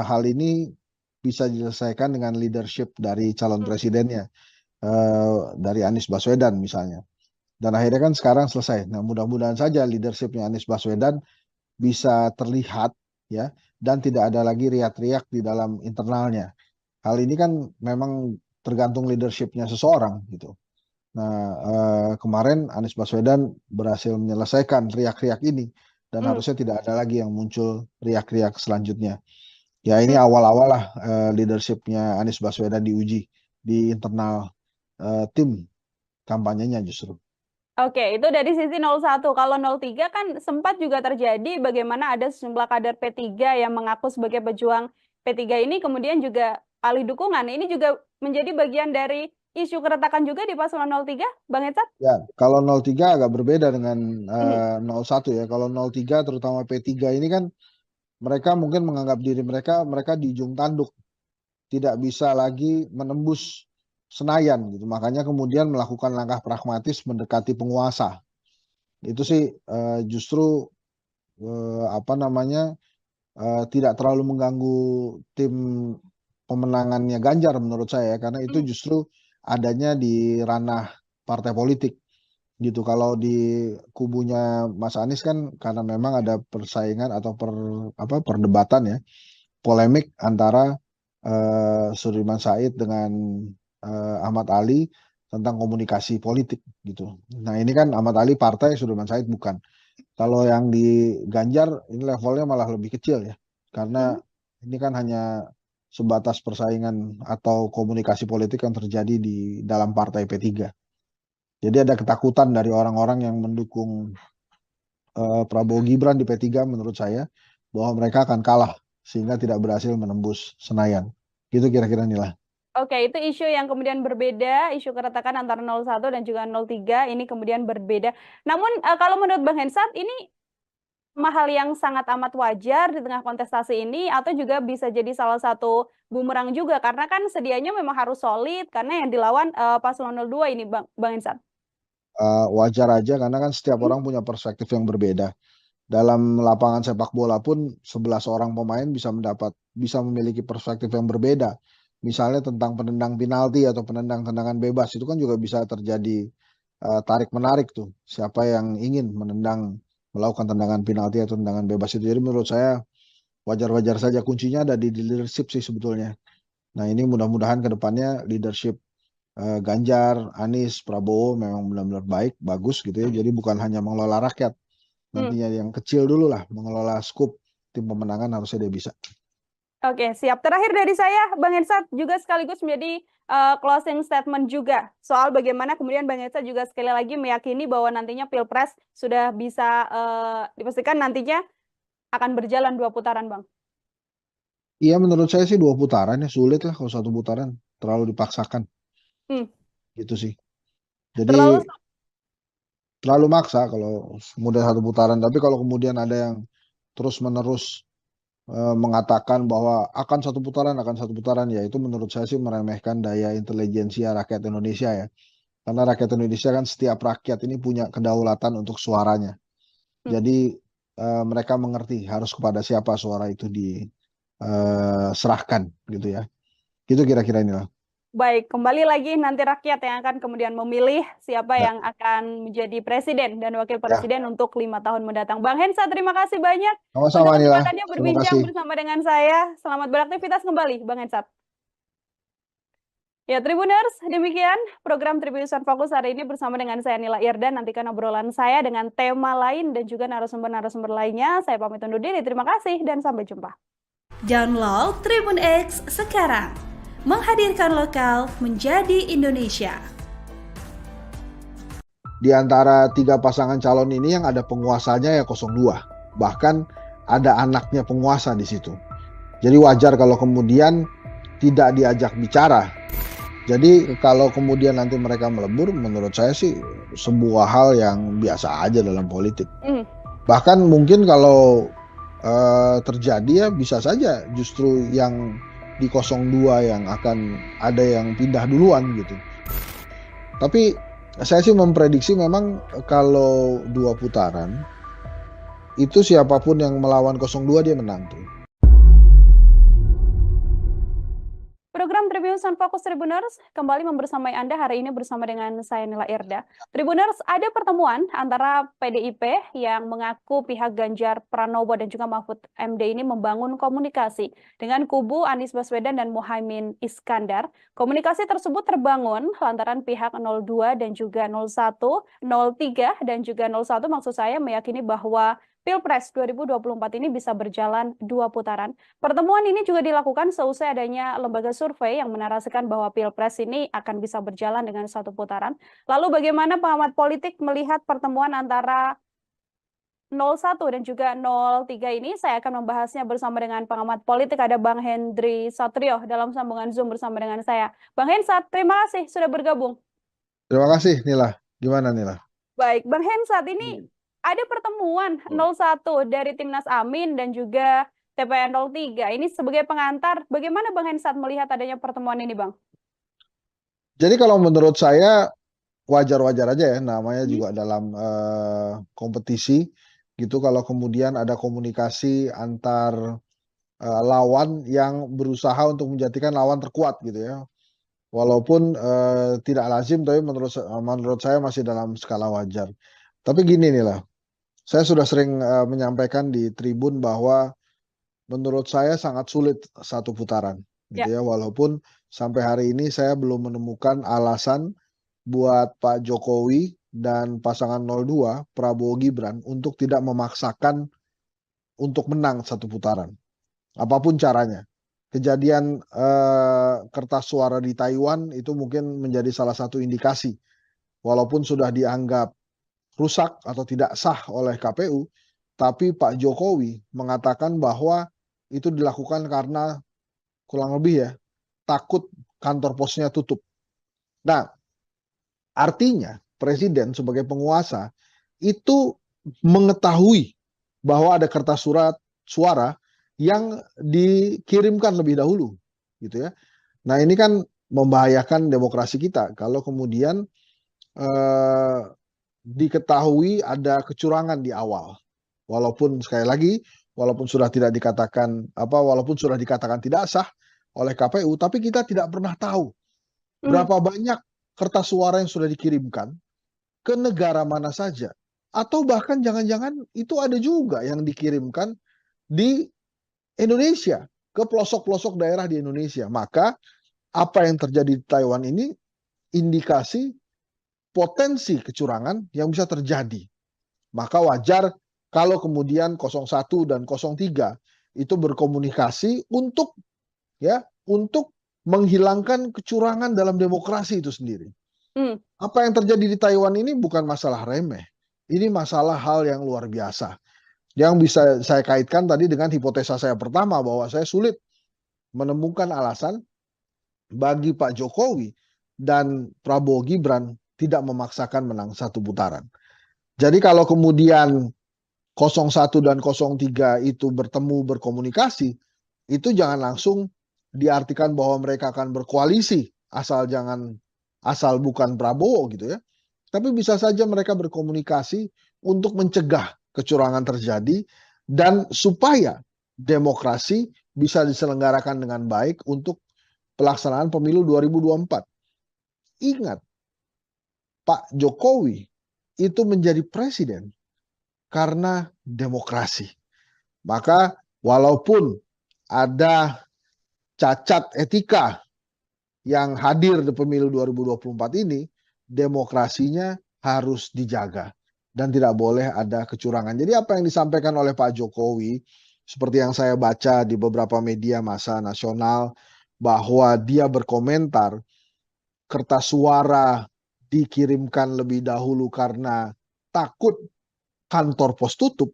hal ini bisa diselesaikan dengan leadership dari calon presidennya, dari Anies Baswedan misalnya. Dan akhirnya kan sekarang selesai. Nah mudah-mudahan saja leadershipnya Anies Baswedan bisa terlihat ya, dan tidak ada lagi riak-riak di dalam internalnya. Hal ini kan memang tergantung leadershipnya seseorang gitu. Nah, kemarin Anies Baswedan berhasil menyelesaikan riak-riak ini dan harusnya tidak ada lagi yang muncul riak-riak selanjutnya. Ya ini awal-awal lah leadershipnya Anies Baswedan diuji di internal tim kampanyenya justru. Oke, itu dari sisi 01. Kalau 03 kan sempat juga terjadi bagaimana ada sejumlah kader P3 yang mengaku sebagai pejuang P3 ini kemudian juga alih dukungan. Ini juga menjadi bagian dari isu keretakan juga di paslon 03, Bang Hensat? Ya, kalau 03 agak berbeda dengan 01 ya. Kalau 03 terutama P3 ini kan mereka mungkin menganggap diri mereka di ujung tanduk, tidak bisa lagi menembus Senayan gitu. Makanya kemudian melakukan langkah pragmatis mendekati penguasa. Itu sih justru tidak terlalu mengganggu tim pemenangannya Ganjar menurut saya, karena itu justru adanya di ranah partai politik gitu. Kalau di kubunya Mas Anies kan karena memang ada persaingan atau perdebatan ya, polemik antara Sudirman Said dengan Ahmad Ali tentang komunikasi politik gitu. Nah ini kan Ahmad Ali partai, Sudirman Said bukan. Kalau yang di Ganjar ini levelnya malah lebih kecil ya, karena ini kan hanya sebatas persaingan atau komunikasi politik yang terjadi di dalam partai P3. Jadi ada ketakutan dari orang-orang yang mendukung Prabowo Gibran di P3 menurut saya bahwa mereka akan kalah sehingga tidak berhasil menembus Senayan. Gitu kira-kira Nila. Oke, itu isu yang kemudian berbeda, isu keretakan antara 01 dan juga 03 ini kemudian berbeda. Namun kalau menurut Bang Hensat ini hal yang sangat amat wajar di tengah kontestasi ini atau juga bisa jadi salah satu bumerang juga karena kan sedianya memang harus solid karena yang dilawan paslon 02 ini Bang Hensat. Wajar aja karena kan setiap orang punya perspektif yang berbeda. Dalam lapangan sepak bola pun 11 orang pemain bisa memiliki perspektif yang berbeda. Misalnya tentang penendang penalti atau penendang tendangan bebas itu kan juga bisa terjadi tarik menarik tuh. Siapa yang ingin melakukan tendangan penalti atau tendangan bebas itu. Jadi menurut saya wajar-wajar saja, kuncinya ada di leadership sih sebetulnya. Nah ini mudah-mudahan ke depannya leadership Ganjar, Anies, Prabowo memang benar-benar baik, bagus gitu ya. Jadi bukan hanya mengelola rakyat, nantinya yang kecil dulu lah, mengelola skup tim pemenangan harusnya dia bisa. Oke, siap. Terakhir dari saya, Bang Hensat juga sekaligus menjadi closing statement juga soal bagaimana kemudian Bang Hensat juga sekali lagi meyakini bahwa nantinya Pilpres sudah bisa dipastikan nantinya akan berjalan 2 putaran, Bang. Iya menurut saya sih 2 putaran ya, sulit lah kalau 1 putaran, terlalu dipaksakan. Gitu sih. Jadi terlalu maksa kalau kemudian 1 putaran, tapi kalau kemudian ada yang terus-menerus mengatakan bahwa akan 1 putaran, ya itu menurut saya sih meremehkan daya intelijensia rakyat Indonesia ya. Karena rakyat Indonesia kan setiap rakyat ini punya kedaulatan untuk suaranya. Jadi mereka mengerti harus kepada siapa suara itu diserahkan gitu ya. Gitu kira-kira inilah. Baik, kembali lagi nanti rakyat yang akan kemudian memilih siapa yang akan menjadi presiden dan wakil presiden untuk 5 tahun mendatang. Bang Hensat, terima kasih banyak Sama-sama untuk Nila. kesempatannya berbincang bersama dengan saya. Selamat beraktivitas kembali, Bang Hensat. Ya, Tribuners, demikian program Tribunnews Fokus hari ini bersama dengan saya Nila Irda. Nantikan obrolan saya dengan tema lain dan juga narasumber-narasumber lainnya. Saya pamit undur diri. Terima kasih dan sampai jumpa. Download Tribun X sekarang. Menghadirkan lokal menjadi Indonesia. Di antara 3 pasangan calon ini yang ada penguasanya ya 02. Bahkan ada anaknya penguasa di situ. Jadi wajar kalau kemudian tidak diajak bicara. Jadi kalau kemudian nanti mereka melebur, menurut saya sih sebuah hal yang biasa aja dalam politik. Bahkan mungkin kalau terjadi ya bisa saja justru yang di 02 yang akan ada yang pindah duluan gitu. Tapi saya sih memprediksi memang kalau 2 putaran itu siapapun yang melawan 02 dia menang tuh. Program Tribunnews Fokus Tribuners kembali membersamai Anda hari ini bersama dengan saya Nila Irda. Tribuners, ada pertemuan antara PDIP yang mengaku pihak Ganjar Pranowo dan juga Mahfud MD ini membangun komunikasi dengan kubu Anies Baswedan dan Muhaimin Iskandar. Komunikasi tersebut terbangun lantaran pihak 02 dan juga 01, 03 dan juga 01 maksud saya meyakini bahwa Pilpres 2024 ini bisa berjalan 2 putaran. Pertemuan ini juga dilakukan seusai adanya lembaga survei yang menarasikan bahwa Pilpres ini akan bisa berjalan dengan 1 putaran. Lalu bagaimana pengamat politik melihat pertemuan antara 01 dan juga 03 ini? Saya akan membahasnya bersama dengan pengamat politik, ada Bang Hendry Satrio dalam sambungan Zoom bersama dengan saya. Bang Hensat, terima kasih sudah bergabung. Terima kasih Nila. Gimana Nila? Baik, Bang Hensat, ini ada pertemuan 01 dari Timnas Amin dan juga TPN 03. Ini sebagai pengantar, bagaimana Bang Hensat melihat adanya pertemuan ini, Bang? Jadi kalau menurut saya wajar-wajar aja ya, namanya juga dalam kompetisi gitu. Kalau kemudian ada komunikasi antar lawan yang berusaha untuk menjadikan lawan terkuat gitu ya. Walaupun tidak lazim, tapi menurut saya masih dalam skala wajar. Tapi gini nih lah, saya sudah sering menyampaikan di Tribun bahwa menurut saya sangat sulit 1 putaran, gitu ya. Walaupun sampai hari ini saya belum menemukan alasan buat Pak Jokowi dan pasangan 02 Prabowo Gibran untuk tidak memaksakan untuk menang satu putaran. Apapun caranya. Kejadian kertas suara di Taiwan itu mungkin menjadi salah satu indikasi. Walaupun sudah dianggap rusak atau tidak sah oleh KPU, tapi Pak Jokowi mengatakan bahwa itu dilakukan karena kurang lebih ya, takut kantor posnya tutup. Nah, artinya Presiden sebagai penguasa itu mengetahui bahwa ada kertas suara yang dikirimkan lebih dahulu, gitu ya. Nah, ini kan membahayakan demokrasi kita kalau kemudian diketahui ada kecurangan di awal. Walaupun sekali lagi, walaupun sudah dikatakan tidak sah oleh KPU, tapi kita tidak pernah tahu berapa banyak kertas suara yang sudah dikirimkan ke negara mana saja. Atau bahkan jangan-jangan itu ada juga yang dikirimkan di Indonesia, ke pelosok-pelosok daerah di Indonesia. Maka apa yang terjadi di Taiwan ini indikasi potensi kecurangan yang bisa terjadi. Maka wajar kalau kemudian 01 dan 03 itu berkomunikasi untuk menghilangkan kecurangan dalam demokrasi itu sendiri. Apa yang terjadi di Taiwan ini bukan masalah remeh. Ini masalah hal yang luar biasa. Yang bisa saya kaitkan tadi dengan hipotesa saya pertama bahwa saya sulit menemukan alasan bagi Pak Jokowi dan Prabowo Gibran tidak memaksakan menang satu putaran. Jadi kalau kemudian 01 dan 03 itu bertemu berkomunikasi, itu jangan langsung diartikan bahwa mereka akan berkoalisi asal bukan Prabowo gitu ya. Tapi bisa saja mereka berkomunikasi untuk mencegah kecurangan terjadi dan supaya demokrasi bisa diselenggarakan dengan baik untuk pelaksanaan pemilu 2024. Ingat, Pak Jokowi itu menjadi presiden karena demokrasi. Maka walaupun ada cacat etika yang hadir di pemilu 2024 ini, demokrasinya harus dijaga dan tidak boleh ada kecurangan. Jadi apa yang disampaikan oleh Pak Jokowi, seperti yang saya baca di beberapa media massa nasional, bahwa dia berkomentar kertas suara dikirimkan lebih dahulu karena takut kantor pos tutup,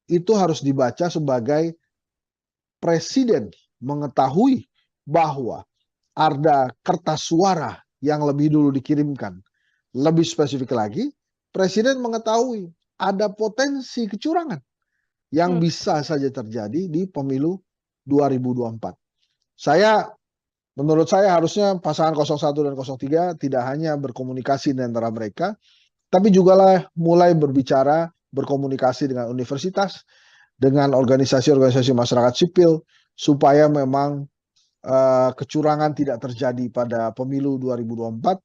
itu harus dibaca sebagai presiden mengetahui bahwa ada kertas suara yang lebih dulu dikirimkan. Lebih spesifik lagi, presiden mengetahui ada potensi kecurangan yang bisa saja terjadi di pemilu 2024. Menurut saya harusnya pasangan 01 dan 03 tidak hanya berkomunikasi di antara mereka, tapi juga mulai berkomunikasi dengan universitas, dengan organisasi-organisasi masyarakat sipil, supaya memang kecurangan tidak terjadi pada pemilu 2024,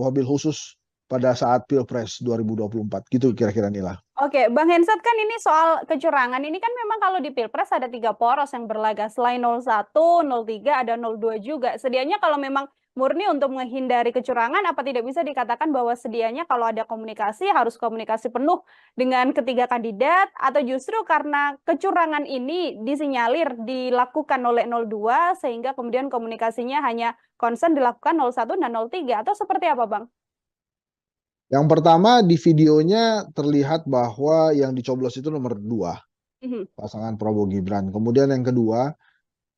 wabil khusus pada saat Pilpres 2024. Gitu kira-kira Nila. Oke, Bang Hensat, kan ini soal kecurangan ini kan memang kalau di Pilpres ada 3 poros yang berlaga. Selain 01, 03, ada 02 juga. Sedianya kalau memang murni untuk menghindari kecurangan, apa tidak bisa dikatakan bahwa sedianya kalau ada komunikasi harus komunikasi penuh dengan ketiga kandidat, atau justru karena kecurangan ini disinyalir dilakukan oleh 02 sehingga kemudian komunikasinya hanya konsen dilakukan 01 dan 03, atau seperti apa, Bang? Yang pertama, di videonya terlihat bahwa yang dicoblos itu nomor 2, pasangan Prabowo Gibran. Kemudian yang kedua,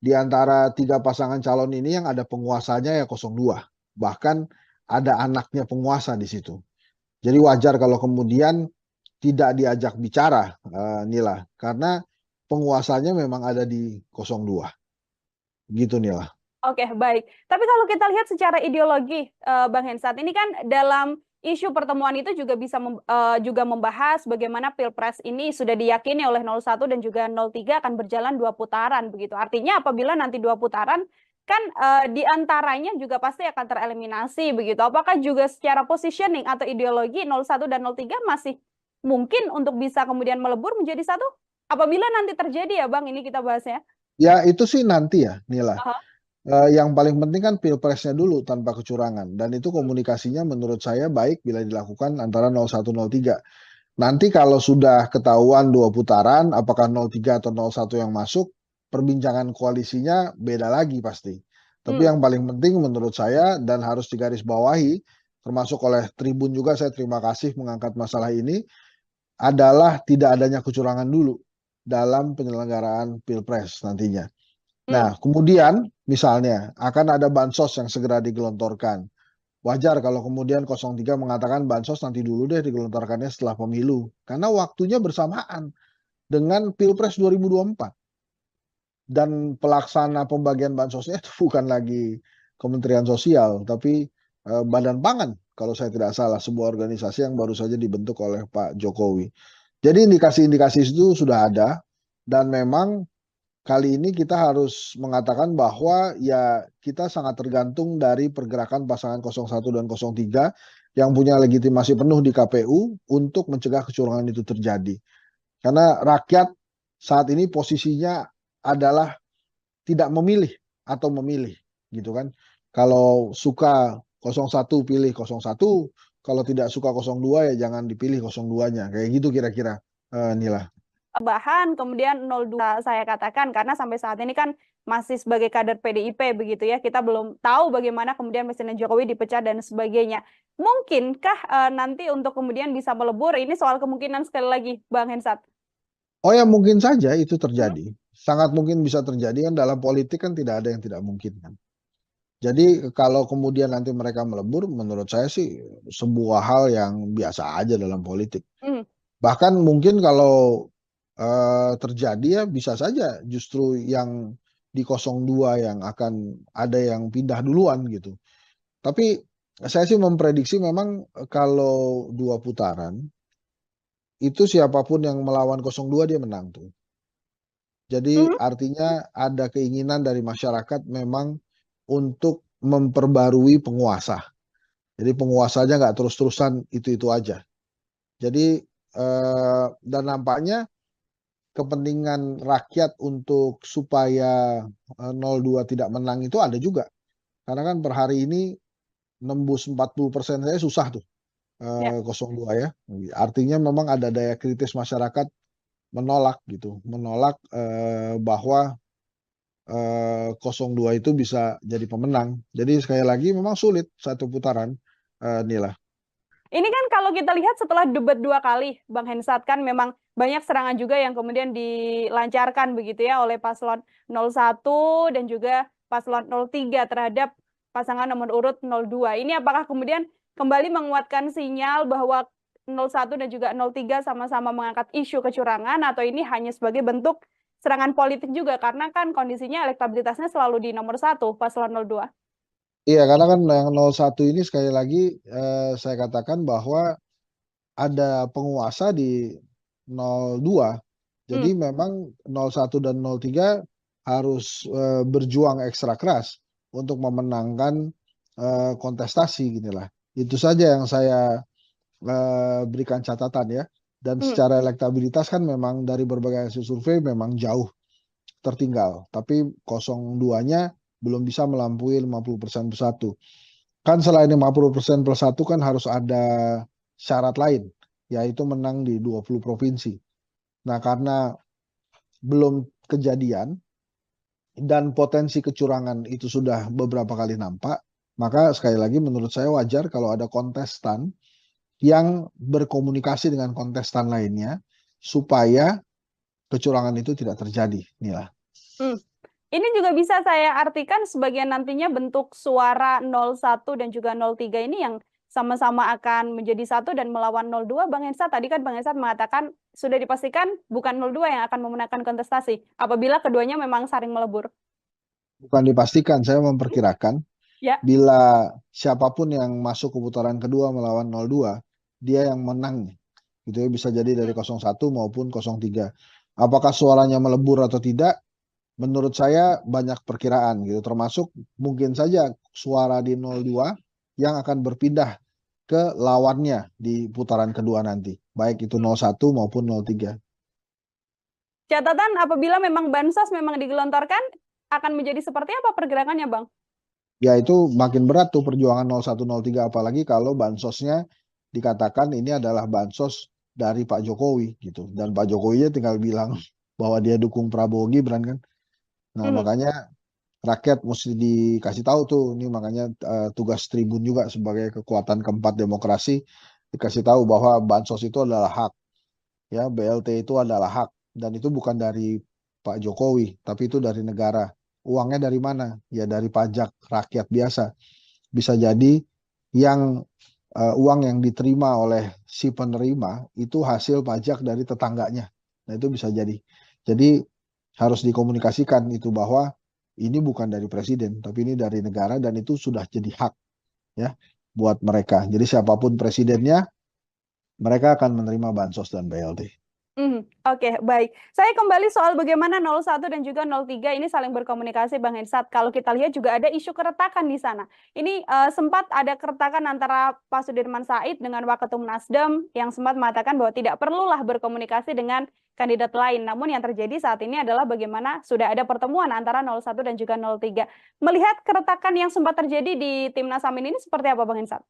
di antara 3 pasangan calon ini yang ada penguasanya ya 02. Bahkan ada anaknya penguasa di situ. Jadi wajar kalau kemudian tidak diajak bicara, Nila. Karena penguasanya memang ada di 02. Gitu, Nila. Oke, baik. Tapi kalau kita lihat secara ideologi, Bang Hensat, ini kan dalam isu pertemuan itu juga bisa juga membahas bagaimana Pilpres ini sudah diyakini oleh 01 dan juga 03 akan berjalan 2 putaran begitu. Artinya apabila nanti 2 putaran kan di antaranya juga pasti akan tereliminasi begitu. Apakah juga secara positioning atau ideologi 01 dan 03 masih mungkin untuk bisa kemudian melebur menjadi satu? Apabila nanti terjadi ya Bang, ini kita bahasnya. Ya itu sih nanti ya Nila. Yang paling penting kan pilpresnya dulu tanpa kecurangan, dan itu komunikasinya menurut saya baik bila dilakukan antara 01, 03. Nanti kalau sudah ketahuan 2 putaran, apakah 03 atau 01 yang masuk, perbincangan koalisinya beda lagi pasti. Tapi yang paling penting menurut saya dan harus digarisbawahi, termasuk oleh Tribun juga, saya terima kasih mengangkat masalah ini, adalah tidak adanya kecurangan dulu dalam penyelenggaraan Pilpres nantinya. Nah, kemudian misalnya akan ada bansos yang segera digelontorkan. Wajar kalau kemudian 03 mengatakan bansos nanti dulu deh digelontorkannya setelah pemilu. Karena waktunya bersamaan dengan Pilpres 2024. Dan pelaksana pembagian bansosnya itu bukan lagi Kementerian Sosial, tapi Badan Pangan kalau saya tidak salah, sebuah organisasi yang baru saja dibentuk oleh Pak Jokowi. Jadi indikasi-indikasi itu sudah ada, dan memang kali ini kita harus mengatakan bahwa ya kita sangat tergantung dari pergerakan pasangan 01 dan 03 yang punya legitimasi penuh di KPU untuk mencegah kecurangan itu terjadi. Karena rakyat saat ini posisinya adalah tidak memilih atau memilih, gitu kan. Kalau suka 01 pilih 01, kalau tidak suka 02 ya jangan dipilih 02-nya. Kayak gitu kira-kira, Nila. Bahan kemudian 02 saya katakan karena sampai saat ini kan masih sebagai kader PDIP begitu ya, kita belum tahu bagaimana kemudian Presiden Jokowi dipecat dan sebagainya. Mungkinkah nanti untuk kemudian bisa melebur, ini soal kemungkinan sekali lagi Bang Hensat? Oh ya, mungkin saja itu terjadi, sangat mungkin bisa terjadi, kan dalam politik kan tidak ada yang tidak mungkin kan. Jadi kalau kemudian nanti mereka melebur, menurut saya sih sebuah hal yang biasa aja dalam politik. Bahkan mungkin kalau terjadi ya bisa saja justru yang di 02 yang akan ada yang pindah duluan gitu. Tapi saya sih memprediksi memang kalau 2 putaran itu siapapun yang melawan 02 dia menang tuh. Jadi artinya ada keinginan dari masyarakat memang untuk memperbarui penguasa. Jadi penguasanya nggak terus-terusan itu-itu aja. Jadi dan nampaknya kepentingan rakyat untuk supaya 02 tidak menang itu ada juga. Karena kan per hari ini nembus 40% saya susah tuh 02 ya. Artinya memang ada daya kritis masyarakat menolak gitu, menolak bahwa 02 itu bisa jadi pemenang. Jadi sekali lagi memang sulit satu putaran, Nila. Ini kan kalau kita lihat setelah debat 2 kali, Bang Hensat, kan memang banyak serangan juga yang kemudian dilancarkan begitu ya oleh paslon 01 dan juga paslon 03 terhadap pasangan nomor urut 02. Ini apakah kemudian kembali menguatkan sinyal bahwa 01 dan juga 03 sama-sama mengangkat isu kecurangan, atau ini hanya sebagai bentuk serangan politik juga karena kan kondisinya elektabilitasnya selalu di nomor 1 paslon 02? Iya, karena kan yang 01 ini sekali lagi saya katakan bahwa ada penguasa di 02. Jadi memang 01 dan 03 harus berjuang ekstra keras untuk memenangkan kontestasi ginilah. Itu saja yang saya berikan catatan ya. Dan secara elektabilitas kan memang dari berbagai hasil survei memang jauh tertinggal. Tapi 02-nya belum bisa melampaui 50% plus 1. Kan selain 50% plus 1 kan harus ada syarat lain, yaitu menang di 20 provinsi. Nah, karena belum kejadian dan potensi kecurangan itu sudah beberapa kali nampak, maka sekali lagi menurut saya wajar kalau ada kontestan yang berkomunikasi dengan kontestan lainnya supaya kecurangan itu tidak terjadi, Nila. Ini juga bisa saya artikan sebagai nantinya bentuk suara 01 dan juga 03 ini yang sama-sama akan menjadi satu dan melawan 02, Bang Hensat. Tadi kan Bang Hensat mengatakan sudah dipastikan bukan 02 yang akan memenangkan kontestasi apabila keduanya memang saling melebur. Bukan dipastikan, saya memperkirakan bila siapapun yang masuk ke putaran kedua melawan 02, dia yang menang. Gitu ya, bisa jadi dari 01 maupun 03. Apakah suaranya melebur atau tidak? Menurut saya banyak perkiraan gitu, termasuk mungkin saja suara di 02 yang akan berpindah ke lawannya di putaran kedua nanti, baik itu 01 maupun 03. Catatan apabila memang bansos memang digelontorkan, akan menjadi seperti apa pergerakannya, Bang? Ya itu makin berat tuh perjuangan 0103, apalagi kalau bansosnya dikatakan ini adalah bansos dari Pak Jokowi gitu. Dan Pak Jokowinya tinggal bilang bahwa dia dukung Prabowo Gibran kan. Nah, makanya rakyat mesti dikasih tahu tuh, ini makanya tugas Tribun juga sebagai kekuatan keempat demokrasi, dikasih tahu bahwa bansos itu adalah hak, ya BLT itu adalah hak, dan itu bukan dari Pak Jokowi, tapi itu dari negara. Uangnya dari mana? Ya dari pajak rakyat biasa. Bisa jadi yang uang yang diterima oleh si penerima itu hasil pajak dari tetangganya. Nah itu bisa jadi. Jadi harus dikomunikasikan itu bahwa ini bukan dari presiden, tapi ini dari negara, dan itu sudah jadi hak ya buat mereka. Jadi siapapun presidennya, mereka akan menerima bansos dan BLT. Oke, baik. Saya kembali soal bagaimana 01 dan juga 03 ini saling berkomunikasi, Bang Hensat. Kalau kita lihat juga ada isu keretakan di sana. Ini sempat ada keretakan antara Pak Sudirman Said dengan Waketum Nasdem yang sempat mengatakan bahwa tidak perlulah berkomunikasi dengan kandidat lain. Namun yang terjadi saat ini adalah bagaimana sudah ada pertemuan antara 01 dan juga 03. Melihat keretakan yang sempat terjadi di Timnas Amin ini seperti apa, Bang Hensat?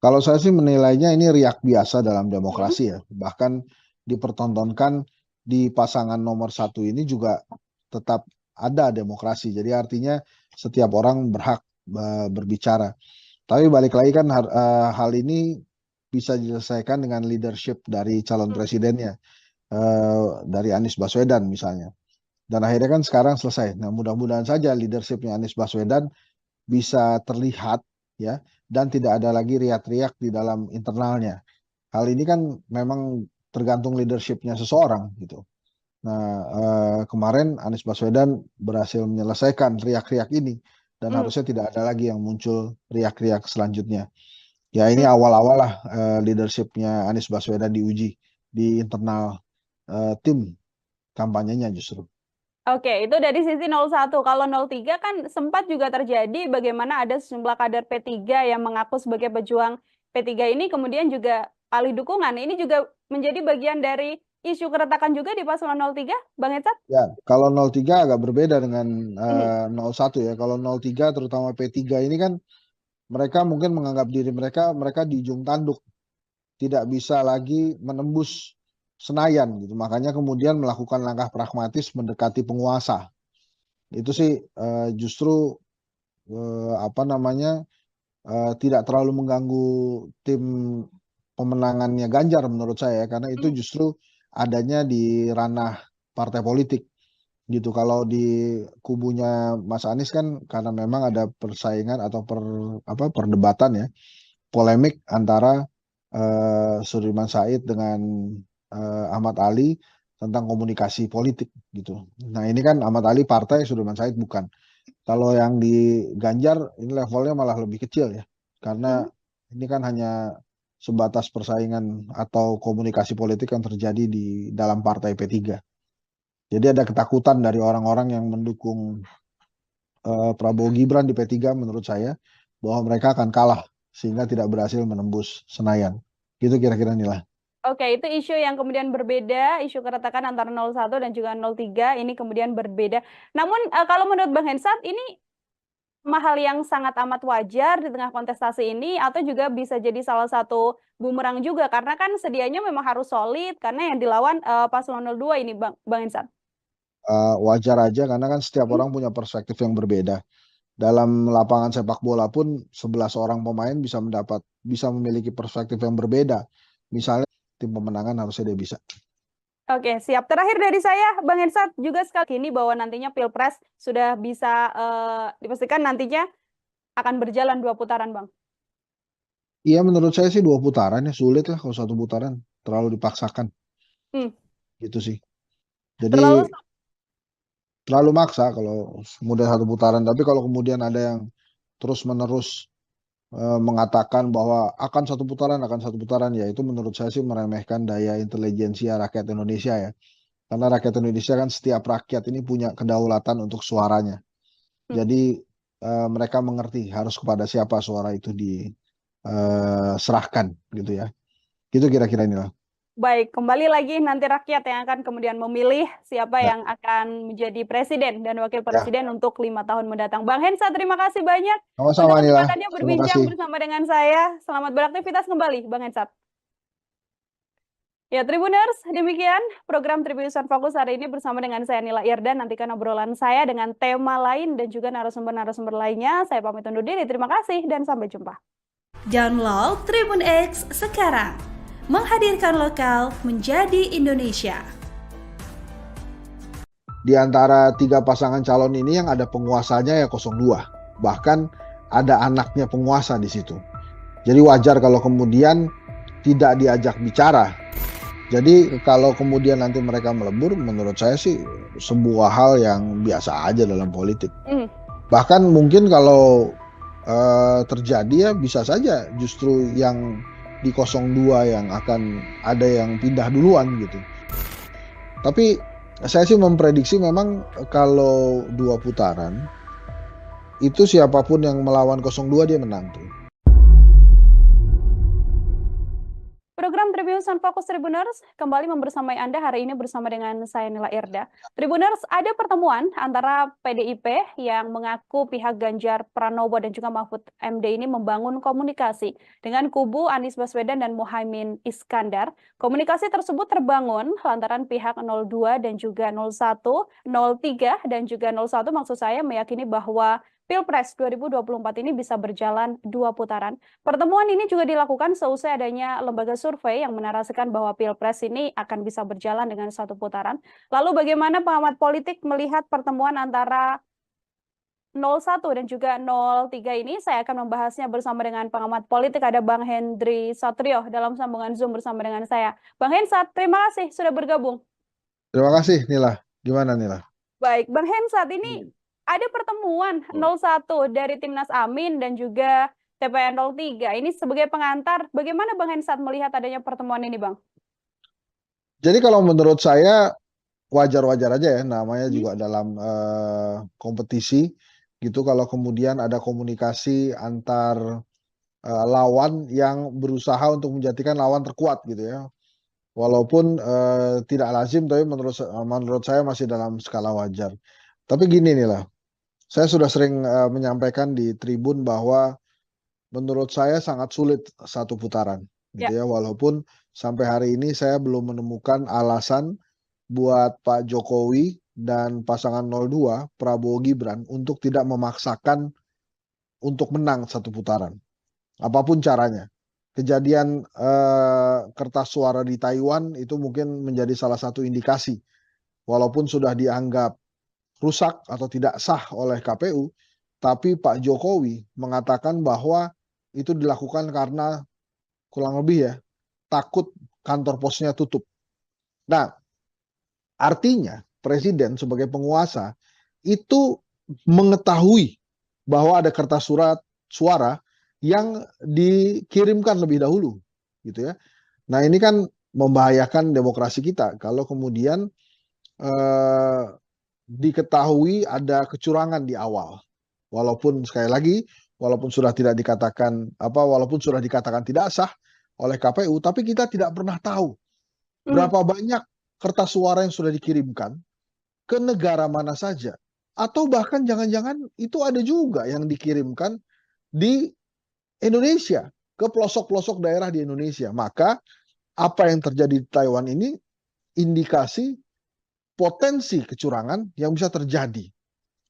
Kalau saya sih menilainya ini riak biasa dalam demokrasi ya. Bahkan dipertontonkan di pasangan nomor 1 ini juga tetap ada demokrasi. Jadi artinya setiap orang berhak berbicara. Tapi balik lagi kan hal ini bisa diselesaikan dengan leadership dari calon presidennya, dari Anies Baswedan misalnya. Dan akhirnya kan sekarang selesai. Nah mudah-mudahan saja leadershipnya Anies Baswedan bisa terlihat ya, dan tidak ada lagi riak-riak di dalam internalnya. Hal ini kan memang tergantung leadershipnya seseorang gitu. Nah kemarin Anies Baswedan berhasil menyelesaikan riak-riak ini, dan harusnya tidak ada lagi yang muncul riak-riak selanjutnya. Ya ini awal-awal lah leadershipnya Anies Baswedan diuji di internal tim kampanyenya justru. Oke, itu dari sisi 01. Kalau 03 kan sempat juga terjadi bagaimana ada sejumlah kader P3 yang mengaku sebagai pejuang P3 ini kemudian juga alih dukungan. Ini juga menjadi bagian dari isu keretakan juga di paslon 03, Bang Hensat? Ya, kalau 03 agak berbeda dengan 01 ya. Kalau 03 terutama P3 ini kan mereka mungkin menganggap diri mereka di ujung tanduk, tidak bisa lagi menembus Senayan gitu. Makanya kemudian melakukan langkah pragmatis mendekati penguasa. Itu sih justru tidak terlalu mengganggu tim pemenangannya Ganjar menurut saya, karena itu justru adanya di ranah partai politik gitu. Kalau di kubunya Mas Anies kan karena memang ada persaingan atau perdebatan ya, polemik antara Sudirman Said dengan Ahmad Ali tentang komunikasi politik gitu. Nah ini kan Ahmad Ali partai, Sudirman Said bukan. Kalau yang di Ganjar ini levelnya malah lebih kecil ya, karena ini kan hanya sebatas persaingan atau komunikasi politik yang terjadi di dalam partai P3. Jadi ada ketakutan dari orang-orang yang mendukung Prabowo Gibran di P3 menurut saya, bahwa mereka akan kalah sehingga tidak berhasil menembus Senayan. Gitu kira-kira nilai. Oke, itu isu yang kemudian berbeda, isu keretakan antara 01 dan juga 03 ini kemudian berbeda. Namun kalau menurut Bang Hensat ini hal yang sangat amat wajar di tengah kontestasi ini, atau juga bisa jadi salah satu bumerang juga karena kan sedianya memang harus solid karena yang dilawan paslon 02 ini, Bang Hensat. Wajar aja karena kan setiap orang punya perspektif yang berbeda. Dalam lapangan sepak bola pun 11 orang pemain bisa memiliki perspektif yang berbeda. Misalnya tim pemenangan harusnya dia bisa. Oke, siap. Terakhir dari saya, Bang Hensat, juga sekali ini bahwa nantinya Pilpres sudah bisa dipastikan nantinya akan berjalan 2 putaran, Bang. Iya menurut saya sih 2 putaran ya, sulit lah kalau 1 putaran, terlalu dipaksakan. Gitu sih. Jadi terlalu maksa kalau kemudian 1 putaran, tapi kalau kemudian ada yang terus-menerus mengatakan bahwa akan 1 putaran, ya itu menurut saya sih meremehkan daya intelijensia rakyat Indonesia ya. Karena rakyat Indonesia kan setiap rakyat ini punya kedaulatan untuk suaranya. Jadi mereka mengerti harus kepada siapa suara itu diserahkan gitu ya. Gitu kira-kira inilah. Baik, kembali lagi nanti rakyat yang akan kemudian memilih siapa Ya, yang akan menjadi presiden dan wakil ya. presiden untuk 5 tahun mendatang. Bang Hensa, terima kasih banyak untuk Sama-sama Nila. kesempatannya Terima berbincang kasih. bersama dengan saya. Selamat beraktivitas kembali, Bang Hensa. Ya, Tribuners, demikian program Tribunusan Fokus hari ini bersama dengan saya Nila Irdan. Nantikan obrolan saya dengan tema lain dan juga narasumber-narasumber lainnya. Saya pamit undur diri. Terima kasih dan sampai jumpa. Download Tribun X sekarang. Menghadirkan lokal menjadi Indonesia. Di antara 3 pasangan calon ini yang ada penguasanya ya 02. Bahkan ada anaknya penguasa di situ. Jadi wajar kalau kemudian tidak diajak bicara. Jadi kalau kemudian nanti mereka melebur, menurut saya sih sebuah hal yang biasa aja dalam politik. Bahkan mungkin kalau terjadi ya bisa saja justru yang di 02 yang akan ada yang pindah duluan gitu. Tapi saya sih memprediksi memang kalau 2 putaran itu siapapun yang melawan 02 dia menang tuh. Program Tribunusan Fokus Tribuners kembali membersamai Anda hari ini bersama dengan saya Nila Irda. Tribuners, ada pertemuan antara PDIP yang mengaku pihak Ganjar Pranowo dan juga Mahfud MD ini membangun komunikasi dengan kubu Anies Baswedan dan Muhaimin Iskandar. Komunikasi tersebut terbangun lantaran pihak 02 dan juga 01, 03 dan juga 01 maksud saya meyakini bahwa Pilpres 2024 ini bisa berjalan 2 putaran. Pertemuan ini juga dilakukan seusai adanya lembaga survei yang menarasikan bahwa Pilpres ini akan bisa berjalan dengan 1 putaran. Lalu bagaimana pengamat politik melihat pertemuan antara 01 dan juga 03 ini? Saya akan membahasnya bersama dengan pengamat politik, ada Bang Hendry Satrio dalam sambungan Zoom bersama dengan saya. Bang Hensat, terima kasih sudah bergabung. Terima kasih Nila. Gimana Nila? Baik, Bang Hensat, ini ada pertemuan 01 dari Timnas Amin dan juga TPN 03. Ini sebagai pengantar, bagaimana Bang Hensat melihat adanya pertemuan ini, Bang? Jadi kalau menurut saya wajar-wajar aja ya, namanya juga dalam kompetisi gitu kalau kemudian ada komunikasi antar lawan yang berusaha untuk menjadikan lawan terkuat gitu ya. Walaupun tidak lazim, tapi menurut saya masih dalam skala wajar. Tapi gini nih lah, saya sudah sering menyampaikan di Tribun bahwa menurut saya sangat sulit 1 putaran gitu ya. Walaupun sampai hari ini saya belum menemukan alasan buat Pak Jokowi dan pasangan 02 Prabowo Gibran untuk tidak memaksakan untuk menang 1 putaran. Apapun caranya. Kejadian kertas suara di Taiwan itu mungkin menjadi salah satu indikasi. Walaupun sudah dianggap rusak atau tidak sah oleh KPU, tapi Pak Jokowi mengatakan bahwa itu dilakukan karena kurang lebih ya takut kantor posnya tutup. Nah, artinya presiden sebagai penguasa itu mengetahui bahwa ada kertas suara yang dikirimkan lebih dahulu gitu ya. Nah, ini kan membahayakan demokrasi kita kalau kemudian diketahui ada kecurangan di awal. Walaupun sekali lagi, walaupun sudah dikatakan tidak sah oleh KPU, tapi kita tidak pernah tahu berapa banyak kertas suara yang sudah dikirimkan ke negara mana saja. Atau bahkan jangan-jangan itu ada juga yang dikirimkan di Indonesia, ke pelosok-pelosok daerah di Indonesia. Maka apa yang terjadi di Taiwan ini indikasi potensi kecurangan yang bisa terjadi.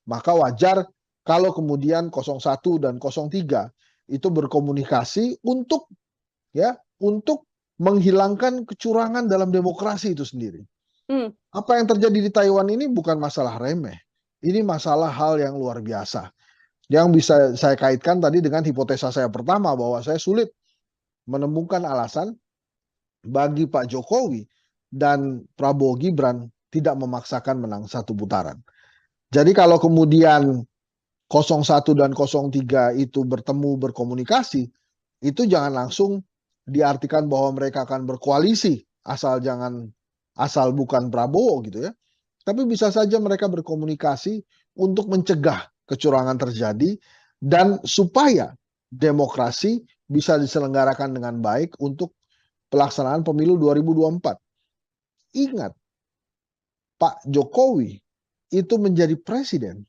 Maka wajar kalau kemudian 01 dan 03 itu berkomunikasi untuk menghilangkan kecurangan dalam demokrasi itu sendiri. Apa yang terjadi di Taiwan ini bukan masalah remeh. Ini masalah hal yang luar biasa. Yang bisa saya kaitkan tadi dengan hipotesa saya pertama bahwa saya sulit menemukan alasan bagi Pak Jokowi dan Prabowo Gibran tidak memaksakan menang 1 putaran. Jadi kalau kemudian 01 dan 03 itu bertemu berkomunikasi, itu jangan langsung diartikan bahwa mereka akan berkoalisi asal bukan Prabowo gitu ya. Tapi bisa saja mereka berkomunikasi untuk mencegah kecurangan terjadi dan supaya demokrasi bisa diselenggarakan dengan baik untuk pelaksanaan pemilu 2024. Ingat, Pak Jokowi itu menjadi presiden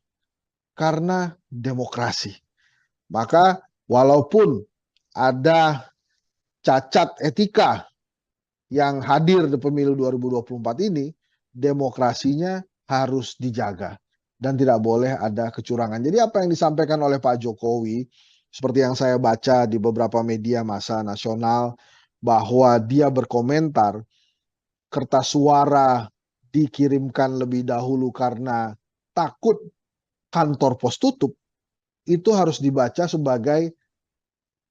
karena demokrasi. Maka walaupun ada cacat etika yang hadir di pemilu 2024 ini, demokrasinya harus dijaga dan tidak boleh ada kecurangan. Jadi apa yang disampaikan oleh Pak Jokowi, seperti yang saya baca di beberapa media massa nasional, bahwa dia berkomentar kertas suara dikirimkan lebih dahulu karena takut kantor pos tutup, itu harus dibaca sebagai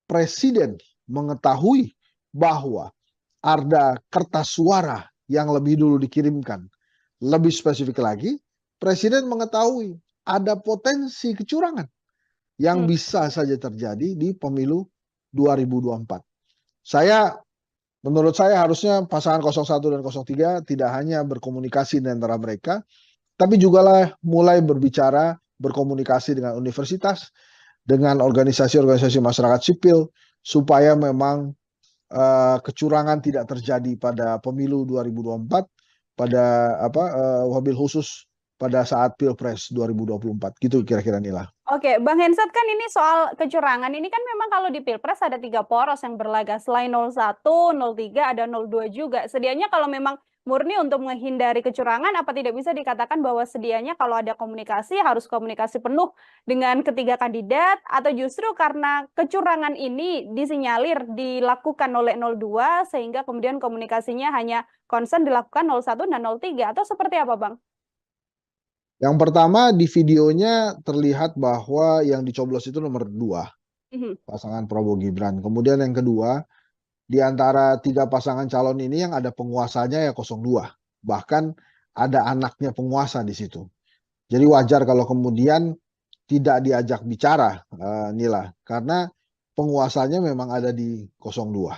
presiden mengetahui bahwa ada kertas suara yang lebih dulu dikirimkan. Lebih spesifik lagi, presiden mengetahui ada potensi kecurangan yang bisa saja terjadi di pemilu 2024. Menurut saya harusnya pasangan 01 dan 03 tidak hanya berkomunikasi di antara mereka, tapi juga mulai berbicara, berkomunikasi dengan universitas, dengan organisasi-organisasi masyarakat sipil, supaya memang kecurangan tidak terjadi pada pemilu 2024, pada wabil khusus pada saat Pilpres 2024. Gitu kira-kira Nila. Oke, Bang Hensat, kan ini soal kecurangan ini kan memang kalau di Pilpres ada 3 poros yang berlaga. Selain 01, 03, ada 02 juga. Sedianya kalau memang murni untuk menghindari kecurangan, apa tidak bisa dikatakan bahwa sedianya kalau ada komunikasi harus komunikasi penuh dengan ketiga kandidat, atau justru karena kecurangan ini disinyalir dilakukan oleh 02 sehingga kemudian komunikasinya hanya konsen dilakukan 01 dan 03, atau seperti apa, Bang? Yang pertama, di videonya terlihat bahwa yang dicoblos itu nomor 2, pasangan Prabowo Gibran. Kemudian yang kedua, di antara 3 pasangan calon ini yang ada penguasanya ya 02. Bahkan ada anaknya penguasa di situ. Jadi wajar kalau kemudian tidak diajak bicara, Nila, karena penguasanya memang ada di 02.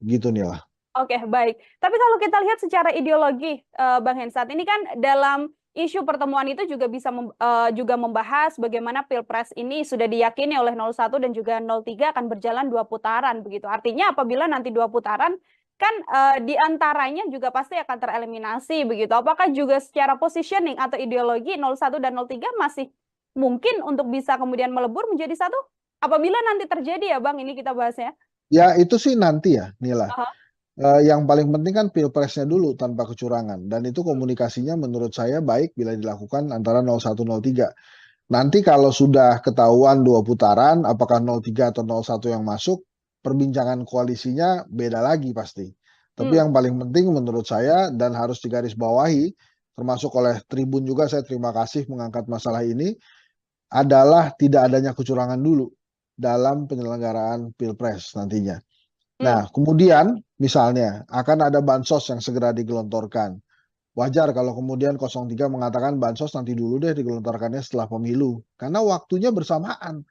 Gitu, Nila. Oke, baik. Tapi kalau kita lihat secara ideologi, Bang Hensat, ini kan dalam isu pertemuan itu juga bisa juga membahas bagaimana Pilpres ini sudah diyakini oleh 01 dan juga 03 akan berjalan 2 putaran begitu. Artinya apabila nanti 2 putaran kan di antaranya juga pasti akan tereliminasi begitu. Apakah juga secara positioning atau ideologi 01 dan 03 masih mungkin untuk bisa kemudian melebur menjadi satu? Apabila nanti terjadi ya Bang, ini kita bahasnya. Ya itu sih nanti ya Nila. Yang paling penting kan Pilpresnya dulu tanpa kecurangan, dan itu komunikasinya menurut saya baik bila dilakukan antara 01, 03. Nanti kalau sudah ketahuan 2 putaran, apakah 03 atau 01 yang masuk, perbincangan koalisinya beda lagi pasti. Tapi yang paling penting menurut saya dan harus digarisbawahi, termasuk oleh Tribun juga, saya terima kasih mengangkat masalah ini, adalah tidak adanya kecurangan dulu dalam penyelenggaraan Pilpres nantinya. Nah, kemudian misalnya akan ada bansos yang segera digelontorkan. Wajar kalau kemudian 03 mengatakan bansos nanti dulu deh digelontorkannya setelah pemilu. Karena waktunya bersamaan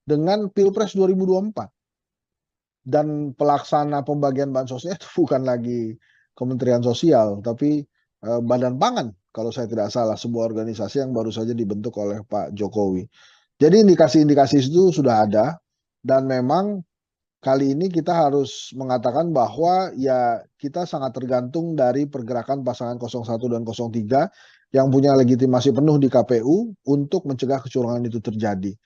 dengan Pilpres 2024. Dan pelaksana pembagian bansosnya itu bukan lagi Kementerian Sosial, tapi Badan Pangan kalau saya tidak salah, sebuah organisasi yang baru saja dibentuk oleh Pak Jokowi. Jadi indikasi-indikasi itu sudah ada, dan memang kali ini kita harus mengatakan bahwa ya kita sangat tergantung dari pergerakan pasangan 01 dan 03 yang punya legitimasi penuh di KPU untuk mencegah kecurangan itu terjadi.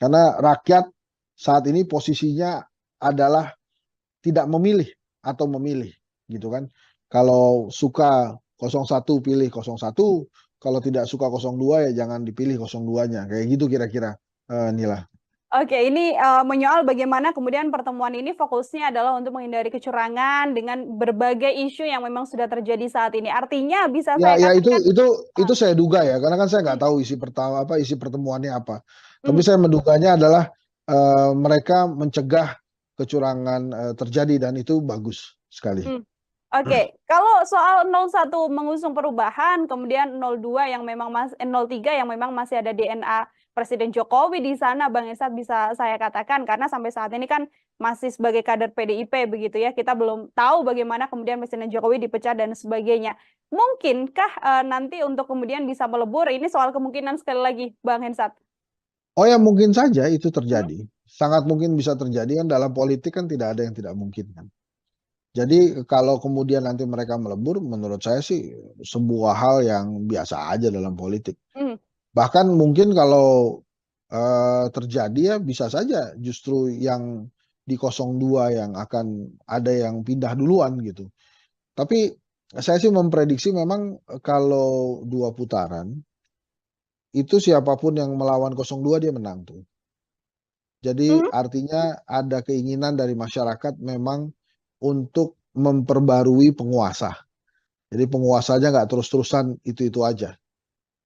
Karena rakyat saat ini posisinya adalah tidak memilih atau memilih, gitu kan. Kalau suka 01 pilih 01, kalau tidak suka 02 ya jangan dipilih 02-nya. Kayak gitu kira-kira, Nila. Oke, ini menyoal bagaimana kemudian pertemuan ini fokusnya adalah untuk menghindari kecurangan dengan berbagai isu yang memang sudah terjadi saat ini. Artinya bisa saya katakan, itu saya duga ya, karena kan saya nggak tahu isi pertemuannya apa. Tapi saya menduganya adalah mereka mencegah kecurangan terjadi, dan itu bagus sekali. Oke, kalau soal 01 mengusung perubahan, kemudian 02 yang memang 03 yang memang masih ada DNA Presiden Jokowi di sana, Bang Hensat, bisa saya katakan, karena sampai saat ini kan masih sebagai kader PDIP begitu ya, kita belum tahu bagaimana kemudian Presiden Jokowi dipecat dan sebagainya. Mungkinkah nanti untuk kemudian bisa melebur, ini soal kemungkinan sekali lagi, Bang Hensat? Oh ya, mungkin saja itu terjadi. Sangat mungkin bisa terjadi, kan dalam politik kan tidak ada yang tidak mungkin kan. Jadi kalau kemudian nanti mereka melebur, menurut saya sih sebuah hal yang biasa aja dalam politik. Bahkan mungkin kalau terjadi ya bisa saja justru yang di 02 yang akan ada yang pindah duluan gitu. Tapi saya sih memprediksi memang kalau 2 putaran itu siapapun yang melawan 02 dia menang tuh. Jadi artinya ada keinginan dari masyarakat memang untuk memperbarui penguasa. Jadi penguasanya nggak terus-terusan itu-itu aja.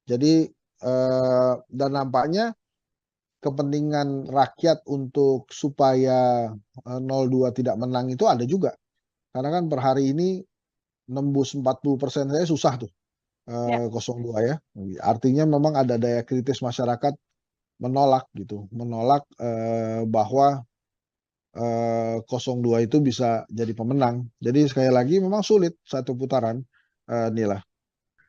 Jadi dan nampaknya kepentingan rakyat untuk supaya 02 tidak menang itu ada juga. Karena kan per hari ini nembus 40% saya susah tuh Ya. 02 ya. Artinya memang ada daya kritis masyarakat menolak gitu, menolak bahwa 02 itu bisa jadi pemenang. Jadi sekali lagi memang sulit satu putaran, Nila.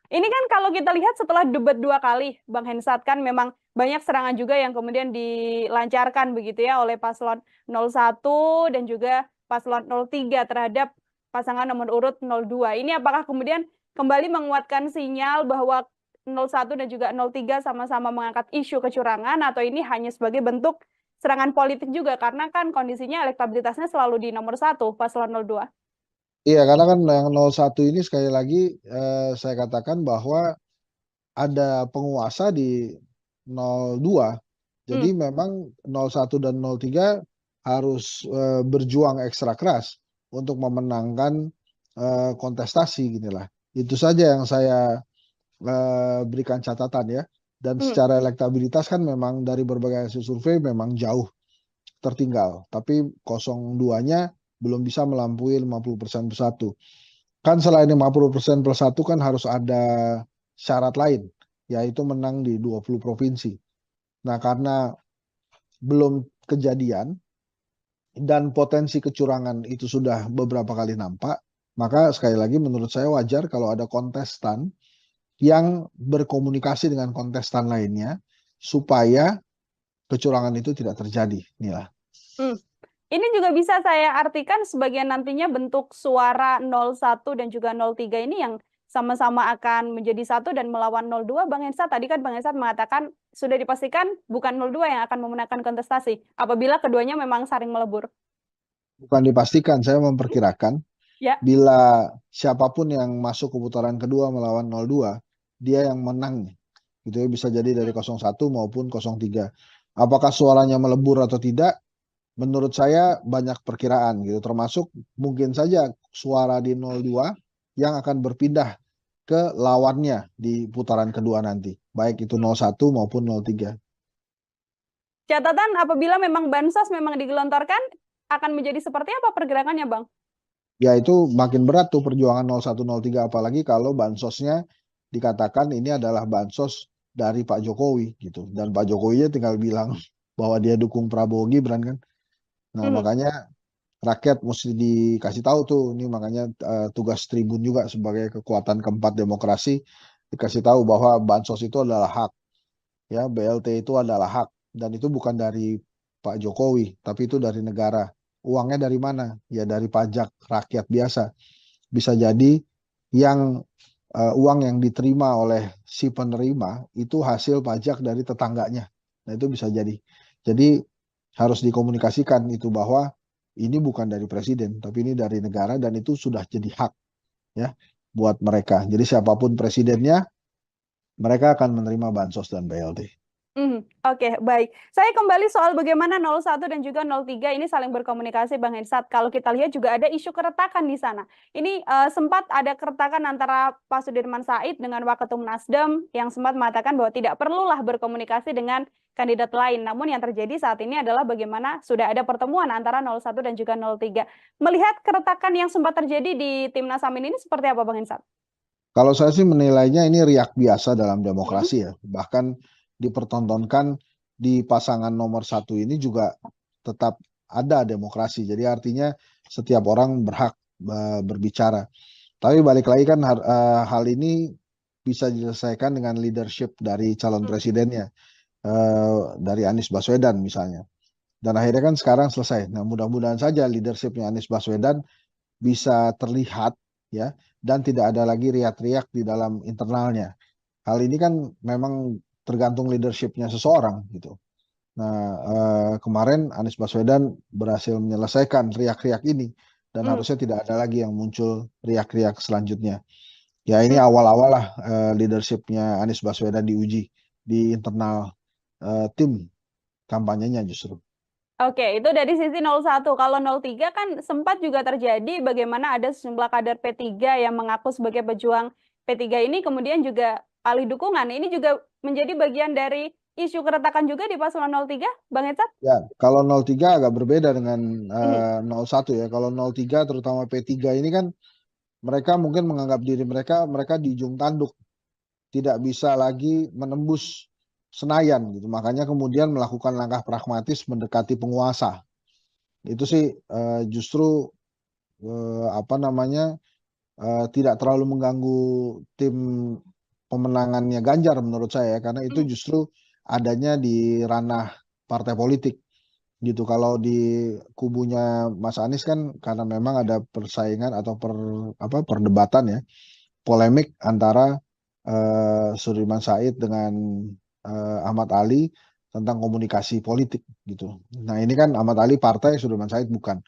Ini kan kalau kita lihat setelah debat 2 kali, Bang Hensat, kan memang banyak serangan juga yang kemudian dilancarkan begitu ya oleh paslon 01 dan juga paslon 03 terhadap pasangan nomor urut 02. Ini apakah kemudian kembali menguatkan sinyal bahwa 01 dan juga 03 sama-sama mengangkat isu kecurangan, atau ini hanya sebagai bentuk serangan politik juga, karena kan kondisinya elektabilitasnya selalu di nomor 1 paslon 02. Iya, karena kan yang 01 ini sekali lagi saya katakan bahwa ada penguasa di 02. Jadi memang 01 dan 03 harus berjuang ekstra keras untuk memenangkan kontestasi ginilah. Itu saja yang saya berikan catatan ya. Dan secara elektabilitas kan memang dari berbagai hasil survei memang jauh tertinggal. Tapi 02-nya belum bisa melampaui 50% plus 1. Kan selain 50% plus 1 kan harus ada syarat lain, yaitu menang di 20 provinsi. Nah, karena belum kejadian dan potensi kecurangan itu sudah beberapa kali nampak, maka sekali lagi menurut saya wajar kalau ada kontestan yang berkomunikasi dengan kontestan lainnya supaya kecurangan itu tidak terjadi. Inilah. Ini juga bisa saya artikan sebagai nantinya bentuk suara 01 dan juga 03 ini yang sama-sama akan menjadi satu dan melawan 02. Bang Hensat, tadi kan Bang Hensat mengatakan sudah dipastikan bukan 02 yang akan memenangkan kontestasi apabila keduanya memang saling melebur. Bukan dipastikan, saya memperkirakan Ya. bila siapapun yang masuk ke putaran kedua melawan 02, dia yang menang. Gitu ya, bisa jadi dari 01 maupun 03. Apakah suaranya melebur atau tidak? Menurut saya banyak perkiraan gitu, termasuk mungkin saja suara di 02 yang akan berpindah ke lawannya di putaran kedua nanti, baik itu 01 maupun 03. Catatan apabila memang bansos memang digelontorkan, akan menjadi seperti apa pergerakannya, Bang? Ya itu makin berat tuh perjuangan 01, 03, apalagi kalau bansosnya dikatakan ini adalah bansos dari Pak Jokowi gitu, dan Pak Jokowinya tinggal bilang bahwa dia dukung Prabowo Gibran kan. Nah, makanya rakyat mesti dikasih tahu tuh, ini makanya tugas Tribun juga sebagai kekuatan keempat demokrasi, dikasih tahu bahwa bansos itu adalah hak, ya BLT itu adalah hak, dan itu bukan dari Pak Jokowi, tapi itu dari negara. Uangnya dari mana? Ya dari pajak rakyat biasa. Bisa jadi yang uang yang diterima oleh si penerima itu hasil pajak dari tetangganya. Nah itu bisa jadi. Jadi harus dikomunikasikan itu bahwa ini bukan dari presiden, tapi ini dari negara, dan itu sudah jadi hak ya buat mereka. Jadi siapapun presidennya, mereka akan menerima bansos dan BLT. Oke, baik. Saya kembali soal bagaimana 01 dan juga 03 ini saling berkomunikasi, Bang Hensat. Kalau kita lihat juga ada isu keretakan di sana. Ini sempat ada keretakan antara Pak Sudirman Said dengan Waketum Nasdem yang sempat mengatakan bahwa tidak perlulah berkomunikasi dengan kandidat lain. Namun yang terjadi saat ini adalah bagaimana sudah ada pertemuan antara 01 dan juga 03. Melihat keretakan yang sempat terjadi di Timnas Amin ini seperti apa, Bang Hensat? Kalau saya sih menilainya ini riak biasa dalam demokrasi ya. Bahkan dipertontonkan di pasangan nomor 1 ini juga tetap ada demokrasi. Jadi artinya setiap orang berhak berbicara. Tapi balik lagi kan hal ini bisa diselesaikan dengan leadership dari calon presidennya, dari Anies Baswedan misalnya. Dan akhirnya kan sekarang selesai. Nah mudah-mudahan saja leadershipnya Anies Baswedan bisa terlihat ya, dan tidak ada lagi riak-riak di dalam internalnya. Hal ini kan memang tergantung leadership-nya seseorang gitu. Nah, kemarin Anies Baswedan berhasil menyelesaikan riak-riak ini dan harusnya tidak ada lagi yang muncul riak-riak selanjutnya. Ya ini awal-awal lah leadership-nya Anies Baswedan diuji di internal tim kampanyenya justru. Oke, itu dari sisi 01. Kalau 03 kan sempat juga terjadi bagaimana ada sejumlah kader P3 yang mengaku sebagai pejuang P3 ini kemudian juga alih dukungan. Ini juga menjadi bagian dari isu keretakan juga di paslon 03, Bang Hensat? Ya, kalau 03 agak berbeda dengan 01 ya. Kalau 03 terutama P3 ini kan mereka mungkin menganggap diri mereka di ujung tanduk, tidak bisa lagi menembus Senayan gitu. Makanya kemudian melakukan langkah pragmatis mendekati penguasa. Itu sih justru tidak terlalu mengganggu tim pemenangannya Ganjar menurut saya, karena itu justru adanya di ranah partai politik gitu. Kalau di kubunya Mas Anies kan karena memang ada persaingan atau perdebatan ya, polemik antara Sudirman Said dengan Ahmad Ali tentang komunikasi politik gitu. Nah ini kan Ahmad Ali partai, Sudirman Said bukan.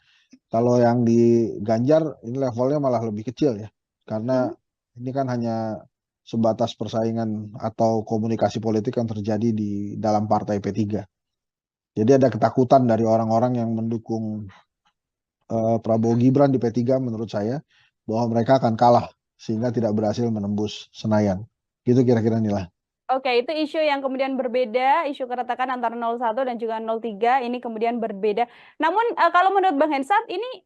Kalau yang di Ganjar ini levelnya malah lebih kecil ya, karena ini kan hanya sebatas persaingan atau komunikasi politik yang terjadi di dalam partai P3. Jadi ada ketakutan dari orang-orang yang mendukung Prabowo Gibran di P3 menurut saya, bahwa mereka akan kalah sehingga tidak berhasil menembus Senayan. Gitu kira-kira Nila. Oke, itu isu yang kemudian berbeda, isu keretakan antara 01 dan juga 03 ini kemudian berbeda. Namun kalau menurut Bang Hensat ini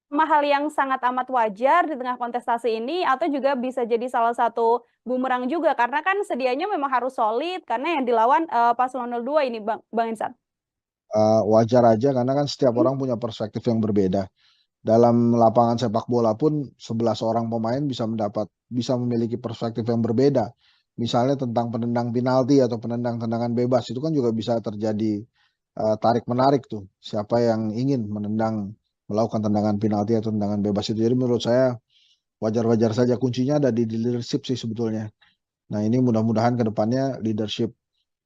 hal yang sangat amat wajar di tengah kontestasi ini atau juga bisa jadi salah satu bumerang juga karena kan sedianya memang harus solid karena yang dilawan paslon 02 ini Bang Hensat. Wajar aja karena kan setiap orang punya perspektif yang berbeda. Dalam lapangan sepak bola pun 11 orang pemain bisa memiliki perspektif yang berbeda. Misalnya tentang penendang penalti atau penendang tendangan bebas, itu kan juga bisa terjadi tarik-menarik tuh. Siapa yang ingin melakukan tendangan penalti atau tendangan bebas itu. Jadi menurut saya wajar-wajar saja, kuncinya ada di leadership sih sebetulnya. Nah ini mudah-mudahan ke depannya leadership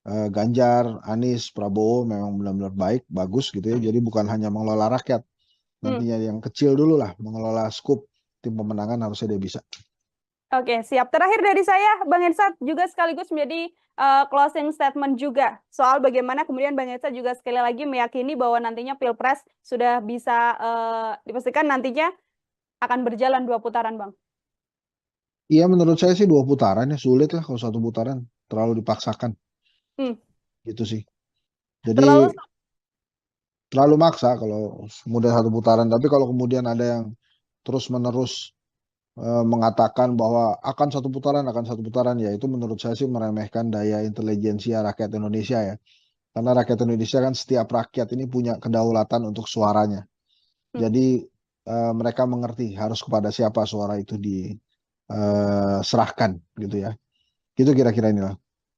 Ganjar, Anies, Prabowo memang benar-benar baik, bagus gitu ya. Jadi bukan hanya mengelola rakyat, nantinya yang kecil dulu lah, mengelola skup tim pemenangan harusnya dia bisa. Oke, siap. Terakhir dari saya, Bang Hensat juga sekaligus menjadi closing statement juga soal bagaimana kemudian Bang Hensat juga sekali lagi meyakini bahwa nantinya Pilpres sudah bisa dipastikan nantinya akan berjalan 2 putaran, Bang. Iya, menurut saya sih 2 putaran ya, sulit lah kalau 1 putaran, terlalu dipaksakan. Gitu sih. Jadi terlalu maksa kalau kemudian 1 putaran, tapi kalau kemudian ada yang terus-menerus mengatakan bahwa akan 1 putaran, ya itu menurut saya sih meremehkan daya intelijensia rakyat Indonesia ya. Karena rakyat Indonesia kan setiap rakyat ini punya kedaulatan untuk suaranya. Jadi mereka mengerti harus kepada siapa suara itu diserahkan gitu ya. Gitu kira-kira inilah.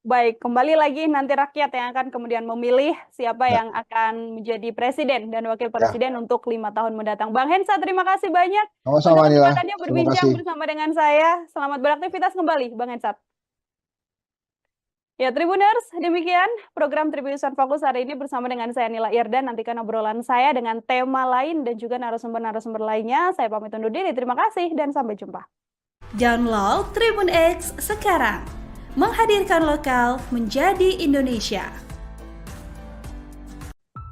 Baik, kembali lagi nanti rakyat yang akan kemudian memilih siapa yang akan menjadi presiden dan wakil presiden untuk 5 tahun mendatang. Bang Hensat, terima kasih banyak sama-sama, untuk kesempatannya berbincang bersama dengan saya. Selamat beraktivitas kembali, Bang Hensat. Ya, Tribuners, demikian program Tribunnews Fokus hari ini bersama dengan saya Nila Irda. Nantikan obrolan saya dengan tema lain dan juga narasumber-narasumber lainnya. Saya pamit undur diri. Terima kasih dan sampai jumpa. Download Tribun X sekarang. Menghadirkan lokal menjadi Indonesia.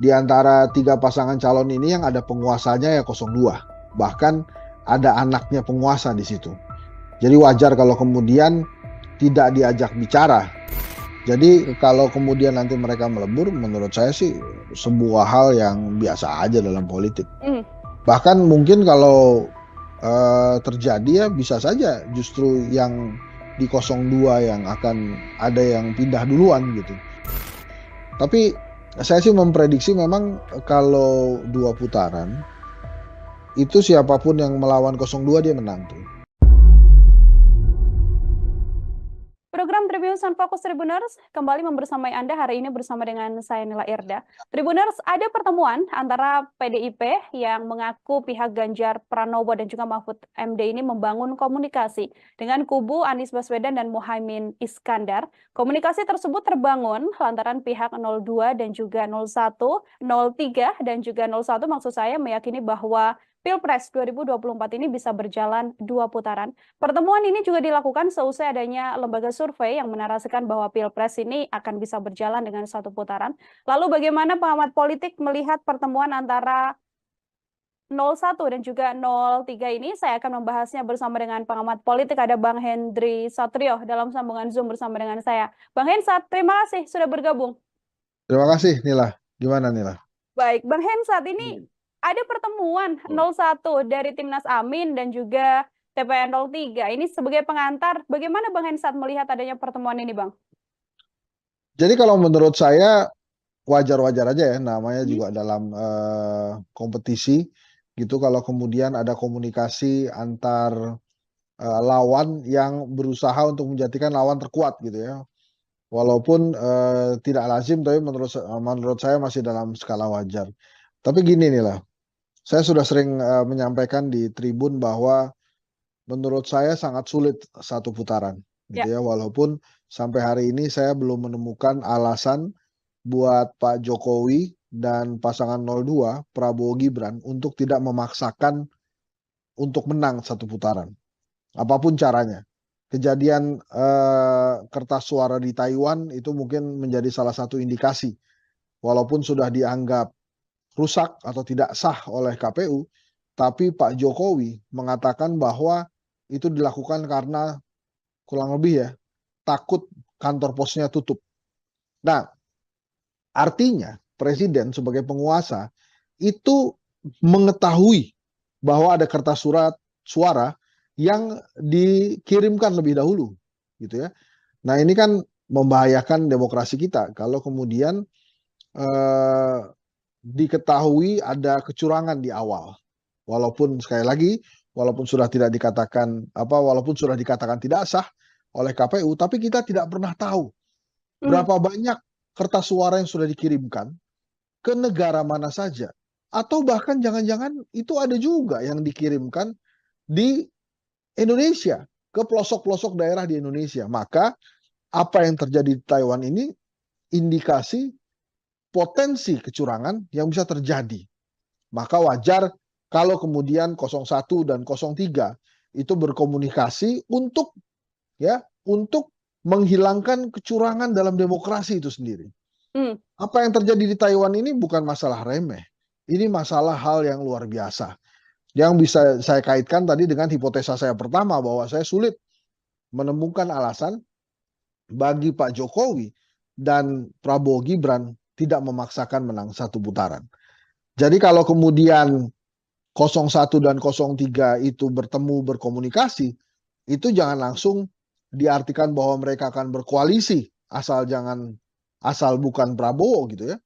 Di antara 3 pasangan calon ini yang ada penguasanya ya 02. Bahkan ada anaknya penguasa di situ. Jadi wajar kalau kemudian tidak diajak bicara. Jadi kalau kemudian nanti mereka melebur, menurut saya sih sebuah hal yang biasa aja dalam politik. Bahkan mungkin kalau terjadi ya bisa saja justru yang di 02 yang akan ada yang pindah duluan gitu. Tapi saya sih memprediksi memang kalau 2 putaran itu siapapun yang melawan 02 dia menang tuh. Program Tribuners Fokus Tribuners kembali membersamai Anda hari ini bersama dengan saya Nila Irda. Tribuners, ada pertemuan antara PDIP yang mengaku pihak Ganjar Pranowo dan juga Mahfud MD ini membangun komunikasi dengan kubu Anies Baswedan dan Muhaimin Iskandar. Komunikasi tersebut terbangun lantaran pihak 02 dan juga 01, 03 dan juga 01 maksud saya meyakini bahwa Pilpres 2024 ini bisa berjalan 2 putaran. Pertemuan ini juga dilakukan seusai adanya lembaga survei yang menarasikan bahwa Pilpres ini akan bisa berjalan dengan 1 putaran. Lalu bagaimana pengamat politik melihat pertemuan antara 01 dan juga 03 ini? Saya akan membahasnya bersama dengan pengamat politik, ada Bang Hendry Satrio dalam sambungan Zoom bersama dengan saya. Bang Hensat, terima kasih sudah bergabung. Terima kasih Nila. Gimana Nila? Baik, Bang Hensat, ini ada pertemuan 01 dari Timnas Amin dan juga TPN 03. Ini sebagai pengantar, bagaimana Bang Hensat melihat adanya pertemuan ini, Bang? Jadi kalau menurut saya wajar-wajar aja ya, namanya juga dalam kompetisi gitu. Kalau kemudian ada komunikasi antar lawan yang berusaha untuk menjadikan lawan terkuat gitu ya. Walaupun tidak lazim, tapi menurut saya masih dalam skala wajar. Tapi gini nih lah. Saya sudah sering menyampaikan di tribun bahwa menurut saya sangat sulit 1 putaran, gitu ya. Walaupun sampai hari ini saya belum menemukan alasan buat Pak Jokowi dan pasangan 02, Prabowo Gibran, untuk tidak memaksakan untuk menang 1 putaran. Apapun caranya. Kejadian kertas suara di Taiwan itu mungkin menjadi salah satu indikasi. Walaupun sudah dianggap rusak atau tidak sah oleh KPU, tapi Pak Jokowi mengatakan bahwa itu dilakukan karena kurang lebih ya, takut kantor posnya tutup. Nah, artinya Presiden sebagai penguasa itu mengetahui bahwa ada kertas suara yang dikirimkan lebih dahulu, gitu ya. Nah, ini kan membahayakan demokrasi kita kalau kemudian diketahui ada kecurangan di awal. Walaupun sekali lagi, walaupun sudah dikatakan tidak sah oleh KPU, tapi kita tidak pernah tahu berapa banyak kertas suara yang sudah dikirimkan ke negara mana saja. Atau bahkan jangan-jangan itu ada juga yang dikirimkan di Indonesia, ke pelosok-pelosok daerah di Indonesia. Maka apa yang terjadi di Taiwan ini indikasi potensi kecurangan yang bisa terjadi. Maka wajar kalau kemudian 01 dan 03 itu berkomunikasi untuk menghilangkan kecurangan dalam demokrasi itu sendiri. Apa yang terjadi di Taiwan ini bukan masalah remeh. Ini masalah hal yang luar biasa. Yang bisa saya kaitkan tadi dengan hipotesa saya pertama bahwa saya sulit menemukan alasan bagi Pak Jokowi dan Prabowo Gibran tidak memaksakan menang 1 putaran. Jadi kalau kemudian 01 dan 03 itu bertemu berkomunikasi, itu jangan langsung diartikan bahwa mereka akan berkoalisi asal bukan Prabowo gitu ya.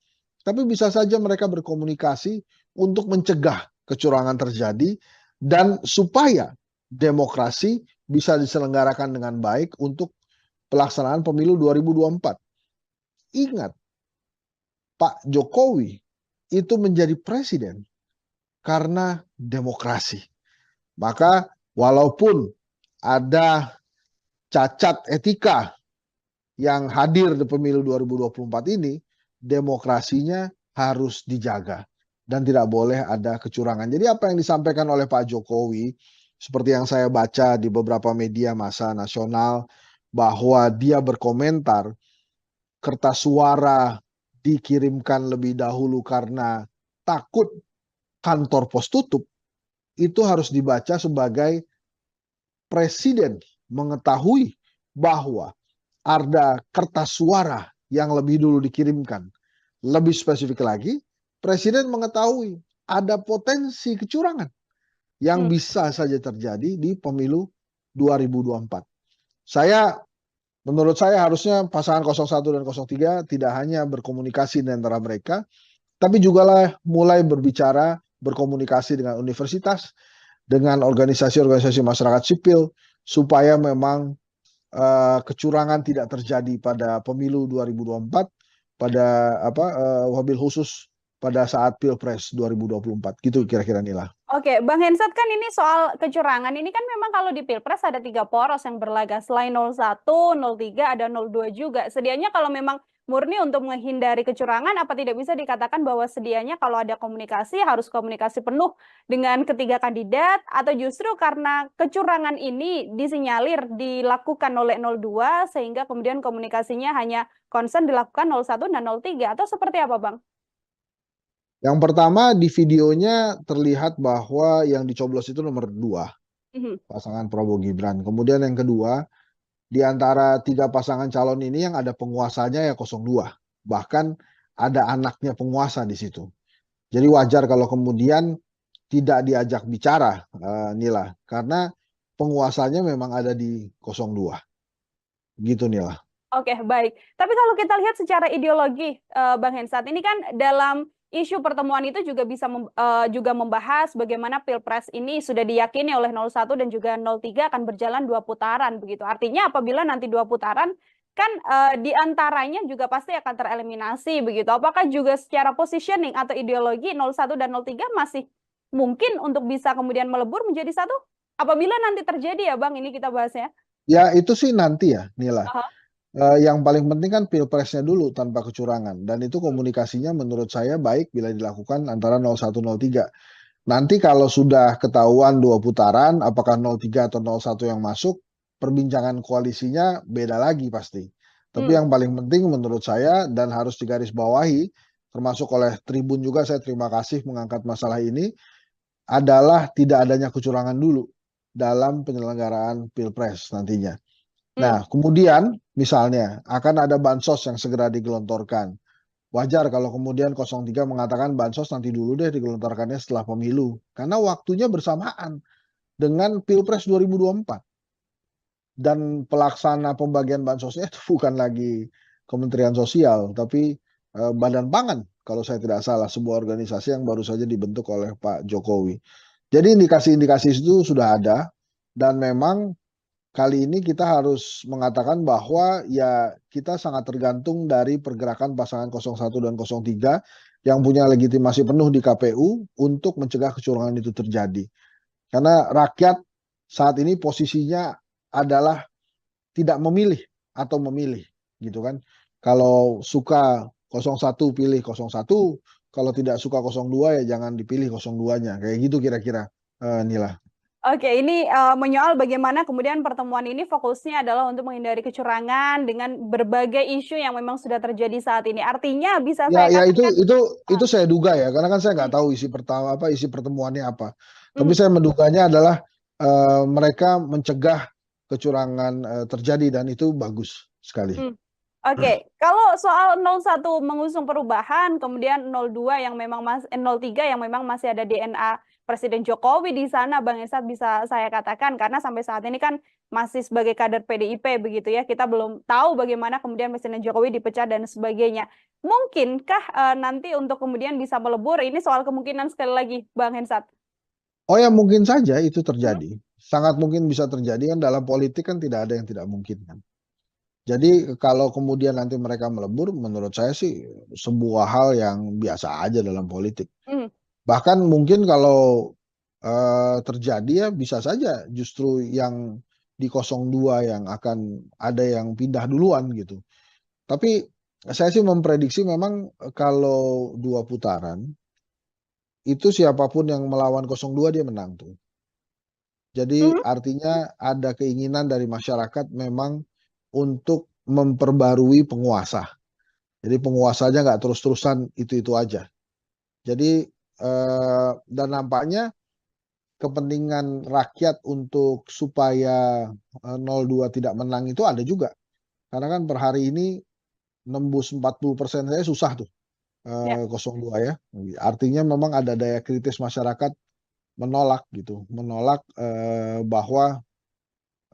Tapi bisa saja mereka berkomunikasi untuk mencegah kecurangan terjadi dan supaya demokrasi bisa diselenggarakan dengan baik untuk pelaksanaan pemilu 2024. Ingat, Pak Jokowi itu menjadi presiden karena demokrasi. Maka walaupun ada cacat etika yang hadir di pemilu 2024 ini, demokrasinya harus dijaga dan tidak boleh ada kecurangan. Jadi apa yang disampaikan oleh Pak Jokowi, seperti yang saya baca di beberapa media massa nasional, bahwa dia berkomentar kertas suara dikirimkan lebih dahulu karena takut kantor pos tutup, itu harus dibaca sebagai presiden mengetahui bahwa ada kertas suara yang lebih dulu dikirimkan. Lebih spesifik lagi, presiden mengetahui ada potensi kecurangan yang bisa saja terjadi di pemilu 2024. Menurut saya harusnya pasangan 01 dan 03 tidak hanya berkomunikasi di antara mereka, tapi juga mulai berkomunikasi dengan universitas, dengan organisasi-organisasi masyarakat sipil, supaya memang kecurangan tidak terjadi pada pemilu 2024, pada wabil khusus pada saat Pilpres 2024. Gitu kira-kira Nila. Oke, Bang Hensat, kan ini soal kecurangan ini kan memang kalau di Pilpres ada 3 poros yang berlaga. Selain 01, 03, ada 02 juga. Sedianya kalau memang murni untuk menghindari kecurangan, apa tidak bisa dikatakan bahwa sedianya kalau ada komunikasi harus komunikasi penuh dengan ketiga kandidat, atau justru karena kecurangan ini disinyalir dilakukan oleh 02 sehingga kemudian komunikasinya hanya concern dilakukan 01 dan 03, atau seperti apa, Bang? Yang pertama, di videonya terlihat bahwa yang dicoblos itu nomor 2, pasangan Prabowo Gibran. Kemudian yang kedua, di antara 3 pasangan calon ini yang ada penguasanya ya 02. Bahkan ada anaknya penguasa di situ. Jadi wajar kalau kemudian tidak diajak bicara, Nila, karena penguasanya memang ada di 02. Gitu, Nila. Oke, baik. Tapi kalau kita lihat secara ideologi, Bang Hensat, ini kan dalam isu pertemuan itu juga bisa juga membahas bagaimana Pilpres ini sudah diyakini oleh 01 dan juga 03 akan berjalan 2 putaran begitu. Artinya apabila nanti 2 putaran kan di antaranya juga pasti akan tereliminasi begitu. Apakah juga secara positioning atau ideologi 01 dan 03 masih mungkin untuk bisa kemudian melebur menjadi satu? Apabila nanti terjadi ya Bang, ini kita bahasnya. Ya itu sih nanti ya, Nila. Aha. Yang paling penting kan Pilpresnya dulu tanpa kecurangan, dan itu komunikasinya menurut saya baik bila dilakukan antara 01, 03. Nanti kalau sudah ketahuan 2 putaran, apakah 03 atau 01 yang masuk, perbincangan koalisinya beda lagi pasti. Tapi yang paling penting menurut saya dan harus digarisbawahi, termasuk oleh Tribun juga, saya terima kasih mengangkat masalah ini, adalah tidak adanya kecurangan dulu dalam penyelenggaraan Pilpres nantinya. Nah, kemudian misalnya akan ada bansos yang segera digelontorkan. Wajar kalau kemudian 03 mengatakan bansos nanti dulu deh digelontorkannya setelah pemilu. Karena waktunya bersamaan dengan Pilpres 2024. Dan pelaksana pembagian bansosnya itu bukan lagi Kementerian Sosial, tapi Badan Pangan kalau saya tidak salah, sebuah organisasi yang baru saja dibentuk oleh Pak Jokowi. Jadi indikasi-indikasi itu sudah ada, dan memang kali ini kita harus mengatakan bahwa ya kita sangat tergantung dari pergerakan pasangan 01 dan 03 yang punya legitimasi penuh di KPU untuk mencegah kecurangan itu terjadi. Karena rakyat saat ini posisinya adalah tidak memilih atau memilih, gitu kan. Kalau suka 01 pilih 01, kalau tidak suka 02 ya jangan dipilih 02-nya. Kayak gitu kira-kira, Nila. Oke, ini menyoal bagaimana kemudian pertemuan ini fokusnya adalah untuk menghindari kecurangan dengan berbagai isu yang memang sudah terjadi saat ini. Artinya bisa saya katakan itu saya duga ya, karena kan saya nggak tahu isi pertemuannya apa. Tapi saya menduganya adalah mereka mencegah kecurangan terjadi, dan itu bagus sekali. Oke, kalau soal 01 mengusung perubahan, kemudian 02 yang memang 03 yang memang masih ada DNA Presiden Jokowi di sana, Bang Hensat, bisa saya katakan, karena sampai saat ini kan masih sebagai kader PDIP begitu ya, kita belum tahu bagaimana kemudian Presiden Jokowi dipecat dan sebagainya. Mungkinkah nanti untuk kemudian bisa melebur, ini soal kemungkinan sekali lagi, Bang Hensat? Oh ya, mungkin saja itu terjadi. Sangat mungkin bisa terjadi, kan dalam politik kan tidak ada yang tidak mungkin kan. Jadi kalau kemudian nanti mereka melebur, menurut saya sih sebuah hal yang biasa aja dalam politik. Bahkan mungkin kalau terjadi ya bisa saja justru yang di 02 yang akan ada yang pindah duluan gitu. Tapi saya sih memprediksi memang kalau 2 putaran, itu siapapun yang melawan 02 dia menang tuh. Jadi artinya ada keinginan dari masyarakat memang untuk memperbarui penguasa. Jadi penguasanya nggak terus-terusan itu-itu aja. Jadi dan nampaknya kepentingan rakyat untuk supaya 02 tidak menang itu ada juga. Karena kan per hari ini nembus 40% saya susah tuh 02 ya. Artinya memang ada daya kritis masyarakat menolak gitu, menolak bahwa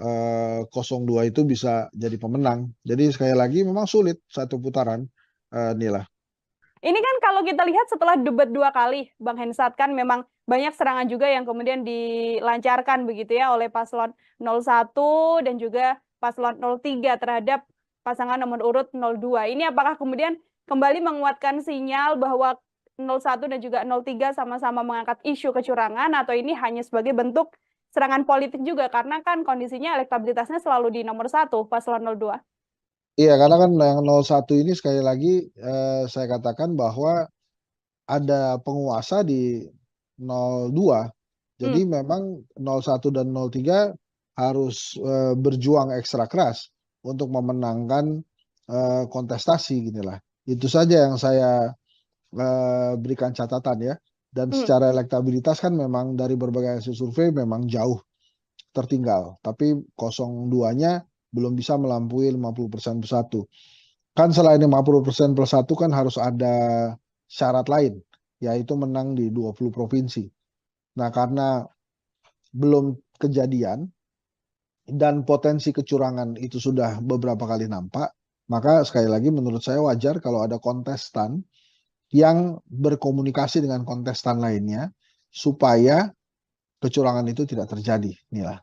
02 itu bisa jadi pemenang. Jadi sekali lagi memang sulit 1 putaran, Nila. Ini kan kalau kita lihat setelah debat 2 kali, Bang Hensat, kan memang banyak serangan juga yang kemudian dilancarkan begitu ya oleh paslon 01 dan juga paslon 03 terhadap pasangan nomor urut 02. Ini apakah kemudian kembali menguatkan sinyal bahwa 01 dan juga 03 sama-sama mengangkat isu kecurangan, atau ini hanya sebagai bentuk serangan politik juga, karena kan kondisinya elektabilitasnya selalu di nomor 1, paslon 02. Iya, karena kan yang 01 ini sekali lagi saya katakan bahwa ada penguasa di 02. Jadi memang 01 dan 03 harus berjuang ekstra keras untuk memenangkan kontestasi ginilah. Itu saja yang saya berikan catatan ya. Dan secara elektabilitas kan memang dari berbagai hasil survei memang jauh tertinggal. Tapi 02-nya belum bisa melampaui 50% plus 1. Kan selain 50% plus 1 kan harus ada syarat lain, yaitu menang di 20 provinsi. Nah, karena belum kejadian dan potensi kecurangan itu sudah beberapa kali nampak, maka sekali lagi menurut saya wajar kalau ada kontestan yang berkomunikasi dengan kontestan lainnya supaya kecurangan itu tidak terjadi. Inilah.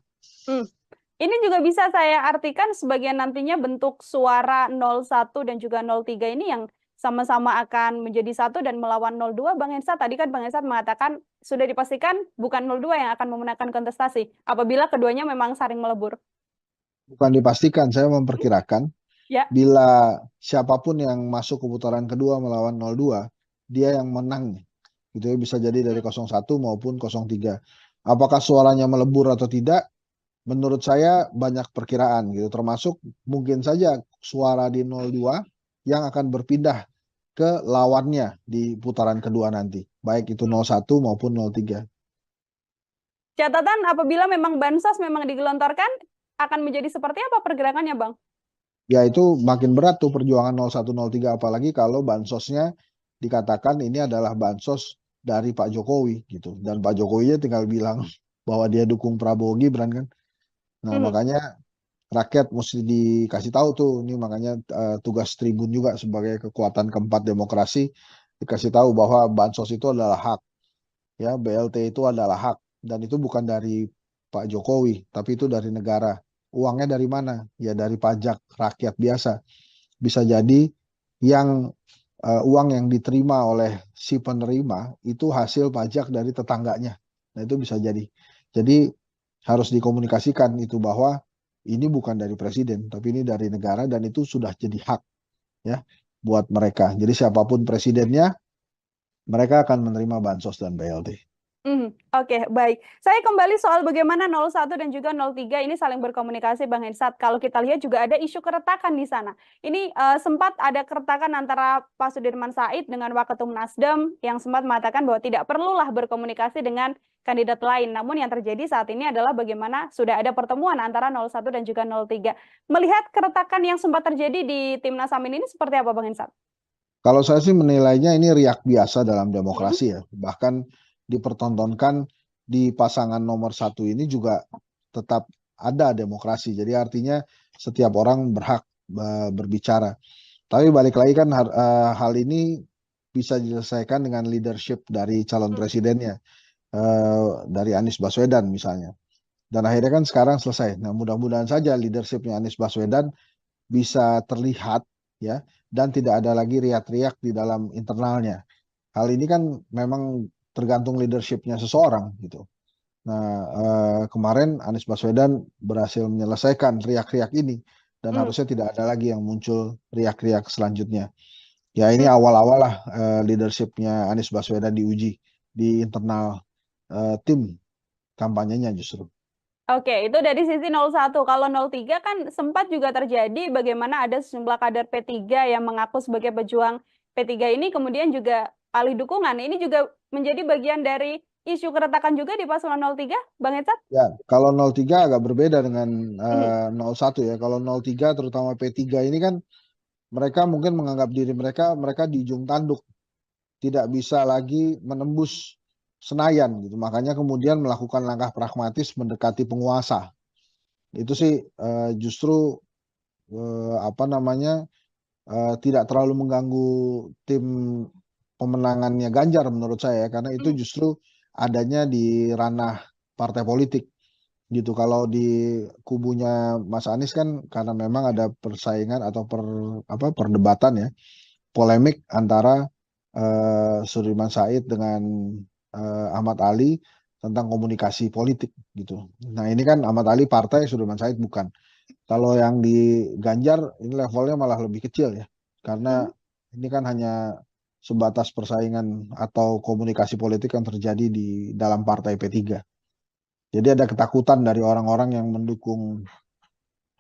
Ini juga bisa saya artikan sebagai nantinya bentuk suara 01 dan juga 03 ini yang sama-sama akan menjadi satu dan melawan 02. Bang Hensat, tadi kan Bang Hensat mengatakan sudah dipastikan bukan 02 yang akan memenangkan kontestasi apabila keduanya memang saling melebur. Bukan dipastikan, saya memperkirakan bila siapapun yang masuk ke putaran kedua melawan 02, dia yang menang. Gitu ya, bisa jadi dari 01 maupun 03. Apakah suaranya melebur atau tidak? Menurut saya banyak perkiraan gitu, termasuk mungkin saja suara di 02 yang akan berpindah ke lawannya di putaran kedua nanti, baik itu 01 maupun 03. Catatan apabila memang bansos memang digelontorkan, akan menjadi seperti apa pergerakannya, Bang? Ya itu makin berat tuh perjuangan 01, 03, apalagi kalau bansosnya dikatakan ini adalah bansos dari Pak Jokowi gitu, dan Pak Jokowi tinggal bilang bahwa dia dukung Prabowo Gibran kan. Nah, makanya rakyat mesti dikasih tahu tuh, ini makanya tugas Tribun juga sebagai kekuatan keempat demokrasi, dikasih tahu bahwa bansos itu adalah hak, ya BLT itu adalah hak, dan itu bukan dari Pak Jokowi, tapi itu dari negara. Uangnya dari mana? Ya dari pajak rakyat biasa. Bisa jadi yang uang yang diterima oleh si penerima itu hasil pajak dari tetangganya. Nah itu bisa jadi. Jadi harus dikomunikasikan itu bahwa ini bukan dari presiden, tapi ini dari negara, dan itu sudah jadi hak ya buat mereka. Jadi siapapun presidennya, mereka akan menerima bansos dan BLT. Oke, baik. Saya kembali soal bagaimana 01 dan juga 03 ini saling berkomunikasi, Bang Hensat. Kalau kita lihat juga ada isu keretakan di sana. Ini sempat ada keretakan antara Pak Sudirman Said dengan Waketum Nasdem yang sempat mengatakan bahwa tidak perlulah berkomunikasi dengan kandidat lain. Namun yang terjadi saat ini adalah bagaimana sudah ada pertemuan antara 01 dan juga 03. Melihat keretakan yang sempat terjadi di Timnas Amin ini seperti apa, Bang Hensat? Kalau saya sih menilainya ini riak biasa dalam demokrasi ya. Bahkan dipertontonkan di pasangan nomor 1 ini juga tetap ada demokrasi. Jadi artinya setiap orang berhak berbicara. Tapi balik lagi kan hal ini bisa diselesaikan dengan leadership dari calon presidennya, dari Anies Baswedan misalnya. Dan akhirnya kan sekarang selesai. Nah mudah-mudahan saja leadershipnya Anies Baswedan bisa terlihat ya, dan tidak ada lagi riak-riak di dalam internalnya. Hal ini kan memang tergantung leadershipnya seseorang gitu. Nah kemarin Anies Baswedan berhasil menyelesaikan riak-riak ini, dan harusnya tidak ada lagi yang muncul riak-riak selanjutnya. Ya ini awal-awal lah leadershipnya Anies Baswedan diuji di internal tim kampanyenya justru. Oke, itu dari sisi 01. Kalau 03 kan sempat juga terjadi bagaimana ada sejumlah kader P3 yang mengaku sebagai pejuang P3 ini kemudian juga alih dukungan. Ini juga menjadi bagian dari isu keretakan juga di paslon 03, Bang Hensat? Ya, kalau 03 agak berbeda dengan 01 ya. Kalau 03 terutama P3 ini kan mereka mungkin menganggap diri mereka di ujung tanduk, tidak bisa lagi menembus Senayan gitu. Makanya kemudian melakukan langkah pragmatis mendekati penguasa. Itu sih justru tidak terlalu mengganggu tim pemenangannya Ganjar menurut saya, karena itu justru adanya di ranah partai politik. gitu. Kalau di kubunya Mas Anies kan karena memang ada persaingan atau perdebatan ya, polemik antara Sudirman Said dengan Ahmad Ali tentang komunikasi politik gitu. Nah ini kan Ahmad Ali partai, Sudirman Said bukan. Kalau yang di Ganjar ini levelnya malah lebih kecil ya, karena ini kan hanya sebatas persaingan atau komunikasi politik yang terjadi di dalam partai P3. Jadi ada ketakutan dari orang-orang yang mendukung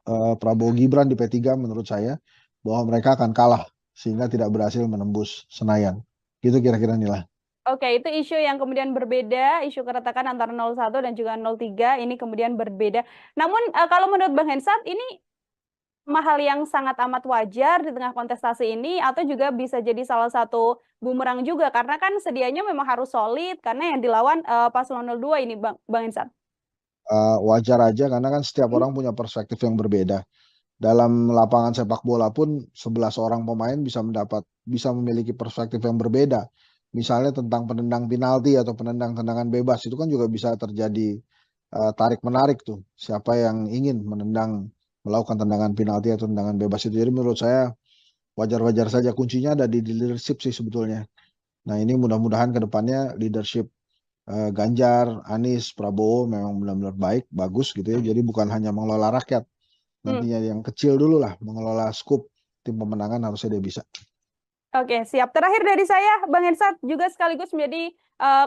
Prabowo Gibran di P3 menurut saya bahwa mereka akan kalah sehingga tidak berhasil menembus Senayan. Gitu kira-kira Nila. Oke, itu isu yang kemudian berbeda, isu keretakan antara 01 dan juga 03 ini kemudian berbeda. Namun kalau menurut Bang Hensat ini hal yang sangat amat wajar di tengah kontestasi ini atau juga bisa jadi salah satu bumerang juga karena kan sedianya memang harus solid karena yang dilawan paslon 02 ini Bang Hensat. Wajar aja karena kan setiap orang punya perspektif yang berbeda. Dalam lapangan sepak bola pun 11 orang pemain bisa memiliki perspektif yang berbeda. Misalnya tentang penendang penalti atau penendang tendangan bebas itu kan juga bisa terjadi tarik menarik tuh. Siapa yang ingin melakukan tendangan penalti atau tendangan bebas itu. Jadi menurut saya wajar-wajar saja, kuncinya ada di leadership sih sebetulnya. Nah ini mudah-mudahan ke depannya leadership Ganjar, Anies, Prabowo memang benar-benar baik, bagus gitu ya. Jadi bukan hanya mengelola rakyat, nantinya yang kecil dulu lah, mengelola skup tim pemenangan harusnya dia bisa. Oke, siap. Terakhir dari saya, Bang Hensat juga sekaligus menjadi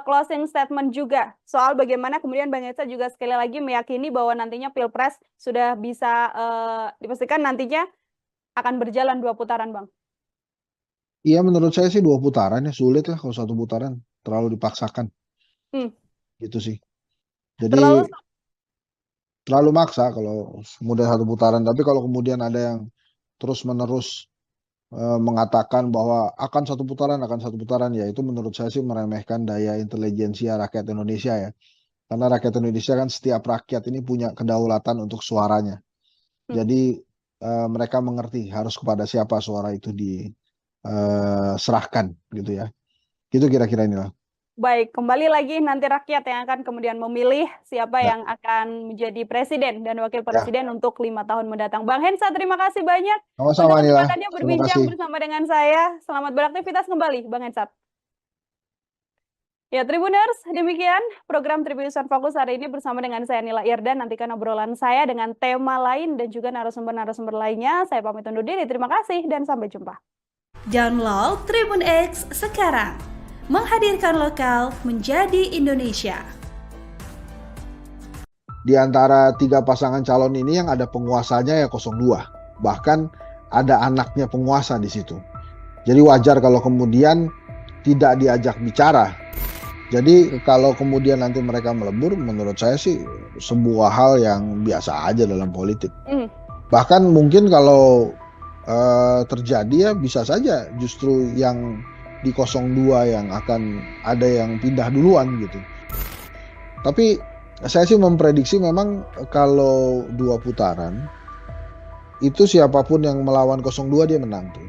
closing statement juga soal bagaimana kemudian Bang Hensat juga sekali lagi meyakini bahwa nantinya Pilpres sudah bisa dipastikan nantinya akan berjalan 2 putaran, Bang. Iya menurut saya sih 2 putaran ya, sulit lah kalau 1 putaran, terlalu dipaksakan. Gitu sih. Jadi terlalu maksa kalau kemudian 1 putaran, tapi kalau kemudian ada yang terus-menerus mengatakan bahwa akan 1 putaran, ya itu menurut saya sih meremehkan daya intelijensia rakyat Indonesia ya. Karena rakyat Indonesia kan setiap rakyat ini punya kedaulatan untuk suaranya. Jadi mereka mengerti harus kepada siapa suara itu diserahkan gitu ya. Gitu kira-kira inilah. Baik, kembali lagi nanti rakyat yang akan kemudian memilih siapa yang akan menjadi presiden dan wakil presiden untuk 5 tahun mendatang. Bang Hensat, terima kasih banyak Sama-sama, untuk Nila. kesempatannya berbincang bersama dengan saya. Selamat beraktivitas kembali, Bang Hensat. Ya, Tribuners, demikian program Tribunnews Fokus hari ini bersama dengan saya Nila Irda. Nantikan obrolan saya dengan tema lain dan juga narasumber-narasumber lainnya. Saya pamit undur diri. Terima kasih dan sampai jumpa. Download Tribun X sekarang. Menghadirkan lokal menjadi Indonesia. Di antara 3 pasangan calon ini yang ada penguasanya ya 02. Bahkan ada anaknya penguasa di situ. Jadi wajar kalau kemudian tidak diajak bicara. Jadi kalau kemudian nanti mereka melebur, menurut saya sih sebuah hal yang biasa aja dalam politik. Bahkan mungkin kalau terjadi ya bisa saja justru yang di 02 yang akan ada yang pindah duluan gitu. Tapi saya sih memprediksi memang kalau 2 putaran itu siapapun yang melawan 02 dia menang tuh.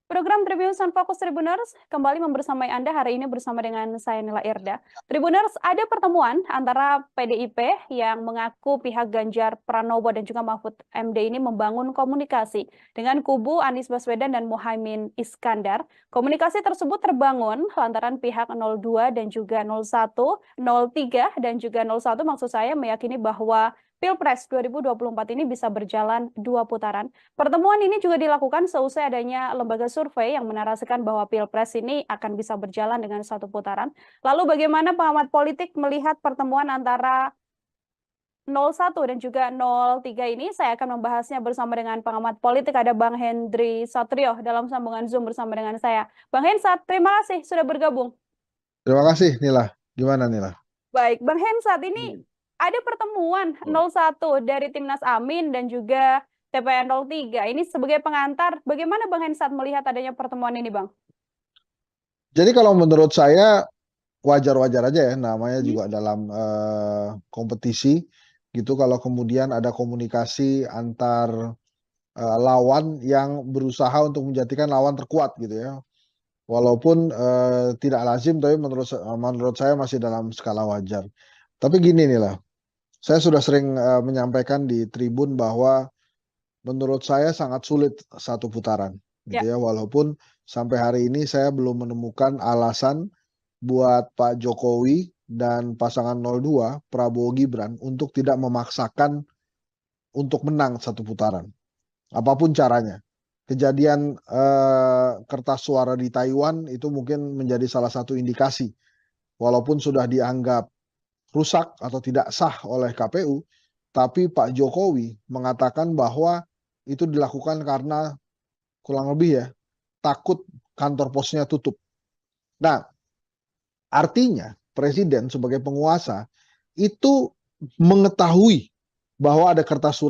Program Tribunnews Fokus Tribuners kembali membersamai Anda hari ini bersama dengan saya Nila Irda. Tribuners, ada pertemuan antara PDIP yang mengaku pihak Ganjar Pranowo dan juga Mahfud MD ini membangun komunikasi dengan kubu Anies Baswedan dan Muhaimin Iskandar. Komunikasi tersebut terbangun lantaran pihak 02 dan juga 01, 03 dan juga 01 maksud saya meyakini bahwa Pilpres 2024 ini bisa berjalan 2 putaran. Pertemuan ini juga dilakukan seusai adanya lembaga survei yang menarasikan bahwa Pilpres ini akan bisa berjalan dengan 1 putaran. Lalu bagaimana pengamat politik melihat pertemuan antara 01 dan juga 03 ini? Saya akan membahasnya bersama dengan pengamat politik, ada Bang Hendry Satrio dalam sambungan Zoom bersama dengan saya. Bang Hensat, terima kasih sudah bergabung. Terima kasih Nila. Gimana Nila? Baik, Bang Hensat, ini ada pertemuan 01 dari Timnas Amin dan juga TPN 03. Ini sebagai pengantar, bagaimana Bang Hensat melihat adanya pertemuan ini, Bang? Jadi kalau menurut saya wajar-wajar aja ya, namanya juga dalam kompetisi gitu. Kalau kemudian ada komunikasi antar lawan yang berusaha untuk menjadikan lawan terkuat gitu ya. Walaupun tidak lazim, tapi menurut saya masih dalam skala wajar. Tapi gini nih lah, saya sudah sering menyampaikan di Tribun bahwa menurut saya sangat sulit satu putaran, gitu Ya. ya. Walaupun sampai hari ini saya belum menemukan alasan buat Pak Jokowi dan pasangan 02 Prabowo Gibran untuk tidak memaksakan untuk menang satu putaran, apapun caranya. Kejadian kertas suara di Taiwan itu mungkin menjadi salah satu indikasi, walaupun sudah dianggap rusak atau tidak sah oleh KPU, tapi Pak Jokowi mengatakan bahwa itu dilakukan karena kurang lebih ya takut kantor posnya tutup. Nah, artinya presiden sebagai penguasa itu mengetahui bahwa ada kertas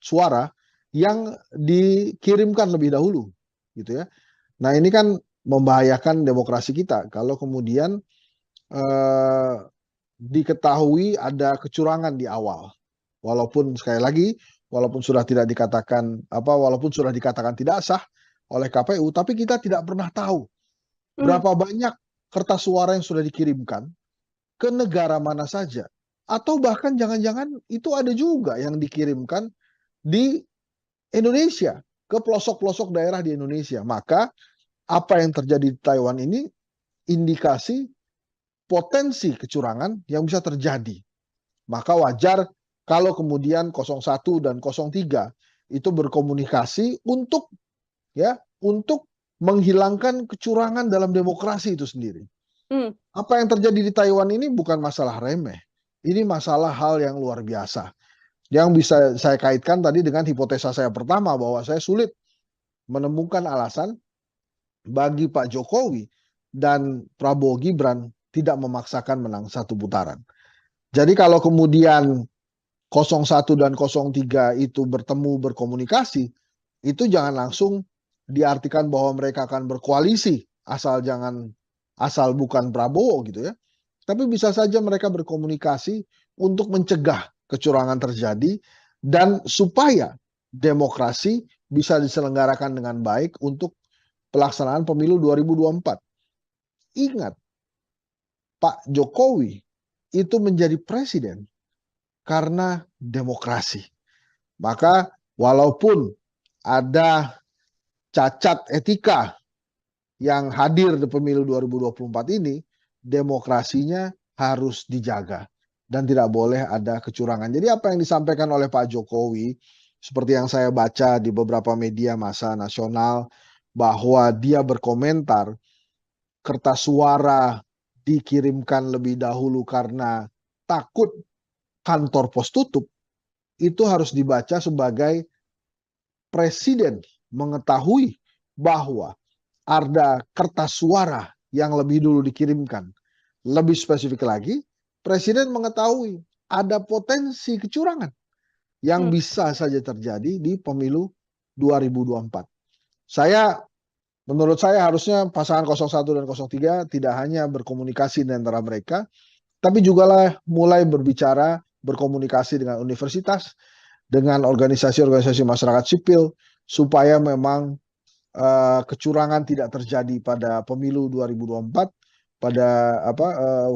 suara yang dikirimkan lebih dahulu, gitu ya. Nah, ini kan membahayakan demokrasi kita kalau kemudian diketahui ada kecurangan di awal. Walaupun sekali lagi, walaupun sudah dikatakan tidak sah oleh KPU, tapi kita tidak pernah tahu berapa banyak kertas suara yang sudah dikirimkan ke negara mana saja. Atau bahkan jangan-jangan itu ada juga yang dikirimkan di Indonesia, ke pelosok-pelosok daerah di Indonesia. Maka apa yang terjadi di Taiwan ini indikasi potensi kecurangan yang bisa terjadi. Maka wajar kalau kemudian 01 dan 03 itu berkomunikasi untuk menghilangkan kecurangan dalam demokrasi itu sendiri. Apa yang terjadi di Taiwan ini bukan masalah remeh. Ini masalah hal yang luar biasa. Yang bisa saya kaitkan tadi dengan hipotesa saya pertama bahwa saya sulit menemukan alasan bagi Pak Jokowi dan Prabowo Gibran tidak memaksakan menang satu putaran. Jadi kalau kemudian 01 dan 03 itu bertemu berkomunikasi, itu jangan langsung diartikan bahwa mereka akan berkoalisi asal bukan Prabowo gitu ya. Tapi bisa saja mereka berkomunikasi untuk mencegah kecurangan terjadi dan supaya demokrasi bisa diselenggarakan dengan baik untuk pelaksanaan pemilu 2024. Ingat, Pak Jokowi itu menjadi presiden karena demokrasi. Maka walaupun ada cacat etika yang hadir di pemilu 2024 ini, demokrasinya harus dijaga dan tidak boleh ada kecurangan. Jadi apa yang disampaikan oleh Pak Jokowi, seperti yang saya baca di beberapa media massa nasional, bahwa dia berkomentar kertas suara dikirimkan lebih dahulu karena takut kantor pos tutup, itu harus dibaca sebagai presiden mengetahui bahwa ada kertas suara yang lebih dulu dikirimkan. Lebih spesifik lagi, presiden mengetahui ada potensi kecurangan yang bisa saja terjadi di pemilu 2024. Menurut saya harusnya pasangan 01 dan 03 tidak hanya berkomunikasi di antara mereka, tapi juga mulai berkomunikasi dengan universitas, dengan organisasi-organisasi masyarakat sipil, supaya memang kecurangan tidak terjadi pada pemilu 2024,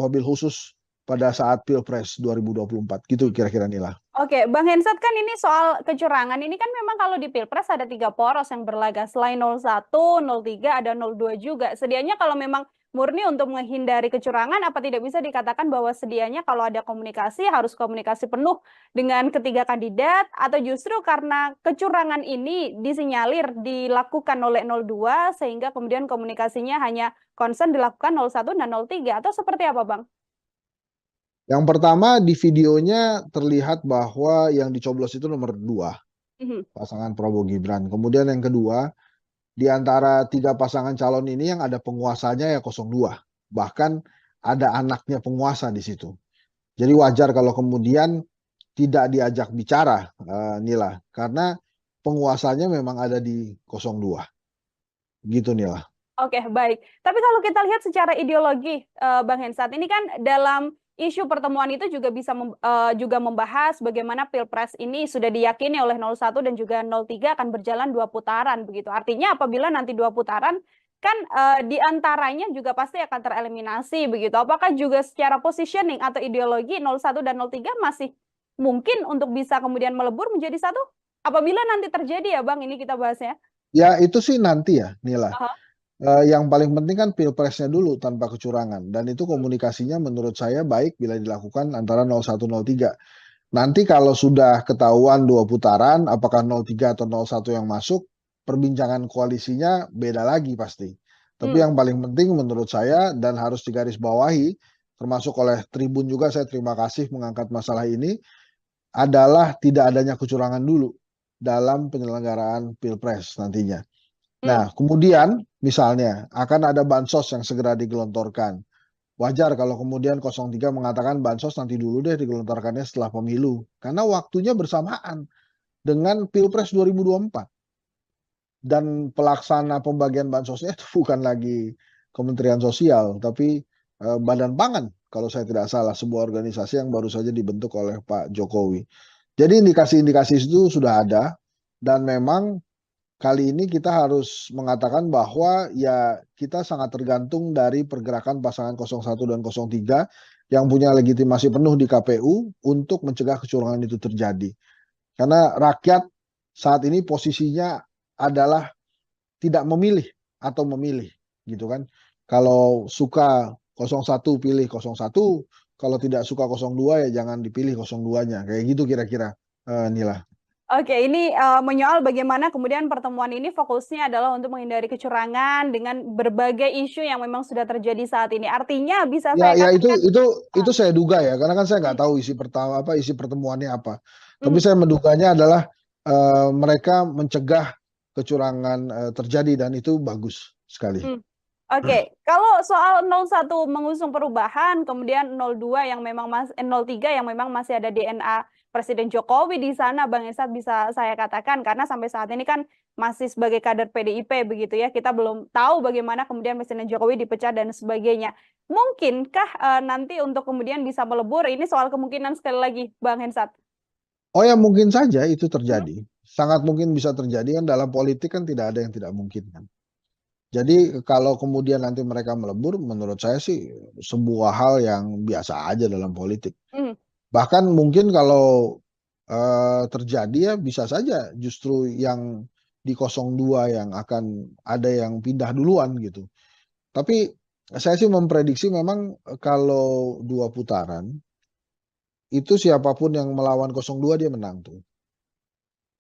wabil khusus pada saat Pilpres 2024. Gitu kira-kira Nila. Oke, Bang Hensat, kan ini soal kecurangan ini kan memang kalau di Pilpres ada 3 poros yang berlaga. Selain 01, 03, ada 02 juga. Sedianya kalau memang murni untuk menghindari kecurangan, apa tidak bisa dikatakan bahwa sedianya kalau ada komunikasi harus komunikasi penuh dengan ketiga kandidat, atau justru karena kecurangan ini disinyalir dilakukan oleh 02 sehingga kemudian komunikasinya hanya konsen dilakukan 01 dan 03, atau seperti apa, Bang? Yang pertama, di videonya terlihat bahwa yang dicoblos itu nomor 2, pasangan Prabowo Gibran. Kemudian yang kedua, di antara 3 pasangan calon ini yang ada penguasanya ya 02. Bahkan ada anaknya penguasa di situ. Jadi wajar kalau kemudian tidak diajak bicara, Nila, karena penguasanya memang ada di 02. Gitu, Nila. Oke, baik. Tapi kalau kita lihat secara ideologi, Bang Hensat, ini kan dalam isu pertemuan itu juga bisa juga membahas bagaimana Pilpres ini sudah diyakini oleh 01 dan juga 03 akan berjalan 2 putaran begitu. Artinya apabila nanti 2 putaran kan di antaranya juga pasti akan tereliminasi begitu. Apakah juga secara positioning atau ideologi 01 dan 03 masih mungkin untuk bisa kemudian melebur menjadi satu? Apabila nanti terjadi ya Bang, ini kita bahasnya. Ya itu sih nanti ya, Nila. Aha. Yang paling penting kan pilpresnya dulu tanpa kecurangan. Dan itu komunikasinya menurut saya baik bila dilakukan antara 01-03. Nanti kalau sudah ketahuan 2 putaran, apakah 03 atau 01 yang masuk, perbincangan koalisinya beda lagi pasti. Tapi yang paling penting menurut saya dan harus digarisbawahi, termasuk oleh Tribun juga, saya terima kasih mengangkat masalah ini, adalah tidak adanya kecurangan dulu dalam penyelenggaraan Pilpres nantinya. Nah, kemudian misalnya akan ada bansos yang segera digelontorkan. Wajar kalau kemudian 03 mengatakan bansos nanti dulu deh digelontorkannya setelah pemilu. Karena waktunya bersamaan dengan Pilpres 2024. Dan pelaksana pembagian bansosnya itu bukan lagi Kementerian Sosial, tapi Badan Pangan kalau saya tidak salah, sebuah organisasi yang baru saja dibentuk oleh Pak Jokowi. Jadi indikasi-indikasi itu sudah ada dan memang kali ini kita harus mengatakan bahwa ya kita sangat tergantung dari pergerakan pasangan 01 dan 03 yang punya legitimasi penuh di KPU untuk mencegah kecurangan itu terjadi. Karena rakyat saat ini posisinya adalah tidak memilih atau memilih gitu kan. Kalau suka 01 pilih 01, kalau tidak suka 02 ya jangan dipilih 02-nya. Kayak gitu kira-kira Nila. Oke, ini menyoal bagaimana kemudian pertemuan ini fokusnya adalah untuk menghindari kecurangan dengan berbagai isu yang memang sudah terjadi saat ini. Artinya bisa saya katakan itu saya duga ya, karena kan saya nggak tahu isi pertemuannya apa. Tapi saya menduganya adalah mereka mencegah kecurangan terjadi dan itu bagus sekali. Oke, kalau soal 01 mengusung perubahan, kemudian 02 yang memang 03 yang memang masih ada DNA Presiden Jokowi di sana, Bang Esat bisa saya katakan, karena sampai saat ini kan masih sebagai kader PDIP begitu ya, kita belum tahu bagaimana kemudian Presiden Jokowi dipecat dan sebagainya. Mungkinkah nanti untuk kemudian bisa melebur, ini soal kemungkinan sekali lagi, Bang Hensat? Oh ya mungkin saja itu terjadi, sangat mungkin bisa terjadi, kan dalam politik kan tidak ada yang tidak mungkin kan. Jadi kalau kemudian nanti mereka melebur, menurut saya sih sebuah hal yang biasa aja dalam politik. Bahkan mungkin kalau terjadi ya bisa saja justru yang di 02 yang akan ada yang pindah duluan gitu. Tapi saya sih memprediksi memang kalau 2 putaran, itu siapapun yang melawan 02 dia menang tuh.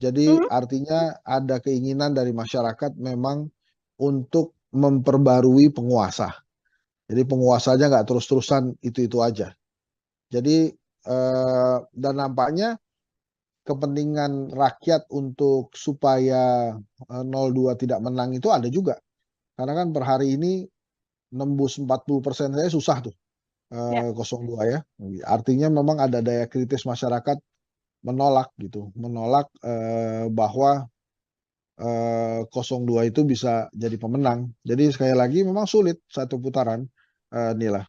Jadi artinya ada keinginan dari masyarakat memang untuk memperbarui penguasa. Jadi penguasanya nggak terus-terusan itu-itu aja. Jadi dan nampaknya kepentingan rakyat untuk supaya 02 tidak menang itu ada juga. Karena kan per hari ini nembus 40% saya susah tuh 02 ya. Artinya memang ada daya kritis masyarakat menolak gitu, menolak bahwa 02 itu bisa jadi pemenang. Jadi sekali lagi memang sulit satu putaran, Nila.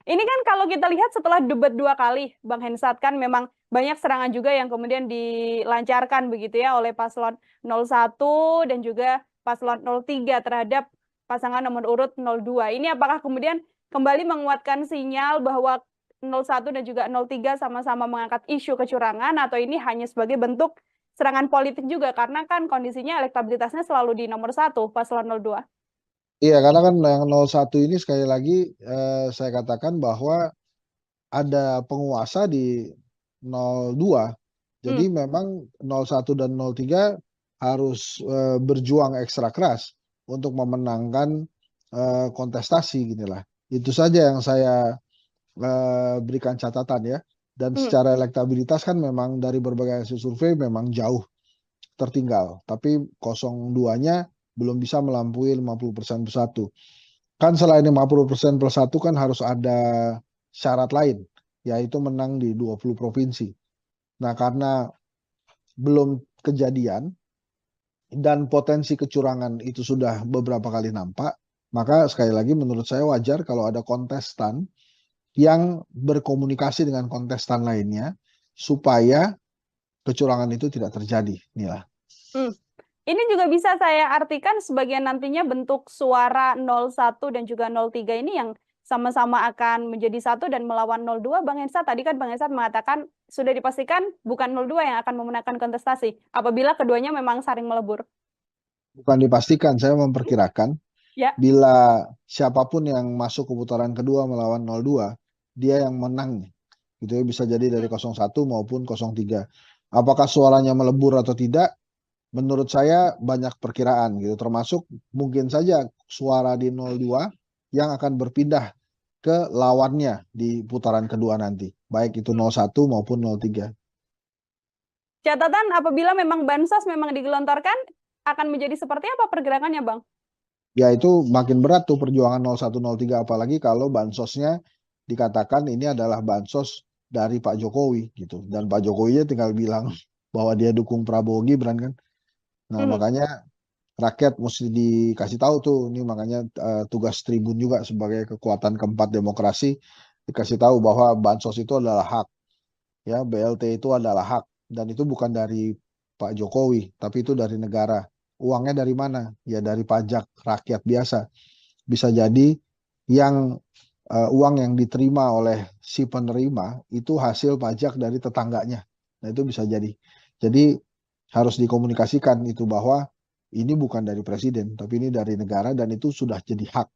Ini kan kalau kita lihat setelah debat 2 kali, Bang Hensat, kan memang banyak serangan juga yang kemudian dilancarkan begitu ya oleh paslon 01 dan juga paslon 03 terhadap pasangan nomor urut 02. Ini apakah kemudian kembali menguatkan sinyal bahwa 01 dan juga 03 sama-sama mengangkat isu kecurangan, atau ini hanya sebagai bentuk serangan politik juga, karena kan kondisinya elektabilitasnya selalu di nomor 1 paslon 02. Iya, karena kan yang 01 ini sekali lagi saya katakan bahwa ada penguasa di 02. Jadi memang 01 dan 03 harus berjuang ekstra keras untuk memenangkan kontestasi ginilah. Itu saja yang saya berikan catatan ya. Dan secara elektabilitas kan memang dari berbagai hasil survei memang jauh tertinggal. Tapi 02-nya belum bisa melampaui 50% plus 1. Kan selain 50% plus 1 kan harus ada syarat lain, yaitu menang di 20 provinsi. Nah karena belum kejadian dan potensi kecurangan itu sudah beberapa kali nampak, maka sekali lagi menurut saya wajar kalau ada kontestan yang berkomunikasi dengan kontestan lainnya supaya kecurangan itu tidak terjadi, Nila. Ini juga bisa saya artikan sebagai nantinya bentuk suara 01 dan juga 03 ini yang sama-sama akan menjadi satu dan melawan 02. Bang Hensa, tadi kan Bang Hensa mengatakan sudah dipastikan bukan 02 yang akan memenangkan kontestasi apabila keduanya memang saling melebur. Bukan dipastikan, saya memperkirakan Ya. bila siapapun yang masuk ke putaran kedua melawan 02, dia yang menang. Gitu ya, bisa jadi dari 01 maupun 03. Apakah suaranya melebur atau tidak? Menurut saya banyak perkiraan gitu, termasuk mungkin saja suara di 02 yang akan berpindah ke lawannya di putaran kedua nanti, baik itu 01 maupun 03. Catatan apabila memang bansos memang digelontorkan, akan menjadi seperti apa pergerakannya, Bang? Ya itu makin berat tuh perjuangan 01, 03, apalagi kalau bansosnya dikatakan ini adalah bansos dari Pak Jokowi gitu, dan Pak Jokowi tinggal bilang bahwa dia dukung Prabowo Gibran kan. Nah, makanya rakyat mesti dikasih tahu tuh, ini makanya tugas Tribun juga sebagai kekuatan keempat demokrasi, dikasih tahu bahwa bansos itu adalah hak, ya BLT itu adalah hak, dan itu bukan dari Pak Jokowi, tapi itu dari negara. Uangnya dari mana? Ya dari pajak rakyat biasa. Bisa jadi yang uang yang diterima oleh si penerima itu hasil pajak dari tetangganya. Nah itu bisa jadi. Jadi harus dikomunikasikan itu bahwa ini bukan dari presiden, tapi ini dari negara, dan itu sudah jadi hak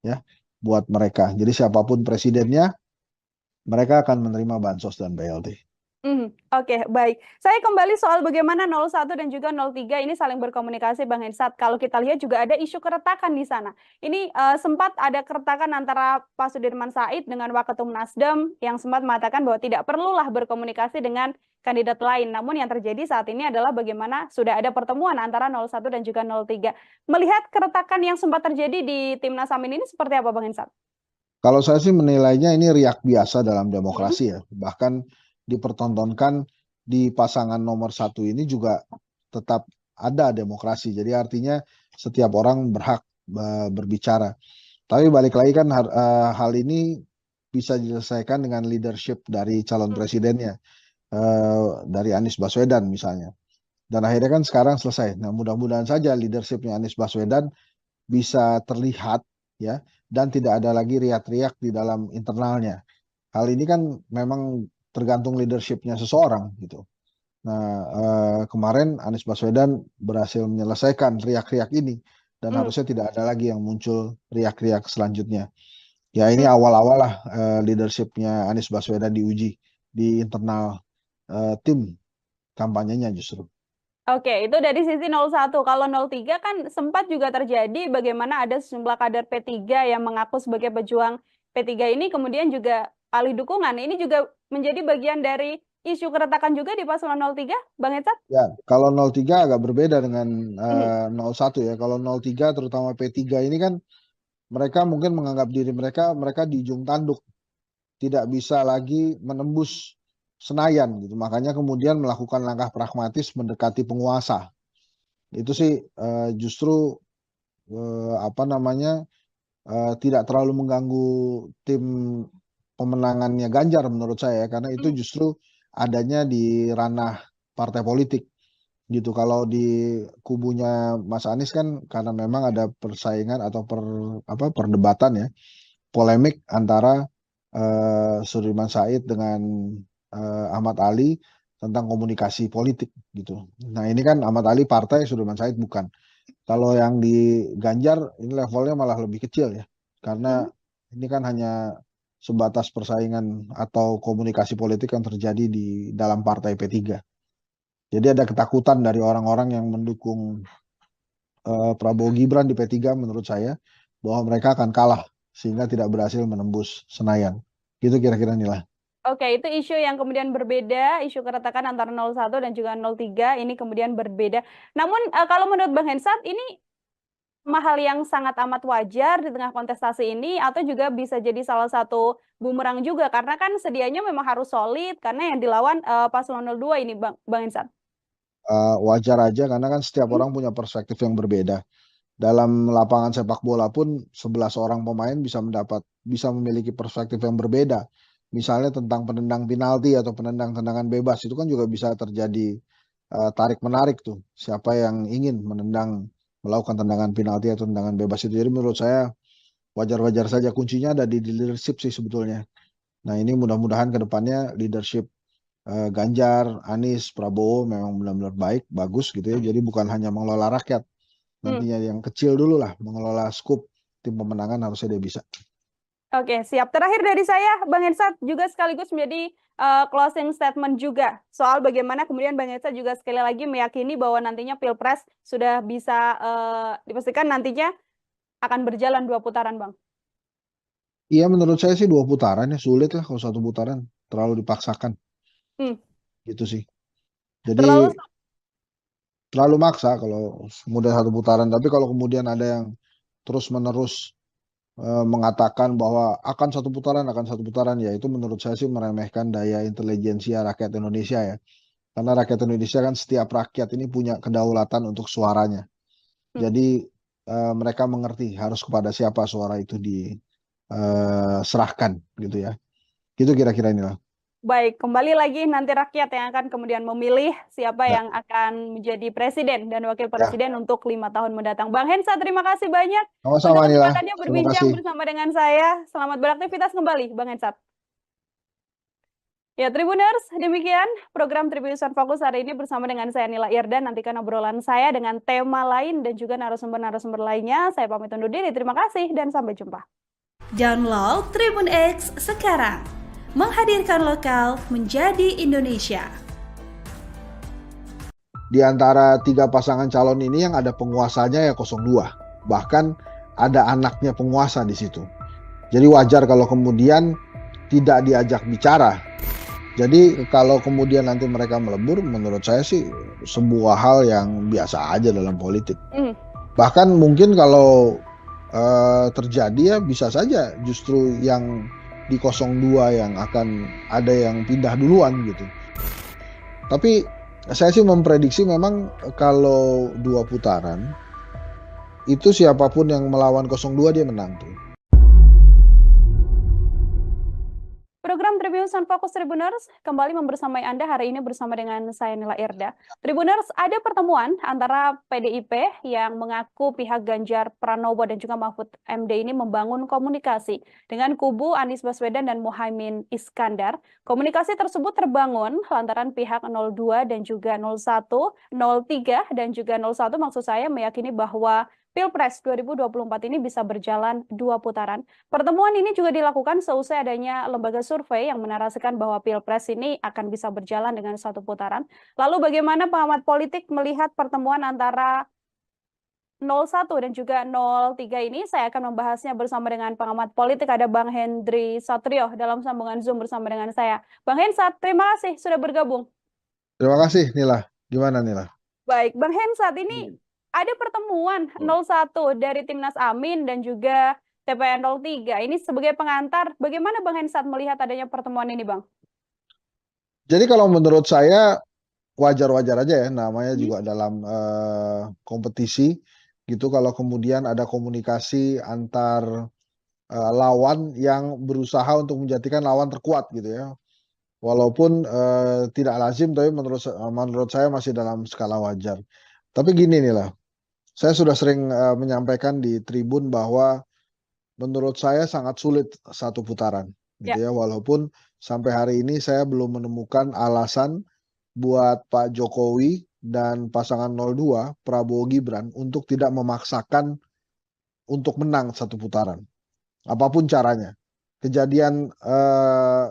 ya buat mereka. Jadi siapapun presidennya, mereka akan menerima bansos dan BLT. Oke, baik. Saya kembali soal bagaimana 01 dan juga 03 ini saling berkomunikasi, Bang Hensat. Kalau kita lihat juga ada isu keretakan di sana. Ini sempat ada keretakan antara Pak Sudirman Said dengan Waketum Nasdem yang sempat mengatakan bahwa tidak perlulah berkomunikasi dengan kandidat lain. Namun yang terjadi saat ini adalah bagaimana sudah ada pertemuan antara 01 dan juga 03. Melihat keretakan yang sempat terjadi di Timnas Amin ini seperti apa, Bang Hensat? Kalau saya sih menilainya ini riak biasa dalam demokrasi ya. Bahkan dipertontonkan di pasangan nomor 1 ini juga tetap ada demokrasi. Jadi artinya setiap orang berhak berbicara. Tapi balik lagi kan hal ini bisa diselesaikan dengan leadership dari calon presidennya, dari Anies Baswedan misalnya. Dan akhirnya kan sekarang selesai. Nah mudah-mudahan saja leadershipnya Anies Baswedan bisa terlihat ya, dan tidak ada lagi riak-riak di dalam internalnya. Hal ini kan memang tergantung leadershipnya seseorang gitu. Nah kemarin Anies Baswedan berhasil menyelesaikan riak-riak ini, dan harusnya tidak ada lagi yang muncul riak-riak selanjutnya. Ya ini awal-awal lah leadershipnya Anies Baswedan diuji di internal tim kampanyenya justru. Oke, itu dari sisi 01. Kalau 03 kan sempat juga terjadi bagaimana ada sejumlah kader P3 yang mengaku sebagai pejuang P3 ini kemudian juga alih dukungan. Ini juga menjadi bagian dari isu keretakan juga di paslon 03, Bang Etsat? Ya, kalau 03 agak berbeda dengan 01 ya. Kalau 03 terutama P3 ini kan mereka mungkin menganggap diri mereka di ujung tanduk, tidak bisa lagi menembus Senayan gitu. Makanya kemudian melakukan langkah pragmatis mendekati penguasa. Itu sih justru tidak terlalu mengganggu tim pemenangannya Ganjar menurut saya, karena itu justru adanya di ranah partai politik gitu. Kalau di kubunya Mas Anies kan karena memang ada persaingan atau perdebatan ya, polemik antara Sudirman Said dengan Ahmad Ali tentang komunikasi politik gitu. Nah ini kan Ahmad Ali partai, Sudirman Said bukan. Kalau yang di Ganjar ini levelnya malah lebih kecil ya, karena ini kan hanya sebatas persaingan atau komunikasi politik yang terjadi di dalam partai P3. Jadi ada ketakutan dari orang-orang yang mendukung Prabowo Gibran di P3 menurut saya, bahwa mereka akan kalah sehingga tidak berhasil menembus Senayan. Gitu kira-kira nilai. Oke, itu isu yang kemudian berbeda, isu keretakan antara 01 dan juga 03 ini kemudian berbeda. Namun kalau menurut Bang Hensat ini hal yang sangat amat wajar di tengah kontestasi ini, atau juga bisa jadi salah satu bumerang juga karena kan sedianya memang harus solid karena yang dilawan paslon 02 ini, Bang Hensat. Wajar aja karena kan setiap orang punya perspektif yang berbeda. Dalam lapangan sepak bola pun 11 orang pemain bisa memiliki perspektif yang berbeda. Misalnya tentang penendang penalti atau penendang tendangan bebas, itu kan juga bisa terjadi tarik-menarik tuh, siapa yang ingin melakukan tendangan penalti atau tendangan bebas itu. Jadi menurut saya wajar-wajar saja, kuncinya ada di leadership sih sebetulnya. Nah ini mudah-mudahan ke depannya leadership Ganjar, Anies, Prabowo memang benar-benar baik, bagus gitu ya. Jadi bukan hanya mengelola rakyat, nantinya yang kecil dulu lah, mengelola skup tim pemenangan harusnya dia bisa. Oke, siap. Terakhir dari saya, Bang Hensat juga sekaligus menjadi closing statement juga soal bagaimana kemudian Bang Hensat juga sekali lagi meyakini bahwa nantinya Pilpres sudah bisa dipastikan nantinya akan berjalan 2 putaran, Bang. Iya menurut saya sih 2 putaran ya, sulit lah kalau 1 putaran, terlalu dipaksakan. Gitu sih. Jadi terlalu maksa kalau kemudian 1 putaran. Tapi kalau kemudian ada yang terus-menerus mengatakan bahwa akan 1 putaran, ya itu menurut saya sih meremehkan daya intelijensia rakyat Indonesia ya. Karena rakyat Indonesia kan, setiap rakyat ini punya kedaulatan untuk suaranya. Jadi mereka mengerti harus kepada siapa suara itu diserahkan gitu ya. Gitu kira-kira inilah. Baik, kembali lagi nanti rakyat yang akan kemudian memilih siapa yang akan menjadi presiden dan wakil presiden untuk 5 tahun mendatang. Bang Hensat, terima kasih banyak Sama-sama, untuk Nila. kesempatannya berbincang bersama dengan saya. Selamat beraktivitas kembali, Bang Hensat. Ya, Tribuners, demikian program Tribunnews Fokus hari ini bersama dengan saya Nila Irda. Nantikan obrolan saya dengan tema lain dan juga narasumber-narasumber lainnya. Saya pamit undur diri. Terima kasih dan sampai jumpa. Download Tribun X sekarang. Menghadirkan lokal menjadi Indonesia. Di antara 3 pasangan calon ini yang ada penguasanya ya 02. Bahkan ada anaknya penguasa di situ. Jadi wajar kalau kemudian tidak diajak bicara. Jadi kalau kemudian nanti mereka melebur, menurut saya sih sebuah hal yang biasa aja dalam politik. Bahkan mungkin kalau terjadi ya bisa saja justru yang di 02 yang akan ada yang pindah duluan gitu. Tapi saya sih memprediksi memang kalau 2 putaran itu siapapun yang melawan 02 dia menang tuh. Program Tribunnews Fokus Tribuners kembali membersamai Anda hari ini bersama dengan saya Nila Irda. Tribuners, ada pertemuan antara PDIP yang mengaku pihak Ganjar Pranowo dan juga Mahfud MD ini membangun komunikasi dengan kubu Anies Baswedan dan Muhaimin Iskandar. Komunikasi tersebut terbangun lantaran pihak 02 dan juga 01, 03 dan juga 01 maksud saya meyakini bahwa Pilpres 2024 ini bisa berjalan 2 putaran. Pertemuan ini juga dilakukan seusai adanya lembaga survei yang menarasikan bahwa Pilpres ini akan bisa berjalan dengan 1 putaran. Lalu bagaimana pengamat politik melihat pertemuan antara 01 dan juga 03 ini? Saya akan membahasnya bersama dengan pengamat politik, ada Bang Hendry Satrio dalam sambungan Zoom bersama dengan saya. Bang Hensat, terima kasih sudah bergabung. Terima kasih Nila. Gimana Nila? Baik, Bang Hensat, ini ada pertemuan 01 dari Timnas Amin dan juga TPN 03. Ini sebagai pengantar, bagaimana Bang Hensat melihat adanya pertemuan ini, Bang? Jadi kalau menurut saya wajar-wajar aja ya, namanya juga dalam kompetisi gitu, kalau kemudian ada komunikasi antar lawan yang berusaha untuk menjadikan lawan terkuat gitu ya. Walaupun tidak lazim, tapi menurut saya masih dalam skala wajar. Tapi gini nih lah, saya sudah sering menyampaikan di Tribun bahwa menurut saya sangat sulit 1 putaran gitu ya. Walaupun sampai hari ini saya belum menemukan alasan buat Pak Jokowi dan pasangan 02 Prabowo Gibran untuk tidak memaksakan untuk menang 1 putaran. Apapun caranya. Kejadian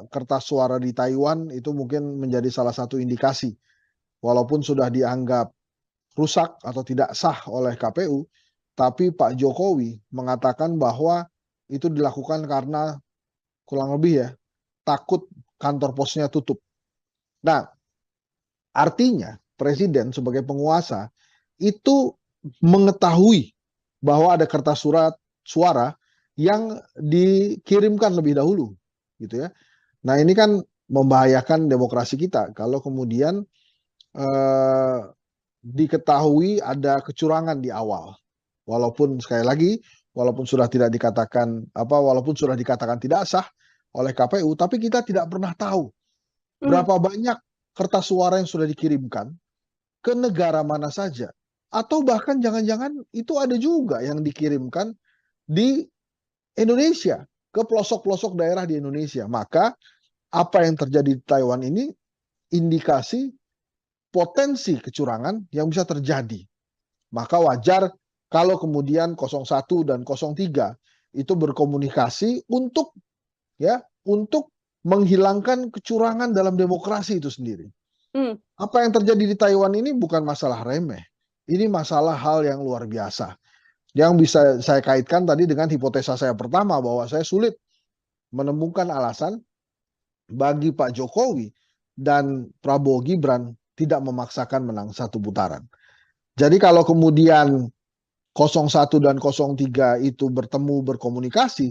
kertas suara di Taiwan itu mungkin menjadi salah satu indikasi. Walaupun sudah dianggap rusak atau tidak sah oleh KPU, tapi Pak Jokowi mengatakan bahwa itu dilakukan karena kurang lebih ya takut kantor posnya tutup. Nah, artinya presiden sebagai penguasa itu mengetahui bahwa ada kertas suara yang dikirimkan lebih dahulu gitu ya. Nah, ini kan membahayakan demokrasi kita kalau kemudian diketahui ada kecurangan di awal. Walaupun sekali lagi, walaupun sudah dikatakan tidak sah oleh KPU, tapi kita tidak pernah tahu berapa banyak kertas suara yang sudah dikirimkan ke negara mana saja. Atau bahkan jangan-jangan itu ada juga yang dikirimkan di Indonesia, ke pelosok-pelosok daerah di Indonesia. Maka apa yang terjadi di Taiwan ini indikasi potensi kecurangan yang bisa terjadi. Maka wajar kalau kemudian 01 dan 03 itu berkomunikasi untuk menghilangkan kecurangan dalam demokrasi itu sendiri. Apa yang terjadi di Taiwan ini bukan masalah remeh. Ini masalah hal yang luar biasa. Yang bisa saya kaitkan tadi dengan hipotesa saya pertama bahwa saya sulit menemukan alasan bagi Pak Jokowi dan Prabowo Gibran tidak memaksakan menang satu putaran. Jadi kalau kemudian 01 dan 03 itu bertemu berkomunikasi,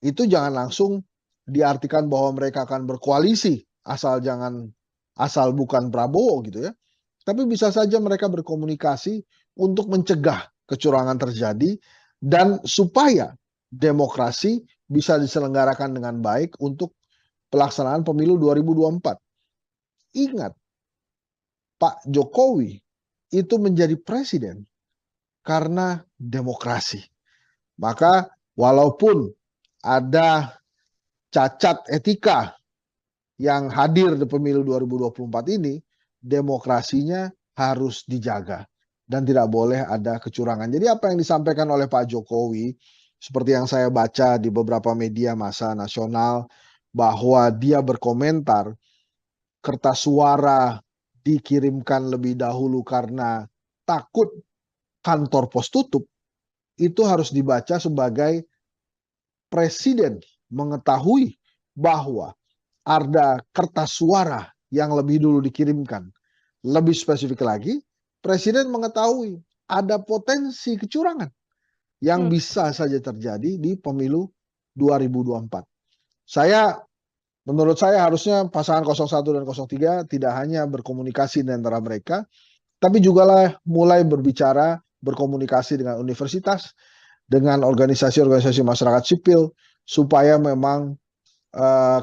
itu jangan langsung diartikan bahwa mereka akan berkoalisi asal bukan Prabowo gitu ya. Tapi bisa saja mereka berkomunikasi untuk mencegah kecurangan terjadi dan supaya demokrasi bisa diselenggarakan dengan baik untuk pelaksanaan pemilu 2024. Ingat, Pak Jokowi itu menjadi presiden karena demokrasi. Maka walaupun ada cacat etika yang hadir di pemilu 2024 ini, demokrasinya harus dijaga dan tidak boleh ada kecurangan. Jadi apa yang disampaikan oleh Pak Jokowi, seperti yang saya baca di beberapa media massa nasional, bahwa dia berkomentar kertas suara dikirimkan lebih dahulu karena takut kantor pos tutup, itu harus dibaca sebagai presiden mengetahui bahwa ada kertas suara yang lebih dulu dikirimkan. Lebih spesifik lagi, presiden mengetahui ada potensi kecurangan yang bisa saja terjadi di pemilu 2024. Menurut saya harusnya pasangan 01 dan 03 tidak hanya berkomunikasi di antara mereka, tapi juga mulai berkomunikasi dengan universitas, dengan organisasi-organisasi masyarakat sipil, supaya memang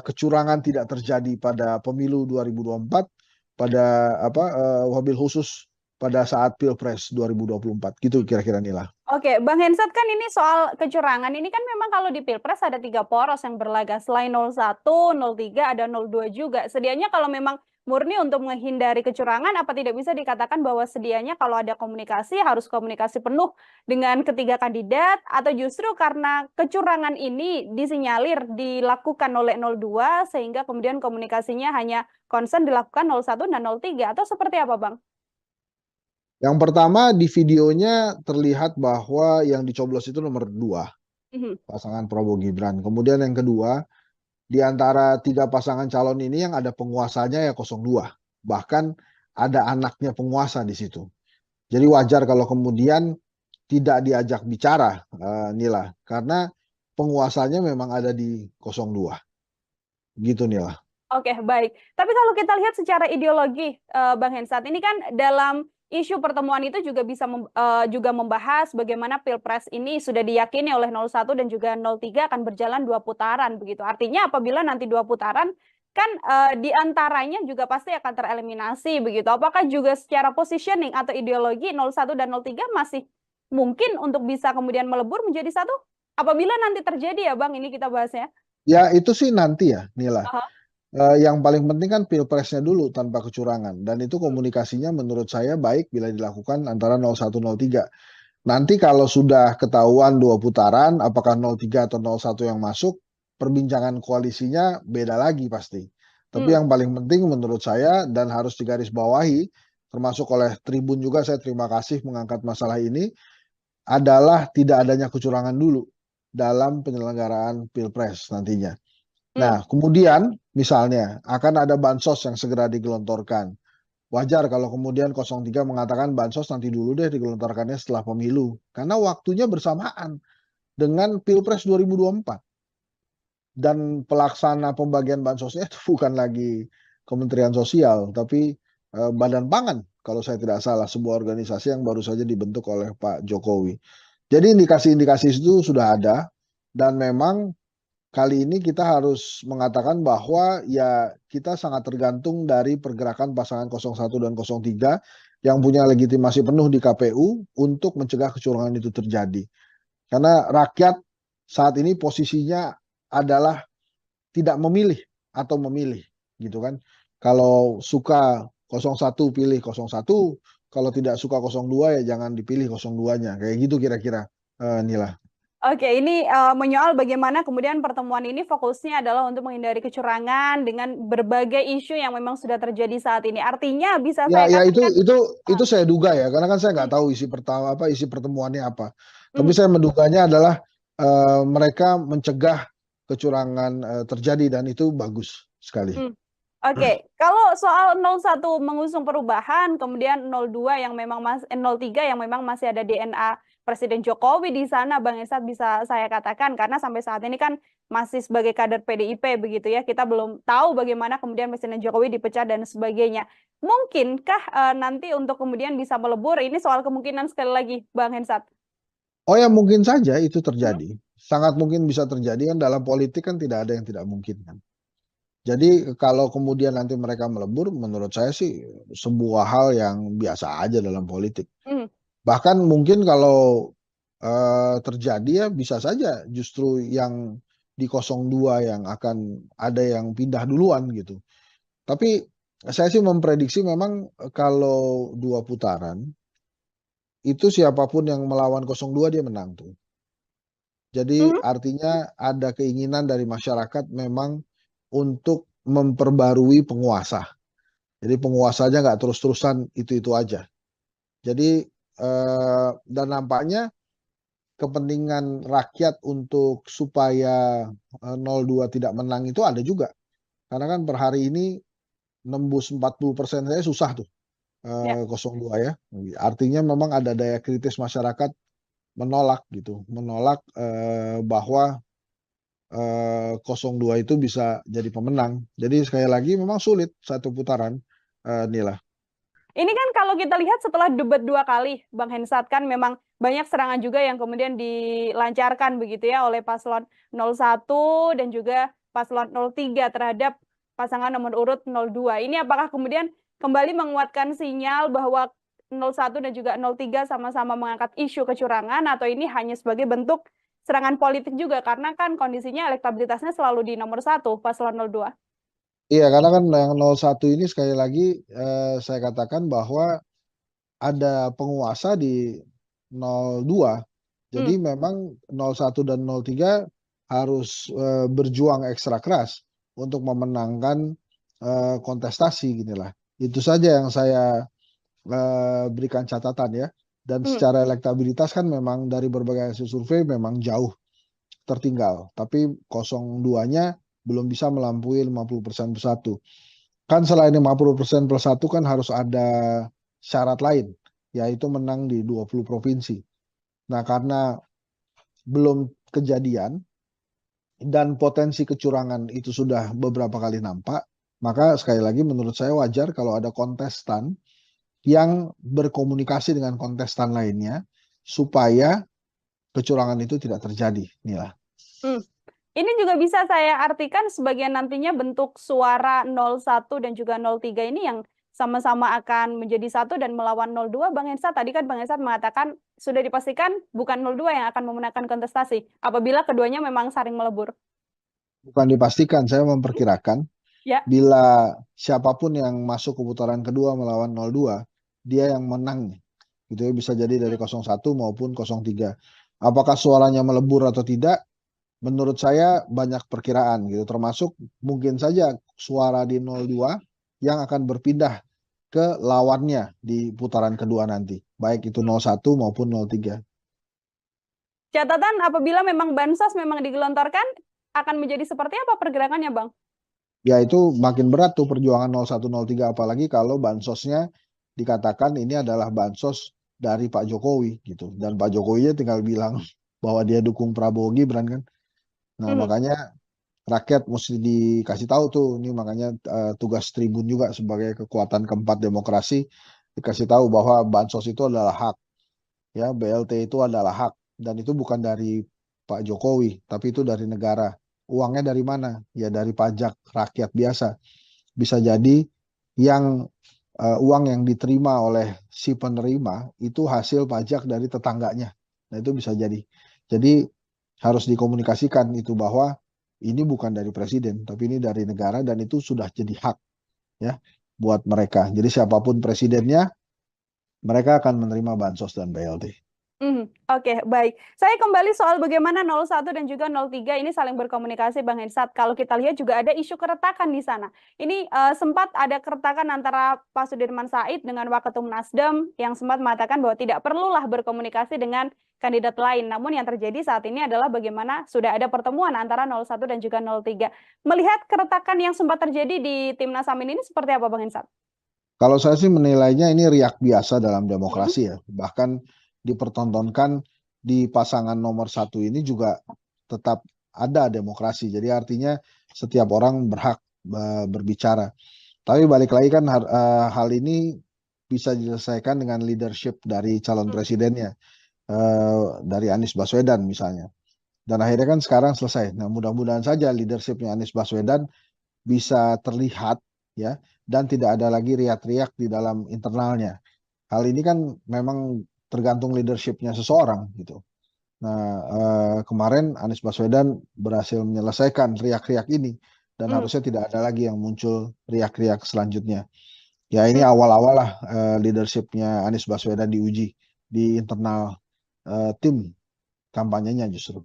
kecurangan tidak terjadi pada pemilu 2024, wabil khusus pada saat Pilpres 2024. Gitu kira-kira Nila. Oke, Bang Hensat, kan ini soal kecurangan ini kan memang kalau di Pilpres ada 3 poros yang berlaga. Selain 01, 03, ada 02 juga. Sedianya kalau memang murni untuk menghindari kecurangan, apa tidak bisa dikatakan bahwa sedianya kalau ada komunikasi harus komunikasi penuh dengan ketiga kandidat, atau justru karena kecurangan ini disinyalir dilakukan oleh 02 sehingga kemudian komunikasinya hanya concern dilakukan 01 dan 03, atau seperti apa, Bang? Yang pertama, di videonya terlihat bahwa yang dicoblos itu nomor 2, pasangan Prabowo Gibran. Kemudian yang kedua, di antara 3 pasangan calon ini yang ada penguasanya ya 02. Bahkan ada anaknya penguasa di situ. Jadi wajar kalau kemudian tidak diajak bicara, Nila. Karena penguasanya memang ada di 02. Gitu, Nila. Oke, baik. Tapi kalau kita lihat secara ideologi, Bang Hensat, ini kan dalam isu pertemuan itu juga bisa juga membahas bagaimana Pilpres ini sudah diyakini oleh 01 dan juga 03 akan berjalan 2 putaran begitu. Artinya apabila nanti 2 putaran kan di antaranya juga pasti akan tereliminasi begitu. Apakah juga secara positioning atau ideologi 01 dan 03 masih mungkin untuk bisa kemudian melebur menjadi satu? Apabila nanti terjadi ya Bang, ini kita bahasnya. Ya itu sih nanti ya Nila. Yang paling penting kan Pilpresnya dulu tanpa kecurangan, dan itu komunikasinya menurut saya baik bila dilakukan antara 01-03. Nanti kalau sudah ketahuan 2 putaran, apakah 03 atau 01 yang masuk, perbincangan koalisinya beda lagi pasti. Tapi yang paling penting menurut saya dan harus digarisbawahi, termasuk oleh Tribun juga, saya terima kasih mengangkat masalah ini, adalah tidak adanya kecurangan dulu dalam penyelenggaraan Pilpres nantinya. Nah, kemudian misalnya akan ada bansos yang segera digelontorkan. Wajar kalau kemudian 03 mengatakan bansos nanti dulu deh digelontorkannya setelah pemilu. Karena waktunya bersamaan dengan Pilpres 2024. Dan pelaksana pembagian bansosnya itu bukan lagi Kementerian Sosial, tapi Badan Pangan kalau saya tidak salah, sebuah organisasi yang baru saja dibentuk oleh Pak Jokowi. Jadi indikasi-indikasi itu sudah ada, dan memang kali ini kita harus mengatakan bahwa ya kita sangat tergantung dari pergerakan pasangan 01 dan 03 yang punya legitimasi penuh di KPU untuk mencegah kecurangan itu terjadi. Karena rakyat saat ini posisinya adalah tidak memilih atau memilih, gitu kan. Kalau suka 01 pilih 01, kalau tidak suka 02 ya jangan dipilih 02-nya. Kayak gitu kira-kira, Nila. Oke, ini menyoal bagaimana kemudian pertemuan ini fokusnya adalah untuk menghindari kecurangan dengan berbagai isu yang memang sudah terjadi saat ini. Artinya bisa saya Ya katakan, itu saya duga ya, karena kan saya nggak tahu isi pertemuannya apa. Tapi saya menduganya adalah mereka mencegah kecurangan terjadi dan itu bagus sekali. Oke, kalau soal 01 mengusung perubahan, kemudian 02 yang memang 03 yang memang masih ada DNA Presiden Jokowi di sana, Bang Esat bisa saya katakan karena sampai saat ini kan masih sebagai kader PDIP begitu ya. Kita belum tahu bagaimana kemudian Presiden Jokowi dipecat dan sebagainya. Mungkinkah nanti untuk kemudian bisa melebur? Ini soal kemungkinan sekali lagi, Bang Hensat. Oh ya mungkin saja itu terjadi. Sangat mungkin bisa terjadi kan, dalam politik kan tidak ada yang tidak mungkin kan. Jadi kalau kemudian nanti mereka melebur, menurut saya sih sebuah hal yang biasa aja dalam politik. Bahkan mungkin kalau terjadi ya bisa saja justru yang di 02 yang akan ada yang pindah duluan gitu. Tapi saya sih memprediksi memang kalau 2 putaran, itu siapapun yang melawan 02 dia menang tuh. Jadi artinya ada keinginan dari masyarakat memang untuk memperbarui penguasa. Jadi penguasanya nggak terus-terusan itu-itu aja. Jadi dan nampaknya kepentingan rakyat untuk supaya 02 tidak menang itu ada juga. Karena kan per hari ini nembus 40% saya susah tuh 02 ya. Artinya memang ada daya kritis masyarakat menolak gitu, menolak bahwa 02 itu bisa jadi pemenang. Jadi sekali lagi memang sulit satu putaran, Nila. Ini kan kalau kita lihat setelah debat 2 kali, Bang Hensat, kan memang banyak serangan juga yang kemudian dilancarkan begitu ya oleh paslon 01 dan juga paslon 03 terhadap pasangan nomor urut 02. Ini apakah kemudian kembali menguatkan sinyal bahwa 01 dan juga 03 sama-sama mengangkat isu kecurangan, atau ini hanya sebagai bentuk serangan politik juga karena kan kondisinya elektabilitasnya selalu di nomor 1 paslon 02. Iya, karena kan yang 01 ini sekali lagi saya katakan bahwa ada penguasa di 02. Jadi memang 01 dan 03 harus berjuang ekstra keras untuk memenangkan kontestasi ginilah. Itu saja yang saya berikan catatan ya. Dan secara elektabilitas kan memang dari berbagai hasil survei memang jauh tertinggal. Tapi 02-nya belum bisa melampaui 50% plus 1. Kan selain 50% plus 1 kan harus ada syarat lain, yaitu menang di 20 provinsi. Nah, karena belum kejadian dan potensi kecurangan itu sudah beberapa kali nampak, maka sekali lagi menurut saya wajar kalau ada kontestan yang berkomunikasi dengan kontestan lainnya supaya kecurangan itu tidak terjadi, Nila. Ini juga bisa saya artikan sebagai nantinya bentuk suara 01 dan juga 03 ini yang sama-sama akan menjadi satu dan melawan 02, Bang Hensat. Tadi kan Bang Hensat mengatakan sudah dipastikan bukan 02 yang akan memenangkan kontestasi apabila keduanya memang saling melebur. Bukan dipastikan, saya memperkirakan bila siapapun yang masuk ke putaran kedua melawan 02, dia yang menang. Gitu ya, bisa jadi dari 01 maupun 03. Apakah suaranya melebur atau tidak? Menurut saya banyak perkiraan gitu, termasuk mungkin saja suara di 02 yang akan berpindah ke lawannya di putaran kedua nanti, baik itu 01 maupun 03. Catatan apabila memang bansos memang digelontorkan, akan menjadi seperti apa pergerakannya, Bang? Ya itu makin berat tuh perjuangan 01, 03, apalagi kalau bansosnya dikatakan ini adalah bansos dari Pak Jokowi gitu, dan Pak Jokowinya tinggal bilang bahwa dia dukung Prabowo Gibran kan. Nah, makanya rakyat mesti dikasih tahu tuh, ini makanya tugas Tribun juga sebagai kekuatan keempat demokrasi, dikasih tahu bahwa bansos itu adalah hak. Ya, BLT itu adalah hak dan itu bukan dari Pak Jokowi, tapi itu dari negara. Uangnya dari mana? Ya dari pajak rakyat biasa. Bisa jadi yang uang yang diterima oleh si penerima itu hasil pajak dari tetangganya. Nah, itu bisa jadi. Jadi harus dikomunikasikan itu bahwa ini bukan dari presiden, tapi ini dari negara dan itu sudah jadi hak ya buat mereka. Jadi siapapun presidennya, mereka akan menerima bansos dan BLT. Oke, baik. Saya kembali soal bagaimana 01 dan juga 03 ini saling berkomunikasi, Bang Hensat. Kalau kita lihat juga ada isu keretakan di sana. Ini sempat ada keretakan antara Pak Sudirman Said dengan Waketum Nasdem yang sempat mengatakan bahwa tidak perlulah berkomunikasi dengan kandidat lain. Namun yang terjadi saat ini adalah bagaimana sudah ada pertemuan antara 01 dan juga 03. Melihat keretakan yang sempat terjadi di Timnas Amin ini seperti apa, Bang Hensat? Kalau saya sih menilainya ini riak biasa dalam demokrasi ya. Bahkan dipertontonkan di pasangan nomor 1 ini juga tetap ada demokrasi. Jadi artinya setiap orang berhak berbicara. Tapi balik lagi kan hal ini bisa diselesaikan dengan leadership dari calon presidennya, dari Anies Baswedan misalnya. Dan akhirnya kan sekarang selesai. Nah, mudah-mudahan saja leadershipnya Anies Baswedan bisa terlihat ya, dan tidak ada lagi riak-riak di dalam internalnya. Hal ini kan memang tergantung leadershipnya seseorang gitu. Nah, kemarin Anies Baswedan berhasil menyelesaikan riak-riak ini dan harusnya tidak ada lagi yang muncul riak-riak selanjutnya. Ya ini awal-awal lah leadershipnya Anies Baswedan diuji di internal tim kampanyenya justru.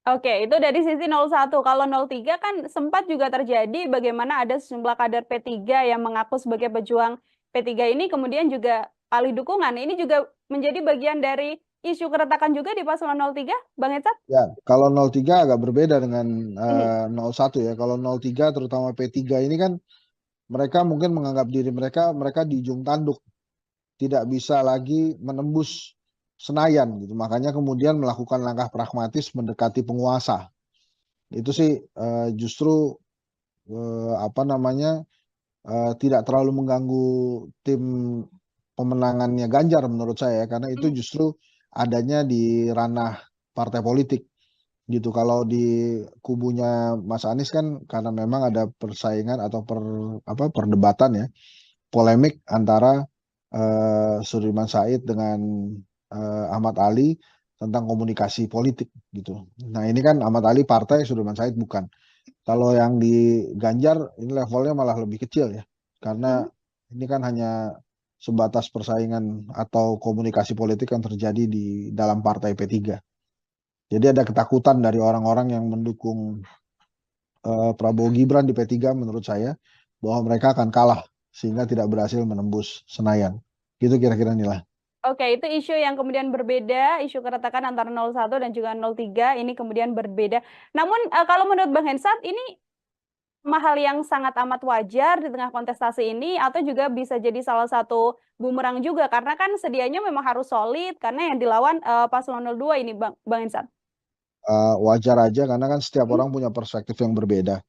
Oke, itu dari sisi 01. Kalau 03 kan sempat juga terjadi bagaimana ada sejumlah kader P3 yang mengaku sebagai pejuang P3 ini kemudian juga alih dukungan. Ini juga menjadi bagian dari isu keretakan juga di paslon 03, Bang Hensat? Ya, kalau 03 agak berbeda dengan 01 ya. Kalau 03 terutama P3 ini kan mereka mungkin menganggap diri mereka di ujung tanduk, tidak bisa lagi menembus Senayan gitu. Makanya kemudian melakukan langkah pragmatis mendekati penguasa. Itu sih justru tidak terlalu mengganggu tim pemenangannya Ganjar menurut saya, karena itu justru adanya di ranah partai politik gitu. Kalau di kubunya Mas Anies kan karena memang ada persaingan atau perdebatan ya, polemik antara Sudirman Said dengan Ahmad Ali tentang komunikasi politik gitu. Nah ini kan Ahmad Ali partai, Sudirman Said bukan. Kalau yang di Ganjar ini levelnya malah lebih kecil ya, karena ini kan hanya sebatas persaingan atau komunikasi politik yang terjadi di dalam partai P3. Jadi ada ketakutan dari orang-orang yang mendukung Prabowo Gibran di P3 menurut saya bahwa mereka akan kalah sehingga tidak berhasil menembus Senayan. Gitu kira-kira nilai. Oke, itu isu yang kemudian berbeda, isu keretakan antara 01 dan juga 03 ini kemudian berbeda. Namun kalau menurut Bang Hensat ini hal yang sangat amat wajar di tengah kontestasi ini atau juga bisa jadi salah satu bumerang juga karena kan sedianya memang harus solid karena yang dilawan paslon 02 ini Bang Hensat. Wajar aja karena kan setiap orang punya perspektif yang berbeda.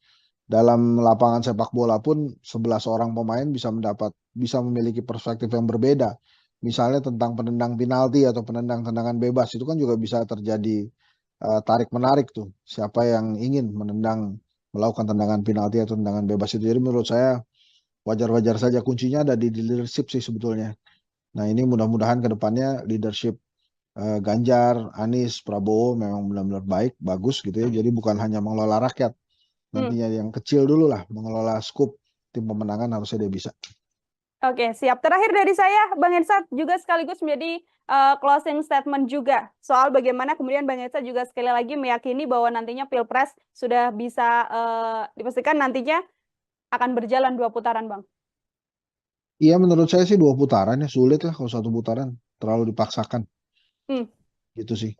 Dalam lapangan sepak bola pun 11 orang pemain bisa memiliki perspektif yang berbeda. Misalnya tentang penendang penalti atau penendang tendangan bebas itu kan juga bisa terjadi tarik menarik tuh. Siapa yang ingin melakukan tendangan penalti atau tendangan bebas itu. Jadi menurut saya wajar-wajar saja, kuncinya ada di leadership sih sebetulnya. Nah ini mudah-mudahan ke depannya leadership Ganjar, Anies, Prabowo memang benar-benar baik, bagus gitu ya. Jadi bukan hanya mengelola rakyat. Nantinya yang kecil dulu lah, mengelola skup tim pemenangan harusnya dia bisa. Oke, siap. Terakhir dari saya, Bang Hensat juga sekaligus menjadi closing statement juga soal bagaimana kemudian Bang Hensat juga sekali lagi meyakini bahwa nantinya Pilpres sudah bisa dipastikan nantinya akan berjalan 2 putaran, Bang. Iya, menurut saya sih 2 putaran ya, sulit lah kalau 1 putaran, terlalu dipaksakan. Gitu sih.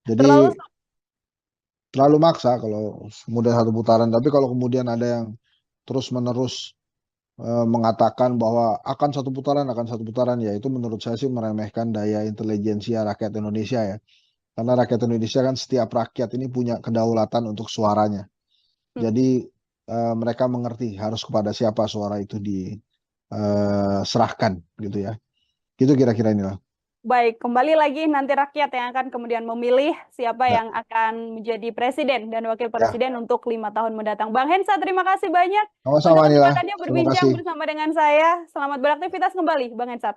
Jadi terlalu maksa kalau kemudian 1 putaran, tapi kalau kemudian ada yang terus-menerus mengatakan bahwa akan 1 putaran, ya itu menurut saya sih meremehkan daya intelijensia rakyat Indonesia ya. Karena rakyat Indonesia kan setiap rakyat ini punya kedaulatan untuk suaranya. Jadi mereka mengerti harus kepada siapa suara itu diserahkan gitu ya. Gitu kira-kira inilah. Baik, kembali lagi nanti rakyat yang akan kemudian memilih siapa Ya, yang akan menjadi presiden dan wakil ya. presiden untuk 5 tahun mendatang. Bang Hensa, terima kasih banyak untuk Sama-sama Nila. kesempatannya Terima berbincang kasih. bersama dengan saya. Selamat beraktivitas kembali, Bang Hensa.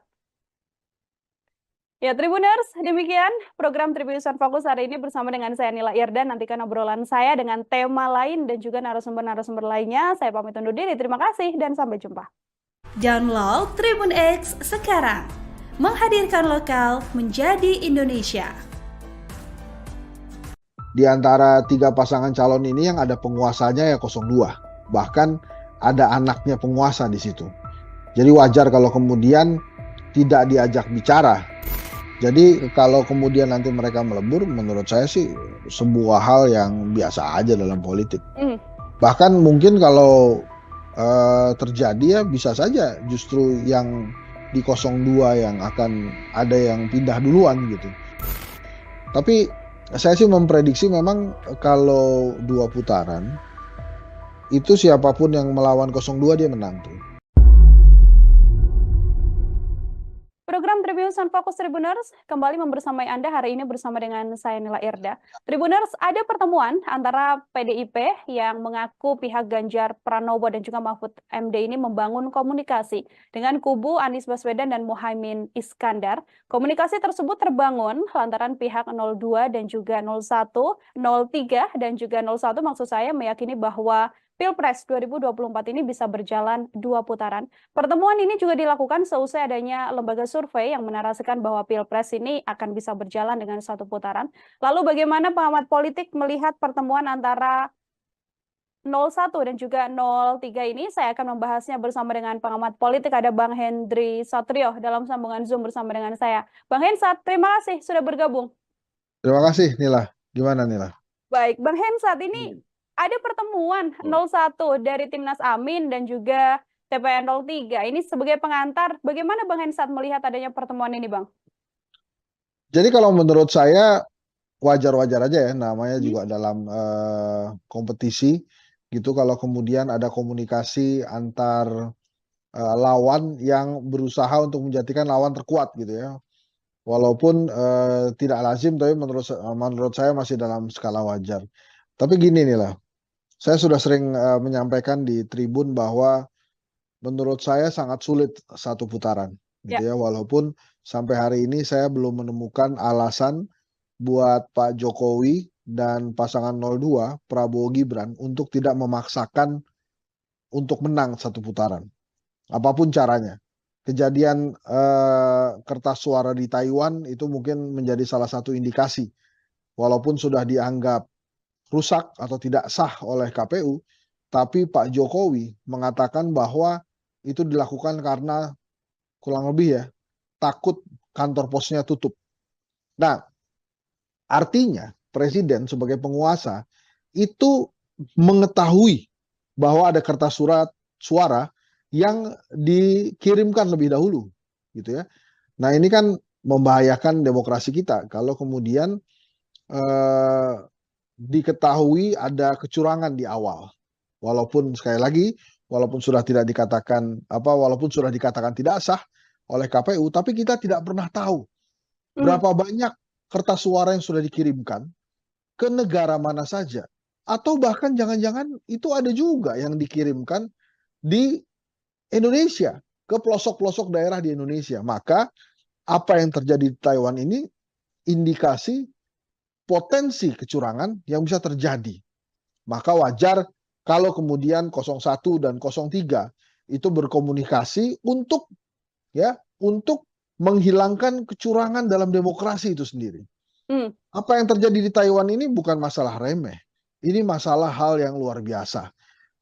Ya, Tribuners, demikian program Tribusan Fokus hari ini bersama dengan saya Nila Irda. Nantikan obrolan saya dengan tema lain dan juga narasumber-narasumber lainnya. Saya pamit undur diri. Terima kasih dan sampai jumpa. Download Tribun X sekarang. Menghadirkan lokal menjadi Indonesia. Di antara 3 pasangan calon ini yang ada penguasanya ya 02. Bahkan ada anaknya penguasa di situ. Jadi wajar kalau kemudian tidak diajak bicara. Jadi kalau kemudian nanti mereka melebur, menurut saya sih sebuah hal yang biasa aja dalam politik. Bahkan mungkin kalau terjadi ya bisa saja justru yang di 02 yang akan ada yang pindah duluan gitu. Tapi saya sih memprediksi memang kalau 2 putaran itu siapapun yang melawan 02 dia menang tuh. Program Tribusan Fokus Tribuners kembali membersamai Anda hari ini bersama dengan saya Nila Irda. Tribuners, ada pertemuan antara PDIP yang mengaku pihak Ganjar Pranowo dan juga Mahfud MD ini membangun komunikasi dengan kubu Anies Baswedan dan Muhaimin Iskandar. Komunikasi tersebut terbangun lantaran pihak 02 dan juga 01, 03 dan juga 01 maksud saya meyakini bahwa Pilpres 2024 ini bisa berjalan 2 putaran. Pertemuan ini juga dilakukan seusai adanya lembaga survei yang menarasikan bahwa Pilpres ini akan bisa berjalan dengan 1 putaran. Lalu bagaimana pengamat politik melihat pertemuan antara 01 dan juga 03 ini? Saya akan membahasnya bersama dengan pengamat politik, ada Bang Hendri Satrio dalam sambungan Zoom bersama dengan saya. Bang Hensat, terima kasih sudah bergabung. Terima kasih Nila. Gimana Nila? Baik, Bang Hensat, ini ada pertemuan 01 dari Timnas Amin dan juga TPN 03. Ini sebagai pengantar, bagaimana Bang Hensat melihat adanya pertemuan ini, Bang? Jadi kalau menurut saya wajar-wajar aja ya, namanya juga dalam kompetisi gitu kalau kemudian ada komunikasi antar lawan yang berusaha untuk menjadikan lawan terkuat gitu ya. Walaupun tidak lazim, tapi menurut saya masih dalam skala wajar. Tapi gini nih lah, saya sudah sering menyampaikan di Tribun bahwa menurut saya sangat sulit 1 putaran, gitu ya. Walaupun sampai hari ini saya belum menemukan alasan buat Pak Jokowi dan pasangan 02, Prabowo Gibran, untuk tidak memaksakan untuk menang 1 putaran. Apapun caranya. Kejadian kertas suara di Taiwan itu mungkin menjadi salah satu indikasi. Walaupun sudah dianggap rusak atau tidak sah oleh KPU, tapi Pak Jokowi mengatakan bahwa itu dilakukan karena kurang lebih ya, takut kantor posnya tutup. Nah, artinya presiden sebagai penguasa itu mengetahui bahwa ada kertas suara yang dikirimkan lebih dahulu, gitu ya. Nah, ini kan membahayakan demokrasi kita kalau kemudian diketahui ada kecurangan di awal. Walaupun sekali lagi, walaupun sudah dikatakan tidak sah oleh KPU, tapi kita tidak pernah tahu berapa banyak kertas suara yang sudah dikirimkan ke negara mana saja. Atau bahkan jangan-jangan itu ada juga yang dikirimkan di Indonesia, ke pelosok-pelosok daerah di Indonesia. Maka apa yang terjadi di Taiwan ini indikasi potensi kecurangan yang bisa terjadi. Maka wajar kalau kemudian 01 dan 03 itu berkomunikasi untuk menghilangkan kecurangan dalam demokrasi itu sendiri. Apa yang terjadi di Taiwan ini bukan masalah remeh. Ini masalah hal yang luar biasa.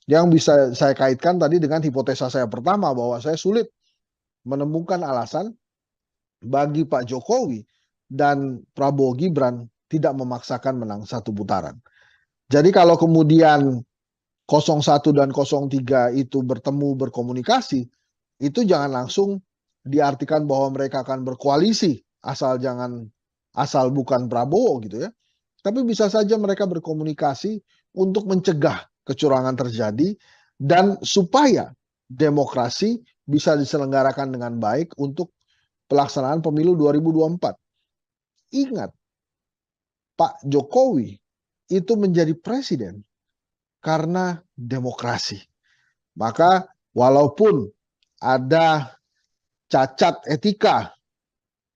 Yang bisa saya kaitkan tadi dengan hipotesa saya pertama bahwa saya sulit menemukan alasan bagi Pak Jokowi dan Prabowo Gibran tidak memaksakan menang 1 putaran. Jadi kalau kemudian 01 dan 03 itu bertemu berkomunikasi, itu jangan langsung diartikan bahwa mereka akan berkoalisi asal bukan Prabowo gitu ya. Tapi bisa saja mereka berkomunikasi untuk mencegah kecurangan terjadi dan supaya demokrasi bisa diselenggarakan dengan baik untuk pelaksanaan pemilu 2024. Ingat, Pak Jokowi itu menjadi presiden karena demokrasi. Maka walaupun ada cacat etika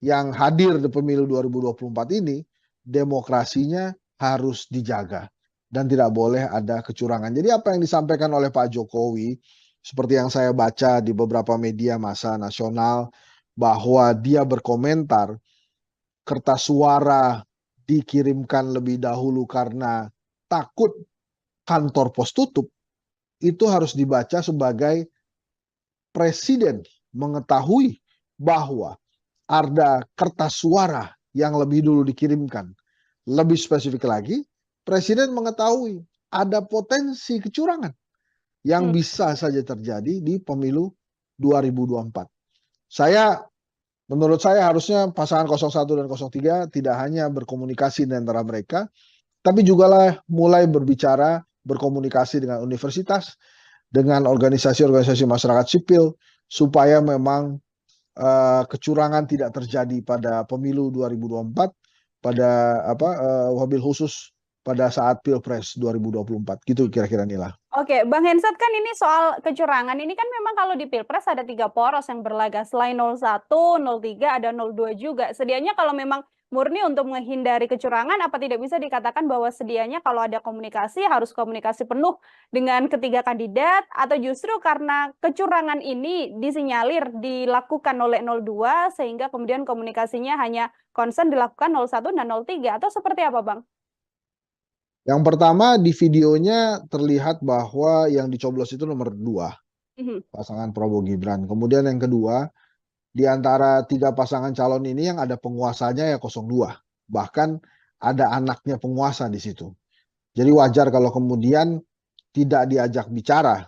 yang hadir di pemilu 2024 ini, demokrasinya harus dijaga dan tidak boleh ada kecurangan. Jadi apa yang disampaikan oleh Pak Jokowi, seperti yang saya baca di beberapa media massa nasional, bahwa dia berkomentar kertas suara dikirimkan lebih dahulu karena takut kantor pos tutup, itu harus dibaca sebagai presiden mengetahui bahwa ada kertas suara yang lebih dulu dikirimkan. Lebih spesifik lagi, presiden mengetahui ada potensi kecurangan yang bisa saja terjadi di pemilu 2024. Menurut saya harusnya pasangan 01 dan 03 tidak hanya berkomunikasi di antara mereka, tapi juga mulai berbicara, berkomunikasi dengan universitas, dengan organisasi-organisasi masyarakat sipil, supaya memang kecurangan tidak terjadi pada pemilu 2024, pada wabil khusus pada saat Pilpres 2024. Gitu kira-kira Nila. Oke, Bang Hensat, kan ini soal kecurangan ini kan memang kalau di Pilpres ada 3 poros yang berlaga. Selain 01, 03, ada 02 juga. Sedianya kalau memang murni untuk menghindari kecurangan, apa tidak bisa dikatakan bahwa sedianya kalau ada komunikasi harus komunikasi penuh dengan ketiga kandidat, atau justru karena kecurangan ini disinyalir dilakukan oleh 02 sehingga kemudian komunikasinya hanya konsen dilakukan 01 dan 03, atau seperti apa, Bang? Yang pertama, di videonya terlihat bahwa yang dicoblos itu nomor 2, pasangan Prabowo Gibran. Kemudian yang kedua, di antara 3 pasangan calon ini yang ada penguasanya ya 02. Bahkan ada anaknya penguasa di situ. Jadi wajar kalau kemudian tidak diajak bicara,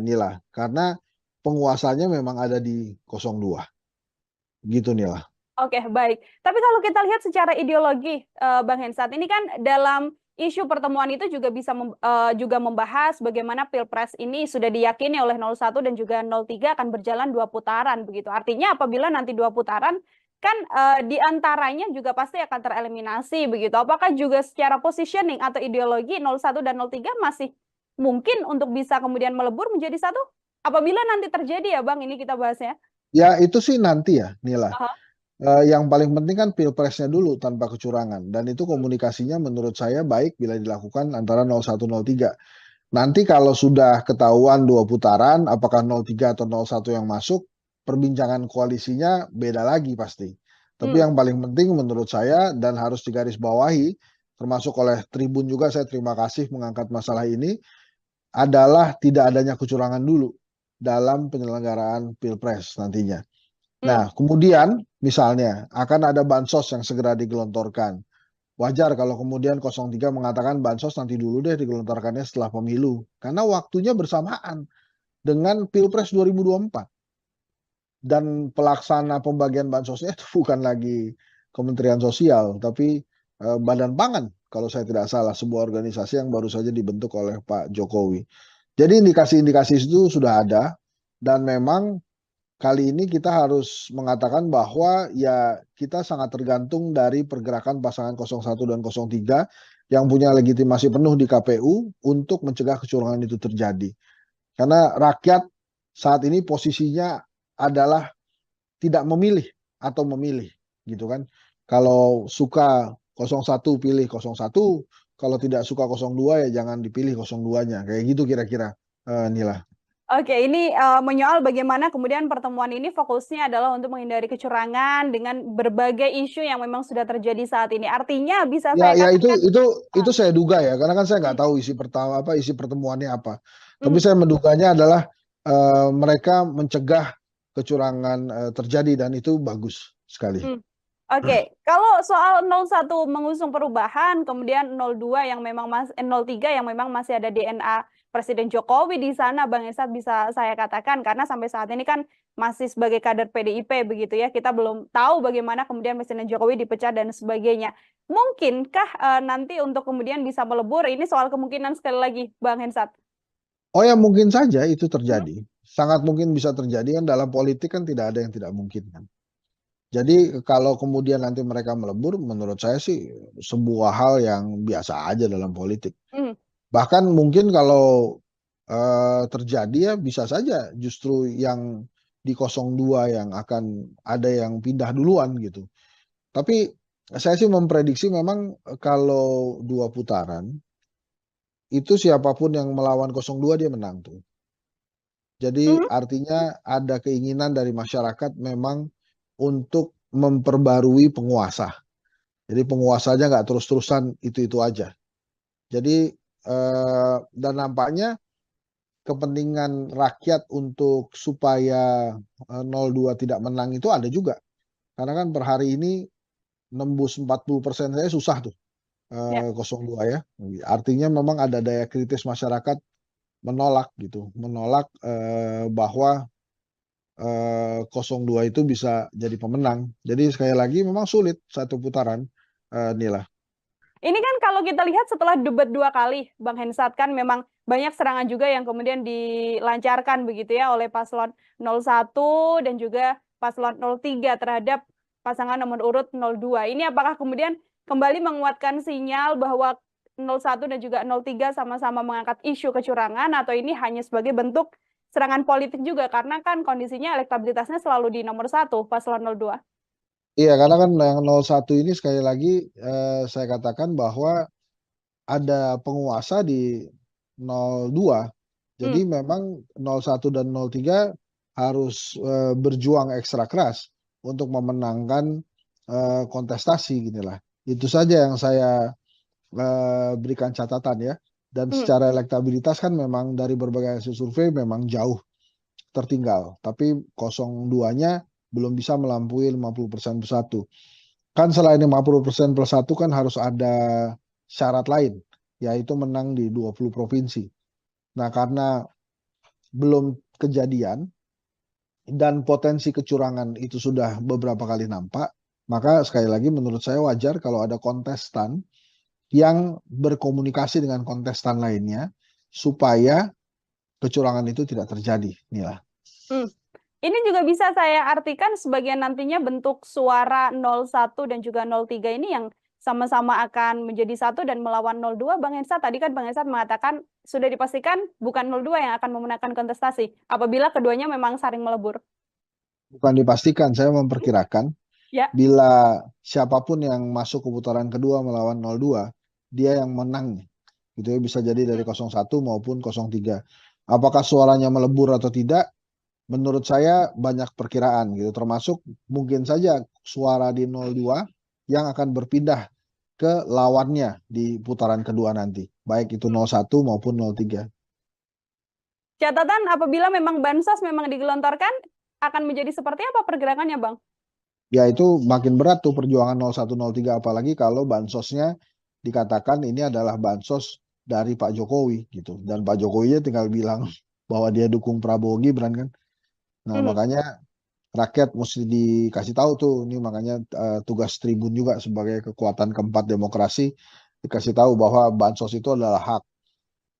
Nila, karena penguasanya memang ada di 02. Gitu, Nila. Oke, baik. Tapi kalau kita lihat secara ideologi, Bang Hensat, ini kan dalam isu pertemuan itu juga bisa juga membahas bagaimana Pilpres ini sudah diyakini oleh 01 dan juga 03 akan berjalan 2 putaran begitu. Artinya apabila nanti 2 putaran kan di antaranya juga pasti akan tereliminasi begitu. Apakah juga secara positioning atau ideologi 01 dan 03 masih mungkin untuk bisa kemudian melebur menjadi satu? Apabila nanti terjadi ya Bang, ini kita bahasnya. Ya itu sih nanti ya Nila. Yang paling penting kan Pilpresnya dulu tanpa kecurangan, dan itu komunikasinya menurut saya baik bila dilakukan antara 01 03. Nanti kalau sudah ketahuan 2 putaran, apakah 03 atau 01 yang masuk, perbincangan koalisinya beda lagi pasti. Tapi yang paling penting menurut saya dan harus digarisbawahi, termasuk oleh Tribun juga, saya terima kasih mengangkat masalah ini, adalah tidak adanya kecurangan dulu dalam penyelenggaraan Pilpres nantinya. Nah, kemudian misalnya akan ada bansos yang segera digelontorkan. Wajar kalau kemudian 03 mengatakan bansos nanti dulu deh digelontorkannya setelah pemilu. Karena waktunya bersamaan dengan Pilpres 2024. Dan pelaksana pembagian bansosnya itu bukan lagi Kementerian Sosial, tapi Badan Pangan kalau saya tidak salah, sebuah organisasi yang baru saja dibentuk oleh Pak Jokowi. Jadi indikasi-indikasi itu sudah ada, dan memang kali ini kita harus mengatakan bahwa ya kita sangat tergantung dari pergerakan pasangan 01 dan 03 yang punya legitimasi penuh di KPU untuk mencegah kecurangan itu terjadi. Karena rakyat saat ini posisinya adalah tidak memilih atau memilih, gitu kan. Kalau suka 01 pilih 01, kalau tidak suka 02 ya jangan dipilih 02-nya. Kayak gitu kira-kira, Nila. Oke, ini menyoal bagaimana kemudian pertemuan ini fokusnya adalah untuk menghindari kecurangan dengan berbagai isu yang memang sudah terjadi saat ini. Artinya bisa saya katakan itu saya duga ya, karena kan saya nggak tahu isi pertemuannya apa. Tapi saya menduganya adalah mereka mencegah kecurangan terjadi, dan itu bagus sekali. Oke, kalau soal 01 mengusung perubahan, kemudian 02 yang memang 03 yang memang masih ada DNA Presiden Jokowi di sana, Bang Hensat, bisa saya katakan, karena sampai saat ini kan masih sebagai kader PDIP begitu ya, kita belum tahu bagaimana kemudian Presiden Jokowi dipecat dan sebagainya. Mungkinkah nanti untuk kemudian bisa melebur, ini soal kemungkinan sekali lagi, Bang Hensat? Oh ya, mungkin saja itu terjadi. Sangat mungkin bisa terjadi, kan dalam politik kan tidak ada yang tidak mungkin kan. Jadi kalau kemudian nanti mereka melebur, menurut saya sih sebuah hal yang biasa aja dalam politik. Bahkan mungkin kalau terjadi ya bisa saja justru yang di 02 yang akan ada yang pindah duluan gitu. Tapi saya sih memprediksi memang kalau 2 putaran itu siapapun yang melawan 02 dia menang tuh. Jadi artinya ada keinginan dari masyarakat memang untuk memperbarui penguasa. Jadi penguasanya nggak terus-terusan itu-itu aja. Jadi dan nampaknya kepentingan rakyat untuk supaya 02 tidak menang itu ada juga. Karena kan per hari ini nembus 40% saya susah tuh Ya. 02 ya. Artinya memang ada daya kritis masyarakat menolak gitu, menolak bahwa 02 itu bisa jadi pemenang. Jadi sekali lagi memang sulit satu putaran, Nila. Ini kan kalau kita lihat setelah debat 2 kali, Bang Hensat, kan memang banyak serangan juga yang kemudian dilancarkan begitu ya oleh paslon 01 dan juga paslon 03 terhadap pasangan nomor urut 02. Ini apakah kemudian kembali menguatkan sinyal bahwa 01 dan juga 03 sama-sama mengangkat isu kecurangan, atau ini hanya sebagai bentuk serangan politik juga, karena kan kondisinya elektabilitasnya selalu di nomor 1 paslon 02. Iya, karena kan yang 01 ini sekali lagi saya katakan bahwa ada penguasa di 02. Jadi memang 01 dan 03 harus berjuang ekstra keras untuk memenangkan kontestasi ginilah. Itu saja yang saya berikan catatan ya. Dan secara elektabilitas kan memang dari berbagai hasil survei memang jauh tertinggal. Tapi 02-nya belum bisa melampaui 50% plus 1. Kan selain 50% plus 1 kan harus ada syarat lain, yaitu menang di 20 provinsi. Nah, karena belum kejadian dan potensi kecurangan itu sudah beberapa kali nampak, maka sekali lagi menurut saya wajar kalau ada kontestan yang berkomunikasi dengan kontestan lainnya supaya kecurangan itu tidak terjadi. Inilah. Ini juga bisa saya artikan sebagai nantinya bentuk suara 01 dan juga 03 ini yang sama-sama akan menjadi satu dan melawan 02. Bang Hensat, tadi kan Bang Hensat mengatakan sudah dipastikan bukan 02 yang akan memenangkan kontestasi apabila keduanya memang saling melebur. Bukan dipastikan, saya memperkirakan Ya. bila siapapun yang masuk ke putaran kedua melawan 02, dia yang menang. Gitu ya, bisa jadi dari 01 maupun 03. Apakah suaranya melebur atau tidak? Menurut saya banyak perkiraan gitu, termasuk mungkin saja suara di 02 yang akan berpindah ke lawannya di putaran kedua nanti, baik itu 01 maupun 03. Catatan apabila memang bansos memang digelontorkan, akan menjadi seperti apa pergerakannya, Bang? Ya itu makin berat tuh perjuangan 01, 03, apalagi kalau bansosnya dikatakan ini adalah bansos dari Pak Jokowi gitu, dan Pak Jokowi tinggal bilang bahwa dia dukung Prabowo Gibran kan. Nah, makanya rakyat mesti dikasih tahu tuh, ini makanya tugas Tribun juga sebagai kekuatan keempat demokrasi, dikasih tahu bahwa bansos itu adalah hak,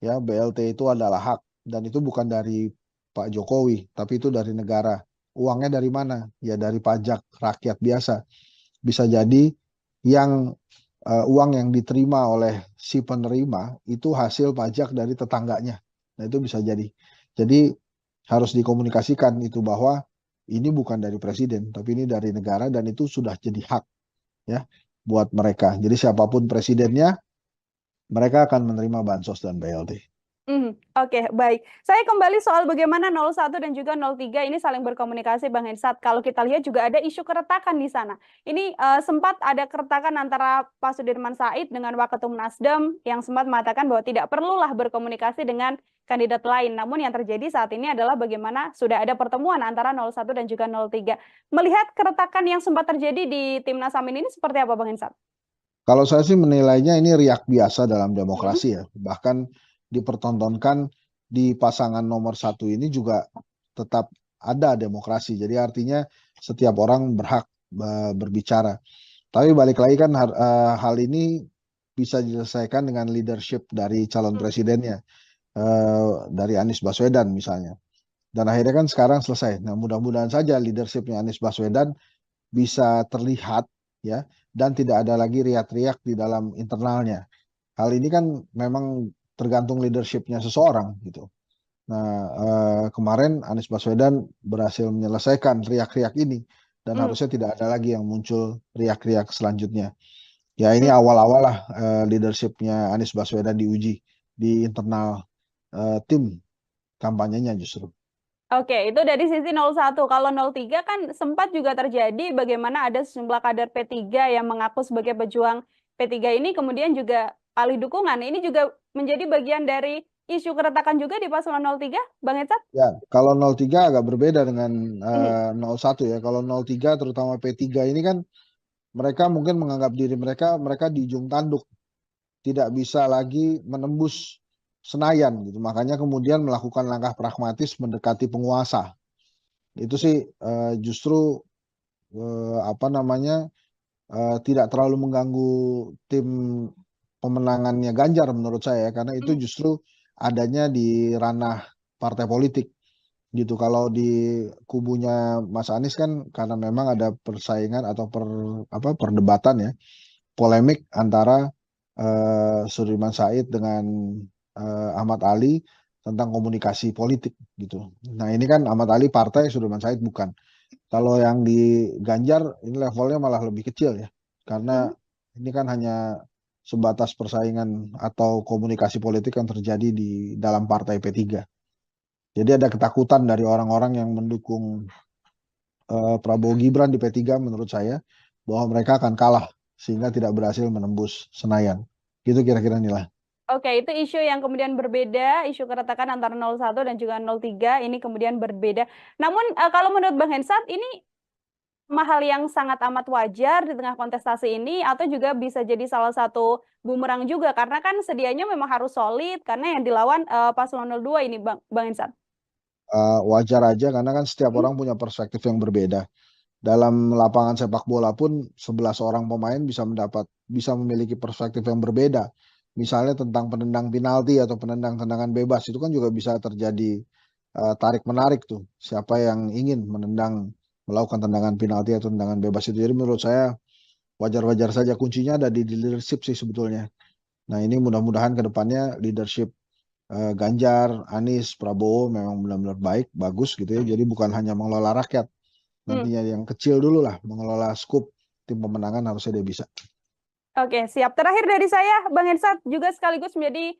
ya BLT itu adalah hak, dan itu bukan dari Pak Jokowi, tapi itu dari negara. Uangnya dari mana? Ya dari pajak rakyat biasa. Bisa jadi yang uang yang diterima oleh si penerima itu hasil pajak dari tetangganya. Nah itu bisa jadi. Jadi harus dikomunikasikan itu bahwa ini bukan dari presiden, tapi ini dari negara, dan itu sudah jadi hak ya buat mereka. Jadi siapapun presidennya, mereka akan menerima bansos dan BLT. Oke, baik. Saya kembali soal bagaimana 01 dan juga 03 ini saling berkomunikasi, Bang Hensat. Kalau kita lihat juga ada isu keretakan di sana. Ini sempat ada keretakan antara Pak Sudirman Said dengan Waketum Nasdem yang sempat mengatakan bahwa tidak perlulah berkomunikasi dengan kandidat lain. Namun yang terjadi saat ini adalah bagaimana sudah ada pertemuan antara 01 dan juga 03. Melihat keretakan yang sempat terjadi di Timnas Amin ini seperti apa, Bang Hensat? Kalau saya sih menilainya ini riak biasa dalam demokrasi ya. Bahkan dipertontonkan di pasangan nomor 1 ini juga tetap ada demokrasi. Jadi artinya setiap orang berhak berbicara. Tapi balik lagi kan hal ini bisa diselesaikan dengan leadership dari calon presidennya, dari Anies Baswedan misalnya. Dan akhirnya kan sekarang selesai. Nah mudah-mudahan saja leadershipnya Anies Baswedan bisa terlihat ya, dan tidak ada lagi riak-riak di dalam internalnya. Hal ini kan memang tergantung leadership-nya seseorang gitu. Nah, kemarin Anies Baswedan berhasil menyelesaikan riak-riak ini dan harusnya tidak ada lagi yang muncul riak-riak selanjutnya. Ya ini awal-awal lah leadership-nya Anies Baswedan diuji di internal tim kampanyenya justru. Oke, itu dari sisi 01. Kalau 03 kan sempat juga terjadi bagaimana ada sejumlah kader P3 yang mengaku sebagai pejuang P3 ini kemudian juga alih dukungan. Ini juga menjadi bagian dari isu keretakan juga di paslon 03, Bang Hensat? Ya, kalau 03 agak berbeda dengan 01 ya. Kalau 03 terutama P3 ini kan mereka mungkin menganggap diri mereka di ujung tanduk, tidak bisa lagi menembus Senayan gitu. Makanya kemudian melakukan langkah pragmatis mendekati penguasa. Itu sih justru tidak terlalu mengganggu tim pemenangannya Ganjar menurut saya, karena itu justru adanya di ranah partai politik gitu. Kalau di kubunya Mas Anies kan karena memang ada persaingan atau perdebatan ya, polemik antara Sudirman Said dengan Ahmad Ali tentang komunikasi politik gitu. Nah ini kan Ahmad Ali partai, Sudirman Said bukan. Kalau yang di Ganjar ini levelnya malah lebih kecil ya, karena ini kan hanya sebatas persaingan atau komunikasi politik yang terjadi di dalam partai P3. Jadi ada ketakutan dari orang-orang yang mendukung Prabowo Gibran di P3 menurut saya, bahwa mereka akan kalah sehingga tidak berhasil menembus Senayan. Gitu kira-kira Nila. Oke, itu isu yang kemudian berbeda, isu keretakan antara 01 dan juga 03 ini kemudian berbeda. Namun kalau menurut Bang Hensat ini hal yang sangat amat wajar di tengah kontestasi ini atau juga bisa jadi salah satu bumerang juga karena kan sedianya memang harus solid karena yang dilawan paslon 02 ini Bang Hensat. Wajar aja karena kan setiap orang punya perspektif yang berbeda. Dalam lapangan sepak bola pun 11 orang pemain bisa memiliki perspektif yang berbeda. Misalnya tentang penendang penalti atau penendang tendangan bebas, itu kan juga bisa terjadi tarik-menarik tuh. Siapa yang ingin melakukan tendangan penalti atau tendangan bebas itu. Jadi menurut saya wajar-wajar saja, kuncinya ada di leadership sih sebetulnya. Nah ini mudah-mudahan ke depannya leadership Ganjar, Anies, Prabowo memang benar-benar baik, bagus gitu ya. Jadi bukan hanya mengelola rakyat. Nantinya yang kecil dulu lah, mengelola skup tim pemenangan harusnya dia bisa. Oke, siap. Terakhir dari saya, Bang Hensat juga sekaligus menjadi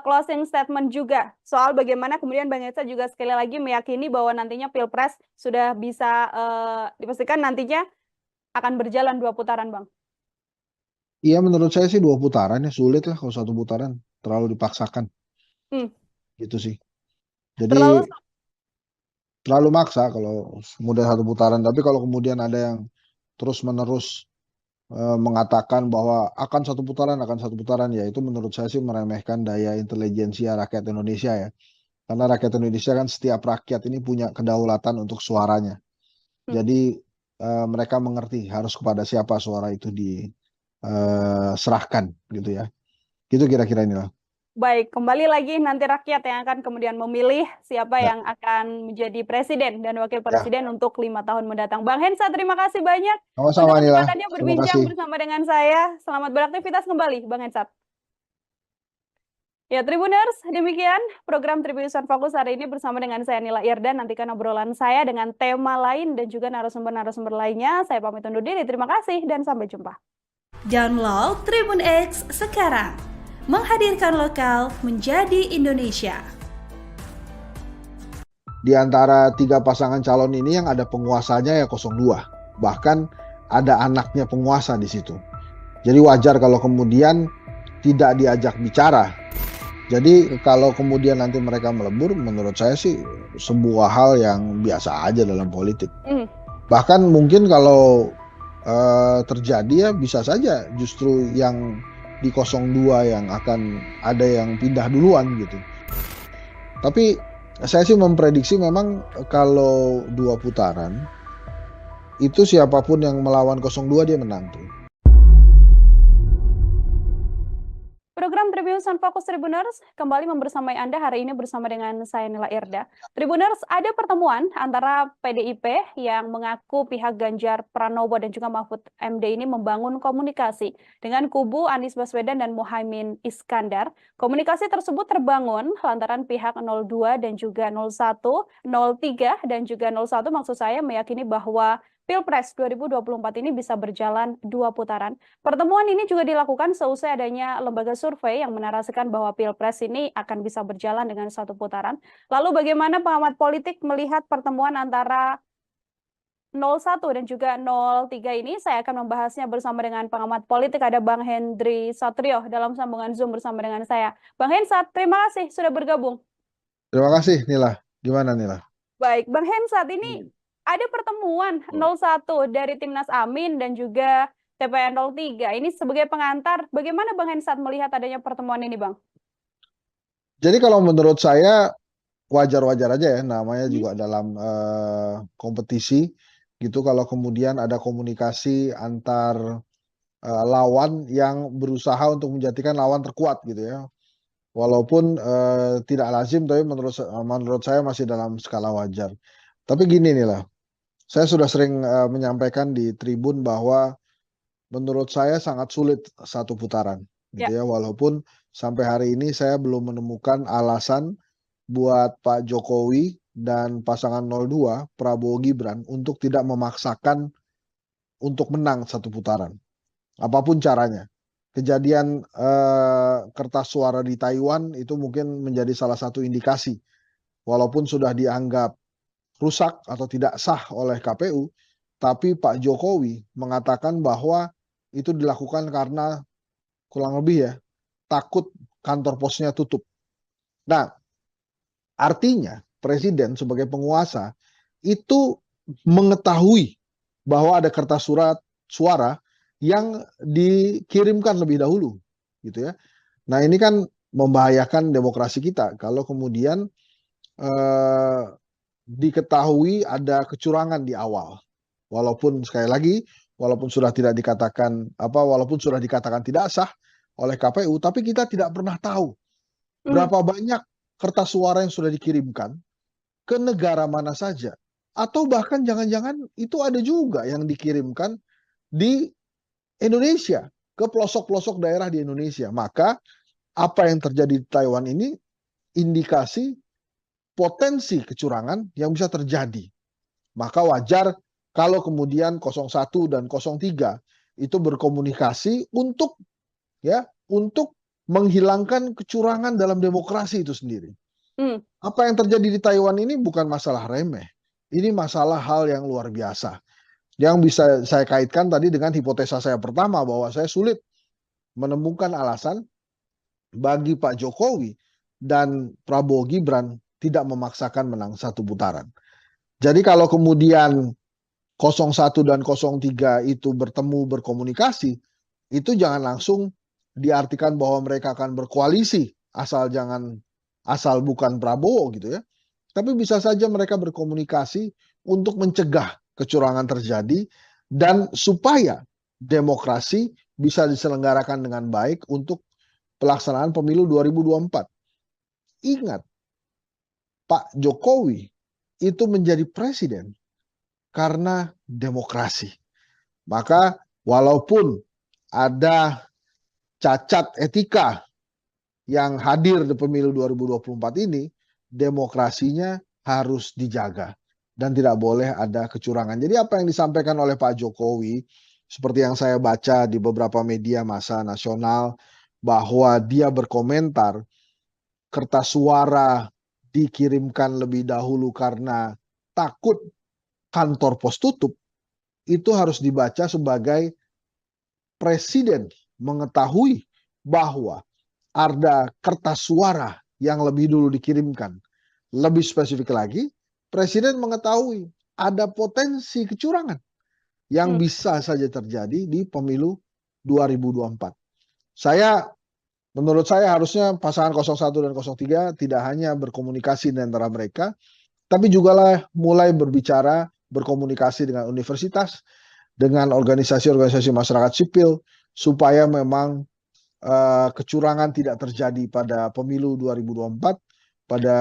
closing statement juga soal bagaimana kemudian Bang Hensat juga sekali lagi meyakini bahwa nantinya Pilpres sudah bisa dipastikan nantinya akan berjalan 2 putaran, Bang. Iya, menurut saya sih 2 putaran ya, sulit lah kalau 1 putaran, terlalu dipaksakan. Gitu sih. Jadi terlalu maksa kalau kemudian 1 putaran, tapi kalau kemudian ada yang terus-menerus mengatakan bahwa akan 1 putaran, ya itu menurut saya sih meremehkan daya intelijensia rakyat Indonesia ya. Karena rakyat Indonesia kan setiap rakyat ini punya kedaulatan untuk suaranya. Jadi mereka mengerti harus kepada siapa suara itu diserahkan gitu ya. Gitu kira-kira inilah. Baik, kembali lagi nanti rakyat yang akan kemudian memilih siapa yang akan menjadi presiden dan wakil presiden untuk 5 tahun mendatang. Bang Hensat, terima kasih banyak Sama-sama, untuk kesempatannya berbincang bersama dengan saya. Selamat beraktivitas kembali, Bang Hensat. Ya, Tribuners, demikian program Tribunnews Fokus hari ini bersama dengan saya Nila Irda. Nantikan obrolan saya dengan tema lain dan juga narasumber-narasumber lainnya. Saya pamit undur diri. Terima kasih dan sampai jumpa. Download Tribun X sekarang. Menghadirkan lokal menjadi Indonesia. Di antara 3 pasangan calon ini yang ada penguasanya ya 02. Bahkan ada anaknya penguasa di situ. Jadi wajar kalau kemudian tidak diajak bicara. Jadi kalau kemudian nanti mereka melebur, menurut saya sih sebuah hal yang biasa aja dalam politik. Bahkan mungkin kalau terjadi ya bisa saja justru yang di 02 yang akan ada yang pindah duluan gitu. Tapi saya sih memprediksi memang kalau 2 putaran itu siapapun yang melawan 02 dia menang tuh. Program Tribun Tribuners and Fokus Tribuners, kembali membersamai Anda hari ini bersama dengan saya Nila Irda. Tribuners, ada pertemuan antara PDIP yang mengaku pihak Ganjar Pranowo dan juga Mahfud MD ini membangun komunikasi dengan kubu Anies Baswedan dan Muhaimin Iskandar. Komunikasi tersebut terbangun lantaran pihak 02 dan juga 01, 03 dan juga 01 maksud saya meyakini bahwa Pilpres 2024 ini bisa berjalan 2 putaran. Pertemuan ini juga dilakukan seusai adanya lembaga survei yang menarasikan bahwa Pilpres ini akan bisa berjalan dengan 1 putaran. Lalu bagaimana pengamat politik melihat pertemuan antara 01 dan juga 03 ini? Saya akan membahasnya bersama dengan pengamat politik, ada Bang Hendry Satrio dalam sambungan Zoom bersama dengan saya. Bang Hensat, terima kasih sudah bergabung. Terima kasih Nila. Gimana Nila? Baik, Bang Hensat, ini ada pertemuan 01 dari Timnas Amin dan juga TPN 03. Ini sebagai pengantar, bagaimana Bang Hensat melihat adanya pertemuan ini, Bang? Jadi kalau menurut saya wajar-wajar aja ya, namanya juga dalam kompetisi gitu. Kalau kemudian ada komunikasi antar lawan yang berusaha untuk menjadikan lawan terkuat gitu ya. Walaupun tidak lazim, tapi menurut saya masih dalam skala wajar. Tapi gini nih lah. Saya sudah sering menyampaikan di tribun bahwa menurut saya sangat sulit 1 putaran, gitu ya. Walaupun sampai hari ini saya belum menemukan alasan buat Pak Jokowi dan pasangan 02, Prabowo Gibran, untuk tidak memaksakan untuk menang 1 putaran. Apapun caranya. Kejadian kertas suara di Taiwan itu mungkin menjadi salah satu indikasi. Walaupun sudah dianggap rusak atau tidak sah oleh KPU, tapi Pak Jokowi mengatakan bahwa itu dilakukan karena kurang lebih ya, takut kantor posnya tutup. Nah, artinya Presiden sebagai penguasa itu mengetahui bahwa ada kertas suara yang dikirimkan lebih dahulu, gitu ya. Nah, ini kan membahayakan demokrasi kita kalau kemudian diketahui ada kecurangan di awal. Walaupun sekali lagi, walaupun sudah dikatakan tidak sah oleh KPU, tapi kita tidak pernah tahu berapa banyak kertas suara yang sudah dikirimkan ke negara mana saja. Atau bahkan jangan-jangan itu ada juga yang dikirimkan di Indonesia, ke pelosok-pelosok daerah di Indonesia. Maka apa yang terjadi di Taiwan ini indikasi potensi kecurangan yang bisa terjadi. Maka wajar kalau kemudian 01 dan 03 itu berkomunikasi untuk menghilangkan kecurangan dalam demokrasi itu sendiri. Apa yang terjadi di Taiwan ini bukan masalah remeh. Ini masalah hal yang luar biasa. Yang bisa saya kaitkan tadi dengan hipotesa saya pertama bahwa saya sulit menemukan alasan bagi Pak Jokowi dan Prabowo Gibran tidak memaksakan menang 1 putaran. Jadi kalau kemudian 01 dan 03 itu bertemu berkomunikasi, itu jangan langsung diartikan bahwa mereka akan berkoalisi asal bukan Prabowo gitu ya. Tapi bisa saja mereka berkomunikasi untuk mencegah kecurangan terjadi dan supaya demokrasi bisa diselenggarakan dengan baik untuk pelaksanaan pemilu 2024. Ingat, Pak Jokowi itu menjadi presiden karena demokrasi. Maka walaupun ada cacat etika yang hadir di pemilu 2024 ini, demokrasinya harus dijaga dan tidak boleh ada kecurangan. Jadi apa yang disampaikan oleh Pak Jokowi, seperti yang saya baca di beberapa media massa nasional, bahwa dia berkomentar kertas suara dikirimkan lebih dahulu karena takut kantor pos tutup, itu harus dibaca sebagai presiden mengetahui bahwa ada kertas suara yang lebih dulu dikirimkan. Lebih spesifik lagi, presiden mengetahui ada potensi kecurangan yang bisa saja terjadi di pemilu 2024. Menurut saya harusnya pasangan 01 dan 03 tidak hanya berkomunikasi di antara mereka, tapi juga mulai berkomunikasi dengan universitas, dengan organisasi-organisasi masyarakat sipil, supaya memang kecurangan tidak terjadi pada pemilu 2024, pada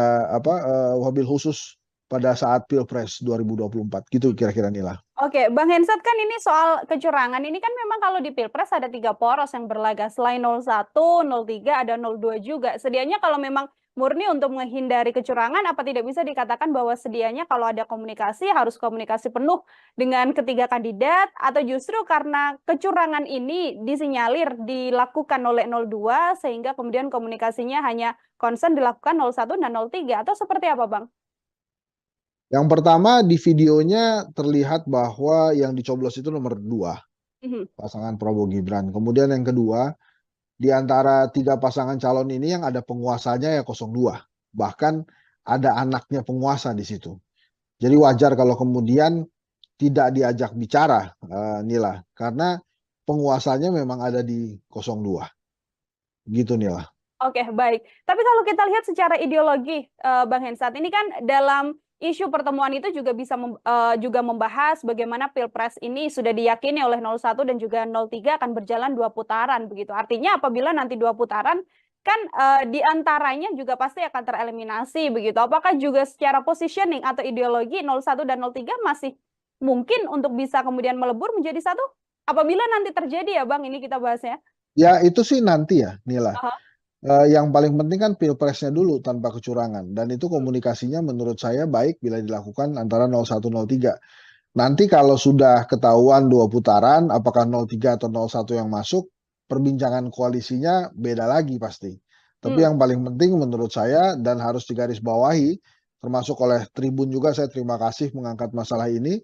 wabil khusus pada saat Pilpres 2024. Gitu kira-kira Nila. Oke, Bang Hensat, kan ini soal kecurangan ini kan memang kalau di Pilpres ada 3 poros yang berlaga. Selain 01, 03, ada 02 juga. Sedianya kalau memang murni untuk menghindari kecurangan, apa tidak bisa dikatakan bahwa sedianya kalau ada komunikasi harus komunikasi penuh dengan ketiga kandidat, atau justru karena kecurangan ini disinyalir dilakukan oleh 02 sehingga kemudian komunikasinya hanya concern dilakukan 01 dan 03, atau seperti apa, Bang? Yang pertama, di videonya terlihat bahwa yang dicoblos itu nomor 2, pasangan Prabowo Gibran. Kemudian yang kedua, di antara 3 pasangan calon ini yang ada penguasanya ya 02. Bahkan ada anaknya penguasa di situ. Jadi wajar kalau kemudian tidak diajak bicara, Nila, karena penguasanya memang ada di 02. Gitu, Nila. Oke, baik. Tapi kalau kita lihat secara ideologi, Bang Hensat, ini kan dalam isu pertemuan itu juga bisa juga membahas bagaimana Pilpres ini sudah diyakini oleh 01 dan juga 03 akan berjalan 2 putaran begitu. Artinya apabila nanti 2 putaran kan di antaranya juga pasti akan tereliminasi begitu. Apakah juga secara positioning atau ideologi 01 dan 03 masih mungkin untuk bisa kemudian melebur menjadi satu? Apabila nanti terjadi ya Bang, ini kita bahasnya. Ya itu sih nanti ya, Nila. Aha. Yang paling penting kan Pilpresnya dulu tanpa kecurangan. Dan itu komunikasinya menurut saya baik bila dilakukan antara 01, 03. Nanti kalau sudah ketahuan 2 putaran, apakah 03 atau 01 yang masuk, perbincangan koalisinya beda lagi pasti. Tapi yang paling penting menurut saya dan harus digarisbawahi, termasuk oleh Tribun juga, saya terima kasih mengangkat masalah ini,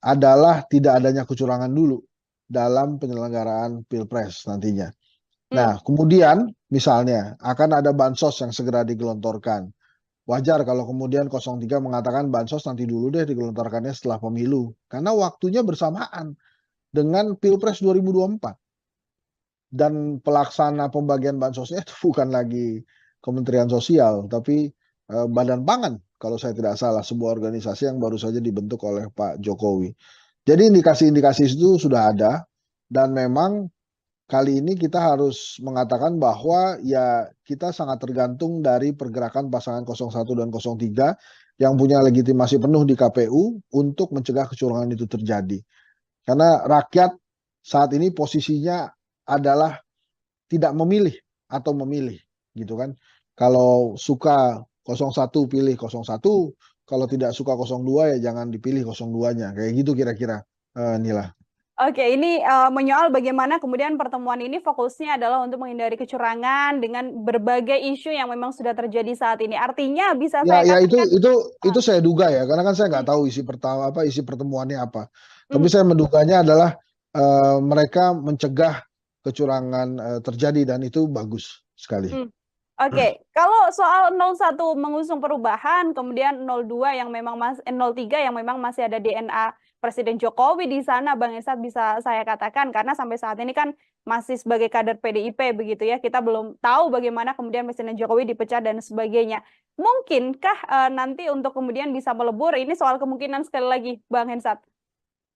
adalah tidak adanya kecurangan dulu dalam penyelenggaraan Pilpres nantinya. Nah, kemudian misalnya akan ada bansos yang segera digelontorkan. Wajar kalau kemudian 03 mengatakan bansos nanti dulu deh digelontorkannya setelah pemilu. Karena waktunya bersamaan dengan Pilpres 2024. Dan pelaksana pembagian bansosnya itu bukan lagi Kementerian Sosial, tapi Badan Pangan kalau saya tidak salah, sebuah organisasi yang baru saja dibentuk oleh Pak Jokowi. Jadi indikasi-indikasi itu sudah ada dan memang kali ini kita harus mengatakan bahwa ya kita sangat tergantung dari pergerakan pasangan 01 dan 03 yang punya legitimasi penuh di KPU untuk mencegah kecurangan itu terjadi. Karena rakyat saat ini posisinya adalah tidak memilih atau memilih gitu kan. Kalau suka 01 pilih 01, kalau tidak suka 02 ya jangan dipilih 02-nya. Kayak gitu kira-kira, Nila. Oke, ini menyoal bagaimana kemudian pertemuan ini fokusnya adalah untuk menghindari kecurangan dengan berbagai isu yang memang sudah terjadi saat ini. Artinya bisa saya katakan itu saya duga ya, karena kan saya nggak tahu isi pertemuannya apa. Tapi saya menduganya adalah mereka mencegah kecurangan terjadi dan itu bagus sekali. Oke, kalau soal 01 mengusung perubahan, kemudian 02 yang memang 03 yang memang masih ada DNA Presiden Jokowi di sana, Bang Hensat, bisa saya katakan karena sampai saat ini kan masih sebagai kader PDIP begitu ya, kita belum tahu bagaimana kemudian Presiden Jokowi dipecat dan sebagainya. Mungkinkah nanti untuk kemudian bisa melebur? Ini soal kemungkinan sekali lagi, Bang Hensat.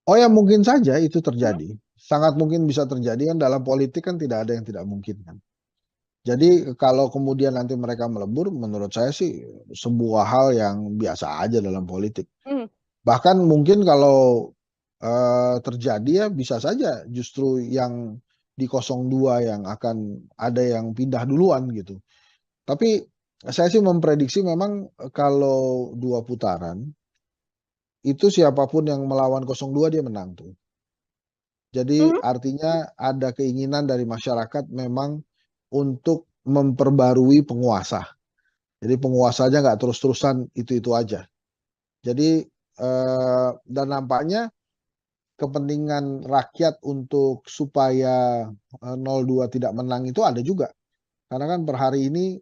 Oh ya mungkin saja itu terjadi, sangat mungkin bisa terjadi kan, dalam politik kan tidak ada yang tidak mungkin kan. Jadi kalau kemudian nanti mereka melebur, menurut saya sih sebuah hal yang biasa aja dalam politik. Bahkan mungkin kalau terjadi ya bisa saja justru yang di 02 yang akan ada yang pindah duluan gitu. Tapi saya sih memprediksi memang kalau 2 putaran, itu siapapun yang melawan 02 dia menang tuh. Jadi artinya ada keinginan dari masyarakat memang untuk memperbarui penguasa. Jadi penguasanya nggak terus-terusan itu-itu aja. Jadi dan nampaknya kepentingan rakyat untuk supaya 02 tidak menang itu ada juga. Karena kan per hari ini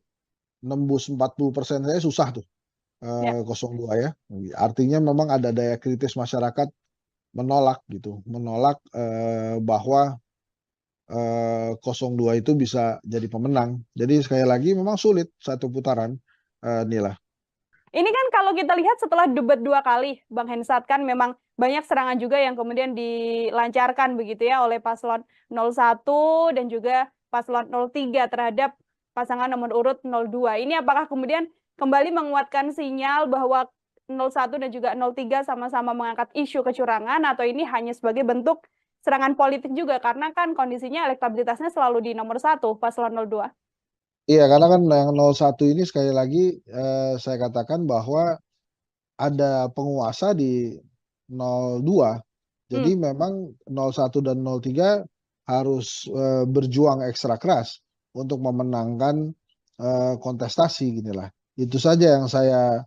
nembus 40% saya susah tuh 02 ya. Artinya memang ada daya kritis masyarakat menolak gitu, menolak bahwa 02 itu bisa jadi pemenang. Jadi sekali lagi memang sulit 1 putaran, Nila. Ini kan kalau kita lihat setelah debat 2 kali, Bang Hensat, kan memang banyak serangan juga yang kemudian dilancarkan begitu ya oleh paslon 01 dan juga paslon 03 terhadap pasangan nomor urut 02. Ini apakah kemudian kembali menguatkan sinyal bahwa 01 dan juga 03 sama-sama mengangkat isu kecurangan, atau ini hanya sebagai bentuk serangan politik juga, karena kan kondisinya elektabilitasnya selalu di nomor 1, paslon 02. Iya, karena kan yang 01 ini sekali lagi saya katakan bahwa ada penguasa di 02. Jadi memang 01 dan 03 harus berjuang ekstra keras untuk memenangkan kontestasi ginilah. Itu saja yang saya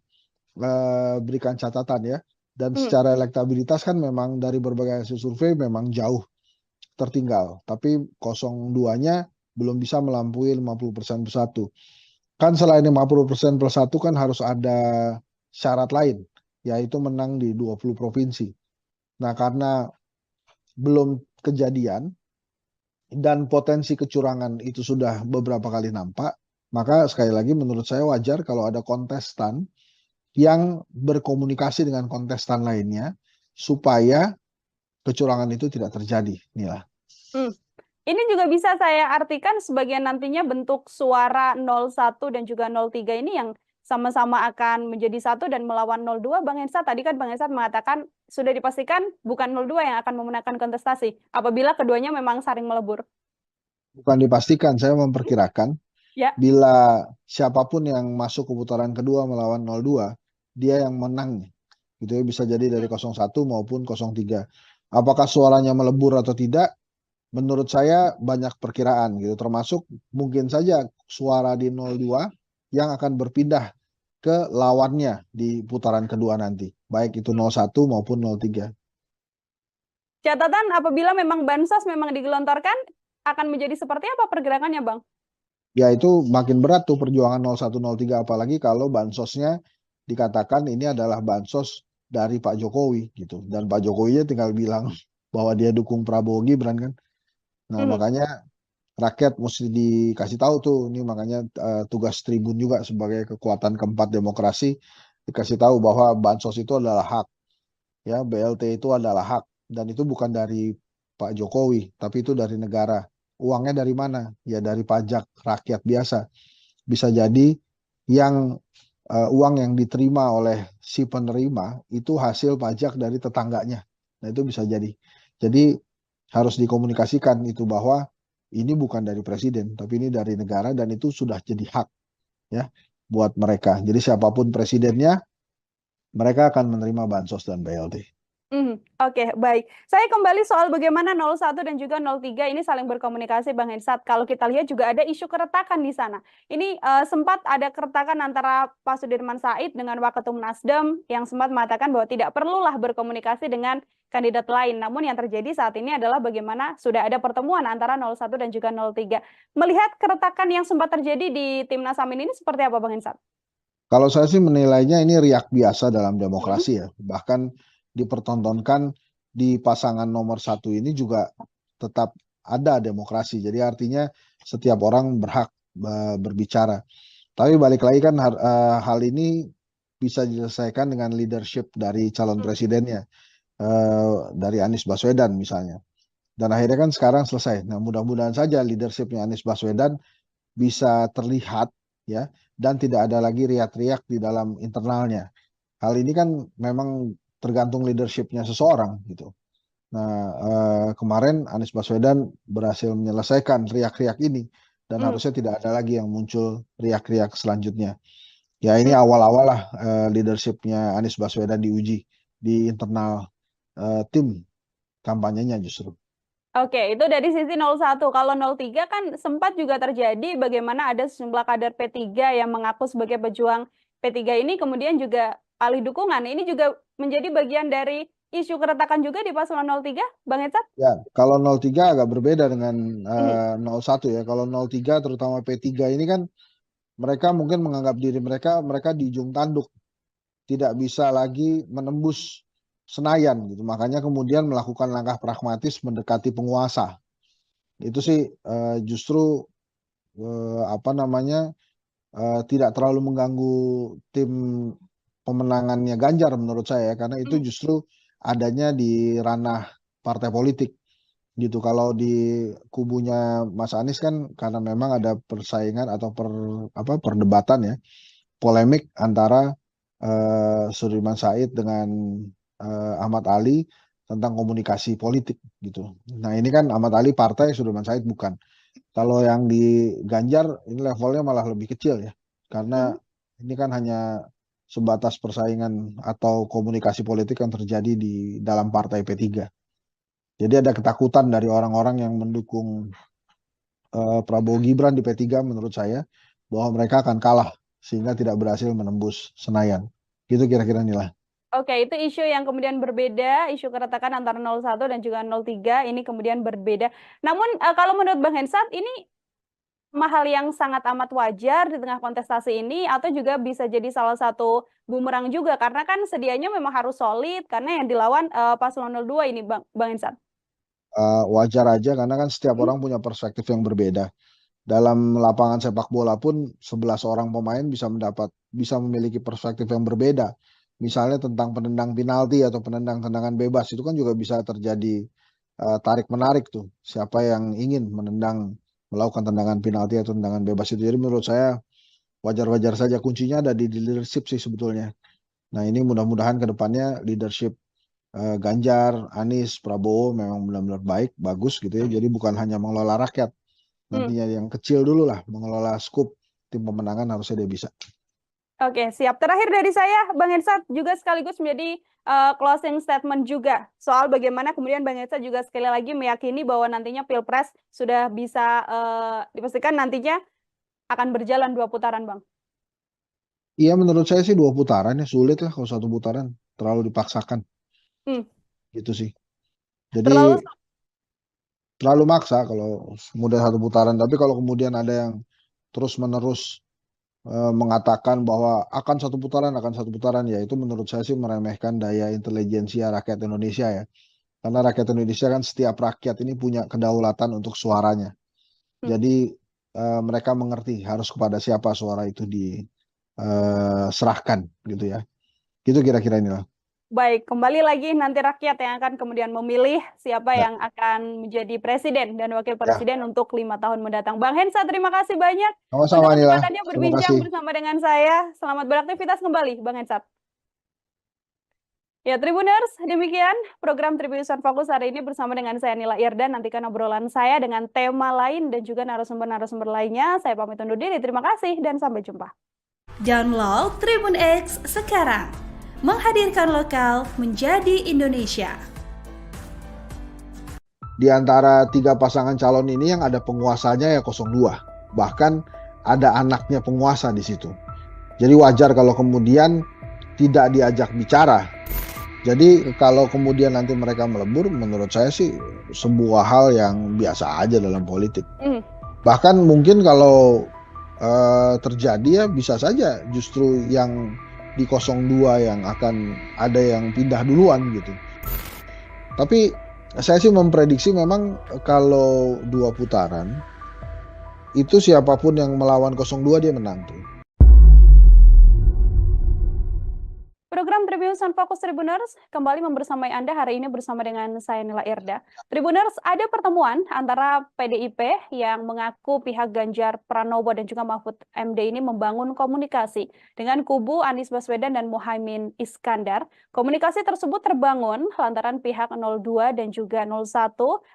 berikan catatan ya. Dan secara elektabilitas kan memang dari berbagai hasil survei memang jauh tertinggal. Tapi 02-nya belum bisa melampaui 50% plus 1. Kan selain 50% plus 1 kan harus ada syarat lain, yaitu menang di 20 provinsi. Nah, karena belum kejadian dan potensi kecurangan itu sudah beberapa kali nampak, maka sekali lagi menurut saya wajar kalau ada kontestan yang berkomunikasi dengan kontestan lainnya supaya kecurangan itu tidak terjadi. Inilah. Ini juga bisa saya artikan sebagai nantinya bentuk suara 01 dan juga 03 ini yang sama-sama akan menjadi satu dan melawan 02. Bang Hensat, tadi kan Bang Hensat mengatakan sudah dipastikan bukan 02 yang akan memenangkan kontestasi apabila keduanya memang saling melebur. Bukan dipastikan, saya memperkirakan Ya. Bila siapapun yang masuk ke putaran kedua melawan 02, dia yang menang. Gitu ya, bisa jadi dari 01 maupun 03. Apakah suaranya melebur atau tidak? Menurut saya banyak perkiraan gitu, termasuk mungkin saja suara di 02 yang akan berpindah ke lawannya di putaran kedua nanti, baik itu 01 maupun 03. Catatan apabila memang bansos memang digelontorkan, akan menjadi seperti apa pergerakannya, Bang? Ya itu makin berat tuh perjuangan 01, 03, apalagi kalau bansosnya dikatakan ini adalah bansos dari Pak Jokowi gitu, dan Pak Jokowinya tinggal bilang bahwa dia dukung Prabowo Gibran kan. Nah, makanya rakyat mesti dikasih tahu tuh, ini makanya tugas Tribun juga sebagai kekuatan keempat demokrasi, dikasih tahu bahwa bansos itu adalah hak, ya BLT itu adalah hak, dan itu bukan dari Pak Jokowi, tapi itu dari negara. Uangnya dari mana? Ya dari pajak rakyat biasa. Bisa jadi yang uang yang diterima oleh si penerima itu hasil pajak dari tetangganya. Nah itu bisa jadi. Jadi harus dikomunikasikan itu bahwa ini bukan dari presiden, tapi ini dari negara, dan itu sudah jadi hak ya buat mereka. Jadi siapapun presidennya, mereka akan menerima bansos dan BLT. Oke, baik. Saya kembali soal bagaimana 01 dan juga 03 ini saling berkomunikasi, Bang Hensat. Kalau kita lihat juga ada isu keretakan di sana. Ini sempat ada keretakan antara Pak Sudirman Said dengan Waketum Nasdem yang sempat mengatakan bahwa tidak perlulah berkomunikasi dengan kandidat lain. Namun yang terjadi saat ini adalah bagaimana sudah ada pertemuan antara 01 dan juga 03. Melihat keretakan yang sempat terjadi di Timnas Amin ini seperti apa, Bang Hensat? Kalau saya sih menilainya ini riak biasa dalam demokrasi ya. Bahkan dipertontonkan di pasangan nomor 1 ini juga tetap ada demokrasi. Jadi artinya setiap orang berhak berbicara. Tapi balik lagi kan hal ini bisa diselesaikan dengan leadership dari calon presidennya, dari Anies Baswedan misalnya. Dan akhirnya kan sekarang selesai. Nah mudah-mudahan saja leadershipnya Anies Baswedan bisa terlihat ya, dan tidak ada lagi riak-riak di dalam internalnya. Hal ini kan memang tergantung leadershipnya seseorang gitu. Nah kemarin Anies Baswedan berhasil menyelesaikan riak-riak ini, dan harusnya tidak ada lagi yang muncul riak-riak selanjutnya. Ya ini awal-awal lah leadershipnya Anies Baswedan diuji di internal tim kampanyenya justru. Oke, itu dari sisi 01. Kalau 03 kan sempat juga terjadi bagaimana ada sejumlah kader P3 yang mengaku sebagai pejuang P3 ini kemudian juga alih dukungan. Ini juga menjadi bagian dari isu keretakan juga di paslon 03, Bang Hensat? Ya, kalau 03 agak berbeda dengan 01 ya. Kalau 03 terutama P3 ini kan mereka mungkin menganggap diri mereka di ujung tanduk, tidak bisa lagi menembus Senayan gitu. Makanya kemudian melakukan langkah pragmatis mendekati penguasa. Itu sih justru tidak terlalu mengganggu tim pemenangannya Ganjar menurut saya, karena itu justru adanya di ranah partai politik. gitu. Kalau di kubunya Mas Anies kan karena memang ada persaingan atau perdebatan ya, polemik antara Sudirman Said dengan Ahmad Ali tentang komunikasi politik gitu. Nah ini kan Ahmad Ali partai, Sudirman Said bukan. Kalau yang di Ganjar ini levelnya malah lebih kecil ya, karena ini kan hanya sebatas persaingan atau komunikasi politik yang terjadi di dalam partai P3. Jadi ada ketakutan dari orang-orang yang mendukung Prabowo Gibran di P3 menurut saya bahwa mereka akan kalah sehingga tidak berhasil menembus Senayan. Gitu kira-kira Nila. Oke, itu isu yang kemudian berbeda, isu keretakan antara 01 dan juga 03 ini kemudian berbeda. Namun kalau menurut Bang Hensat ini hal yang sangat amat wajar di tengah kontestasi ini atau juga bisa jadi salah satu bumerang juga karena kan sedianya memang harus solid karena yang dilawan paslon 02 ini Bang Hensat. Wajar aja karena kan setiap orang punya perspektif yang berbeda. Dalam lapangan sepak bola pun 11 orang pemain bisa memiliki perspektif yang berbeda. Misalnya tentang penendang penalti atau penendang tendangan bebas itu kan juga bisa terjadi tarik menarik tuh. Siapa yang ingin melakukan tendangan penalti atau tendangan bebas itu. Jadi menurut saya wajar-wajar saja, kuncinya ada di leadership sih sebetulnya. Nah ini mudah-mudahan ke depannya leadership Ganjar, Anies, Prabowo memang benar-benar baik, bagus gitu ya. Jadi bukan hanya mengelola rakyat, nantinya yang kecil dulu lah, mengelola skup tim pemenangan harusnya dia bisa. Oke, siap. Terakhir dari saya, Bang Hensat juga sekaligus menjadi closing statement juga soal bagaimana kemudian Bang Hensat juga sekali lagi meyakini bahwa nantinya Pilpres sudah bisa dipastikan nantinya akan berjalan 2 putaran, Bang. Iya menurut saya sih 2 putaran ya, sulit lah kalau 1 putaran, terlalu dipaksakan. Gitu sih. Jadi terlalu maksa kalau kemudian 1 putaran, tapi kalau kemudian ada yang terus-menerus mengatakan bahwa akan 1 putaran, ya itu menurut saya sih meremehkan daya intelijensia rakyat Indonesia ya. Karena rakyat Indonesia kan setiap rakyat ini punya kedaulatan untuk suaranya. Jadi mereka mengerti harus kepada siapa suara itu diserahkan gitu ya. Gitu kira-kira inilah. Baik, kembali lagi nanti rakyat yang akan kemudian memilih siapa yang akan menjadi presiden dan wakil presiden untuk 5 tahun mendatang. Bang Hensat, terima kasih banyak sama-sama, untuk Nila. kesempatannya berbincang bersama dengan saya. Selamat beraktivitas kembali, Bang Hensat. Ya, Tribuners, demikian program Tribunnews Fokus hari ini bersama dengan saya Nila Irda. Nantikan obrolan saya dengan tema lain dan juga narasumber-narasumber lainnya. Saya pamit undur diri. Terima kasih dan sampai jumpa. Download Tribun X sekarang. Menghadirkan lokal menjadi Indonesia. Di antara 3 pasangan calon ini yang ada penguasanya ya 02. Bahkan ada anaknya penguasa di situ. Jadi wajar kalau kemudian tidak diajak bicara. Jadi kalau kemudian nanti mereka melebur, menurut saya sih sebuah hal yang biasa aja dalam politik. Bahkan mungkin kalau terjadi ya bisa saja justru yang di 02 yang akan ada yang pindah duluan gitu. Tapi saya sih memprediksi memang kalau 2 putaran itu siapapun yang melawan 02 dia menang tuh. Program Tribunnews Fokus Tribuners kembali membersamai Anda hari ini bersama dengan saya Nila Irda. Tribuners, ada pertemuan antara PDIP yang mengaku pihak Ganjar Pranowo dan juga Mahfud MD ini membangun komunikasi dengan kubu Anies Baswedan dan Muhaimin Iskandar. Komunikasi tersebut terbangun lantaran pihak 02 dan juga 01,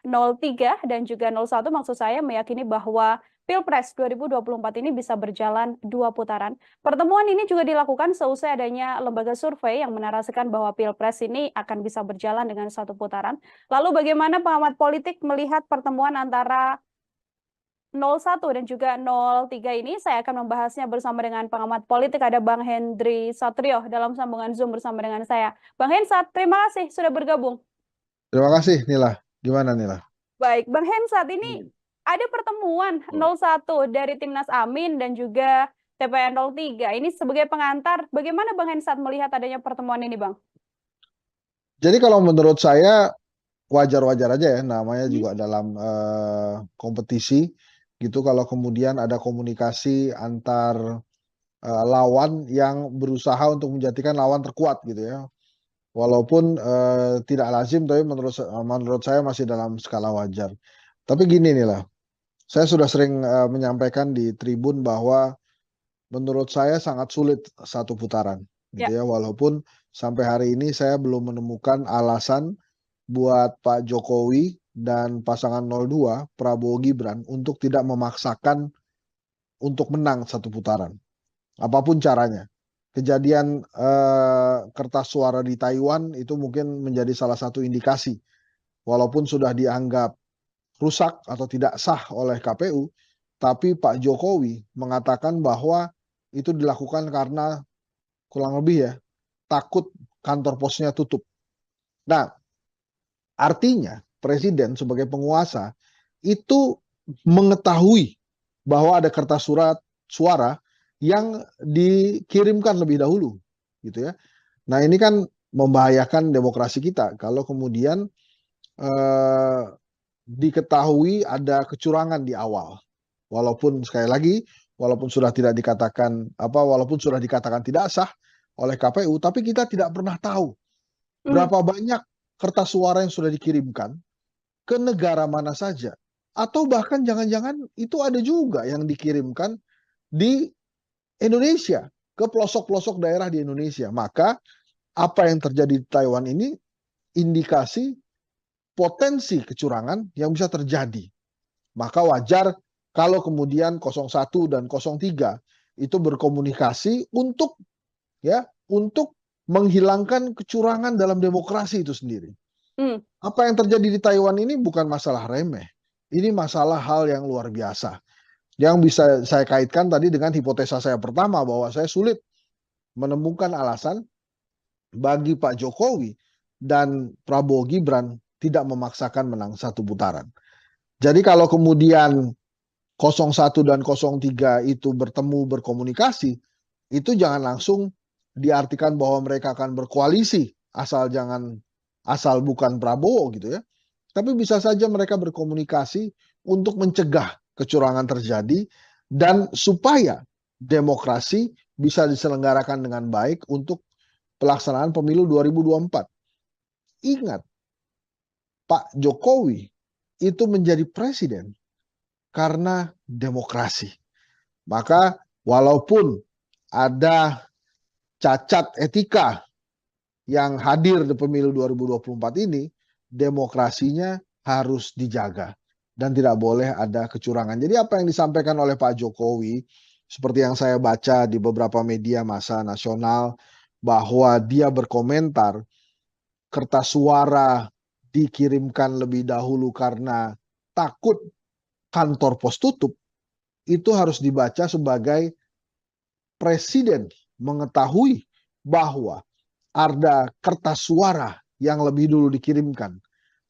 03 dan juga 01 maksud saya meyakini bahwa Pilpres 2024 ini bisa berjalan 2 putaran. Pertemuan ini juga dilakukan seusai adanya lembaga survei yang menarasikan bahwa Pilpres ini akan bisa berjalan dengan 1 putaran. Lalu bagaimana pengamat politik melihat pertemuan antara 01 dan juga 03 ini? Saya akan membahasnya bersama dengan pengamat politik, ada Bang Hendry Satrio dalam sambungan Zoom bersama dengan saya. Bang Hensat, terima kasih sudah bergabung. Terima kasih Nila. Gimana Nila? Baik, Bang Hensat, ini ada pertemuan 01 dari Timnas Amin dan juga TPN 03. Ini sebagai pengantar, bagaimana Bang Hensat melihat adanya pertemuan ini, Bang? Jadi kalau menurut saya wajar-wajar aja ya, namanya juga dalam kompetisi gitu. Kalau kemudian ada komunikasi antar lawan yang berusaha untuk menjadikan lawan terkuat gitu ya. Walaupun tidak lazim, tapi menurut saya masih dalam skala wajar. Tapi gini nih lah, saya sudah sering menyampaikan di Tribun bahwa menurut saya sangat sulit satu putaran, gitu Ya. ya. Walaupun sampai hari ini saya belum menemukan alasan buat Pak Jokowi dan pasangan 02 Prabowo Gibran untuk tidak memaksakan untuk menang satu putaran, apapun caranya. Kejadian kertas suara di Taiwan itu mungkin menjadi salah satu indikasi. Walaupun sudah dianggap rusak atau tidak sah oleh KPU, tapi Pak Jokowi mengatakan bahwa itu dilakukan karena kurang lebih ya, takut kantor posnya tutup. Nah, artinya presiden sebagai penguasa itu mengetahui bahwa ada kertas suara yang dikirimkan lebih dahulu, gitu ya. Nah, ini kan membahayakan demokrasi kita kalau kemudian diketahui ada kecurangan di awal. Walaupun sekali lagi, walaupun sudah dikatakan tidak sah oleh KPU, tapi kita tidak pernah tahu berapa banyak kertas suara yang sudah dikirimkan ke negara mana saja. Atau bahkan jangan-jangan itu ada juga yang dikirimkan di Indonesia, ke pelosok-pelosok daerah di Indonesia. Maka apa yang terjadi di Taiwan ini indikasi potensi kecurangan yang bisa terjadi. Maka wajar kalau kemudian 01 dan 03 itu berkomunikasi untuk menghilangkan kecurangan dalam demokrasi itu sendiri. Apa yang terjadi di Taiwan ini bukan masalah remeh. Ini masalah hal yang luar biasa. Yang bisa saya kaitkan tadi dengan hipotesa saya pertama bahwa saya sulit menemukan alasan bagi Pak Jokowi dan Prabowo Gibran tidak memaksakan menang satu putaran. Jadi kalau kemudian 01 dan 03 itu bertemu berkomunikasi, itu jangan langsung diartikan bahwa mereka akan berkoalisi asal bukan Prabowo gitu ya. Tapi bisa saja mereka berkomunikasi untuk mencegah kecurangan terjadi dan supaya demokrasi bisa diselenggarakan dengan baik untuk pelaksanaan pemilu 2024. Ingat, Pak Jokowi itu menjadi presiden karena demokrasi. Maka walaupun ada cacat etika yang hadir di pemilu 2024 ini, demokrasinya harus dijaga dan tidak boleh ada kecurangan. Jadi apa yang disampaikan oleh Pak Jokowi, seperti yang saya baca di beberapa media massa nasional, bahwa dia berkomentar kertas suara dikirimkan lebih dahulu karena takut kantor pos tutup, itu harus dibaca sebagai presiden mengetahui bahwa ada kertas suara yang lebih dulu dikirimkan.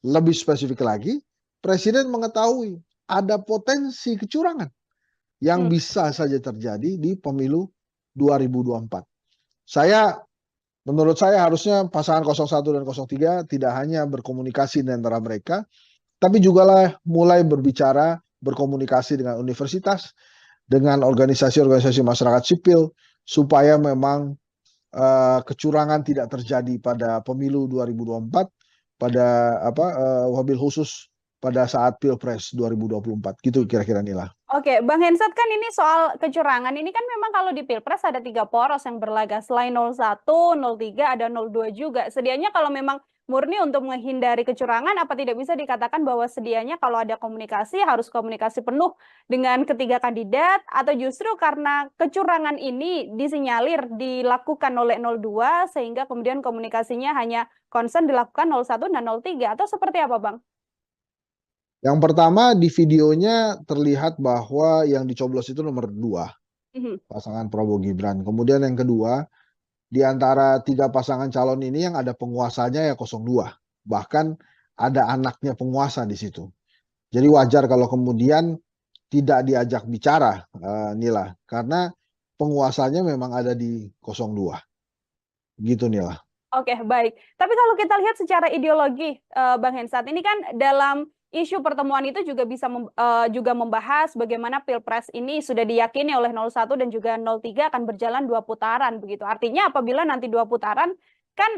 Lebih spesifik lagi, presiden mengetahui ada potensi kecurangan yang bisa saja terjadi di pemilu 2024. Menurut saya harusnya pasangan 01 dan 03 tidak hanya berkomunikasi di antara mereka, tapi juga mulai berkomunikasi dengan universitas, dengan organisasi-organisasi masyarakat sipil, supaya memang kecurangan tidak terjadi pada pemilu 2024, wabil khusus pada saat Pilpres 2024. Gitu kira-kira Nila. Oke, Bang Hensat, kan ini soal kecurangan ini kan memang kalau di Pilpres ada 3 poros yang berlaga. Selain 01, 03, ada 02 juga. Sedianya kalau memang murni untuk menghindari kecurangan, apa tidak bisa dikatakan bahwa sedianya kalau ada komunikasi harus komunikasi penuh dengan ketiga kandidat, atau justru karena kecurangan ini disinyalir dilakukan oleh 02 sehingga kemudian komunikasinya hanya concern dilakukan 01 dan 03, atau seperti apa, Bang? Yang pertama, di videonya terlihat bahwa yang dicoblos itu nomor 2, pasangan Prabowo Gibran. Kemudian yang kedua, di antara 3 pasangan calon ini yang ada penguasanya ya 02. Bahkan ada anaknya penguasa di situ. Jadi wajar kalau kemudian tidak diajak bicara, Nila, karena penguasanya memang ada di 02. Gitu, Nila. Oke, baik. Tapi kalau kita lihat secara ideologi, Bang Hensat, ini kan dalam isu pertemuan itu juga bisa juga membahas bagaimana Pilpres ini sudah diyakini oleh 01 dan juga 03 akan berjalan 2 putaran begitu. Artinya apabila nanti 2 putaran kan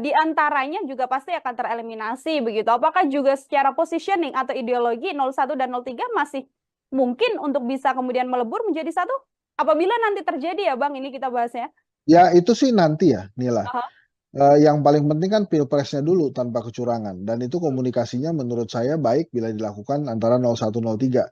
di antaranya juga pasti akan tereliminasi begitu. Apakah juga secara positioning atau ideologi 01 dan 03 masih mungkin untuk bisa kemudian melebur menjadi satu? Apabila nanti terjadi ya Bang, ini kita bahasnya. Ya itu sih nanti ya, Nila. Aha. Yang paling penting kan pilpresnya dulu tanpa kecurangan, dan itu komunikasinya menurut saya baik bila dilakukan antara 01 03.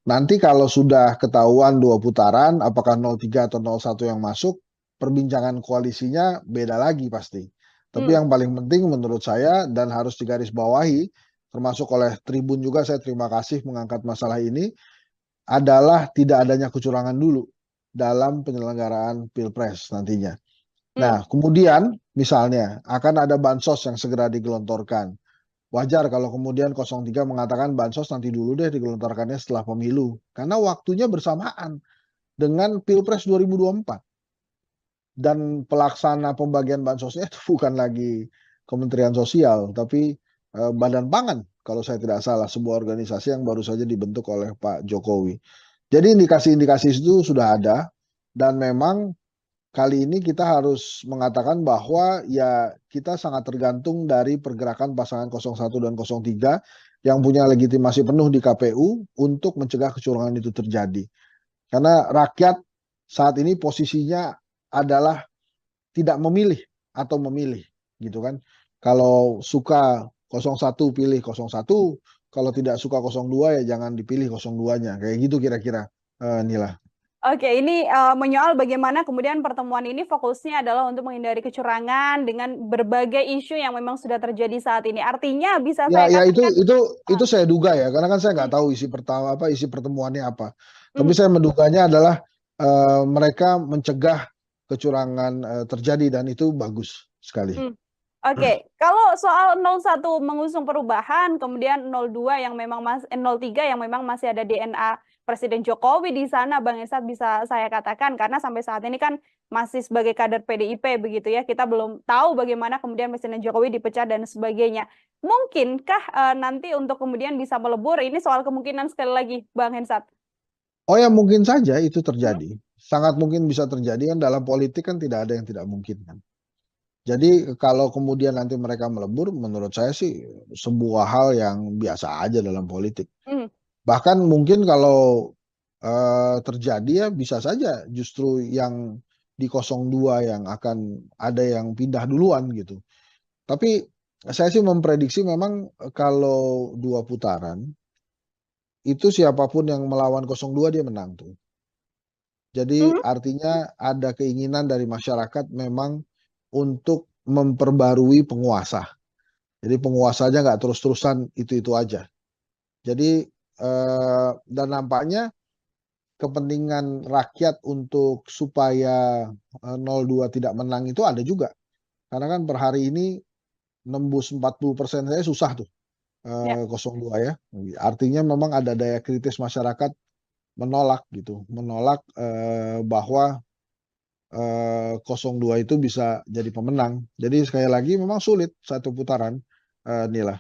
Nanti kalau sudah ketahuan 2 putaran, apakah 03 atau 01 yang masuk, perbincangan koalisinya beda lagi pasti. Tapi yang paling penting menurut saya dan harus digarisbawahi, termasuk oleh Tribun juga, saya terima kasih mengangkat masalah ini, adalah tidak adanya kecurangan dulu dalam penyelenggaraan Pilpres nantinya. Nah, kemudian misalnya akan ada bansos yang segera digelontorkan. Wajar kalau kemudian 03 mengatakan bansos nanti dulu deh digelontorkannya setelah pemilu. Karena waktunya bersamaan dengan Pilpres 2024. Dan pelaksana pembagian bansosnya itu bukan lagi Kementerian Sosial, tapi Badan Pangan kalau saya tidak salah, sebuah organisasi yang baru saja dibentuk oleh Pak Jokowi. Jadi indikasi-indikasi itu sudah ada, dan memang kali ini kita harus mengatakan bahwa ya kita sangat tergantung dari pergerakan pasangan 01 dan 03 yang punya legitimasi penuh di KPU untuk mencegah kecurangan itu terjadi. Karena rakyat saat ini posisinya adalah tidak memilih atau memilih, gitu kan. Kalau suka 01 pilih 01, kalau tidak suka 02 ya jangan dipilih 02-nya. Kayak gitu kira-kira, Nila. Oke, ini menyoal bagaimana kemudian pertemuan ini fokusnya adalah untuk menghindari kecurangan dengan berbagai isu yang memang sudah terjadi saat ini. Artinya bisa saya katakan itu saya duga ya, karena kan saya nggak tahu isi pertemuannya apa. Tapi saya menduganya adalah mereka mencegah kecurangan terjadi, dan itu bagus sekali. Oke, kalau soal 01 mengusung perubahan, kemudian 02 yang memang 03 yang memang masih ada DNA Presiden Jokowi di sana, Bang Esat, bisa saya katakan, karena sampai saat ini kan masih sebagai kader PDIP begitu ya, kita belum tahu bagaimana kemudian Presiden Jokowi dipecat dan sebagainya. Mungkinkah nanti untuk kemudian bisa melebur, ini soal kemungkinan sekali lagi, Bang Hensat? Oh ya, mungkin saja itu terjadi. Sangat mungkin bisa terjadi, kan dalam politik kan tidak ada yang tidak mungkin kan. Jadi kalau kemudian nanti mereka melebur, menurut saya sih sebuah hal yang biasa aja dalam politik. Bahkan mungkin kalau terjadi ya bisa saja justru yang di 02 yang akan ada yang pindah duluan gitu. Tapi saya sih memprediksi memang kalau 2 putaran, itu siapapun yang melawan 02 dia menang tuh. Jadi artinya ada keinginan dari masyarakat memang untuk memperbarui penguasa. Jadi penguasanya nggak terus-terusan itu-itu aja. Jadi dan nampaknya kepentingan rakyat untuk supaya 02 tidak menang itu ada juga. Karena kan per hari ini nembus 40% saya susah tuh 02 ya. Artinya memang ada daya kritis masyarakat menolak gitu, menolak bahwa 02 itu bisa jadi pemenang. Jadi sekali lagi memang sulit satu putaran, Nila.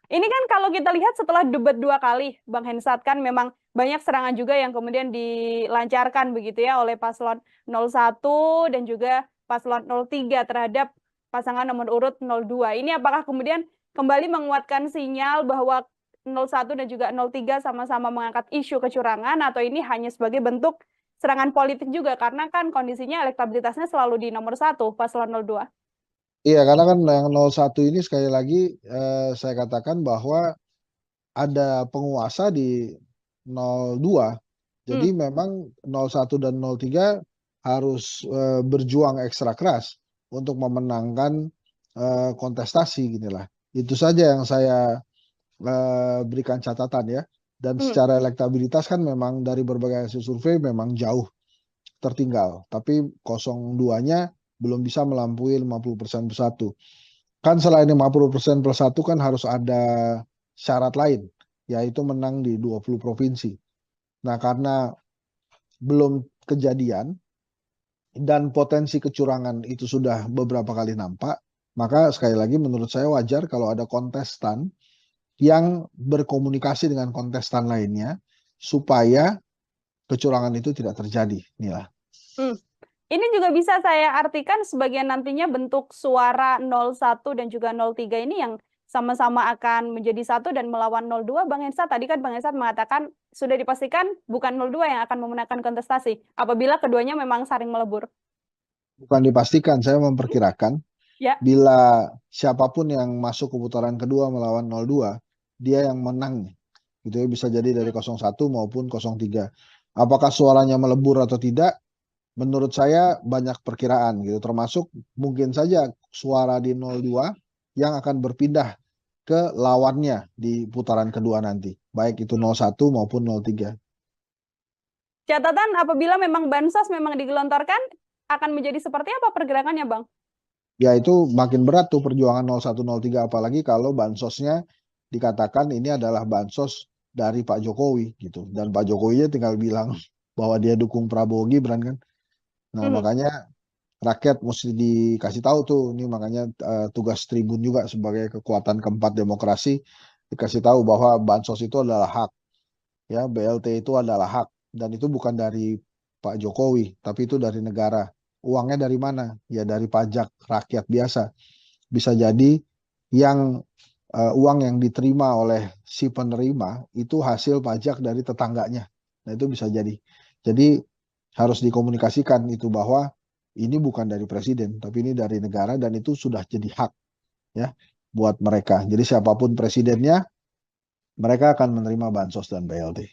Ini kan kalau kita lihat setelah debat 2 kali, Bang Hensat, kan memang banyak serangan juga yang kemudian dilancarkan begitu ya oleh paslon 01 dan juga paslon 03 terhadap pasangan nomor urut 02. Ini apakah kemudian kembali menguatkan sinyal bahwa 01 dan juga 03 sama-sama mengangkat isu kecurangan, atau ini hanya sebagai bentuk serangan politik juga, karena kan kondisinya elektabilitasnya selalu di nomor 1 paslon 02. Iya, karena kan yang 01 ini sekali lagi saya katakan bahwa ada penguasa di 02. Jadi memang 01 dan 03 harus berjuang ekstra keras untuk memenangkan kontestasi ginilah. Itu saja yang saya berikan catatan ya. Dan secara elektabilitas kan memang dari berbagai hasil survei memang jauh tertinggal. Tapi 02-nya belum bisa melampaui 50% plus 1. Kan selain 50% plus 1 kan harus ada syarat lain, yaitu menang di 20 provinsi. Nah, karena belum kejadian dan potensi kecurangan itu sudah beberapa kali nampak, maka sekali lagi menurut saya wajar kalau ada kontestan yang berkomunikasi dengan kontestan lainnya supaya kecurangan itu tidak terjadi, Nila. Ini juga bisa saya artikan sebagai nantinya bentuk suara 01 dan juga 03 ini yang sama-sama akan menjadi satu dan melawan 02. Bang Hensat, tadi kan Bang Hensat mengatakan sudah dipastikan bukan 02 yang akan memenangkan kontestasi apabila keduanya memang saling melebur. Bukan dipastikan, saya memperkirakan Ya. bila siapapun yang masuk ke putaran kedua melawan 02, dia yang menang. Gitu ya, bisa jadi dari 01 maupun 03. Apakah suaranya melebur atau tidak? Menurut saya banyak perkiraan gitu, termasuk mungkin saja suara di 02 yang akan berpindah ke lawannya di putaran kedua nanti, baik itu 01 maupun 03. Catatan apabila memang bansos memang digelontorkan, akan menjadi seperti apa pergerakannya, Bang? Ya itu makin berat tuh perjuangan 01, 03, apalagi kalau bansosnya dikatakan ini adalah bansos dari Pak Jokowi gitu, dan Pak Jokowinya tinggal bilang bahwa dia dukung Prabowo Gibran kan. Nah, makanya rakyat mesti dikasih tahu tuh, ini makanya tugas Tribun juga sebagai kekuatan keempat demokrasi, dikasih tahu bahwa bansos itu adalah hak, ya BLT itu adalah hak, dan itu bukan dari Pak Jokowi, tapi itu dari negara. Uangnya dari mana? Ya dari pajak rakyat biasa. Bisa jadi yang uang yang diterima oleh si penerima itu hasil pajak dari tetangganya. Nah itu bisa jadi. Jadi harus dikomunikasikan itu bahwa ini bukan dari presiden, tapi ini dari negara, dan itu sudah jadi hak ya buat mereka. Jadi siapapun presidennya, mereka akan menerima bansos dan BLT.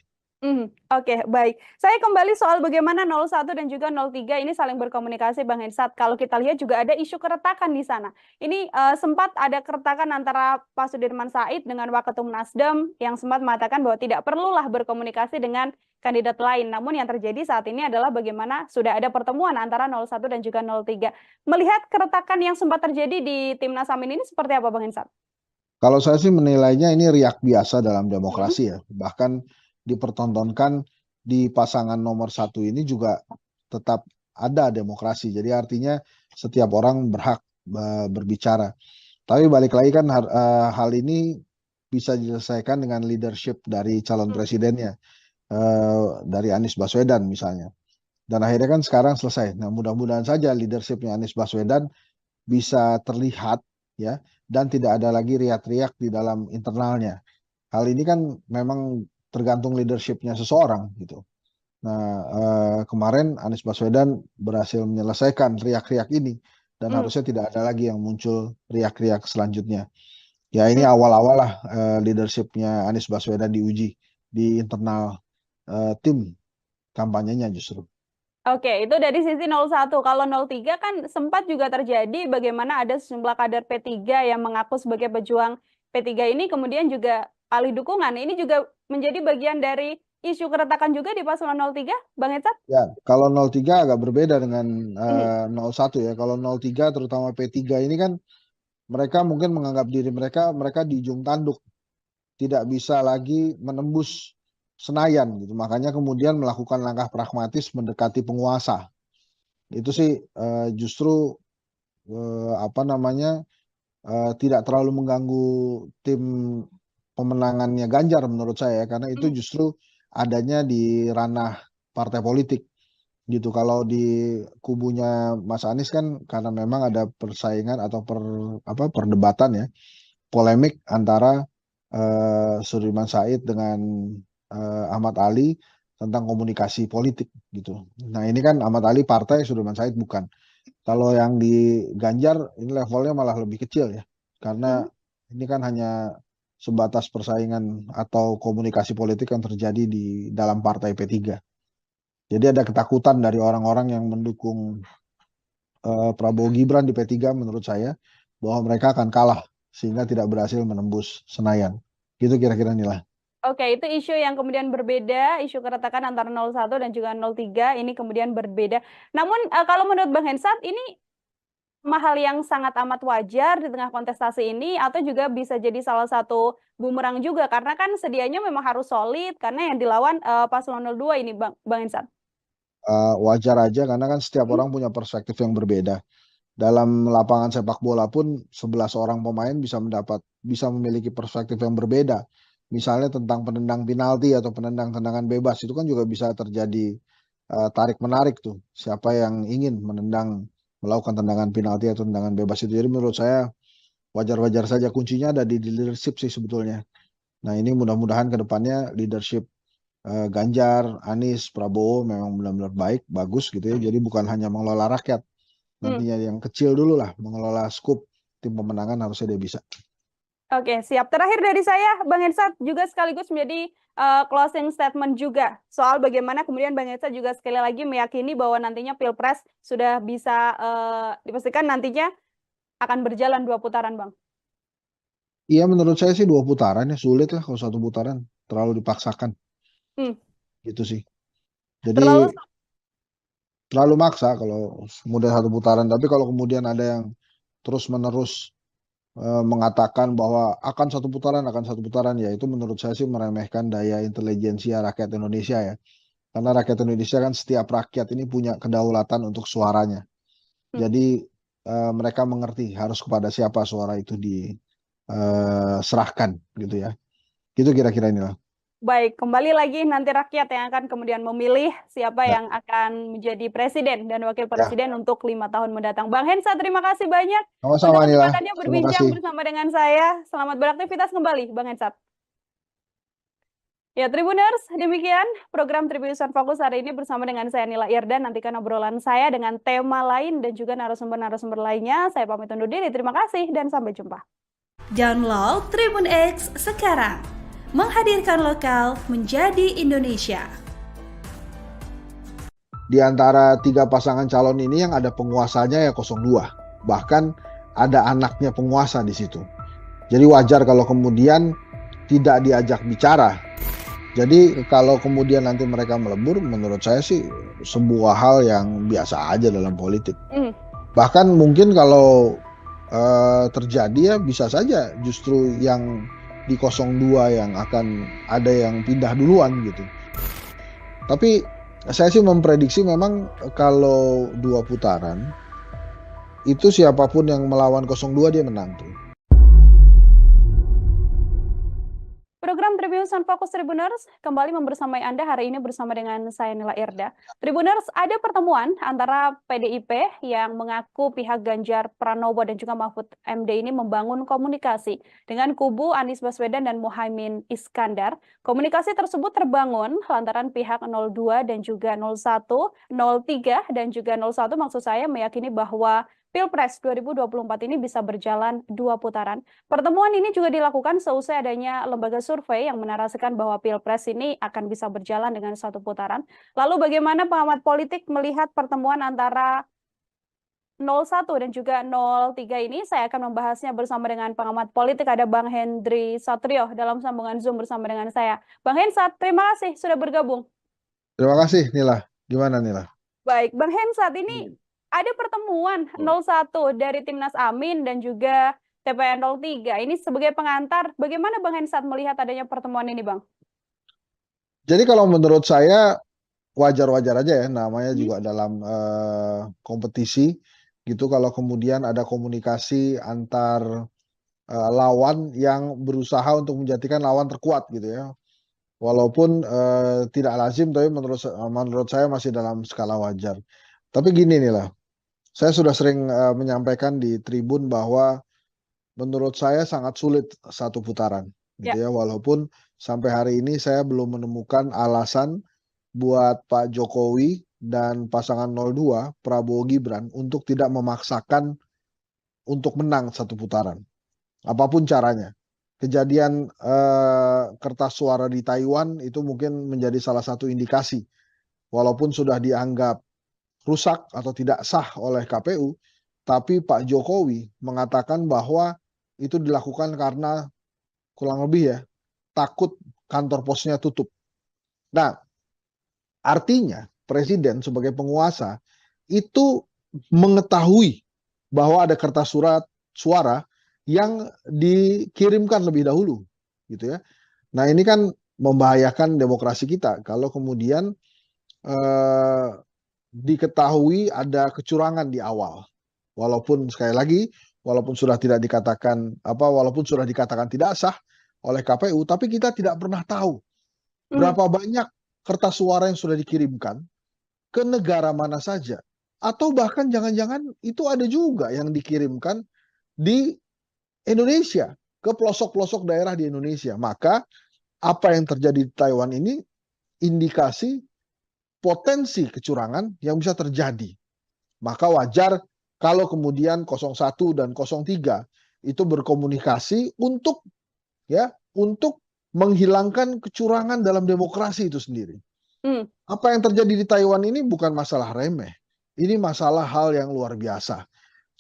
Oke, baik. Saya kembali soal bagaimana 01 dan juga 03 ini saling berkomunikasi, Bang Hensat. Kalau kita lihat juga ada isu keretakan di sana. Ini sempat ada keretakan antara Pak Sudirman Said dengan Waketum Nasdem yang sempat mengatakan bahwa tidak perlulah berkomunikasi dengan kandidat lain. Namun yang terjadi saat ini adalah bagaimana sudah ada pertemuan antara 01 dan juga 03. Melihat keretakan yang sempat terjadi di Timnas Amin ini seperti apa, Bang Hensat? Kalau saya sih menilainya ini riak biasa dalam demokrasi ya. Bahkan dipertontonkan di pasangan nomor 1 ini juga tetap ada demokrasi. Jadi artinya setiap orang berhak berbicara. Tapi balik lagi kan hal ini bisa diselesaikan dengan leadership dari calon presidennya, dari Anies Baswedan misalnya. Dan akhirnya kan sekarang selesai. Nah mudah-mudahan saja leadershipnya Anies Baswedan bisa terlihat ya, dan tidak ada lagi riak-riak di dalam internalnya. Hal ini kan memang tergantung leadershipnya seseorang gitu. Nah kemarin Anies Baswedan berhasil menyelesaikan riak-riak ini, dan harusnya tidak ada lagi yang muncul riak-riak selanjutnya. Ya ini awal-awal lah leadershipnya Anies Baswedan diuji di internal tim kampanyenya justru. Oke, itu dari sisi 01. Kalau 03 kan sempat juga terjadi bagaimana ada sejumlah kader P3 yang mengaku sebagai pejuang P3 ini kemudian juga alih dukungan. Ini juga menjadi bagian dari isu keretakan juga di paslon 03, Bang Hensat? Ya, kalau 03 agak berbeda dengan 01 ya. Kalau 03 terutama P3 ini kan mereka mungkin menganggap diri mereka di ujung tanduk, tidak bisa lagi menembus Senayan gitu. Makanya kemudian melakukan langkah pragmatis mendekati penguasa. Itu sih justru tidak terlalu mengganggu tim pemenangannya Ganjar menurut saya, karena itu justru adanya di ranah partai politik gitu. Kalau di kubunya Mas Anies kan karena memang ada persaingan atau perdebatan ya, polemik antara Sudirman Said dengan Ahmad Ali tentang komunikasi politik gitu. Nah ini kan Ahmad Ali partai, Sudirman Said bukan. Kalau yang di Ganjar ini levelnya malah lebih kecil ya, karena ini kan hanya sebatas persaingan atau komunikasi politik yang terjadi di dalam partai P3. Jadi ada ketakutan dari orang-orang yang mendukung Prabowo Gibran di P3 menurut saya, bahwa mereka akan kalah sehingga tidak berhasil menembus Senayan. Gitu kira-kira Nila. Oke, itu isu yang kemudian berbeda, isu keretakan antara 01 dan juga 03 ini kemudian berbeda. Namun kalau menurut Bang Hensat ini hal yang sangat amat wajar di tengah kontestasi ini atau juga bisa jadi salah satu bumerang juga karena kan sedianya memang harus solid karena yang dilawan paslon 02 ini Bang Hensat. Wajar aja karena kan setiap orang punya perspektif yang berbeda. Dalam lapangan sepak bola pun 11 orang pemain bisa memiliki perspektif yang berbeda. Misalnya tentang penendang penalti atau penendang tendangan bebas, itu kan juga bisa terjadi tarik-menarik tuh, siapa yang ingin melakukan tendangan penalti atau tendangan bebas itu. Jadi menurut saya wajar-wajar saja, kuncinya ada di leadership sih sebetulnya. Nah ini mudah-mudahan ke depannya leadership Ganjar, Anies, Prabowo memang benar-benar baik, bagus gitu ya. Jadi bukan hanya mengelola rakyat, nantinya yang kecil dulu lah, mengelola skup tim pemenangan harusnya dia bisa. Oke, siap. Terakhir dari saya, Bang Hensat juga sekaligus menjadi closing statement juga soal bagaimana kemudian Bang Hensat juga sekali lagi meyakini bahwa nantinya Pilpres sudah bisa dipastikan nantinya akan berjalan 2 putaran, Bang. Iya menurut saya sih 2 putaran ya, sulit lah kalau 1 putaran, terlalu dipaksakan. Gitu sih. Jadi terlalu maksa kalau kemudian 1 putaran. Tapi kalau kemudian ada yang terus-menerus mengatakan bahwa akan 1 putaran, ya itu menurut saya sih meremehkan daya intelijensia rakyat Indonesia ya. Karena rakyat Indonesia kan setiap rakyat ini punya kedaulatan untuk suaranya. Jadi mereka mengerti harus kepada siapa suara itu diserahkan gitu ya. Gitu kira-kira inilah. Baik, kembali lagi nanti rakyat yang akan kemudian memilih siapa yang akan menjadi presiden dan wakil presiden untuk 5 tahun mendatang. Bang Hensat, terima kasih banyak untuk kesempatannya berbincang bersama dengan saya. Selamat beraktivitas kembali, Bang Hensat. Ya, Tribuners, demikian program Tribunnews Fokus hari ini bersama dengan saya Nila Irdan. Nantikan obrolan saya dengan tema lain dan juga narasumber-narasumber lainnya. Saya pamit undur diri. Terima kasih dan sampai jumpa. Download Tribun X sekarang. Menghadirkan lokal menjadi Indonesia. Di antara 3 pasangan calon ini yang ada penguasanya ya 02. Bahkan ada anaknya penguasa di situ. Jadi wajar kalau kemudian tidak diajak bicara. Jadi kalau kemudian nanti mereka melebur, menurut saya sih sebuah hal yang biasa aja dalam politik. Bahkan mungkin kalau terjadi ya bisa saja justru yang di 02 yang akan ada yang pindah duluan gitu. Tapi saya sih memprediksi memang kalau 2 putaran itu siapapun yang melawan 02 dia menang tuh. Program Tribunnews Fokus Tribuners kembali membersamai Anda hari ini bersama dengan saya Nila Irda. Tribuners, ada pertemuan antara PDIP yang mengaku pihak Ganjar Pranowo dan juga Mahfud MD ini membangun komunikasi dengan kubu Anies Baswedan dan Muhaimin Iskandar. Komunikasi tersebut terbangun lantaran pihak 02 dan juga 01, 03 dan juga 01 maksud saya meyakini bahwa Pilpres 2024 ini bisa berjalan 2 putaran. Pertemuan ini juga dilakukan seusai adanya lembaga survei yang menarasikan bahwa Pilpres ini akan bisa berjalan dengan 1 putaran. Lalu bagaimana pengamat politik melihat pertemuan antara 01 dan juga 03 ini? Saya akan membahasnya bersama dengan pengamat politik, ada Bang Hendry Satrio dalam sambungan Zoom bersama dengan saya. Bang Hensat, terima kasih sudah bergabung. Terima kasih Nila. Gimana Nila? Baik, Bang Hensat, ini ada pertemuan 01 dari Timnas Amin dan juga TPN 03. Ini sebagai pengantar, bagaimana Bang Hensat melihat adanya pertemuan ini, Bang? Jadi kalau menurut saya wajar-wajar aja ya, namanya juga dalam kompetisi gitu. Kalau kemudian ada komunikasi antar lawan yang berusaha untuk menjadikan lawan terkuat gitu ya. Walaupun tidak lazim, tapi menurut saya masih dalam skala wajar. Tapi gini nih lah. Saya sudah sering menyampaikan di Tribun bahwa menurut saya sangat sulit 1 putaran gitu ya. Walaupun sampai hari ini saya belum menemukan alasan buat Pak Jokowi dan pasangan 02 Prabowo Gibran untuk tidak memaksakan untuk menang 1 putaran. Apapun caranya. Kejadian kertas suara di Taiwan itu mungkin menjadi salah satu indikasi. Walaupun sudah dianggap rusak atau tidak sah oleh KPU, tapi Pak Jokowi mengatakan bahwa itu dilakukan karena kurang lebih ya takut kantor posnya tutup. Nah, artinya presiden sebagai penguasa itu mengetahui bahwa ada kertas suara yang dikirimkan lebih dahulu gitu ya. Nah, ini kan membahayakan demokrasi kita kalau kemudian diketahui ada kecurangan di awal. Walaupun sekali lagi, walaupun sudah dikatakan tidak sah oleh KPU, tapi kita tidak pernah tahu berapa banyak kertas suara yang sudah dikirimkan ke negara mana saja. Atau bahkan jangan-jangan itu ada juga yang dikirimkan di Indonesia, ke pelosok-pelosok daerah di Indonesia. Maka apa yang terjadi di Taiwan ini indikasi potensi kecurangan yang bisa terjadi. Maka wajar kalau kemudian 01 dan 03 itu berkomunikasi untuk menghilangkan kecurangan dalam demokrasi itu sendiri. Apa yang terjadi di Taiwan ini bukan masalah remeh. Ini masalah hal yang luar biasa.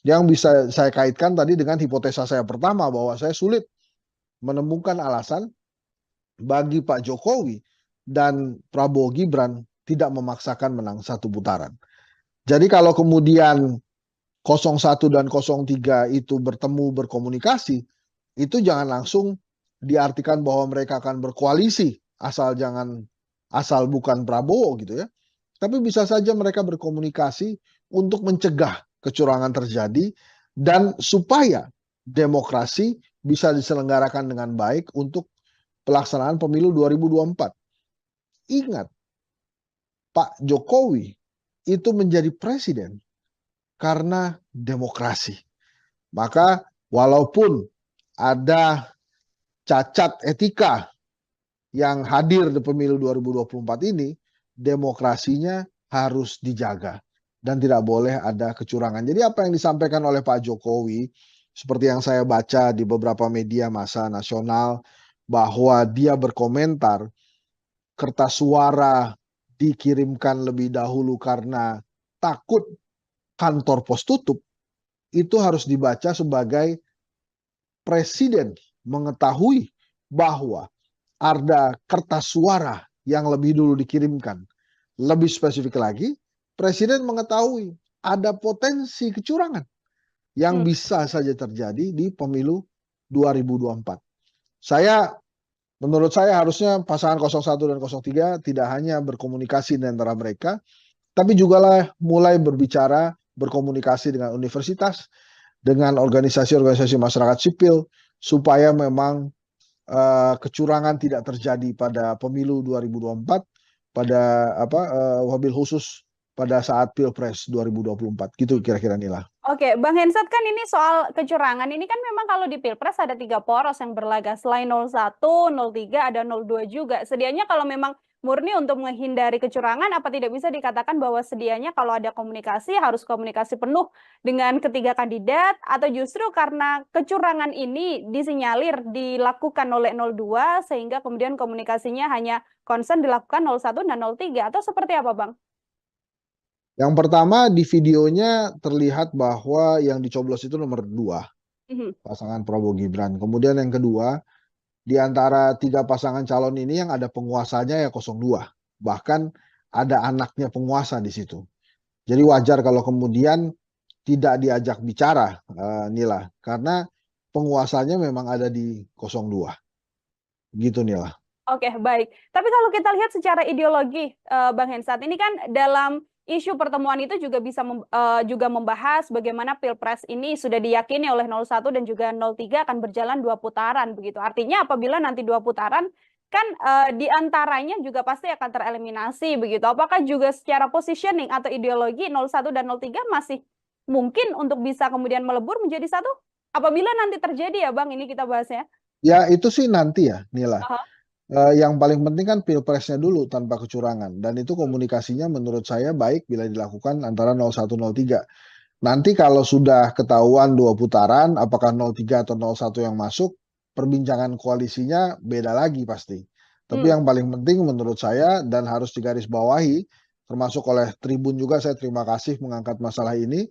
Yang bisa saya kaitkan tadi dengan hipotesa saya pertama bahwa saya sulit menemukan alasan bagi Pak Jokowi dan Prabowo Gibran tidak memaksakan menang satu putaran. Jadi kalau kemudian 01 dan 03 itu bertemu berkomunikasi, itu jangan langsung diartikan bahwa mereka akan berkoalisi asal bukan Prabowo gitu ya. Tapi bisa saja mereka berkomunikasi untuk mencegah kecurangan terjadi dan supaya demokrasi bisa diselenggarakan dengan baik untuk pelaksanaan pemilu 2024. Ingat, Pak Jokowi itu menjadi presiden karena demokrasi. Maka walaupun ada cacat etika yang hadir di pemilu 2024 ini, demokrasinya harus dijaga dan tidak boleh ada kecurangan. Jadi apa yang disampaikan oleh Pak Jokowi, seperti yang saya baca di beberapa media massa nasional, bahwa dia berkomentar kertas suara dikirimkan lebih dahulu karena takut kantor pos tutup, itu harus dibaca sebagai presiden mengetahui bahwa ada kertas suara yang lebih dulu dikirimkan. Lebih spesifik lagi, presiden mengetahui ada potensi kecurangan yang bisa saja terjadi di pemilu 2024. Menurut saya harusnya pasangan 01 dan 03 tidak hanya berkomunikasi di antara mereka, tapi juga mulai berkomunikasi dengan universitas, dengan organisasi-organisasi masyarakat sipil, supaya memang kecurangan tidak terjadi pada pemilu 2024, wabil khusus pada saat Pilpres 2024. Gitu kira-kira Nila. Oke, Bang Hensat, kan ini soal kecurangan ini kan memang kalau di Pilpres ada 3 poros yang berlaga. Selain 01, 03, ada 02 juga. Sedianya kalau memang murni untuk menghindari kecurangan, apa tidak bisa dikatakan bahwa sedianya kalau ada komunikasi harus komunikasi penuh dengan ketiga kandidat, atau justru karena kecurangan ini disinyalir dilakukan oleh 02 sehingga kemudian komunikasinya hanya concern dilakukan 01 dan 03, atau seperti apa, Bang? Yang pertama, di videonya terlihat bahwa yang dicoblos itu nomor 2, pasangan Prabowo Gibran. Kemudian yang kedua, di antara 3 pasangan calon ini yang ada penguasanya ya 02. Bahkan ada anaknya penguasa di situ. Jadi wajar kalau kemudian tidak diajak bicara, Nila. Karena penguasanya memang ada di 02. Gitu, Nila. Oke, baik. Tapi kalau kita lihat secara ideologi, Bang Hensat, ini kan dalam isu pertemuan itu juga bisa juga membahas bagaimana Pilpres ini sudah diyakini oleh 01 dan juga 03 akan berjalan 2 putaran begitu. Artinya apabila nanti 2 putaran kan di antaranya juga pasti akan tereliminasi begitu. Apakah juga secara positioning atau ideologi 01 dan 03 masih mungkin untuk bisa kemudian melebur menjadi satu? Apabila nanti terjadi ya Bang, ini kita bahasnya. Ya itu sih nanti ya Nila. Yang paling penting kan Pilpresnya dulu tanpa kecurangan, dan itu komunikasinya menurut saya baik bila dilakukan antara 01-03. Nanti kalau sudah ketahuan 2 putaran, apakah 03 atau 01 yang masuk, perbincangan koalisinya beda lagi pasti. Tapi yang paling penting menurut saya dan harus digarisbawahi, termasuk oleh Tribun juga, saya terima kasih mengangkat masalah ini,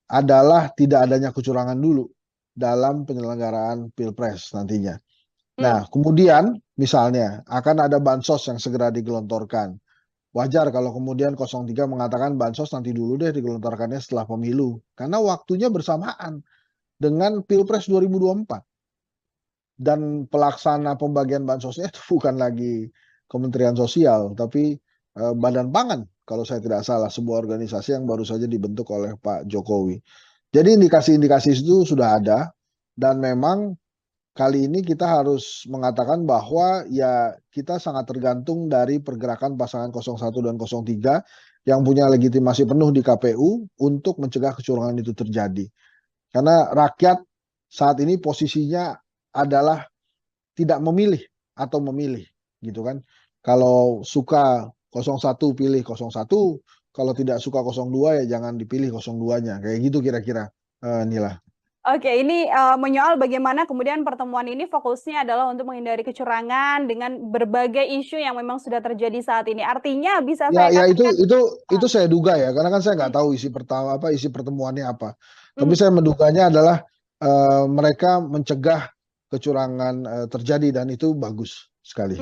adalah tidak adanya kecurangan dulu dalam penyelenggaraan Pilpres nantinya. Nah, kemudian misalnya akan ada bansos yang segera digelontorkan. Wajar kalau kemudian 03 mengatakan bansos nanti dulu deh digelontorkannya setelah pemilu. Karena waktunya bersamaan dengan Pilpres 2024. Dan pelaksana pembagian bansosnya itu bukan lagi Kementerian Sosial, tapi Badan Pangan kalau saya tidak salah, sebuah organisasi yang baru saja dibentuk oleh Pak Jokowi. Jadi indikasi-indikasi itu sudah ada, dan memang kali ini kita harus mengatakan bahwa ya kita sangat tergantung dari pergerakan pasangan 01 dan 03 yang punya legitimasi penuh di KPU untuk mencegah kecurangan itu terjadi. Karena rakyat saat ini posisinya adalah tidak memilih atau memilih, gitu kan. Kalau suka 01 pilih 01, kalau tidak suka 02 ya jangan dipilih 02-nya. Kayak gitu kira-kira, Nila. Oke, ini menyoal bagaimana kemudian pertemuan ini fokusnya adalah untuk menghindari kecurangan dengan berbagai isu yang memang sudah terjadi saat ini. Artinya bisa saya Ya katakan, itu saya duga ya, karena kan saya nggak tahu isi pertemuannya apa. Tapi saya menduganya adalah mereka mencegah kecurangan terjadi, dan itu bagus sekali.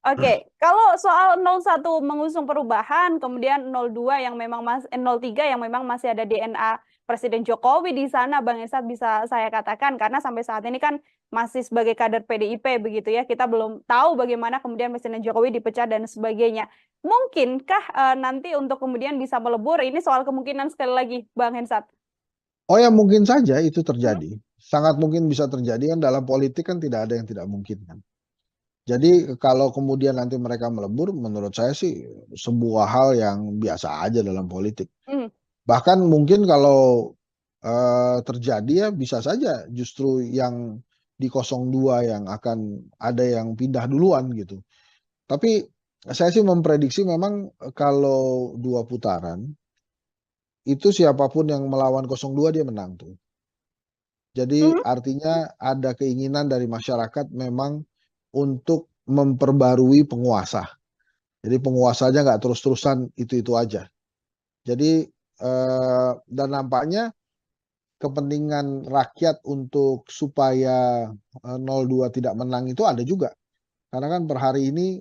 Oke, kalau soal 01 mengusung perubahan, kemudian 02 yang memang 03 yang memang masih ada DNA Presiden Jokowi di sana, Bang Esat, bisa saya katakan, karena sampai saat ini kan masih sebagai kader PDIP begitu ya, kita belum tahu bagaimana kemudian Presiden Jokowi dipecat dan sebagainya. Mungkinkah nanti untuk kemudian bisa melebur, ini soal kemungkinan sekali lagi, Bang Hensat? Oh ya, mungkin saja itu terjadi. Sangat mungkin bisa terjadi, kan dalam politik kan tidak ada yang tidak mungkin kan. Jadi kalau kemudian nanti mereka melebur, menurut saya sih sebuah hal yang biasa aja dalam politik. Bahkan mungkin kalau terjadi ya bisa saja justru yang di 02 yang akan ada yang pindah duluan gitu. Tapi saya sih memprediksi memang kalau 2 putaran, itu siapapun yang melawan 02 dia menang tuh. Jadi artinya ada keinginan dari masyarakat memang untuk memperbarui penguasa. Jadi penguasanya nggak terus-terusan itu-itu aja. Jadi dan nampaknya kepentingan rakyat untuk supaya 02 tidak menang itu ada juga. Karena kan per hari ini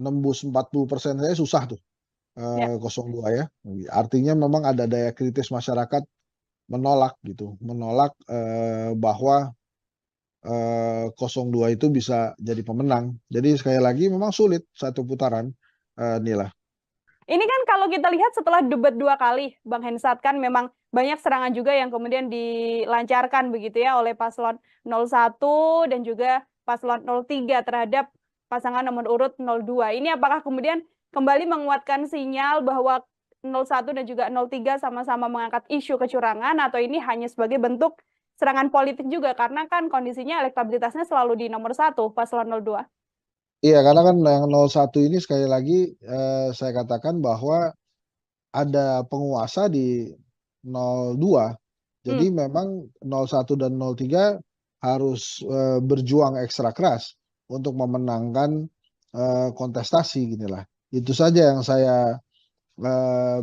nembus 40% saya susah tuh 02 ya. Artinya memang ada daya kritis masyarakat menolak gitu, menolak bahwa 02 itu bisa jadi pemenang. Jadi sekali lagi memang sulit satu putaran, Nila. Ini kan kalau kita lihat setelah debat 2 kali, Bang Hensat, kan memang banyak serangan juga yang kemudian dilancarkan begitu ya oleh paslon 01 dan juga paslon 03 terhadap pasangan nomor urut 02. Ini apakah kemudian kembali menguatkan sinyal bahwa 01 dan juga 03 sama-sama mengangkat isu kecurangan, atau ini hanya sebagai bentuk serangan politik juga, karena kan kondisinya elektabilitasnya selalu di nomor 1 paslon 02. Iya, karena kan yang 01 ini sekali lagi saya katakan bahwa ada penguasa di 02. Jadi memang 01 dan 03 harus berjuang ekstra keras untuk memenangkan kontestasi ginilah. Itu saja yang saya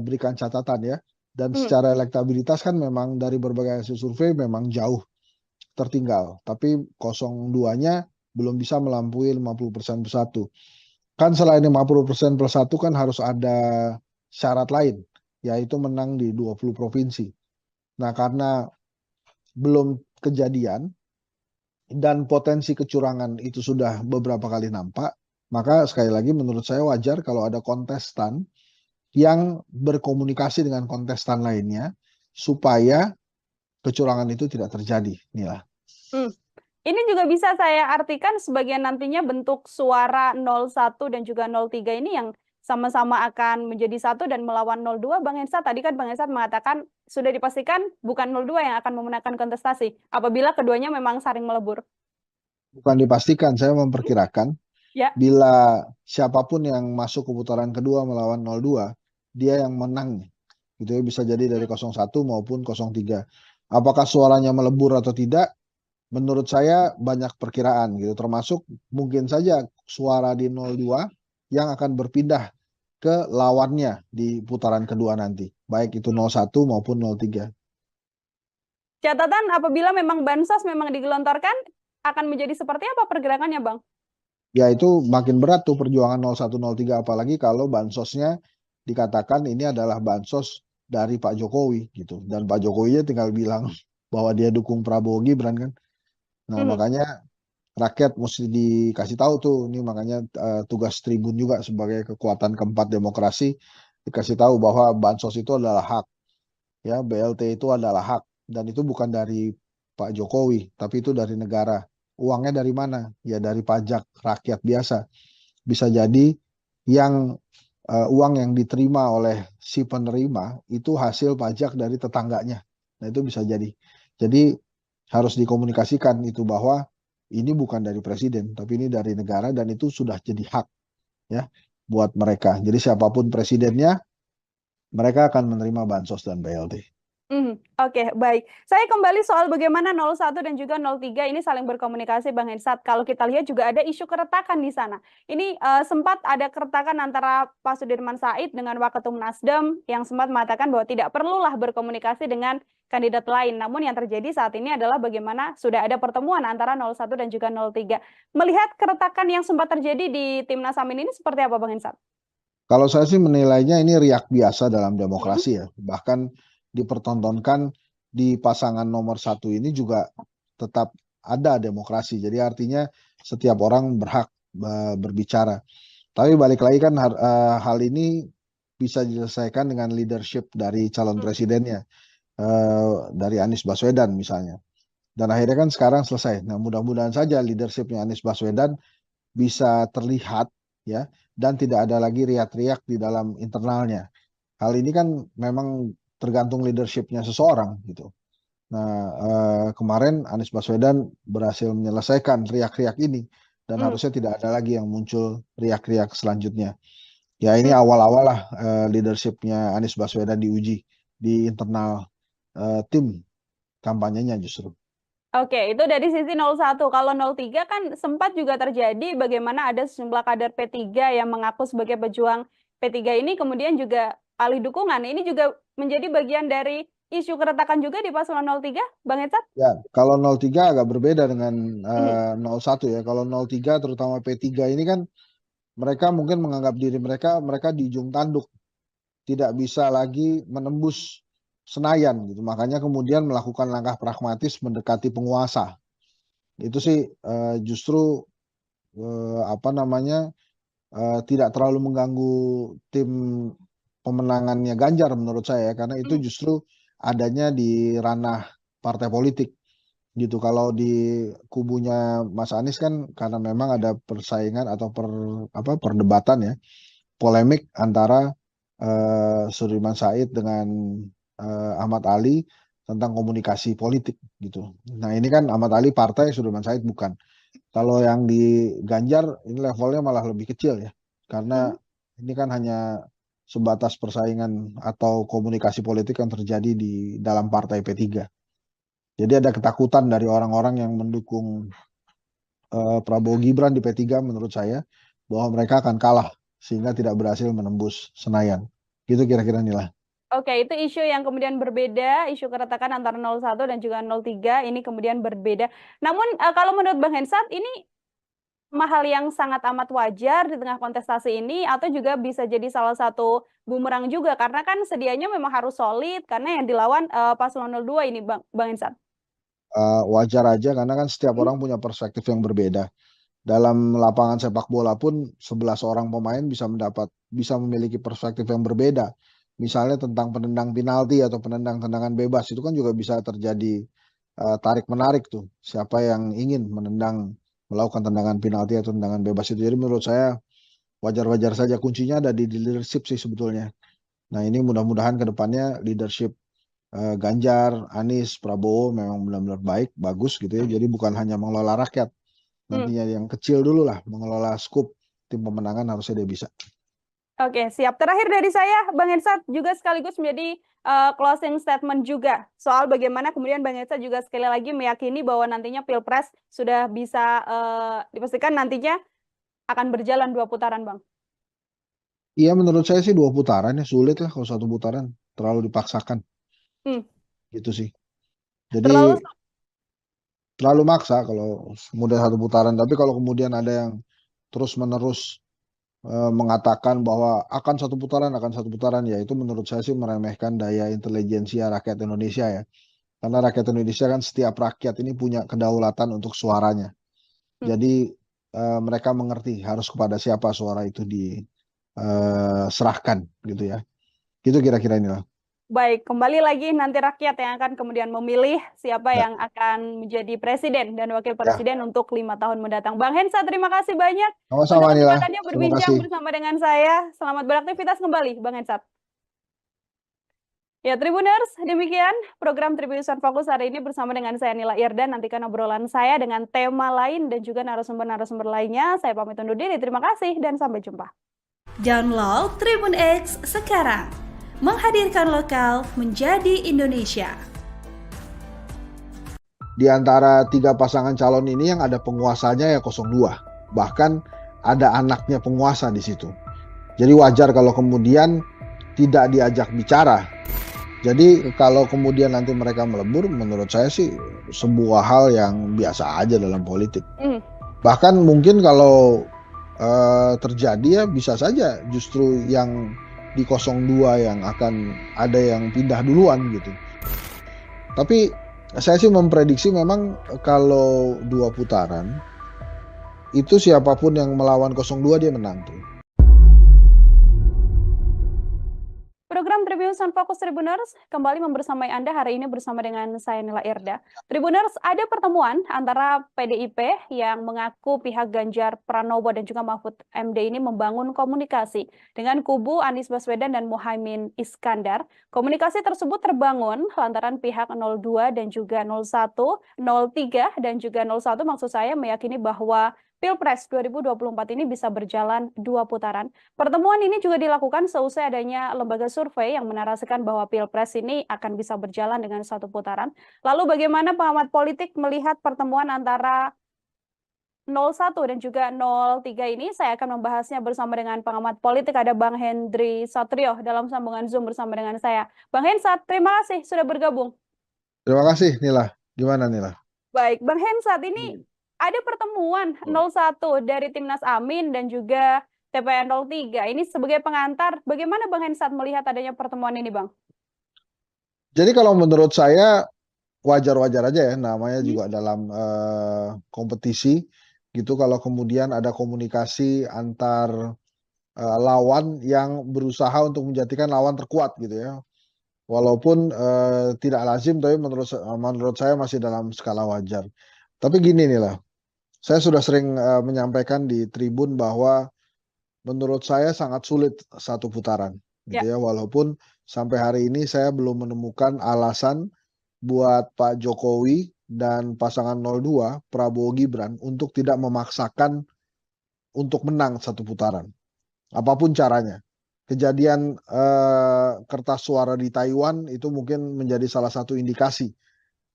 berikan catatan ya. Dan secara elektabilitas kan memang dari berbagai hasil survei memang jauh tertinggal. Tapi 02-nya belum bisa melampaui 50% plus 1. Kan selain 50% plus 1 kan harus ada syarat lain, yaitu menang di 20 provinsi. Nah, karena belum kejadian dan potensi kecurangan itu sudah beberapa kali nampak, maka sekali lagi menurut saya wajar kalau ada kontestan yang berkomunikasi dengan kontestan lainnya supaya kecurangan itu tidak terjadi, Nila. Ini juga bisa saya artikan sebagai nantinya bentuk suara 01 dan juga 03 ini yang sama-sama akan menjadi satu dan melawan 02, Bang Hensat. Tadi kan Bang Hensat mengatakan sudah dipastikan bukan 02 yang akan memenangkan kontestasi apabila keduanya memang saling melebur. Bukan dipastikan, saya memperkirakan bila siapapun yang masuk ke putaran kedua melawan 02, dia yang menang. Gitu ya, bisa jadi dari 01 maupun 03. Apakah suaranya melebur atau tidak? Menurut saya banyak perkiraan gitu, termasuk mungkin saja suara di 02 yang akan berpindah ke lawannya di putaran kedua nanti, baik itu 01 maupun 03. Catatan apabila memang bansos memang digelontorkan, akan menjadi seperti apa pergerakannya, Bang? Ya itu makin berat tuh perjuangan 01, 03, apalagi kalau bansosnya dikatakan ini adalah bansos dari Pak Jokowi gitu, dan Pak Jokowinya tinggal bilang bahwa dia dukung Prabowo Gibran kan. Nah, makanya rakyat mesti dikasih tahu tuh, ini makanya tugas Tribun juga sebagai kekuatan keempat demokrasi, dikasih tahu bahwa bansos itu adalah hak, ya BLT itu adalah hak, dan itu bukan dari Pak Jokowi, tapi itu dari negara. Uangnya dari mana? Ya dari pajak rakyat biasa. Bisa jadi yang uang yang diterima oleh si penerima itu hasil pajak dari tetangganya. Nah, itu bisa jadi. Jadi harus dikomunikasikan itu bahwa ini bukan dari presiden, tapi ini dari negara dan itu sudah jadi hak ya buat mereka. Jadi siapapun presidennya, mereka akan menerima bansos dan BLT. Oke, baik. Saya kembali soal bagaimana 01 dan juga 03 ini saling berkomunikasi, Bang Hensat. Kalau kita lihat juga ada isu keretakan di sana. Ini sempat ada keretakan antara Pak Sudirman Said dengan Waketum Nasdem yang sempat mengatakan bahwa tidak perlulah berkomunikasi dengan kandidat lain. Namun yang terjadi saat ini adalah bagaimana sudah ada pertemuan antara 01 dan juga 03. Melihat keretakan yang sempat terjadi di Timnas Amin ini seperti apa, Bang Hensat? Kalau saya sih menilainya ini riak biasa dalam demokrasi ya. Bahkan dipertontonkan di pasangan nomor 1 ini juga tetap ada demokrasi. Jadi artinya setiap orang berhak berbicara. Tapi balik lagi kan hal ini bisa diselesaikan dengan leadership dari calon presidennya, dari Anies Baswedan misalnya. Dan akhirnya kan sekarang selesai. Nah, mudah-mudahan saja leadershipnya Anies Baswedan bisa terlihat ya, dan tidak ada lagi riak-riak di dalam internalnya. Hal ini kan memang tergantung leadershipnya seseorang gitu. Nah, kemarin Anies Baswedan berhasil menyelesaikan riak-riak ini dan harusnya tidak ada lagi yang muncul riak-riak selanjutnya. Ya ini awal-awal lah leadershipnya Anies Baswedan diuji di internal tim kampanyenya justru. Oke, itu dari sisi 01. Kalau 03 kan sempat juga terjadi bagaimana ada sejumlah kader P3 yang mengaku sebagai pejuang P3 ini kemudian juga alih dukungan. Ini juga menjadi bagian dari isu keretakan juga di paslon 03, Bang Hensat? Ya, kalau 03 agak berbeda dengan 01 ya. Kalau 03 terutama P3 ini kan mereka mungkin menganggap diri mereka di ujung tanduk, tidak bisa lagi menembus Senayan gitu. Makanya kemudian melakukan langkah pragmatis mendekati penguasa. Itu sih justru tidak terlalu mengganggu tim pemenangannya Ganjar menurut saya, karena itu justru adanya di ranah partai politik gitu. Kalau di kubunya Mas Anies kan karena memang ada persaingan atau perdebatan ya, polemik antara Sudirman Said dengan Ahmad Ali tentang komunikasi politik gitu. Nah ini kan Ahmad Ali partai, Sudirman Said bukan. Kalau yang di Ganjar ini levelnya malah lebih kecil ya, karena ini kan hanya sebatas persaingan atau komunikasi politik yang terjadi di dalam partai P3. Jadi ada ketakutan dari orang-orang yang mendukung Prabowo Gibran di P3 menurut saya, bahwa mereka akan kalah sehingga tidak berhasil menembus Senayan. Gitu kira-kira nilai. Oke, itu isu yang kemudian berbeda, isu keretakan antara 01 dan juga 03 ini kemudian berbeda. Namun kalau menurut Bang Hensat ini hal yang sangat amat wajar di tengah kontestasi ini atau juga bisa jadi salah satu bumerang juga karena kan sedianya memang harus solid karena yang dilawan paslon 02 ini Bang Hensat. Wajar aja karena kan setiap orang punya perspektif yang berbeda. Dalam lapangan sepak bola pun 11 orang pemain bisa memiliki perspektif yang berbeda. Misalnya tentang penendang penalti atau penendang tendangan bebas, itu kan juga bisa terjadi tarik-menarik tuh. Siapa yang ingin melakukan tendangan penalti atau tendangan bebas itu. Jadi menurut saya wajar-wajar saja, kuncinya ada di leadership sih sebetulnya. Nah ini mudah-mudahan ke depannya leadership Ganjar, Anies, Prabowo memang benar-benar baik, bagus gitu ya. Jadi bukan hanya mengelola rakyat, nantinya yang kecil dulu lah, mengelola skup tim pemenangan harusnya dia bisa. Oke, siap. Terakhir dari saya, Bang Hensat juga sekaligus menjadi closing statement juga soal bagaimana kemudian Bang Hensat juga sekali lagi meyakini bahwa nantinya Pilpres sudah bisa dipastikan nantinya akan berjalan 2 putaran, Bang. Iya, menurut saya sih 2 putaran ya, sulit lah kalau 1 putaran, terlalu dipaksakan. Gitu sih. Jadi terlalu maksa kalau kemudian 1 putaran, tapi kalau kemudian ada yang terus-menerus mengatakan bahwa akan 1 putaran, ya itu menurut saya sih meremehkan daya intelijensia rakyat Indonesia ya. Karena rakyat Indonesia kan setiap rakyat ini punya kedaulatan untuk suaranya. Jadi mereka mengerti harus kepada siapa suara itu diserahkan gitu ya. Gitu kira-kira inilah. Baik, kembali lagi nanti rakyat yang akan kemudian memilih siapa Ya, yang akan menjadi presiden dan wakil ya. presiden untuk 5 tahun mendatang. Bang Hensa, terima kasih banyak untuk Sama-sama Nila. kesempatannya Terima berbincang kasih. bersama dengan saya. Selamat beraktivitas kembali, Bang Hensa. Ya, Tribuners, demikian program Tribunnews Fokus hari ini bersama dengan saya Nila Irda. Nantikan obrolan saya dengan tema lain dan juga narasumber-narasumber lainnya. Saya pamit undur diri. Terima kasih dan sampai jumpa. Download Tribun X sekarang. Menghadirkan lokal menjadi Indonesia. Di antara 3 pasangan calon ini yang ada penguasanya ya 02. Bahkan ada anaknya penguasa di situ. Jadi wajar kalau kemudian tidak diajak bicara. Jadi kalau kemudian nanti mereka melebur, menurut saya sih sebuah hal yang biasa aja dalam politik. Bahkan mungkin kalau terjadi ya bisa saja justru yang di 02 yang akan ada yang pindah duluan gitu. Tapi saya sih memprediksi memang kalau 2 putaran itu siapapun yang melawan 02 dia menang tuh. Program Tribunnews Fokus Tribuners kembali membersamai Anda hari ini bersama dengan saya Nila Irda. Tribuners, ada pertemuan antara PDIP yang mengaku pihak Ganjar Pranowo dan juga Mahfud MD ini membangun komunikasi dengan kubu Anies Baswedan dan Muhaimin Iskandar. Komunikasi tersebut terbangun lantaran pihak 02 dan juga 01, 03 dan juga 01 maksud saya meyakini bahwa Pilpres 2024 ini bisa berjalan 2 putaran. Pertemuan ini juga dilakukan seusai adanya lembaga survei yang menarasikan bahwa Pilpres ini akan bisa berjalan dengan 1 putaran. Lalu bagaimana pengamat politik melihat pertemuan antara 01 dan juga 03 ini? Saya akan membahasnya bersama dengan pengamat politik, ada Bang Hendri Satrio dalam sambungan Zoom bersama dengan saya. Bang Hensat, terima kasih sudah bergabung. Terima kasih Nila. Gimana Nila? Baik, Bang Hensat, ini ada pertemuan 01 dari Timnas Amin dan juga TPN 03. Ini sebagai pengantar, bagaimana Bang Hensat melihat adanya pertemuan ini, Bang? Jadi kalau menurut saya wajar-wajar aja ya, namanya juga dalam kompetisi gitu kalau kemudian ada komunikasi antar lawan yang berusaha untuk menjadikan lawan terkuat gitu ya. Walaupun tidak lazim, tapi menurut saya masih dalam skala wajar. Tapi gini nih lah, saya sudah sering menyampaikan di Tribun bahwa menurut saya sangat sulit 1 putaran, gitu ya. Walaupun sampai hari ini saya belum menemukan alasan buat Pak Jokowi dan pasangan 02, Prabowo Gibran, untuk tidak memaksakan untuk menang 1 putaran. Apapun caranya. Kejadian kertas suara di Taiwan itu mungkin menjadi salah satu indikasi.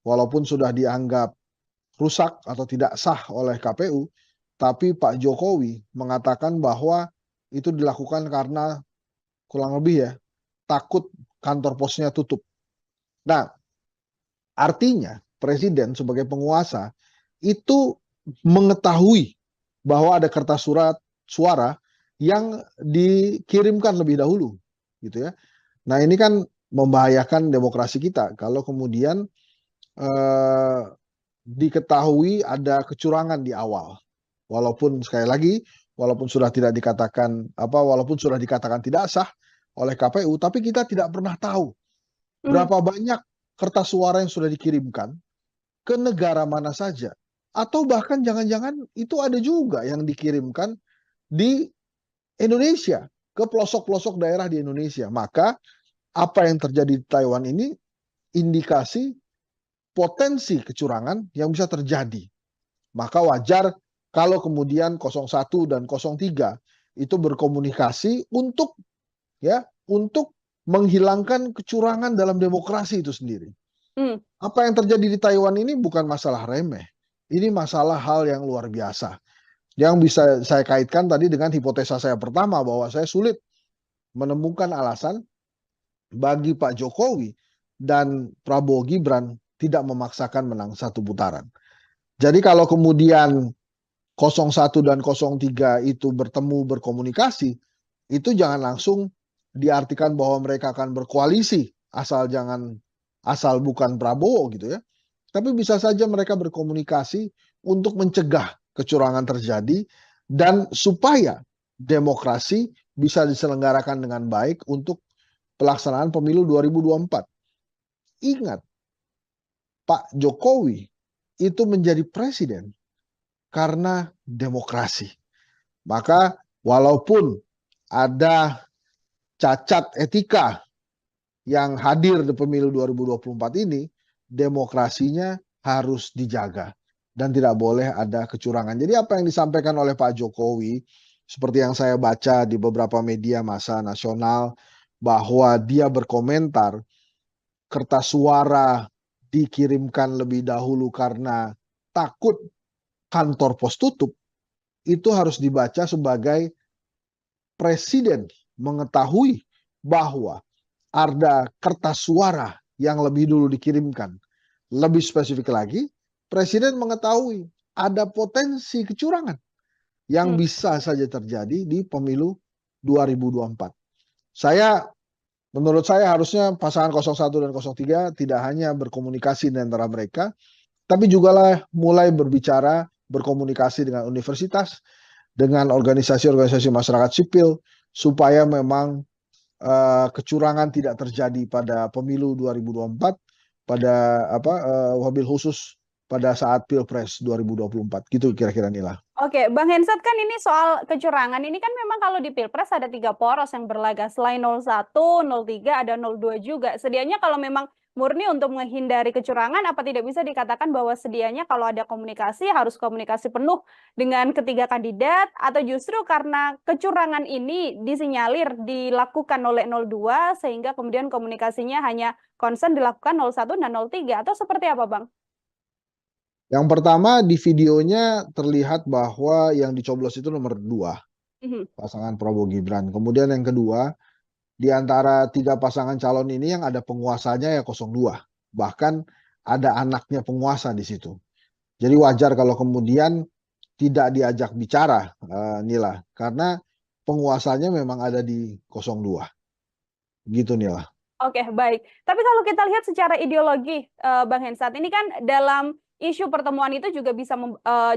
Walaupun sudah dianggap rusak atau tidak sah oleh KPU, tapi Pak Jokowi mengatakan bahwa itu dilakukan karena kurang lebih ya, takut kantor posnya tutup. Nah, artinya presiden sebagai penguasa itu mengetahui bahwa ada kertas suara yang dikirimkan lebih dahulu, gitu ya. Nah, ini kan membahayakan demokrasi kita kalau kemudian diketahui ada kecurangan di awal. Walaupun sekali lagi, walaupun sudah dikatakan tidak sah oleh KPU, tapi kita tidak pernah tahu berapa banyak kertas suara yang sudah dikirimkan ke negara mana saja. Atau bahkan jangan-jangan itu ada juga yang dikirimkan di Indonesia, ke pelosok-pelosok daerah di Indonesia. Maka apa yang terjadi di Taiwan ini indikasi potensi kecurangan yang bisa terjadi. Maka wajar kalau kemudian 01 dan 03 itu berkomunikasi untuk menghilangkan kecurangan dalam demokrasi itu sendiri. Apa yang terjadi di Taiwan ini bukan masalah remeh. Ini masalah hal yang luar biasa. Yang bisa saya kaitkan tadi dengan hipotesa saya pertama bahwa saya sulit menemukan alasan bagi Pak Jokowi dan Prabowo Gibran tidak memaksakan menang 1 putaran. Jadi kalau kemudian 01 dan 03 itu bertemu berkomunikasi, itu jangan langsung diartikan bahwa mereka akan berkoalisi asal bukan Prabowo gitu ya. Tapi bisa saja mereka berkomunikasi untuk mencegah kecurangan terjadi dan supaya demokrasi bisa diselenggarakan dengan baik untuk pelaksanaan pemilu 2024. Ingat, Pak Jokowi itu menjadi presiden karena demokrasi. Maka walaupun ada cacat etika yang hadir di pemilu 2024 ini, demokrasinya harus dijaga dan tidak boleh ada kecurangan. Jadi apa yang disampaikan oleh Pak Jokowi, seperti yang saya baca di beberapa media massa nasional, bahwa dia berkomentar kertas suara dikirimkan lebih dahulu karena takut kantor pos tutup, itu harus dibaca sebagai presiden mengetahui bahwa ada kertas suara yang lebih dulu dikirimkan. Lebih spesifik lagi, presiden mengetahui ada potensi kecurangan yang bisa saja terjadi di pemilu 2024. Menurut saya harusnya pasangan 01 dan 03 tidak hanya berkomunikasi di antara mereka, tapi juga mulai berbicara, berkomunikasi dengan universitas, dengan organisasi-organisasi masyarakat sipil, supaya memang kecurangan tidak terjadi pada pemilu 2024, pada wabil khusus pada saat Pilpres 2024. Gitu kira-kira Nila. Oke, Bang Hensat, kan ini soal kecurangan ini kan memang kalau di Pilpres ada 3 poros yang berlaga. Selain 01, 03, ada 02 juga. Sedianya kalau memang murni untuk menghindari kecurangan, apa tidak bisa dikatakan bahwa sedianya kalau ada komunikasi harus komunikasi penuh dengan ketiga kandidat, atau justru karena kecurangan ini disinyalir dilakukan oleh 02 sehingga kemudian komunikasinya hanya konsen dilakukan 01 dan 03, atau seperti apa, Bang? Yang pertama, di videonya terlihat bahwa yang dicoblos itu nomor 2, pasangan Prabowo Gibran. Kemudian yang kedua, di antara 3 pasangan calon ini yang ada penguasanya ya 02. Bahkan ada anaknya penguasa di situ. Jadi wajar kalau kemudian tidak diajak bicara, Nila. Karena penguasanya memang ada di 02. Gitu, Nila. Oke, baik. Tapi kalau kita lihat secara ideologi, Bang Hensat, ini kan dalam isu pertemuan itu juga bisa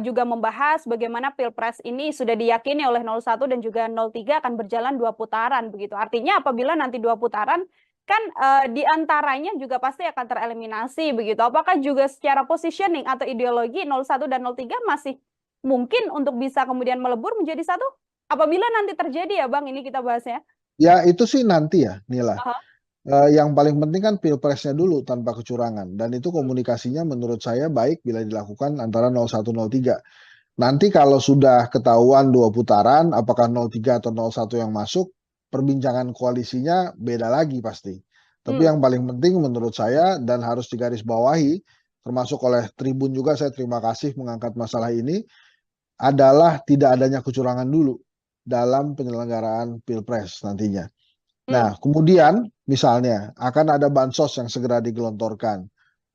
juga membahas bagaimana Pilpres ini sudah diyakini oleh 01 dan juga 03 akan berjalan 2 putaran begitu. Artinya apabila nanti 2 putaran kan di antaranya juga pasti akan tereliminasi begitu. Apakah juga secara positioning atau ideologi 01 dan 03 masih mungkin untuk bisa kemudian melebur menjadi satu? Apabila nanti terjadi ya Bang, ini kita bahasnya. Ya itu sih nanti ya Nila. Yang paling penting kan Pilpresnya dulu tanpa kecurangan, dan itu komunikasinya menurut saya baik bila dilakukan antara 01 03. Nanti kalau sudah ketahuan 2 putaran, apakah 03 atau 01 yang masuk, perbincangan koalisinya beda lagi pasti. Tapi yang paling penting menurut saya dan harus digarisbawahi, termasuk oleh Tribun juga, saya terima kasih mengangkat masalah ini, adalah tidak adanya kecurangan dulu dalam penyelenggaraan Pilpres nantinya. Nah, kemudian misalnya akan ada bansos yang segera digelontorkan.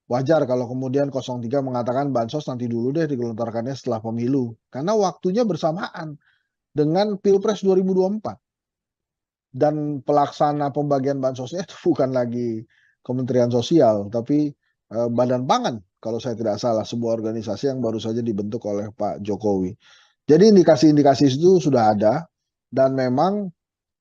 Wajar kalau kemudian 03 mengatakan bansos nanti dulu deh digelontorkannya setelah pemilu. Karena waktunya bersamaan dengan Pilpres 2024. Dan pelaksana pembagian bansosnya itu bukan lagi Kementerian Sosial, tapi Badan Pangan kalau saya tidak salah, sebuah organisasi yang baru saja dibentuk oleh Pak Jokowi. Jadi indikasi-indikasi itu sudah ada, dan memang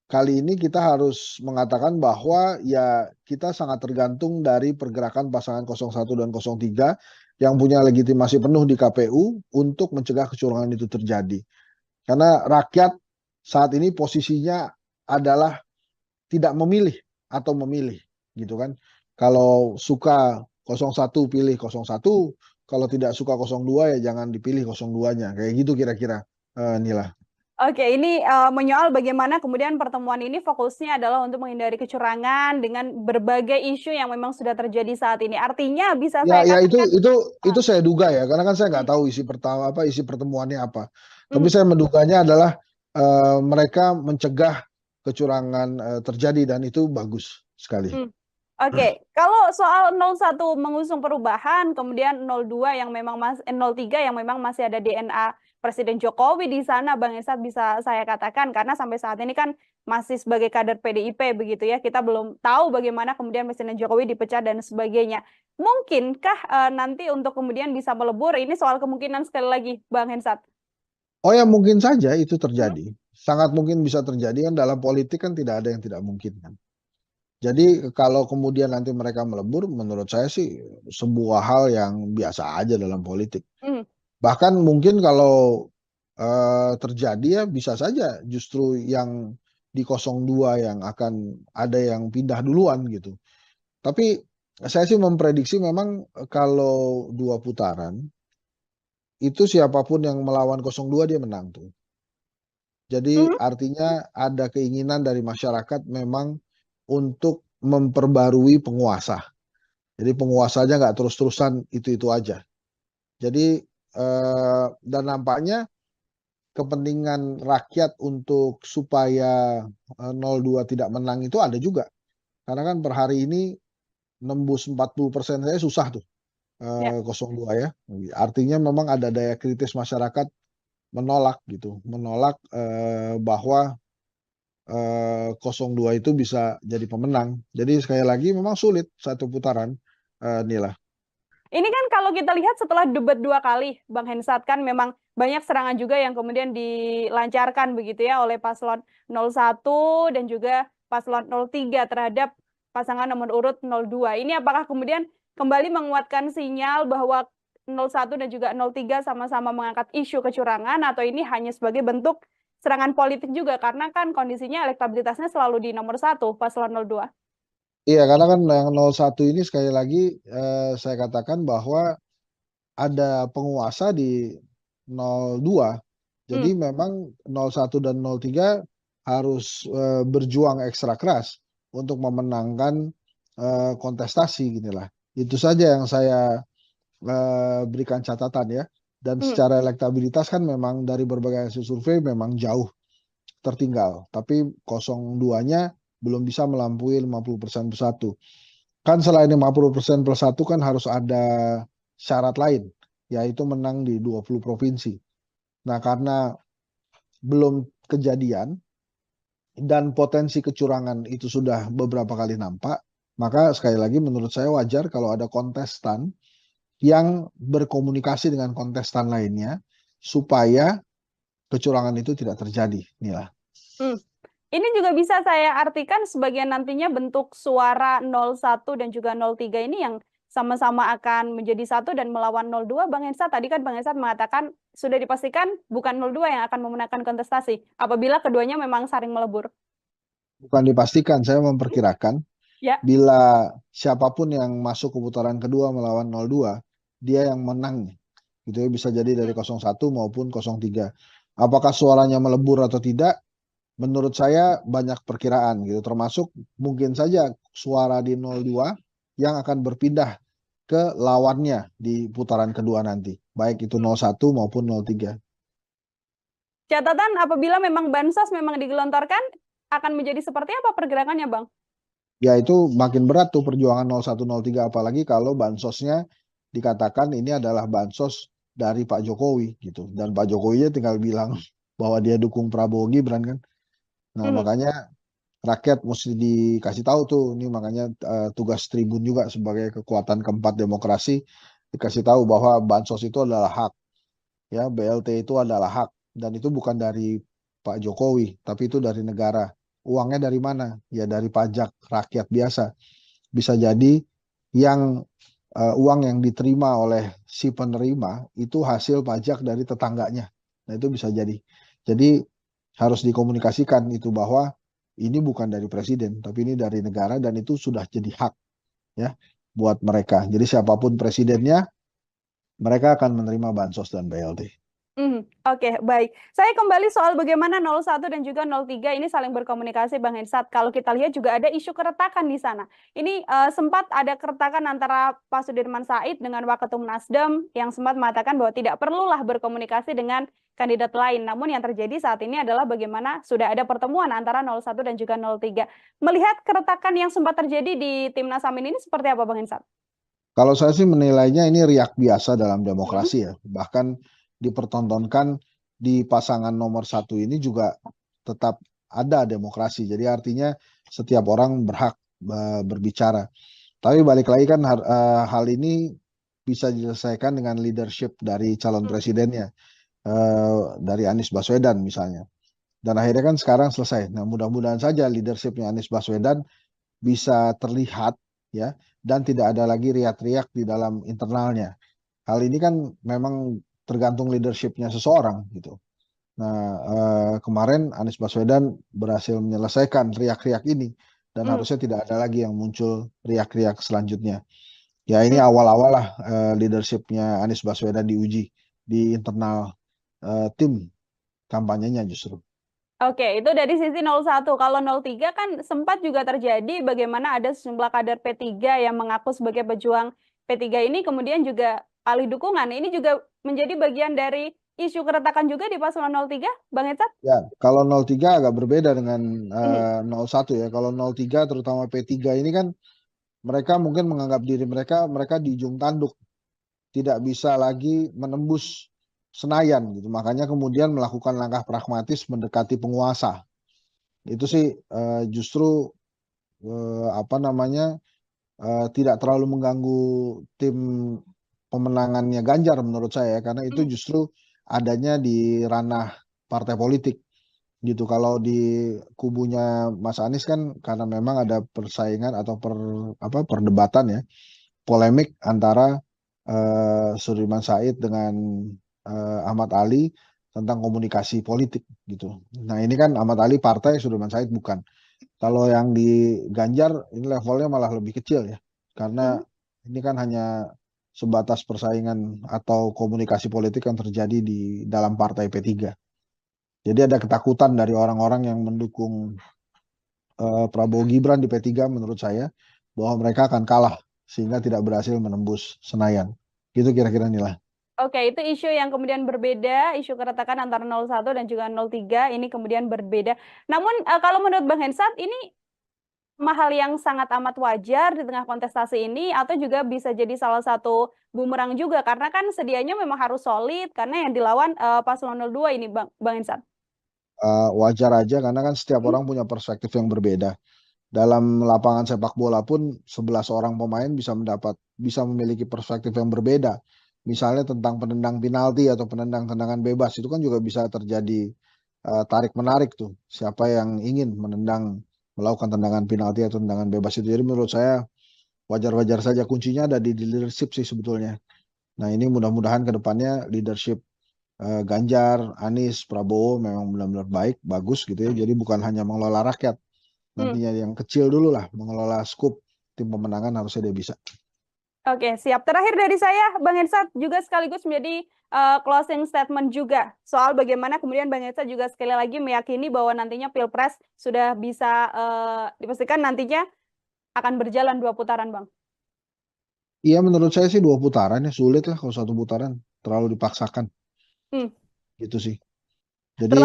kali ini kita harus mengatakan bahwa ya kita sangat tergantung dari pergerakan pasangan 01 dan 03 yang punya legitimasi penuh di KPU untuk mencegah kecurangan itu terjadi. Karena rakyat saat ini posisinya adalah tidak memilih atau memilih, gitu kan. Kalau suka 01 pilih 01, kalau tidak suka 02 ya jangan dipilih 02-nya. Kayak gitu kira-kira, Nila. Oke, ini menyoal bagaimana kemudian pertemuan ini fokusnya adalah untuk menghindari kecurangan dengan berbagai isu yang memang sudah terjadi saat ini. Artinya bisa saya katakan, itu saya duga ya, karena kan saya nggak tahu isi pertemuannya apa. Tapi saya menduganya adalah mereka mencegah kecurangan terjadi, dan itu bagus sekali. Oke, kalau soal 01 mengusung perubahan, kemudian 02 yang memang 03 yang memang masih ada DNA Presiden Jokowi di sana, Bang Hensat, bisa saya katakan, karena sampai saat ini kan masih sebagai kader PDIP begitu ya, kita belum tahu bagaimana kemudian Presiden Jokowi dipecat dan sebagainya. Mungkinkah nanti untuk kemudian bisa melebur, ini soal kemungkinan sekali lagi, Bang Hensat? Oh ya, mungkin saja itu terjadi. Sangat mungkin bisa terjadi, kan dalam politik kan tidak ada yang tidak mungkin kan. Jadi kalau kemudian nanti mereka melebur, menurut saya sih sebuah hal yang biasa aja dalam politik. Bahkan mungkin kalau terjadi ya bisa saja justru yang di 02 yang akan ada yang pindah duluan gitu. Tapi saya sih memprediksi memang kalau 2 putaran itu siapapun yang melawan 02 dia menang tuh. Jadi artinya ada keinginan dari masyarakat memang untuk memperbarui penguasa. Jadi penguasanya nggak terus-terusan itu-itu aja. Jadi dan nampaknya kepentingan rakyat untuk supaya 02 tidak menang itu ada juga. Karena kan per hari ini nembus 40% saya susah tuh Ya. 02 ya. Artinya memang ada daya kritis masyarakat menolak gitu, menolak bahwa 02 itu bisa jadi pemenang. Jadi sekali lagi memang sulit satu putaran, Nila. Ini kan kalau kita lihat setelah debat 2 kali, Bang Hensat, kan memang banyak serangan juga yang kemudian dilancarkan begitu ya oleh paslon 01 dan juga paslon 03 terhadap pasangan nomor urut 02. Ini apakah kemudian kembali menguatkan sinyal bahwa 01 dan juga 03 sama-sama mengangkat isu kecurangan, atau ini hanya sebagai bentuk serangan politik juga, karena kan kondisinya elektabilitasnya selalu di nomor 1 paslon 02. Iya, karena kan yang 01 ini sekali lagi saya katakan bahwa ada penguasa di 02. Jadi memang 01 dan 03 harus berjuang ekstra keras untuk memenangkan kontestasi ginilah. Itu saja yang saya berikan catatan ya. Dan secara elektabilitas kan memang dari berbagai hasil survei memang jauh tertinggal. Tapi 02-nya belum bisa melampaui 50% plus 1. Kan selain 50% plus 1 kan harus ada syarat lain, yaitu menang di 20 provinsi. Nah, karena belum kejadian dan potensi kecurangan itu sudah beberapa kali nampak, maka sekali lagi menurut saya wajar kalau ada kontestan yang berkomunikasi dengan kontestan lainnya supaya kecurangan itu tidak terjadi, Nila. Ini juga bisa saya artikan sebagai nantinya bentuk suara 01 dan juga 03 ini yang sama-sama akan menjadi satu dan melawan 02, Bang Hensat. Tadi kan Bang Hensat mengatakan sudah dipastikan bukan 02 yang akan memenangkan kontestasi apabila keduanya memang saling melebur. Bukan dipastikan, saya memperkirakan Ya. bila siapapun yang masuk ke putaran kedua melawan 02, dia yang menang. Gitu ya, bisa jadi dari 01 maupun 03. Apakah suaranya melebur atau tidak? Menurut saya banyak perkiraan gitu, termasuk mungkin saja suara di 02 yang akan berpindah ke lawannya di putaran kedua nanti, baik itu 01 maupun 03. Catatan apabila memang bansos memang digelontorkan, akan menjadi seperti apa pergerakannya, Bang? Ya itu makin berat tuh perjuangan 01, 03, apalagi kalau bansosnya dikatakan ini adalah bansos dari Pak Jokowi gitu, dan Pak Jokowi tinggal bilang bahwa dia dukung Prabowo Gibran kan. Nah, makanya rakyat mesti dikasih tahu tuh, ini makanya tugas Tribun juga sebagai kekuatan keempat demokrasi, dikasih tahu bahwa bansos itu adalah hak, ya BLT itu adalah hak, dan itu bukan dari Pak Jokowi, tapi itu dari negara. Uangnya dari mana? Ya dari pajak rakyat biasa. Bisa jadi yang uang yang diterima oleh si penerima itu hasil pajak dari tetangganya. Nah itu bisa jadi. Jadi harus dikomunikasikan itu bahwa ini bukan dari presiden, tapi ini dari negara, dan itu sudah jadi hak ya buat mereka. Jadi siapapun presidennya, mereka akan menerima bansos dan BLT. Oke, baik. Saya kembali soal bagaimana 01 dan juga 03 ini saling berkomunikasi, Bang Hensat. Kalau kita lihat juga ada isu keretakan di sana. Ini sempat ada keretakan antara Pak Sudirman Said dengan Waketum Nasdem yang sempat mengatakan bahwa tidak perlulah berkomunikasi dengan kandidat lain. Namun yang terjadi saat ini adalah bagaimana sudah ada pertemuan antara 01 dan juga 03. Melihat keretakan yang sempat terjadi di Timnas Amin ini seperti apa, Bang Hensat? Kalau saya sih menilainya ini riak biasa dalam demokrasi ya. Bahkan dipertontonkan di pasangan nomor 1 ini juga tetap ada demokrasi. Jadi artinya setiap orang berhak berbicara. Tapi balik lagi kan hal ini bisa diselesaikan dengan leadership dari calon presidennya, dari Anies Baswedan misalnya. Dan akhirnya kan sekarang selesai. Nah mudah-mudahan saja leadershipnya Anies Baswedan bisa terlihat ya, dan tidak ada lagi riak-riak di dalam internalnya. Hal ini kan memang tergantung leadership-nya seseorang gitu. Nah, kemarin Anies Baswedan berhasil menyelesaikan riak-riak ini dan harusnya tidak ada lagi yang muncul riak-riak selanjutnya. Ya ini awal-awal lah leadership-nya Anies Baswedan diuji di internal tim kampanyenya justru. Oke, itu dari sisi 01. Kalau 03 kan sempat juga terjadi bagaimana ada sejumlah kader P3 yang mengaku sebagai pejuang P3 ini kemudian juga alih dukungan. Ini juga menjadi bagian dari isu keretakan juga di paslon 03, Bang Hensat? Ya, kalau 03 agak berbeda dengan 01 ya. Kalau 03 terutama P3 ini kan mereka mungkin menganggap diri mereka di ujung tanduk, tidak bisa lagi menembus Senayan gitu. Makanya kemudian melakukan langkah pragmatis mendekati penguasa. Itu sih justru tidak terlalu mengganggu tim pemenangannya Ganjar menurut saya, karena itu justru adanya di ranah partai politik gitu. Kalau di kubunya Mas Anies kan karena memang ada persaingan atau perdebatan ya, polemik antara Sudirman Said dengan Ahmad Ali tentang komunikasi politik gitu. Nah ini kan Ahmad Ali partai, Sudirman Said bukan. Kalau yang di Ganjar ini levelnya malah lebih kecil ya, karena ini kan hanya sebatas persaingan atau komunikasi politik yang terjadi di dalam partai P3. Jadi ada ketakutan dari orang-orang yang mendukung Prabowo Gibran di P3 menurut saya, bahwa mereka akan kalah sehingga tidak berhasil menembus Senayan. Gitu kira-kira Nila. Oke, itu isu yang kemudian berbeda, isu keretakan antara 01 dan juga 03 ini kemudian berbeda. Namun kalau menurut Bang Hensat ini hal yang sangat amat wajar di tengah kontestasi ini atau juga bisa jadi salah satu bumerang juga karena kan sedianya memang harus solid karena yang dilawan paslon 02 ini Bang Hensat. Wajar aja karena kan setiap orang punya perspektif yang berbeda. Dalam lapangan sepak bola pun 11 orang pemain bisa memiliki perspektif yang berbeda. Misalnya tentang penendang penalti atau penendang tendangan bebas, itu kan juga bisa terjadi tarik-menarik tuh. Siapa yang ingin melakukan tendangan penalti atau tendangan bebas itu. Jadi menurut saya wajar-wajar saja, kuncinya ada di leadership sih sebetulnya. Nah ini mudah-mudahan ke depannya leadership Ganjar, Anies, Prabowo memang benar-benar baik, bagus gitu ya. Jadi bukan hanya mengelola rakyat. Nantinya yang kecil dulu lah, mengelola skup tim pemenangan harusnya dia bisa. Oke, siap. Terakhir dari saya, Bang Hensat juga sekaligus menjadi closing statement juga soal bagaimana kemudian Bang Hensat juga sekali lagi meyakini bahwa nantinya Pilpres sudah bisa dipastikan nantinya akan berjalan 2 putaran, Bang. Iya, menurut saya sih 2 putaran ya, sulit lah kalau 1 putaran, terlalu dipaksakan. Gitu sih. Jadi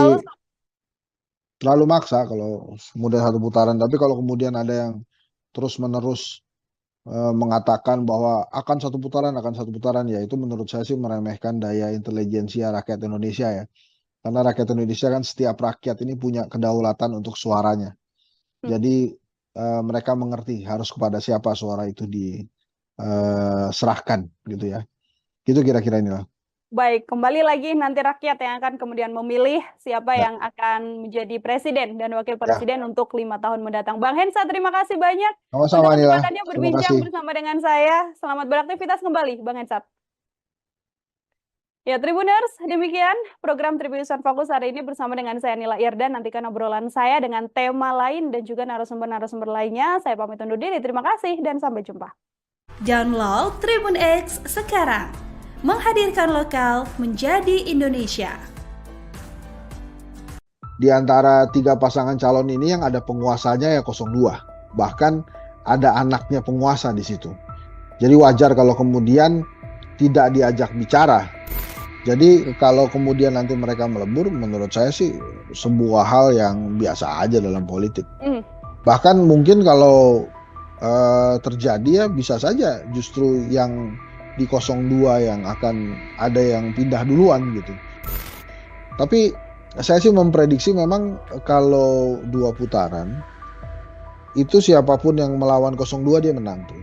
terlalu maksa kalau kemudian 1 putaran, tapi kalau kemudian ada yang terus-menerus mengatakan bahwa akan 1 putaran, ya itu menurut saya sih meremehkan daya intelijensia rakyat Indonesia ya. Karena rakyat Indonesia kan setiap rakyat ini punya kedaulatan untuk suaranya. Jadi mereka mengerti harus kepada siapa suara itu diserahkan gitu ya. Gitu kira-kira inilah. Baik, kembali lagi nanti rakyat yang akan kemudian memilih siapa yang akan menjadi presiden dan wakil presiden untuk 5 tahun mendatang. Bang Hensat, terima kasih banyak Sama-sama, untuk kesempatannya berbincang bersama dengan saya. Selamat beraktivitas kembali, Bang Hensat. Ya, Tribuners, demikian program Tribunnews Fokus hari ini bersama dengan saya Nila Irdan. Nantikan obrolan saya dengan tema lain dan juga narasumber-narasumber lainnya. Saya pamit undur diri. Terima kasih dan sampai jumpa. Download Tribun X sekarang. Menghadirkan lokal menjadi Indonesia. Di antara 3 pasangan calon ini yang ada penguasanya ya 02. Bahkan ada anaknya penguasa di situ. Jadi wajar kalau kemudian tidak diajak bicara. Jadi kalau kemudian nanti mereka melebur, menurut saya sih sebuah hal yang biasa aja dalam politik. Bahkan mungkin kalau terjadi ya bisa saja justru yang di 02 yang akan ada yang pindah duluan gitu. Tapi saya sih memprediksi memang kalau 2 putaran itu siapapun yang melawan 02 dia menang tuh.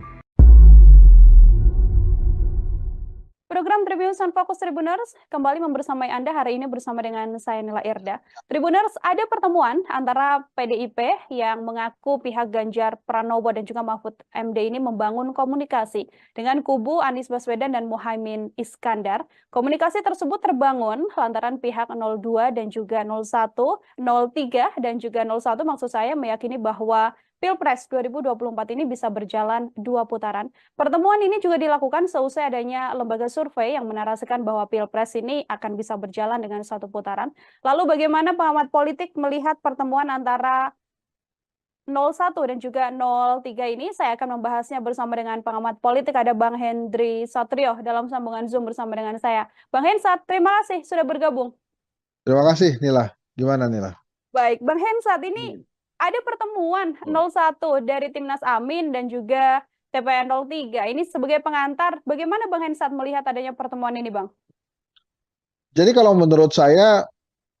Program Tribun Tribuners Fokus Tribuners kembali membersamai Anda hari ini bersama dengan saya Nila Irda. Tribuners, ada pertemuan antara PDIP yang mengaku pihak Ganjar Pranowo dan juga Mahfud MD ini membangun komunikasi dengan kubu Anies Baswedan dan Muhaimin Iskandar. Komunikasi tersebut terbangun lantaran pihak 02 dan juga 01, 03 dan juga 01 maksud saya meyakini bahwa Pilpres 2024 ini bisa berjalan 2 putaran. Pertemuan ini juga dilakukan seusai adanya lembaga survei yang menarasikan bahwa Pilpres ini akan bisa berjalan dengan 1 putaran. Lalu bagaimana pengamat politik melihat pertemuan antara 01 dan juga 03 ini? Saya akan membahasnya bersama dengan pengamat politik, ada Bang Hendry Satrio dalam sambungan Zoom bersama dengan saya. Bang Hensat, terima kasih sudah bergabung. Terima kasih Nila. Gimana Nila? Baik, Bang Hensat, ini ada pertemuan 01 dari Timnas Amin dan juga TPN 03. Ini sebagai pengantar, bagaimana Bang Hensat melihat adanya pertemuan ini, Bang? Jadi kalau menurut saya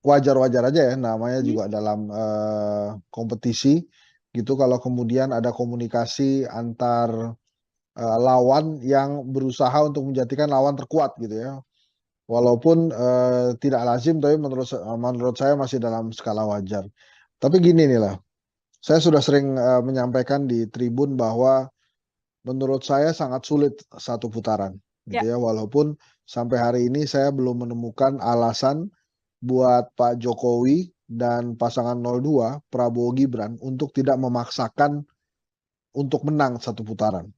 wajar-wajar aja ya, namanya juga dalam kompetisi gitu. Kalau kemudian ada komunikasi antar lawan yang berusaha untuk menjadikan lawan terkuat gitu ya. Walaupun tidak lazim, tapi menurut saya masih dalam skala wajar. Tapi gini nih lah. Saya sudah sering menyampaikan di tribun bahwa menurut saya sangat sulit 1 putaran, gitu ya. Walaupun sampai hari ini saya belum menemukan alasan buat Pak Jokowi dan pasangan 02, Prabowo Gibran, untuk tidak memaksakan untuk menang 1 putaran.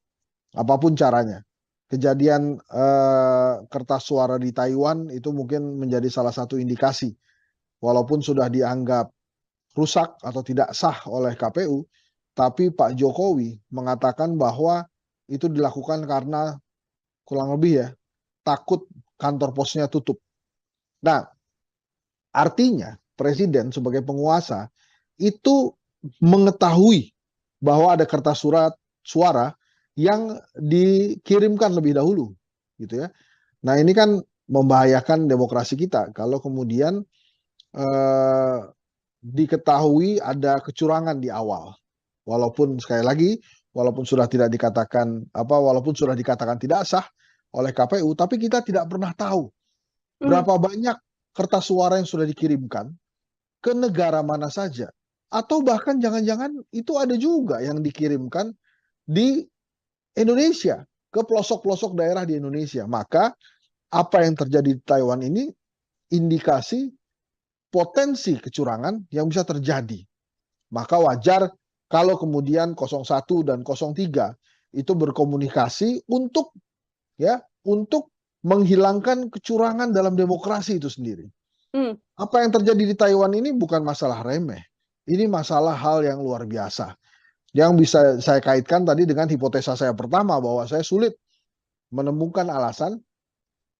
Apapun caranya. Kejadian kertas suara di Taiwan itu mungkin menjadi salah satu indikasi. Walaupun sudah dianggap rusak atau tidak sah oleh KPU, tapi Pak Jokowi mengatakan bahwa itu dilakukan karena kurang lebih ya, takut kantor posnya tutup. Nah, artinya Presiden sebagai penguasa itu mengetahui bahwa ada kertas suara yang dikirimkan lebih dahulu, gitu ya. Nah, ini kan membahayakan demokrasi kita kalau kemudian diketahui ada kecurangan di awal. Walaupun sekali lagi, walaupun sudah dikatakan tidak sah oleh KPU, tapi kita tidak pernah tahu berapa banyak kertas suara yang sudah dikirimkan ke negara mana saja. Atau bahkan jangan-jangan itu ada juga yang dikirimkan di Indonesia, ke pelosok-pelosok daerah di Indonesia. Maka apa yang terjadi di Taiwan ini indikasi potensi kecurangan yang bisa terjadi. Maka wajar kalau kemudian 01 dan 03 itu berkomunikasi untuk menghilangkan kecurangan dalam demokrasi itu sendiri. Apa yang terjadi di Taiwan ini bukan masalah remeh. Ini masalah hal yang luar biasa. Yang bisa saya kaitkan tadi dengan hipotesa saya pertama bahwa saya sulit menemukan alasan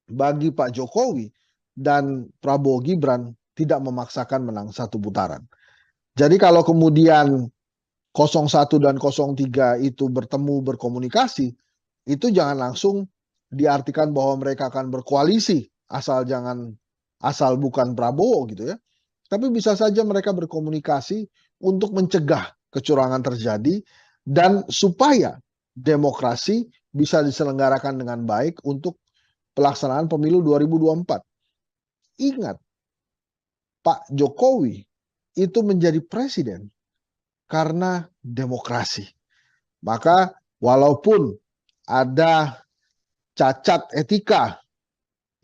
bagi Pak Jokowi dan Prabowo Gibran tidak memaksakan menang 1 putaran. Jadi kalau kemudian 01 dan 03 itu bertemu berkomunikasi, itu jangan langsung diartikan bahwa mereka akan berkoalisi asal bukan Prabowo gitu ya. Tapi bisa saja mereka berkomunikasi untuk mencegah kecurangan terjadi dan supaya demokrasi bisa diselenggarakan dengan baik untuk pelaksanaan pemilu 2024. Ingat, Pak Jokowi itu menjadi presiden karena demokrasi. Maka walaupun ada cacat etika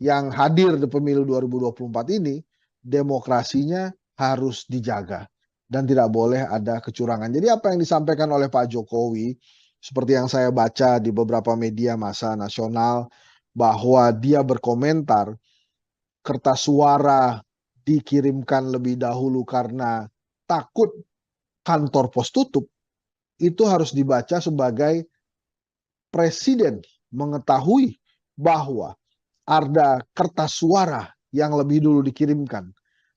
yang hadir di pemilu 2024 ini, demokrasinya harus dijaga dan tidak boleh ada kecurangan. Jadi apa yang disampaikan oleh Pak Jokowi, seperti yang saya baca di beberapa media massa nasional, bahwa dia berkomentar kertas suara dikirimkan lebih dahulu karena takut kantor pos tutup, itu harus dibaca sebagai presiden mengetahui bahwa ada kertas suara yang lebih dulu dikirimkan.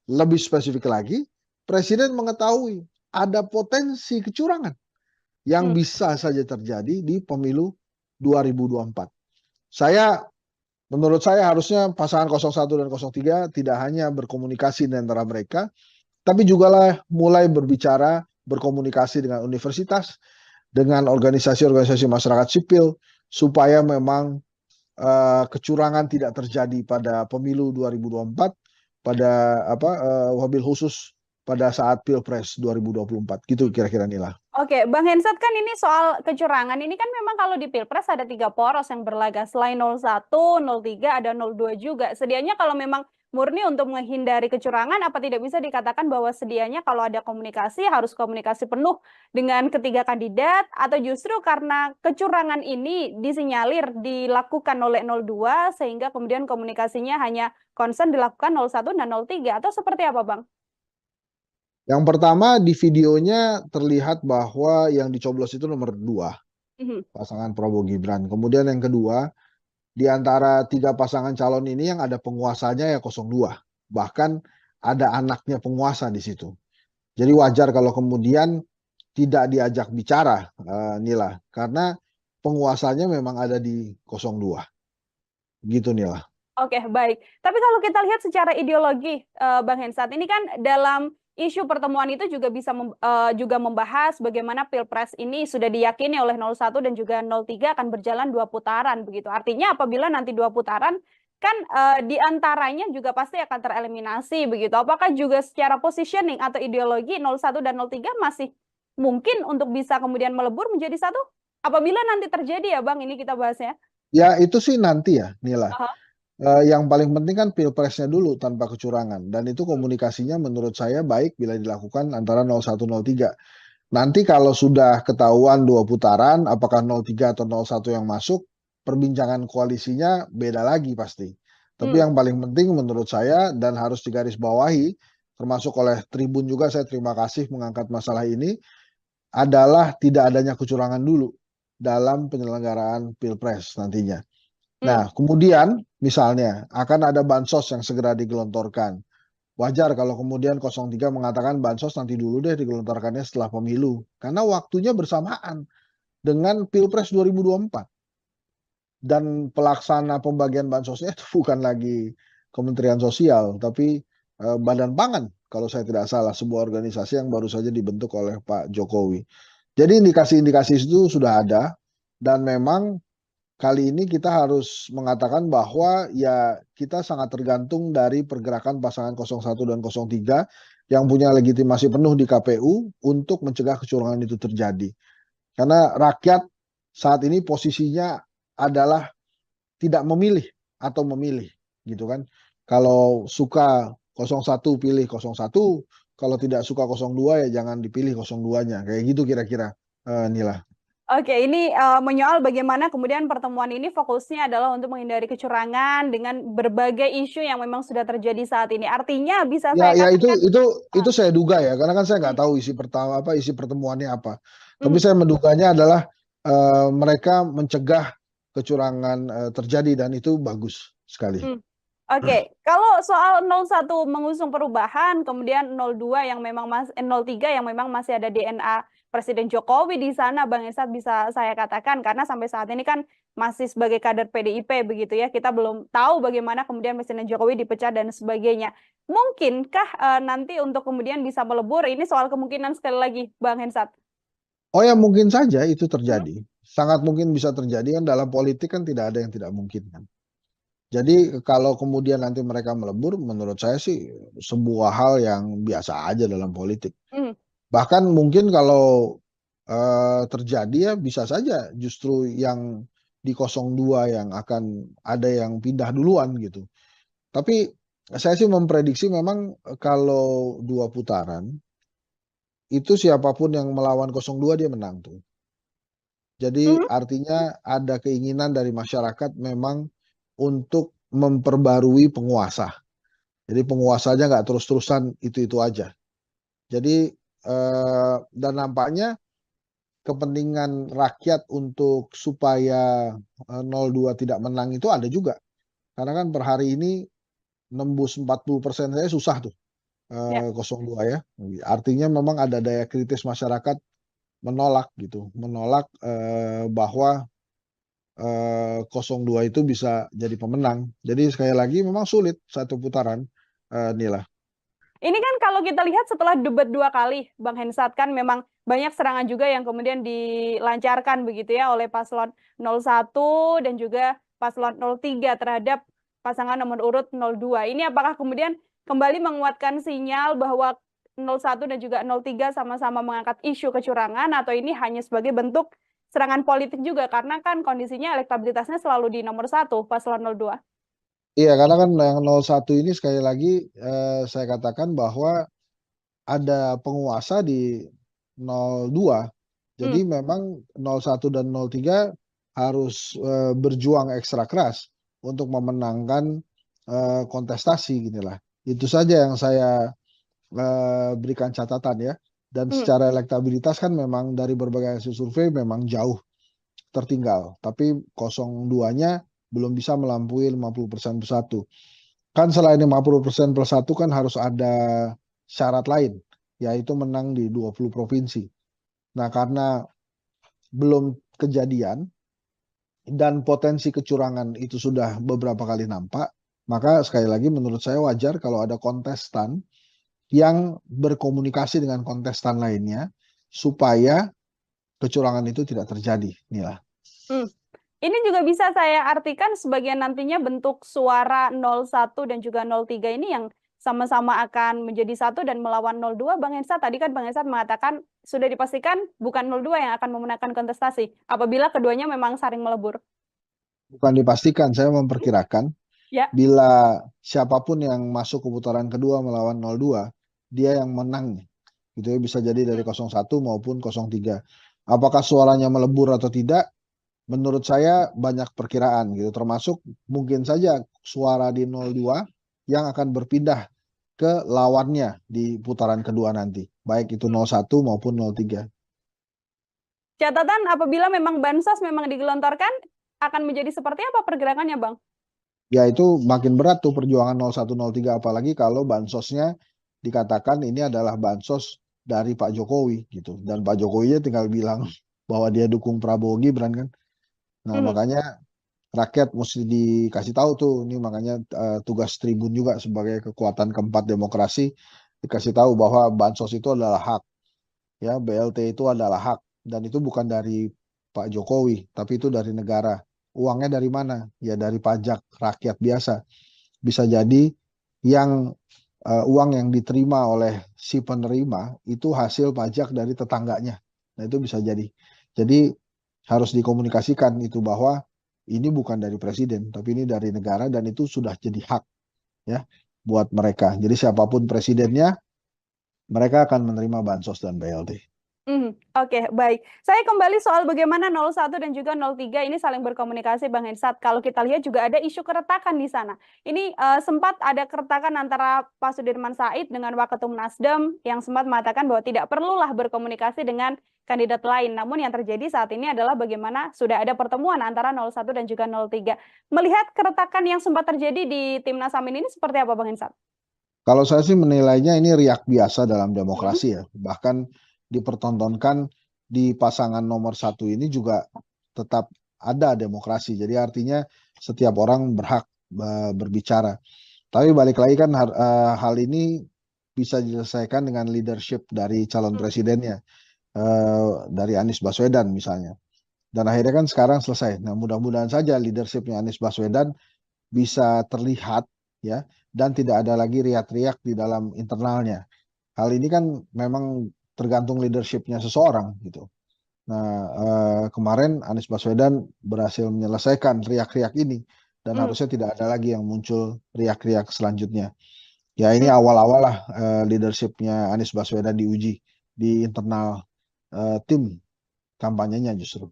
Lebih spesifik lagi, presiden mengetahui ada potensi kecurangan yang bisa saja terjadi di pemilu 2024. Menurut saya harusnya pasangan 01 dan 03 tidak hanya berkomunikasi di antara mereka, tapi juga mulai berkomunikasi dengan universitas, dengan organisasi-organisasi masyarakat sipil, supaya memang kecurangan tidak terjadi pada pemilu 2024, pada wabil khusus pada saat Pilpres 2024. Gitu kira-kira Nila. Oke, Bang Hensat, kan ini soal kecurangan ini kan memang kalau di Pilpres ada 3 poros yang berlaga. Selain 01, 03, ada 02 juga. Sedianya kalau memang murni untuk menghindari kecurangan, apa tidak bisa dikatakan bahwa sedianya kalau ada komunikasi harus komunikasi penuh dengan ketiga kandidat, atau justru karena kecurangan ini disinyalir dilakukan oleh 02 sehingga kemudian komunikasinya hanya concern dilakukan 01 dan 03, atau seperti apa, Bang? Yang pertama, di videonya terlihat bahwa yang dicoblos itu nomor 2, pasangan Prabowo Gibran. Kemudian yang kedua, di antara 3 pasangan calon ini yang ada penguasanya ya 02. Bahkan ada anaknya penguasa di situ. Jadi wajar kalau kemudian tidak diajak bicara, Nila, karena penguasanya memang ada di 02. Gitu, Nila. Oke, baik. Tapi kalau kita lihat secara ideologi, Bang Hensat, ini kan dalam isu pertemuan itu juga bisa juga membahas bagaimana Pilpres ini sudah diyakini oleh 01 dan juga 03 akan berjalan 2 putaran begitu. Artinya apabila nanti 2 putaran kan di antaranya juga pasti akan tereliminasi begitu. Apakah juga secara positioning atau ideologi 01 dan 03 masih mungkin untuk bisa kemudian melebur menjadi satu? Apabila nanti terjadi ya Bang, ini kita bahasnya. Ya itu sih nanti ya, Nila. Aha. Yang paling penting kan Pilpresnya dulu tanpa kecurangan, dan itu komunikasinya menurut saya baik bila dilakukan antara 01, 03. Nanti kalau sudah ketahuan 2 putaran, apakah 03 atau 01 yang masuk, perbincangan koalisinya beda lagi pasti. Tapi yang paling penting menurut saya dan harus digarisbawahi, termasuk oleh Tribun juga, saya terima kasih mengangkat masalah ini, adalah tidak adanya kecurangan dulu dalam penyelenggaraan Pilpres nantinya. Nah, kemudian misalnya akan ada bansos yang segera digelontorkan. Wajar kalau kemudian 03 mengatakan bansos nanti dulu deh digelontorkannya setelah pemilu. Karena waktunya bersamaan dengan Pilpres 2024. Dan pelaksana pembagian bansosnya itu bukan lagi Kementerian Sosial, tapi Badan Pangan kalau saya tidak salah, sebuah organisasi yang baru saja dibentuk oleh Pak Jokowi. Jadi indikasi-indikasi itu sudah ada, dan memang kali ini kita harus mengatakan bahwa ya kita sangat tergantung dari pergerakan pasangan 01 dan 03 yang punya legitimasi penuh di KPU untuk mencegah kecurangan itu terjadi. Karena rakyat saat ini posisinya adalah tidak memilih atau memilih, gitu kan. Kalau suka 01 pilih 01, kalau tidak suka 02 ya jangan dipilih 02-nya. Kayak gitu kira-kira, Nila. Oke, ini menyoal bagaimana kemudian pertemuan ini fokusnya adalah untuk menghindari kecurangan dengan berbagai isu yang memang sudah terjadi saat ini. Artinya bisa saya katakan itu saya duga ya, karena kan saya nggak tahu isi pertemuannya apa. Tapi saya menduganya adalah mereka mencegah kecurangan terjadi, dan itu bagus sekali. Oke, kalau soal 01 mengusung perubahan, kemudian 02 yang memang 03 yang memang masih ada DNA Presiden Jokowi di sana, Bang Hensat, bisa saya katakan, karena sampai saat ini kan masih sebagai kader PDIP begitu ya, kita belum tahu bagaimana kemudian Presiden Jokowi dipecat dan sebagainya. Mungkinkah nanti untuk kemudian bisa melebur, ini soal kemungkinan sekali lagi, Bang Hensat? Oh ya, mungkin saja itu terjadi. Sangat mungkin bisa terjadi, kan dalam politik kan tidak ada yang tidak mungkin kan. Jadi kalau kemudian nanti mereka melebur, menurut saya sih sebuah hal yang biasa aja dalam politik. Bahkan mungkin kalau terjadi ya bisa saja justru yang di 02 yang akan ada yang pindah duluan gitu. Tapi saya sih memprediksi memang kalau 2 putaran, itu siapapun yang melawan 02 dia menang tuh. Jadi artinya ada keinginan dari masyarakat memang untuk memperbarui penguasa. Jadi penguasanya nggak terus-terusan itu-itu aja. Jadi dan nampaknya kepentingan rakyat untuk supaya 02 tidak menang itu ada juga. Karena kan per hari ini nembus 40% saya susah tuh 02 ya. Artinya memang ada daya kritis masyarakat menolak gitu, menolak bahwa 02 itu bisa jadi pemenang. Jadi sekali lagi memang sulit 1 putaran, Nila. Ini kan kalau kita lihat setelah debat 2 kali, Bang Hensat, kan memang banyak serangan juga yang kemudian dilancarkan begitu ya oleh paslon 01 dan juga paslon 03 terhadap pasangan nomor urut 02. Ini apakah kemudian kembali menguatkan sinyal bahwa 01 dan juga 03 sama-sama mengangkat isu kecurangan, atau ini hanya sebagai bentuk serangan politik juga, karena kan kondisinya elektabilitasnya selalu di nomor 1, paslon 02. Iya, karena kan yang 01 ini sekali lagi saya katakan bahwa ada penguasa di 02. Jadi memang 01 dan 03 harus berjuang ekstra keras untuk memenangkan kontestasi ginilah. Itu saja yang saya berikan catatan ya. Dan secara elektabilitas kan memang dari berbagai hasil survei memang jauh tertinggal. Tapi 02-nya belum bisa melampaui 50% plus 1. Kan selain 50% plus 1 kan harus ada syarat lain, yaitu menang di 20 provinsi. Nah, karena belum kejadian dan potensi kecurangan itu sudah beberapa kali nampak, maka sekali lagi menurut saya wajar kalau ada kontestan yang berkomunikasi dengan kontestan lainnya supaya kecurangan itu tidak terjadi. Inilah. Ini juga bisa saya artikan sebagai nantinya bentuk suara 01 dan juga 03 ini yang sama-sama akan menjadi satu dan melawan 02. Bang Hensat, tadi kan Bang Hensat mengatakan sudah dipastikan bukan 02 yang akan memenangkan kontestasi apabila keduanya memang saling melebur. Bukan dipastikan, saya memperkirakan bila siapapun yang masuk ke putaran kedua melawan 02, dia yang menang. Gitu ya, bisa jadi dari 01 maupun 03. Apakah suaranya melebur atau tidak? Menurut saya banyak perkiraan gitu, termasuk mungkin saja suara di 02 yang akan berpindah ke lawannya di putaran kedua nanti, baik itu 01 maupun 03. Catatan apabila memang bansos memang digelontorkan, akan menjadi seperti apa pergerakannya, Bang? Ya itu makin berat tuh perjuangan 01, 03, apalagi kalau bansosnya dikatakan ini adalah bansos dari Pak Jokowi gitu, dan Pak Jokowinya tinggal bilang bahwa dia dukung Prabowo Gibran kan. Nah, makanya rakyat mesti dikasih tahu tuh, ini makanya tugas Tribun juga sebagai kekuatan keempat demokrasi, dikasih tahu bahwa bansos itu adalah hak, ya BLT itu adalah hak, dan itu bukan dari Pak Jokowi, tapi itu dari negara. Uangnya dari mana? Ya dari pajak rakyat biasa. Bisa jadi yang uang yang diterima oleh si penerima itu hasil pajak dari tetangganya. Nah itu bisa jadi. Jadi harus dikomunikasikan itu bahwa ini bukan dari presiden, tapi ini dari negara, dan itu sudah jadi hak ya buat mereka. Jadi siapapun presidennya, mereka akan menerima bansos dan BLT. Oke, baik. Saya kembali soal bagaimana 01 dan juga 03 ini saling berkomunikasi, Bang Hensat. Kalau kita lihat juga ada isu keretakan di sana. Ini sempat ada keretakan antara Pak Sudirman Said dengan Waketum Nasdem yang sempat mengatakan bahwa tidak perlulah berkomunikasi dengan kandidat lain. Namun yang terjadi saat ini adalah bagaimana sudah ada pertemuan antara 01 dan juga 03. Melihat keretakan yang sempat terjadi di Timnas Amin ini seperti apa, Bang Hensat? Kalau saya sih menilainya ini riak biasa dalam demokrasi ya. Bahkan dipertontonkan di pasangan nomor 1 ini juga tetap ada demokrasi. Jadi artinya setiap orang berhak berbicara. Tapi balik lagi kan hal ini bisa diselesaikan dengan leadership dari calon presidennya, dari Anies Baswedan misalnya. Dan akhirnya kan sekarang selesai. Nah mudah-mudahan saja leadershipnya Anies Baswedan bisa terlihat ya, dan tidak ada lagi riak-riak di dalam internalnya. Hal ini kan memang tergantung leadershipnya seseorang gitu. Nah kemarin Anies Baswedan berhasil menyelesaikan riak-riak ini, dan harusnya tidak ada lagi yang muncul riak-riak selanjutnya. Ya ini awal-awal lah leadershipnya Anies Baswedan diuji di internal tim kampanyenya justru.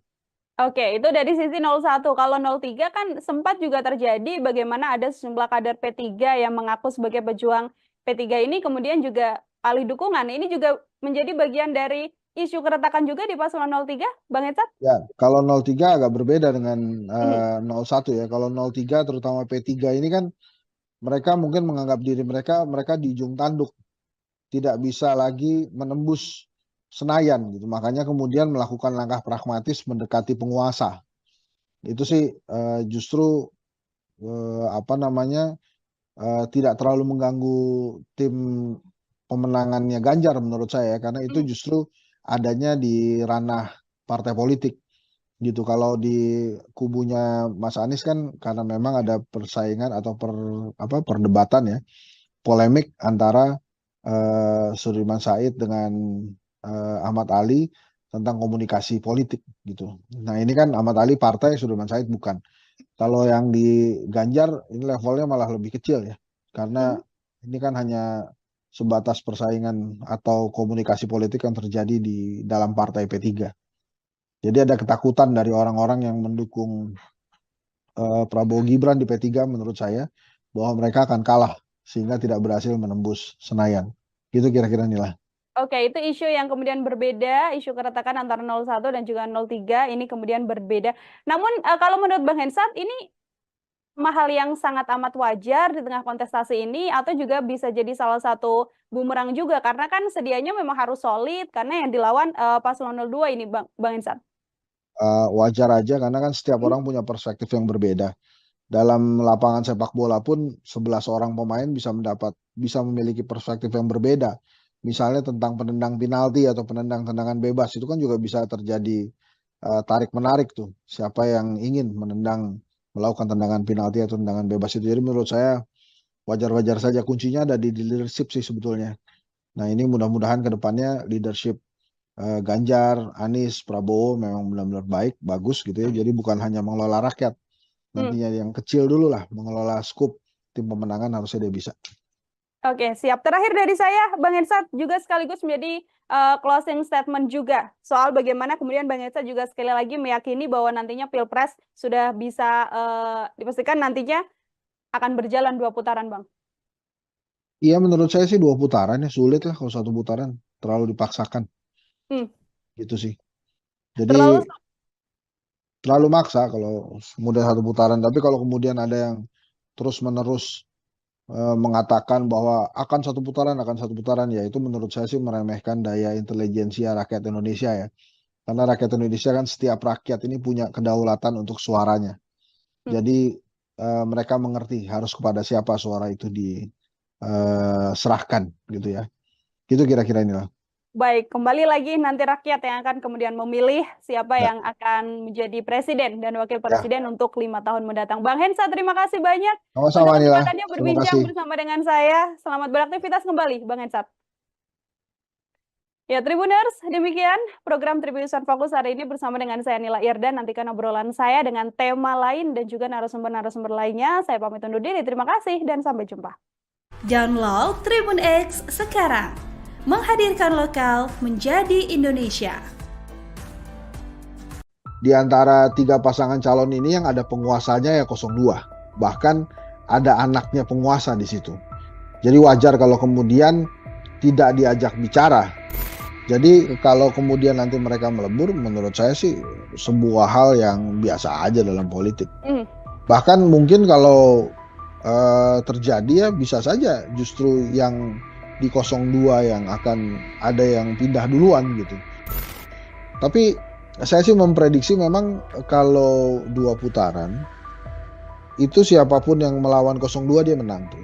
Oke, itu dari sisi 01. Kalau 03 kan sempat juga terjadi bagaimana ada sejumlah kader P3 yang mengaku sebagai pejuang P3 ini kemudian juga alih dukungan. Ini juga menjadi bagian dari isu keretakan juga di paslon 03, Bang Hensat? Ya, kalau 03 agak berbeda dengan 01 ya. Kalau 03 terutama P3 ini kan mereka mungkin menganggap diri mereka di ujung tanduk, tidak bisa lagi menembus Senayan gitu. Makanya kemudian melakukan langkah pragmatis mendekati penguasa. Itu sih justru tidak terlalu mengganggu tim pemenangannya Ganjar menurut saya, karena itu justru adanya di ranah partai politik. gitu. Kalau di kubunya Mas Anies kan karena memang ada persaingan atau perdebatan ya, polemik antara Sudirman Said dengan Ahmad Ali tentang komunikasi politik gitu. Nah ini kan Ahmad Ali partai, Sudirman Said bukan. Kalau yang di Ganjar ini levelnya malah lebih kecil ya, karena ini kan hanya sebatas persaingan atau komunikasi politik yang terjadi di dalam partai P3. Jadi ada ketakutan dari orang-orang yang mendukung Prabowo Gibran di P3 menurut saya bahwa mereka akan kalah sehingga tidak berhasil menembus Senayan. Gitu kira-kira Nila. Oke, itu isu yang kemudian berbeda, isu keretakan antara 01 dan juga 03 ini kemudian berbeda. Namun kalau menurut Bang Hensat ini hal yang sangat amat wajar di tengah kontestasi ini atau juga bisa jadi salah satu bumerang juga karena kan sedianya memang harus solid karena yang dilawan paslon 02 ini Bang Hensat. Wajar aja karena kan setiap orang punya perspektif yang berbeda. Dalam lapangan sepak bola pun 11 orang pemain bisa memiliki perspektif yang berbeda. Misalnya tentang penendang penalti atau penendang tendangan bebas itu kan juga bisa terjadi tarik menarik tuh. Siapa yang ingin melakukan tendangan penalti atau tendangan bebas itu. Jadi menurut saya wajar-wajar saja, kuncinya ada di leadership sih sebetulnya. Nah ini mudah-mudahan ke depannya leadership Ganjar, Anies, Prabowo memang benar-benar baik, bagus gitu ya. Jadi bukan hanya mengelola rakyat. Nantinya yang kecil dulu lah, mengelola skup tim pemenangan harusnya dia bisa. Oke, siap. Terakhir dari saya, Bang Hensat juga sekaligus menjadi closing statement juga soal bagaimana kemudian Bang Hensat juga sekali lagi meyakini bahwa nantinya Pilpres sudah bisa dipastikan nantinya akan berjalan 2 putaran, Bang. Iya, menurut saya sih 2 putaran ya, sulit lah kalau 1 putaran, terlalu dipaksakan. Gitu sih. Jadi terlalu maksa kalau kemudian 1 putaran, tapi kalau kemudian ada yang terus-menerus mengatakan bahwa akan satu putaran, ya itu menurut saya sih meremehkan daya intelijensia rakyat Indonesia ya. Karena rakyat Indonesia kan setiap rakyat ini punya kedaulatan untuk suaranya. Jadi mereka mengerti harus kepada siapa suara itu diserahkan gitu ya. Gitu kira-kira inilah. Baik, kembali lagi nanti rakyat yang akan kemudian memilih siapa yang akan menjadi presiden dan wakil presiden untuk 5 tahun mendatang. Bang Hensat, terima kasih banyak Sama-sama, untuk Nila. kesempatannya berbincang bersama dengan saya. Selamat beraktivitas kembali, Bang Hensat. Ya, Tribuners, demikian program Tribunnews Fokus hari ini bersama dengan saya Nila Irda. Nantikan obrolan saya dengan tema lain dan juga narasumber-narasumber lainnya. Saya pamit undur diri. Terima kasih dan sampai jumpa. Download Tribun X sekarang. Menghadirkan lokal menjadi Indonesia. Di antara 3 pasangan calon ini yang ada penguasanya ya 02. Bahkan ada anaknya penguasa di situ. Jadi wajar kalau kemudian tidak diajak bicara. Jadi kalau kemudian nanti mereka melebur, menurut saya sih sebuah hal yang biasa aja dalam politik. Bahkan mungkin kalau terjadi ya bisa saja justru yang di 02 yang akan ada yang pindah duluan gitu. Tapi saya sih memprediksi memang kalau 2 putaran itu siapapun yang melawan 02 dia menang tuh.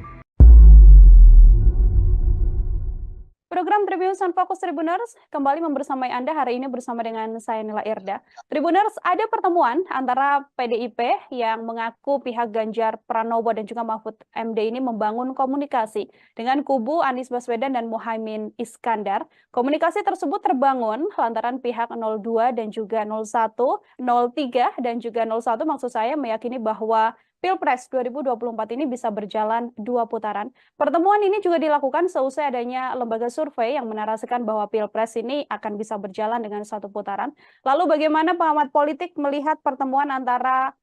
Program Tribunnews Fokus Tribuners kembali membersamai Anda hari ini bersama dengan saya Nila Irda. Tribuners, ada pertemuan antara PDIP yang mengaku pihak Ganjar Pranowo dan juga Mahfud MD ini membangun komunikasi dengan kubu Anies Baswedan dan Muhaimin Iskandar. Komunikasi tersebut terbangun lantaran pihak 02 dan juga 01, 03 dan juga 01 maksud saya meyakini bahwa Pilpres 2024 ini bisa berjalan 2 putaran. Pertemuan ini juga dilakukan seusai adanya lembaga survei yang menarasikan bahwa Pilpres ini akan bisa berjalan dengan 1 putaran. Lalu bagaimana pengamat politik melihat pertemuan antara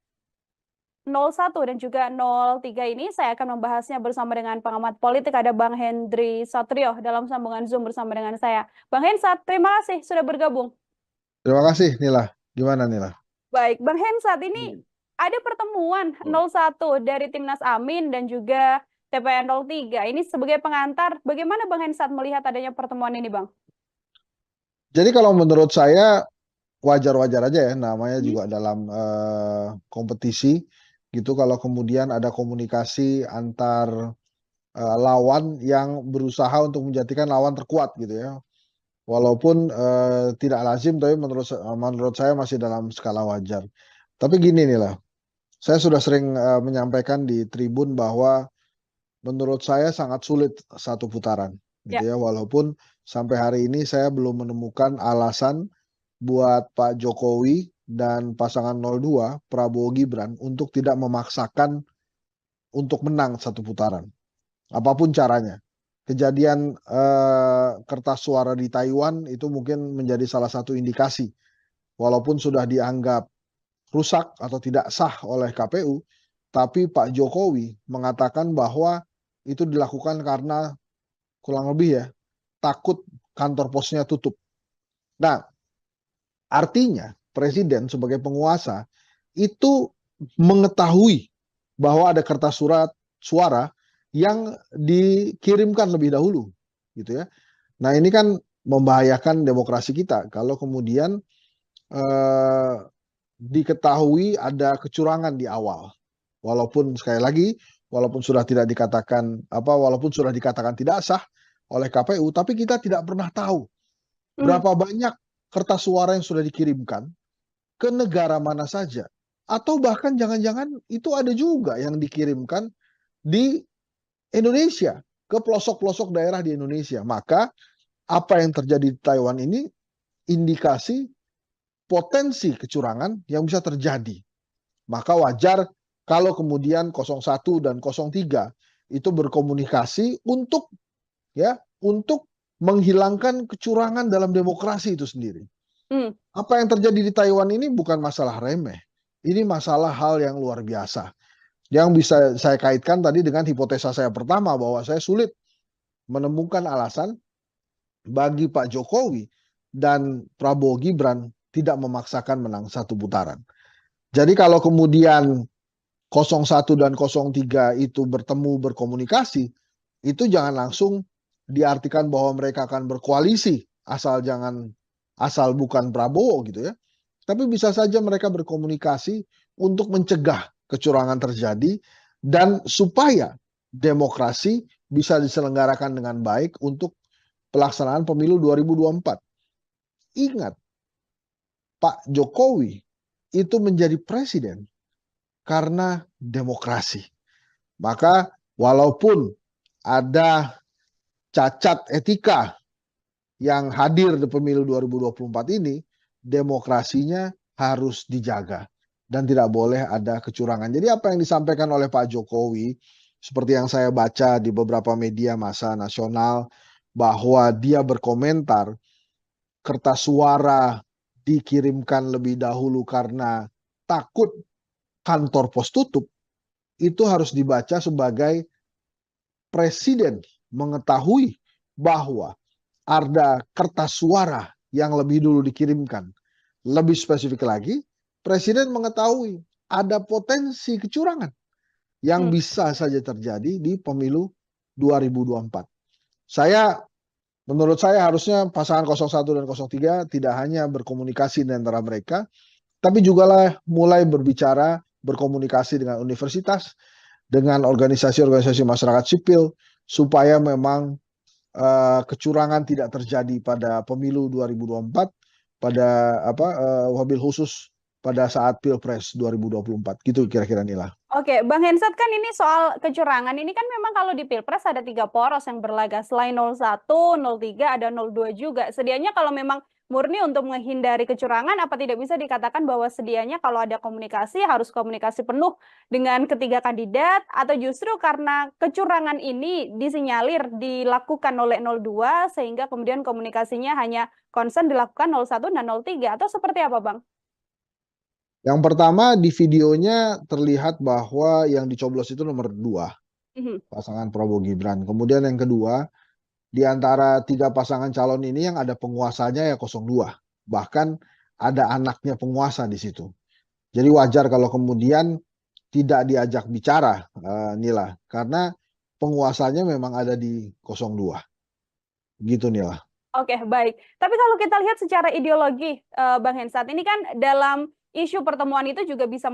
01 dan juga 03 ini? Saya akan membahasnya bersama dengan pengamat politik, ada Bang Hendry Satrio dalam sambungan Zoom bersama dengan saya. Bang Hensat, terima kasih sudah bergabung. Terima kasih Nila. Gimana Nila? Baik, Bang Hensat, ini ada pertemuan 01 dari Timnas Amin dan juga TPN 03. Ini sebagai pengantar, bagaimana Bang Hensat melihat adanya pertemuan ini, Bang? Jadi kalau menurut saya wajar-wajar aja ya, namanya juga dalam kompetisi gitu. Kalau kemudian ada komunikasi antar lawan yang berusaha untuk menjadikan lawan terkuat gitu ya. Walaupun tidak lazim, tapi menurut saya masih dalam skala wajar. Tapi gini nih lah, saya sudah sering menyampaikan di Tribun bahwa menurut saya sangat sulit satu putaran, gitu Ya. ya. Walaupun sampai hari ini saya belum menemukan alasan buat Pak Jokowi dan pasangan 02 Prabowo Gibran untuk tidak memaksakan untuk menang satu putaran, apapun caranya. Kejadian kertas suara di Taiwan itu mungkin menjadi salah satu indikasi, walaupun sudah dianggap rusak atau tidak sah oleh KPU, tapi Pak Jokowi mengatakan bahwa itu dilakukan karena kurang lebih ya takut kantor posnya tutup. Nah, artinya presiden sebagai penguasa itu mengetahui bahwa ada kertas suara yang dikirimkan lebih dahulu, gitu ya. Nah, ini kan membahayakan demokrasi kita kalau kemudian diketahui ada kecurangan di awal. Walaupun sekali lagi, walaupun sudah dikatakan tidak sah oleh KPU, tapi kita tidak pernah tahu berapa banyak kertas suara yang sudah dikirimkan ke negara mana saja. Atau bahkan jangan-jangan itu ada juga yang dikirimkan di Indonesia, ke pelosok-pelosok daerah di Indonesia. Maka apa yang terjadi di Taiwan ini indikasi potensi kecurangan yang bisa terjadi. Maka wajar kalau kemudian 01 dan 03 itu berkomunikasi untuk menghilangkan kecurangan dalam demokrasi itu sendiri. Apa yang terjadi di Taiwan ini bukan masalah remeh. Ini masalah hal yang luar biasa. Yang bisa saya kaitkan tadi dengan hipotesa saya pertama bahwa saya sulit menemukan alasan bagi Pak Jokowi dan Prabowo Gibran tidak memaksakan menang satu putaran. Jadi kalau kemudian 01 dan 03 itu bertemu berkomunikasi, itu jangan langsung diartikan bahwa mereka akan berkoalisi asal bukan Prabowo gitu ya. Tapi bisa saja mereka berkomunikasi untuk mencegah kecurangan terjadi dan supaya demokrasi bisa diselenggarakan dengan baik untuk pelaksanaan pemilu 2024. Ingat, Pak Jokowi itu menjadi presiden karena demokrasi. Maka walaupun ada cacat etika yang hadir di pemilu 2024 ini, demokrasinya harus dijaga dan tidak boleh ada kecurangan. Jadi apa yang disampaikan oleh Pak Jokowi, seperti yang saya baca di beberapa media massa nasional, bahwa dia berkomentar kertas suara dikirimkan lebih dahulu karena takut kantor pos tutup, itu harus dibaca sebagai presiden mengetahui bahwa ada kertas suara yang lebih dulu dikirimkan. Lebih spesifik lagi, presiden mengetahui ada potensi kecurangan yang bisa saja terjadi di pemilu 2024. Menurut saya harusnya pasangan 01 dan 03 tidak hanya berkomunikasi di antara mereka, tapi juga mulai berkomunikasi dengan universitas, dengan organisasi-organisasi masyarakat sipil, supaya memang kecurangan tidak terjadi pada pemilu 2024, wabil khusus pada saat Pilpres 2024. Gitu kira-kira Nila. Oke, Bang Hensat, kan ini soal kecurangan ini kan memang kalau di Pilpres ada 3 poros yang berlaga. Selain 01, 03, ada 02 juga. Sedianya kalau memang murni untuk menghindari kecurangan, apa tidak bisa dikatakan bahwa sedianya kalau ada komunikasi harus komunikasi penuh dengan ketiga kandidat, atau justru karena kecurangan ini disinyalir dilakukan oleh 02 sehingga kemudian komunikasinya hanya konsen dilakukan 01 dan 03, atau seperti apa, Bang? Yang pertama, di videonya terlihat bahwa yang dicoblos itu nomor 2, pasangan Prabowo Gibran. Kemudian yang kedua, di antara 3 pasangan calon ini yang ada penguasanya ya 02. Bahkan ada anaknya penguasa di situ. Jadi wajar kalau kemudian tidak diajak bicara, Nila. Karena penguasanya memang ada di 02. Gitu, Nila. Oke, baik. Tapi kalau kita lihat secara ideologi, Bang Hensat, ini kan dalam isu pertemuan itu juga bisa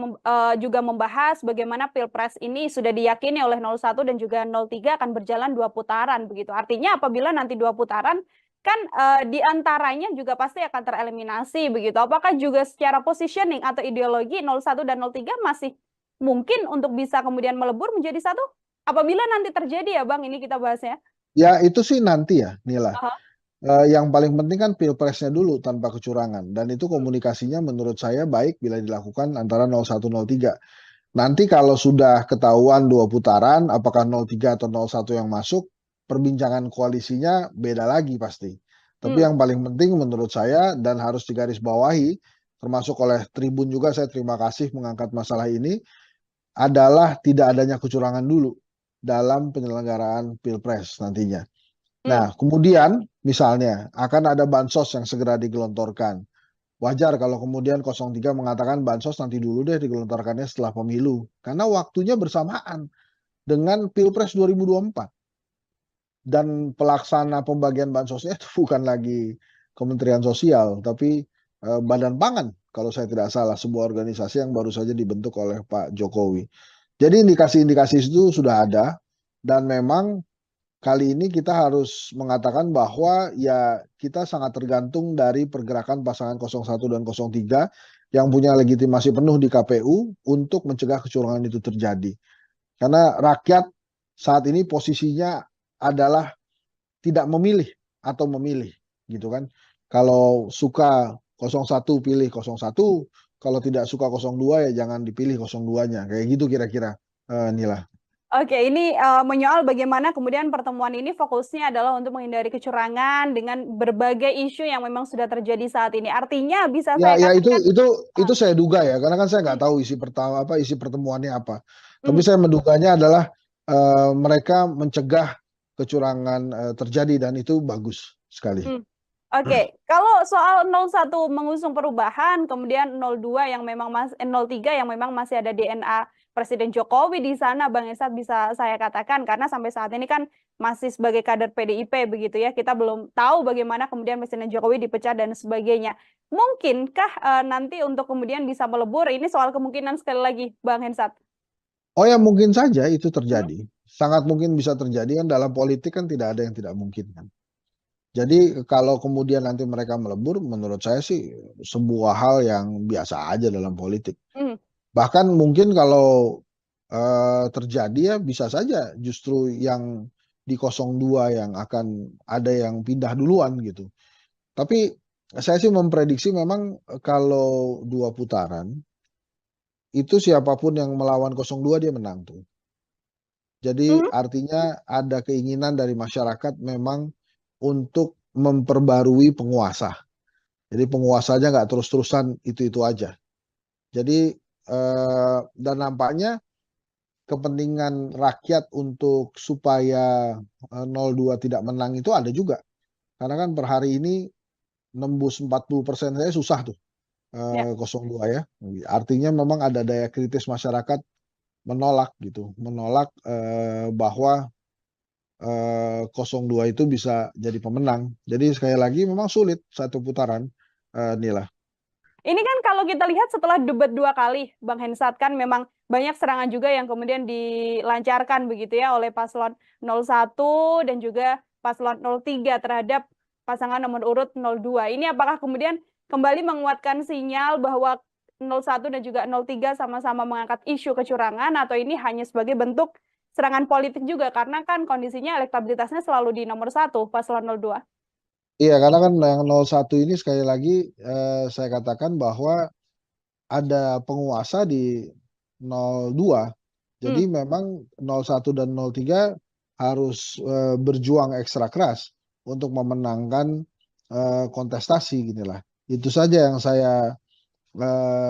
juga membahas bagaimana Pilpres ini sudah diyakini oleh 01 dan juga 03 akan berjalan 2 putaran begitu. Artinya apabila nanti 2 putaran kan di antaranya juga pasti akan tereliminasi begitu. Apakah juga secara positioning atau ideologi 01 dan 03 masih mungkin untuk bisa kemudian melebur menjadi satu? Apabila nanti terjadi ya Bang, ini kita bahasnya. Ya itu sih nanti ya, Nila. Aha. Yang paling penting kan pilpresnya dulu tanpa kecurangan, dan itu komunikasinya menurut saya baik bila dilakukan antara 01 03. Nanti kalau sudah ketahuan 2 putaran, apakah 03 atau 01 yang masuk, perbincangan koalisinya beda lagi pasti. Tapi yang paling penting menurut saya dan harus digarisbawahi, termasuk oleh Tribun juga, saya terima kasih mengangkat masalah ini, adalah tidak adanya kecurangan dulu dalam penyelenggaraan Pilpres nantinya. Nah, kemudian misalnya akan ada bansos yang segera digelontorkan. Wajar kalau kemudian 03 mengatakan bansos nanti dulu deh digelontorkannya setelah pemilu. Karena waktunya bersamaan dengan Pilpres 2024. Dan pelaksana pembagian bansosnya itu bukan lagi Kementerian Sosial, tapi Badan Pangan kalau saya tidak salah, sebuah organisasi yang baru saja dibentuk oleh Pak Jokowi. Jadi indikasi-indikasi itu sudah ada, dan memang kali ini kita harus mengatakan bahwa ya kita sangat tergantung dari pergerakan pasangan 01 dan 03 yang punya legitimasi penuh di KPU untuk mencegah kecurangan itu terjadi. Karena rakyat saat ini posisinya adalah tidak memilih atau memilih gitu kan. Kalau suka 01 pilih 01, kalau tidak suka 02 ya jangan dipilih 02-nya. Kayak gitu kira-kira, Nila. Oke, ini menyoal bagaimana kemudian pertemuan ini fokusnya adalah untuk menghindari kecurangan dengan berbagai isu yang memang sudah terjadi saat ini. Artinya bisa saya katakan itu saya duga ya, karena kan saya nggak tahu isi pertemuannya apa. Tapi saya menduganya adalah mereka mencegah kecurangan terjadi, dan itu bagus sekali. Oke, kalau soal 01 mengusung perubahan, kemudian 02 yang memang 03 yang memang masih ada DNA Presiden Jokowi di sana, Bang Esat, bisa saya katakan, karena sampai saat ini kan masih sebagai kader PDIP begitu ya, kita belum tahu bagaimana kemudian Presiden Jokowi dipecat dan sebagainya. Mungkinkah nanti untuk kemudian bisa melebur? Ini soal kemungkinan sekali lagi, Bang Hensat. Oh ya, mungkin saja itu terjadi. Sangat mungkin bisa terjadi, kan dalam politik kan tidak ada yang tidak mungkin kan. Jadi kalau kemudian nanti mereka melebur, menurut saya sih sebuah hal yang biasa aja dalam politik. Bahkan mungkin kalau terjadi ya bisa saja justru yang di 02 yang akan ada yang pindah duluan gitu. Tapi saya sih memprediksi memang kalau 2 putaran, itu siapapun yang melawan 02 dia menang tuh. Jadi artinya ada keinginan dari masyarakat memang untuk memperbarui penguasa. Jadi penguasanya nggak terus-terusan itu-itu aja. Jadi dan nampaknya kepentingan rakyat untuk supaya 02 tidak menang itu ada juga. Karena kan per hari ini nembus 40% saya susah tuh 02 ya. Artinya memang ada daya kritis masyarakat menolak gitu, menolak bahwa 02 itu bisa jadi pemenang. Jadi sekali lagi memang sulit satu putaran, Nila. Ini kan kalau kita lihat setelah debat 2 kali, Bang Hensat, kan memang banyak serangan juga yang kemudian dilancarkan begitu ya oleh paslon 01 dan juga paslon 03 terhadap pasangan nomor urut 02. Ini apakah kemudian kembali menguatkan sinyal bahwa 01 dan juga 03 sama-sama mengangkat isu kecurangan, atau ini hanya sebagai bentuk serangan politik juga, karena kan kondisinya elektabilitasnya selalu di nomor 1 paslon 02. Iya, karena kan yang 01 ini sekali lagi saya katakan bahwa ada penguasa di 02. Jadi memang 01 dan 03 harus berjuang ekstra keras untuk memenangkan kontestasi ginilah. Itu saja yang saya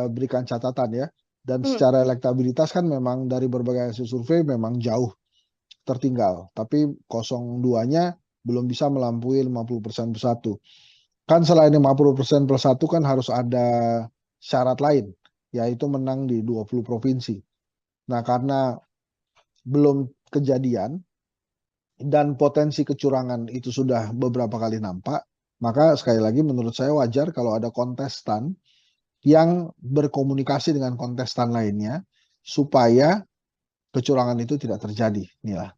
berikan catatan ya. Dan secara elektabilitas kan memang dari berbagai hasil survei memang jauh tertinggal. Tapi 02-nya belum bisa melampaui 50% plus 1. Kan selain 50% plus 1 kan harus ada syarat lain, yaitu menang di 20 provinsi. Nah, karena belum kejadian dan potensi kecurangan itu sudah beberapa kali nampak, maka sekali lagi menurut saya wajar kalau ada kontestan yang berkomunikasi dengan kontestan lainnya supaya kecurangan itu tidak terjadi, Nila.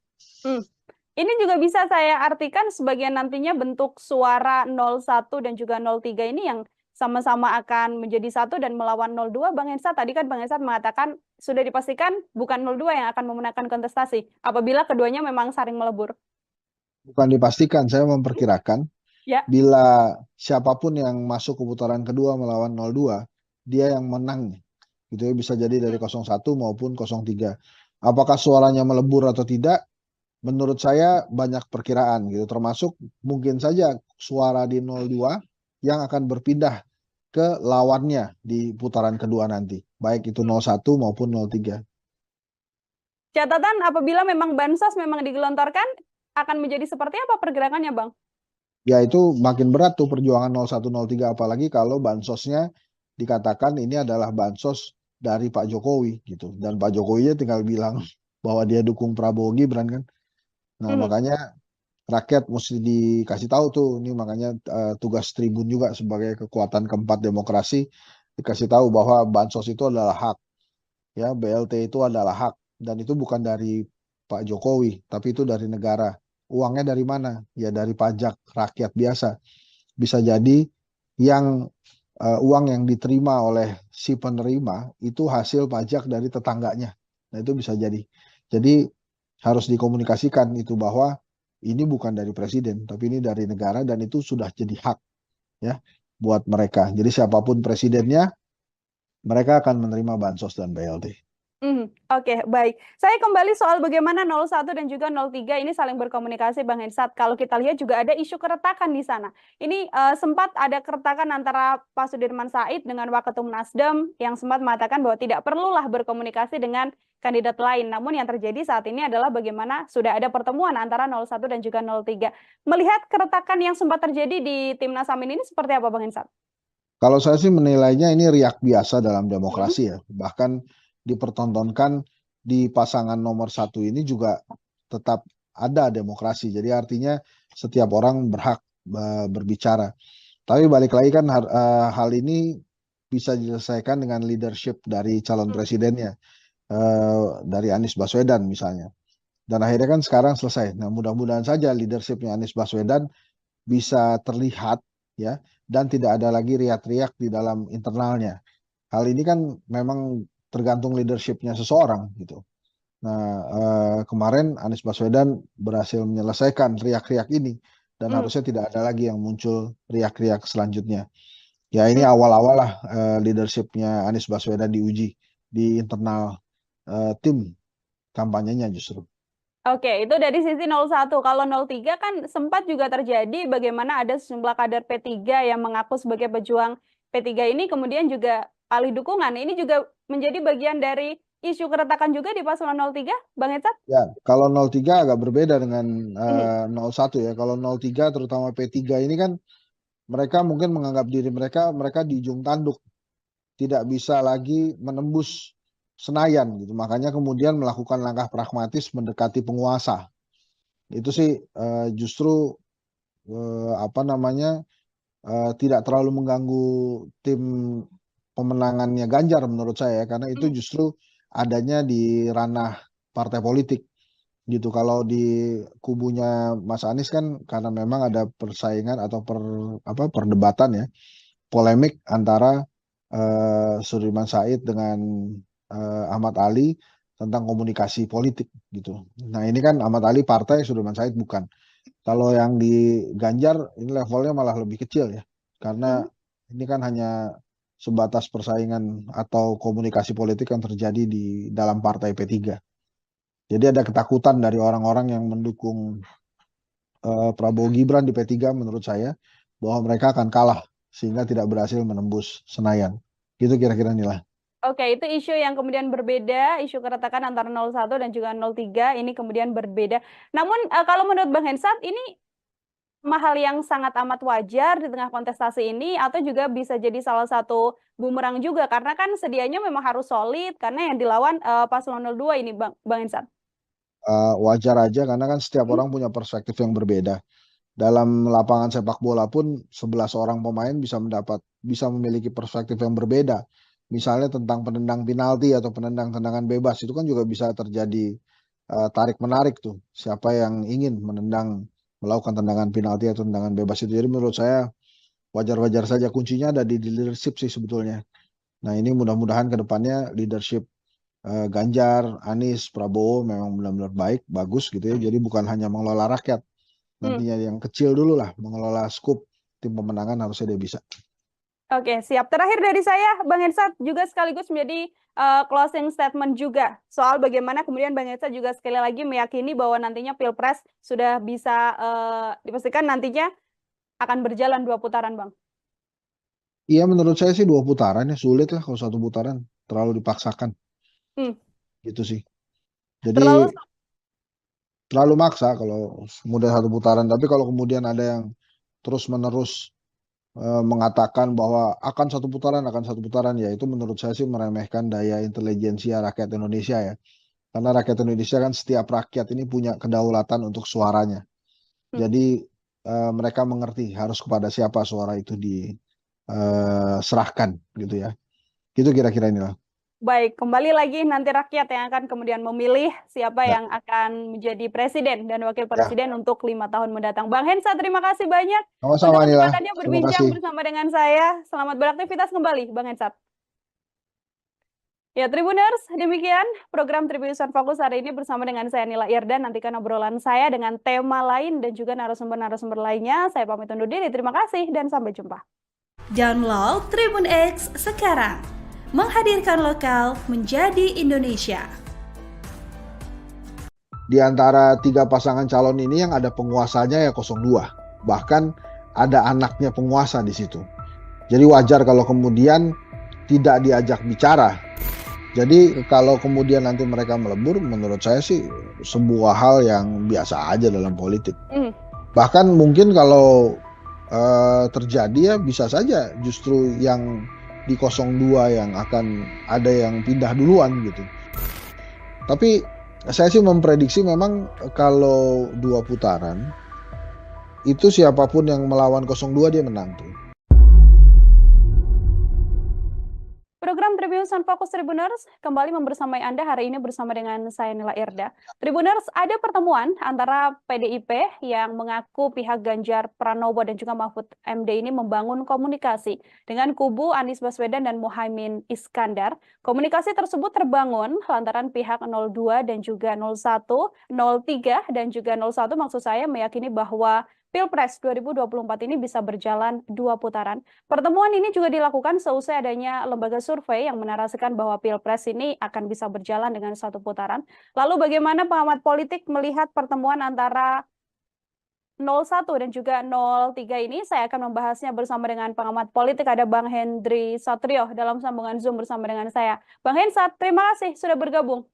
Ini juga bisa saya artikan sebagai nantinya bentuk suara 01 dan juga 03 ini yang sama-sama akan menjadi satu dan melawan 02. Bang Hensat, tadi kan Bang Hensat mengatakan sudah dipastikan bukan 02 yang akan memenangkan kontestasi apabila keduanya memang saling melebur. Bukan dipastikan, saya memperkirakan Ya. bila siapapun yang masuk ke putaran kedua melawan 02, dia yang menang. Gitu ya, bisa jadi dari 01 maupun 03. Apakah suaranya melebur atau tidak? Menurut saya banyak perkiraan gitu, termasuk mungkin saja suara di 02 yang akan berpindah ke lawannya di putaran kedua nanti, baik itu 01 maupun 03. Catatan apabila memang bansos memang digelontorkan, akan menjadi seperti apa pergerakannya, Bang? Ya itu makin berat tuh perjuangan 01, 03, apalagi kalau bansosnya dikatakan ini adalah bansos dari Pak Jokowi gitu, dan Pak Jokowi tinggal bilang bahwa dia dukung Prabowo Gibran kan. Nah, makanya rakyat mesti dikasih tahu tuh, ini makanya tugas Tribun juga sebagai kekuatan keempat demokrasi, dikasih tahu bahwa bansos itu adalah hak, ya BLT itu adalah hak, dan itu bukan dari Pak Jokowi, tapi itu dari negara. Uangnya dari mana? Ya dari pajak rakyat biasa. Bisa jadi yang uang yang diterima oleh si penerima itu hasil pajak dari tetangganya. Nah itu bisa jadi. Jadi harus dikomunikasikan itu bahwa ini bukan dari presiden, tapi ini dari negara, dan itu sudah jadi hak ya buat mereka. Jadi siapapun presidennya, mereka akan menerima bansos dan BLT. Oke, baik. Saya kembali soal bagaimana 01 dan juga 03 ini saling berkomunikasi, Bang Hensat. Kalau kita lihat juga ada isu keretakan di sana. Ini sempat ada keretakan antara Pak Sudirman Said dengan Waketum Nasdem yang sempat mengatakan bahwa tidak perlulah berkomunikasi dengan kandidat lain. Namun yang terjadi saat ini adalah bagaimana sudah ada pertemuan antara 01 dan juga 03. Melihat keretakan yang sempat terjadi di Timnas Amin ini seperti apa, Bang Hensat? Kalau saya sih menilainya ini riak biasa dalam demokrasi ya. Bahkan dipertontonkan di pasangan nomor 1 ini juga tetap ada demokrasi. Jadi artinya setiap orang berhak berbicara. Tapi balik lagi kan hal ini bisa diselesaikan dengan leadership dari calon presidennya, dari Anies Baswedan misalnya. Dan akhirnya kan sekarang selesai. Nah mudah-mudahan saja leadershipnya Anies Baswedan bisa terlihat ya, dan tidak ada lagi riak-riak di dalam internalnya. Hal ini kan memang tergantung leadershipnya seseorang gitu. Nah kemarin Anies Baswedan berhasil menyelesaikan riak-riak ini, dan harusnya tidak ada lagi yang muncul riak-riak selanjutnya. Ya ini awal-awal lah leadershipnya Anies Baswedan diuji di internal tim kampanyenya justru. Oke, itu dari sisi 01. Kalau 03 kan sempat juga terjadi bagaimana ada sejumlah kader P3 yang mengaku sebagai pejuang P3 ini kemudian juga alih dukungan. Ini juga menjadi bagian dari isu keretakan juga di paslon 03, Bang Hensat? Ya, kalau 03 agak berbeda dengan 01 ya. Kalau 03 terutama P3 ini kan mereka mungkin menganggap diri mereka di ujung tanduk, tidak bisa lagi menembus Senayan gitu. Makanya kemudian melakukan langkah pragmatis mendekati penguasa. Itu sih justru tidak terlalu mengganggu tim pemenangannya Ganjar menurut saya, karena itu justru adanya di ranah partai politik gitu. Kalau di kubunya Mas Anies kan karena memang ada persaingan atau perdebatan ya, polemik antara Sudirman Said dengan Ahmad Ali tentang komunikasi politik gitu. Nah ini kan Ahmad Ali partai, Sudirman Said bukan. Kalau yang di Ganjar ini levelnya malah lebih kecil ya, karena ini kan hanya sebatas persaingan atau komunikasi politik yang terjadi di dalam partai P3. Jadi ada ketakutan dari orang-orang yang mendukung Prabowo Gibran di P3 menurut saya, bahwa mereka akan kalah sehingga tidak berhasil menembus Senayan. Gitu kira-kira Nila. Oke, itu isu yang kemudian berbeda, isu keretakan antara 01 dan juga 03 ini kemudian berbeda. Namun kalau menurut Bang Hensat ini hal yang sangat amat wajar di tengah kontestasi ini atau juga bisa jadi salah satu bumerang juga karena kan sedianya memang harus solid karena yang dilawan paslon 02 ini Bang Hensat. Wajar aja karena kan setiap orang punya perspektif yang berbeda. Dalam lapangan sepak bola pun 11 orang pemain bisa memiliki perspektif yang berbeda. Misalnya tentang penendang penalti atau penendang tendangan bebas, itu kan juga bisa terjadi tarik-menarik tuh, siapa yang ingin melakukan tendangan penalti atau tendangan bebas itu. Jadi menurut saya wajar-wajar saja, kuncinya ada di leadership sih sebetulnya. Nah ini mudah-mudahan ke depannya leadership Ganjar, Anies, Prabowo memang benar-benar baik, bagus gitu ya. Jadi bukan hanya mengelola rakyat, nantinya yang kecil dulu lah, mengelola skup tim pemenangan harusnya dia bisa. Oke, siap. Terakhir dari saya, Bang Hensat juga sekaligus menjadi closing statement juga soal bagaimana kemudian Bang Hensat juga sekali lagi meyakini bahwa nantinya Pilpres sudah bisa dipastikan nantinya akan berjalan 2 putaran, Bang. Iya menurut saya sih 2 putaran ya, sulit lah kalau 1 putaran, terlalu dipaksakan. Gitu sih. Jadi terlalu maksa kalau kemudian 1 putaran. Tapi kalau kemudian ada yang terus-menerus mengatakan bahwa akan 1 putaran, ya itu menurut saya sih meremehkan daya intelijensia rakyat Indonesia ya. Karena rakyat Indonesia kan setiap rakyat ini punya kedaulatan untuk suaranya. Jadi mereka mengerti harus kepada siapa suara itu diserahkan gitu ya. Gitu kira-kira inilah. Baik, kembali lagi nanti rakyat yang akan kemudian memilih siapa yang akan menjadi presiden dan wakil presiden untuk 5 tahun mendatang. Bang Hensat, terima kasih banyak Sama-sama, untuk Nila. kesempatannya berbincang bersama dengan saya. Selamat beraktivitas kembali, Bang Hensat. Ya, Tribuners, demikian program Tribunnews Fokus hari ini bersama dengan saya Nila Irdan. Nantikan obrolan saya dengan tema lain dan juga narasumber-narasumber lainnya. Saya pamit undur diri. Terima kasih dan sampai jumpa. Download Tribun X sekarang. Menghadirkan lokal menjadi Indonesia. Di antara 3 pasangan calon ini yang ada penguasanya ya 02. Bahkan ada anaknya penguasa di situ. Jadi wajar kalau kemudian tidak diajak bicara. Jadi kalau kemudian nanti mereka melebur, menurut saya sih sebuah hal yang biasa aja dalam politik. Bahkan mungkin kalau terjadi ya bisa saja justru yang di 02 yang akan ada yang pindah duluan gitu. Tapi saya sih memprediksi memang kalau 2 putaran itu siapapun yang melawan 02 dia menang tuh. Program Tribunnews Fokus Tribuners kembali membersamai Anda hari ini bersama dengan saya Nila Irda. Tribuners, ada pertemuan antara PDIP yang mengaku pihak Ganjar Pranowo dan juga Mahfud MD ini membangun komunikasi dengan kubu Anies Baswedan dan Muhaimin Iskandar. Komunikasi tersebut terbangun lantaran pihak 02 dan juga 01, 03 dan juga 01 maksud saya meyakini bahwa Pilpres 2024 ini bisa berjalan 2 putaran. Pertemuan ini juga dilakukan seusai adanya lembaga survei yang menarasikan bahwa Pilpres ini akan bisa berjalan dengan 1 putaran. Lalu bagaimana pengamat politik melihat pertemuan antara 01 dan juga 03 ini? Saya akan membahasnya bersama dengan pengamat politik, ada Bang Hendry Satrio dalam sambungan Zoom bersama dengan saya. Bang Hensat, terima kasih sudah bergabung.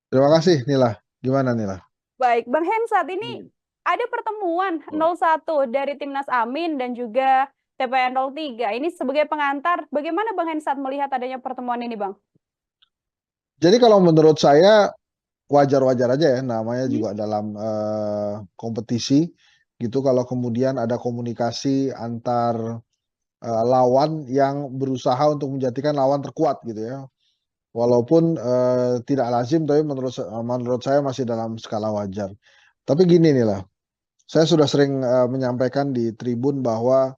Terima kasih Nila. Gimana Nila? Baik, Bang Hensat, ini ada pertemuan 01 dari Timnas Amin dan juga TPN 03. Ini sebagai pengantar, bagaimana Bang Hensat melihat adanya pertemuan ini, Bang? Jadi kalau menurut saya wajar-wajar aja ya, namanya juga dalam kompetisi gitu. Kalau kemudian ada komunikasi antar lawan yang berusaha untuk menjadikan lawan terkuat gitu ya. Walaupun tidak lazim, tapi menurut saya masih dalam skala wajar. Tapi gini nih lah. Saya sudah sering menyampaikan di Tribun bahwa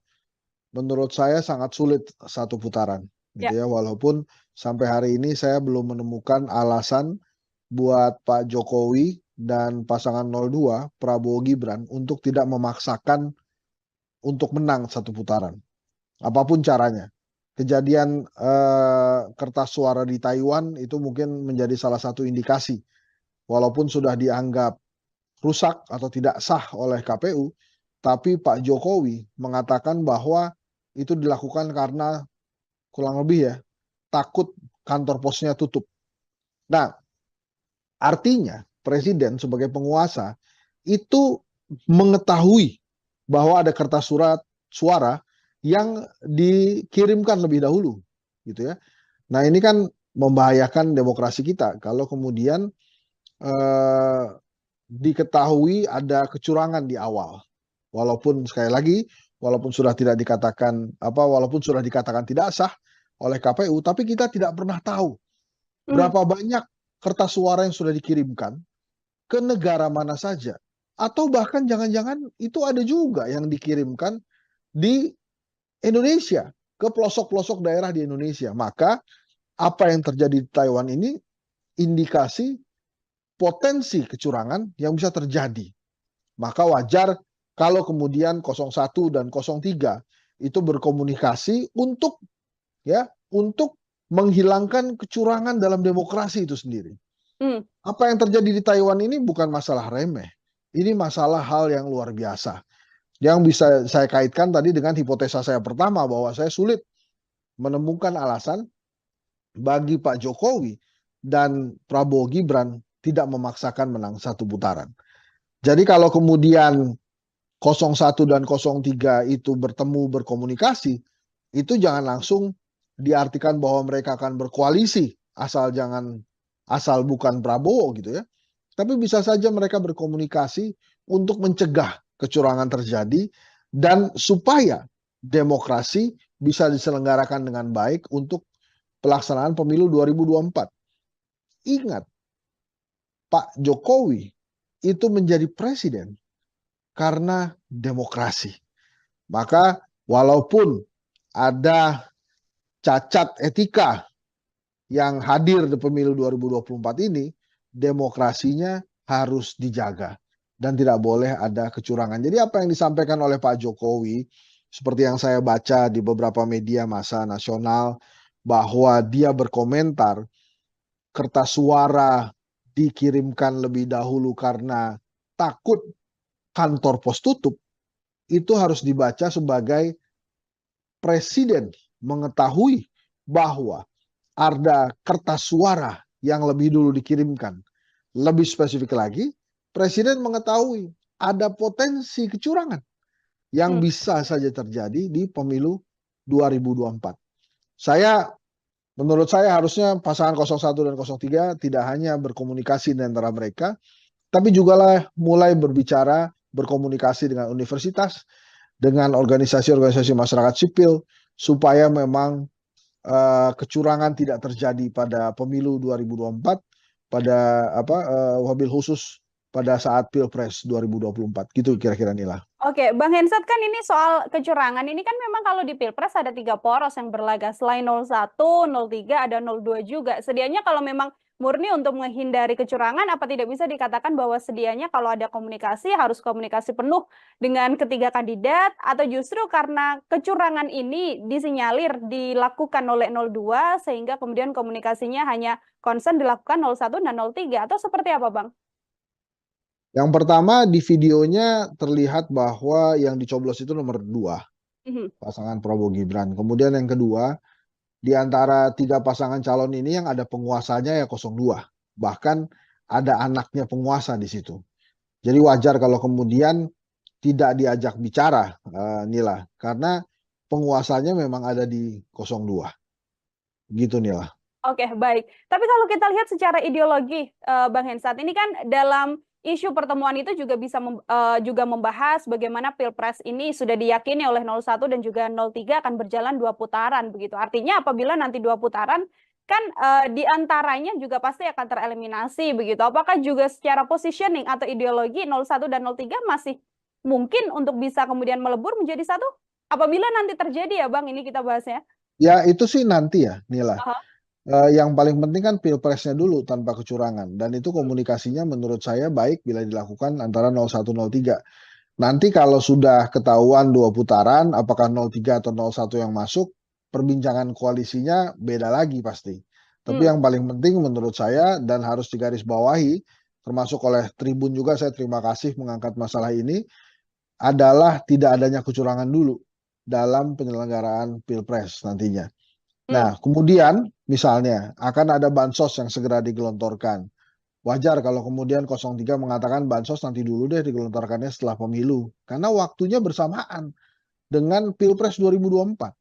menurut saya sangat sulit 1 putaran gitu ya. Walaupun sampai hari ini saya belum menemukan alasan buat Pak Jokowi dan pasangan 02 Prabowo Gibran untuk tidak memaksakan untuk menang 1 putaran. Apapun caranya. Kejadian kertas suara di Taiwan itu mungkin menjadi salah satu indikasi. Walaupun sudah dianggap rusak atau tidak sah oleh KPU, tapi Pak Jokowi mengatakan bahwa itu dilakukan karena kurang lebih ya takut kantor posnya tutup. Nah, artinya presiden sebagai penguasa itu mengetahui bahwa ada kertas suara yang dikirimkan lebih dahulu gitu ya. Nah, ini kan membahayakan demokrasi kita kalau kemudian diketahui ada kecurangan di awal. Walaupun sekali lagi, walaupun sudah dikatakan tidak sah oleh KPU, tapi kita tidak pernah tahu berapa banyak kertas suara yang sudah dikirimkan ke negara mana saja. Atau bahkan jangan-jangan itu ada juga yang dikirimkan di Indonesia, ke pelosok-pelosok daerah di Indonesia. Maka apa yang terjadi di Taiwan ini indikasi potensi kecurangan yang bisa terjadi. Maka wajar kalau kemudian 01 dan 03 itu berkomunikasi untuk menghilangkan kecurangan dalam demokrasi itu sendiri. Apa yang terjadi di Taiwan ini bukan masalah remeh. Ini masalah hal yang luar biasa. Yang bisa saya kaitkan tadi dengan hipotesa saya pertama bahwa saya sulit menemukan alasan bagi Pak Jokowi dan Prabowo Gibran tidak memaksakan menang satu putaran. Jadi kalau kemudian 01 dan 03 itu bertemu berkomunikasi, itu jangan langsung diartikan bahwa mereka akan berkoalisi asal bukan Prabowo gitu ya. Tapi bisa saja mereka berkomunikasi untuk mencegah kecurangan terjadi dan supaya demokrasi bisa diselenggarakan dengan baik untuk pelaksanaan pemilu 2024. Ingat, Pak Jokowi itu menjadi presiden karena demokrasi. Maka walaupun ada cacat etika yang hadir di pemilu 2024 ini, demokrasinya harus dijaga dan tidak boleh ada kecurangan. Jadi apa yang disampaikan oleh Pak Jokowi, seperti yang saya baca di beberapa media massa nasional, bahwa dia berkomentar kertas suara dikirimkan lebih dahulu karena takut kantor pos tutup, itu harus dibaca sebagai presiden mengetahui bahwa ada kertas suara yang lebih dulu dikirimkan. Lebih spesifik lagi, presiden mengetahui ada potensi kecurangan yang bisa saja terjadi di pemilu 2024. Menurut saya harusnya pasangan 01 dan 03 tidak hanya berkomunikasi di antara mereka, tapi juga mulai berbicara, berkomunikasi dengan universitas, dengan organisasi-organisasi masyarakat sipil, supaya memang kecurangan tidak terjadi pada pemilu 2024, wabil khusus pada saat Pilpres 2024. Gitu kira-kira Nila. Oke, Bang Hensat, kan ini soal kecurangan ini kan memang kalau di Pilpres ada 3 poros yang berlaga. Selain 01, 03, ada 02 juga. Sedianya kalau memang murni untuk menghindari kecurangan, apa tidak bisa dikatakan bahwa sedianya kalau ada komunikasi harus komunikasi penuh dengan ketiga kandidat, atau justru karena kecurangan ini disinyalir dilakukan oleh 02 sehingga kemudian komunikasinya hanya concern dilakukan 01 dan 03, atau seperti apa, Bang? Yang pertama, di videonya terlihat bahwa yang dicoblos itu nomor 2, pasangan Prabowo Gibran. Kemudian yang kedua, di antara 3 pasangan calon ini yang ada penguasanya ya 02. Bahkan ada anaknya penguasa di situ. Jadi wajar kalau kemudian tidak diajak bicara, Nila. Karena penguasanya memang ada di 02. Gitu, Nila. Oke, baik. Tapi kalau kita lihat secara ideologi, Bang Hensat, ini kan dalam isu pertemuan itu juga bisa juga membahas bagaimana Pilpres ini sudah diyakini oleh 01 dan juga 03 akan berjalan 2 putaran begitu. Artinya apabila nanti 2 putaran kan di antaranya juga pasti akan tereliminasi begitu. Apakah juga secara positioning atau ideologi 01 dan 03 masih mungkin untuk bisa kemudian melebur menjadi satu? Apabila nanti terjadi ya Bang, ini kita bahasnya. Ya itu sih nanti ya Nila. Yang paling penting kan Pilpresnya dulu tanpa kecurangan, dan itu komunikasinya menurut saya baik bila dilakukan antara 01, 03. Nanti kalau sudah ketahuan 2 putaran, apakah 03 atau 01 yang masuk, perbincangan koalisinya beda lagi pasti. Tapi yang paling penting menurut saya dan harus digarisbawahi, termasuk oleh Tribun juga, saya terima kasih mengangkat masalah ini, adalah tidak adanya kecurangan dulu dalam penyelenggaraan Pilpres nantinya. Nah, kemudian misalnya akan ada bansos yang segera digelontorkan. Wajar kalau kemudian 03 mengatakan bansos nanti dulu deh digelontorkannya setelah pemilu. Karena waktunya bersamaan dengan Pilpres 2024.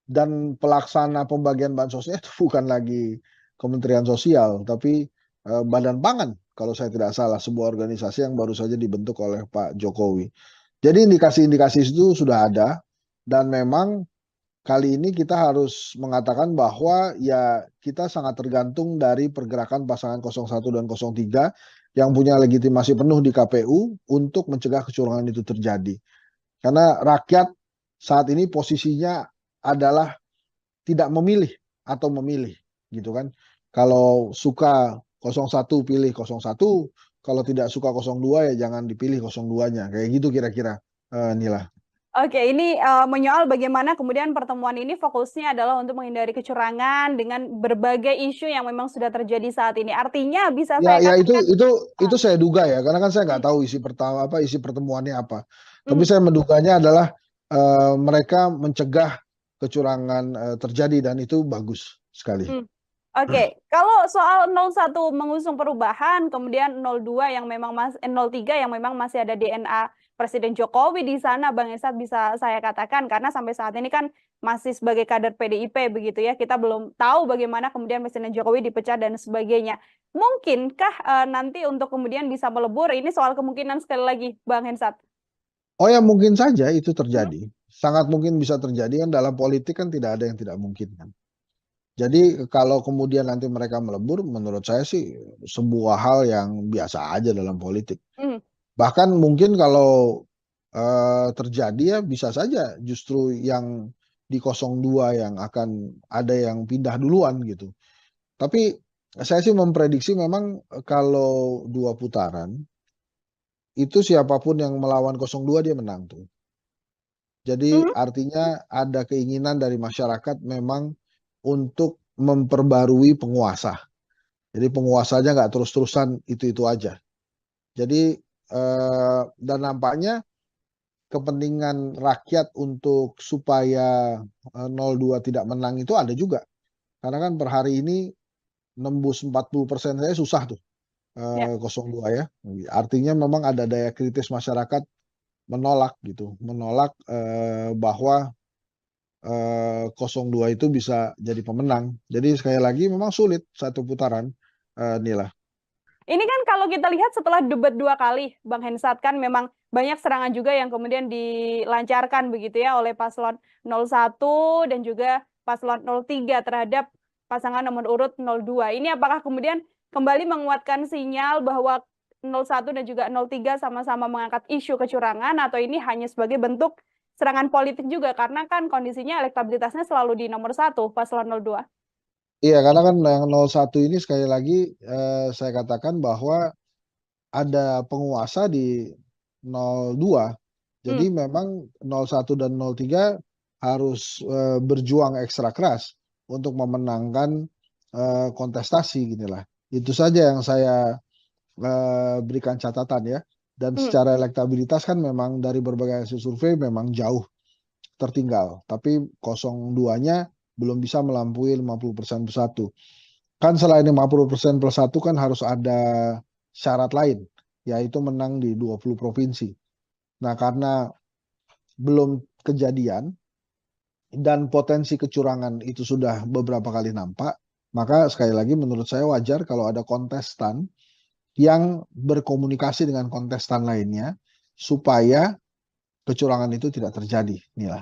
Dan pelaksana pembagian bansosnya itu bukan lagi Kementerian Sosial, tapi Badan Pangan kalau saya tidak salah, sebuah organisasi yang baru saja dibentuk oleh Pak Jokowi. Jadi indikasi-indikasi itu sudah ada, dan memang kali ini kita harus mengatakan bahwa ya kita sangat tergantung dari pergerakan pasangan 01 dan 03 yang punya legitimasi penuh di KPU untuk mencegah kecurangan itu terjadi. Karena rakyat saat ini posisinya adalah tidak memilih atau memilih, gitu kan. Kalau suka 01 pilih 01, kalau tidak suka 02 ya jangan dipilih 02-nya. Kayak gitu kira-kira, Nila. Oke, ini menyoal bagaimana kemudian pertemuan ini fokusnya adalah untuk menghindari kecurangan dengan berbagai isu yang memang sudah terjadi saat ini. Artinya bisa saya Ya katakan itu saya duga ya, karena kan saya nggak tahu isi pertemuannya apa. Tapi Hmm. saya menduganya adalah mereka mencegah kecurangan terjadi dan itu bagus sekali. Oke, kalau soal 01 mengusung perubahan, kemudian 02 yang memang 03 yang memang masih ada DNA Presiden Jokowi di sana, Bang Esat bisa saya katakan karena sampai saat ini kan masih sebagai kader PDIP begitu ya. Kita belum tahu bagaimana kemudian Presiden Jokowi dipecat dan sebagainya. Mungkinkah nanti untuk kemudian bisa melebur? Ini soal kemungkinan sekali lagi, Bang Hensat. Oh ya mungkin saja itu terjadi. Sangat mungkin bisa terjadi kan dalam politik kan tidak ada yang tidak mungkin kan. Jadi kalau kemudian nanti mereka melebur, menurut saya sih sebuah hal yang biasa aja dalam politik. Bahkan mungkin kalau terjadi ya bisa saja justru yang di 02 yang akan ada yang pindah duluan gitu. Tapi saya sih memprediksi memang kalau 2 putaran, itu siapapun yang melawan 02 dia menang tuh. Jadi artinya ada keinginan dari masyarakat memang untuk memperbarui penguasa. Jadi penguasanya nggak terus-terusan itu-itu aja. Jadi dan nampaknya kepentingan rakyat untuk supaya 02 tidak menang itu ada juga. Karena kan per hari ini nembus 40% saya susah tuh 02 ya. Artinya memang ada daya kritis masyarakat menolak gitu, menolak bahwa 02 itu bisa jadi pemenang. Jadi sekali lagi memang sulit satu putaran, Nila. Ini kan kalau kita lihat setelah debat 2 kali, Bang Hensat, kan memang banyak serangan juga yang kemudian dilancarkan begitu ya oleh paslon 01 dan juga paslon 03 terhadap pasangan nomor urut 02. Ini apakah kemudian kembali menguatkan sinyal bahwa 01 dan juga 03 sama-sama mengangkat isu kecurangan atau ini hanya sebagai bentuk serangan politik juga karena kan kondisinya elektabilitasnya selalu di nomor 1 paslon 02. Iya, karena kan yang 01 ini sekali lagi saya katakan bahwa ada penguasa di 02. Jadi memang 01 dan 03 harus berjuang ekstra keras untuk memenangkan kontestasi ginilah. Itu saja yang saya berikan catatan ya. Dan secara elektabilitas kan memang dari berbagai hasil survei memang jauh tertinggal. Tapi 02-nya belum bisa melampaui 50% plus 1. Kan selain 50% plus 1 kan harus ada syarat lain, yaitu menang di 20 provinsi. Nah, karena belum kejadian dan potensi kecurangan itu sudah beberapa kali nampak, maka sekali lagi menurut saya wajar kalau ada kontestan yang berkomunikasi dengan kontestan lainnya supaya kecurangan itu tidak terjadi, Nila.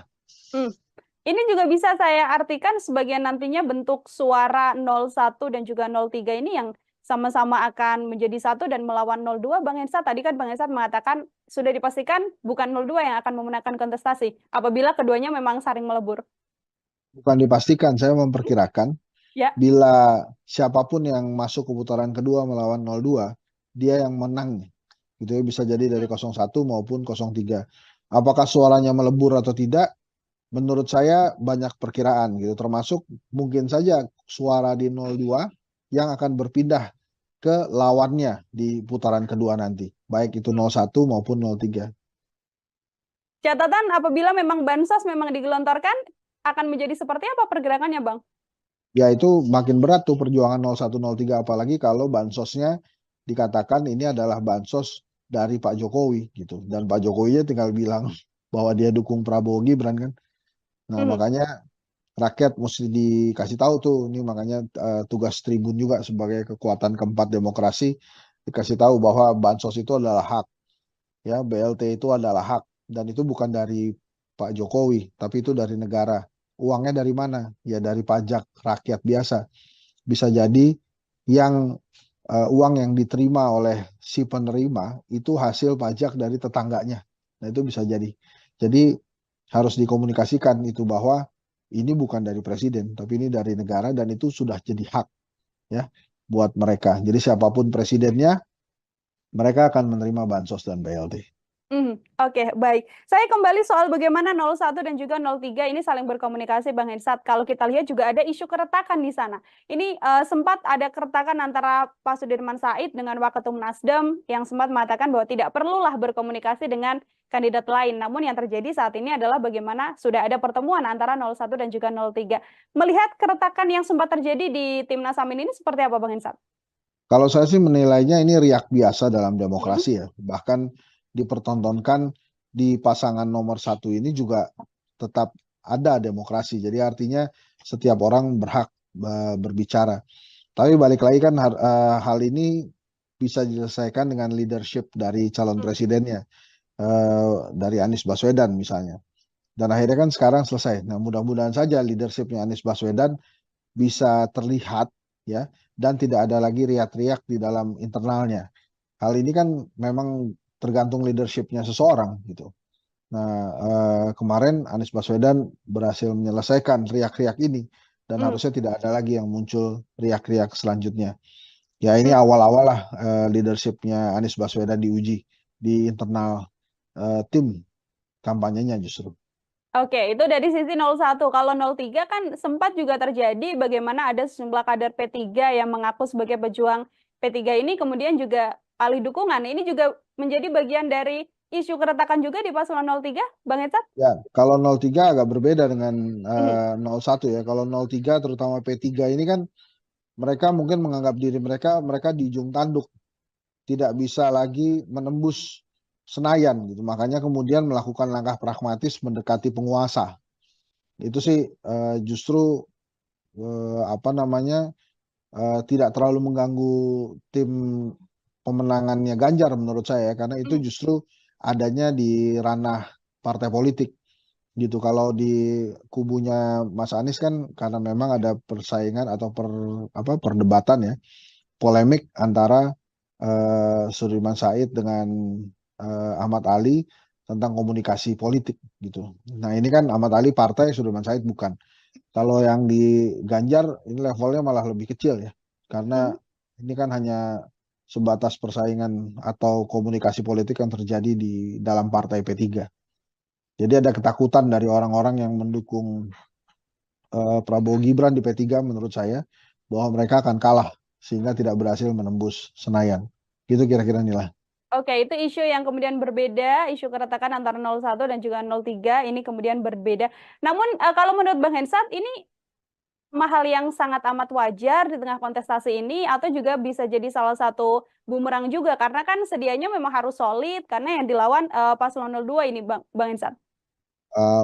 Ini juga bisa saya artikan sebagai nantinya bentuk suara 01 dan juga 03 ini yang sama-sama akan menjadi satu dan melawan 02. Bang Hensat, tadi kan Bang Hensat mengatakan sudah dipastikan bukan 02 yang akan memenangkan kontestasi apabila keduanya memang saling melebur. Bukan dipastikan, saya memperkirakan bila siapapun yang masuk ke putaran kedua melawan 02, dia yang menang. Gitu ya, bisa jadi dari 01 maupun 03. Apakah suaranya melebur atau tidak? Menurut saya banyak perkiraan gitu, termasuk mungkin saja suara di 02 yang akan berpindah ke lawannya di putaran kedua nanti, baik itu 01 maupun 03. Catatan apabila memang bansos memang digelontorkan, akan menjadi seperti apa pergerakannya, Bang? Ya itu makin berat tuh perjuangan 01, 03, apalagi kalau bansosnya dikatakan ini adalah bansos dari Pak Jokowi gitu, dan Pak Jokowinya tinggal bilang bahwa dia dukung Prabowo Gibran kan. Nah, makanya rakyat mesti dikasih tahu tuh, ini makanya tugas Tribun juga sebagai kekuatan keempat demokrasi, dikasih tahu bahwa bansos itu adalah hak, ya BLT itu adalah hak, dan itu bukan dari Pak Jokowi, tapi itu dari negara. uangnya dari mana? Ya dari pajak rakyat biasa. Bisa jadi yang uang yang diterima oleh si penerima itu hasil pajak dari tetangganya. Nah, itu bisa jadi. Jadi harus dikomunikasikan itu bahwa ini bukan dari presiden, tapi ini dari negara dan itu sudah jadi hak ya buat mereka. Jadi siapapun presidennya, mereka akan menerima bansos dan BLT. Oke, baik. Saya kembali soal bagaimana 01 dan juga 03 ini saling berkomunikasi, Bang Hensat. Kalau kita lihat juga ada isu keretakan di sana. Ini sempat ada keretakan antara Pak Sudirman Said dengan Waketum Nasdem yang sempat mengatakan bahwa tidak perlulah berkomunikasi dengan kandidat lain. Namun yang terjadi saat ini adalah bagaimana sudah ada pertemuan antara 01 dan juga 03. Melihat keretakan yang sempat terjadi di Timnas Amin ini seperti apa, Bang Hensat? Kalau saya sih menilainya ini riak biasa dalam demokrasi ya. Bahkan dipertontonkan di pasangan nomor 1 ini juga tetap ada demokrasi. Jadi artinya setiap orang berhak berbicara. Tapi balik lagi kan hal ini bisa diselesaikan dengan leadership dari calon presidennya, dari Anies Baswedan misalnya. Dan akhirnya kan sekarang selesai. Nah, mudah-mudahan saja leadershipnya Anies Baswedan bisa terlihat ya, dan tidak ada lagi riak-riak di dalam internalnya. Hal ini kan memang tergantung leadershipnya seseorang gitu. Nah, kemarin Anies Baswedan berhasil menyelesaikan riak-riak ini dan harusnya tidak ada lagi yang muncul riak-riak selanjutnya. Ya ini awal-awal lah leadershipnya Anies Baswedan diuji di internal tim kampanyenya justru. Oke, itu dari sisi 01. Kalau 03 kan sempat juga terjadi bagaimana ada sejumlah kader P3 yang mengaku sebagai pejuang P3 ini kemudian juga alih dukungan. Ini juga menjadi bagian dari isu keretakan juga di paslon 03, Bang Hensat? Ya, kalau 03 agak berbeda dengan 01 ya. Kalau 03 terutama P3 ini kan mereka mungkin menganggap diri mereka di ujung tanduk, tidak bisa lagi menembus Senayan gitu. Makanya kemudian melakukan langkah pragmatis mendekati penguasa. Itu sih justru tidak terlalu mengganggu tim pemenangannya Ganjar menurut saya, karena itu justru adanya di ranah partai politik gitu. Kalau di kubunya Mas Anies kan karena memang ada persaingan atau perdebatan ya, polemik antara Sudirman Said dengan Ahmad Ali tentang komunikasi politik gitu. Nah ini kan Ahmad Ali partai, Sudirman Said bukan. Kalau yang di Ganjar ini levelnya malah lebih kecil ya, karena ini kan hanya sebatas persaingan atau komunikasi politik yang terjadi di dalam partai P3. Jadi ada ketakutan dari orang-orang yang mendukung Prabowo Gibran di P3 menurut saya, bahwa mereka akan kalah sehingga tidak berhasil menembus Senayan. Gitu kira-kira nilai. Oke, itu isu yang kemudian berbeda, isu keretakan antara 01 dan juga 03 ini kemudian berbeda. Namun kalau menurut Bang Hensat ini hal yang sangat amat wajar di tengah kontestasi ini atau juga bisa jadi salah satu bumerang juga karena kan sedianya memang harus solid karena yang dilawan paslon 02 ini Bang Hensat.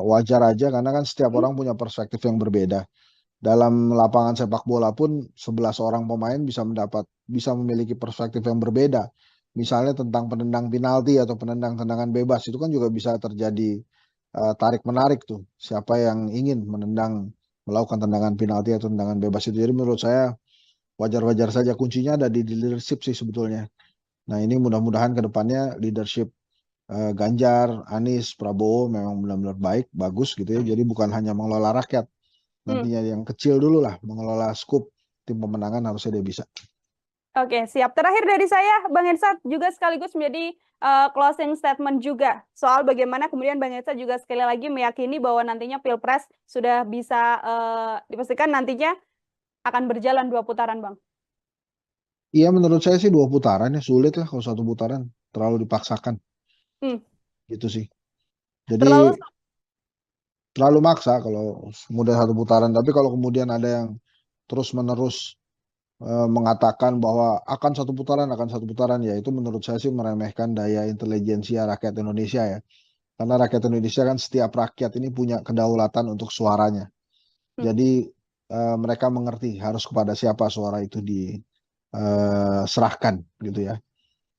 Wajar aja karena kan setiap orang punya perspektif yang berbeda. Dalam lapangan sepak bola pun 11 orang pemain bisa memiliki perspektif yang berbeda. Misalnya tentang penendang penalti atau penendang tendangan bebas, itu kan juga bisa terjadi tarik-menarik tuh. Siapa yang ingin melakukan tendangan penalti atau tendangan bebas itu. Jadi menurut saya wajar-wajar saja, kuncinya ada di leadership sih sebetulnya. Nah ini mudah-mudahan ke depannya leadership Ganjar, Anies, Prabowo memang benar-benar baik, bagus gitu ya. Jadi bukan hanya mengelola rakyat, nantinya yang kecil dulu lah, mengelola skup tim pemenangan harusnya dia bisa. Oke, siap. Terakhir dari saya, Bang Hensat juga sekaligus menjadi closing statement juga soal bagaimana kemudian Bang Hensat juga sekali lagi meyakini bahwa nantinya Pilpres sudah bisa dipastikan nantinya akan berjalan 2 putaran, Bang. Iya, menurut saya sih 2 putaran ya, sulit lah kalau 1 putaran, terlalu dipaksakan. Gitu sih. Jadi terlalu maksa kalau kemudian 1 putaran, tapi kalau kemudian ada yang terus-menerus mengatakan bahwa akan satu putaran ya, itu menurut saya sih meremehkan daya intelijensia rakyat Indonesia ya, karena rakyat Indonesia kan setiap rakyat ini punya kedaulatan untuk suaranya. Jadi mereka mengerti harus kepada siapa suara itu diserahkan gitu ya.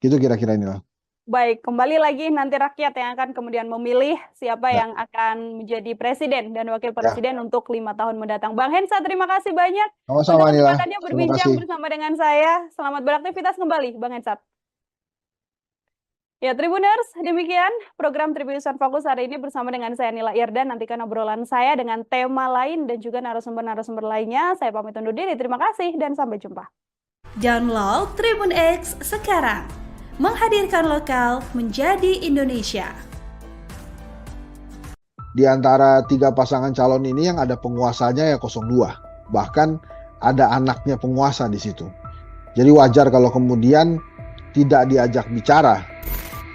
Gitu kira-kira inilah. Baik, kembali lagi nanti rakyat yang akan kemudian memilih siapa Ya, yang akan menjadi presiden dan wakil ya. presiden untuk 5 tahun mendatang. Bang Hensa, terima kasih banyak untuk Sama-sama Nila. kesempatannya Terima berbincang kasih. bersama dengan saya. Selamat beraktivitas kembali, Bang Hensa. Ya, Tribuners, demikian program Tribunnews Fokus hari ini bersama dengan saya Nila Irda. Nantikan obrolan saya dengan tema lain dan juga narasumber-narasumber lainnya. Saya pamit undur diri. Terima kasih dan sampai jumpa. Download Tribun X sekarang. Menghadirkan lokal menjadi Indonesia. Di antara 3 pasangan calon ini yang ada penguasanya ya 02. Bahkan ada anaknya penguasa di situ. Jadi wajar kalau kemudian tidak diajak bicara.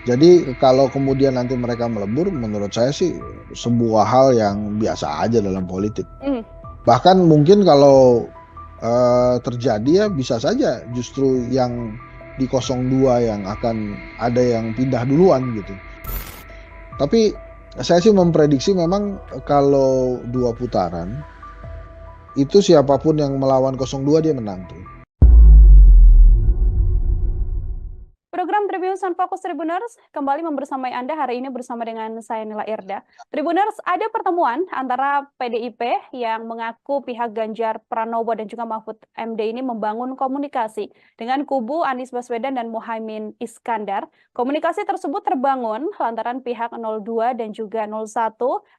Jadi kalau kemudian nanti mereka melebur, menurut saya sih sebuah hal yang biasa aja dalam politik. Bahkan mungkin kalau terjadi ya bisa saja justru yang di 02 yang akan ada yang pindah duluan gitu. Tapi saya sih memprediksi memang kalau 2 putaran itu siapapun yang melawan 02 dia menang tuh. Program Tribunnews Fokus Tribuners kembali membersamai Anda hari ini bersama dengan saya Nila Irda. Tribuners, ada pertemuan antara PDIP yang mengaku pihak Ganjar Pranowo dan juga Mahfud MD ini membangun komunikasi dengan kubu Anies Baswedan dan Muhaimin Iskandar. Komunikasi tersebut terbangun lantaran pihak 02 dan juga 01,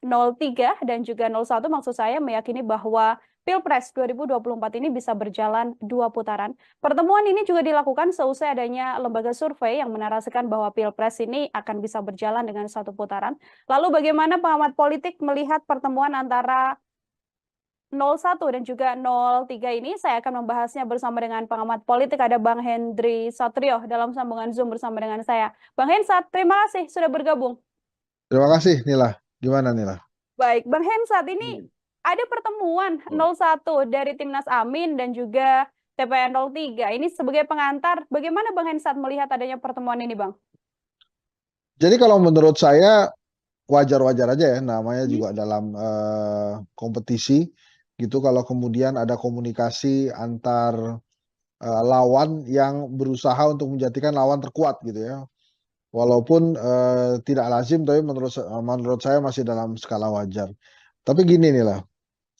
03 dan juga 01 maksud saya meyakini bahwa Pilpres 2024 ini bisa berjalan 2 putaran. Pertemuan ini juga dilakukan seusai adanya lembaga survei yang menarasikan bahwa Pilpres ini akan bisa berjalan dengan 1 putaran. Lalu bagaimana pengamat politik melihat pertemuan antara 01 dan juga 03 ini? Saya akan membahasnya bersama dengan pengamat politik, ada Bang Hendry Satrio dalam sambungan Zoom bersama dengan saya. Bang Hensat, terima kasih sudah bergabung. Terima kasih Nila. Gimana Nila? Baik, Bang Hensat, ini ada pertemuan 01 dari Timnas Amin dan juga TPN 03. Ini sebagai pengantar, bagaimana Bang Hensat melihat adanya pertemuan ini, Bang? Jadi kalau menurut saya wajar-wajar aja ya, namanya juga dalam kompetisi gitu kalau kemudian ada komunikasi antar lawan yang berusaha untuk menjadikan lawan terkuat gitu ya. Walaupun tidak lazim, tapi menurut saya masih dalam skala wajar. Tapi gini nih lah,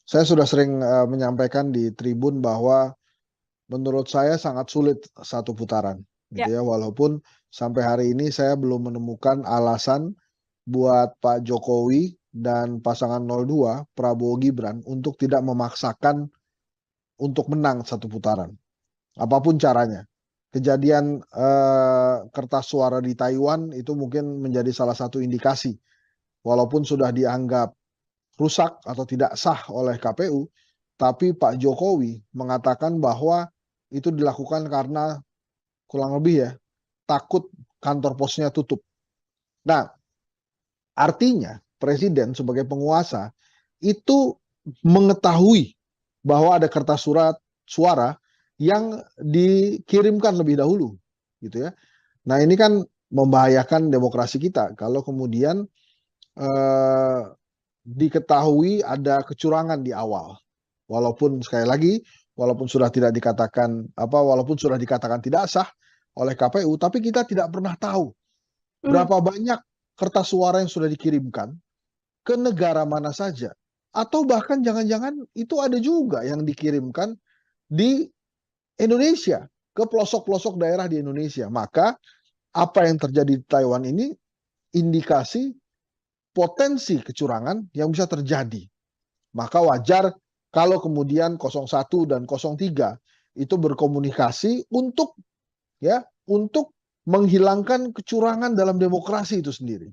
saya sudah sering menyampaikan di tribun bahwa menurut saya sangat sulit 1 putaran, gitu ya. Walaupun sampai hari ini saya belum menemukan alasan buat Pak Jokowi dan pasangan 02, Prabowo Gibran, untuk tidak memaksakan untuk menang 1 putaran. Apapun caranya. Kejadian kertas suara di Taiwan itu mungkin menjadi salah satu indikasi. Walaupun sudah dianggap rusak atau tidak sah oleh KPU, tapi Pak Jokowi mengatakan bahwa itu dilakukan karena kurang lebih ya, takut kantor posnya tutup. Nah, artinya presiden sebagai penguasa itu mengetahui bahwa ada kertas suara yang dikirimkan lebih dahulu, gitu ya. Nah, ini kan membahayakan demokrasi kita kalau kemudian diketahui ada kecurangan di awal. Walaupun sekali lagi, walaupun sudah dikatakan tidak sah oleh KPU, tapi kita tidak pernah tahu berapa banyak kertas suara yang sudah dikirimkan ke negara mana saja. Atau bahkan jangan-jangan itu ada juga yang dikirimkan di Indonesia, ke pelosok-pelosok daerah di Indonesia. Maka apa yang terjadi di Taiwan ini indikasi potensi kecurangan yang bisa terjadi. Maka wajar kalau kemudian 01 dan 03 itu berkomunikasi untuk menghilangkan kecurangan dalam demokrasi itu sendiri.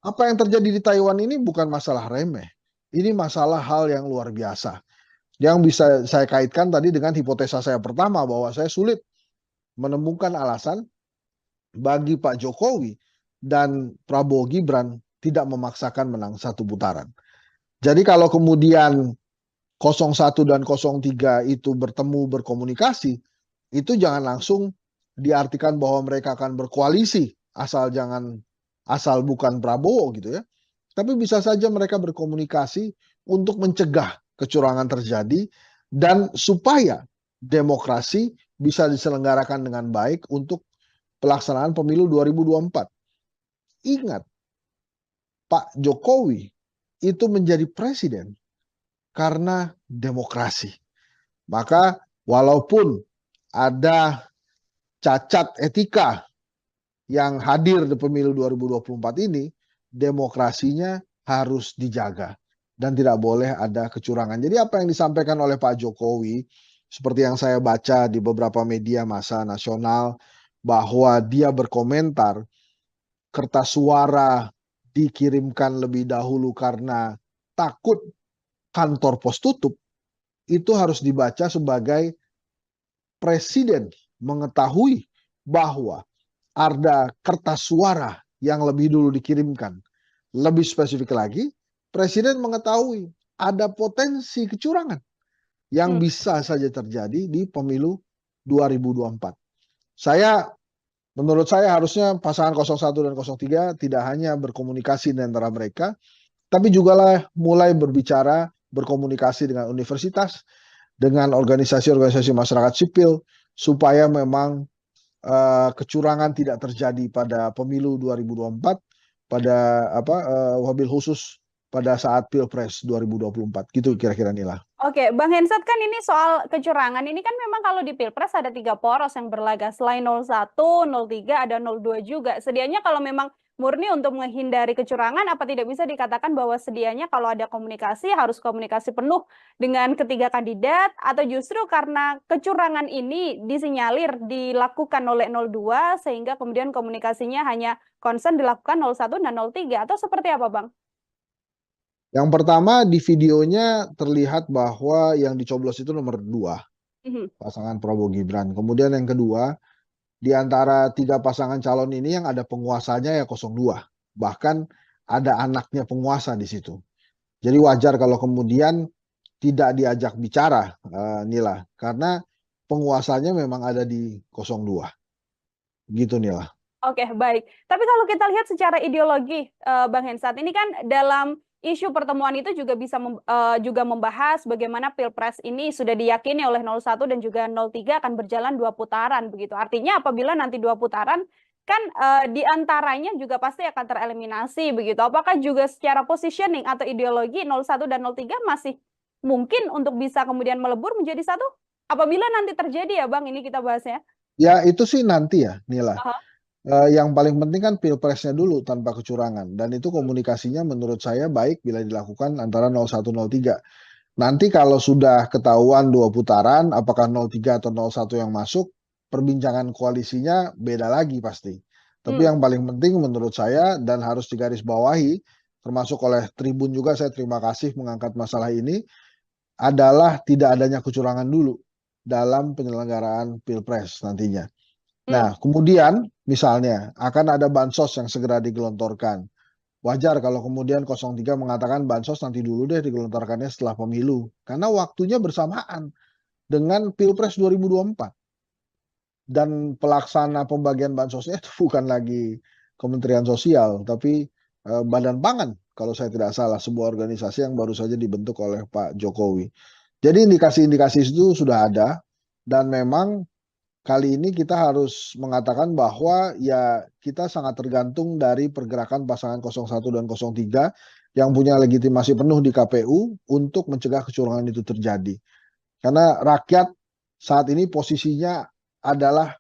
Apa yang terjadi di Taiwan ini bukan masalah remeh. Ini masalah hal yang luar biasa. Yang bisa saya kaitkan tadi dengan hipotesa saya pertama bahwa saya sulit menemukan alasan bagi Pak Jokowi dan Prabowo Gibran tidak memaksakan menang 1 putaran. Jadi kalau kemudian 01 dan 03 itu bertemu berkomunikasi, itu jangan langsung diartikan bahwa mereka akan berkoalisi asal bukan Prabowo gitu ya. Tapi bisa saja mereka berkomunikasi untuk mencegah kecurangan terjadi dan supaya demokrasi bisa diselenggarakan dengan baik untuk pelaksanaan pemilu 2024. Ingat, Pak Jokowi itu menjadi presiden karena demokrasi. Maka walaupun ada cacat etika yang hadir di pemilu 2024 ini, demokrasinya harus dijaga dan tidak boleh ada kecurangan. Jadi apa yang disampaikan oleh Pak Jokowi, seperti yang saya baca di beberapa media massa nasional, bahwa dia berkomentar kertas suara dikirimkan lebih dahulu karena takut kantor pos tutup, itu harus dibaca sebagai presiden mengetahui bahwa ada kertas suara yang lebih dulu dikirimkan. Lebih spesifik lagi, presiden mengetahui ada potensi kecurangan yang bisa saja terjadi di pemilu 2024. Menurut saya harusnya pasangan 01 dan 03 tidak hanya berkomunikasi di antara mereka, tapi juga mulai berbicara, berkomunikasi dengan universitas, dengan organisasi-organisasi masyarakat sipil, supaya memang kecurangan tidak terjadi pada pemilu 2024, pada wabil khusus pada saat Pilpres 2024. Gitu kira-kira Nila. Oke, Bang Hensat, kan ini soal kecurangan ini kan memang kalau di Pilpres ada 3 poros yang berlaga. Selain 01, 03, ada 02 juga. Sedianya kalau memang murni untuk menghindari kecurangan, apa tidak bisa dikatakan bahwa sedianya kalau ada komunikasi harus komunikasi penuh dengan ketiga kandidat, atau justru karena kecurangan ini disinyalir dilakukan oleh 02 sehingga kemudian komunikasinya hanya konsen dilakukan 01 dan 03, atau seperti apa, Bang? Yang pertama, di videonya terlihat bahwa yang dicoblos itu nomor 2, pasangan Prabowo Gibran. Kemudian yang kedua, di antara 3 pasangan calon ini yang ada penguasanya ya 02. Bahkan ada anaknya penguasa di situ. Jadi wajar kalau kemudian tidak diajak bicara, Nila, karena penguasanya memang ada di 02. Gitu, Nila. Oke, baik. Tapi kalau kita lihat secara ideologi, Bang Hensat, ini kan dalam isu pertemuan itu juga bisa juga membahas bagaimana Pilpres ini sudah diyakini oleh 01 dan juga 03 akan berjalan 2 putaran begitu. Artinya apabila nanti 2 putaran kan di antaranya juga pasti akan tereliminasi begitu. Apakah juga secara positioning atau ideologi 01 dan 03 masih mungkin untuk bisa kemudian melebur menjadi satu? Apabila nanti terjadi ya Bang, ini kita bahasnya. Ya itu sih nanti ya Nila. Yang paling penting kan Pilpresnya dulu tanpa kecurangan, dan itu komunikasinya menurut saya baik bila dilakukan antara 01, 03. Nanti kalau sudah ketahuan 2 putaran, apakah 03 atau 01 yang masuk, perbincangan koalisinya beda lagi pasti. Tapi yang paling penting menurut saya dan harus digarisbawahi, termasuk oleh Tribun juga, saya terima kasih mengangkat masalah ini, adalah tidak adanya kecurangan dulu dalam penyelenggaraan Pilpres nantinya. Nah, kemudian misalnya akan ada bansos yang segera digelontorkan. Wajar kalau kemudian 03 mengatakan bansos nanti dulu deh digelontorkannya setelah pemilu. Karena waktunya bersamaan dengan Pilpres 2024. Dan pelaksana pembagian bansosnya itu bukan lagi Kementerian Sosial, tapi Badan Pangan kalau saya tidak salah, sebuah organisasi yang baru saja dibentuk oleh Pak Jokowi. Jadi indikasi-indikasi itu sudah ada, dan memang kali ini kita harus mengatakan bahwa ya kita sangat tergantung dari pergerakan pasangan 01 dan 03 yang punya legitimasi penuh di KPU untuk mencegah kecurangan itu terjadi. Karena rakyat saat ini posisinya adalah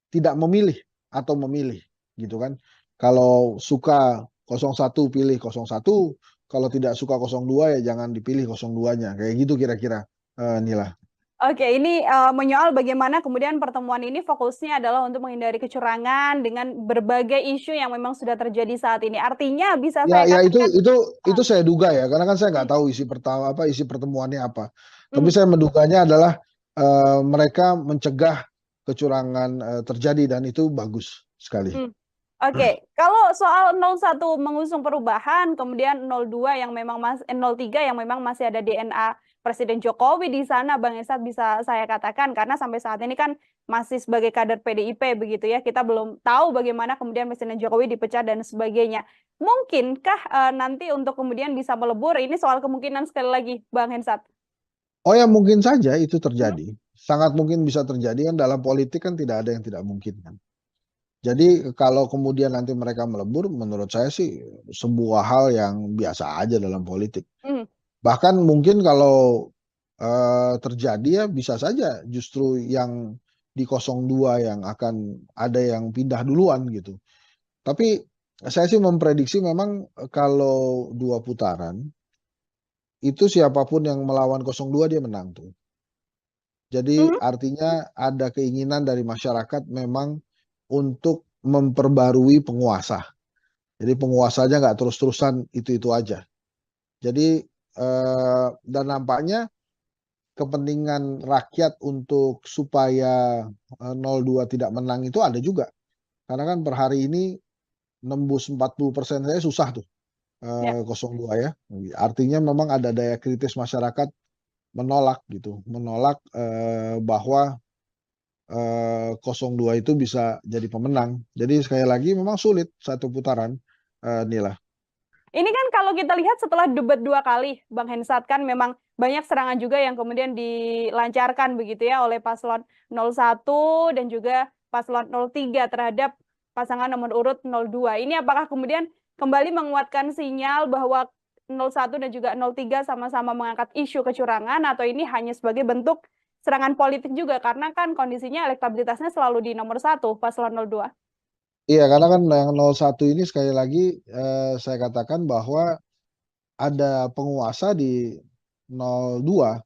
tidak memilih atau memilih, gitu kan. Kalau suka 01 pilih 01, kalau tidak suka 02 ya jangan dipilih 02-nya. Kayak gitu kira-kira, Nila. Oke, ini menyoal bagaimana kemudian pertemuan ini fokusnya adalah untuk menghindari kecurangan dengan berbagai isu yang memang sudah terjadi saat ini. Artinya bisa saya katakan itu saya duga ya, karena kan saya nggak tahu isi pertemuannya apa. Tapi saya menduganya adalah mereka mencegah kecurangan terjadi, dan itu bagus sekali. Oke, kalau soal 01 mengusung perubahan, kemudian 02 yang memang 03 yang memang masih ada DNA Presiden Jokowi di sana, Bang Hensat, bisa saya katakan, karena sampai saat ini kan masih sebagai kader PDIP begitu ya, kita belum tahu bagaimana kemudian Presiden Jokowi dipecat dan sebagainya. Mungkinkah nanti untuk kemudian bisa melebur? Ini soal kemungkinan sekali lagi, Bang Hensat. Oh ya, mungkin saja itu terjadi. Sangat mungkin bisa terjadi, kan dalam politik kan tidak ada yang tidak mungkin kan. Jadi kalau kemudian nanti mereka melebur, menurut saya sih sebuah hal yang biasa aja dalam politik. Bahkan mungkin kalau terjadi ya bisa saja justru yang di 02 yang akan ada yang pindah duluan gitu. Tapi saya sih memprediksi memang kalau 2 putaran itu siapapun yang melawan 02 dia menang tuh. Jadi artinya ada keinginan dari masyarakat memang untuk memperbarui penguasa. Jadi penguasanya nggak terus-terusan itu-itu aja. Jadi dan nampaknya kepentingan rakyat untuk supaya 02 tidak menang itu ada juga. Karena kan per hari ini nembus 40% saya susah tuh Ya. 02 ya. Artinya memang ada daya kritis masyarakat menolak gitu, menolak bahwa 02 itu bisa jadi pemenang. Jadi sekali lagi memang sulit satu putaran, Nila. Ini kan kalau kita lihat setelah debat 2 kali, Bang Hensat, kan memang banyak serangan juga yang kemudian dilancarkan begitu ya oleh paslon 01 dan juga paslon 03 terhadap pasangan nomor urut 02. Ini apakah kemudian kembali menguatkan sinyal bahwa 01 dan juga 03 sama-sama mengangkat isu kecurangan, atau ini hanya sebagai bentuk serangan politik juga, karena kan kondisinya elektabilitasnya selalu di nomor 1 paslon 02. Iya, karena kan yang 01 ini sekali lagi saya katakan bahwa ada penguasa di 02.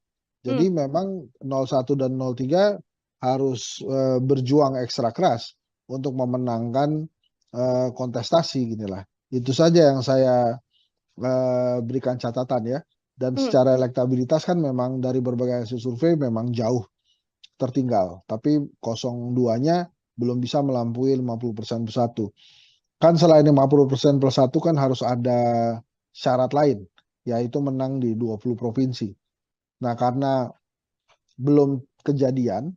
Jadi memang 01 dan 03 harus berjuang ekstra keras untuk memenangkan kontestasi ginilah. Itu saja yang saya berikan catatan ya. Dan secara elektabilitas kan memang dari berbagai hasil survei memang jauh tertinggal. Tapi 02-nya belum bisa melampaui 50% plus 1. Kan selain 50% plus 1 kan harus ada syarat lain, yaitu menang di 20 provinsi. Nah, karena belum kejadian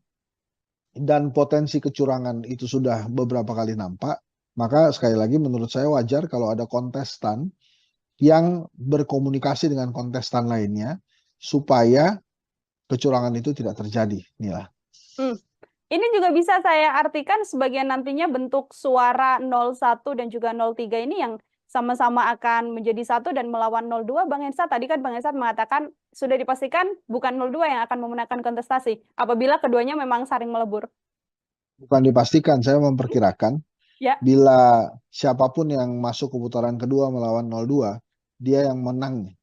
dan potensi kecurangan itu sudah beberapa kali nampak, maka sekali lagi menurut saya wajar kalau ada kontestan yang berkomunikasi dengan kontestan lainnya supaya kecurangan itu tidak terjadi. Inilah. Ini juga bisa saya artikan sebagai nantinya bentuk suara 01 dan juga 03 ini yang sama-sama akan menjadi satu dan melawan 02. Bang Hensat, tadi kan Bang Hensat mengatakan sudah dipastikan bukan 02 yang akan memenangkan kontestasi apabila keduanya memang saling melebur. Bukan dipastikan, saya memperkirakan Ya. bila siapapun yang masuk ke putaran kedua melawan 02, dia yang menang.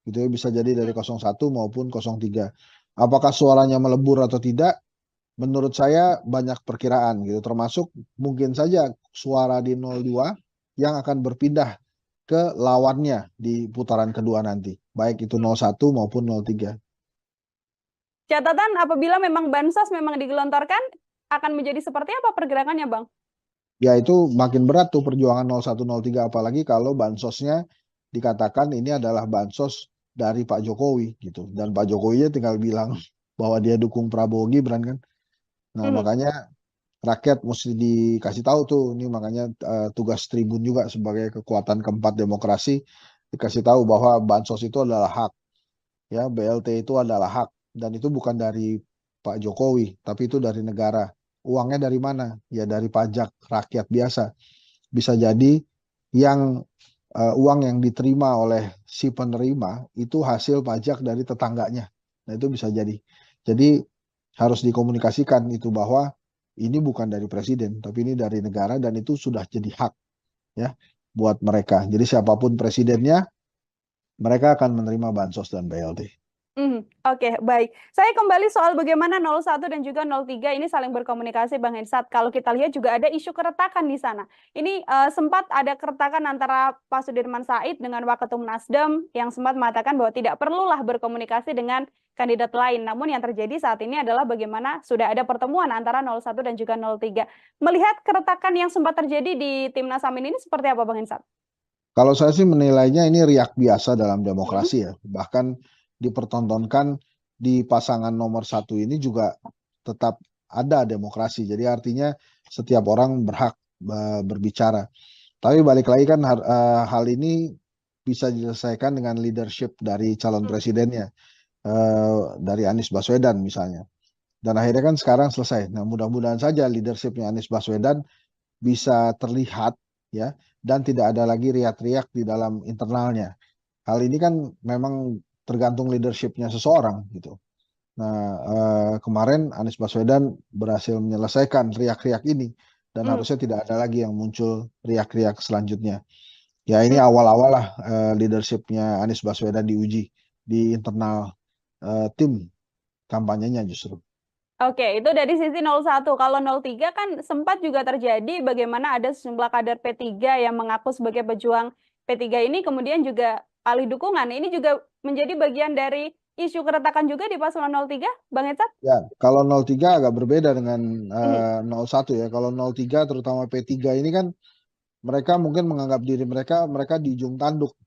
Gitu ya, bisa jadi dari 01 maupun 03. Apakah suaranya melebur atau tidak? Menurut saya banyak perkiraan gitu, termasuk mungkin saja suara di 02 yang akan berpindah ke lawannya di putaran kedua nanti, baik itu 01 maupun 03. Catatan apabila memang bansos memang digelontorkan, akan menjadi seperti apa pergerakannya, Bang? Ya itu makin berat tuh perjuangan 01, 03, apalagi kalau bansosnya dikatakan ini adalah bansos dari Pak Jokowi gitu, dan Pak Jokowi tinggal bilang bahwa dia dukung Prabowo Gibran kan. Nah, makanya rakyat mesti dikasih tahu tuh, ini makanya tugas Tribun juga sebagai kekuatan keempat demokrasi, dikasih tahu bahwa bansos itu adalah hak, ya BLT itu adalah hak, dan itu bukan dari Pak Jokowi, tapi itu dari negara. Uangnya dari mana? Ya dari pajak rakyat biasa. Bisa jadi yang uang yang diterima oleh si penerima itu hasil pajak dari tetangganya. Nah itu bisa jadi. Jadi harus dikomunikasikan itu bahwa ini bukan dari presiden, tapi ini dari negara, dan itu sudah jadi hak ya buat mereka. Jadi siapapun presidennya, mereka akan menerima bansos dan BLT. Oke, baik. Saya kembali soal bagaimana 01 dan juga 03 ini saling berkomunikasi, Bang Hensat. Kalau kita lihat juga ada isu keretakan di sana. Ini sempat ada keretakan antara Pak Sudirman Said dengan Waketum Nasdem yang sempat mengatakan bahwa tidak perlulah berkomunikasi dengan kandidat lain. Namun yang terjadi saat ini adalah bagaimana sudah ada pertemuan antara 01 dan juga 03. Melihat keretakan yang sempat terjadi di Timnas Amin ini seperti apa, Bang Hensat? Kalau saya sih menilainya ini riak biasa dalam demokrasi ya. Bahkan dipertontonkan di pasangan nomor 1 ini juga tetap ada demokrasi. Jadi artinya setiap orang berhak berbicara. Tapi balik lagi kan hal ini bisa diselesaikan dengan leadership dari calon presidennya, dari Anies Baswedan misalnya. Dan akhirnya kan sekarang selesai. Nah mudah-mudahan saja leadershipnya Anies Baswedan bisa terlihat ya, dan tidak ada lagi riak-riak di dalam internalnya. Hal ini kan memang tergantung leadership-nya seseorang gitu. Nah, kemarin Anies Baswedan berhasil menyelesaikan riak-riak ini dan harusnya tidak ada lagi yang muncul riak-riak selanjutnya. Ya ini awal-awal lah leadership-nya Anies Baswedan diuji di internal tim kampanyenya justru. Oke, itu dari sisi 01. Kalau 03 kan sempat juga terjadi bagaimana ada sejumlah kader P3 yang mengaku sebagai pejuang P3 ini kemudian juga alih dukungan. Ini juga menjadi bagian dari isu keretakan juga di paslon 03, Bang Hensat? Ya, kalau 03 agak berbeda dengan 01 ya. Kalau 03 terutama P3 ini kan mereka mungkin menganggap diri mereka di ujung tanduk,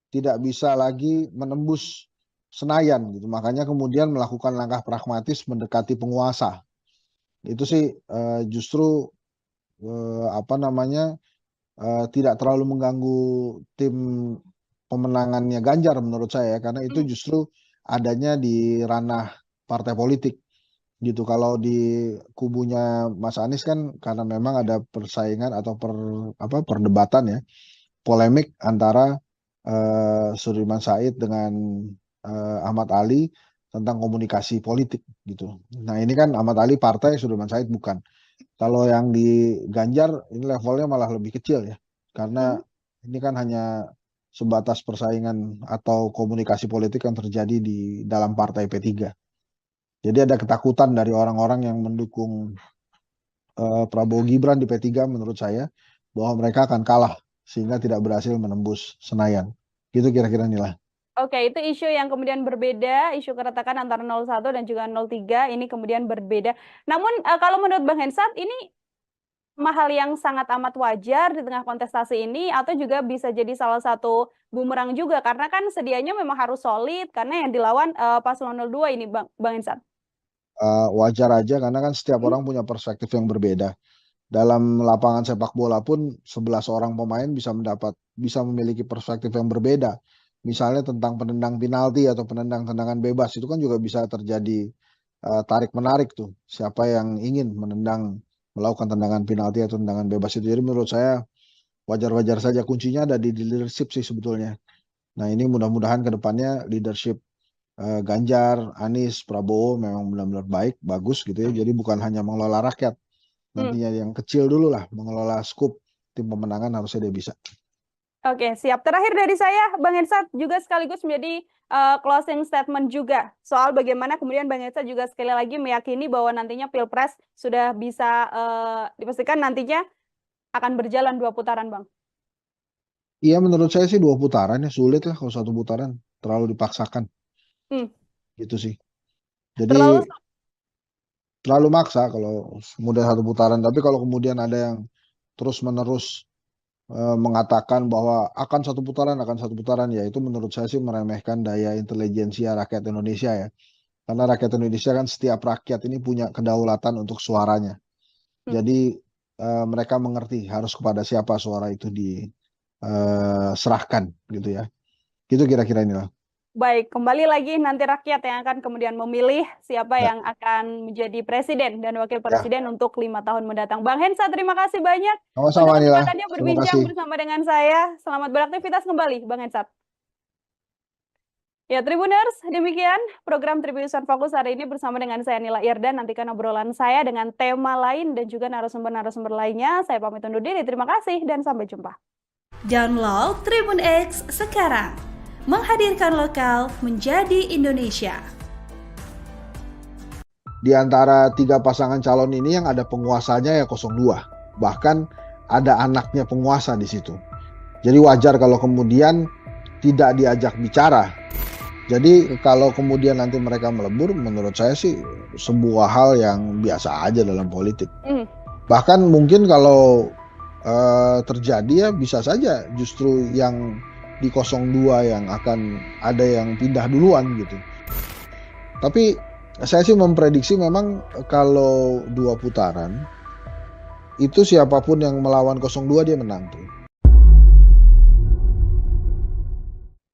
tidak bisa lagi menembus Senayan gitu. Makanya kemudian melakukan langkah pragmatis mendekati penguasa. Itu sih justru tidak terlalu mengganggu tim pemenangannya Ganjar menurut saya, karena itu justru adanya di ranah partai politik gitu. Kalau di kubunya Mas Anies kan karena memang ada persaingan atau perdebatan ya, polemik antara Sudirman Said dengan Ahmad Ali tentang komunikasi politik gitu. Nah ini kan Ahmad Ali partai, Sudirman Said bukan. Kalau yang di Ganjar ini levelnya malah lebih kecil ya, karena ini kan hanya sebatas persaingan atau komunikasi politik yang terjadi di dalam partai P3. Jadi ada ketakutan dari orang-orang yang mendukung Prabowo Gibran di P3 menurut saya, bahwa mereka akan kalah sehingga tidak berhasil menembus Senayan. Gitu kira-kira Nila. Oke, itu isu yang kemudian berbeda, isu keretakan antara 01 dan juga 03 ini kemudian berbeda. Namun kalau menurut Bang Hensat ini hal yang sangat amat wajar di tengah kontestasi ini atau juga bisa jadi salah satu bumerang juga karena kan sedianya memang harus solid karena yang dilawan paslon 02 ini Bang Hensat. Wajar aja karena kan setiap orang punya perspektif yang berbeda. Dalam lapangan sepak bola pun 11 orang pemain bisa memiliki perspektif yang berbeda. Misalnya tentang penendang penalti atau penendang tendangan bebas, itu kan juga bisa terjadi tarik-menarik tuh. Siapa yang ingin melakukan tendangan penalti atau tendangan bebas itu. Jadi menurut saya wajar-wajar saja, kuncinya ada di leadership sih sebetulnya. Nah ini mudah-mudahan ke depannya leadership Ganjar, Anies, Prabowo memang benar-benar baik, bagus gitu ya. Jadi bukan hanya mengelola rakyat. Nantinya yang kecil dulu lah, mengelola skup tim pemenangan harusnya dia bisa. Oke, siap. Terakhir dari saya, Bang Hensat juga sekaligus menjadi closing statement juga soal bagaimana kemudian Bang Hensat juga sekali lagi meyakini bahwa nantinya Pilpres sudah bisa dipastikan nantinya akan berjalan 2 putaran, Bang. Iya, menurut saya sih 2 putaran ya, sulit lah kalau 1 putaran, terlalu dipaksakan. Gitu sih. Jadi terlalu maksa kalau kemudian 1 putaran, tapi kalau kemudian ada yang terus-menerus mengatakan bahwa akan 1 putaran, ya itu menurut saya sih meremehkan daya intelijensia rakyat Indonesia ya. Karena rakyat Indonesia kan setiap rakyat ini punya kedaulatan untuk suaranya. Jadi mereka mengerti harus kepada siapa suara itu diserahkan gitu ya. Gitu kira-kira inilah. Baik, kembali lagi nanti rakyat yang akan kemudian memilih siapa yang akan menjadi presiden dan wakil presiden untuk 5 tahun mendatang. Bang Hensat, terima kasih banyak Sama-sama, Nila. kesempatannya berbincang bersama dengan saya. Selamat beraktivitas kembali, Bang Hensat. Ya, Tribuners, demikian program Tribunnews Fokus hari ini bersama dengan saya Nila Irda. Nantikan obrolan saya dengan tema lain dan juga narasumber-narasumber lainnya. Saya pamit undur diri. Terima kasih dan sampai jumpa. Download Tribun X sekarang. Menghadirkan lokal menjadi Indonesia. Di antara 3 pasangan calon ini yang ada penguasanya ya 02. Bahkan ada anaknya penguasa di situ. Jadi wajar kalau kemudian tidak diajak bicara. Jadi kalau kemudian nanti mereka melebur, menurut saya sih sebuah hal yang biasa aja dalam politik. Bahkan mungkin kalau terjadi ya bisa saja justru yang di 02 yang akan ada yang pindah duluan gitu. Tapi saya sih memprediksi memang kalau 2 putaran itu siapapun yang melawan 02 dia menang tuh.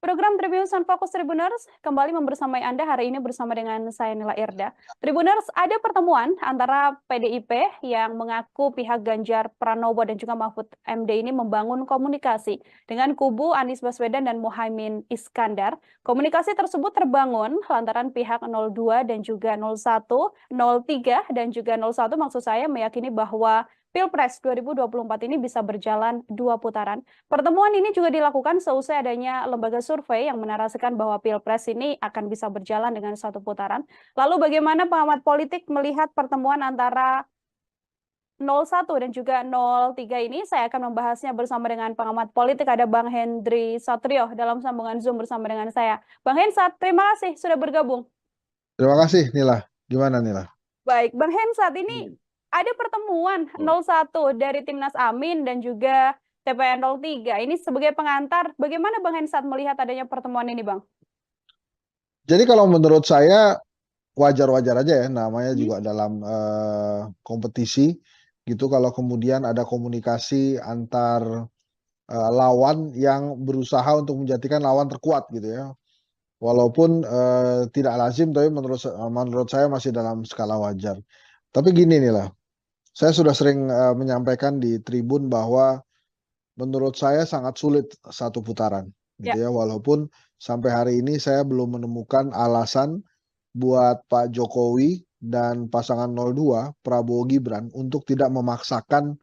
Program Tribun Sun Fokus Tribuners kembali membersamai Anda hari ini bersama dengan saya Nila Irda. Tribuners, ada pertemuan antara PDIP yang mengaku pihak Ganjar Pranowo dan juga Mahfud MD ini membangun komunikasi dengan kubu Anies Baswedan dan Muhaimin Iskandar. Komunikasi tersebut terbangun lantaran pihak 02 dan juga 01, 03 dan juga 01 maksud saya meyakini bahwa Pilpres 2024 ini bisa berjalan 2 putaran. Pertemuan ini juga dilakukan seusai adanya lembaga survei yang menarasikan bahwa Pilpres ini akan bisa berjalan dengan 1 putaran. Lalu bagaimana pengamat politik melihat pertemuan antara 01 dan juga 03 ini? Saya akan membahasnya bersama dengan pengamat politik, ada Bang Hendry Satrio dalam sambungan Zoom bersama dengan saya. Bang Hensat, terima kasih sudah bergabung. Terima kasih Nila. Gimana Nila? Baik, Bang Hensat, ini ada pertemuan 01 dari Timnas Amin dan juga TPN 03. Ini sebagai pengantar, bagaimana Bang Hensat melihat adanya pertemuan ini, Bang? Jadi kalau menurut saya wajar-wajar aja ya, namanya juga dalam kompetisi gitu. Kalau kemudian ada komunikasi antar lawan yang berusaha untuk menjadikan lawan terkuat gitu ya. Walaupun tidak lazim, tapi menurut saya masih dalam skala wajar. Tapi gini nih lah. Saya sudah sering menyampaikan di Tribun bahwa menurut saya sangat sulit 1 putaran, gitu ya. Walaupun sampai hari ini saya belum menemukan alasan buat Pak Jokowi dan pasangan 02, Prabowo Gibran, untuk tidak memaksakan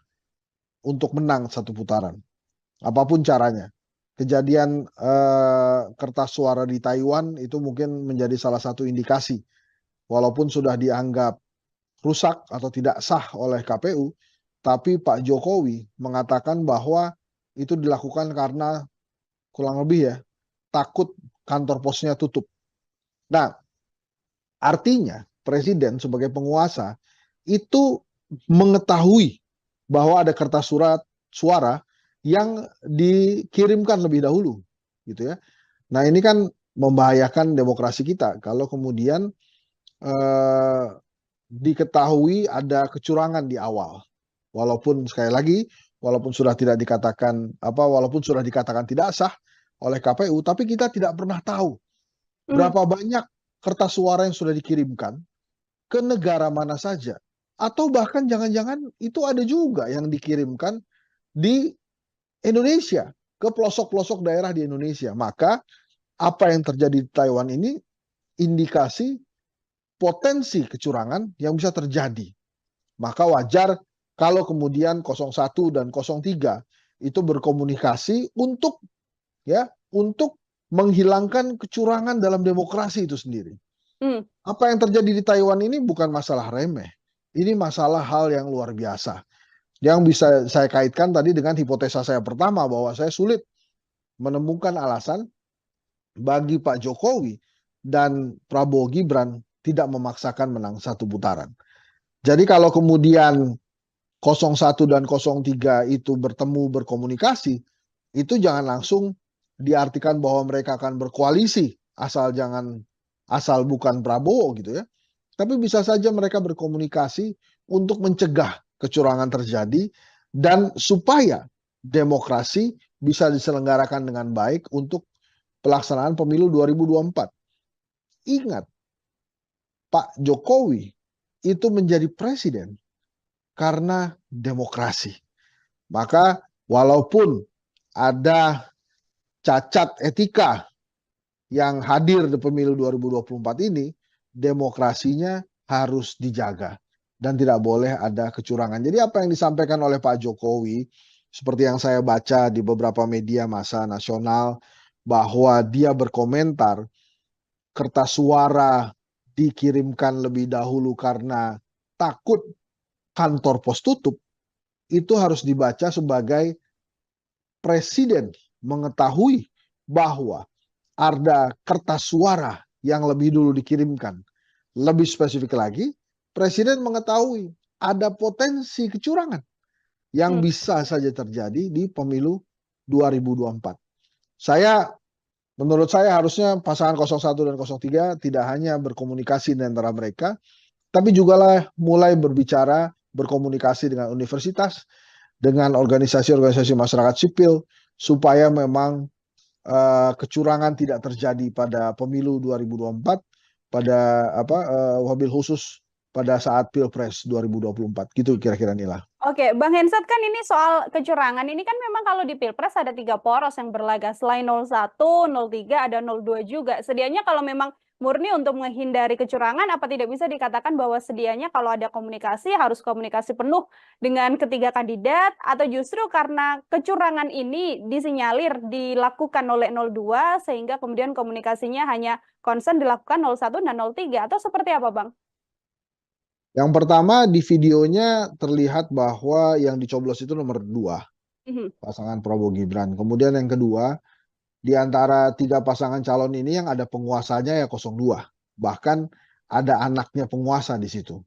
untuk menang 1 putaran. Apapun caranya. Kejadian kertas suara di Taiwan itu mungkin menjadi salah satu indikasi. Walaupun sudah dianggap rusak atau tidak sah oleh KPU, tapi Pak Jokowi mengatakan bahwa itu dilakukan karena kurang lebih ya, takut kantor posnya tutup. Nah, artinya Presiden sebagai penguasa itu mengetahui bahwa ada kertas suara yang dikirimkan lebih dahulu, gitu ya. Nah, ini kan membahayakan demokrasi kita kalau kemudian diketahui ada kecurangan di awal. Walaupun sekali lagi, walaupun sudah dikatakan tidak sah oleh KPU, tapi kita tidak pernah tahu berapa banyak kertas suara yang sudah dikirimkan ke negara mana saja. Atau bahkan jangan-jangan itu ada juga yang dikirimkan di Indonesia, ke pelosok-pelosok daerah di Indonesia. Maka apa yang terjadi di Taiwan ini indikasi potensi kecurangan yang bisa terjadi. Maka wajar kalau kemudian 01 dan 03 itu berkomunikasi untuk menghilangkan kecurangan dalam demokrasi itu sendiri. Apa yang terjadi di Taiwan ini bukan masalah remeh. Ini masalah hal yang luar biasa. Yang bisa saya kaitkan tadi dengan hipotesa saya pertama bahwa saya sulit menemukan alasan bagi Pak Jokowi dan Prabowo Gibran tidak memaksakan menang 1 putaran. Jadi kalau kemudian 01 dan 03 itu bertemu berkomunikasi, itu jangan langsung diartikan bahwa mereka akan berkoalisi asal bukan Prabowo gitu ya. Tapi bisa saja mereka berkomunikasi untuk mencegah kecurangan terjadi dan supaya demokrasi bisa diselenggarakan dengan baik untuk pelaksanaan pemilu 2024. Ingat, Pak Jokowi itu menjadi presiden karena demokrasi. Maka walaupun ada cacat etika yang hadir di pemilu 2024 ini, demokrasinya harus dijaga dan tidak boleh ada kecurangan. Jadi apa yang disampaikan oleh Pak Jokowi, seperti yang saya baca di beberapa media massa nasional, bahwa dia berkomentar kertas suara dikirimkan lebih dahulu karena takut kantor pos tutup, itu harus dibaca sebagai presiden mengetahui bahwa ada kertas suara yang lebih dulu dikirimkan. Lebih spesifik lagi, presiden mengetahui ada potensi kecurangan yang bisa saja terjadi di pemilu 2024. Menurut saya harusnya pasangan 01 dan 03 tidak hanya berkomunikasi di antara mereka, tapi juga mulai berbicara, berkomunikasi dengan universitas, dengan organisasi-organisasi masyarakat sipil, supaya memang kecurangan tidak terjadi pada pemilu 2024, pada wabil khusus pada saat Pilpres 2024. Gitu kira-kira Nila. Oke, Bang Hensat, kan ini soal kecurangan ini kan memang kalau di Pilpres ada 3 poros yang berlaga. Selain 01, 03, ada 02 juga. Sedianya kalau memang murni untuk menghindari kecurangan, apa tidak bisa dikatakan bahwa sedianya kalau ada komunikasi harus komunikasi penuh dengan ketiga kandidat, atau justru karena kecurangan ini disinyalir dilakukan oleh 02 sehingga kemudian komunikasinya hanya concern dilakukan 01 dan 03, atau seperti apa, Bang? Yang pertama, di videonya terlihat bahwa yang dicoblos itu nomor 2, pasangan Prabowo Gibran. Kemudian yang kedua, di antara 3 pasangan calon ini yang ada penguasanya ya 02. Bahkan ada anaknya penguasa di situ.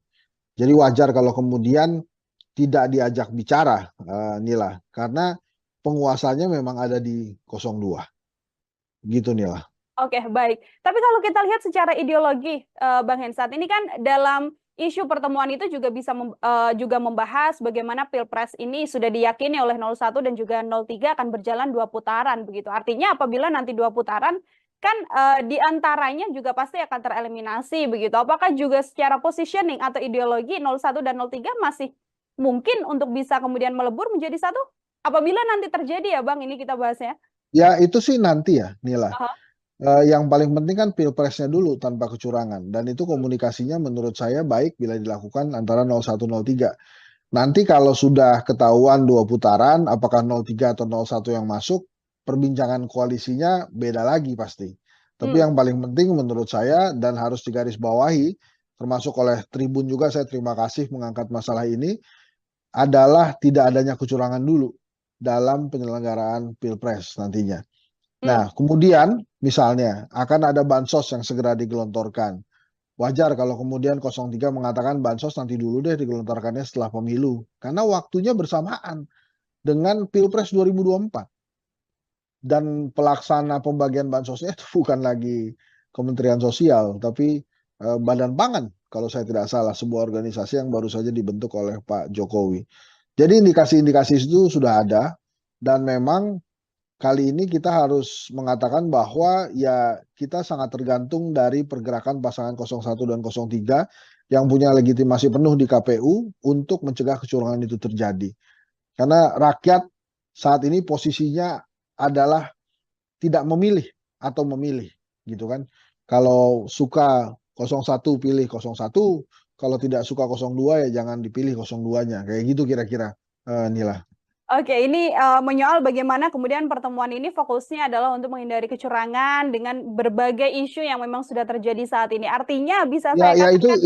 Jadi wajar kalau kemudian tidak diajak bicara, Nila, karena penguasanya memang ada di 02. Gitu, Nila. Oke, baik. Tapi kalau kita lihat secara ideologi, Bang Hensat, ini kan dalam isu pertemuan itu juga bisa juga membahas bagaimana Pilpres ini sudah diyakini oleh 01 dan juga 03 akan berjalan 2 putaran begitu. Artinya apabila nanti 2 putaran kan di antaranya juga pasti akan tereliminasi begitu. Apakah juga secara positioning atau ideologi 01 dan 03 masih mungkin untuk bisa kemudian melebur menjadi satu? Apabila nanti terjadi ya Bang, ini kita bahasnya. Ya itu sih nanti ya, Nila. Yang paling penting kan Pilpresnya dulu tanpa kecurangan, dan itu komunikasinya menurut saya baik bila dilakukan antara 01, 03. Nanti kalau sudah ketahuan 2 putaran, apakah 03 atau 01 yang masuk, perbincangan koalisinya beda lagi pasti. Tapi yang paling penting menurut saya dan harus digarisbawahi, termasuk oleh Tribun juga, saya terima kasih mengangkat masalah ini, adalah tidak adanya kecurangan dulu dalam penyelenggaraan Pilpres nantinya. Nah, kemudian misalnya akan ada bansos yang segera digelontorkan. Wajar kalau kemudian 03 mengatakan bansos nanti dulu deh digelontorkannya setelah pemilu. Karena waktunya bersamaan dengan Pilpres 2024. Dan pelaksana pembagian bansosnya itu bukan lagi Kementerian Sosial, tapi Badan Pangan kalau saya tidak salah, sebuah organisasi yang baru saja dibentuk oleh Pak Jokowi. Jadi indikasi-indikasi itu sudah ada, dan memang kali ini kita harus mengatakan bahwa ya kita sangat tergantung dari pergerakan pasangan 01 dan 03 yang punya legitimasi penuh di KPU untuk mencegah kecurangan itu terjadi. Karena rakyat saat ini posisinya adalah tidak memilih atau memilih, gitu kan. Kalau suka 01 pilih 01, kalau tidak suka 02 ya jangan dipilih 02-nya. Kayak gitu kira-kira, Nila. Oke, ini menyoal bagaimana kemudian pertemuan ini fokusnya adalah untuk menghindari kecurangan dengan berbagai isu yang memang sudah terjadi saat ini. Artinya bisa saya katakan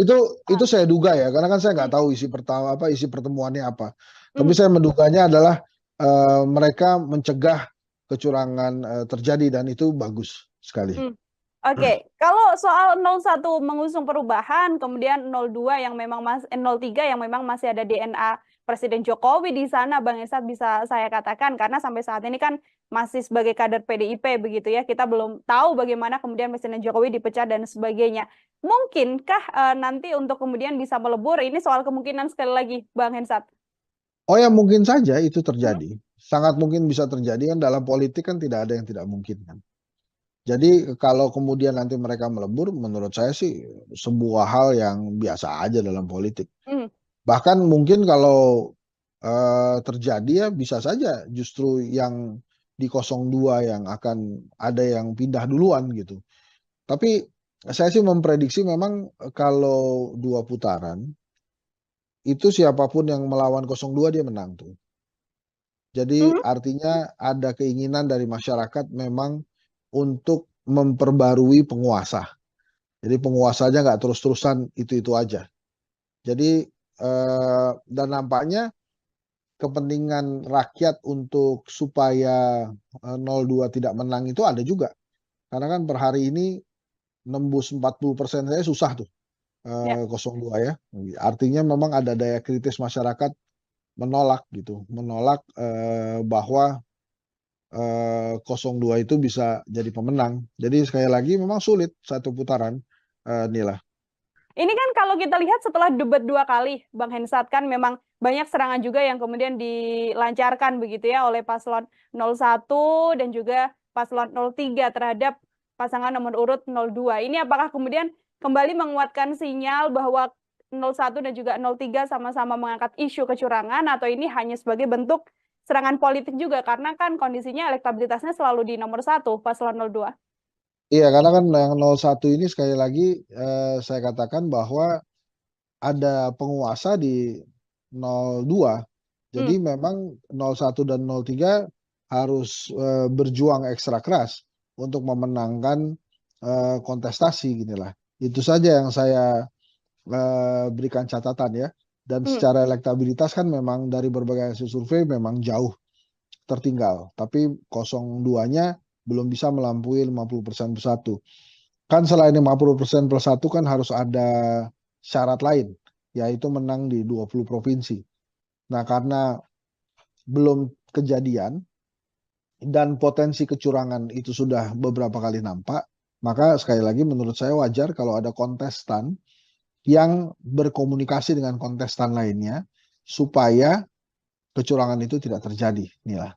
itu saya duga ya, karena kan saya nggak tahu isi pertemuannya apa. Tapi saya menduganya adalah mereka mencegah kecurangan terjadi, dan itu bagus sekali. Oke, kalau soal 01 mengusung perubahan, kemudian 02 yang memang 03 yang memang masih ada DNA Presiden Jokowi di sana, Bang Hensat, bisa saya katakan, karena sampai saat ini kan masih sebagai kader PDIP begitu ya, kita belum tahu bagaimana kemudian Presiden Jokowi dipecat dan sebagainya. Mungkinkah nanti untuk kemudian bisa melebur, ini soal kemungkinan sekali lagi, Bang Hensat? Oh ya, mungkin saja itu terjadi. Sangat mungkin bisa terjadi, kan dalam politik kan tidak ada yang tidak mungkin kan. Jadi kalau kemudian nanti mereka melebur, menurut saya sih sebuah hal yang biasa aja dalam politik. Bahkan mungkin kalau terjadi ya bisa saja justru yang di 02 yang akan ada yang pindah duluan gitu. Tapi saya sih memprediksi memang kalau 2 putaran, itu siapapun yang melawan 02 dia menang tuh. Jadi artinya ada keinginan dari masyarakat memang untuk memperbarui penguasa. Jadi penguasanya nggak terus-terusan itu-itu aja. Jadi dan nampaknya kepentingan rakyat untuk supaya 02 tidak menang itu ada juga. Karena kan per hari ini nembus 40% saya susah tuh 02 ya. Artinya memang ada daya kritis masyarakat menolak gitu, menolak bahwa 02 itu bisa jadi pemenang. Jadi sekali lagi memang sulit 1 putaran, Nila. Ini kan kalau kita lihat setelah debat 2 kali, Bang Hensat, kan memang banyak serangan juga yang kemudian dilancarkan begitu ya oleh paslon 01 dan juga paslon 03 terhadap pasangan nomor urut 02. Ini apakah kemudian kembali menguatkan sinyal bahwa 01 dan juga 03 sama-sama mengangkat isu kecurangan, atau ini hanya sebagai bentuk serangan politik juga, karena kan kondisinya elektabilitasnya selalu di nomor 1, paslon 02. Iya, karena kan yang 01 ini sekali lagi saya katakan bahwa ada penguasa di 02. Jadi memang 01 dan 03 harus berjuang ekstra keras untuk memenangkan kontestasi ginilah. Itu saja yang saya berikan catatan ya. Dan secara elektabilitas kan memang dari berbagai hasil survei memang jauh tertinggal. Tapi 02-nya belum bisa melampaui 50% plus 1. Kan selain 50% plus 1 kan harus ada syarat lain, yaitu menang di 20 provinsi. Nah, karena belum kejadian dan potensi kecurangan itu sudah beberapa kali nampak, maka sekali lagi menurut saya wajar kalau ada kontestan yang berkomunikasi dengan kontestan lainnya supaya kecurangan itu tidak terjadi. Inilah.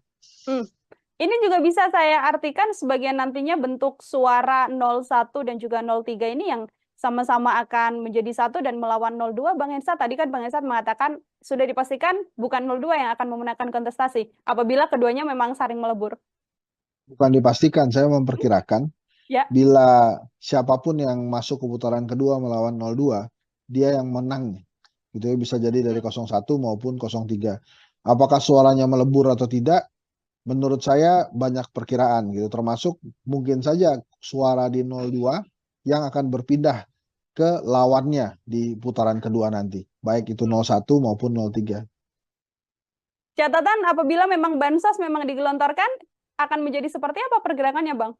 Ini juga bisa saya artikan sebagai nantinya bentuk suara 01 dan juga 03 ini yang sama-sama akan menjadi satu dan melawan 02. Bang Hensat, tadi kan Bang Hensat mengatakan sudah dipastikan bukan 02 yang akan memenangkan kontestasi apabila keduanya memang saling melebur. Bukan dipastikan, saya memperkirakan Ya. bila siapapun yang masuk ke putaran kedua melawan 02, dia yang menang. Gitu ya, bisa jadi dari 01 maupun 03. Apakah suaranya melebur atau tidak? Menurut saya banyak perkiraan gitu, termasuk mungkin saja suara di 02 yang akan berpindah ke lawannya di putaran kedua nanti, baik itu 01 maupun 03. Catatan apabila memang bansos memang digelontorkan, akan menjadi seperti apa pergerakannya, Bang?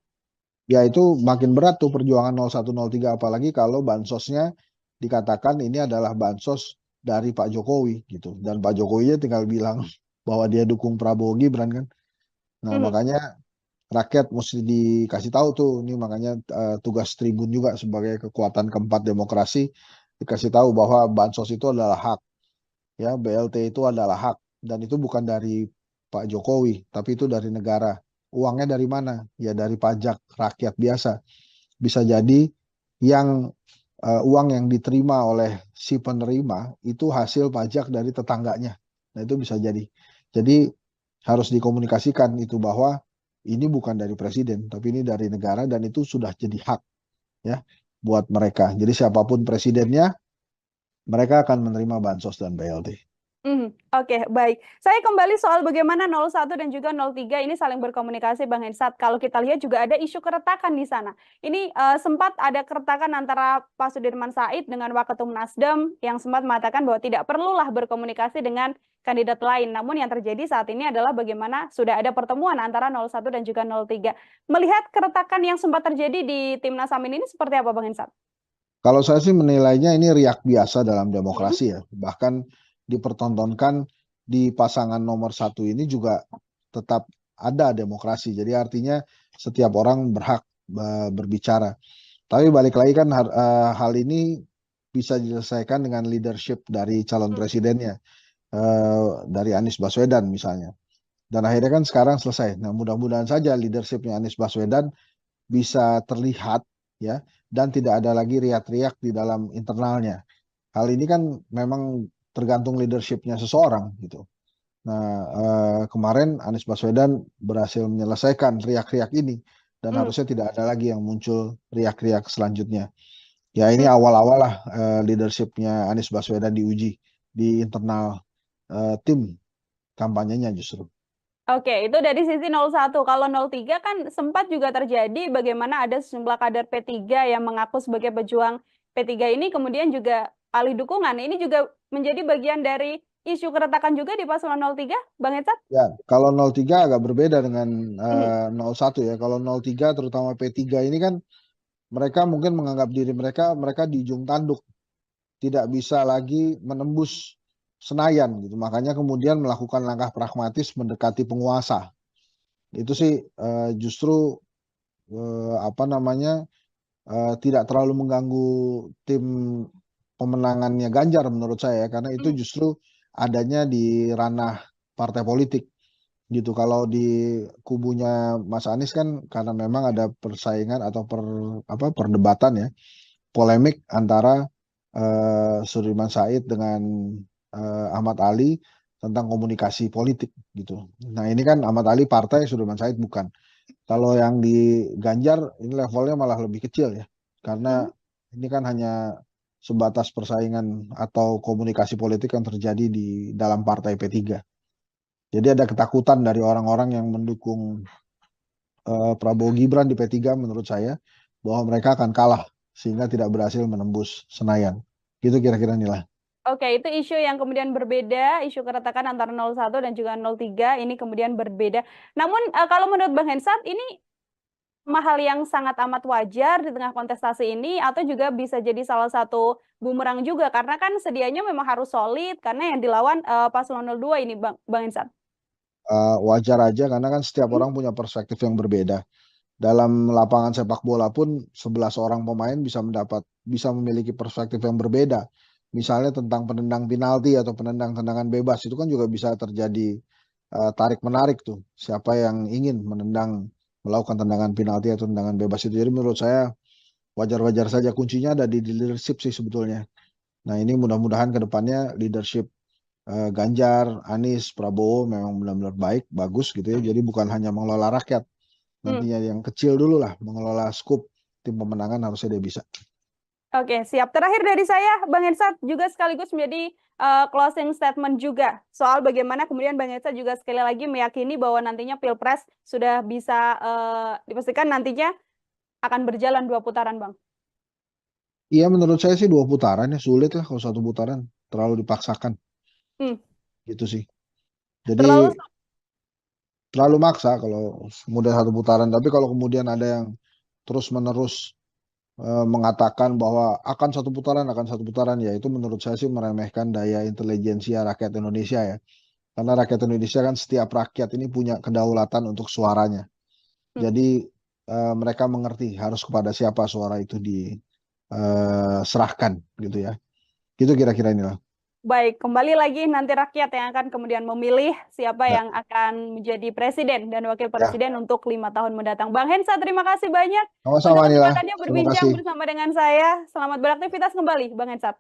Ya itu makin berat tuh perjuangan 01, 03, apalagi kalau bansosnya dikatakan ini adalah bansos dari Pak Jokowi gitu, dan Pak Jokowinya tinggal bilang bahwa dia dukung Prabowo Gibran kan. Nah, makanya rakyat mesti dikasih tahu tuh, ini makanya tugas Tribun juga sebagai kekuatan keempat demokrasi, dikasih tahu bahwa bansos itu adalah hak, ya BLT itu adalah hak, dan itu bukan dari Pak Jokowi, tapi itu dari negara. Uangnya dari mana? Ya dari pajak rakyat biasa. Bisa jadi yang uang yang diterima oleh si penerima itu hasil pajak dari tetangganya. Nah itu bisa jadi. Jadi harus dikomunikasikan itu bahwa ini bukan dari presiden, tapi ini dari negara, dan itu sudah jadi hak ya buat mereka. Jadi siapapun presidennya, mereka akan menerima bansos dan BLT. Oke, baik. Saya kembali soal bagaimana 01 dan juga 03 ini saling berkomunikasi, Bang Hensat. Kalau kita lihat juga ada isu keretakan di sana. Ini sempat ada keretakan antara Pak Sudirman Said dengan Waketum Nasdem yang sempat mengatakan bahwa tidak perlulah berkomunikasi dengan kandidat lain. Namun yang terjadi saat ini adalah bagaimana sudah ada pertemuan antara 01 dan juga 03. Melihat keretakan yang sempat terjadi di Timnas Amin ini seperti apa, Bang Hensat? Kalau saya sih menilainya ini riak biasa dalam demokrasi ya. Bahkan dipertontonkan di pasangan nomor 1 ini juga tetap ada demokrasi. Jadi artinya setiap orang berhak berbicara. Tapi balik lagi kan hal ini bisa diselesaikan dengan leadership dari calon presidennya, dari Anies Baswedan misalnya. Dan akhirnya kan sekarang selesai. Nah mudah-mudahan saja leadershipnya Anies Baswedan bisa terlihat ya, dan tidak ada lagi riak-riak di dalam internalnya. Hal ini kan memang tergantung leadershipnya seseorang gitu. Nah kemarin Anies Baswedan berhasil menyelesaikan riak-riak ini, dan harusnya tidak ada lagi yang muncul riak-riak selanjutnya. Ya ini awal-awal lah leadershipnya Anies Baswedan diuji di internal tim kampanyenya justru. Oke, itu dari sisi 01. Kalau 03 kan sempat juga terjadi bagaimana ada sejumlah kader P3 yang mengaku sebagai pejuang P3 ini kemudian juga alih dukungan. Ini juga menjadi bagian dari isu keretakan juga di paslon 03, Bang Hensat? Ya, kalau 03 agak berbeda dengan 01 ya. Kalau 03 terutama P3 ini kan mereka mungkin menganggap diri mereka di ujung tanduk, tidak bisa lagi menembus Senayan gitu. Makanya kemudian melakukan langkah pragmatis mendekati penguasa. Itu sih justru tidak terlalu mengganggu tim pemenangannya Ganjar menurut saya, karena itu justru adanya di ranah partai politik. gitu. Kalau di kubunya Mas Anies kan karena memang ada persaingan atau perdebatan ya, polemik antara Sudirman Said dengan Ahmad Ali tentang komunikasi politik gitu. Nah ini kan Ahmad Ali partai, Sudirman Said bukan. Kalau yang di Ganjar ini levelnya malah lebih kecil ya, karena ini kan hanya sebatas persaingan atau komunikasi politik yang terjadi di dalam partai P3. Jadi ada ketakutan dari orang-orang yang mendukung Prabowo Gibran di P3 menurut saya bahwa mereka akan kalah sehingga tidak berhasil menembus Senayan. Gitu kira-kira nilai. Oke, itu isu yang kemudian berbeda, isu keretakan antara 01 dan juga 03 ini kemudian berbeda. Namun kalau menurut Bang Hensat ini hal yang sangat amat wajar di tengah kontestasi ini atau juga bisa jadi salah satu bumerang juga karena kan sedianya memang harus solid karena yang dilawan paslon 02 ini Bang Hensat. Wajar aja karena kan setiap orang punya perspektif yang berbeda. Dalam lapangan sepak bola pun 11 orang pemain bisa memiliki perspektif yang berbeda. Misalnya tentang penendang penalti atau penendang tendangan bebas itu kan juga bisa terjadi tarik menarik tuh. Siapa yang ingin melakukan tendangan penalti atau tendangan bebas itu. Jadi menurut saya wajar-wajar saja, kuncinya ada di leadership sih sebetulnya. Nah ini mudah-mudahan ke depannya leadership Ganjar, Anies, Prabowo memang benar-benar baik, bagus gitu ya. Jadi bukan hanya mengelola rakyat, nantinya yang kecil dulu lah, mengelola skup tim pemenangan harusnya dia bisa. Oke, siap. Terakhir dari saya, Bang Hensat juga sekaligus menjadi closing statement juga soal bagaimana kemudian Bang Hensat juga sekali lagi meyakini bahwa nantinya Pilpres sudah bisa dipastikan nantinya akan berjalan 2 putaran, Bang. Iya menurut saya sih 2 putaran ya, sulit lah kalau 1 putaran, terlalu dipaksakan. Gitu sih. Jadi terlalu maksa kalau kemudian 1 putaran, tapi kalau kemudian ada yang terus-menerus mengatakan bahwa akan 1 putaran, ya itu menurut saya sih meremehkan daya intelijensia rakyat Indonesia ya. Karena rakyat Indonesia kan setiap rakyat ini punya kedaulatan untuk suaranya. Jadi mereka mengerti harus kepada siapa suara itu diserahkan gitu ya. Gitu kira-kira inilah. Baik, kembali lagi nanti rakyat yang akan kemudian memilih siapa yang akan menjadi presiden dan wakil presiden untuk 5 tahun mendatang. Bang Hensat, terima kasih banyak Sama-sama, untuk Nila. kesempatannya berbincang bersama dengan saya. Selamat beraktivitas kembali, Bang Hensat.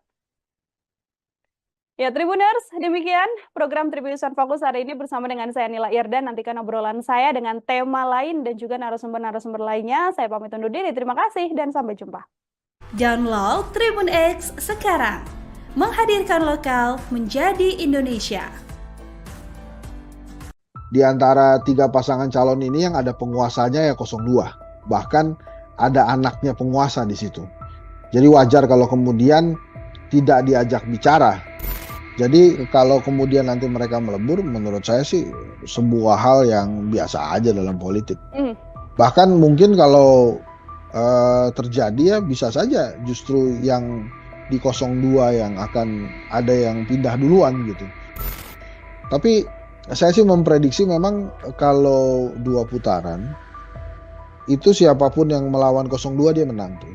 Ya, Tribuners, demikian program Tribunnews Fokus hari ini bersama dengan saya Nila Irda. Nantikan obrolan saya dengan tema lain dan juga narasumber-narasumber lainnya. Saya pamit undur diri. Terima kasih dan sampai jumpa. Download Tribun X sekarang. Menghadirkan lokal menjadi Indonesia. Di antara 3 pasangan calon ini yang ada penguasanya ya 02. Bahkan ada anaknya penguasa di situ. Jadi wajar kalau kemudian tidak diajak bicara. Jadi kalau kemudian nanti mereka melebur, menurut saya sih sebuah hal yang biasa aja dalam politik. Bahkan mungkin kalau terjadi ya bisa saja justru yang di 02 yang akan ada yang pindah duluan gitu. Tapi saya sih memprediksi memang kalau 2 putaran itu siapapun yang melawan 02 dia menang tuh.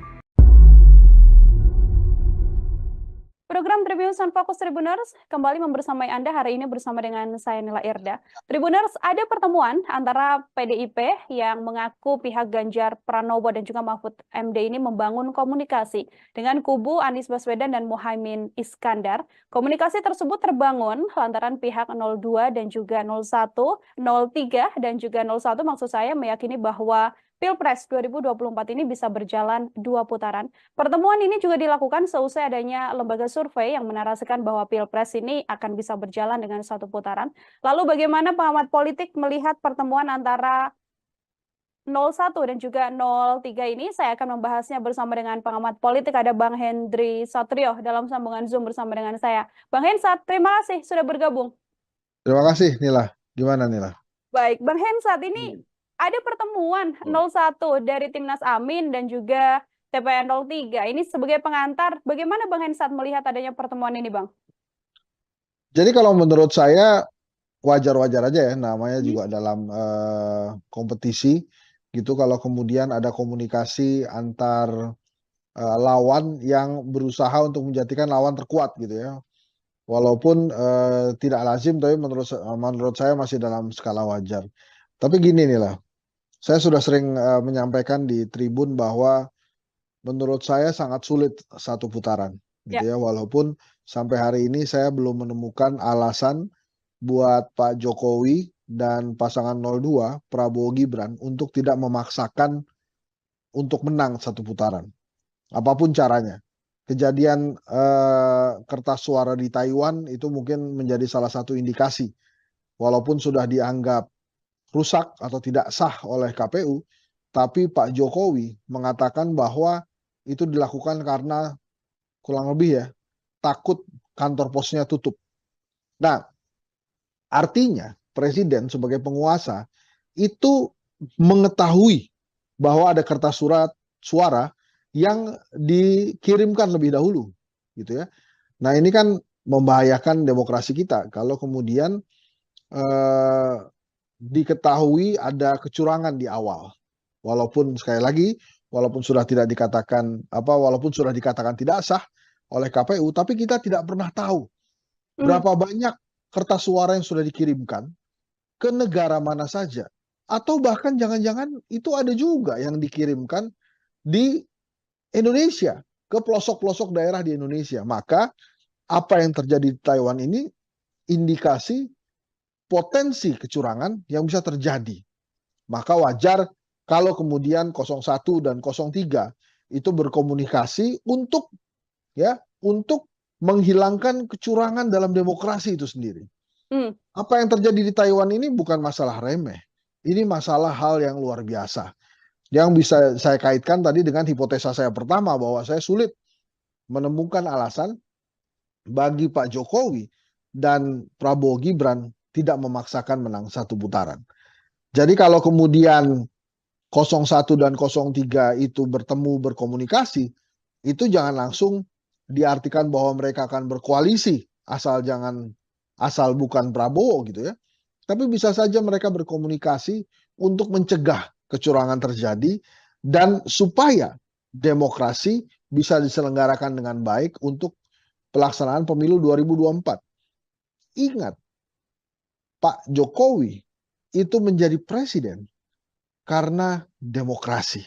Program Tribunnews Fokus Tribuners kembali membersamai Anda hari ini bersama dengan saya Nila Irda. Tribuners, ada pertemuan antara PDIP yang mengaku pihak Ganjar Pranowo dan juga Mahfud MD ini membangun komunikasi dengan kubu Anies Baswedan dan Muhaimin Iskandar. Komunikasi tersebut terbangun lantaran pihak 02 dan juga 01, 03 dan juga 01 maksud saya meyakini bahwa Pilpres 2024 ini bisa berjalan 2 putaran. Pertemuan ini juga dilakukan seusai adanya lembaga survei yang menarasikan bahwa Pilpres ini akan bisa berjalan dengan 1 putaran. Lalu bagaimana pengamat politik melihat pertemuan antara 01 dan juga 03 ini? Saya akan membahasnya bersama dengan pengamat politik, ada Bang Hendry Satrio dalam sambungan Zoom bersama dengan saya. Bang Hensat, terima kasih sudah bergabung. Terima kasih Nila. Gimana Nila? Baik, Bang Hensat, ini ada pertemuan 01 dari Timnas Amin dan juga TPN 03. Ini sebagai pengantar, bagaimana Bang Hensat melihat adanya pertemuan ini, Bang? Jadi kalau menurut saya wajar-wajar aja ya, namanya juga dalam kompetisi gitu. Kalau kemudian ada komunikasi antar lawan yang berusaha untuk menjadikan lawan terkuat gitu ya. Walaupun tidak lazim, tapi menurut saya masih dalam skala wajar. Tapi gini nih lah, saya sudah sering menyampaikan di Tribun bahwa menurut saya sangat sulit satu putaran, gitu Ya. ya. Walaupun sampai hari ini saya belum menemukan alasan buat Pak Jokowi dan pasangan 02 Prabowo Gibran untuk tidak memaksakan untuk menang satu putaran, apapun caranya. Kejadian kertas suara di Taiwan itu mungkin menjadi salah satu indikasi. Walaupun sudah dianggap rusak atau tidak sah oleh KPU, tapi Pak Jokowi mengatakan bahwa itu dilakukan karena kurang lebih ya, takut kantor posnya tutup. Nah, artinya presiden sebagai penguasa itu mengetahui bahwa ada kertas suara yang dikirimkan lebih dahulu, gitu ya. Nah, ini kan membahayakan demokrasi kita kalau kemudian diketahui ada kecurangan di awal. Walaupun sekali lagi, walaupun sudah dikatakan tidak sah oleh KPU, tapi kita tidak pernah tahu berapa banyak kertas suara yang sudah dikirimkan ke negara mana saja. Atau bahkan jangan-jangan itu ada juga yang dikirimkan di Indonesia, ke pelosok-pelosok daerah di Indonesia. Maka apa yang terjadi di Taiwan ini indikasi potensi kecurangan yang bisa terjadi. Maka wajar kalau kemudian 01 dan 03 itu berkomunikasi untuk menghilangkan kecurangan dalam demokrasi itu sendiri. Apa yang terjadi di Taiwan ini bukan masalah remeh. Ini masalah hal yang luar biasa. Yang bisa saya kaitkan tadi dengan hipotesa saya pertama bahwa saya sulit menemukan alasan bagi Pak Jokowi dan Prabowo Gibran tidak memaksakan menang satu putaran. Jadi kalau kemudian 01 dan 03 itu bertemu berkomunikasi, itu jangan langsung diartikan bahwa mereka akan berkoalisi asal bukan Prabowo gitu ya. Tapi bisa saja mereka berkomunikasi untuk mencegah kecurangan terjadi dan supaya demokrasi bisa diselenggarakan dengan baik untuk pelaksanaan pemilu 2024. Ingat, Pak Jokowi itu menjadi presiden karena demokrasi.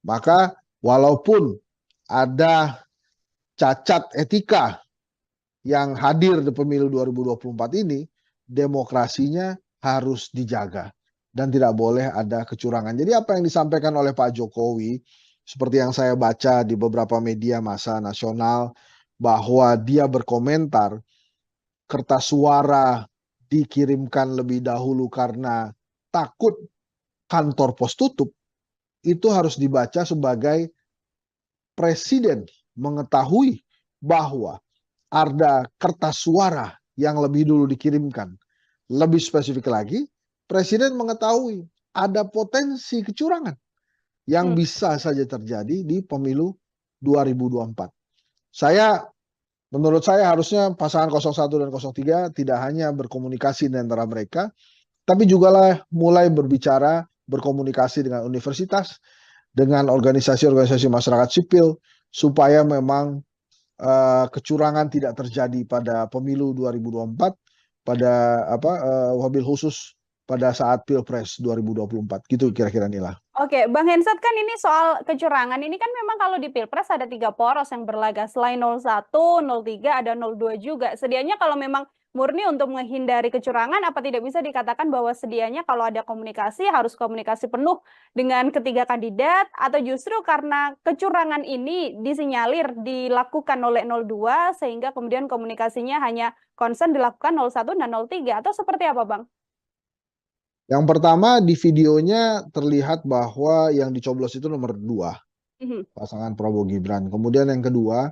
Maka walaupun ada cacat etika yang hadir di pemilu 2024 ini, demokrasinya harus dijaga dan tidak boleh ada kecurangan. Jadi apa yang disampaikan oleh Pak Jokowi, seperti yang saya baca di beberapa media massa nasional, bahwa dia berkomentar kertas suara dikirimkan lebih dahulu karena takut kantor pos tutup, itu harus dibaca sebagai presiden mengetahui bahwa ada kertas suara yang lebih dulu dikirimkan. Lebih spesifik lagi, presiden mengetahui ada potensi kecurangan yang bisa saja terjadi di pemilu 2024. Menurut saya harusnya pasangan 01 dan 03 tidak hanya berkomunikasi di antara mereka, tapi juga mulai berkomunikasi dengan universitas, dengan organisasi-organisasi masyarakat sipil, supaya memang kecurangan tidak terjadi pada pemilu 2024, wabil khusus pada saat Pilpres 2024. Gitu kira-kira Nila. Oke, Bang Hensat, kan ini soal kecurangan ini kan memang kalau di Pilpres ada 3 poros yang berlaga. Selain 01, 03, ada 02 juga. Sedianya kalau memang murni untuk menghindari kecurangan, apa tidak bisa dikatakan bahwa sedianya kalau ada komunikasi harus komunikasi penuh dengan ketiga kandidat, atau justru karena kecurangan ini disinyalir dilakukan oleh 02 sehingga kemudian komunikasinya hanya konsen dilakukan 01 dan 03, atau seperti apa, Bang? Yang pertama, di videonya terlihat bahwa yang dicoblos itu nomor 2, pasangan Prabowo Gibran. Kemudian yang kedua,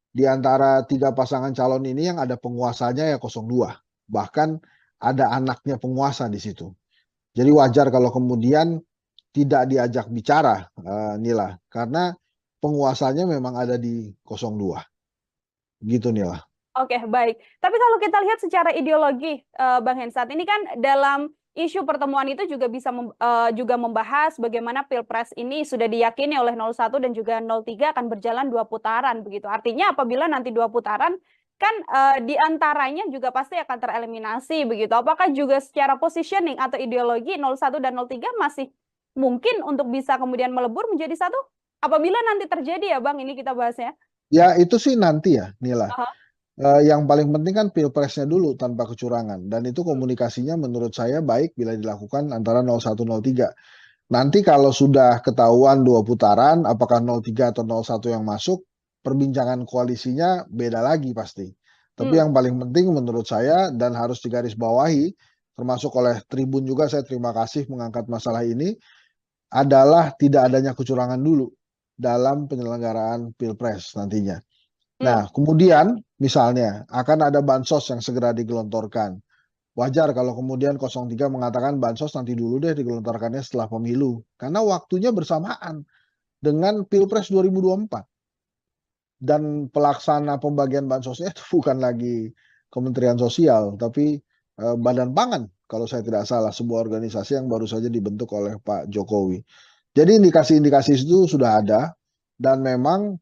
di antara 3 pasangan calon ini yang ada penguasanya ya 02. Bahkan ada anaknya penguasa di situ. Jadi wajar kalau kemudian tidak diajak bicara, Nila. Karena penguasanya memang ada di 02. Gitu, Nila. Oke, baik. Tapi kalau kita lihat secara ideologi, Bang Hensat, ini kan dalam isu pertemuan itu juga bisa juga membahas bagaimana Pilpres ini sudah diyakini oleh 01 dan juga 03 akan berjalan 2 putaran begitu. Artinya apabila nanti 2 putaran kan di antaranya juga pasti akan tereliminasi begitu. Apakah juga secara positioning atau ideologi 01 dan 03 masih mungkin untuk bisa kemudian melebur menjadi satu? Apabila nanti terjadi ya Bang, ini kita bahasnya. Ya itu sih nanti ya, Nila. Aha. Yang paling penting kan pilpresnya dulu tanpa kecurangan. Dan itu komunikasinya menurut saya baik bila dilakukan antara 01, 03. Nanti kalau sudah ketahuan 2 putaran, apakah 03 atau 01 yang masuk, perbincangan koalisinya beda lagi pasti. Tapi yang paling penting menurut saya dan harus digarisbawahi, termasuk oleh Tribun juga, saya terima kasih mengangkat masalah ini, adalah tidak adanya kecurangan dulu dalam penyelenggaraan Pilpres nantinya. Nah, kemudian misalnya akan ada bansos yang segera digelontorkan. Wajar kalau kemudian 03 mengatakan bansos nanti dulu deh digelontorkannya setelah pemilu. Karena waktunya bersamaan dengan Pilpres 2024. Dan pelaksana pembagian bansosnya itu bukan lagi Kementerian Sosial, tapi Badan Pangan kalau saya tidak salah, sebuah organisasi yang baru saja dibentuk oleh Pak Jokowi. Jadi indikasi-indikasi itu sudah ada dan memang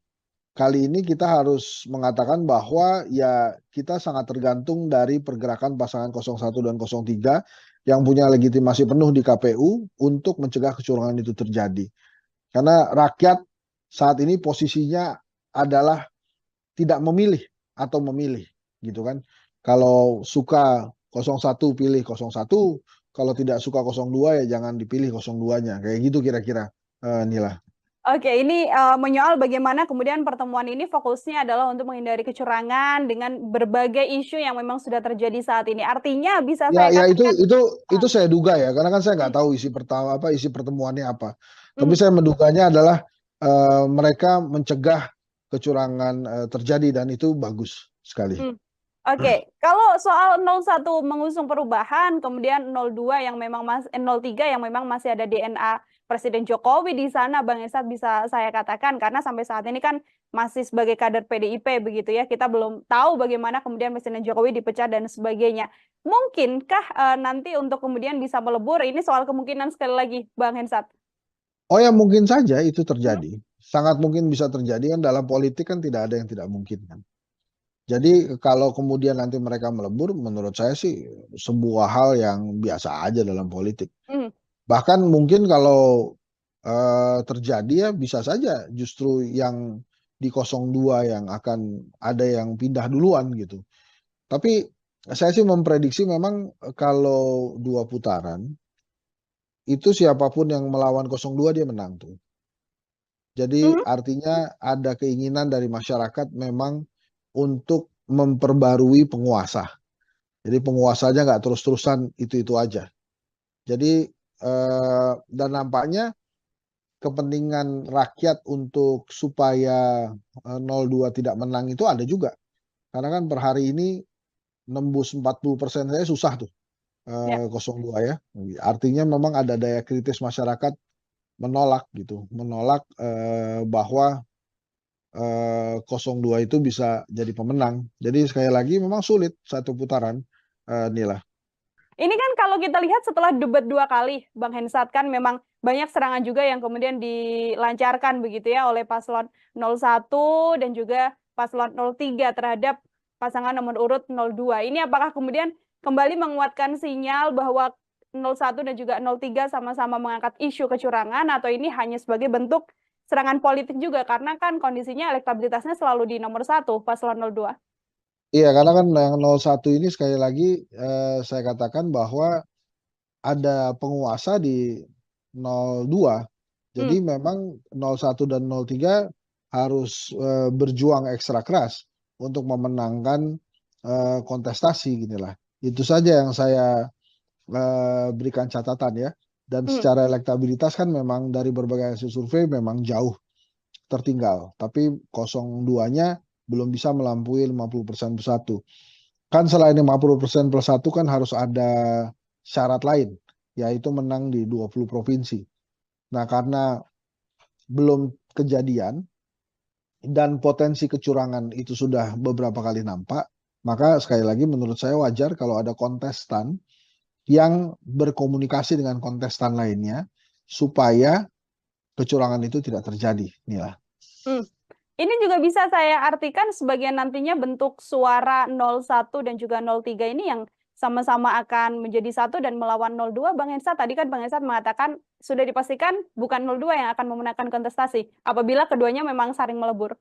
kali ini kita harus mengatakan bahwa ya kita sangat tergantung dari pergerakan pasangan 01 dan 03 yang punya legitimasi penuh di KPU untuk mencegah kecurangan itu terjadi. Karena rakyat saat ini posisinya adalah tidak memilih atau memilih gitu kan. Kalau suka 01 pilih 01, kalau tidak suka 02 ya jangan dipilih 02-nya. Kayak gitu kira-kira Nila. Oke, ini menyoal bagaimana kemudian pertemuan ini fokusnya adalah untuk menghindari kecurangan dengan berbagai isu yang memang sudah terjadi saat ini. Artinya bisa saya katakan itu saya duga ya, karena kan saya nggak tahu isi pertemuannya apa. Tapi saya menduganya adalah mereka mencegah kecurangan terjadi dan itu bagus sekali. Oke, kalau soal 01 mengusung perubahan, kemudian 02 yang memang 03 yang memang masih ada DNA Presiden Jokowi di sana, Bang Esat bisa saya katakan karena sampai saat ini kan masih sebagai kader PDIP begitu ya. Kita belum tahu bagaimana kemudian Presiden Jokowi dipecat dan sebagainya. Mungkinkah nanti untuk kemudian bisa melebur? Ini soal kemungkinan sekali lagi, Bang Hensat. Oh ya mungkin saja itu terjadi. Sangat mungkin bisa terjadi kan dalam politik kan tidak ada yang tidak mungkin kan. Jadi kalau kemudian nanti mereka melebur, menurut saya sih sebuah hal yang biasa aja dalam politik. Bahkan mungkin kalau terjadi ya bisa saja justru yang di 02 yang akan ada yang pindah duluan gitu. Tapi saya sih memprediksi memang kalau 2 putaran, itu siapapun yang melawan 02 dia menang tuh. Jadi artinya ada keinginan dari masyarakat memang untuk memperbarui penguasa. Jadi penguasanya nggak terus-terusan itu-itu aja. Jadi dan nampaknya kepentingan rakyat untuk supaya 02 tidak menang itu ada juga. Karena kan per hari ini nembus 40% saya susah tuh 02 ya. Artinya memang ada daya kritis masyarakat menolak gitu, menolak bahwa 02 itu bisa jadi pemenang. Jadi sekali lagi memang sulit 1 putaran, Nila. Ini kan kalau kita lihat setelah debat 2 kali, Bang Hensat, kan memang banyak serangan juga yang kemudian dilancarkan begitu ya oleh paslon 01 dan juga paslon 03 terhadap pasangan nomor urut 02. Ini apakah kemudian kembali menguatkan sinyal bahwa 01 dan juga 03 sama-sama mengangkat isu kecurangan atau ini hanya sebagai bentuk serangan politik juga karena kan kondisinya elektabilitasnya selalu di nomor 1 paslon 02. Iya, karena kan yang 01 ini sekali lagi saya katakan bahwa ada penguasa di 02. Jadi memang 01 dan 03 harus berjuang ekstra keras untuk memenangkan kontestasi ginilah. Itu saja yang saya berikan catatan ya. Dan secara elektabilitas kan memang dari berbagai hasil survei memang jauh tertinggal. Tapi 02-nya belum bisa melampaui 50% plus 1. Kan selain 50% plus 1 kan harus ada syarat lain, yaitu menang di 20 provinsi. Nah karena belum kejadian dan potensi kecurangan itu sudah beberapa kali nampak, maka sekali lagi menurut saya wajar kalau ada kontestan yang berkomunikasi dengan kontestan lainnya supaya kecurangan itu tidak terjadi, Nila. Ini juga bisa saya artikan sebagai nantinya bentuk suara 01 dan juga 03 ini yang sama-sama akan menjadi satu dan melawan 02, Bang Hensat. Tadi kan Bang Hensat mengatakan sudah dipastikan bukan 02 yang akan memenangkan kontestasi apabila keduanya memang saling melebur.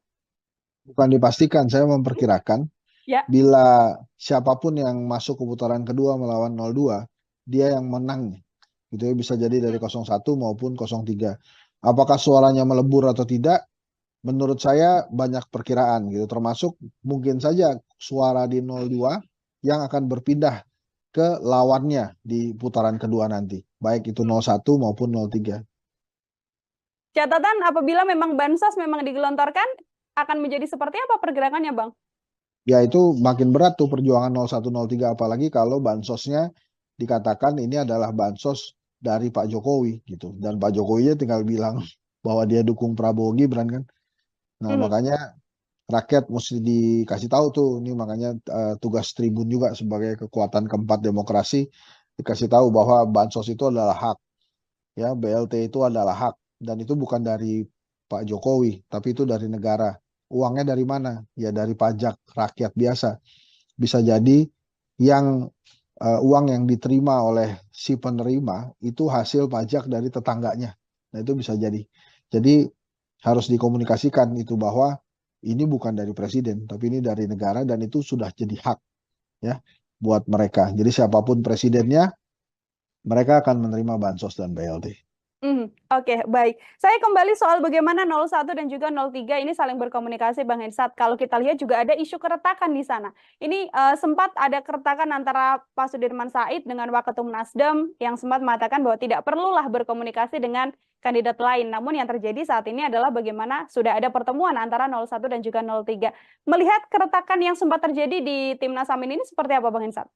Bukan dipastikan, saya memperkirakan Ya. bila siapapun yang masuk ke putaran kedua melawan 02, dia yang menang. Gitu ya, bisa jadi dari 01 maupun 03. Apakah suaranya melebur atau tidak? Menurut saya banyak perkiraan gitu, termasuk mungkin saja suara di 02 yang akan berpindah ke lawannya di putaran kedua nanti, baik itu 01 maupun 03. Catatan apabila memang bansos memang digelontorkan, akan menjadi seperti apa pergerakannya, Bang? Ya itu makin berat tuh perjuangan 01, 03, apalagi kalau bansosnya dikatakan ini adalah bansos dari Pak Jokowi gitu, dan Pak Jokowi tinggal bilang bahwa dia dukung Prabowo Gibran kan. Nah, makanya rakyat mesti dikasih tahu tuh, ini makanya tugas Tribun juga sebagai kekuatan keempat demokrasi, dikasih tahu bahwa bansos itu adalah hak, ya BLT itu adalah hak, dan itu bukan dari Pak Jokowi, tapi itu dari negara. Uangnya dari mana? Ya dari pajak rakyat biasa. Bisa jadi yang uang yang diterima oleh si penerima itu hasil pajak dari tetangganya. Nah itu bisa jadi. Jadi harus dikomunikasikan itu bahwa ini bukan dari presiden, tapi ini dari negara, dan itu sudah jadi hak ya buat mereka. Jadi siapapun presidennya, mereka akan menerima bansos dan BLT. Oke, baik. Saya kembali soal bagaimana 01 dan juga 03 ini saling berkomunikasi, Bang Hensat. Kalau kita lihat juga ada isu keretakan di sana. Ini sempat ada keretakan antara Pak Sudirman Said dengan Waketum Nasdem yang sempat mengatakan bahwa tidak perlulah berkomunikasi dengan kandidat lain. Namun yang terjadi saat ini adalah bagaimana sudah ada pertemuan antara 01 dan juga 03. Melihat keretakan yang sempat terjadi di Timnas Amin ini seperti apa, Bang Hensat?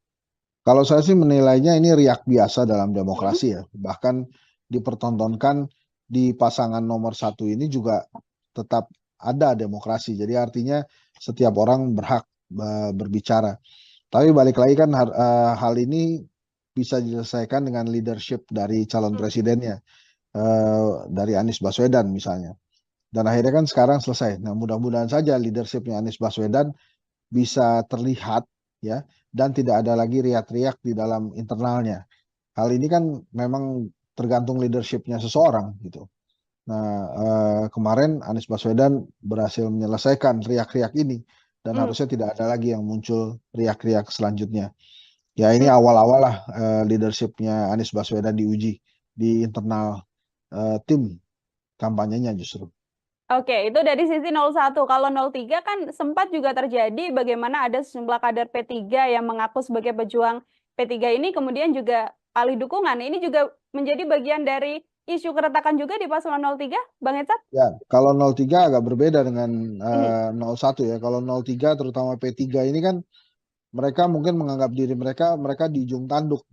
Kalau saya sih menilainya ini riak biasa dalam demokrasi ya. Bahkan dipertontonkan di pasangan nomor 1 ini juga tetap ada demokrasi. Jadi artinya setiap orang berhak berbicara. Tapi balik lagi kan hal ini bisa diselesaikan dengan leadership dari calon presidennya, dari Anies Baswedan misalnya. Dan akhirnya kan sekarang selesai. Nah mudah-mudahan saja leadershipnya Anies Baswedan bisa terlihat ya, dan tidak ada lagi riak-riak di dalam internalnya. Hal ini kan memang tergantung leadershipnya seseorang gitu. Nah kemarin Anies Baswedan berhasil menyelesaikan riak-riak ini, dan harusnya tidak ada lagi yang muncul riak-riak selanjutnya. Ya ini awal-awal lah leadershipnya Anies Baswedan diuji di internal tim kampanyenya justru. Oke, itu dari sisi 01. Kalau 03 kan sempat juga terjadi bagaimana ada sejumlah kader P3 yang mengaku sebagai pejuang P3 ini kemudian juga alih dukungan. Ini juga menjadi bagian dari isu keretakan juga di paslon 03, Bang Hensat? Ya, kalau 03 agak berbeda dengan 01 ya. Kalau 03 terutama P3 ini kan mereka mungkin menganggap diri mereka di ujung tanduk,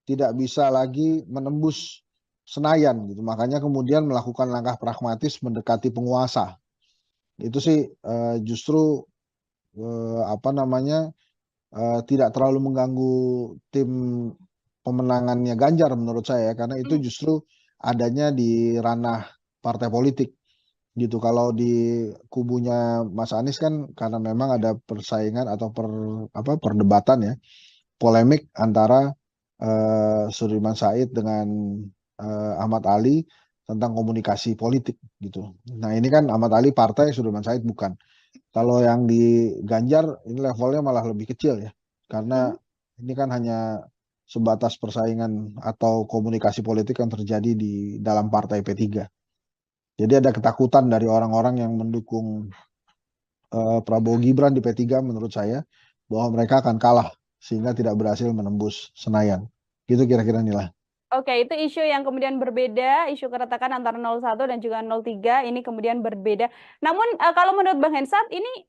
tidak bisa lagi menembus Senayan gitu. Makanya kemudian melakukan langkah pragmatis mendekati penguasa. Itu sih justru tidak terlalu mengganggu tim pemenangannya Ganjar menurut saya, karena itu justru adanya di ranah partai politik gitu. Kalau di kubunya Mas Anies kan karena memang ada persaingan atau perdebatan ya, polemik antara Sudirman Said dengan Ahmad Ali tentang komunikasi politik gitu. Nah ini kan Ahmad Ali partai, Sudirman Said bukan. Kalau yang di Ganjar ini levelnya malah lebih kecil ya, karena ini kan hanya sebatas persaingan atau komunikasi politik yang terjadi di dalam partai P3. Jadi ada ketakutan dari orang-orang yang mendukung Prabowo Gibran di P3 menurut saya, bahwa mereka akan kalah sehingga tidak berhasil menembus Senayan. Gitu kira-kira Nila. Oke, itu isu yang kemudian berbeda, isu keretakan antara 01 dan juga 03 ini kemudian berbeda. Namun kalau menurut Bang Hensat ini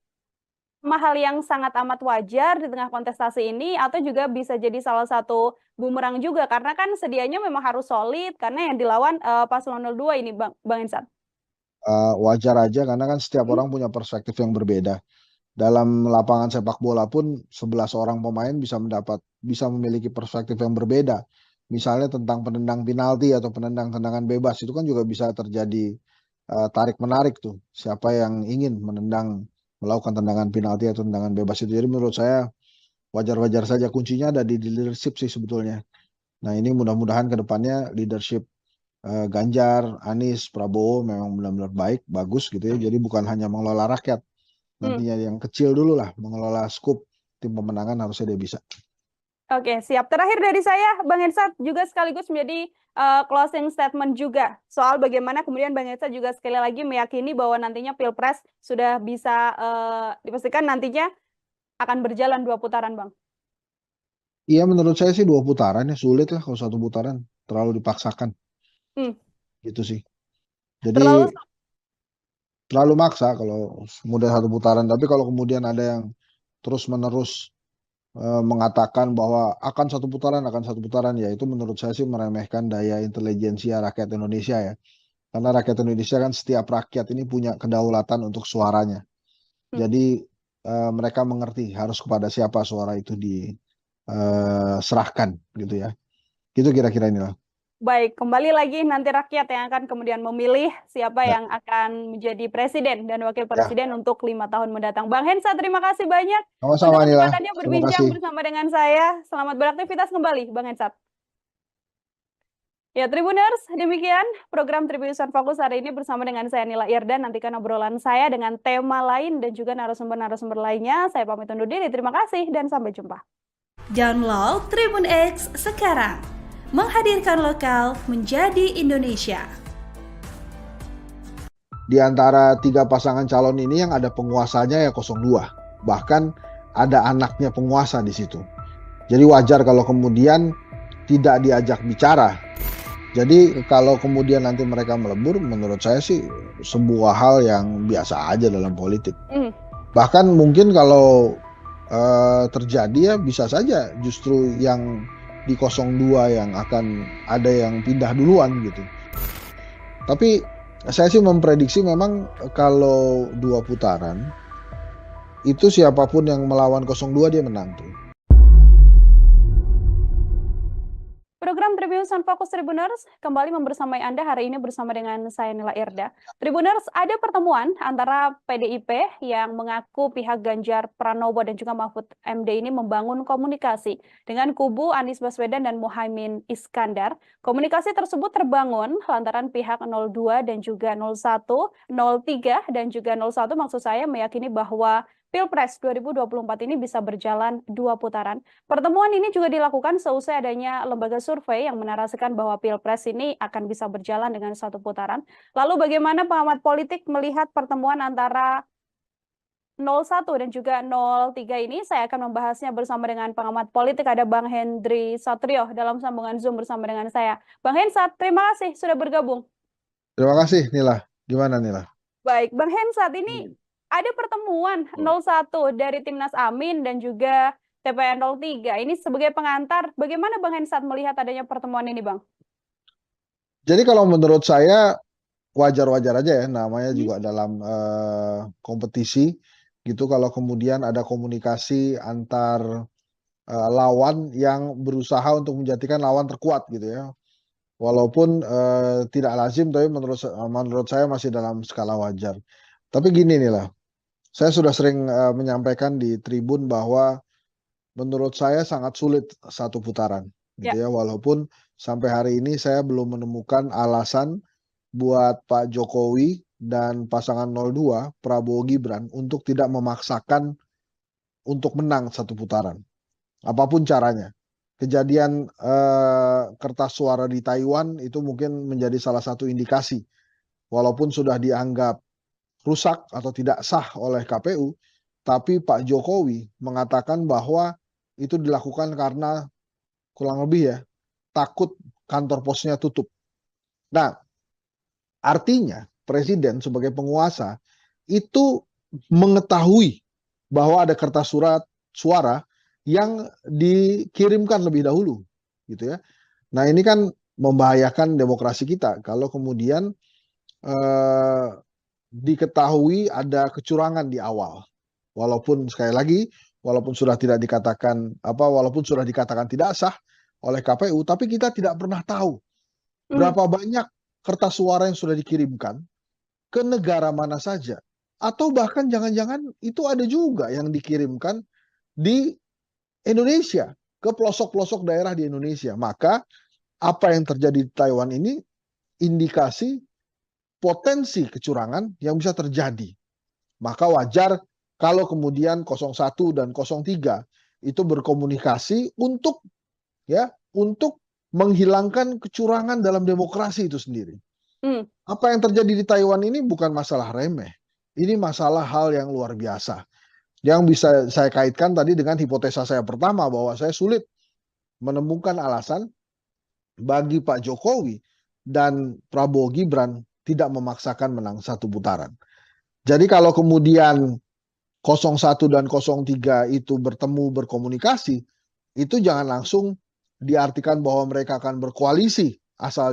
hal yang sangat amat wajar di tengah kontestasi ini atau juga bisa jadi salah satu bumerang juga karena kan sedianya memang harus solid karena yang dilawan paslon 02 ini Bang Hensat. Wajar aja karena kan setiap orang punya perspektif yang berbeda. Dalam lapangan sepak bola pun 11 orang pemain bisa memiliki perspektif yang berbeda. Misalnya tentang penendang penalti atau penendang tendangan bebas, itu kan juga bisa terjadi tarik-menarik tuh, siapa yang ingin melakukan tendangan penalti atau tendangan bebas itu. Jadi menurut saya wajar-wajar saja, kuncinya ada di leadership sih sebetulnya. Nah ini mudah-mudahan ke depannya leadership Ganjar, Anies, Prabowo memang benar-benar baik, bagus gitu ya. Jadi bukan hanya mengelola rakyat, nantinya yang kecil dulu lah, mengelola skup tim pemenangan harusnya dia bisa. Oke, siap. Terakhir dari saya, Bang Hensat juga sekaligus menjadi closing statement juga soal bagaimana kemudian Bang Hensat juga sekali lagi meyakini bahwa nantinya Pilpres sudah bisa dipastikan nantinya akan berjalan 2 putaran, Bang. Iya menurut saya sih 2 putaran ya, sulit lah kalau 1 putaran, terlalu dipaksakan. Gitu sih. Jadi terlalu maksa kalau kemudian 1 putaran. Tapi kalau kemudian ada yang terus-menerus mengatakan bahwa akan 1 putaran, ya itu menurut saya sih meremehkan daya intelijensia rakyat Indonesia ya. Karena rakyat Indonesia kan setiap rakyat ini punya kedaulatan untuk suaranya. Jadi mereka mengerti harus kepada siapa suara itu diserahkan gitu ya. Gitu kira-kira inilah. Baik, kembali lagi nanti rakyat yang akan kemudian memilih siapa yang akan menjadi presiden dan wakil presiden untuk 5 tahun mendatang. Bang Hensat, terima kasih banyak Sama-sama, untuk Nila. kesempatannya berbincang bersama dengan saya. Selamat beraktivitas kembali, Bang Hensat. Ya, Tribuners, demikian program Tribunnews Fokus hari ini bersama dengan saya Nila Irdan. Nantikan obrolan saya dengan tema lain dan juga narasumber-narasumber lainnya. Saya pamit undur diri. Terima kasih dan sampai jumpa. Download Tribun X sekarang. Menghadirkan lokal menjadi Indonesia. Di antara 3 pasangan calon ini yang ada penguasanya ya 02. Bahkan ada anaknya penguasa di situ. Jadi wajar kalau kemudian tidak diajak bicara. Jadi kalau kemudian nanti mereka melebur, menurut saya sih sebuah hal yang biasa aja dalam politik. Bahkan mungkin kalau terjadi ya bisa saja justru yang di 02 yang akan ada yang pindah duluan gitu. Tapi saya sih memprediksi memang kalau 2 putaran itu siapapun yang melawan 02 dia menang tuh. Program Tribunnews Fokus Tribuners kembali membersamai Anda hari ini bersama dengan saya Nila Irda. Tribuners, ada pertemuan antara PDIP yang mengaku pihak Ganjar Pranowo dan juga Mahfud MD ini membangun komunikasi dengan kubu Anies Baswedan dan Muhaimin Iskandar. Komunikasi tersebut terbangun lantaran pihak 02 dan juga 01, 03 dan juga 01 maksud saya meyakini bahwa Pilpres 2024 ini bisa berjalan 2 putaran. Pertemuan ini juga dilakukan seusai adanya lembaga survei yang menarasikan bahwa Pilpres ini akan bisa berjalan dengan 1 putaran. Lalu bagaimana pengamat politik melihat pertemuan antara 01 dan juga 03 ini? Saya akan membahasnya bersama dengan pengamat politik, ada Bang Hendry Satrio dalam sambungan Zoom bersama dengan saya. Bang Hensat, terima kasih sudah bergabung. Terima kasih Nila. Gimana Nila? Baik, Bang Hensat, ini ada pertemuan 01 dari Timnas Amin dan juga TPN 03. Ini sebagai pengantar, bagaimana Bang Hensat melihat adanya pertemuan ini, Bang? Jadi kalau menurut saya wajar-wajar aja ya, namanya juga dalam kompetisi gitu. Kalau kemudian ada komunikasi antar lawan yang berusaha untuk menjadikan lawan terkuat gitu ya. Walaupun tidak lazim, tapi menurut saya masih dalam skala wajar. Tapi gini nih lah. Saya sudah sering menyampaikan di Tribun bahwa menurut saya sangat sulit 1 putaran gitu ya. Walaupun sampai hari ini saya belum menemukan alasan buat Pak Jokowi dan pasangan 02 Prabowo Gibran untuk tidak memaksakan untuk menang 1 putaran. Apapun caranya. Kejadian kertas suara di Taiwan itu mungkin menjadi salah satu indikasi. Walaupun sudah dianggap rusak atau tidak sah oleh KPU, tapi Pak Jokowi mengatakan bahwa itu dilakukan karena kurang lebih ya takut kantor posnya tutup. Nah, artinya presiden sebagai penguasa itu mengetahui bahwa ada kertas suara yang dikirimkan lebih dahulu gitu ya. Nah, ini kan membahayakan demokrasi kita kalau kemudian diketahui ada kecurangan di awal. Walaupun sekali lagi, walaupun sudah dikatakan tidak sah oleh KPU, tapi kita tidak pernah tahu berapa banyak kertas suara yang sudah dikirimkan ke negara mana saja. Atau bahkan jangan-jangan itu ada juga yang dikirimkan di Indonesia, ke pelosok-pelosok daerah di Indonesia. Maka apa yang terjadi di Taiwan ini indikasi potensi kecurangan yang bisa terjadi. Maka wajar kalau kemudian 01 dan 03 itu berkomunikasi untuk menghilangkan kecurangan dalam demokrasi itu sendiri. Apa yang terjadi di Taiwan ini bukan masalah remeh. Ini masalah hal yang luar biasa. Yang bisa saya kaitkan tadi dengan hipotesa saya pertama bahwa saya sulit menemukan alasan bagi Pak Jokowi dan Prabowo Gibran tidak memaksakan menang satu putaran. Jadi kalau kemudian 01 dan 03 itu bertemu berkomunikasi, itu jangan langsung diartikan bahwa mereka akan berkoalisi asal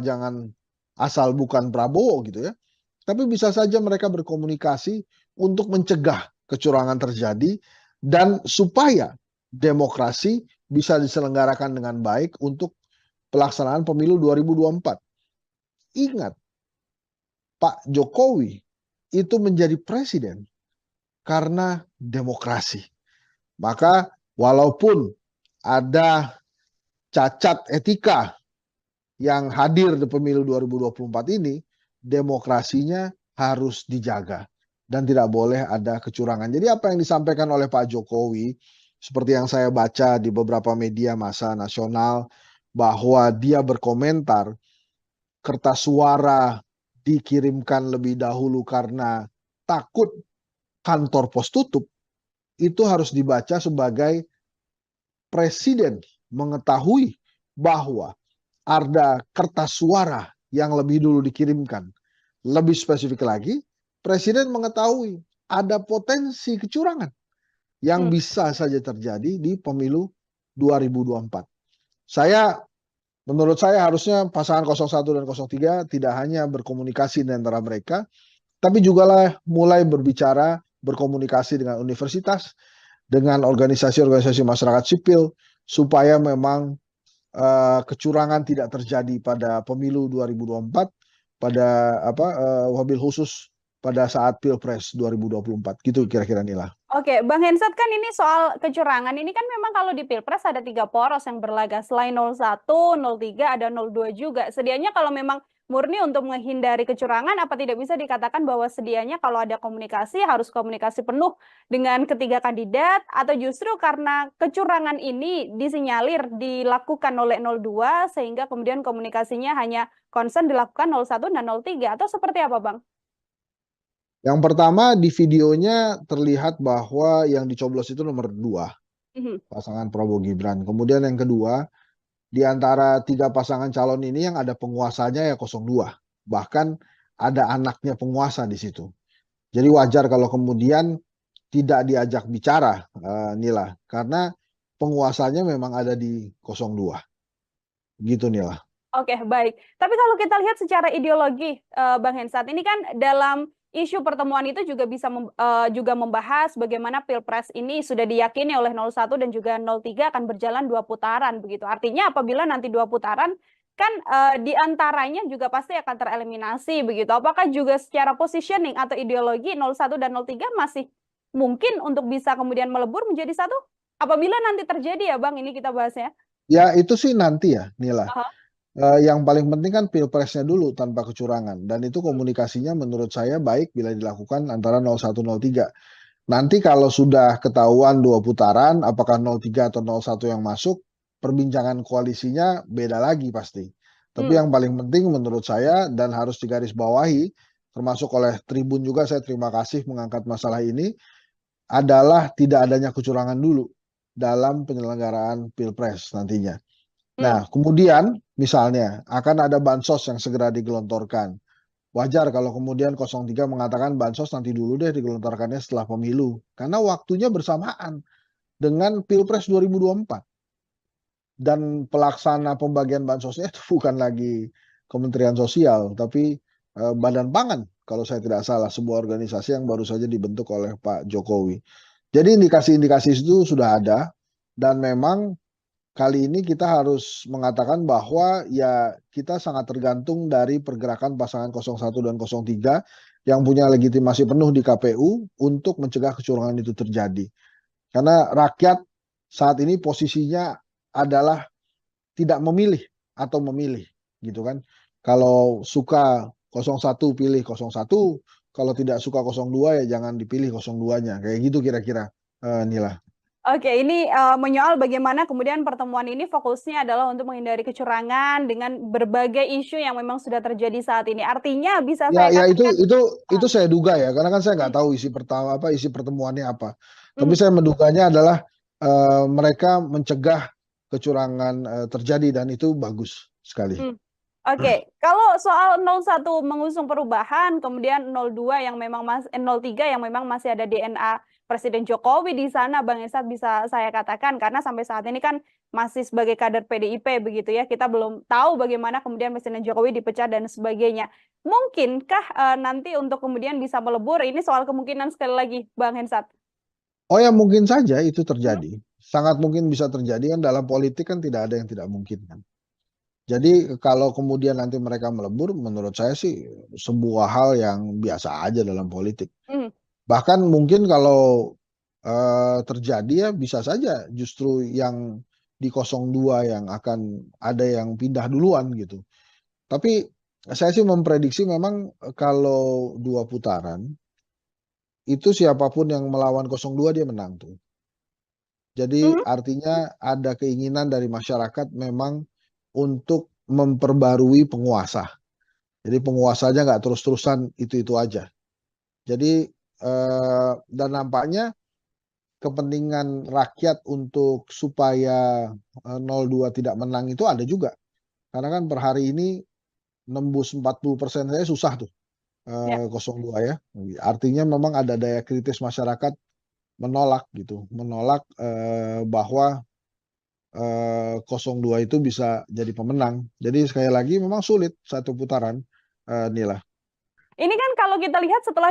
bukan Prabowo gitu ya. Tapi bisa saja mereka berkomunikasi untuk mencegah kecurangan terjadi dan supaya demokrasi bisa diselenggarakan dengan baik untuk pelaksanaan pemilu 2024. Ingat, Pak Jokowi itu menjadi presiden karena demokrasi. Maka walaupun ada cacat etika yang hadir di pemilu 2024 ini, demokrasinya harus dijaga dan tidak boleh ada kecurangan. Jadi apa yang disampaikan oleh Pak Jokowi, seperti yang saya baca di beberapa media massa nasional, bahwa dia berkomentar kertas suara dikirimkan lebih dahulu karena takut kantor pos tutup, itu harus dibaca sebagai presiden mengetahui bahwa ada kertas suara yang lebih dulu dikirimkan. Lebih spesifik lagi, presiden mengetahui ada potensi kecurangan yang bisa saja terjadi di pemilu 2024. Menurut saya harusnya pasangan 01 dan 03 tidak hanya berkomunikasi di antara mereka, tapi juga mulai berbicara, berkomunikasi dengan universitas, dengan organisasi-organisasi masyarakat sipil, supaya memang kecurangan tidak terjadi pada pemilu 2024, wabil khusus pada saat Pilpres 2024. Gitu kira-kira Nila. Oke, Bang Hensat, kan ini soal kecurangan ini kan memang kalau di Pilpres ada 3 poros yang berlaga. Selain 01, 03, ada 02 juga. Sedianya kalau memang murni untuk menghindari kecurangan, apa tidak bisa dikatakan bahwa sedianya kalau ada komunikasi harus komunikasi penuh dengan ketiga kandidat, atau justru karena kecurangan ini disinyalir dilakukan oleh 02 sehingga kemudian komunikasinya hanya concern dilakukan 01 dan 03, atau seperti apa, Bang? Yang pertama, di videonya terlihat bahwa yang dicoblos itu nomor 2, pasangan Prabowo Gibran. Kemudian yang kedua, di antara 3 pasangan calon ini yang ada penguasanya ya 02. Bahkan ada anaknya penguasa di situ. Jadi wajar kalau kemudian tidak diajak bicara, Nila. Karena penguasanya memang ada di 02. Gitu, Nila. Oke, baik. Tapi kalau kita lihat secara ideologi, Bang Hensat, ini kan dalam isu pertemuan itu juga bisa juga membahas bagaimana Pilpres ini sudah diyakini oleh 01 dan juga 03 akan berjalan 2 putaran begitu. Artinya apabila nanti 2 putaran kan di antaranya juga pasti akan tereliminasi begitu. Apakah juga secara positioning atau ideologi 01 dan 03 masih mungkin untuk bisa kemudian melebur menjadi satu? Apabila nanti terjadi ya Bang, ini kita bahasnya. Ya itu sih nanti ya Nila. Yang paling penting kan Pilpresnya dulu tanpa kecurangan, dan itu komunikasinya menurut saya baik bila dilakukan antara 01-03. Nanti kalau sudah ketahuan 2 putaran, apakah 03 atau 01 yang masuk, perbincangan koalisinya beda lagi pasti. Tapi yang paling penting menurut saya dan harus digarisbawahi, termasuk oleh Tribun juga, saya terima kasih mengangkat masalah ini, adalah tidak adanya kecurangan dulu dalam penyelenggaraan Pilpres nantinya. Nah, kemudian misalnya akan ada bansos yang segera digelontorkan. Wajar kalau kemudian 03 mengatakan bansos nanti dulu deh digelontorkannya setelah pemilu. Karena waktunya bersamaan dengan Pilpres 2024. Dan pelaksana pembagian bansosnya itu bukan lagi Kementerian Sosial, tapi Badan Pangan kalau saya tidak salah, sebuah organisasi yang baru saja dibentuk oleh Pak Jokowi. Jadi indikasi-indikasi itu sudah ada, dan memang kali ini kita harus mengatakan bahwa ya kita sangat tergantung dari pergerakan pasangan 01 dan 03 yang punya legitimasi penuh di KPU untuk mencegah kecurangan itu terjadi. Karena rakyat saat ini posisinya adalah tidak memilih atau memilih, gitu kan. Kalau suka 01 pilih 01, kalau tidak suka 02 ya jangan dipilih 02-nya. Kayak gitu kira-kira, Nila. Oke, ini menyoal bagaimana kemudian pertemuan ini fokusnya adalah untuk menghindari kecurangan dengan berbagai isu yang memang sudah terjadi saat ini. Artinya bisa saya Ya katakan itu saya duga ya, karena kan saya nggak tahu isi pertemuannya apa. Tapi hmm, saya menduganya adalah mereka mencegah kecurangan terjadi dan itu bagus sekali. hmm. Oke, kalau soal 01 mengusung perubahan, kemudian 02 yang memang 03 yang memang masih ada DNA Presiden Jokowi di sana, Bang Esat bisa saya katakan karena sampai saat ini kan masih sebagai kader PDIP begitu ya, kita belum tahu bagaimana kemudian Presiden Jokowi dipecat dan sebagainya. Mungkinkah nanti untuk kemudian bisa melebur? Ini soal kemungkinan sekali lagi, Bang Hensat. Oh ya mungkin saja itu Hmm? terjadi. Sangat mungkin bisa terjadi kan dalam politik kan tidak ada yang tidak mungkin kan. Jadi kalau kemudian nanti mereka melebur, menurut saya sih sebuah hal yang biasa aja dalam politik. Hmm. Bahkan mungkin kalau terjadi ya bisa saja justru yang di 02 yang akan ada yang pindah duluan gitu. Tapi saya sih memprediksi memang kalau 2 putaran itu siapapun yang melawan 02 dia menang tuh. Jadi Hmm. artinya ada keinginan dari masyarakat memang untuk memperbarui penguasa. Jadi penguasanya nggak terus-terusan itu-itu aja. Jadi dan nampaknya kepentingan rakyat untuk supaya 02 tidak menang itu ada juga. Karena kan per hari ini nembus 40% saya susah tuh Ya. 02 ya. Artinya memang ada daya kritis masyarakat menolak gitu, menolak bahwa 02 itu bisa jadi pemenang. Jadi sekali lagi memang sulit satu putaran, Nila. Ini kan kalau kita lihat setelah